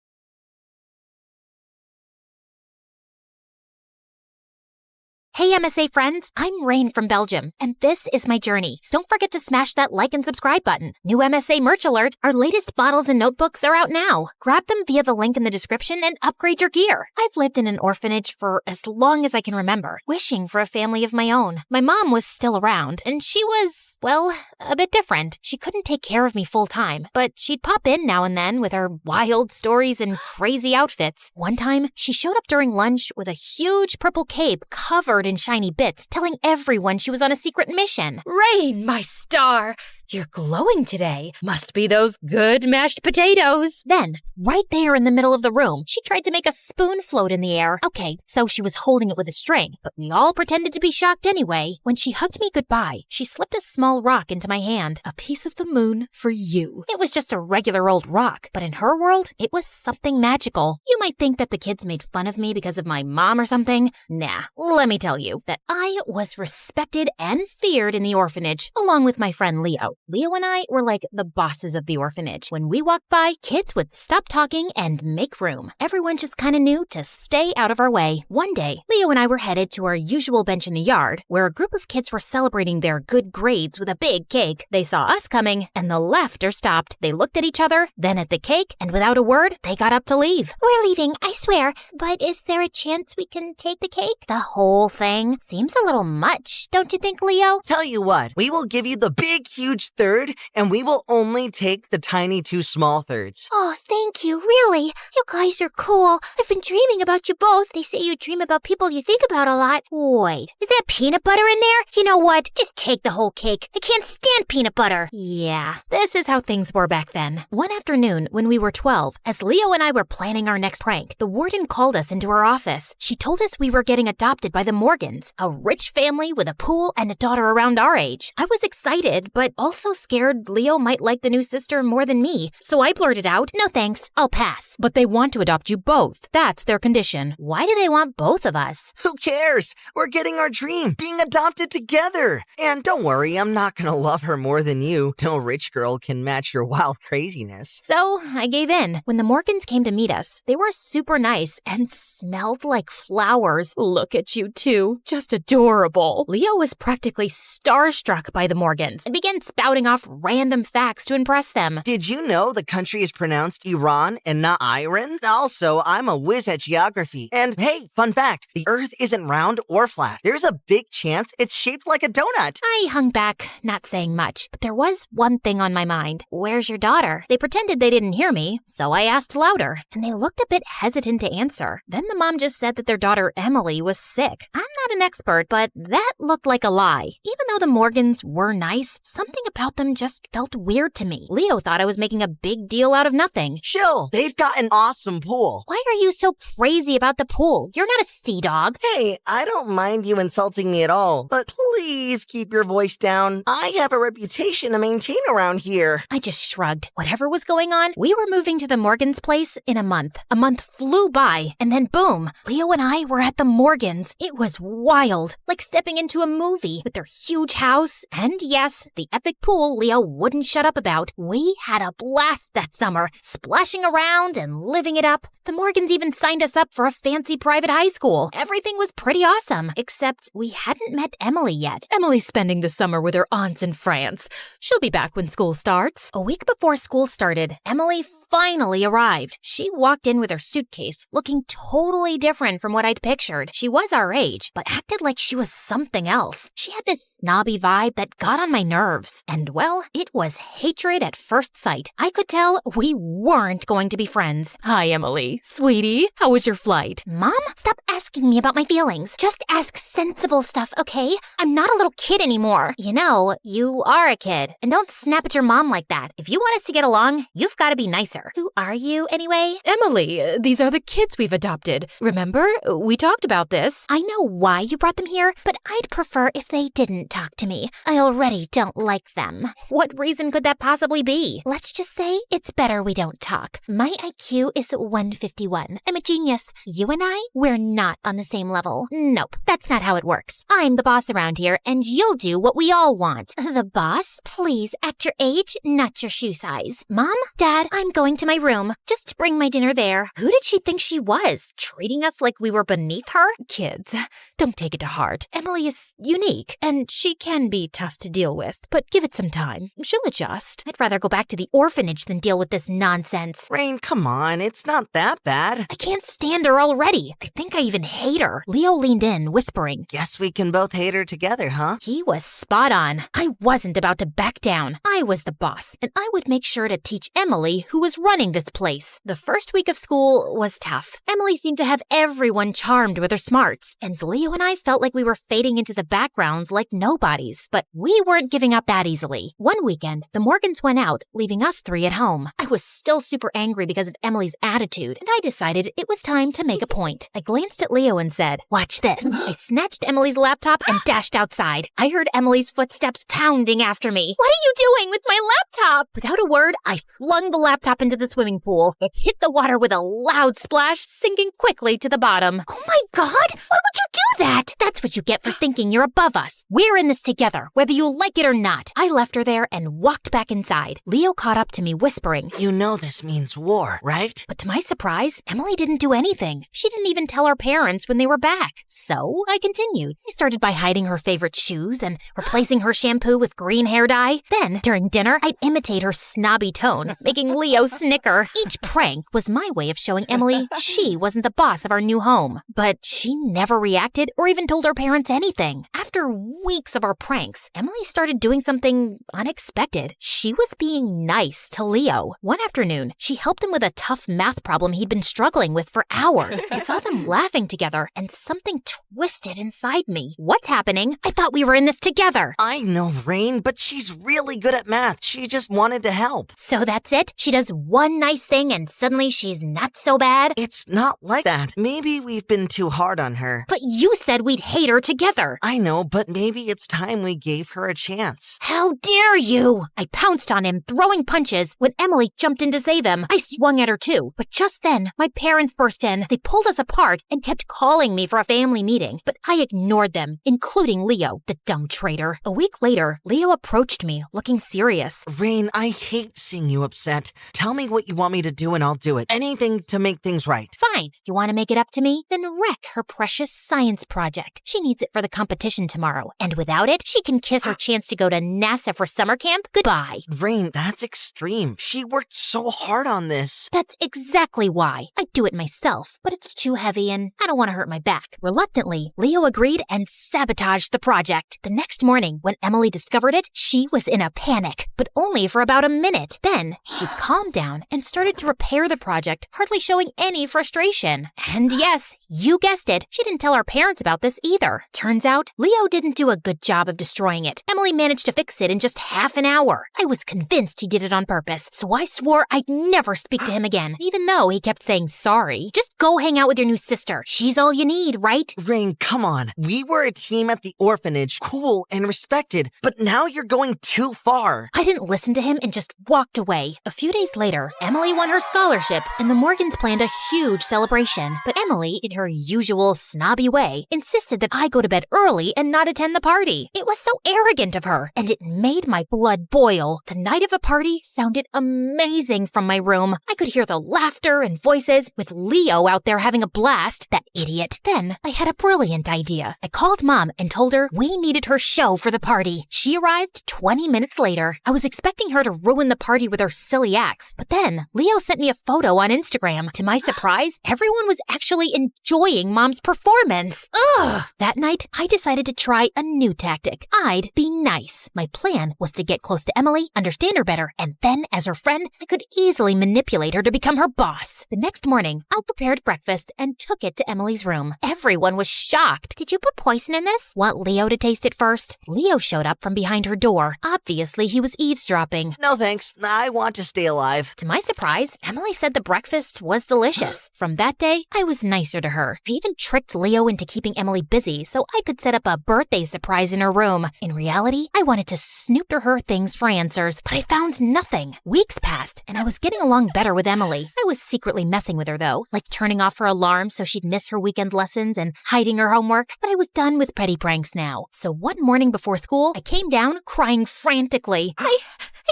Hey MSA friends, I'm Rain from Belgium, and this is my journey. Don't forget to smash that like and subscribe button. New MSA merch alert, our latest bottles and notebooks are out now. Grab them via the link in the description and upgrade your gear. I've lived in an orphanage for as long as I can remember, wishing for a family of my own. My mom was still around, and she was, well, a bit different. She couldn't take care of me full time, but she'd pop in now and then with her wild stories and crazy outfits. One time, she showed up during lunch with a huge purple cape covered in shiny bits, telling everyone she was on a secret mission. Rain, my star! You're glowing today. Must be those good mashed potatoes. Then, right there in the middle of the room, she tried to make a spoon float in the air. Okay, so she was holding it with a string, but we all pretended to be shocked anyway. When she hugged me goodbye, she slipped a small rock into my hand. A piece of the moon for you. It was just a regular old rock, but in her world, it was something magical. You might think that the kids made fun of me because of my mom or something. Nah, let me tell you that I was respected and feared in the orphanage, along with my friend Leo. Leo and I were like the bosses of the orphanage. When we walked by, kids would stop talking and make room. Everyone just kind of knew to stay out of our way. One day, Leo and I were headed to our usual bench in the yard, where a group of kids were celebrating their good grades with a big cake. They saw us coming, and the laughter stopped. They looked at each other, then at the cake, and without a word, they got up to leave. We're leaving, I swear, but is there a chance we can take the cake? The whole thing seems a little much, don't you think, Leo? Tell you what, we will give you the big, huge third, and we will only take the tiny 2 small thirds. Oh, thank you, really. You guys are cool. I've been dreaming about you both. They say you dream about people you think about a lot. Wait, is that peanut butter in there? You know what? Just take the whole cake. I can't stand peanut butter. Yeah, this is how things were back then. One afternoon, when we were 12, as Leo and I were planning our next prank, the warden called us into her office. She told us we were getting adopted by the Morgans, a rich family with a pool and a daughter around our age. I was excited, but also scared Leo might like the new sister more than me, so I blurted out, "No thanks, I'll pass." But they want to adopt you both. That's their condition. Why do they want both of us? Who cares? We're getting our dream, being adopted together. And don't worry, I'm not gonna love her more than you. No rich girl can match your wild craziness. So I gave in. When the Morgans came to meet us, they were super nice and smelled like flowers. Look at you two, just adorable. Leo was practically starstruck by the Morgans and began spouting spouting off random facts to impress them. Did you know the country is pronounced Iran and not Iran? Also, I'm a whiz at geography. And hey, fun fact, the Earth isn't round or flat. There's a big chance it's shaped like a donut. I hung back, not saying much, but there was one thing on my mind. Where's your daughter? They pretended they didn't hear me, so I asked louder, and they looked a bit hesitant to answer. Then the mom just said that their daughter Emily was sick. I'm not an expert, but that looked like a lie. Even though the Morgans were nice, something about them just felt weird to me. Leo thought I was making a big deal out of nothing. Chill, they've got an awesome pool. Why are you so crazy about the pool? You're not a sea dog. Hey, I don't mind you insulting me at all, but please keep your voice down. I have a reputation to maintain around here. I just shrugged. Whatever was going on, we were moving to the Morgans' place in a month. A month flew by, and then boom, Leo and I were at the Morgans. It was wild, like stepping into a movie with their huge house and, yes, the epic pool Leo wouldn't shut up about. We had a blast that summer, splashing around and living it up. The Morgans even signed us up for a fancy private high school. Everything was pretty awesome, except we hadn't met Emily yet. Emily's spending the summer with her aunts in France. She'll be back when school starts. A week before school started, Emily finally arrived. She walked in with her suitcase, looking totally different from what I'd pictured. She was our age, but acted like she was something else. She had this snobby vibe that got on my nerves. And well, it was hatred at first sight. I could tell we weren't going to be friends. Hi, Emily. Sweetie, how was your flight? Mom, stop asking me about my feelings. Just ask sensible stuff, okay? I'm not a little kid anymore. You know, you are a kid, and don't snap at your mom like that. If you want us to get along, you've got to be nicer. Who are you, anyway? Emily, these are the kids we've adopted. Remember? We talked about this. I know why you brought them here, but I'd prefer if they didn't talk to me. I already don't like them. What reason could that possibly be? Let's just say it's better we don't talk. My IQ is 151. I'm a genius. You and I, we're not on the same level. Nope, that's not how it works. I'm the boss around here, and you'll do what we all want. The boss? Please, act your age, not your shoe size. Mom? Dad, I'm going to my room. Just bring my dinner there. Who did she think she was? Treating us like we were beneath her? Kids, don't take it to heart. Emily is unique, and she can be tough to deal with, but give it some time. She'll adjust. I'd rather go back to the orphanage than deal with this nonsense. Rain, come on, it's not that bad. I can't stand her already. I think I even hate her. Leo leaned in, whispering. Guess we can both hate her together, huh? He was spot on. I wasn't about to back down. I was the boss, and I would make sure to teach Emily who was running this place. The first week of school was tough. Emily seemed to have everyone charmed with her smarts, and Leo and I felt like we were fading into the backgrounds like nobodies. But we weren't giving up that easily. One weekend, the Morgans went out, leaving us three at home. I was still super angry because of Emily's attitude, and I decided it was time to make a point. I glanced at Leo and said, "Watch this." I snatched Emily's laptop and dashed outside. I heard Emily's footsteps pounding after me. "What are you doing with my laptop?" Without a word, I flung the laptop into the swimming pool. It hit the water with a loud splash, sinking quickly to the bottom. Oh my God! Why would you do that? That's what you get for thinking you're above us. We're in this together, whether you like it or not. I left her there and walked back inside. Leo caught up to me, whispering, "You know this means war, right?" But to my surprise, Emily didn't do anything. She didn't even tell her parents when they were back. So I continued. I started by hiding her favorite shoes and replacing her shampoo with green hair dye. Then, during dinner, I'd imitate her snobby tone, making Leo snicker. Each prank was my way of showing Emily she wasn't the boss of our new home. But she never reacted or even told her parents anything. After weeks of our pranks, Emily started doing something unexpected. She was being nice to Leo. One afternoon, she helped him with a tough math problem he'd been struggling with for hours. I saw them laughing together, and something twisted inside me. What's happening? I thought we were in this together. I know, Rain, but she's really good at math. She just wanted to help. So that's it? She does one nice thing and suddenly she's not so bad? It's not like that. Maybe we've been too hard on her. But you said we'd hate her together. I know, but maybe it's time we gave her a chance. How dare you! I pounced on him, throwing punches. When Emily jumped in to save him, I swung at her too. But just then, my parents burst in. They pulled us apart and kept calling me for a family meeting. But I ignored them, including Leo, the dumb traitor. A week later, Leo approached me, looking serious. Rain, I hate seeing you upset. Tell me what you want me to do and I'll do it. Anything to make things right. Fine. You want to make it up to me? Then wreck her precious science project. project. She needs it for the competition tomorrow. And without it, she can kiss her chance to go to NASA for summer camp goodbye. Rain, that's extreme. She worked so hard on this. That's exactly why. I'd do it myself, but it's too heavy and I don't want to hurt my back. Reluctantly, Leo agreed and sabotaged the project. The next morning, when Emily discovered it, she was in a panic, but only for about a minute. Then, she calmed down and started to repair the project, hardly showing any frustration. And yes, you guessed it, she didn't tell our parents about this either. Turns out, Leo didn't do a good job of destroying it. Emily managed to fix it in just half an hour. I was convinced he did it on purpose, so I swore I'd never speak to him again, even though he kept saying sorry. Just go hang out with your new sister. She's all you need, right? Rain, come on. We were a team at the orphanage, cool and respected, but now you're going too far. I didn't listen to him and just walked away. A few days later, Emily won her scholarship, and the Morgans planned a huge celebration. But Emily, in her usual snobby way, insisted that I go to bed early and not attend the party. It was so arrogant of her, and it made my blood boil. The night of the party sounded amazing from my room. I could hear the laughter and voices, with Leo out there having a blast, that idiot. Then I had a brilliant idea. I called Mom and told her we needed her show for the party. She arrived 20 minutes later. I was expecting her to ruin the party with her silly acts, but then Leo sent me a photo on Instagram. To my surprise, everyone was actually enjoying Mom's performance. Ugh! That night, I decided to try a new tactic. I'd be nice. My plan was to get close to Emily, understand her better, and then, as her friend, I could easily manipulate her to become her boss. The next morning, I prepared breakfast and took it to Emily's room. Everyone was shocked. Did you put poison in this? Want Leo to taste it first? Leo showed up from behind her door. Obviously, he was eavesdropping. No thanks. I want to stay alive. To my surprise, Emily said the breakfast was delicious. From that day, I was nicer to her. I even tricked Leo into keeping Emily busy so I could set up a birthday surprise in her room. In reality, I wanted to snoop through her things for answers, but I found nothing. Weeks passed, and I was getting along better with Emily. I was secretly messing with her, though, like turning off her alarm so she'd miss her weekend lessons and hiding her homework, but I was done with petty pranks now. So one morning before school, I came down crying frantically. I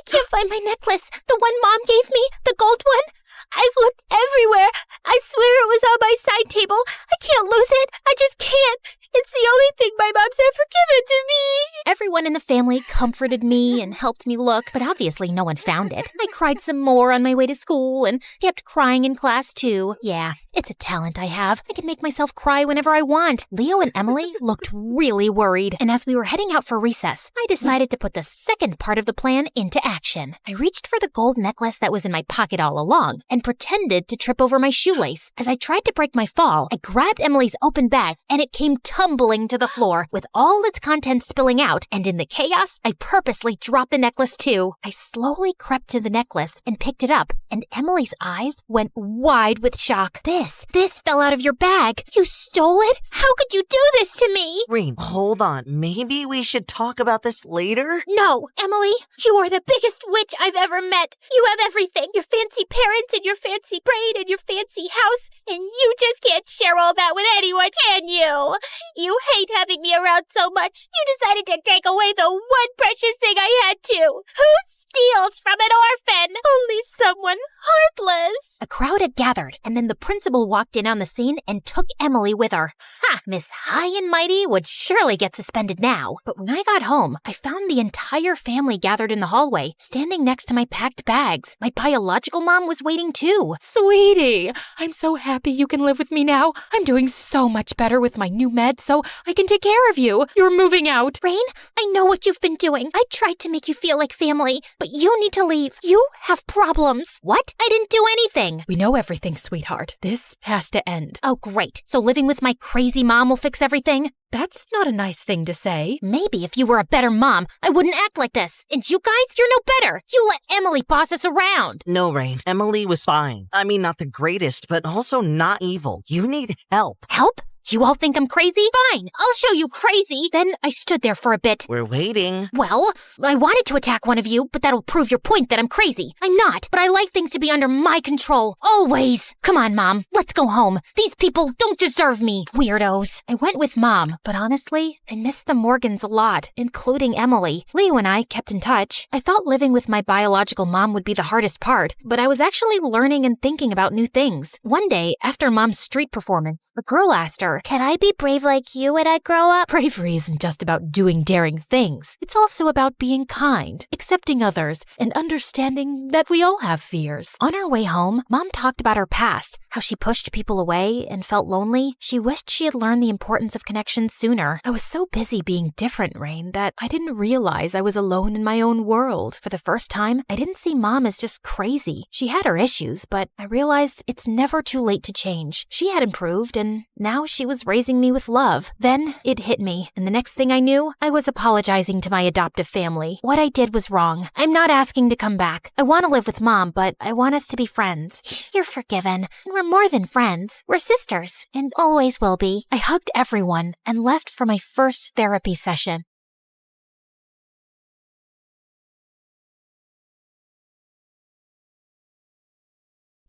can't find my necklace. The one Mom gave me, the gold one. I've looked everywhere. I swear it was on my side table. I can't lose it. I just can't. It's the only thing my mom's ever given to me. Everyone in the family comforted me and helped me look, but obviously no one found it. I cried some more on my way to school and kept crying in class too. Yeah, it's a talent I have. I can make myself cry whenever I want. Leo and Emily looked really worried, and as we were heading out for recess, I decided to put the second part of the plan into action. I reached for the gold necklace that was in my pocket all along and pretended to trip over my shoelace. As I tried to break my fall, I grabbed Emily's open bag and it came tumbling to the floor with all its contents spilling out, and in the chaos, I purposely dropped the necklace too. I slowly crept to the necklace and picked it up, and Emily's eyes went wide with shock. This fell out of your bag. You stole it? How could you do this to me? Rain, hold on. Maybe we should talk about this later? No, Emily, you are the biggest witch I've ever met. You have everything, your fancy parents and your fancy braid and your fancy house, and you just can't share all that with anyone, can you? You hate having me around so much. You decided to take away the one precious thing I had too. Who steals from an orphan? Only someone heartless. A crowd had gathered, and then the principal walked in on the scene and took Emily with her. Ha! Miss High and Mighty would surely get suspended now. But when I got home, I found the entire family gathered in the hallway, standing next to my packed bags. My biological mom was waiting too. Sweetie, I'm so happy you can live with me now. I'm doing so much better with my new med, so I can take care of you. You're moving out. Rain, I know what you've been doing. I tried to make you feel like family, but you need to leave. You have problems. What? I didn't do anything. We know everything, sweetheart. This has to end. Oh, great. So living with my crazy mom will fix everything? That's not a nice thing to say. Maybe if you were a better mom, I wouldn't act like this. And you guys, you're no better. You let Emily boss us around. No, Rain. Emily was fine. I mean, not the greatest, but also not evil. You need help. Help? You all think I'm crazy? Fine, I'll show you crazy. Then I stood there for a bit. We're waiting. Well, I wanted to attack one of you, but that'll prove your point that I'm crazy. I'm not, but I like things to be under my control. Always. Come on, Mom. Let's go home. These people don't deserve me. Weirdos. I went with Mom, but honestly, I missed the Morgans a lot, including Emily. Leo and I kept in touch. I thought living with my biological mom would be the hardest part, but I was actually learning and thinking about new things. One day, after Mom's street performance, a girl asked her, sister. Can I be brave like you when I grow up? Bravery isn't just about doing daring things. It's also about being kind, accepting others, and understanding that we all have fears. On our way home, Mom talked about her past, how she pushed people away and felt lonely. She wished she had learned the importance of connection sooner. I was so busy being different, Rain, that I didn't realize I was alone in my own world. For the first time, I didn't see Mom as just crazy. She had her issues, but I realized it's never too late to change. She had improved, and now she was raising me with love. Then it hit me, and the next thing I knew, I was apologizing to my adoptive family. What I did was wrong. I'm not asking to come back. I want to live with Mom, but I want us to be friends. You're forgiven. We're more than friends. We're sisters, and always will be. I hugged everyone and left for my first therapy session.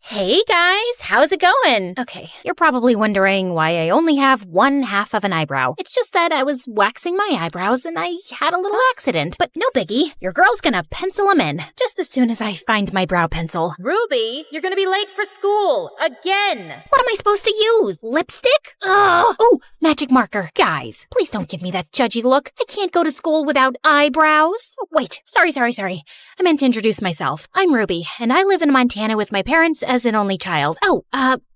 Hey guys, how's it going? Okay, you're probably wondering why I only have one half of an eyebrow. It's just that I was waxing my eyebrows and I had a little accident. But no biggie, your girl's gonna pencil them in just as soon as I find my brow pencil. Ruby, you're gonna be late for school. Again. What am I supposed to use? Lipstick? Ugh! Oh, magic marker. Guys, please don't give me that judgy look. I can't go to school without eyebrows. Oh, wait, sorry. I meant to introduce myself. I'm Ruby, and I live in Montana with my parents as an only child. Oh,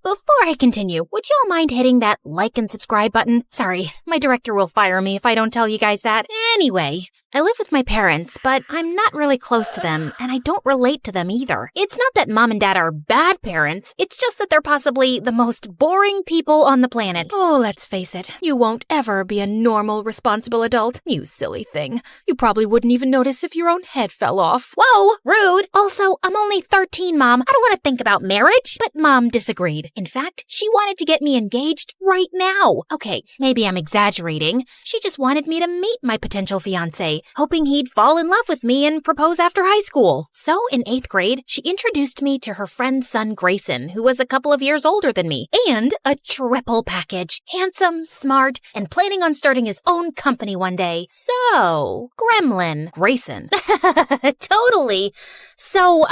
before I continue, would y'all mind hitting that like and subscribe button? Sorry, my director will fire me if I don't tell you guys that. Anyway, I live with my parents, but I'm not really close to them, and I don't relate to them either. It's not that Mom and Dad are bad parents, it's just that they're possibly the most boring people on the planet. Oh, let's face it, you won't ever be a normal, responsible adult, you silly thing. You probably wouldn't even notice if your own head fell off. Whoa, rude. Also, I'm only 13, Mom. I don't want to think about marriage. But Mom disagreed. In fact, she wanted to get me engaged right now. Okay, maybe I'm exaggerating. She just wanted me to meet my potential fiancé, hoping he'd fall in love with me and propose after high school. So in 8th grade, she introduced me to her friend's son, Grayson, who was a couple of years older than me, and a triple package. Handsome, smart, and planning on starting his own company one day. So, Gremlin, Grayson. Totally. So,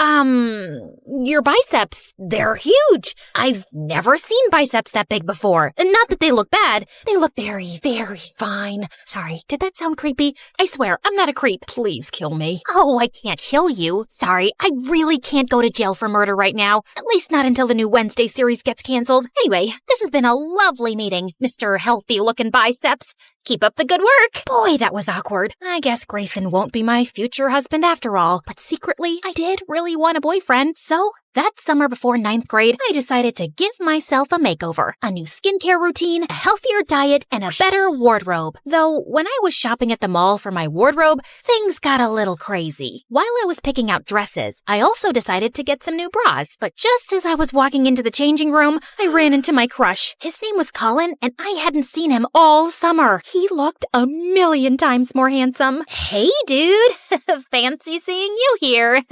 your biceps, they're huge. I've never seen biceps that big before. Not that they look bad. They look very, very fine. Sorry, did that sound creepy? I swear, I'm not a creep. Please kill me. Oh, I can't kill you. Sorry, I really can't go to jail for murder right now. At least not until the new Wednesday series gets canceled. Anyway, this has been a lovely meeting, Mr. Healthy-looking Biceps. Keep up the good work. Boy, that was awkward. I guess Grayson won't be my future husband after all. But secretly, I did really want a boyfriend. So that summer before 9th grade, I decided to give myself a makeover. A new skincare routine, a healthier diet, and a better wardrobe. Though when I was shopping at the mall for my wardrobe, things got a little crazy. While I was picking out dresses, I also decided to get some new bras. But just as I was walking into the changing room, I ran into my crush. His name was Colin, and I hadn't seen him all summer. He looked a million times more handsome. Hey, dude. Fancy seeing you here.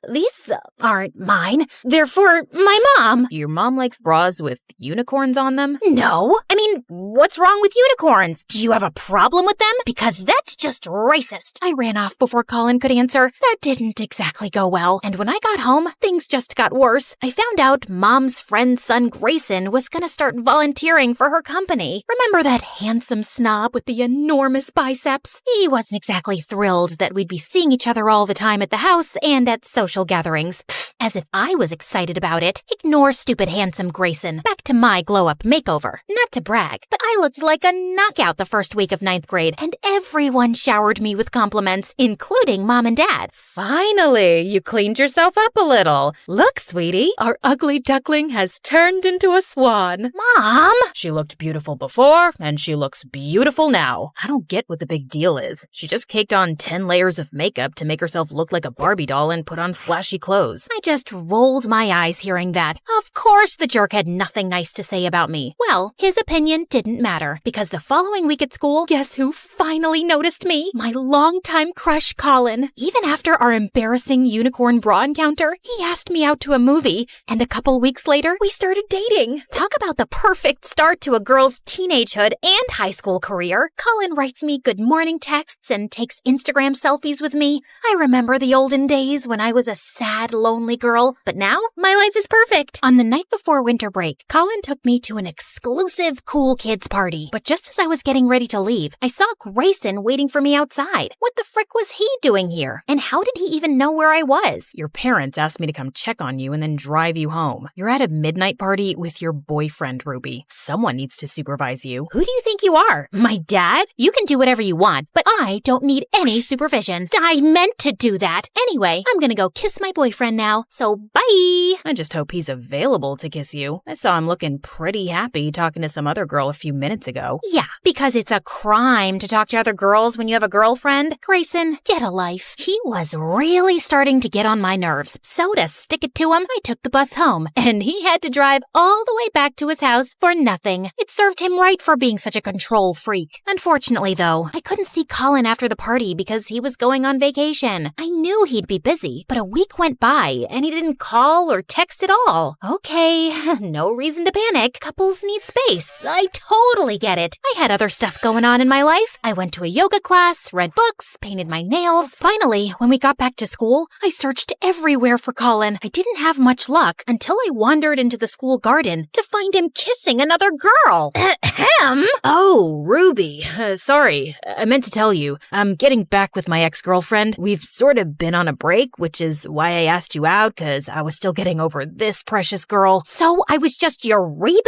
These aren't mine. They're for my mom. Your mom likes bras with unicorns on them? No. I mean, what's wrong with unicorns? Do you have a problem with them? Because that's just racist. I ran off before Colin could answer. That didn't exactly go well. And when I got home, things just got worse. I found out Mom's friend's son Grayson was gonna start volunteering for her company. Remember that handsome snob with the enormous biceps? He wasn't exactly thrilled that we'd be seeing each other all the time at the house and at social gatherings. As if I was excited about it. Ignore stupid handsome Grayson. Back to my glow-up makeover. Not to brag, but I looked like a knockout the first week of 9th grade, and everyone showered me with compliments, including Mom and Dad. Finally, you cleaned yourself up a little. Look, sweetie, our ugly duckling has turned into a swan. Mom! She looked beautiful before, and she looks beautiful now. I don't get what the big deal is. She just caked on 10 layers of makeup to make herself look like a Barbie doll and put on flashy clothes. I just rolled my eyes hearing that. Of course the jerk had nothing nice to say about me. Well, his opinion didn't matter, because the following week at school, guess who finally noticed me? My longtime crush, Colin. Even after our embarrassing unicorn bra encounter, he asked me out to a movie, and a couple weeks later, we started dating. Talk about the perfect start to a girl's teenagehood and high school career. Colin writes me good morning texts and takes Instagram selfies with me. I remember the olden days when I was a sad, lonely girl. But now, my life is perfect. On the night before winter break, Colin took me to an exclusive cool kids party. But just as I was getting ready to leave, I saw Grayson waiting for me outside. What the frick was he doing here? And how did he even know where I was? Your parents asked me to come check on you and then drive you home. You're at a midnight party with your boyfriend, Ruby. Someone needs to supervise you. Who do you think you are? My dad? You can do whatever you want, but I don't need any supervision. I meant to do that. Anyway, I'm gonna go kiss my boyfriend now, so bye! I just hope he's available to kiss you. I saw him looking pretty happy talking to some other girl a few minutes ago. Yeah, because it's a crime to talk to other girls when you have a girlfriend. Grayson, get a life. He was really starting to get on my nerves, so to stick it to him, I took the bus home, and he had to drive all the way back to his house for nothing. It served him right for being such a control freak. Unfortunately, though, I couldn't see Colin after the party because he was going on vacation. I knew he'd be busy, but a week went by, and he didn't call or text at all. Okay, no reason to panic. Couples need space. I totally get it. I had other stuff going on in my life. I went to a yoga class, read books, painted my nails. Finally, when we got back to school, I searched everywhere for Colin. I didn't have much luck until I wandered into the school garden to find him kissing another girl. Ahem! Oh, Ruby. Sorry, I meant to tell you. I'm getting back with my ex-girlfriend. We've sort of been on a break, which is why I asked you out, because I was still getting over this precious girl. So I was just your rebound?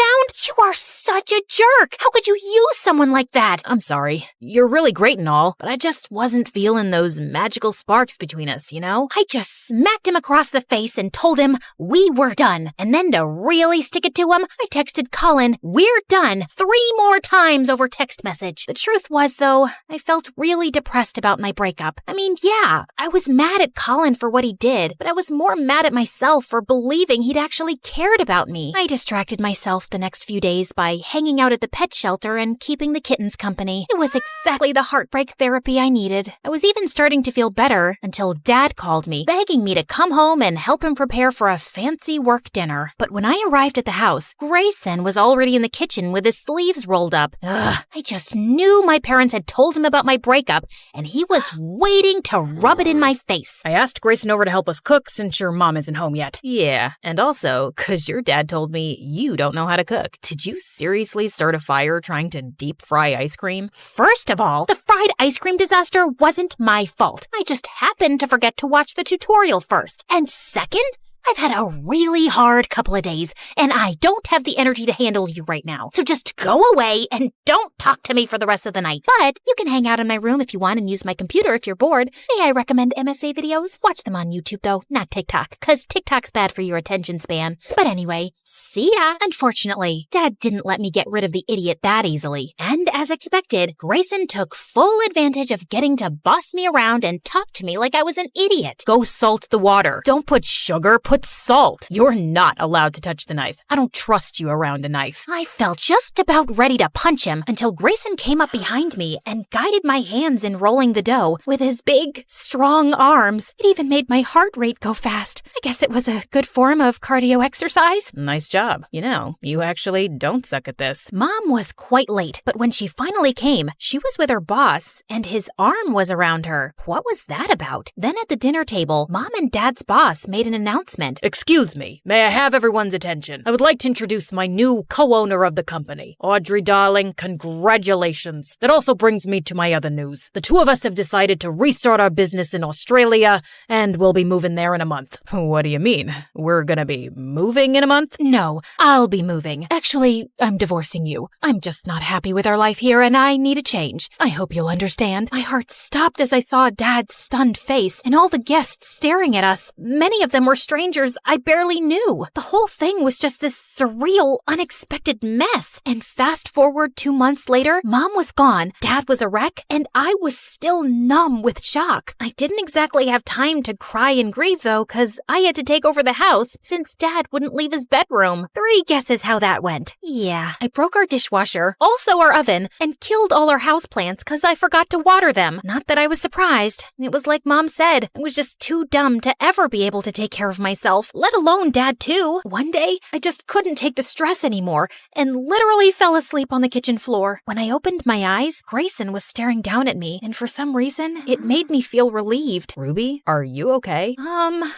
You are such a jerk! How could you use someone like that? I'm sorry. You're really great and all, but I just wasn't feeling those magical sparks between us, you know? I just smacked him across the face and told him we were done. And then to really stick it to him, I texted Colin, "We're done," 3 more times over text message. The truth was, though, I felt really depressed about my breakup. I mean, yeah, I was mad at Colin for what he did, but I was more mad at myself for believing he'd actually cared about me. I distracted myself the next few days by hanging out at the pet shelter and keeping the kittens company. It was exactly the heartbreak therapy I needed. I was even starting to feel better until Dad called me, begging me to come home and help him prepare for a fancy work dinner. But when I arrived at the house, Grayson was already in the kitchen with his sleeves rolled up. Ugh, I just knew my parents had told him about my breakup, and he was waiting to rub it in my face. I asked Grayson over to help us cook since your mom isn't home yet. Yeah, and also, because your dad told me you don't know how to cook. Did you seriously start a fire trying to deep fry ice cream? First of all, the fried ice cream disaster wasn't my fault. I just happened to forget to watch the tutorial first. And second, I've had a really hard couple of days, and I don't have the energy to handle you right now. So just go away and don't talk to me for the rest of the night. But you can hang out in my room if you want and use my computer if you're bored. May I recommend MSA videos? Watch them on YouTube, though, not TikTok, because TikTok's bad for your attention span. But anyway, see ya. Unfortunately, Dad didn't let me get rid of the idiot that easily. And as expected, Grayson took full advantage of getting to boss me around and talk to me like I was an idiot. Go salt the water. Don't put sugar, put salt. You're not allowed to touch the knife. I don't trust you around a knife. I felt just about ready to punch him until Grayson came up behind me and guided my hands in rolling the dough with his big, strong arms. It even made my heart rate go fast. I guess it was a good form of cardio exercise. Nice job. You know, you actually don't suck at this. Mom was quite late, but when she finally came, she was with her boss, and his arm was around her. What was that about? Then at the dinner table, Mom and Dad's boss made an announcement. Excuse me, may I have everyone's attention? I would like to introduce my new co-owner of the company. Audrey, darling, congratulations. That also brings me to my other news. The two of us have decided to restart our business in Australia, and we'll be moving there in a month. What do you mean? We're gonna be moving in a month? No, I'll be moving. Actually, I'm divorcing you. I'm just not happy with our life here, and I need a change. I hope you'll understand. My heart stopped as I saw Dad's stunned face and all the guests staring at us. Many of them were strangers I barely knew. The whole thing was just this surreal, unexpected mess. And fast forward 2 months later, Mom was gone, Dad was a wreck, and I was still numb with shock. I didn't exactly have time to cry and grieve, though, because I had to take over the house since Dad wouldn't leave his bedroom. 3 guesses how that went. Yeah, I broke our dishwasher, also our oven, and killed all our houseplants because I forgot to water them. Not that I was surprised. It was like Mom said, I was just too dumb to ever be able to take care of myself. myself, let alone Dad too. One day, I just couldn't take the stress anymore and literally fell asleep on the kitchen floor. When I opened my eyes, Grayson was staring down at me, and for some reason, it made me feel relieved. Ruby, are you okay?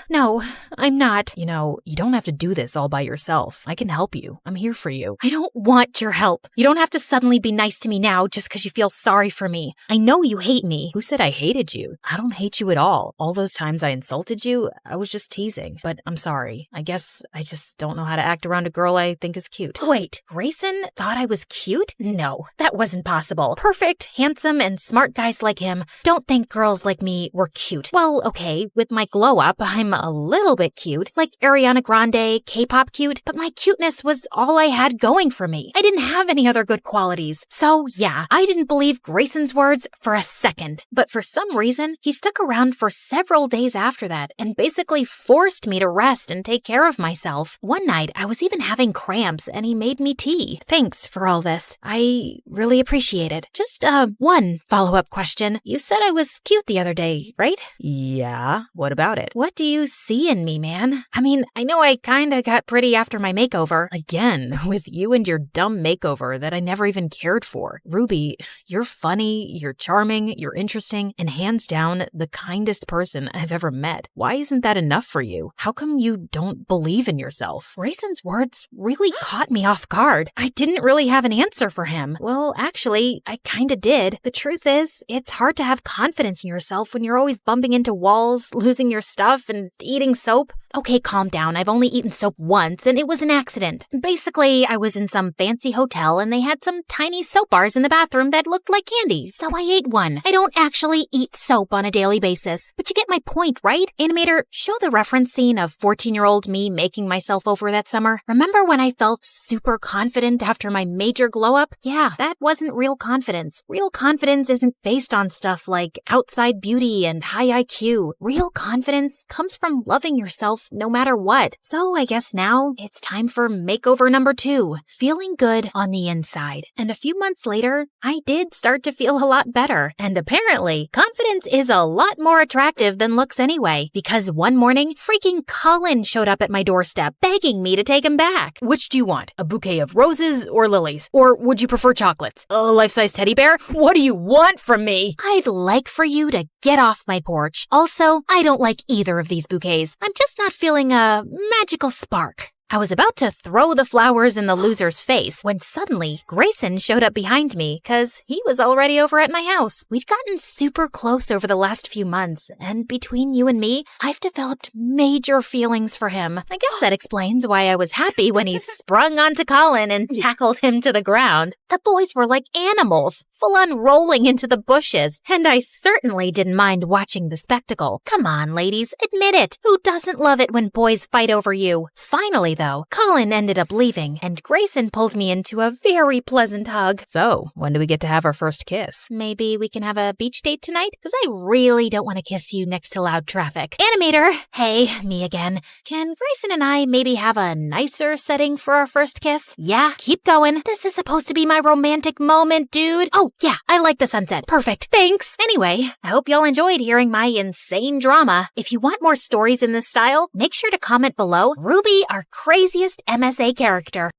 No, I'm not. You know, you don't have to do this all by yourself. I can help you. I'm here for you. I don't want your help. You don't have to suddenly be nice to me now just because you feel sorry for me. I know you hate me. Who said I hated you? I don't hate you at all. All those times I insulted you, I was just teasing. But I'm sorry. I guess I just don't know how to act around a girl I think is cute. Wait, Grayson thought I was cute? No, that wasn't possible. Perfect, handsome, and smart guys like him don't think girls like me were cute. Well, okay, with my glow up, I'm a little bit cute, like Ariana Grande, K-pop cute, but my cuteness was all I had going for me. I didn't have any other good qualities. So yeah, I didn't believe Grayson's words for a second. But for some reason, he stuck around for several days after that and basically forced me to rest and take care of myself. One night, I was even having cramps and he made me tea. Thanks for all this. I really appreciate it. Just one follow-up question. You said I was cute the other day, right? Yeah, what about it? What do you see in me, man? I mean, I know I kinda got pretty after my makeover. Again, with you and your dumb makeover that I never even cared for. Ruby, you're funny, you're charming, you're interesting, and hands down, the kindest person I've ever met. Why isn't that enough for you? How come you don't believe in yourself? Grayson's words really caught me off guard. I didn't really have an answer for him. Well, actually, I kinda did. The truth is, it's hard to have confidence in yourself when you're always bumping into walls, losing your stuff, and eating soap. Okay, calm down. I've only eaten soap once, and it was an accident. Basically, I was in some fancy hotel, and they had some tiny soap bars in the bathroom that looked like candy, so I ate one. I don't actually eat soap on a daily basis, but you get my point, right? Animator, show the reference scene of 14-year-old me making myself over that summer. Remember when I felt super confident after my major glow-up? Yeah, that wasn't real confidence. Real confidence isn't based on stuff like outside beauty and high IQ. Real confidence comes from loving yourself no matter what. So I guess now it's time for makeover number 2, feeling good on the inside. And a few months later, I did start to feel a lot better. And apparently, confidence is a lot more attractive than looks anyway, because one morning, freaking Colin showed up at my doorstep begging me to take him back. Which do you want? A bouquet of roses or lilies? Or would you prefer chocolates? A life-size teddy bear? What do you want from me? I'd like for you to get off my porch. Also, I don't like either of these bouquets. I'm just not feeling a magical spark. I was about to throw the flowers in the loser's face when suddenly Grayson showed up behind me because he was already over at my house. We'd gotten super close over the last few months, and between you and me, I've developed major feelings for him. I guess that explains why I was happy when he sprung onto Colin and tackled him to the ground. The boys were like animals, full on rolling into the bushes, and I certainly didn't mind watching the spectacle. Come on, ladies, admit it. Who doesn't love it when boys fight over you? Finally, though, Colin ended up leaving, and Grayson pulled me into a very pleasant hug. So, when do we get to have our first kiss? Maybe we can have a beach date tonight? Because I really don't want to kiss you next to loud traffic. Animator! Hey, me again. Can Grayson and I maybe have a nicer setting for our first kiss? Yeah, keep going. This is supposed to be my romantic moment, dude. Oh, yeah, I like the sunset. Perfect. Thanks. Anyway, I hope y'all enjoyed hearing my insane drama. If you want more stories in this style, make sure to comment below. Ruby, our craziest MSA character.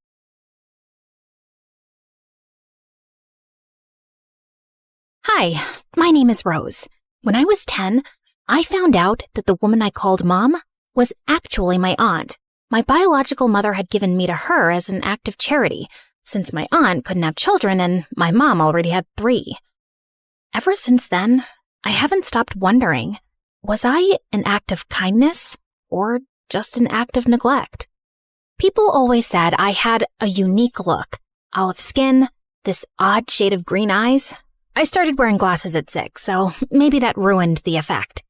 Hi, my name is Rose. When I was 10, I found out that the woman I called Mom was actually my aunt. My biological mother had given me to her as an act of charity, since my aunt couldn't have children and my mom already had 3. Ever since then, I haven't stopped wondering, was I an act of kindness or just an act of neglect? People always said I had a unique look, olive skin, this odd shade of green eyes. I started wearing glasses at 6, so maybe that ruined the effect.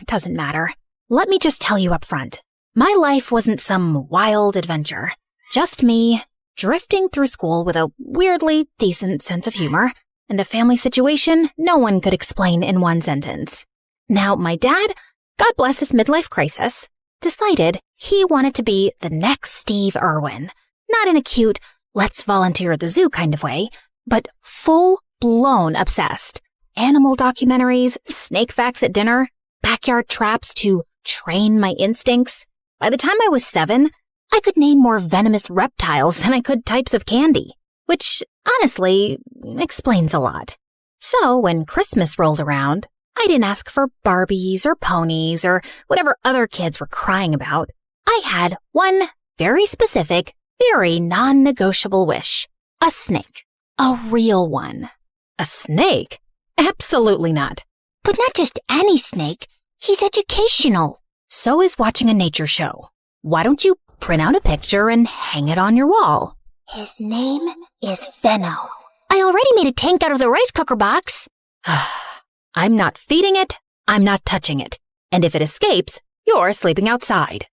Doesn't matter. Let me just tell you up front. My life wasn't some wild adventure. Just me, drifting through school with a weirdly decent sense of humor, and a family situation no one could explain in one sentence. Now, my dad, God bless his midlife crisis, decided he wanted to be the next Steve Irwin. Not in a cute, let's volunteer at the zoo kind of way, but full-blown obsessed. Animal documentaries, snake facts at dinner, backyard traps to train my instincts. By the time I was 7, I could name more venomous reptiles than I could types of candy, which honestly explains a lot. So when Christmas rolled around, I didn't ask for Barbies or ponies or whatever other kids were crying about. I had one very specific, very non-negotiable wish. A snake. A real one. A snake? Absolutely not. But not just any snake. He's educational. So is watching a nature show. Why don't you print out a picture and hang it on your wall? His name is Venno. I already made a tank out of the rice cooker box. I'm not feeding it. I'm not touching it. And if it escapes, you're sleeping outside.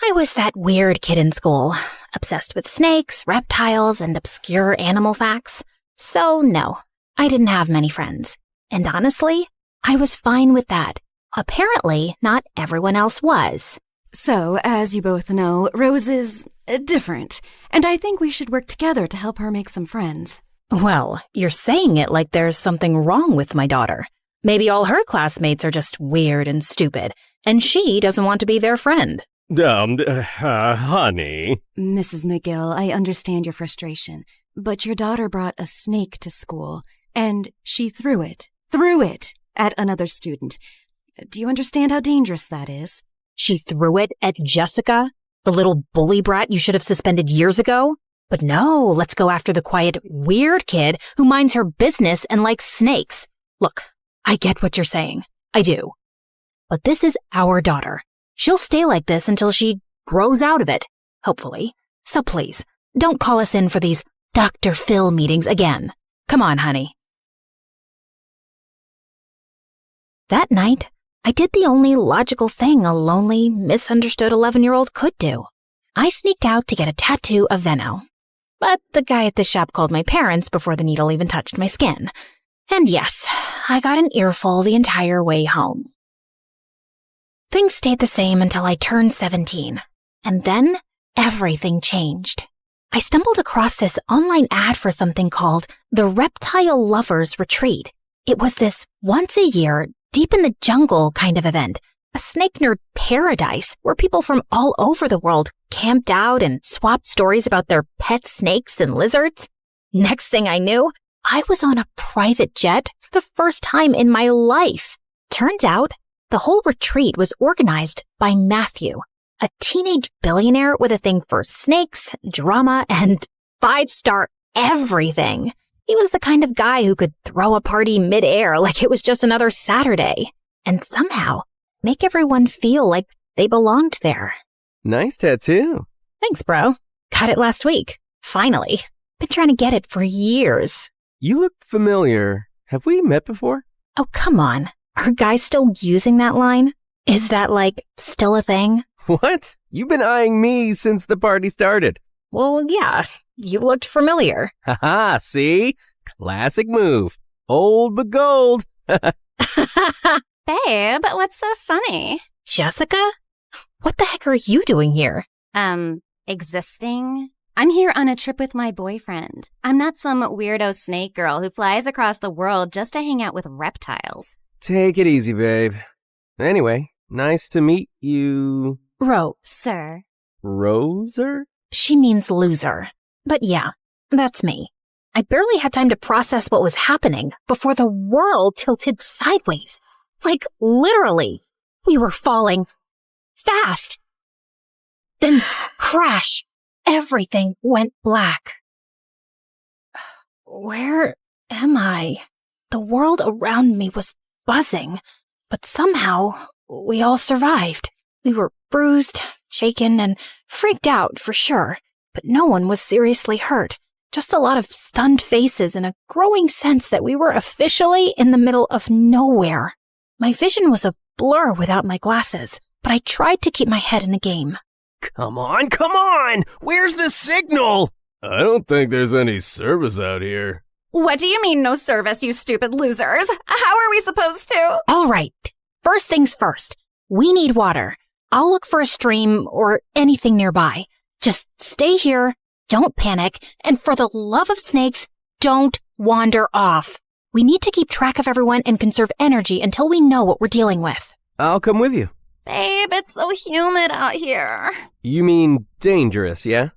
I was that weird kid in school, obsessed with snakes, reptiles, and obscure animal facts. So no, I didn't have many friends. And honestly, I was fine with that. Apparently, not everyone else was. So, as you both know, Rose is different, and I think we should work together to help her make some friends. Well, you're saying it like there's something wrong with my daughter. Maybe all her classmates are just weird and stupid, and she doesn't want to be their friend. Honey. Mrs. McGill, I understand your frustration, but your daughter brought a snake to school, and she threw it at another student. Do you understand how dangerous that is? She threw it at Jessica, the little bully brat you should have suspended years ago? But no, let's go after the quiet, weird kid who minds her business and likes snakes. Look, I get what you're saying. I do. But this is our daughter. She'll stay like this until she grows out of it, hopefully. So please, don't call us in for these Dr. Phil meetings again. Come on, honey. That night, I did the only logical thing a lonely, misunderstood 11-year-old could do. I sneaked out to get a tattoo of Venno. But the guy at the shop called my parents before the needle even touched my skin. And yes, I got an earful the entire way home. Things stayed the same until I turned 17. And then, everything changed. I stumbled across this online ad for something called the Reptile Lovers Retreat. It was this once-a-year, deep in the jungle kind of event, a snake nerd paradise where people from all over the world camped out and swapped stories about their pet snakes and lizards. Next thing I knew, I was on a private jet for the first time in my life. Turns out, the whole retreat was organized by Matthew, a teenage billionaire with a thing for snakes, drama, and 5-star everything. He was the kind of guy who could throw a party mid-air like it was just another Saturday, and somehow make everyone feel like they belonged there. Nice tattoo. Thanks, bro. Got it last week. Finally. Been trying to get it for years. You look familiar. Have we met before? Oh, come on. Are guys still using that line? Is that, still a thing? What? You've been eyeing me since the party started. Well, yeah. You looked familiar. Haha, see? Classic move. Old but gold. Babe, what's so funny? Jessica? What the heck are you doing here? Existing? I'm here on a trip with my boyfriend. I'm not some weirdo snake girl who flies across the world just to hang out with reptiles. Take it easy, babe. Anyway, nice to meet you. Sir. Roser? She means loser. But yeah, that's me. I barely had time to process what was happening before the world tilted sideways. Literally. We were falling. Fast. Then crash. Everything went black. Where am I? The world around me was buzzing, but somehow we all survived. We were bruised, shaken, and freaked out for sure, but no one was seriously hurt. Just a lot of stunned faces and a growing sense that we were officially in the middle of nowhere. My vision was a blur without my glasses, but I tried to keep my head in the game. Come on! Where's the signal? I don't think there's any service out here. What do you mean no service, you stupid losers? How are we supposed to? All right. First things first. We need water. I'll look for a stream or anything nearby. Just stay here, don't panic, and for the love of snakes, don't wander off. We need to keep track of everyone and conserve energy until we know what we're dealing with. I'll come with you. Babe, it's so humid out here. You mean dangerous, yeah?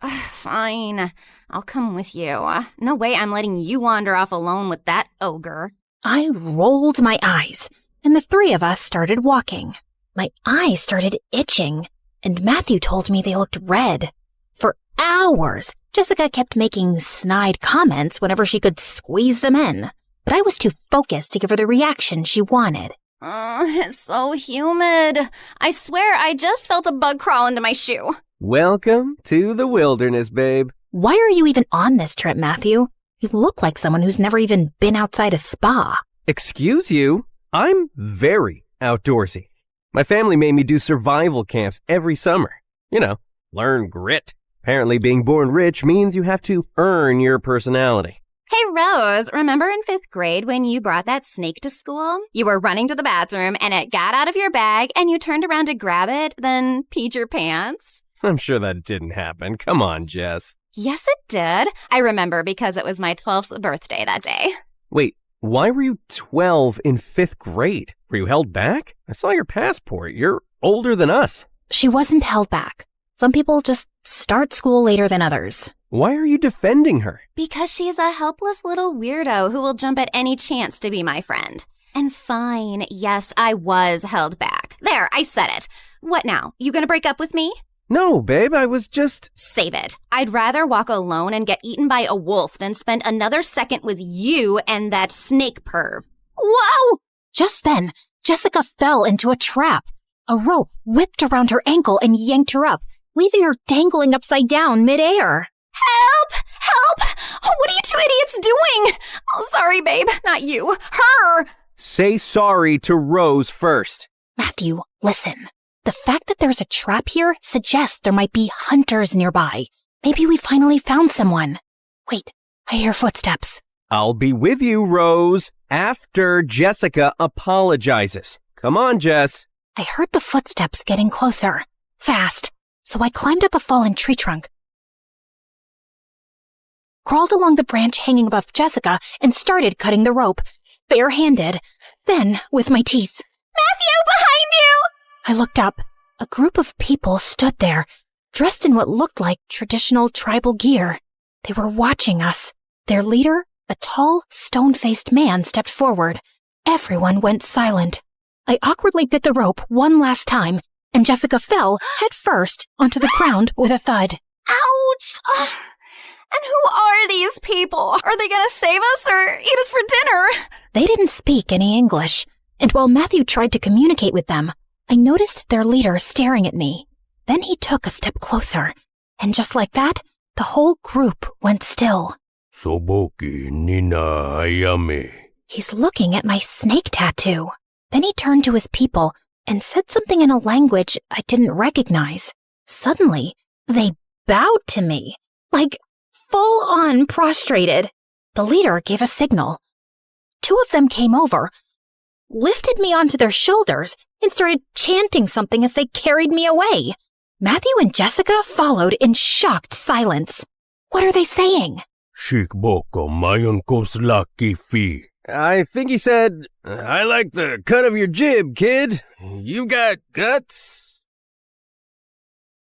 Fine. I'll come with you. No way I'm letting you wander off alone with that ogre. I rolled my eyes, and the three of us started walking. My eyes started itching, and Matthew told me they looked red. For hours, Jessica kept making snide comments whenever she could squeeze them in, but I was too focused to give her the reaction she wanted. It's so humid. I swear I just felt a bug crawl into my shoe. Welcome to the wilderness, babe. Why are you even on this trip, Matthew? You look like someone who's never even been outside a spa. Excuse you? I'm very outdoorsy. My family made me do survival camps every summer. You know, learn grit. Apparently being born rich means you have to earn your personality. Hey, Rose, remember in 5th grade when you brought that snake to school? You were running to the bathroom and it got out of your bag and you turned around to grab it, then peed your pants? I'm sure that didn't happen. Come on, Jess. Yes, it did. I remember because it was my 12th birthday that day. Wait, why were you 12 in 5th grade? Were you held back? I saw your passport. You're older than us. She wasn't held back. Some people just start school later than others. Why are you defending her? Because she's a helpless little weirdo who will jump at any chance to be my friend. And fine, yes, I was held back. There, I said it. What now? You gonna break up with me? No, babe, I was just... Save it. I'd rather walk alone and get eaten by a wolf than spend another second with you and that snake perv. Whoa! Just then, Jessica fell into a trap. A rope whipped around her ankle and yanked her up, leaving her dangling upside down midair. Help! Help! What are you two idiots doing? Oh, sorry, babe. Not you. Her! Say sorry to Rose first. Matthew, listen. The fact that there's a trap here suggests there might be hunters nearby. Maybe we finally found someone. Wait, I hear footsteps. I'll be with you, Rose, after Jessica apologizes. Come on, Jess. I heard the footsteps getting closer, fast, so I climbed up a fallen tree trunk, crawled along the branch hanging above Jessica, and started cutting the rope, bare-handed, then with my teeth. Matthew, behind you! I looked up. A group of people stood there, dressed in what looked like traditional tribal gear. They were watching us. Their leader, a tall, stone-faced man, stepped forward. Everyone went silent. I awkwardly bit the rope one last time, and Jessica fell, head first, onto the ground with a thud. Ouch! And who are these people? Are they gonna save us or eat us for dinner? They didn't speak any English, and while Matthew tried to communicate with them, I noticed their leader staring at me. Then he took a step closer, and just like that, the whole group went still. Soboki Nina Ayame. He's looking at my snake tattoo. Then he turned to his people and said something in a language I didn't recognize. Suddenly, they bowed to me, like full-on prostrated. The leader gave a signal. 2 of them came over, lifted me onto their shoulders, and started chanting something as they carried me away. Matthew and Jessica followed in shocked silence. What are they saying? Shikboko mayon koslaki fi. I think he said, I like the cut of your jib, kid. You got guts.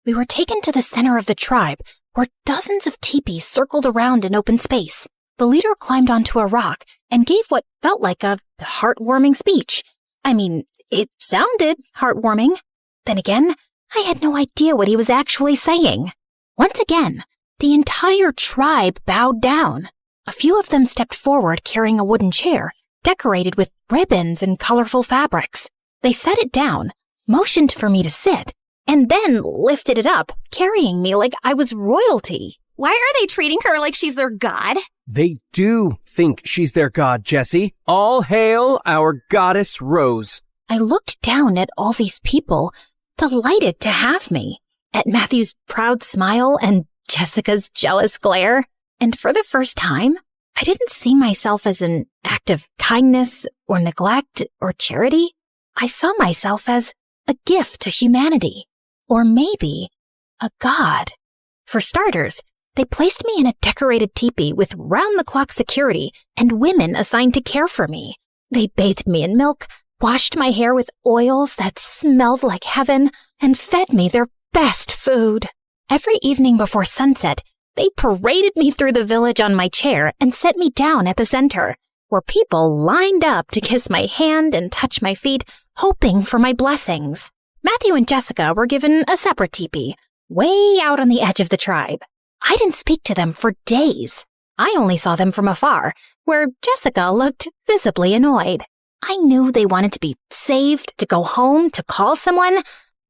We were taken to the center of the tribe, where dozens of teepees circled around in open space. The leader climbed onto a rock and gave what felt like a heartwarming speech. I mean, it sounded heartwarming. Then again, I had no idea what he was actually saying. Once again, the entire tribe bowed down. A few of them stepped forward carrying a wooden chair, decorated with ribbons and colorful fabrics. They set it down, motioned for me to sit, and then lifted it up, carrying me like I was royalty. Why are they treating her like she's their god? They do think she's their god, Jessie. All hail our goddess Rose. I looked down at all these people, delighted to have me, at Matthew's proud smile and Jessica's jealous glare. And for the first time, I didn't see myself as an act of kindness or neglect or charity. I saw myself as a gift to humanity, or maybe a god. For starters, they placed me in a decorated teepee with round-the-clock security and women assigned to care for me. They bathed me in milk, washed my hair with oils that smelled like heaven, and fed me their best food. Every evening before sunset, they paraded me through the village on my chair and set me down at the center, where people lined up to kiss my hand and touch my feet, hoping for my blessings. Matthew and Jessica were given a separate teepee, way out on the edge of the tribe. I didn't speak to them for days. I only saw them from afar, where Jessica looked visibly annoyed. I knew they wanted to be saved, to go home, to call someone,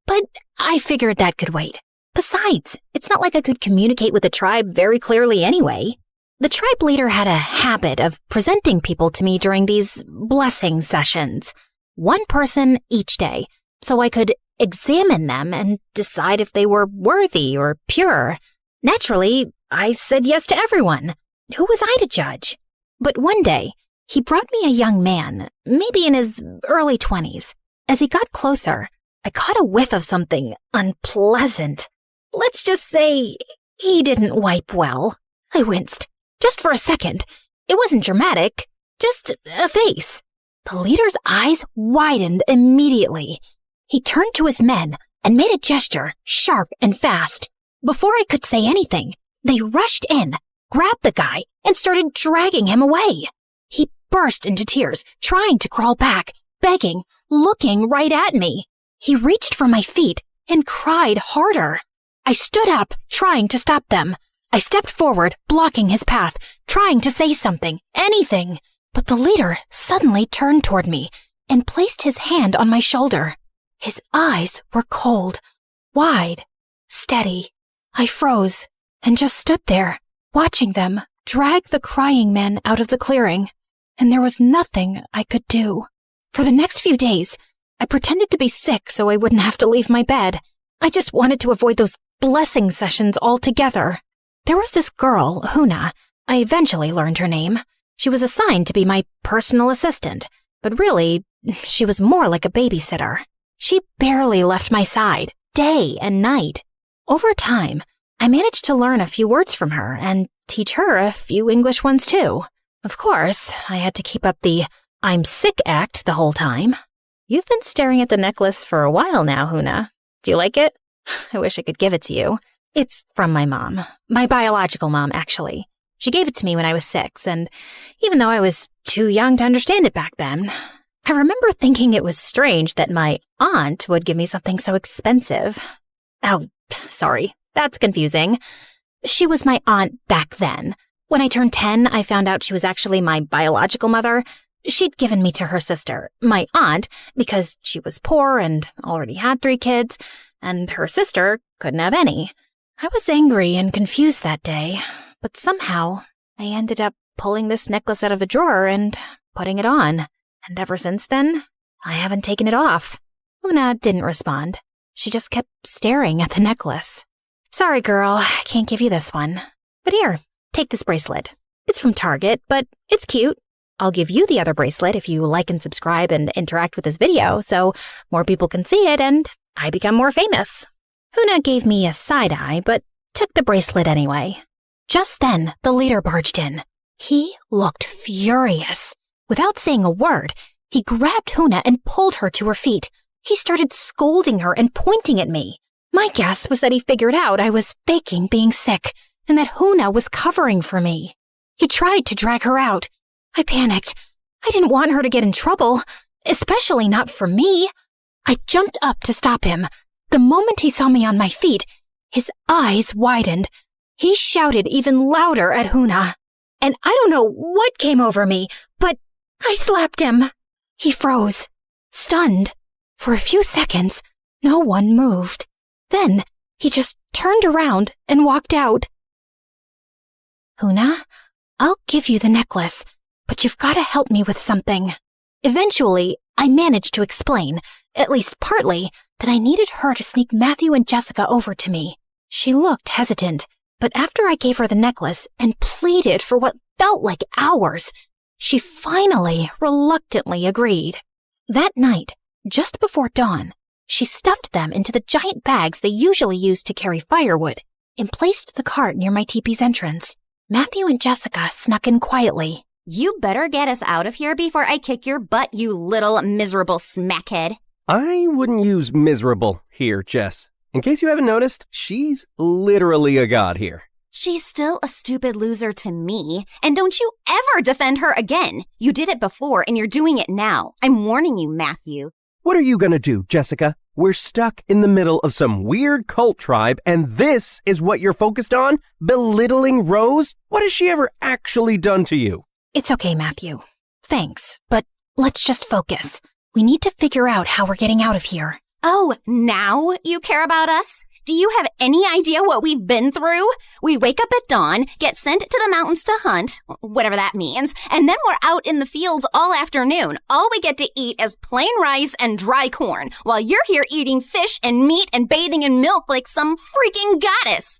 but I figured that could wait. Besides, it's not like I could communicate with the tribe very clearly anyway. The tribe leader had a habit of presenting people to me during these blessing sessions, one person each day, so I could examine them and decide if they were worthy or pure. Naturally, I said yes to everyone. Who was I to judge? But one day, he brought me a young man, maybe in his early 20s. As he got closer, I caught a whiff of something unpleasant. Let's just say he didn't wipe well. I winced. Just for a second. It wasn't dramatic, just a face. The leader's eyes widened immediately. He turned to his men and made a gesture, sharp and fast. Before I could say anything, they rushed in, grabbed the guy, and started dragging him away. He burst into tears, trying to crawl back, begging, looking right at me. He reached for my feet and cried harder. I stood up, trying to stop them. I stepped forward, blocking his path, trying to say something, anything. But the leader suddenly turned toward me and placed his hand on my shoulder. His eyes were cold, wide, steady. I froze and just stood there, watching them drag the crying men out of the clearing. And there was nothing I could do. For the next few days, I pretended to be sick so I wouldn't have to leave my bed. I just wanted to avoid those blessing sessions altogether. There was this girl, Huna. I eventually learned her name. She was assigned to be my personal assistant, but really, she was more like a babysitter. She barely left my side, day and night. Over time, I managed to learn a few words from her and teach her a few English ones too. Of course, I had to keep up the I'm sick act the whole time. You've been staring at the necklace for a while now, Huna. Do you like it? I wish I could give it to you. It's from my mom. My biological mom, actually. She gave it to me when I was 6, and even though I was too young to understand it back then, I remember thinking it was strange that my aunt would give me something so expensive. Oh, sorry, that's confusing. She was my aunt back then. When I turned 10, I found out she was actually my biological mother. She'd given me to her sister, my aunt, because she was poor and already had 3 kids, and her sister couldn't have any. I was angry and confused that day, but somehow I ended up pulling this necklace out of the drawer and putting it on. And ever since then, I haven't taken it off. Una didn't respond. She just kept staring at the necklace. Sorry, girl, I can't give you this one. But here, take this bracelet. It's from Target, but it's cute. I'll give you the other bracelet if you like and subscribe and interact with this video so more people can see it and I become more famous. Huna gave me a side eye, but took the bracelet anyway. Just then, the leader barged in. He looked furious. Without saying a word, he grabbed Huna and pulled her to her feet. He started scolding her and pointing at me. My guess was that he figured out I was faking being sick and that Huna was covering for me. He tried to drag her out. I panicked. I didn't want her to get in trouble, especially not for me. I jumped up to stop him. The moment he saw me on my feet, his eyes widened. He shouted even louder at Huna. And I don't know what came over me, but I slapped him. He froze, stunned. For a few seconds, no one moved. Then he just turned around and walked out. Huna, I'll give you the necklace, but you've got to help me with something. Eventually, I managed to explain, at least partly, that I needed her to sneak Matthew and Jessica over to me. She looked hesitant, but after I gave her the necklace and pleaded for what felt like hours, she finally reluctantly agreed. That night, just before dawn, she stuffed them into the giant bags they usually use to carry firewood and placed the cart near my teepee's entrance. Matthew and Jessica snuck in quietly, You better get us out of here before I kick your butt, you little miserable smackhead. I wouldn't use miserable here, Jess. In case you haven't noticed, she's literally a god here. She's still a stupid loser to me, and don't you ever defend her again. You did it before, and you're doing it now. I'm warning you, Matthew. What are you gonna do, Jessica? We're stuck in the middle of some weird cult tribe, and this is what you're focused on? Belittling Rose? What has she ever actually done to you? It's okay, Matthew. Thanks, but let's just focus. We need to figure out how we're getting out of here. Oh, now you care about us? Do you have any idea what we've been through? We wake up at dawn, get sent to the mountains to hunt, whatever that means, and then we're out in the fields all afternoon. All we get to eat is plain rice and dry corn, while you're here eating fish and meat and bathing in milk like some freaking goddess.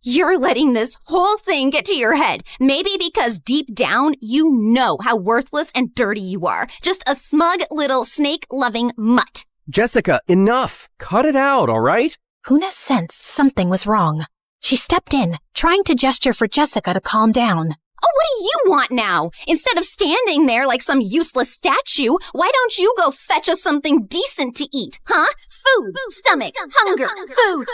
You're letting this whole thing get to your head, maybe because deep down you know how worthless and dirty you are. Just a smug little snake-loving mutt. Jessica, enough! Cut it out, all right? Huna sensed something was wrong. She stepped in, trying to gesture for Jessica to calm down. Oh, what do you want now? Instead of standing there like some useless statue, why don't you go fetch us something decent to eat, huh? Food, stomach, hunger, food.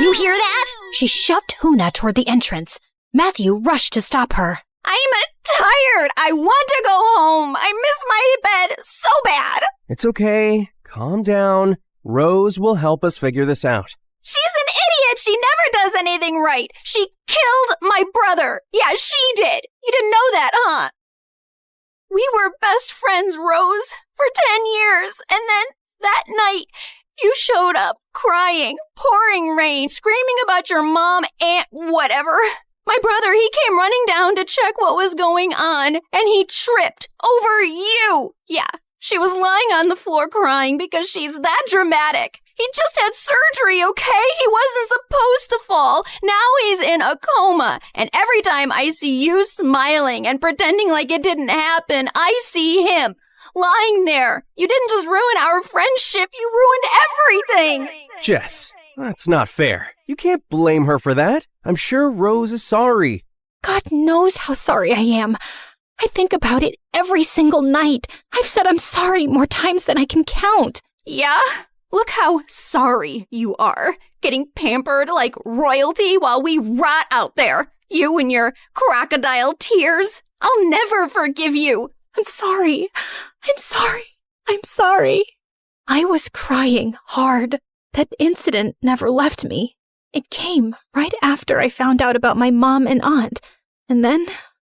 You hear that? She shoved Huna toward the entrance. Matthew rushed to stop her. I'm tired. I want to go home. I miss my bed so bad. It's okay. Calm down. Rose will help us figure this out. She's an idiot. She never does anything right. She killed my brother. Yeah, she did. You didn't know that, huh? We were best friends, Rose, for 10 years. And then that night, you showed up crying, pouring rain, screaming about your mom, aunt, whatever. My brother, he came running down to check what was going on, and he tripped over you. Yeah, she was lying on the floor crying because she's that dramatic. He just had surgery, okay? He wasn't supposed to fall. Now he's in a coma. And every time I see you smiling and pretending like it didn't happen, I see him lying there. You didn't just ruin our friendship, you ruined everything. Jess, that's not fair. You can't blame her for that. I'm sure Rose is sorry. God knows how sorry I am. I think about it every single night. I've said I'm sorry more times than I can count. Yeah? Look how sorry you are. Getting pampered like royalty while we rot out there. You and your crocodile tears. I'll never forgive you. I'm sorry. I'm sorry. I'm sorry. I was crying hard. That incident never left me. It came right after I found out about my mom and aunt. And then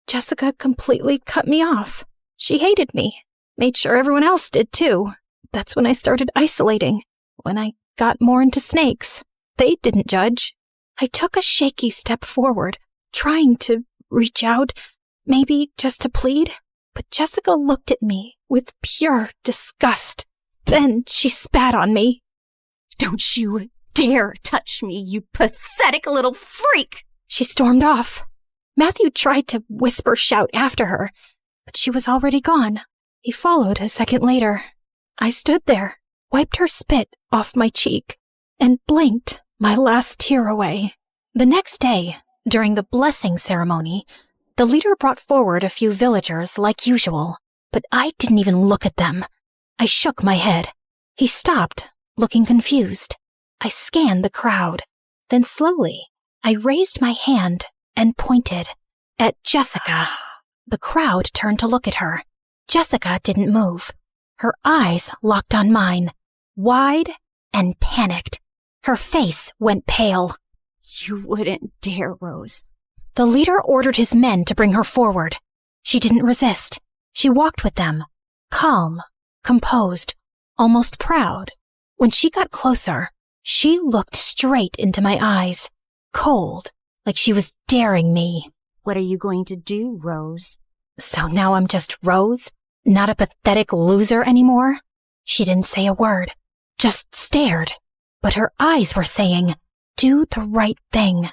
Jessica completely cut me off. She hated me. Made sure everyone else did too. That's when I started isolating. When I got more into snakes. They didn't judge. I took a shaky step forward, trying to reach out, maybe just to plead. But Jessica looked at me with pure disgust. Then she spat on me. Don't you dare touch me, you pathetic little freak! She stormed off. Matthew tried to shout after her, but she was already gone. He followed a second later. I stood there, wiped her spit off my cheek, and blinked my last tear away. The next day, during the blessing ceremony, the leader brought forward a few villagers like usual, but I didn't even look at them. I shook my head. He stopped, looking confused. I scanned the crowd. Then slowly, I raised my hand and pointed at Jessica. The crowd turned to look at her. Jessica didn't move. Her eyes locked on mine, wide and panicked. Her face went pale. You wouldn't dare, Rose. The leader ordered his men to bring her forward. She didn't resist. She walked with them, calm, composed, almost proud. When she got closer, she looked straight into my eyes, cold, like she was daring me. What are you going to do, Rose? So now I'm just Rose? Not a pathetic loser anymore? She didn't say a word, just stared. But her eyes were saying, do the right thing.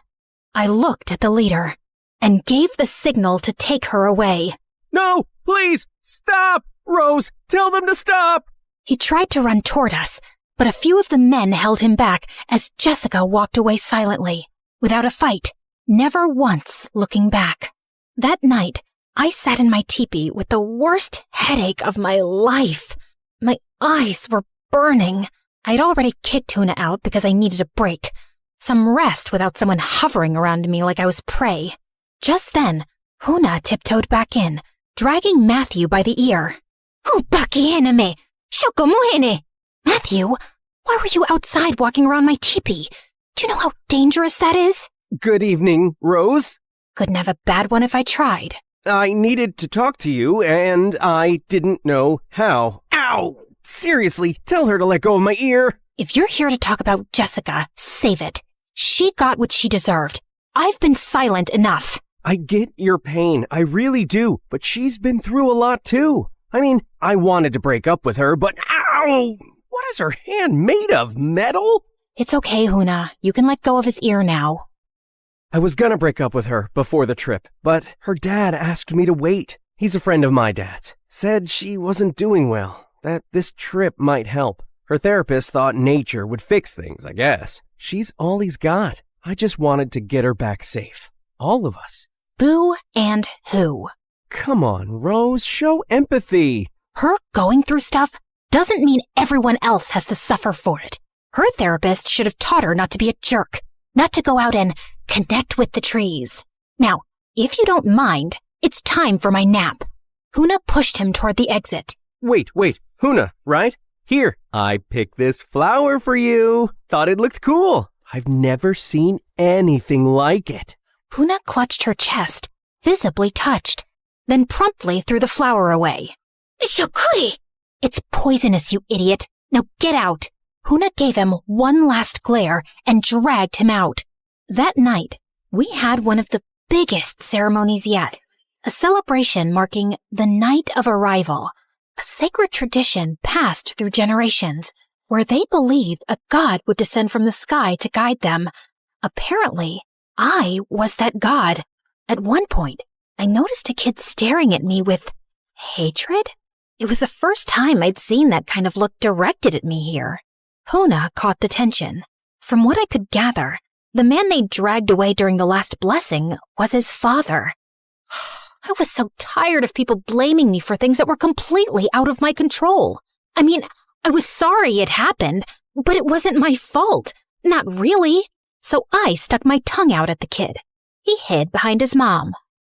I looked at the leader and gave the signal to take her away. No, please, stop! Rose, tell them to stop! He tried to run toward us, but a few of the men held him back as Jessica walked away silently, without a fight, never once looking back. That night, I sat in my teepee with the worst headache of my life. My eyes were burning. I'd already kicked Huna out because I needed a break. Some rest without someone hovering around me like I was prey. Just then, Huna tiptoed back in, dragging Matthew by the ear. Oh, pakihiname! Shokomuhine! Matthew, why were you outside walking around my teepee? Do you know how dangerous that is? Good evening, Rose. Couldn't have a bad one if I tried. I needed to talk to you, and I didn't know how. Ow! Seriously, tell her to let go of my ear. If you're here to talk about Jessica, save it. She got what she deserved. I've been silent enough. I get your pain, I really do, but she's been through a lot too. I mean, I wanted to break up with her, but ow! What is her hand made of, metal? It's okay, Huna. You can let go of his ear now. I was gonna break up with her before the trip, but her dad asked me to wait. He's a friend of my dad's. Said she wasn't doing well, that this trip might help. Her therapist thought nature would fix things, I guess. She's all he's got. I just wanted to get her back safe. All of us. Boo and who? Come on, Rose, show empathy. Her going through stuff doesn't mean everyone else has to suffer for it. Her therapist should have taught her not to be a jerk, not to go out and connect with the trees. Now, if you don't mind, it's time for my nap. Huna pushed him toward the exit. Wait, Huna, right? Here, I picked this flower for you. Thought it looked cool. I've never seen anything like it. Huna clutched her chest, visibly touched, then promptly threw the flower away. Shokuri! It's poisonous, you idiot. Now get out. Huna gave him one last glare and dragged him out. That night, we had one of the biggest ceremonies yet, a celebration marking the night of arrival, a sacred tradition passed through generations, where they believed a god would descend from the sky to guide them. Apparently, I was that god. At one point, I noticed a kid staring at me with hatred. It was the first time I'd seen that kind of look directed at me here. Huna caught the tension. From what I could gather, the man they dragged away during the last blessing was his father. I was so tired of people blaming me for things that were completely out of my control. I mean, I was sorry it happened, but it wasn't my fault. Not really. So I stuck my tongue out at the kid. He hid behind his mom.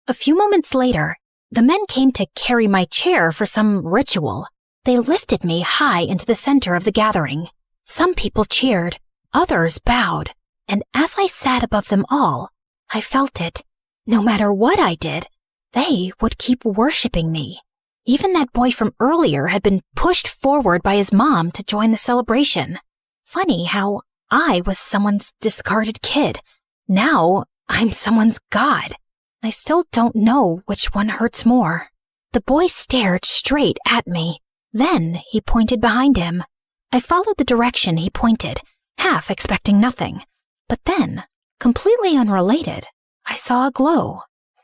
A few moments later, the men came to carry my chair for some ritual. They lifted me high into the center of the gathering. Some people cheered, others bowed, and as I sat above them all, I felt it. No matter what I did, they would keep worshiping me. Even that boy from earlier had been pushed forward by his mom to join the celebration. Funny how I was someone's discarded kid. Now I'm someone's god. I still don't know which one hurts more. The boy stared straight at me. Then he pointed behind him. I followed the direction he pointed, half expecting nothing. But then, completely unrelated, I saw a glow.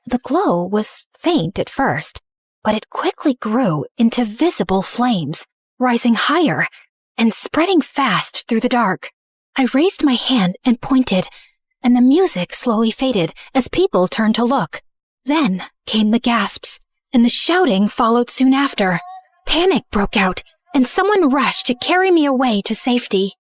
The glow was faint at first, but it quickly grew into visible flames, rising higher and spreading fast through the dark. I raised my hand and pointed, and the music slowly faded as people turned to look. Then came the gasps, and the shouting followed soon after. Panic broke out, and someone rushed to carry me away to safety.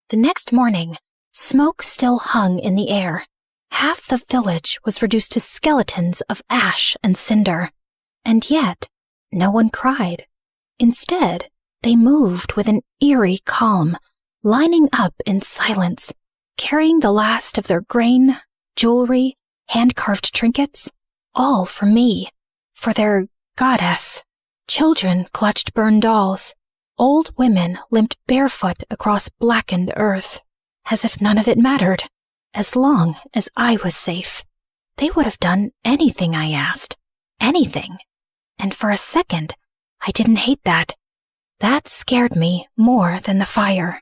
The next morning, smoke still hung in the air. Half the village was reduced to skeletons of ash and cinder. And yet, no one cried. Instead, they moved with an eerie calm, lining up in silence, carrying the last of their grain, jewelry, hand-carved trinkets, all for me, for their goddess. Children clutched burned dolls. Old women limped barefoot across blackened earth, as if none of it mattered. As long as I was safe, they would have done anything I asked. Anything. And for a second, I didn't hate that. That scared me more than the fire.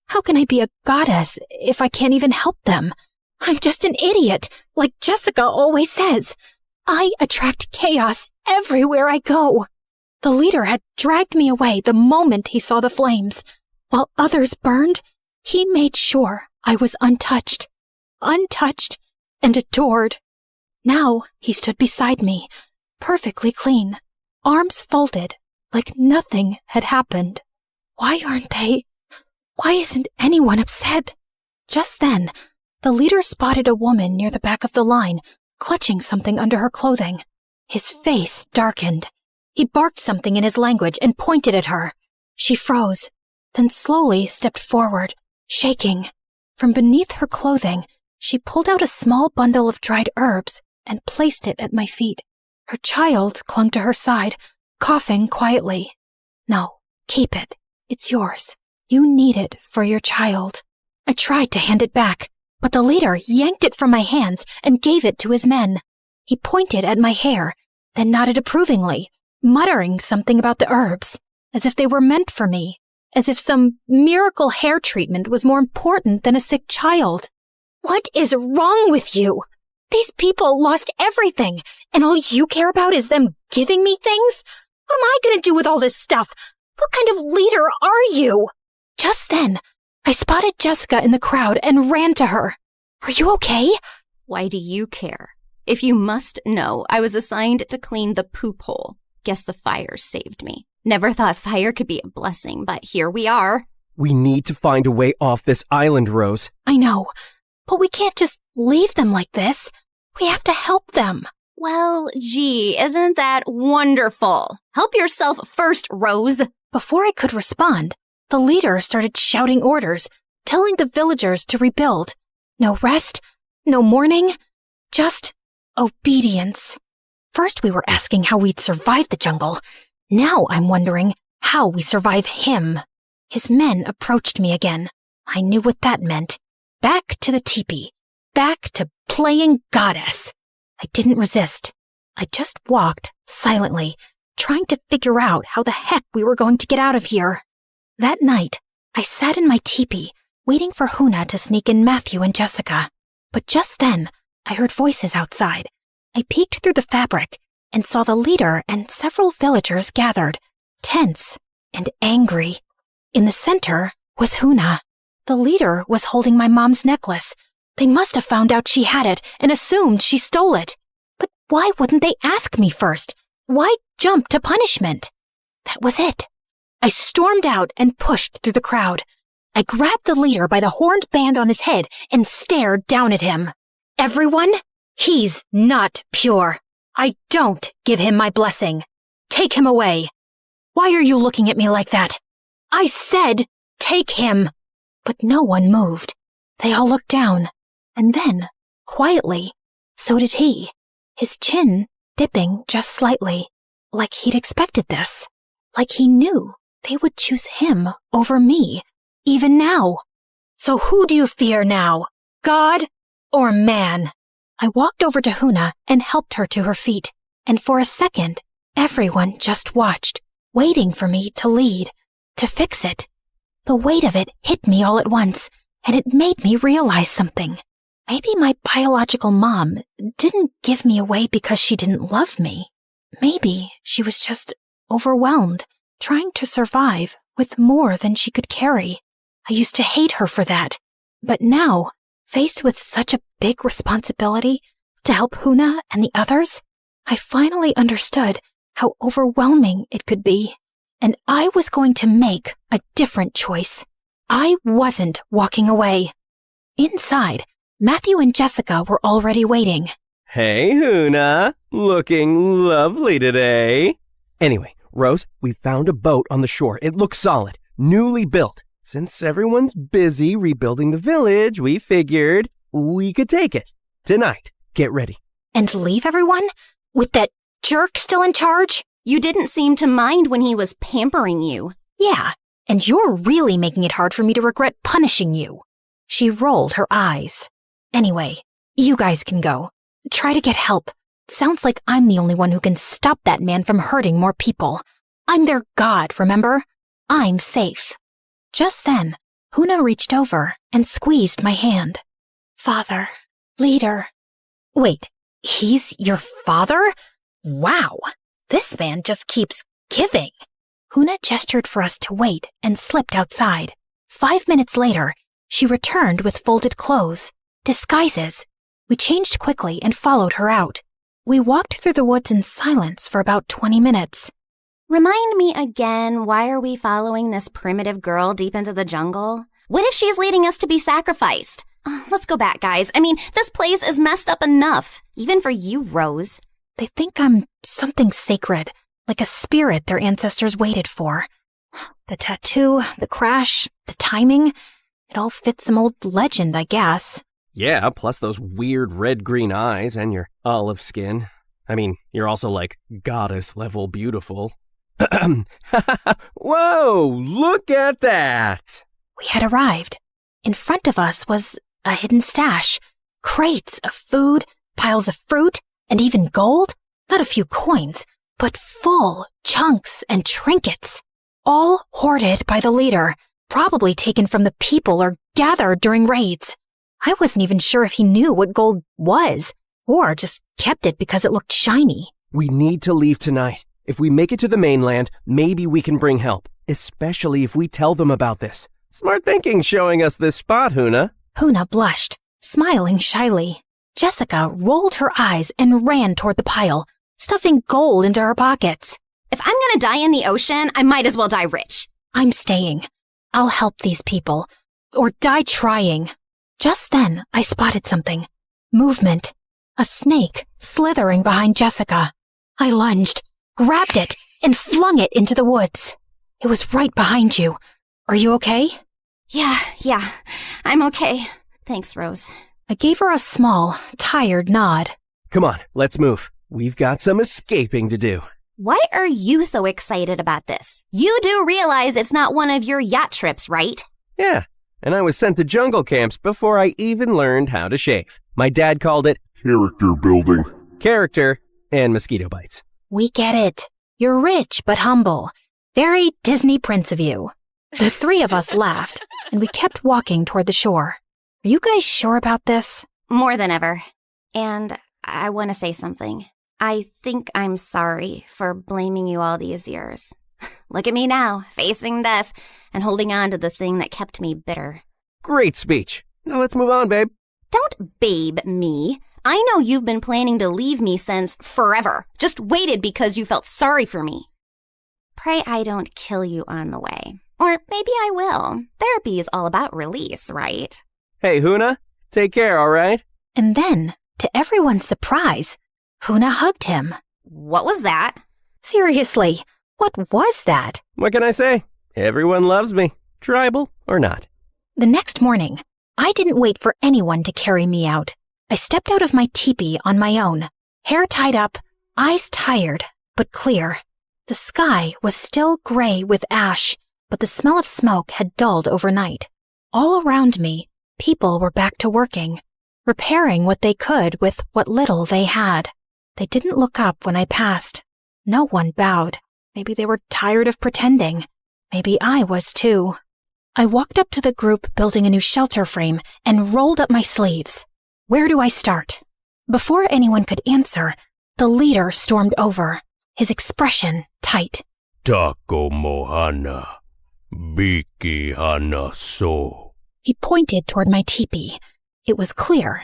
How can I be a goddess if I can't even help them? I'm just an idiot, like Jessica always says. I attract chaos everywhere I go. The leader had dragged me away the moment he saw the flames. While others burned, he made sure I was untouched. Untouched and adored. Now he stood beside me, perfectly clean, arms folded, like nothing had happened. Why isn't anyone upset? Just then, the leader spotted a woman near the back of the line, clutching something under her clothing. His face darkened. He barked something in his language and pointed at her. She froze, then slowly stepped forward, shaking. From beneath her clothing, she pulled out a small bundle of dried herbs and placed it at my feet. Her child clung to her side, coughing quietly. No, keep it. It's yours. You need it for your child. I tried to hand it back, but the leader yanked it from my hands and gave it to his men. He pointed at my hair, then nodded approvingly, muttering something about the herbs, as if they were meant for me, as if some miracle hair treatment was more important than a sick child. What is wrong with you? These people lost everything, and all you care about is them giving me things? What am I going to do with all this stuff? What kind of leader are you? Just then, I spotted Jessica in the crowd and ran to her. Are you okay? Why do you care? If you must know, I was assigned to clean the poop hole. Guess the fire saved me. Never thought fire could be a blessing, but here we are. We need to find a way off this island, Rose. I know, but we can't just leave them like this. We have to help them. Well, gee, isn't that wonderful? Help yourself first, Rose. Before I could respond, the leader started shouting orders, telling the villagers to rebuild. No rest, no mourning, just obedience. First we were asking how we'd survive the jungle. Now I'm wondering how we survive him. His men approached me again. I knew what that meant. Back to the teepee. Back to playing goddess. I didn't resist. I just walked silently, trying to figure out how the heck we were going to get out of here. That night, I sat in my teepee, waiting for Huna to sneak in Matthew and Jessica. But just then, I heard voices outside. I peeked through the fabric and saw the leader and several villagers gathered, tense and angry. In the center was Huna. The leader was holding my mom's necklace. They must have found out she had it and assumed she stole it. But why wouldn't they ask me first? Why jump to punishment? That was it. I stormed out and pushed through the crowd. I grabbed the leader by the horned band on his head and stared down at him. Everyone, he's not pure. I don't give him my blessing. Take him away. Why are you looking at me like that? I said, take him. But no one moved. They all looked down. And then, quietly, so did he, his chin dipping just slightly, like he'd expected this, like he knew they would choose him over me, even now. So who do you fear now, God or man? I walked over to Huna and helped her to her feet, and for a second, everyone just watched, waiting for me to lead, to fix it. The weight of it hit me all at once, and it made me realize something. Maybe my biological mom didn't give me away because she didn't love me. Maybe she was just overwhelmed, trying to survive with more than she could carry. I used to hate her for that. But now, faced with such a big responsibility to help Huna and the others, I finally understood how overwhelming it could be. And I was going to make a different choice. I wasn't walking away. Inside, Matthew and Jessica were already waiting. Hey, Huna. Looking lovely today. Anyway, Rose, we found a boat on the shore. It looks solid, newly built. Since everyone's busy rebuilding the village, we figured we could take it. Tonight, get ready. And leave everyone? With that jerk still in charge? You didn't seem to mind when he was pampering you. Yeah, and you're really making it hard for me to regret punishing you. She rolled her eyes. Anyway, you guys can go. Try to get help. Sounds like I'm the only one who can stop that man from hurting more people. I'm their god, remember? I'm safe. Just then, Huna reached over and squeezed my hand. Father, leader. Wait, he's your father? Wow, this man just keeps giving. Huna gestured for us to wait and slipped outside. 5 minutes later, she returned with folded clothes, disguises, We changed quickly and followed her out. We walked through the woods in silence for about 20 minutes. Remind me again, why are we following this primitive girl deep into the jungle? What if she's leading us to be sacrificed? Let's go back, guys. I mean, this place is messed up enough, even for you, Rose. They think I'm something sacred, like a spirit their ancestors waited for. The tattoo, the crash, the timing, it all fits some old legend, I guess. Yeah, plus those weird red-green eyes and your olive skin. I mean, you're also like goddess-level beautiful. Whoa, look at that! We had arrived. In front of us was a hidden stash. Crates of food, piles of fruit, and even gold. Not a few coins, but full chunks and trinkets. All hoarded by the leader, probably taken from the people or gathered during raids. I wasn't even sure if he knew what gold was, or just kept it because it looked shiny. We need to leave tonight. If we make it to the mainland, maybe we can bring help, especially if we tell them about this. Smart thinking showing us this spot, Huna. Huna blushed, smiling shyly. Jessica rolled her eyes and ran toward the pile, stuffing gold into her pockets. If I'm gonna die in the ocean, I might as well die rich. I'm staying. I'll help these people. Or die trying. Just then, I spotted something. Movement. A snake slithering behind Jessica. I lunged, grabbed it, and flung it into the woods. It was right behind you. Are you okay? Yeah, I'm okay. Thanks, Rose. I gave her a small, tired nod. Come on, let's move. We've got some escaping to do. Why are you so excited about this? You do realize it's not one of your yacht trips, right? Yeah, and I was sent to jungle camps before I even learned how to shave. My dad called it character building. Character and mosquito bites. We get it. You're rich but humble. Very Disney Prince of you. The three of us laughed, and we kept walking toward the shore. Are you guys sure about this? More than ever. And I want to say something. I think I'm sorry for blaming you all these years. Look at me now, facing death and holding on to the thing that kept me bitter. Great speech. Now let's move on, babe. Don't babe me. I know you've been planning to leave me since forever. Just waited because you felt sorry for me. Pray I don't kill you on the way. Or maybe I will. Therapy is all about release, right? Hey, Huna, take care, all right? And then, to everyone's surprise, Huna hugged him. What was that? Seriously, what was that? What can I say? Everyone loves me, tribal or not. The next morning, I didn't wait for anyone to carry me out. I stepped out of my teepee on my own, hair tied up, eyes tired, but clear. The sky was still gray with ash, but the smell of smoke had dulled overnight. All around me, people were back to working, repairing what they could with what little they had. They didn't look up when I passed. No one bowed. Maybe they were tired of pretending. Maybe I was too. I walked up to the group building a new shelter frame and rolled up my sleeves. Where do I start? Before anyone could answer, the leader stormed over, his expression tight. Tako mohana, biki hana so. He pointed toward my teepee. It was clear.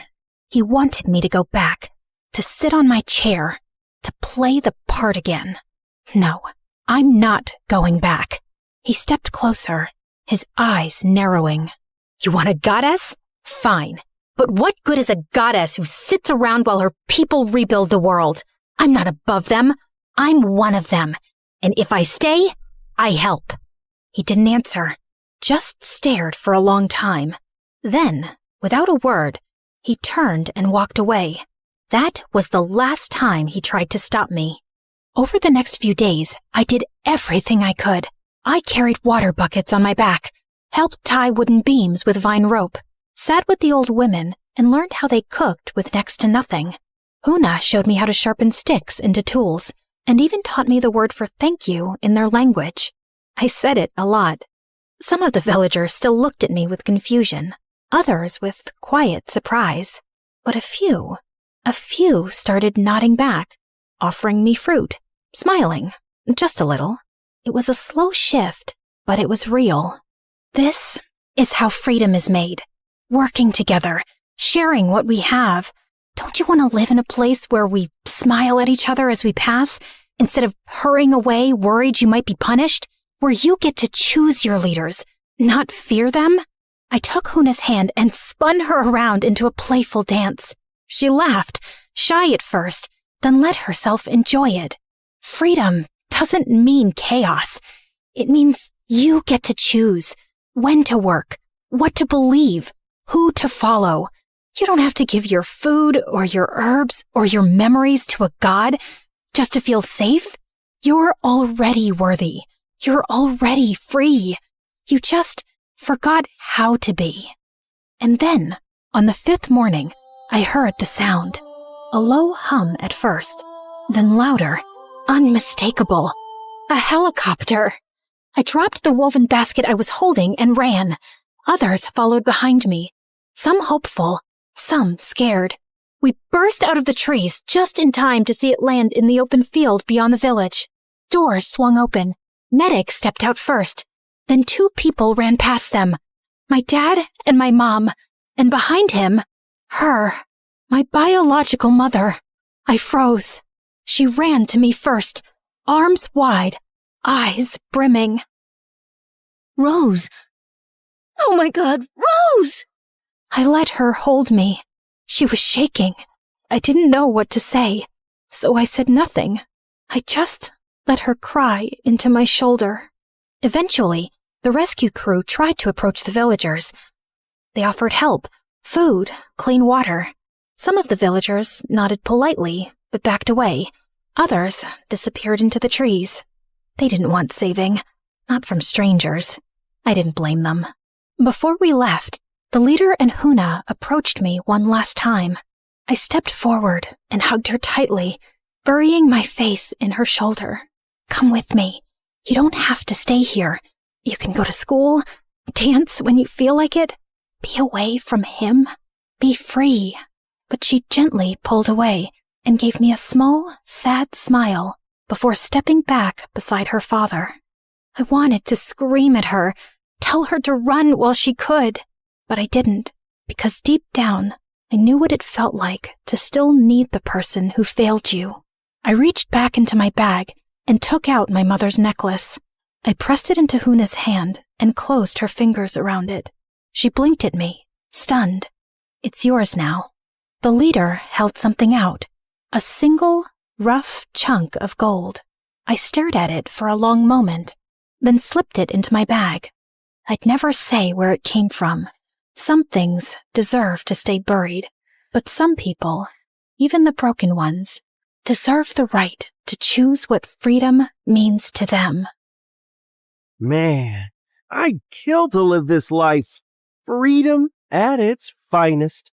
He wanted me to go back, to sit on my chair, to play the part again. No, I'm not going back. He stepped closer, his eyes narrowing. You want a goddess? Fine. But what good is a goddess who sits around while her people rebuild the world? I'm not above them. I'm one of them. And if I stay, I help. He didn't answer, just stared for a long time. Then, without a word, he turned and walked away. That was the last time he tried to stop me. Over the next few days, I did everything I could. I carried water buckets on my back, helped tie wooden beams with vine rope, sat with the old women, and learned how they cooked with next to nothing. Huna showed me how to sharpen sticks into tools, and even taught me the word for thank you in their language. I said it a lot. Some of the villagers still looked at me with confusion, others with quiet surprise. But a few started nodding back, offering me fruit, smiling, just a little. It was a slow shift, but it was real. This is how freedom is made. Working together, sharing what we have, Don't you want to live in a place where we smile at each other as we pass, instead of hurrying away worried you might be punished? Where you get to choose your leaders, not fear them? I took Huna's hand and spun her around into a playful dance. She laughed, shy at first, then let herself enjoy it. Freedom doesn't mean chaos. It means you get to choose when to work, what to believe, who to follow. You don't have to give your food or your herbs or your memories to a god just to feel safe. You're already worthy. You're already free. You just forgot how to be. And then, on the 5th morning, I heard the sound. A low hum at first, then louder, unmistakable. A helicopter. I dropped the woven basket I was holding and ran. Others followed behind me, some hopeful, some scared. We burst out of the trees just in time to see it land in the open field beyond the village. Doors swung open. Medic stepped out first. Then 2 people ran past them. My dad and my mom. And behind him, her, my biological mother. I froze. She ran to me first, arms wide, eyes brimming. Rose! Oh my God, Rose! I let her hold me. She was shaking. I didn't know what to say, so I said nothing. I just let her cry into my shoulder. Eventually, the rescue crew tried to approach the villagers. They offered help, food, clean water. Some of the villagers nodded politely, but backed away. Others disappeared into the trees. They didn't want saving, not from strangers. I didn't blame them. Before we left, the leader and Huna approached me one last time. I stepped forward and hugged her tightly, burying my face in her shoulder. Come with me. You don't have to stay here. You can go to school, dance when you feel like it, be away from him, be free. But she gently pulled away and gave me a small, sad smile before stepping back beside her father. I wanted to scream at her, tell her to run while she could, but I didn't, because deep down, I knew what it felt like to still need the person who failed you. I reached back into my bag and took out my mother's necklace. I pressed it into Huna's hand and closed her fingers around it. She blinked at me, stunned. It's yours now. The leader held something out, a single, rough chunk of gold. I stared at it for a long moment, then slipped it into my bag. I'd never say where it came from. Some things deserve to stay buried, but some people, even the broken ones, deserve the right to choose what freedom means to them. Man, I'd kill to live this life. Freedom at its finest.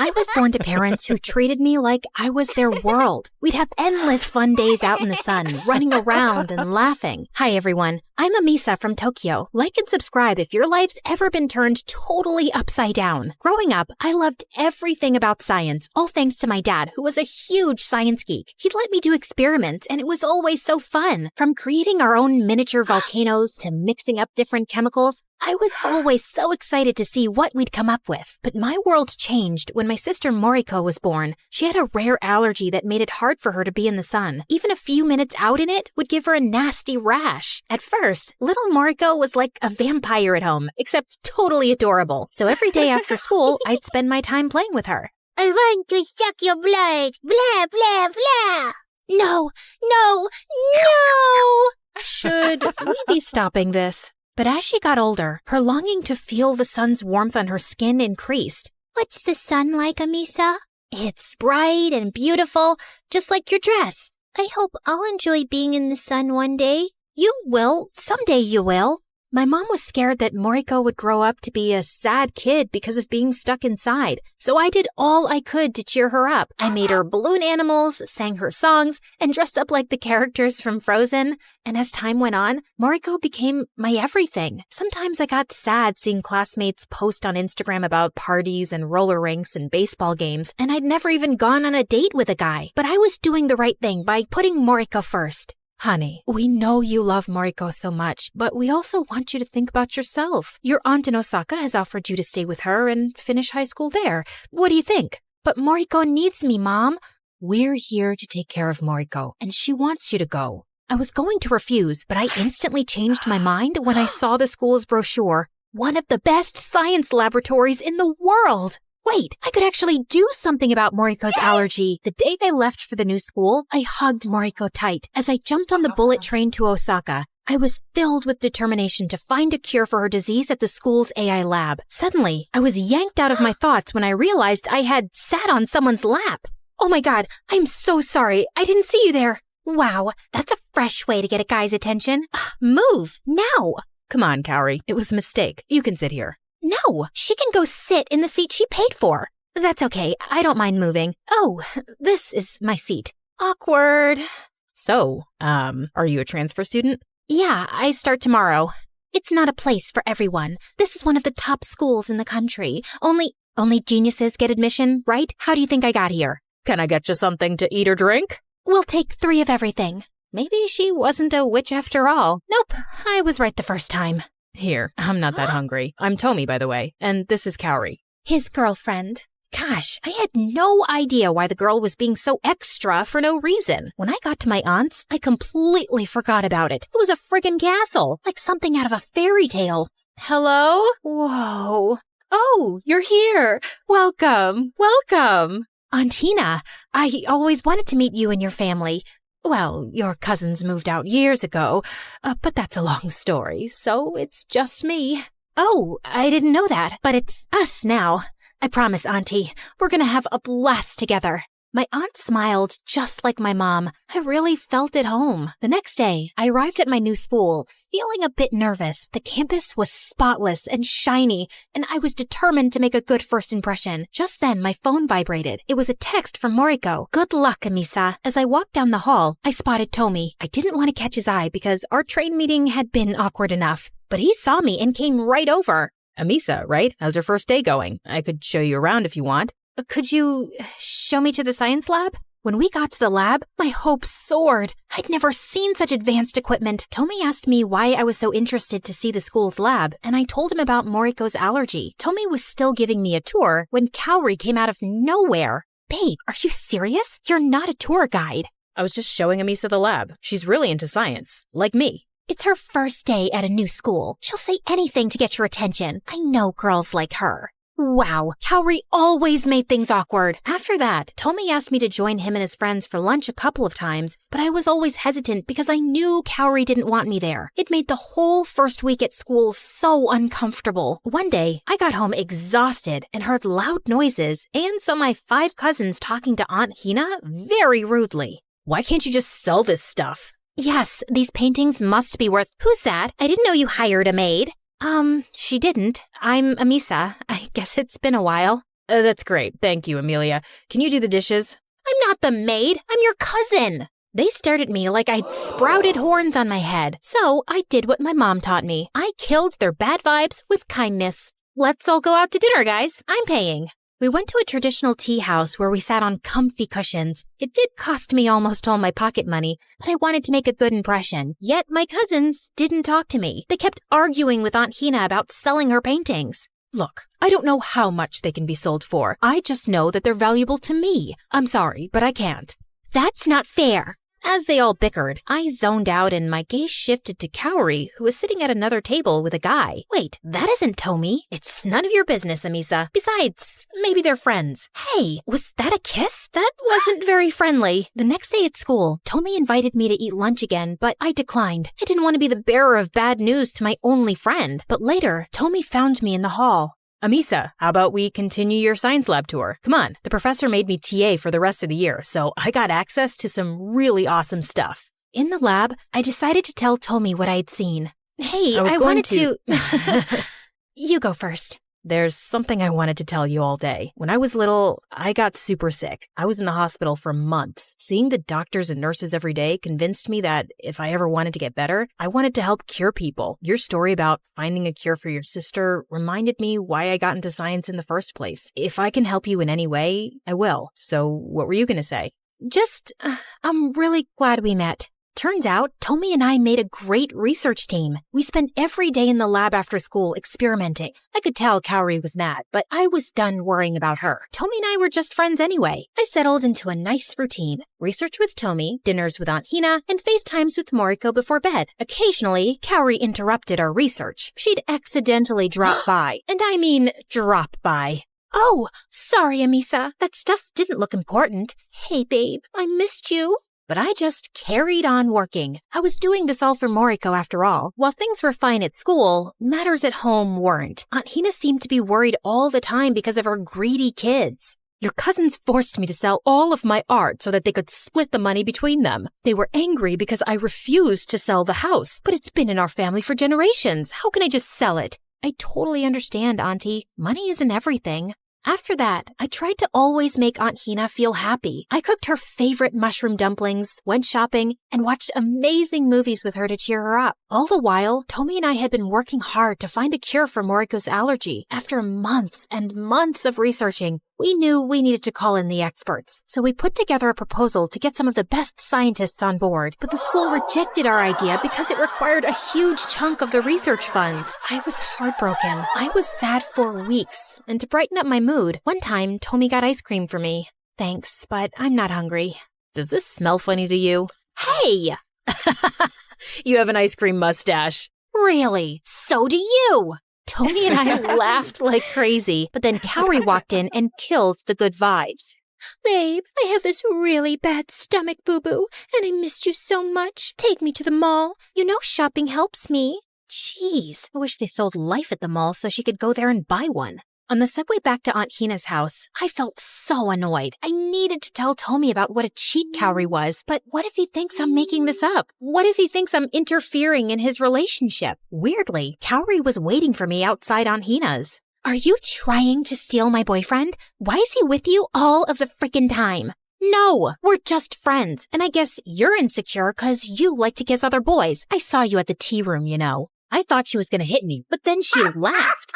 I was born to parents who treated me like I was their world. We'd have endless fun days out in the sun, running around and laughing. Hi, everyone. I'm Amisa from Tokyo. Like and subscribe if your life's ever been turned totally upside down. Growing up, I loved everything about science, all thanks to my dad, who was a huge science geek. He'd let me do experiments, and it was always so fun. From creating our own miniature volcanoes to mixing up different chemicals, I was always so excited to see what we'd come up with. But my world changed when my sister Moriko was born. She had a rare allergy that made it hard for her to be in the sun. Even a few minutes out in it would give her a nasty rash. At first, little Moriko was like a vampire at home, except totally adorable. So every day after school, I'd spend my time playing with her. I want to suck your blood. Blah, blah, blah. No, no, no! Should we be stopping this? But as she got older, her longing to feel the sun's warmth on her skin increased. What's the sun like, Amisa? It's bright and beautiful, just like your dress. I hope I'll enjoy being in the sun one day. You will. Someday you will. My mom was scared that Moriko would grow up to be a sad kid because of being stuck inside, so I did all I could to cheer her up. I made her balloon animals, sang her songs, and dressed up like the characters from Frozen. And as time went on, Moriko became my everything. Sometimes I got sad seeing classmates post on Instagram about parties and roller rinks and baseball games, and I'd never even gone on a date with a guy. But I was doing the right thing by putting Moriko first. Honey, we know you love Moriko so much, but we also want you to think about yourself. Your aunt in Osaka has offered you to stay with her and finish high school there. What do you think? But Moriko needs me, Mom. We're here to take care of Moriko, and she wants you to go. I was going to refuse, but I instantly changed my mind when I saw the school's brochure. One of the best science laboratories in the world. Wait, I could actually do something about Moriko's allergy. The day I left for the new school, I hugged Moriko tight. As I jumped on the bullet train to Osaka, I was filled with determination to find a cure for her disease at the school's AI lab. Suddenly, I was yanked out of my thoughts when I realized I had sat on someone's lap. Oh my God, I'm so sorry. I didn't see you there. Wow, that's a fresh way to get a guy's attention. Move, now. Come on, Kaori. It was a mistake. You can sit here. No, she can go sit in the seat she paid for. That's okay. I don't mind moving. Oh, this is my seat. Awkward. So, are you a transfer student? Yeah, I start tomorrow. It's not a place for everyone. This is one of the top schools in the country. Only geniuses get admission, right? How do you think I got here? Can I get you something to eat or drink? We'll take 3 of everything. Maybe she wasn't a witch after all. Nope, I was right the first time. Here, I'm not that hungry. I'm Tomi, by the way, and this is Kaori. His girlfriend. Gosh, I had no idea why the girl was being so extra for no reason. When I got to my aunt's, I completely forgot about it. It was a friggin' castle, like something out of a fairy tale. Hello? Whoa. Oh, you're here. Welcome. Welcome. Aunt Hina, I always wanted to meet you and your family. Well, your cousins moved out years ago, but that's a long story, so it's just me. Oh, I didn't know that, but it's us now. I promise, Auntie, we're gonna have a blast together. My aunt smiled just like my mom. I really felt at home. The next day, I arrived at my new school, feeling a bit nervous. The campus was spotless and shiny, and I was determined to make a good first impression. Just then, my phone vibrated. It was a text from Moriko. Good luck, Amisa. As I walked down the hall, I spotted Tomi. I didn't want to catch his eye because our train meeting had been awkward enough. But he saw me and came right over. Amisa, right? How's your first day going? I could show you around if you want. Could you show me to the science lab? When we got to the lab, my hopes soared. I'd never seen such advanced equipment. Tomi asked me why I was so interested to see the school's lab, and I told him about Moriko's allergy. Tomi was still giving me a tour when Kaori came out of nowhere. Babe, are you serious? You're not a tour guide. I was just showing Amisa the lab. She's really into science, like me. It's her first day at a new school. She'll say anything to get your attention. I know girls like her. Wow, Kaori always made things awkward. After that, Tomi asked me to join him and his friends for lunch a couple of times, but I was always hesitant because I knew Kaori didn't want me there. It made the whole first week at school so uncomfortable. One day, I got home exhausted and heard loud noises and saw my 5 cousins talking to Aunt Hina very rudely. Why can't you just sell this stuff? Yes, these paintings must be worth— Who's that? I didn't know you hired a maid. She didn't. I'm Amisa. I guess it's been a while. That's great. Thank you, Amelia. Can you do the dishes? I'm not the maid. I'm your cousin. They stared at me like I'd sprouted horns on my head. So I did what my mom taught me. I killed their bad vibes with kindness. Let's all go out to dinner, guys. I'm paying. We went to a traditional tea house where we sat on comfy cushions. It did cost me almost all my pocket money, but I wanted to make a good impression. Yet my cousins didn't talk to me. They kept arguing with Aunt Hina about selling her paintings. Look, I don't know how much they can be sold for. I just know that they're valuable to me. I'm sorry, but I can't. That's not fair. As they all bickered, I zoned out and my gaze shifted to Kaori, who was sitting at another table with a guy. Wait, that isn't Tomi. It's none of your business, Amisa. Besides, maybe they're friends. Hey, was that a kiss? That wasn't very friendly. The next day at school, Tomi invited me to eat lunch again, but I declined. I didn't want to be the bearer of bad news to my only friend. But later, Tomi found me in the hall. Amisa, how about we continue your science lab tour? Come on, the professor made me TA for the rest of the year, so I got access to some really awesome stuff. In the lab, I decided to tell Tomi what I'd seen. Hey, I wanted to. You go first. There's something I wanted to tell you all day. When I was little, I got super sick. I was in the hospital for months. Seeing the doctors and nurses every day convinced me that if I ever wanted to get better, I wanted to help cure people. Your story about finding a cure for your sister reminded me why I got into science in the first place. If I can help you in any way, I will. So what were you going to say? I'm really glad we met. Turns out, Tomi and I made a great research team. We spent every day in the lab after school experimenting. I could tell Kaori was mad, but I was done worrying about her. Tomi and I were just friends anyway. I settled into a nice routine. Research with Tomi, dinners with Aunt Hina, and FaceTimes with Moriko before bed. Occasionally, Kaori interrupted our research. She'd accidentally drop by. And I mean drop by. Oh, sorry, Amisa. That stuff didn't look important. Hey, babe, I missed you. But I just carried on working. I was doing this all for Moriko after all. While things were fine at school, matters at home weren't. Aunt Hina seemed to be worried all the time because of her greedy kids. Your cousins forced me to sell all of my art so that they could split the money between them. They were angry because I refused to sell the house. But it's been in our family for generations. How can I just sell it? I totally understand, Auntie. Money isn't everything. After that, I tried to always make Aunt Hina feel happy. I cooked her favorite mushroom dumplings, went shopping, and watched amazing movies with her to cheer her up. All the while, Tomi and I had been working hard to find a cure for Moriko's allergy. After months and months of researching, we knew we needed to call in the experts. So we put together a proposal to get some of the best scientists on board. But the school rejected our idea because it required a huge chunk of the research funds. I was heartbroken. I was sad for weeks. And to brighten up my mood, one time Tomi got ice cream for me. Thanks, but I'm not hungry. Does this smell funny to you? Hey! You have an ice cream mustache. Really? So do you! Tomi and I laughed like crazy, but then Kaori walked in and killed the good vibes. Babe, I have this really bad stomach boo-boo, and I missed you so much. Take me to the mall. You know shopping helps me. Jeez, I wish they sold Life at the mall so she could go there and buy one. On the subway back to Aunt Hina's house, I felt so annoyed. I needed to tell Tomi about what a cheat Kaori was, but what if he thinks I'm making this up? What if he thinks I'm interfering in his relationship? Weirdly, Kaori was waiting for me outside Aunt Hina's. Are you trying to steal my boyfriend? Why is he with you all of the frickin' time? No, we're just friends, and I guess you're insecure 'cause you like to kiss other boys. I saw you at the tea room, you know. I thought she was going to hit me, but then she laughed.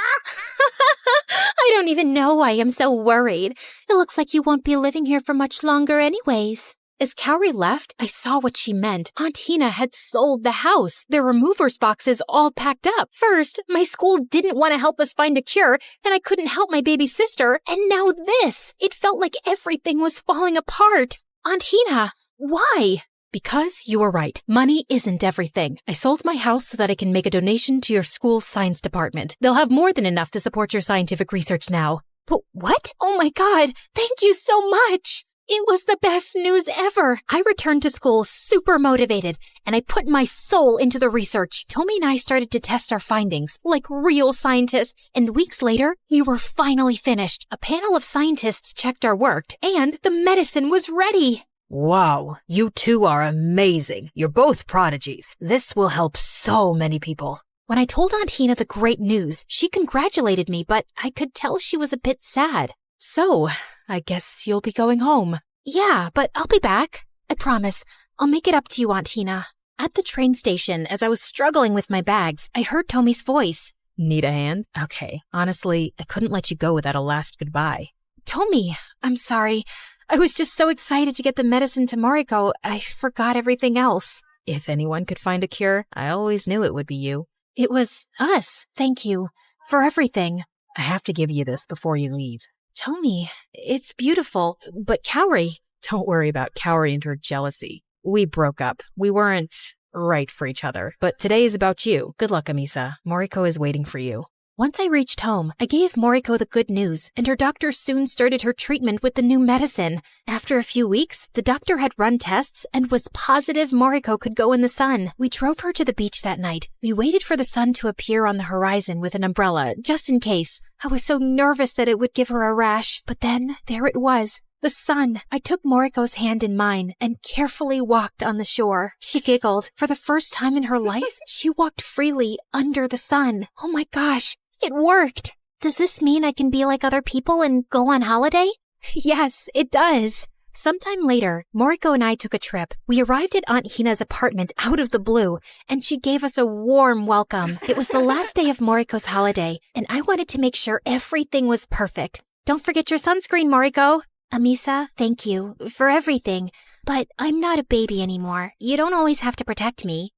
I don't even know why I'm so worried. It looks like you won't be living here for much longer anyways. As Kaori left, I saw what she meant. Aunt Hina had sold the house. Their removers boxes all packed up. First, my school didn't want to help us find a cure, and I couldn't help my baby sister. And now this. It felt like everything was falling apart. Aunt Hina, why? Because you were right. Money isn't everything. I sold my house so that I can make a donation to your school's science department. They'll have more than enough to support your scientific research now. But what? Oh my God, thank you so much. It was the best news ever. I returned to school super motivated, and I put my soul into the research. Tomi and I started to test our findings like real scientists. And weeks later, we were finally finished. A panel of scientists checked our work, and the medicine was ready. Wow, you two are amazing. You're both prodigies. This will help so many people. When I told Aunt Hina the great news, she congratulated me, but I could tell she was a bit sad. So, I guess you'll be going home. Yeah, but I'll be back. I promise. I'll make it up to you, Aunt Hina. At the train station, as I was struggling with my bags, I heard Tomi's voice. Need a hand? Okay, honestly, I couldn't let you go without a last goodbye. Tomi, I'm sorry. I was just so excited to get the medicine to Moriko, I forgot everything else. If anyone could find a cure, I always knew it would be you. It was us. Thank you for everything. I have to give you this before you leave. Tomi, it's beautiful, but Kaori... Don't worry about Kaori and her jealousy. We broke up. We weren't right for each other. But today is about you. Good luck, Amisa. Moriko is waiting for you. Once I reached home, I gave Moriko the good news, and her doctor soon started her treatment with the new medicine. After a few weeks, the doctor had run tests and was positive Moriko could go in the sun. We drove her to the beach that night. We waited for the sun to appear on the horizon with an umbrella, just in case. I was so nervous that it would give her a rash, but then there it was. The sun. I took Moriko's hand in mine and carefully walked on the shore. She giggled. For the first time in her life, she walked freely under the sun. Oh my gosh, it worked. Does this mean I can be like other people and go on holiday? Yes, it does. Sometime later, Moriko and I took a trip. We arrived at Aunt Hina's apartment out of the blue, and she gave us a warm welcome. It was the last day of Moriko's holiday, and I wanted to make sure everything was perfect. Don't forget your sunscreen, Moriko. Amisa, thank you for everything, but I'm not a baby anymore. You don't always have to protect me.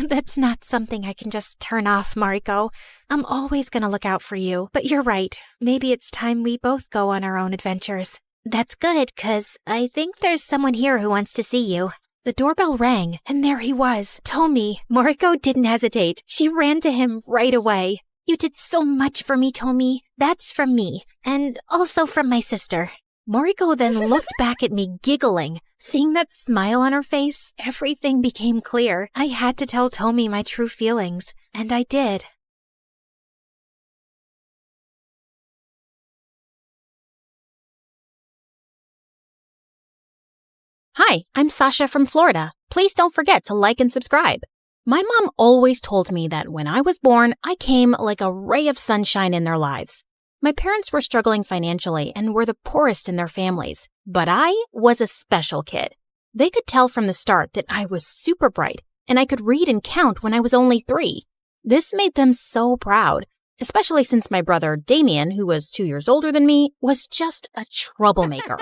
That's not something I can just turn off, Mariko. I'm always gonna look out for you, but you're right. Maybe it's time we both go on our own adventures. That's good, 'cause I think there's someone here who wants to see you. The doorbell rang, and there he was, Tomi. Moriko didn't hesitate. She ran to him right away. You did so much for me, Tomi. That's from me, and also from my sister. Moriko then looked back at me, giggling. Seeing that smile on her face, everything became clear. I had to tell Tomi my true feelings, and I did. Hi, I'm Sasha from Florida. Please don't forget to like and subscribe. My mom always told me that when I was born, I came like a ray of sunshine in their lives. My parents were struggling financially and were the poorest in their families, but I was a special kid. They could tell from the start that I was super bright, and I could read and count when I was only 3. This made them so proud, especially since my brother Damien, who was 2 years older than me, was just a troublemaker.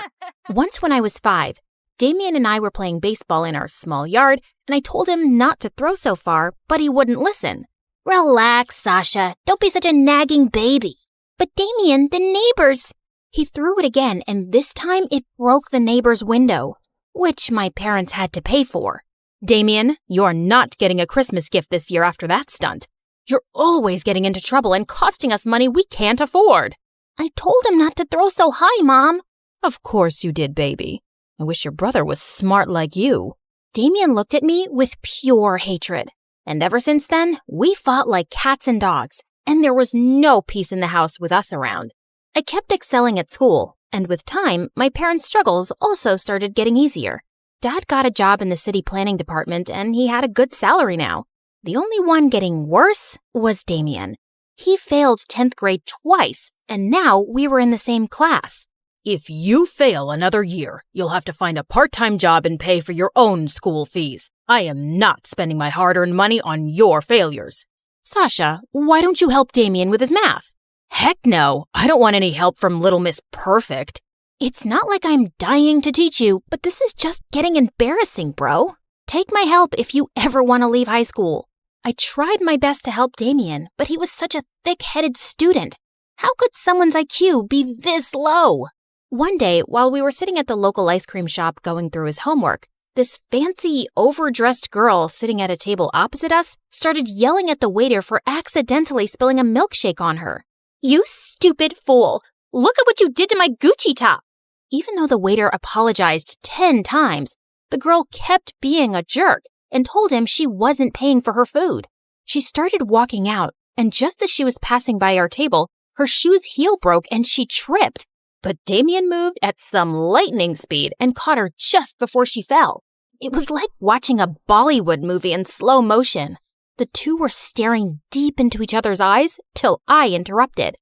Once when I was 5, Damien and I were playing baseball in our small yard, and I told him not to throw so far, but he wouldn't listen. Relax, Sasha. Don't be such a nagging baby. But Damien, the neighbors... He threw it again, and this time it broke the neighbor's window, which my parents had to pay for. Damien, you're not getting a Christmas gift this year after that stunt. You're always getting into trouble and costing us money we can't afford. I told him not to throw so high, Mom. Of course you did, baby. I wish your brother was smart like you. Damien looked at me with pure hatred. And ever since then, we fought like cats and dogs, and there was no peace in the house with us around. I kept excelling at school, and with time, my parents' struggles also started getting easier. Dad got a job in the city planning department, and he had a good salary now. The only one getting worse was Damien. He failed 10th grade twice, and now we were in the same class. If you fail another year, you'll have to find a part-time job and pay for your own school fees. I am not spending my hard-earned money on your failures. Sasha, why don't you help Damien with his math? Heck no, I don't want any help from Little Miss Perfect. It's not like I'm dying to teach you, but this is just getting embarrassing, bro. Take my help if you ever want to leave high school. I tried my best to help Damien, but he was such a thick-headed student. How could someone's IQ be this low? One day, while we were sitting at the local ice cream shop going through his homework, this fancy, overdressed girl sitting at a table opposite us started yelling at the waiter for accidentally spilling a milkshake on her. You stupid fool! Look at what you did to my Gucci top! Even though the waiter apologized 10 times, the girl kept being a jerk and told him she wasn't paying for her food. She started walking out, and just as she was passing by our table, her shoe's heel broke and she tripped. But Damien moved at some lightning speed and caught her just before she fell. It was like watching a Bollywood movie in slow motion. The two were staring deep into each other's eyes till I interrupted.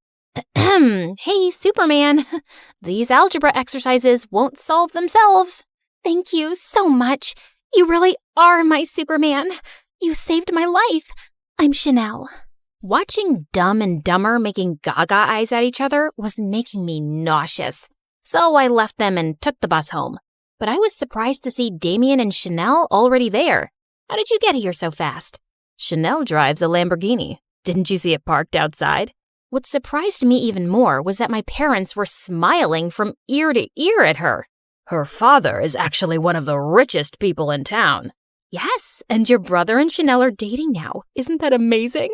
Hey, Superman. These algebra exercises won't solve themselves. Thank you so much. You really are my Superman. You saved my life. I'm Chanel. Watching Dumb and Dumber making gaga eyes at each other was making me nauseous. So I left them and took the bus home. But I was surprised to see Damien and Chanel already there. How did you get here so fast? Chanel drives a Lamborghini. Didn't you see it parked outside? What surprised me even more was that my parents were smiling from ear to ear at her. Her father is actually one of the richest people in town. Yes, and your brother and Chanel are dating now. Isn't that amazing?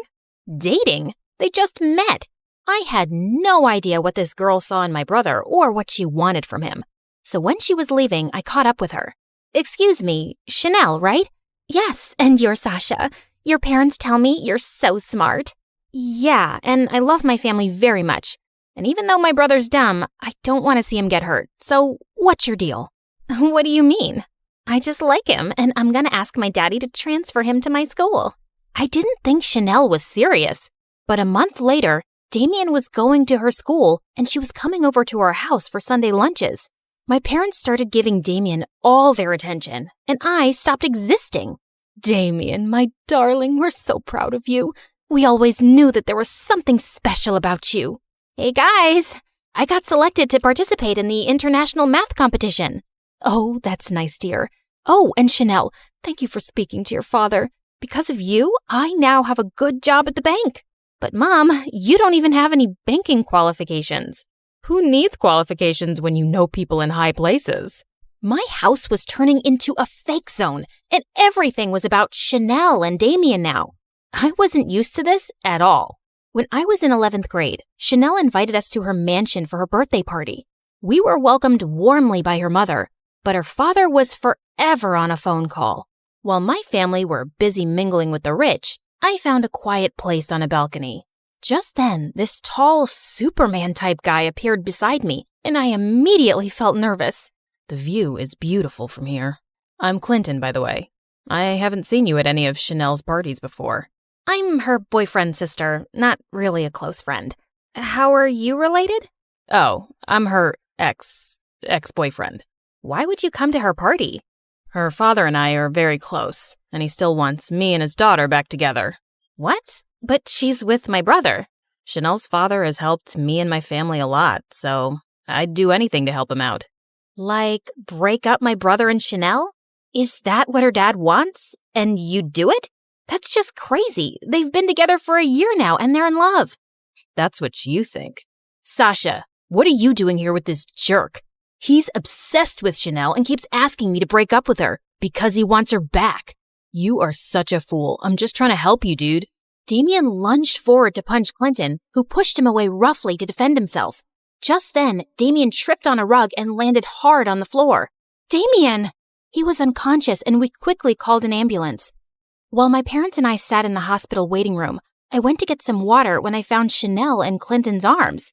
Dating? They just met. I had no idea what this girl saw in my brother or what she wanted from him. So when she was leaving, I caught up with her. Excuse me, Chanel, right? Yes, and you're Sasha. Your parents tell me you're so smart. Yeah, and I love my family very much. And even though my brother's dumb, I don't want to see him get hurt. So what's your deal? What do you mean? I just like him, and I'm going to ask my daddy to transfer him to my school. I didn't think Chanel was serious. But a month later, Damien was going to her school, and she was coming over to our house for Sunday lunches. My parents started giving Damien all their attention, and I stopped existing. Damien, my darling, we're so proud of you. We always knew that there was something special about you. Hey guys, I got selected to participate in the international math competition. Oh, that's nice, dear. Oh, and Chanel, thank you for speaking to your father. Because of you, I now have a good job at the bank. But Mom, you don't even have any banking qualifications. Who needs qualifications when you know people in high places? My house was turning into a fake zone, and everything was about Chanel and Damien now. I wasn't used to this at all. When I was in 11th grade, Chanel invited us to her mansion for her birthday party. We were welcomed warmly by her mother, but her father was forever on a phone call. While my family were busy mingling with the rich, I found a quiet place on a balcony. Just then, this tall Superman-type guy appeared beside me, and I immediately felt nervous. The view is beautiful from here. I'm Clinton, by the way. I haven't seen you at any of Chanel's parties before. I'm her boyfriend's sister, not really a close friend. How are you related? Oh, I'm her ex-boyfriend. Why would you come to her party? Her father and I are very close, and he still wants me and his daughter back together. What? But she's with my brother. Chanel's father has helped me and my family a lot, so I'd do anything to help him out. Like, break up my brother and Chanel? Is that what her dad wants? And you'd do it? That's just crazy. They've been together for a year now, and they're in love. That's what you think. Sasha, what are you doing here with this jerk? He's obsessed with Chanel and keeps asking me to break up with her because he wants her back. You are such a fool. I'm just trying to help you, dude. Damien lunged forward to punch Clinton, who pushed him away roughly to defend himself. Just then, Damien tripped on a rug and landed hard on the floor. Damien! He was unconscious, and we quickly called an ambulance. While my parents and I sat in the hospital waiting room, I went to get some water when I found Chanel in Clinton's arms.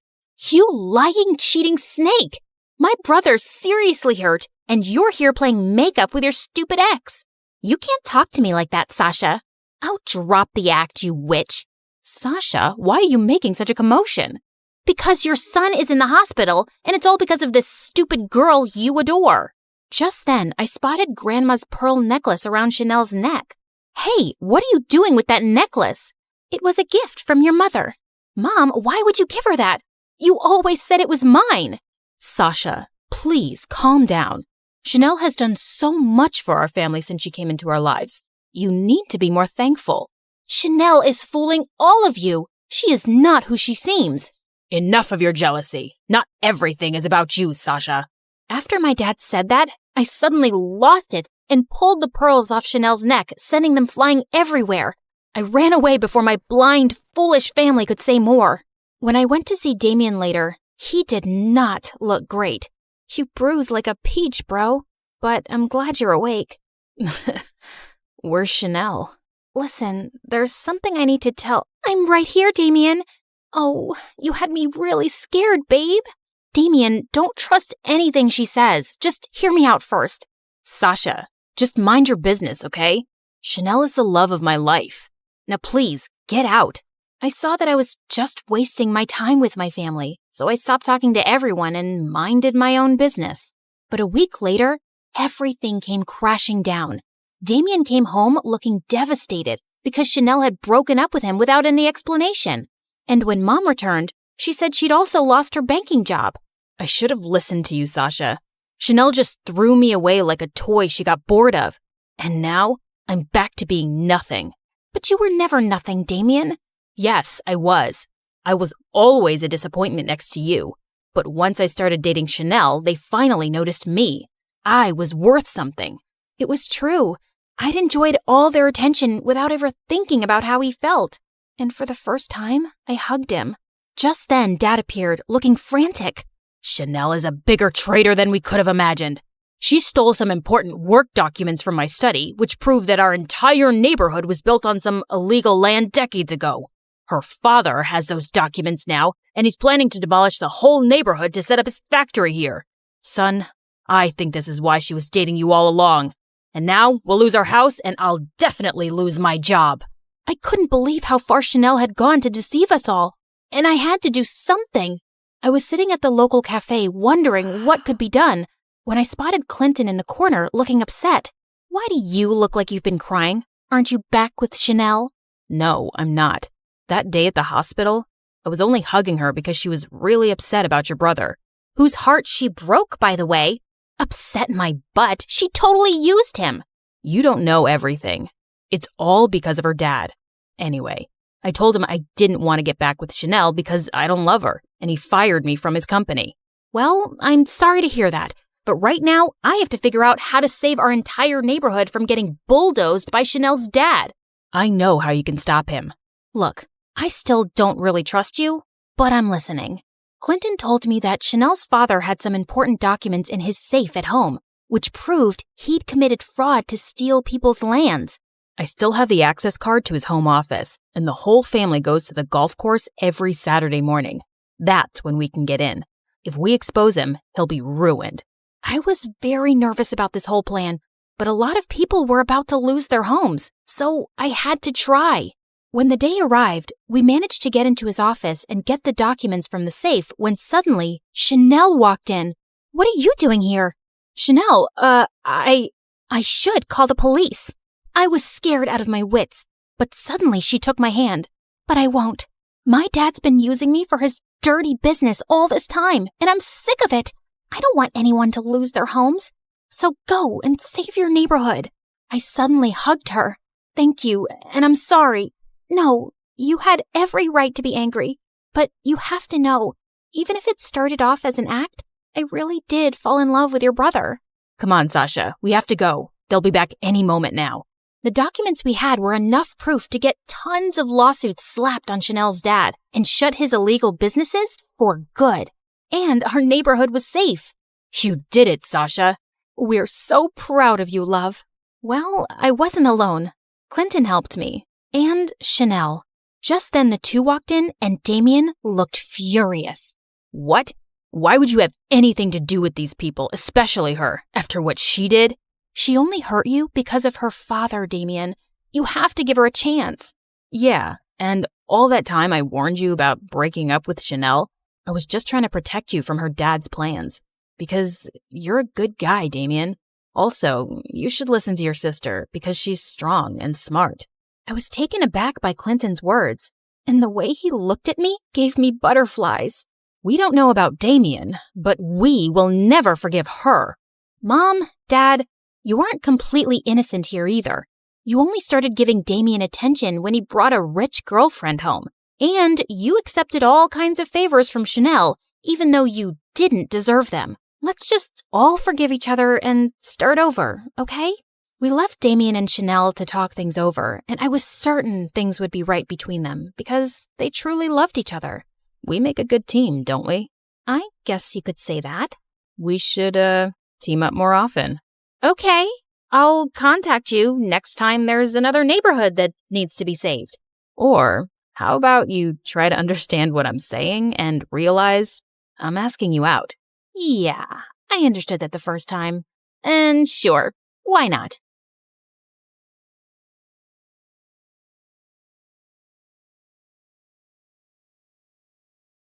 You lying, cheating snake! My brother's seriously hurt, and you're here playing makeup with your stupid ex. You can't talk to me like that, Sasha. Oh, drop the act, you witch. Sasha, why are you making such a commotion? Because your son is in the hospital, and it's all because of this stupid girl you adore. Just then, I spotted Grandma's pearl necklace around Chanel's neck. Hey, what are you doing with that necklace? It was a gift from your mother. Mom, why would you give her that? You always said it was mine. Sasha, please calm down. Chanel has done so much for our family since she came into our lives. You need to be more thankful. Chanel is fooling all of you. She is not who she seems. Enough of your jealousy. Not everything is about you, Sasha. After my dad said that, I suddenly lost it and pulled the pearls off Chanel's neck, sending them flying everywhere. I ran away before my blind, foolish family could say more. When I went to see Damien later, he did not look great. You bruised like a peach, bro. But I'm glad you're awake. Where's Chanel? Listen, there's something I need to tell. I'm right here, Damien. Oh, you had me really scared, babe. Damien, don't trust anything she says. Just hear me out first. Sasha, just mind your business, okay? Chanel is the love of my life. Now please, get out. I saw that I was just wasting my time with my family, so I stopped talking to everyone and minded my own business. But a week later, everything came crashing down. Damien came home looking devastated because Chanel had broken up with him without any explanation. And when Mom returned, she said she'd also lost her banking job. I should have listened to you, Sasha. Chanel just threw me away like a toy she got bored of. And now, I'm back to being nothing. But you were never nothing, Damien. Yes, I was. I was always a disappointment next to you. But once I started dating Chanel, they finally noticed me. I was worth something. It was true. I'd enjoyed all their attention without ever thinking about how he felt. And for the first time, I hugged him. Just then, Dad appeared, looking frantic. Chanel is a bigger traitor than we could have imagined. She stole some important work documents from my study, which proved that our entire neighborhood was built on some illegal land decades ago. Her father has those documents now, and he's planning to demolish the whole neighborhood to set up his factory here. Son, I think this is why she was dating you all along. And now we'll lose our house, and I'll definitely lose my job. I couldn't believe how far Chanel had gone to deceive us all, and I had to do something. I was sitting at the local cafe wondering what could be done when I spotted Clinton in the corner looking upset. Why do you look like you've been crying? Aren't you back with Chanel? No, I'm not. That day at the hospital, I was only hugging her because she was really upset about your brother. Whose heart she broke, by the way. Upset my butt. She totally used him. You don't know everything. It's all because of her dad. Anyway, I told him I didn't want to get back with Chanel because I don't love her, and he fired me from his company. Well, I'm sorry to hear that, but right now I have to figure out how to save our entire neighborhood from getting bulldozed by Chanel's dad. I know how you can stop him. Look, I still don't really trust you, but I'm listening. Clinton told me that Chanel's father had some important documents in his safe at home, which proved he'd committed fraud to steal people's lands. I still have the access card to his home office, and the whole family goes to the golf course every Saturday morning. That's when we can get in. If we expose him, he'll be ruined. I was very nervous about this whole plan, but a lot of people were about to lose their homes, so I had to try. When the day arrived, we managed to get into his office and get the documents from the safe when suddenly Chanel walked in. What are you doing here? Chanel, I should call the police. I was scared out of my wits, but suddenly she took my hand. But I won't. My dad's been using me for his dirty business all this time, and I'm sick of it. I don't want anyone to lose their homes. So go and save your neighborhood. I suddenly hugged her. Thank you, and I'm sorry. No, you had every right to be angry, but you have to know, even if it started off as an act, I really did fall in love with your brother. Come on, Sasha, we have to go. They'll be back any moment now. The documents we had were enough proof to get tons of lawsuits slapped on Chanel's dad and shut his illegal businesses for good. And our neighborhood was safe. You did it, Sasha. We're so proud of you, love. Well, I wasn't alone. Clinton helped me. And Chanel. Just then the two walked in and Damien looked furious. What? Why would you have anything to do with these people, especially her, after what she did? She only hurt you because of her father, Damien. You have to give her a chance. Yeah, and all that time I warned you about breaking up with Chanel, I was just trying to protect you from her dad's plans. Because you're a good guy, Damien. Also, you should listen to your sister because she's strong and smart. I was taken aback by Clinton's words, and the way he looked at me gave me butterflies. We don't know about Damien, but we will never forgive her. Mom, Dad, you aren't completely innocent here either. You only started giving Damien attention when he brought a rich girlfriend home, and you accepted all kinds of favors from Chanel, even though you didn't deserve them. Let's just all forgive each other and start over, okay? We left Damien and Chanel to talk things over, and I was certain things would be right between them because they truly loved each other. We make a good team, don't we? I guess you could say that. We should, team up more often. Okay. I'll contact you next time there's another neighborhood that needs to be saved. Or how about you try to understand what I'm saying and realize I'm asking you out? Yeah, I understood that the first time. And sure, why not?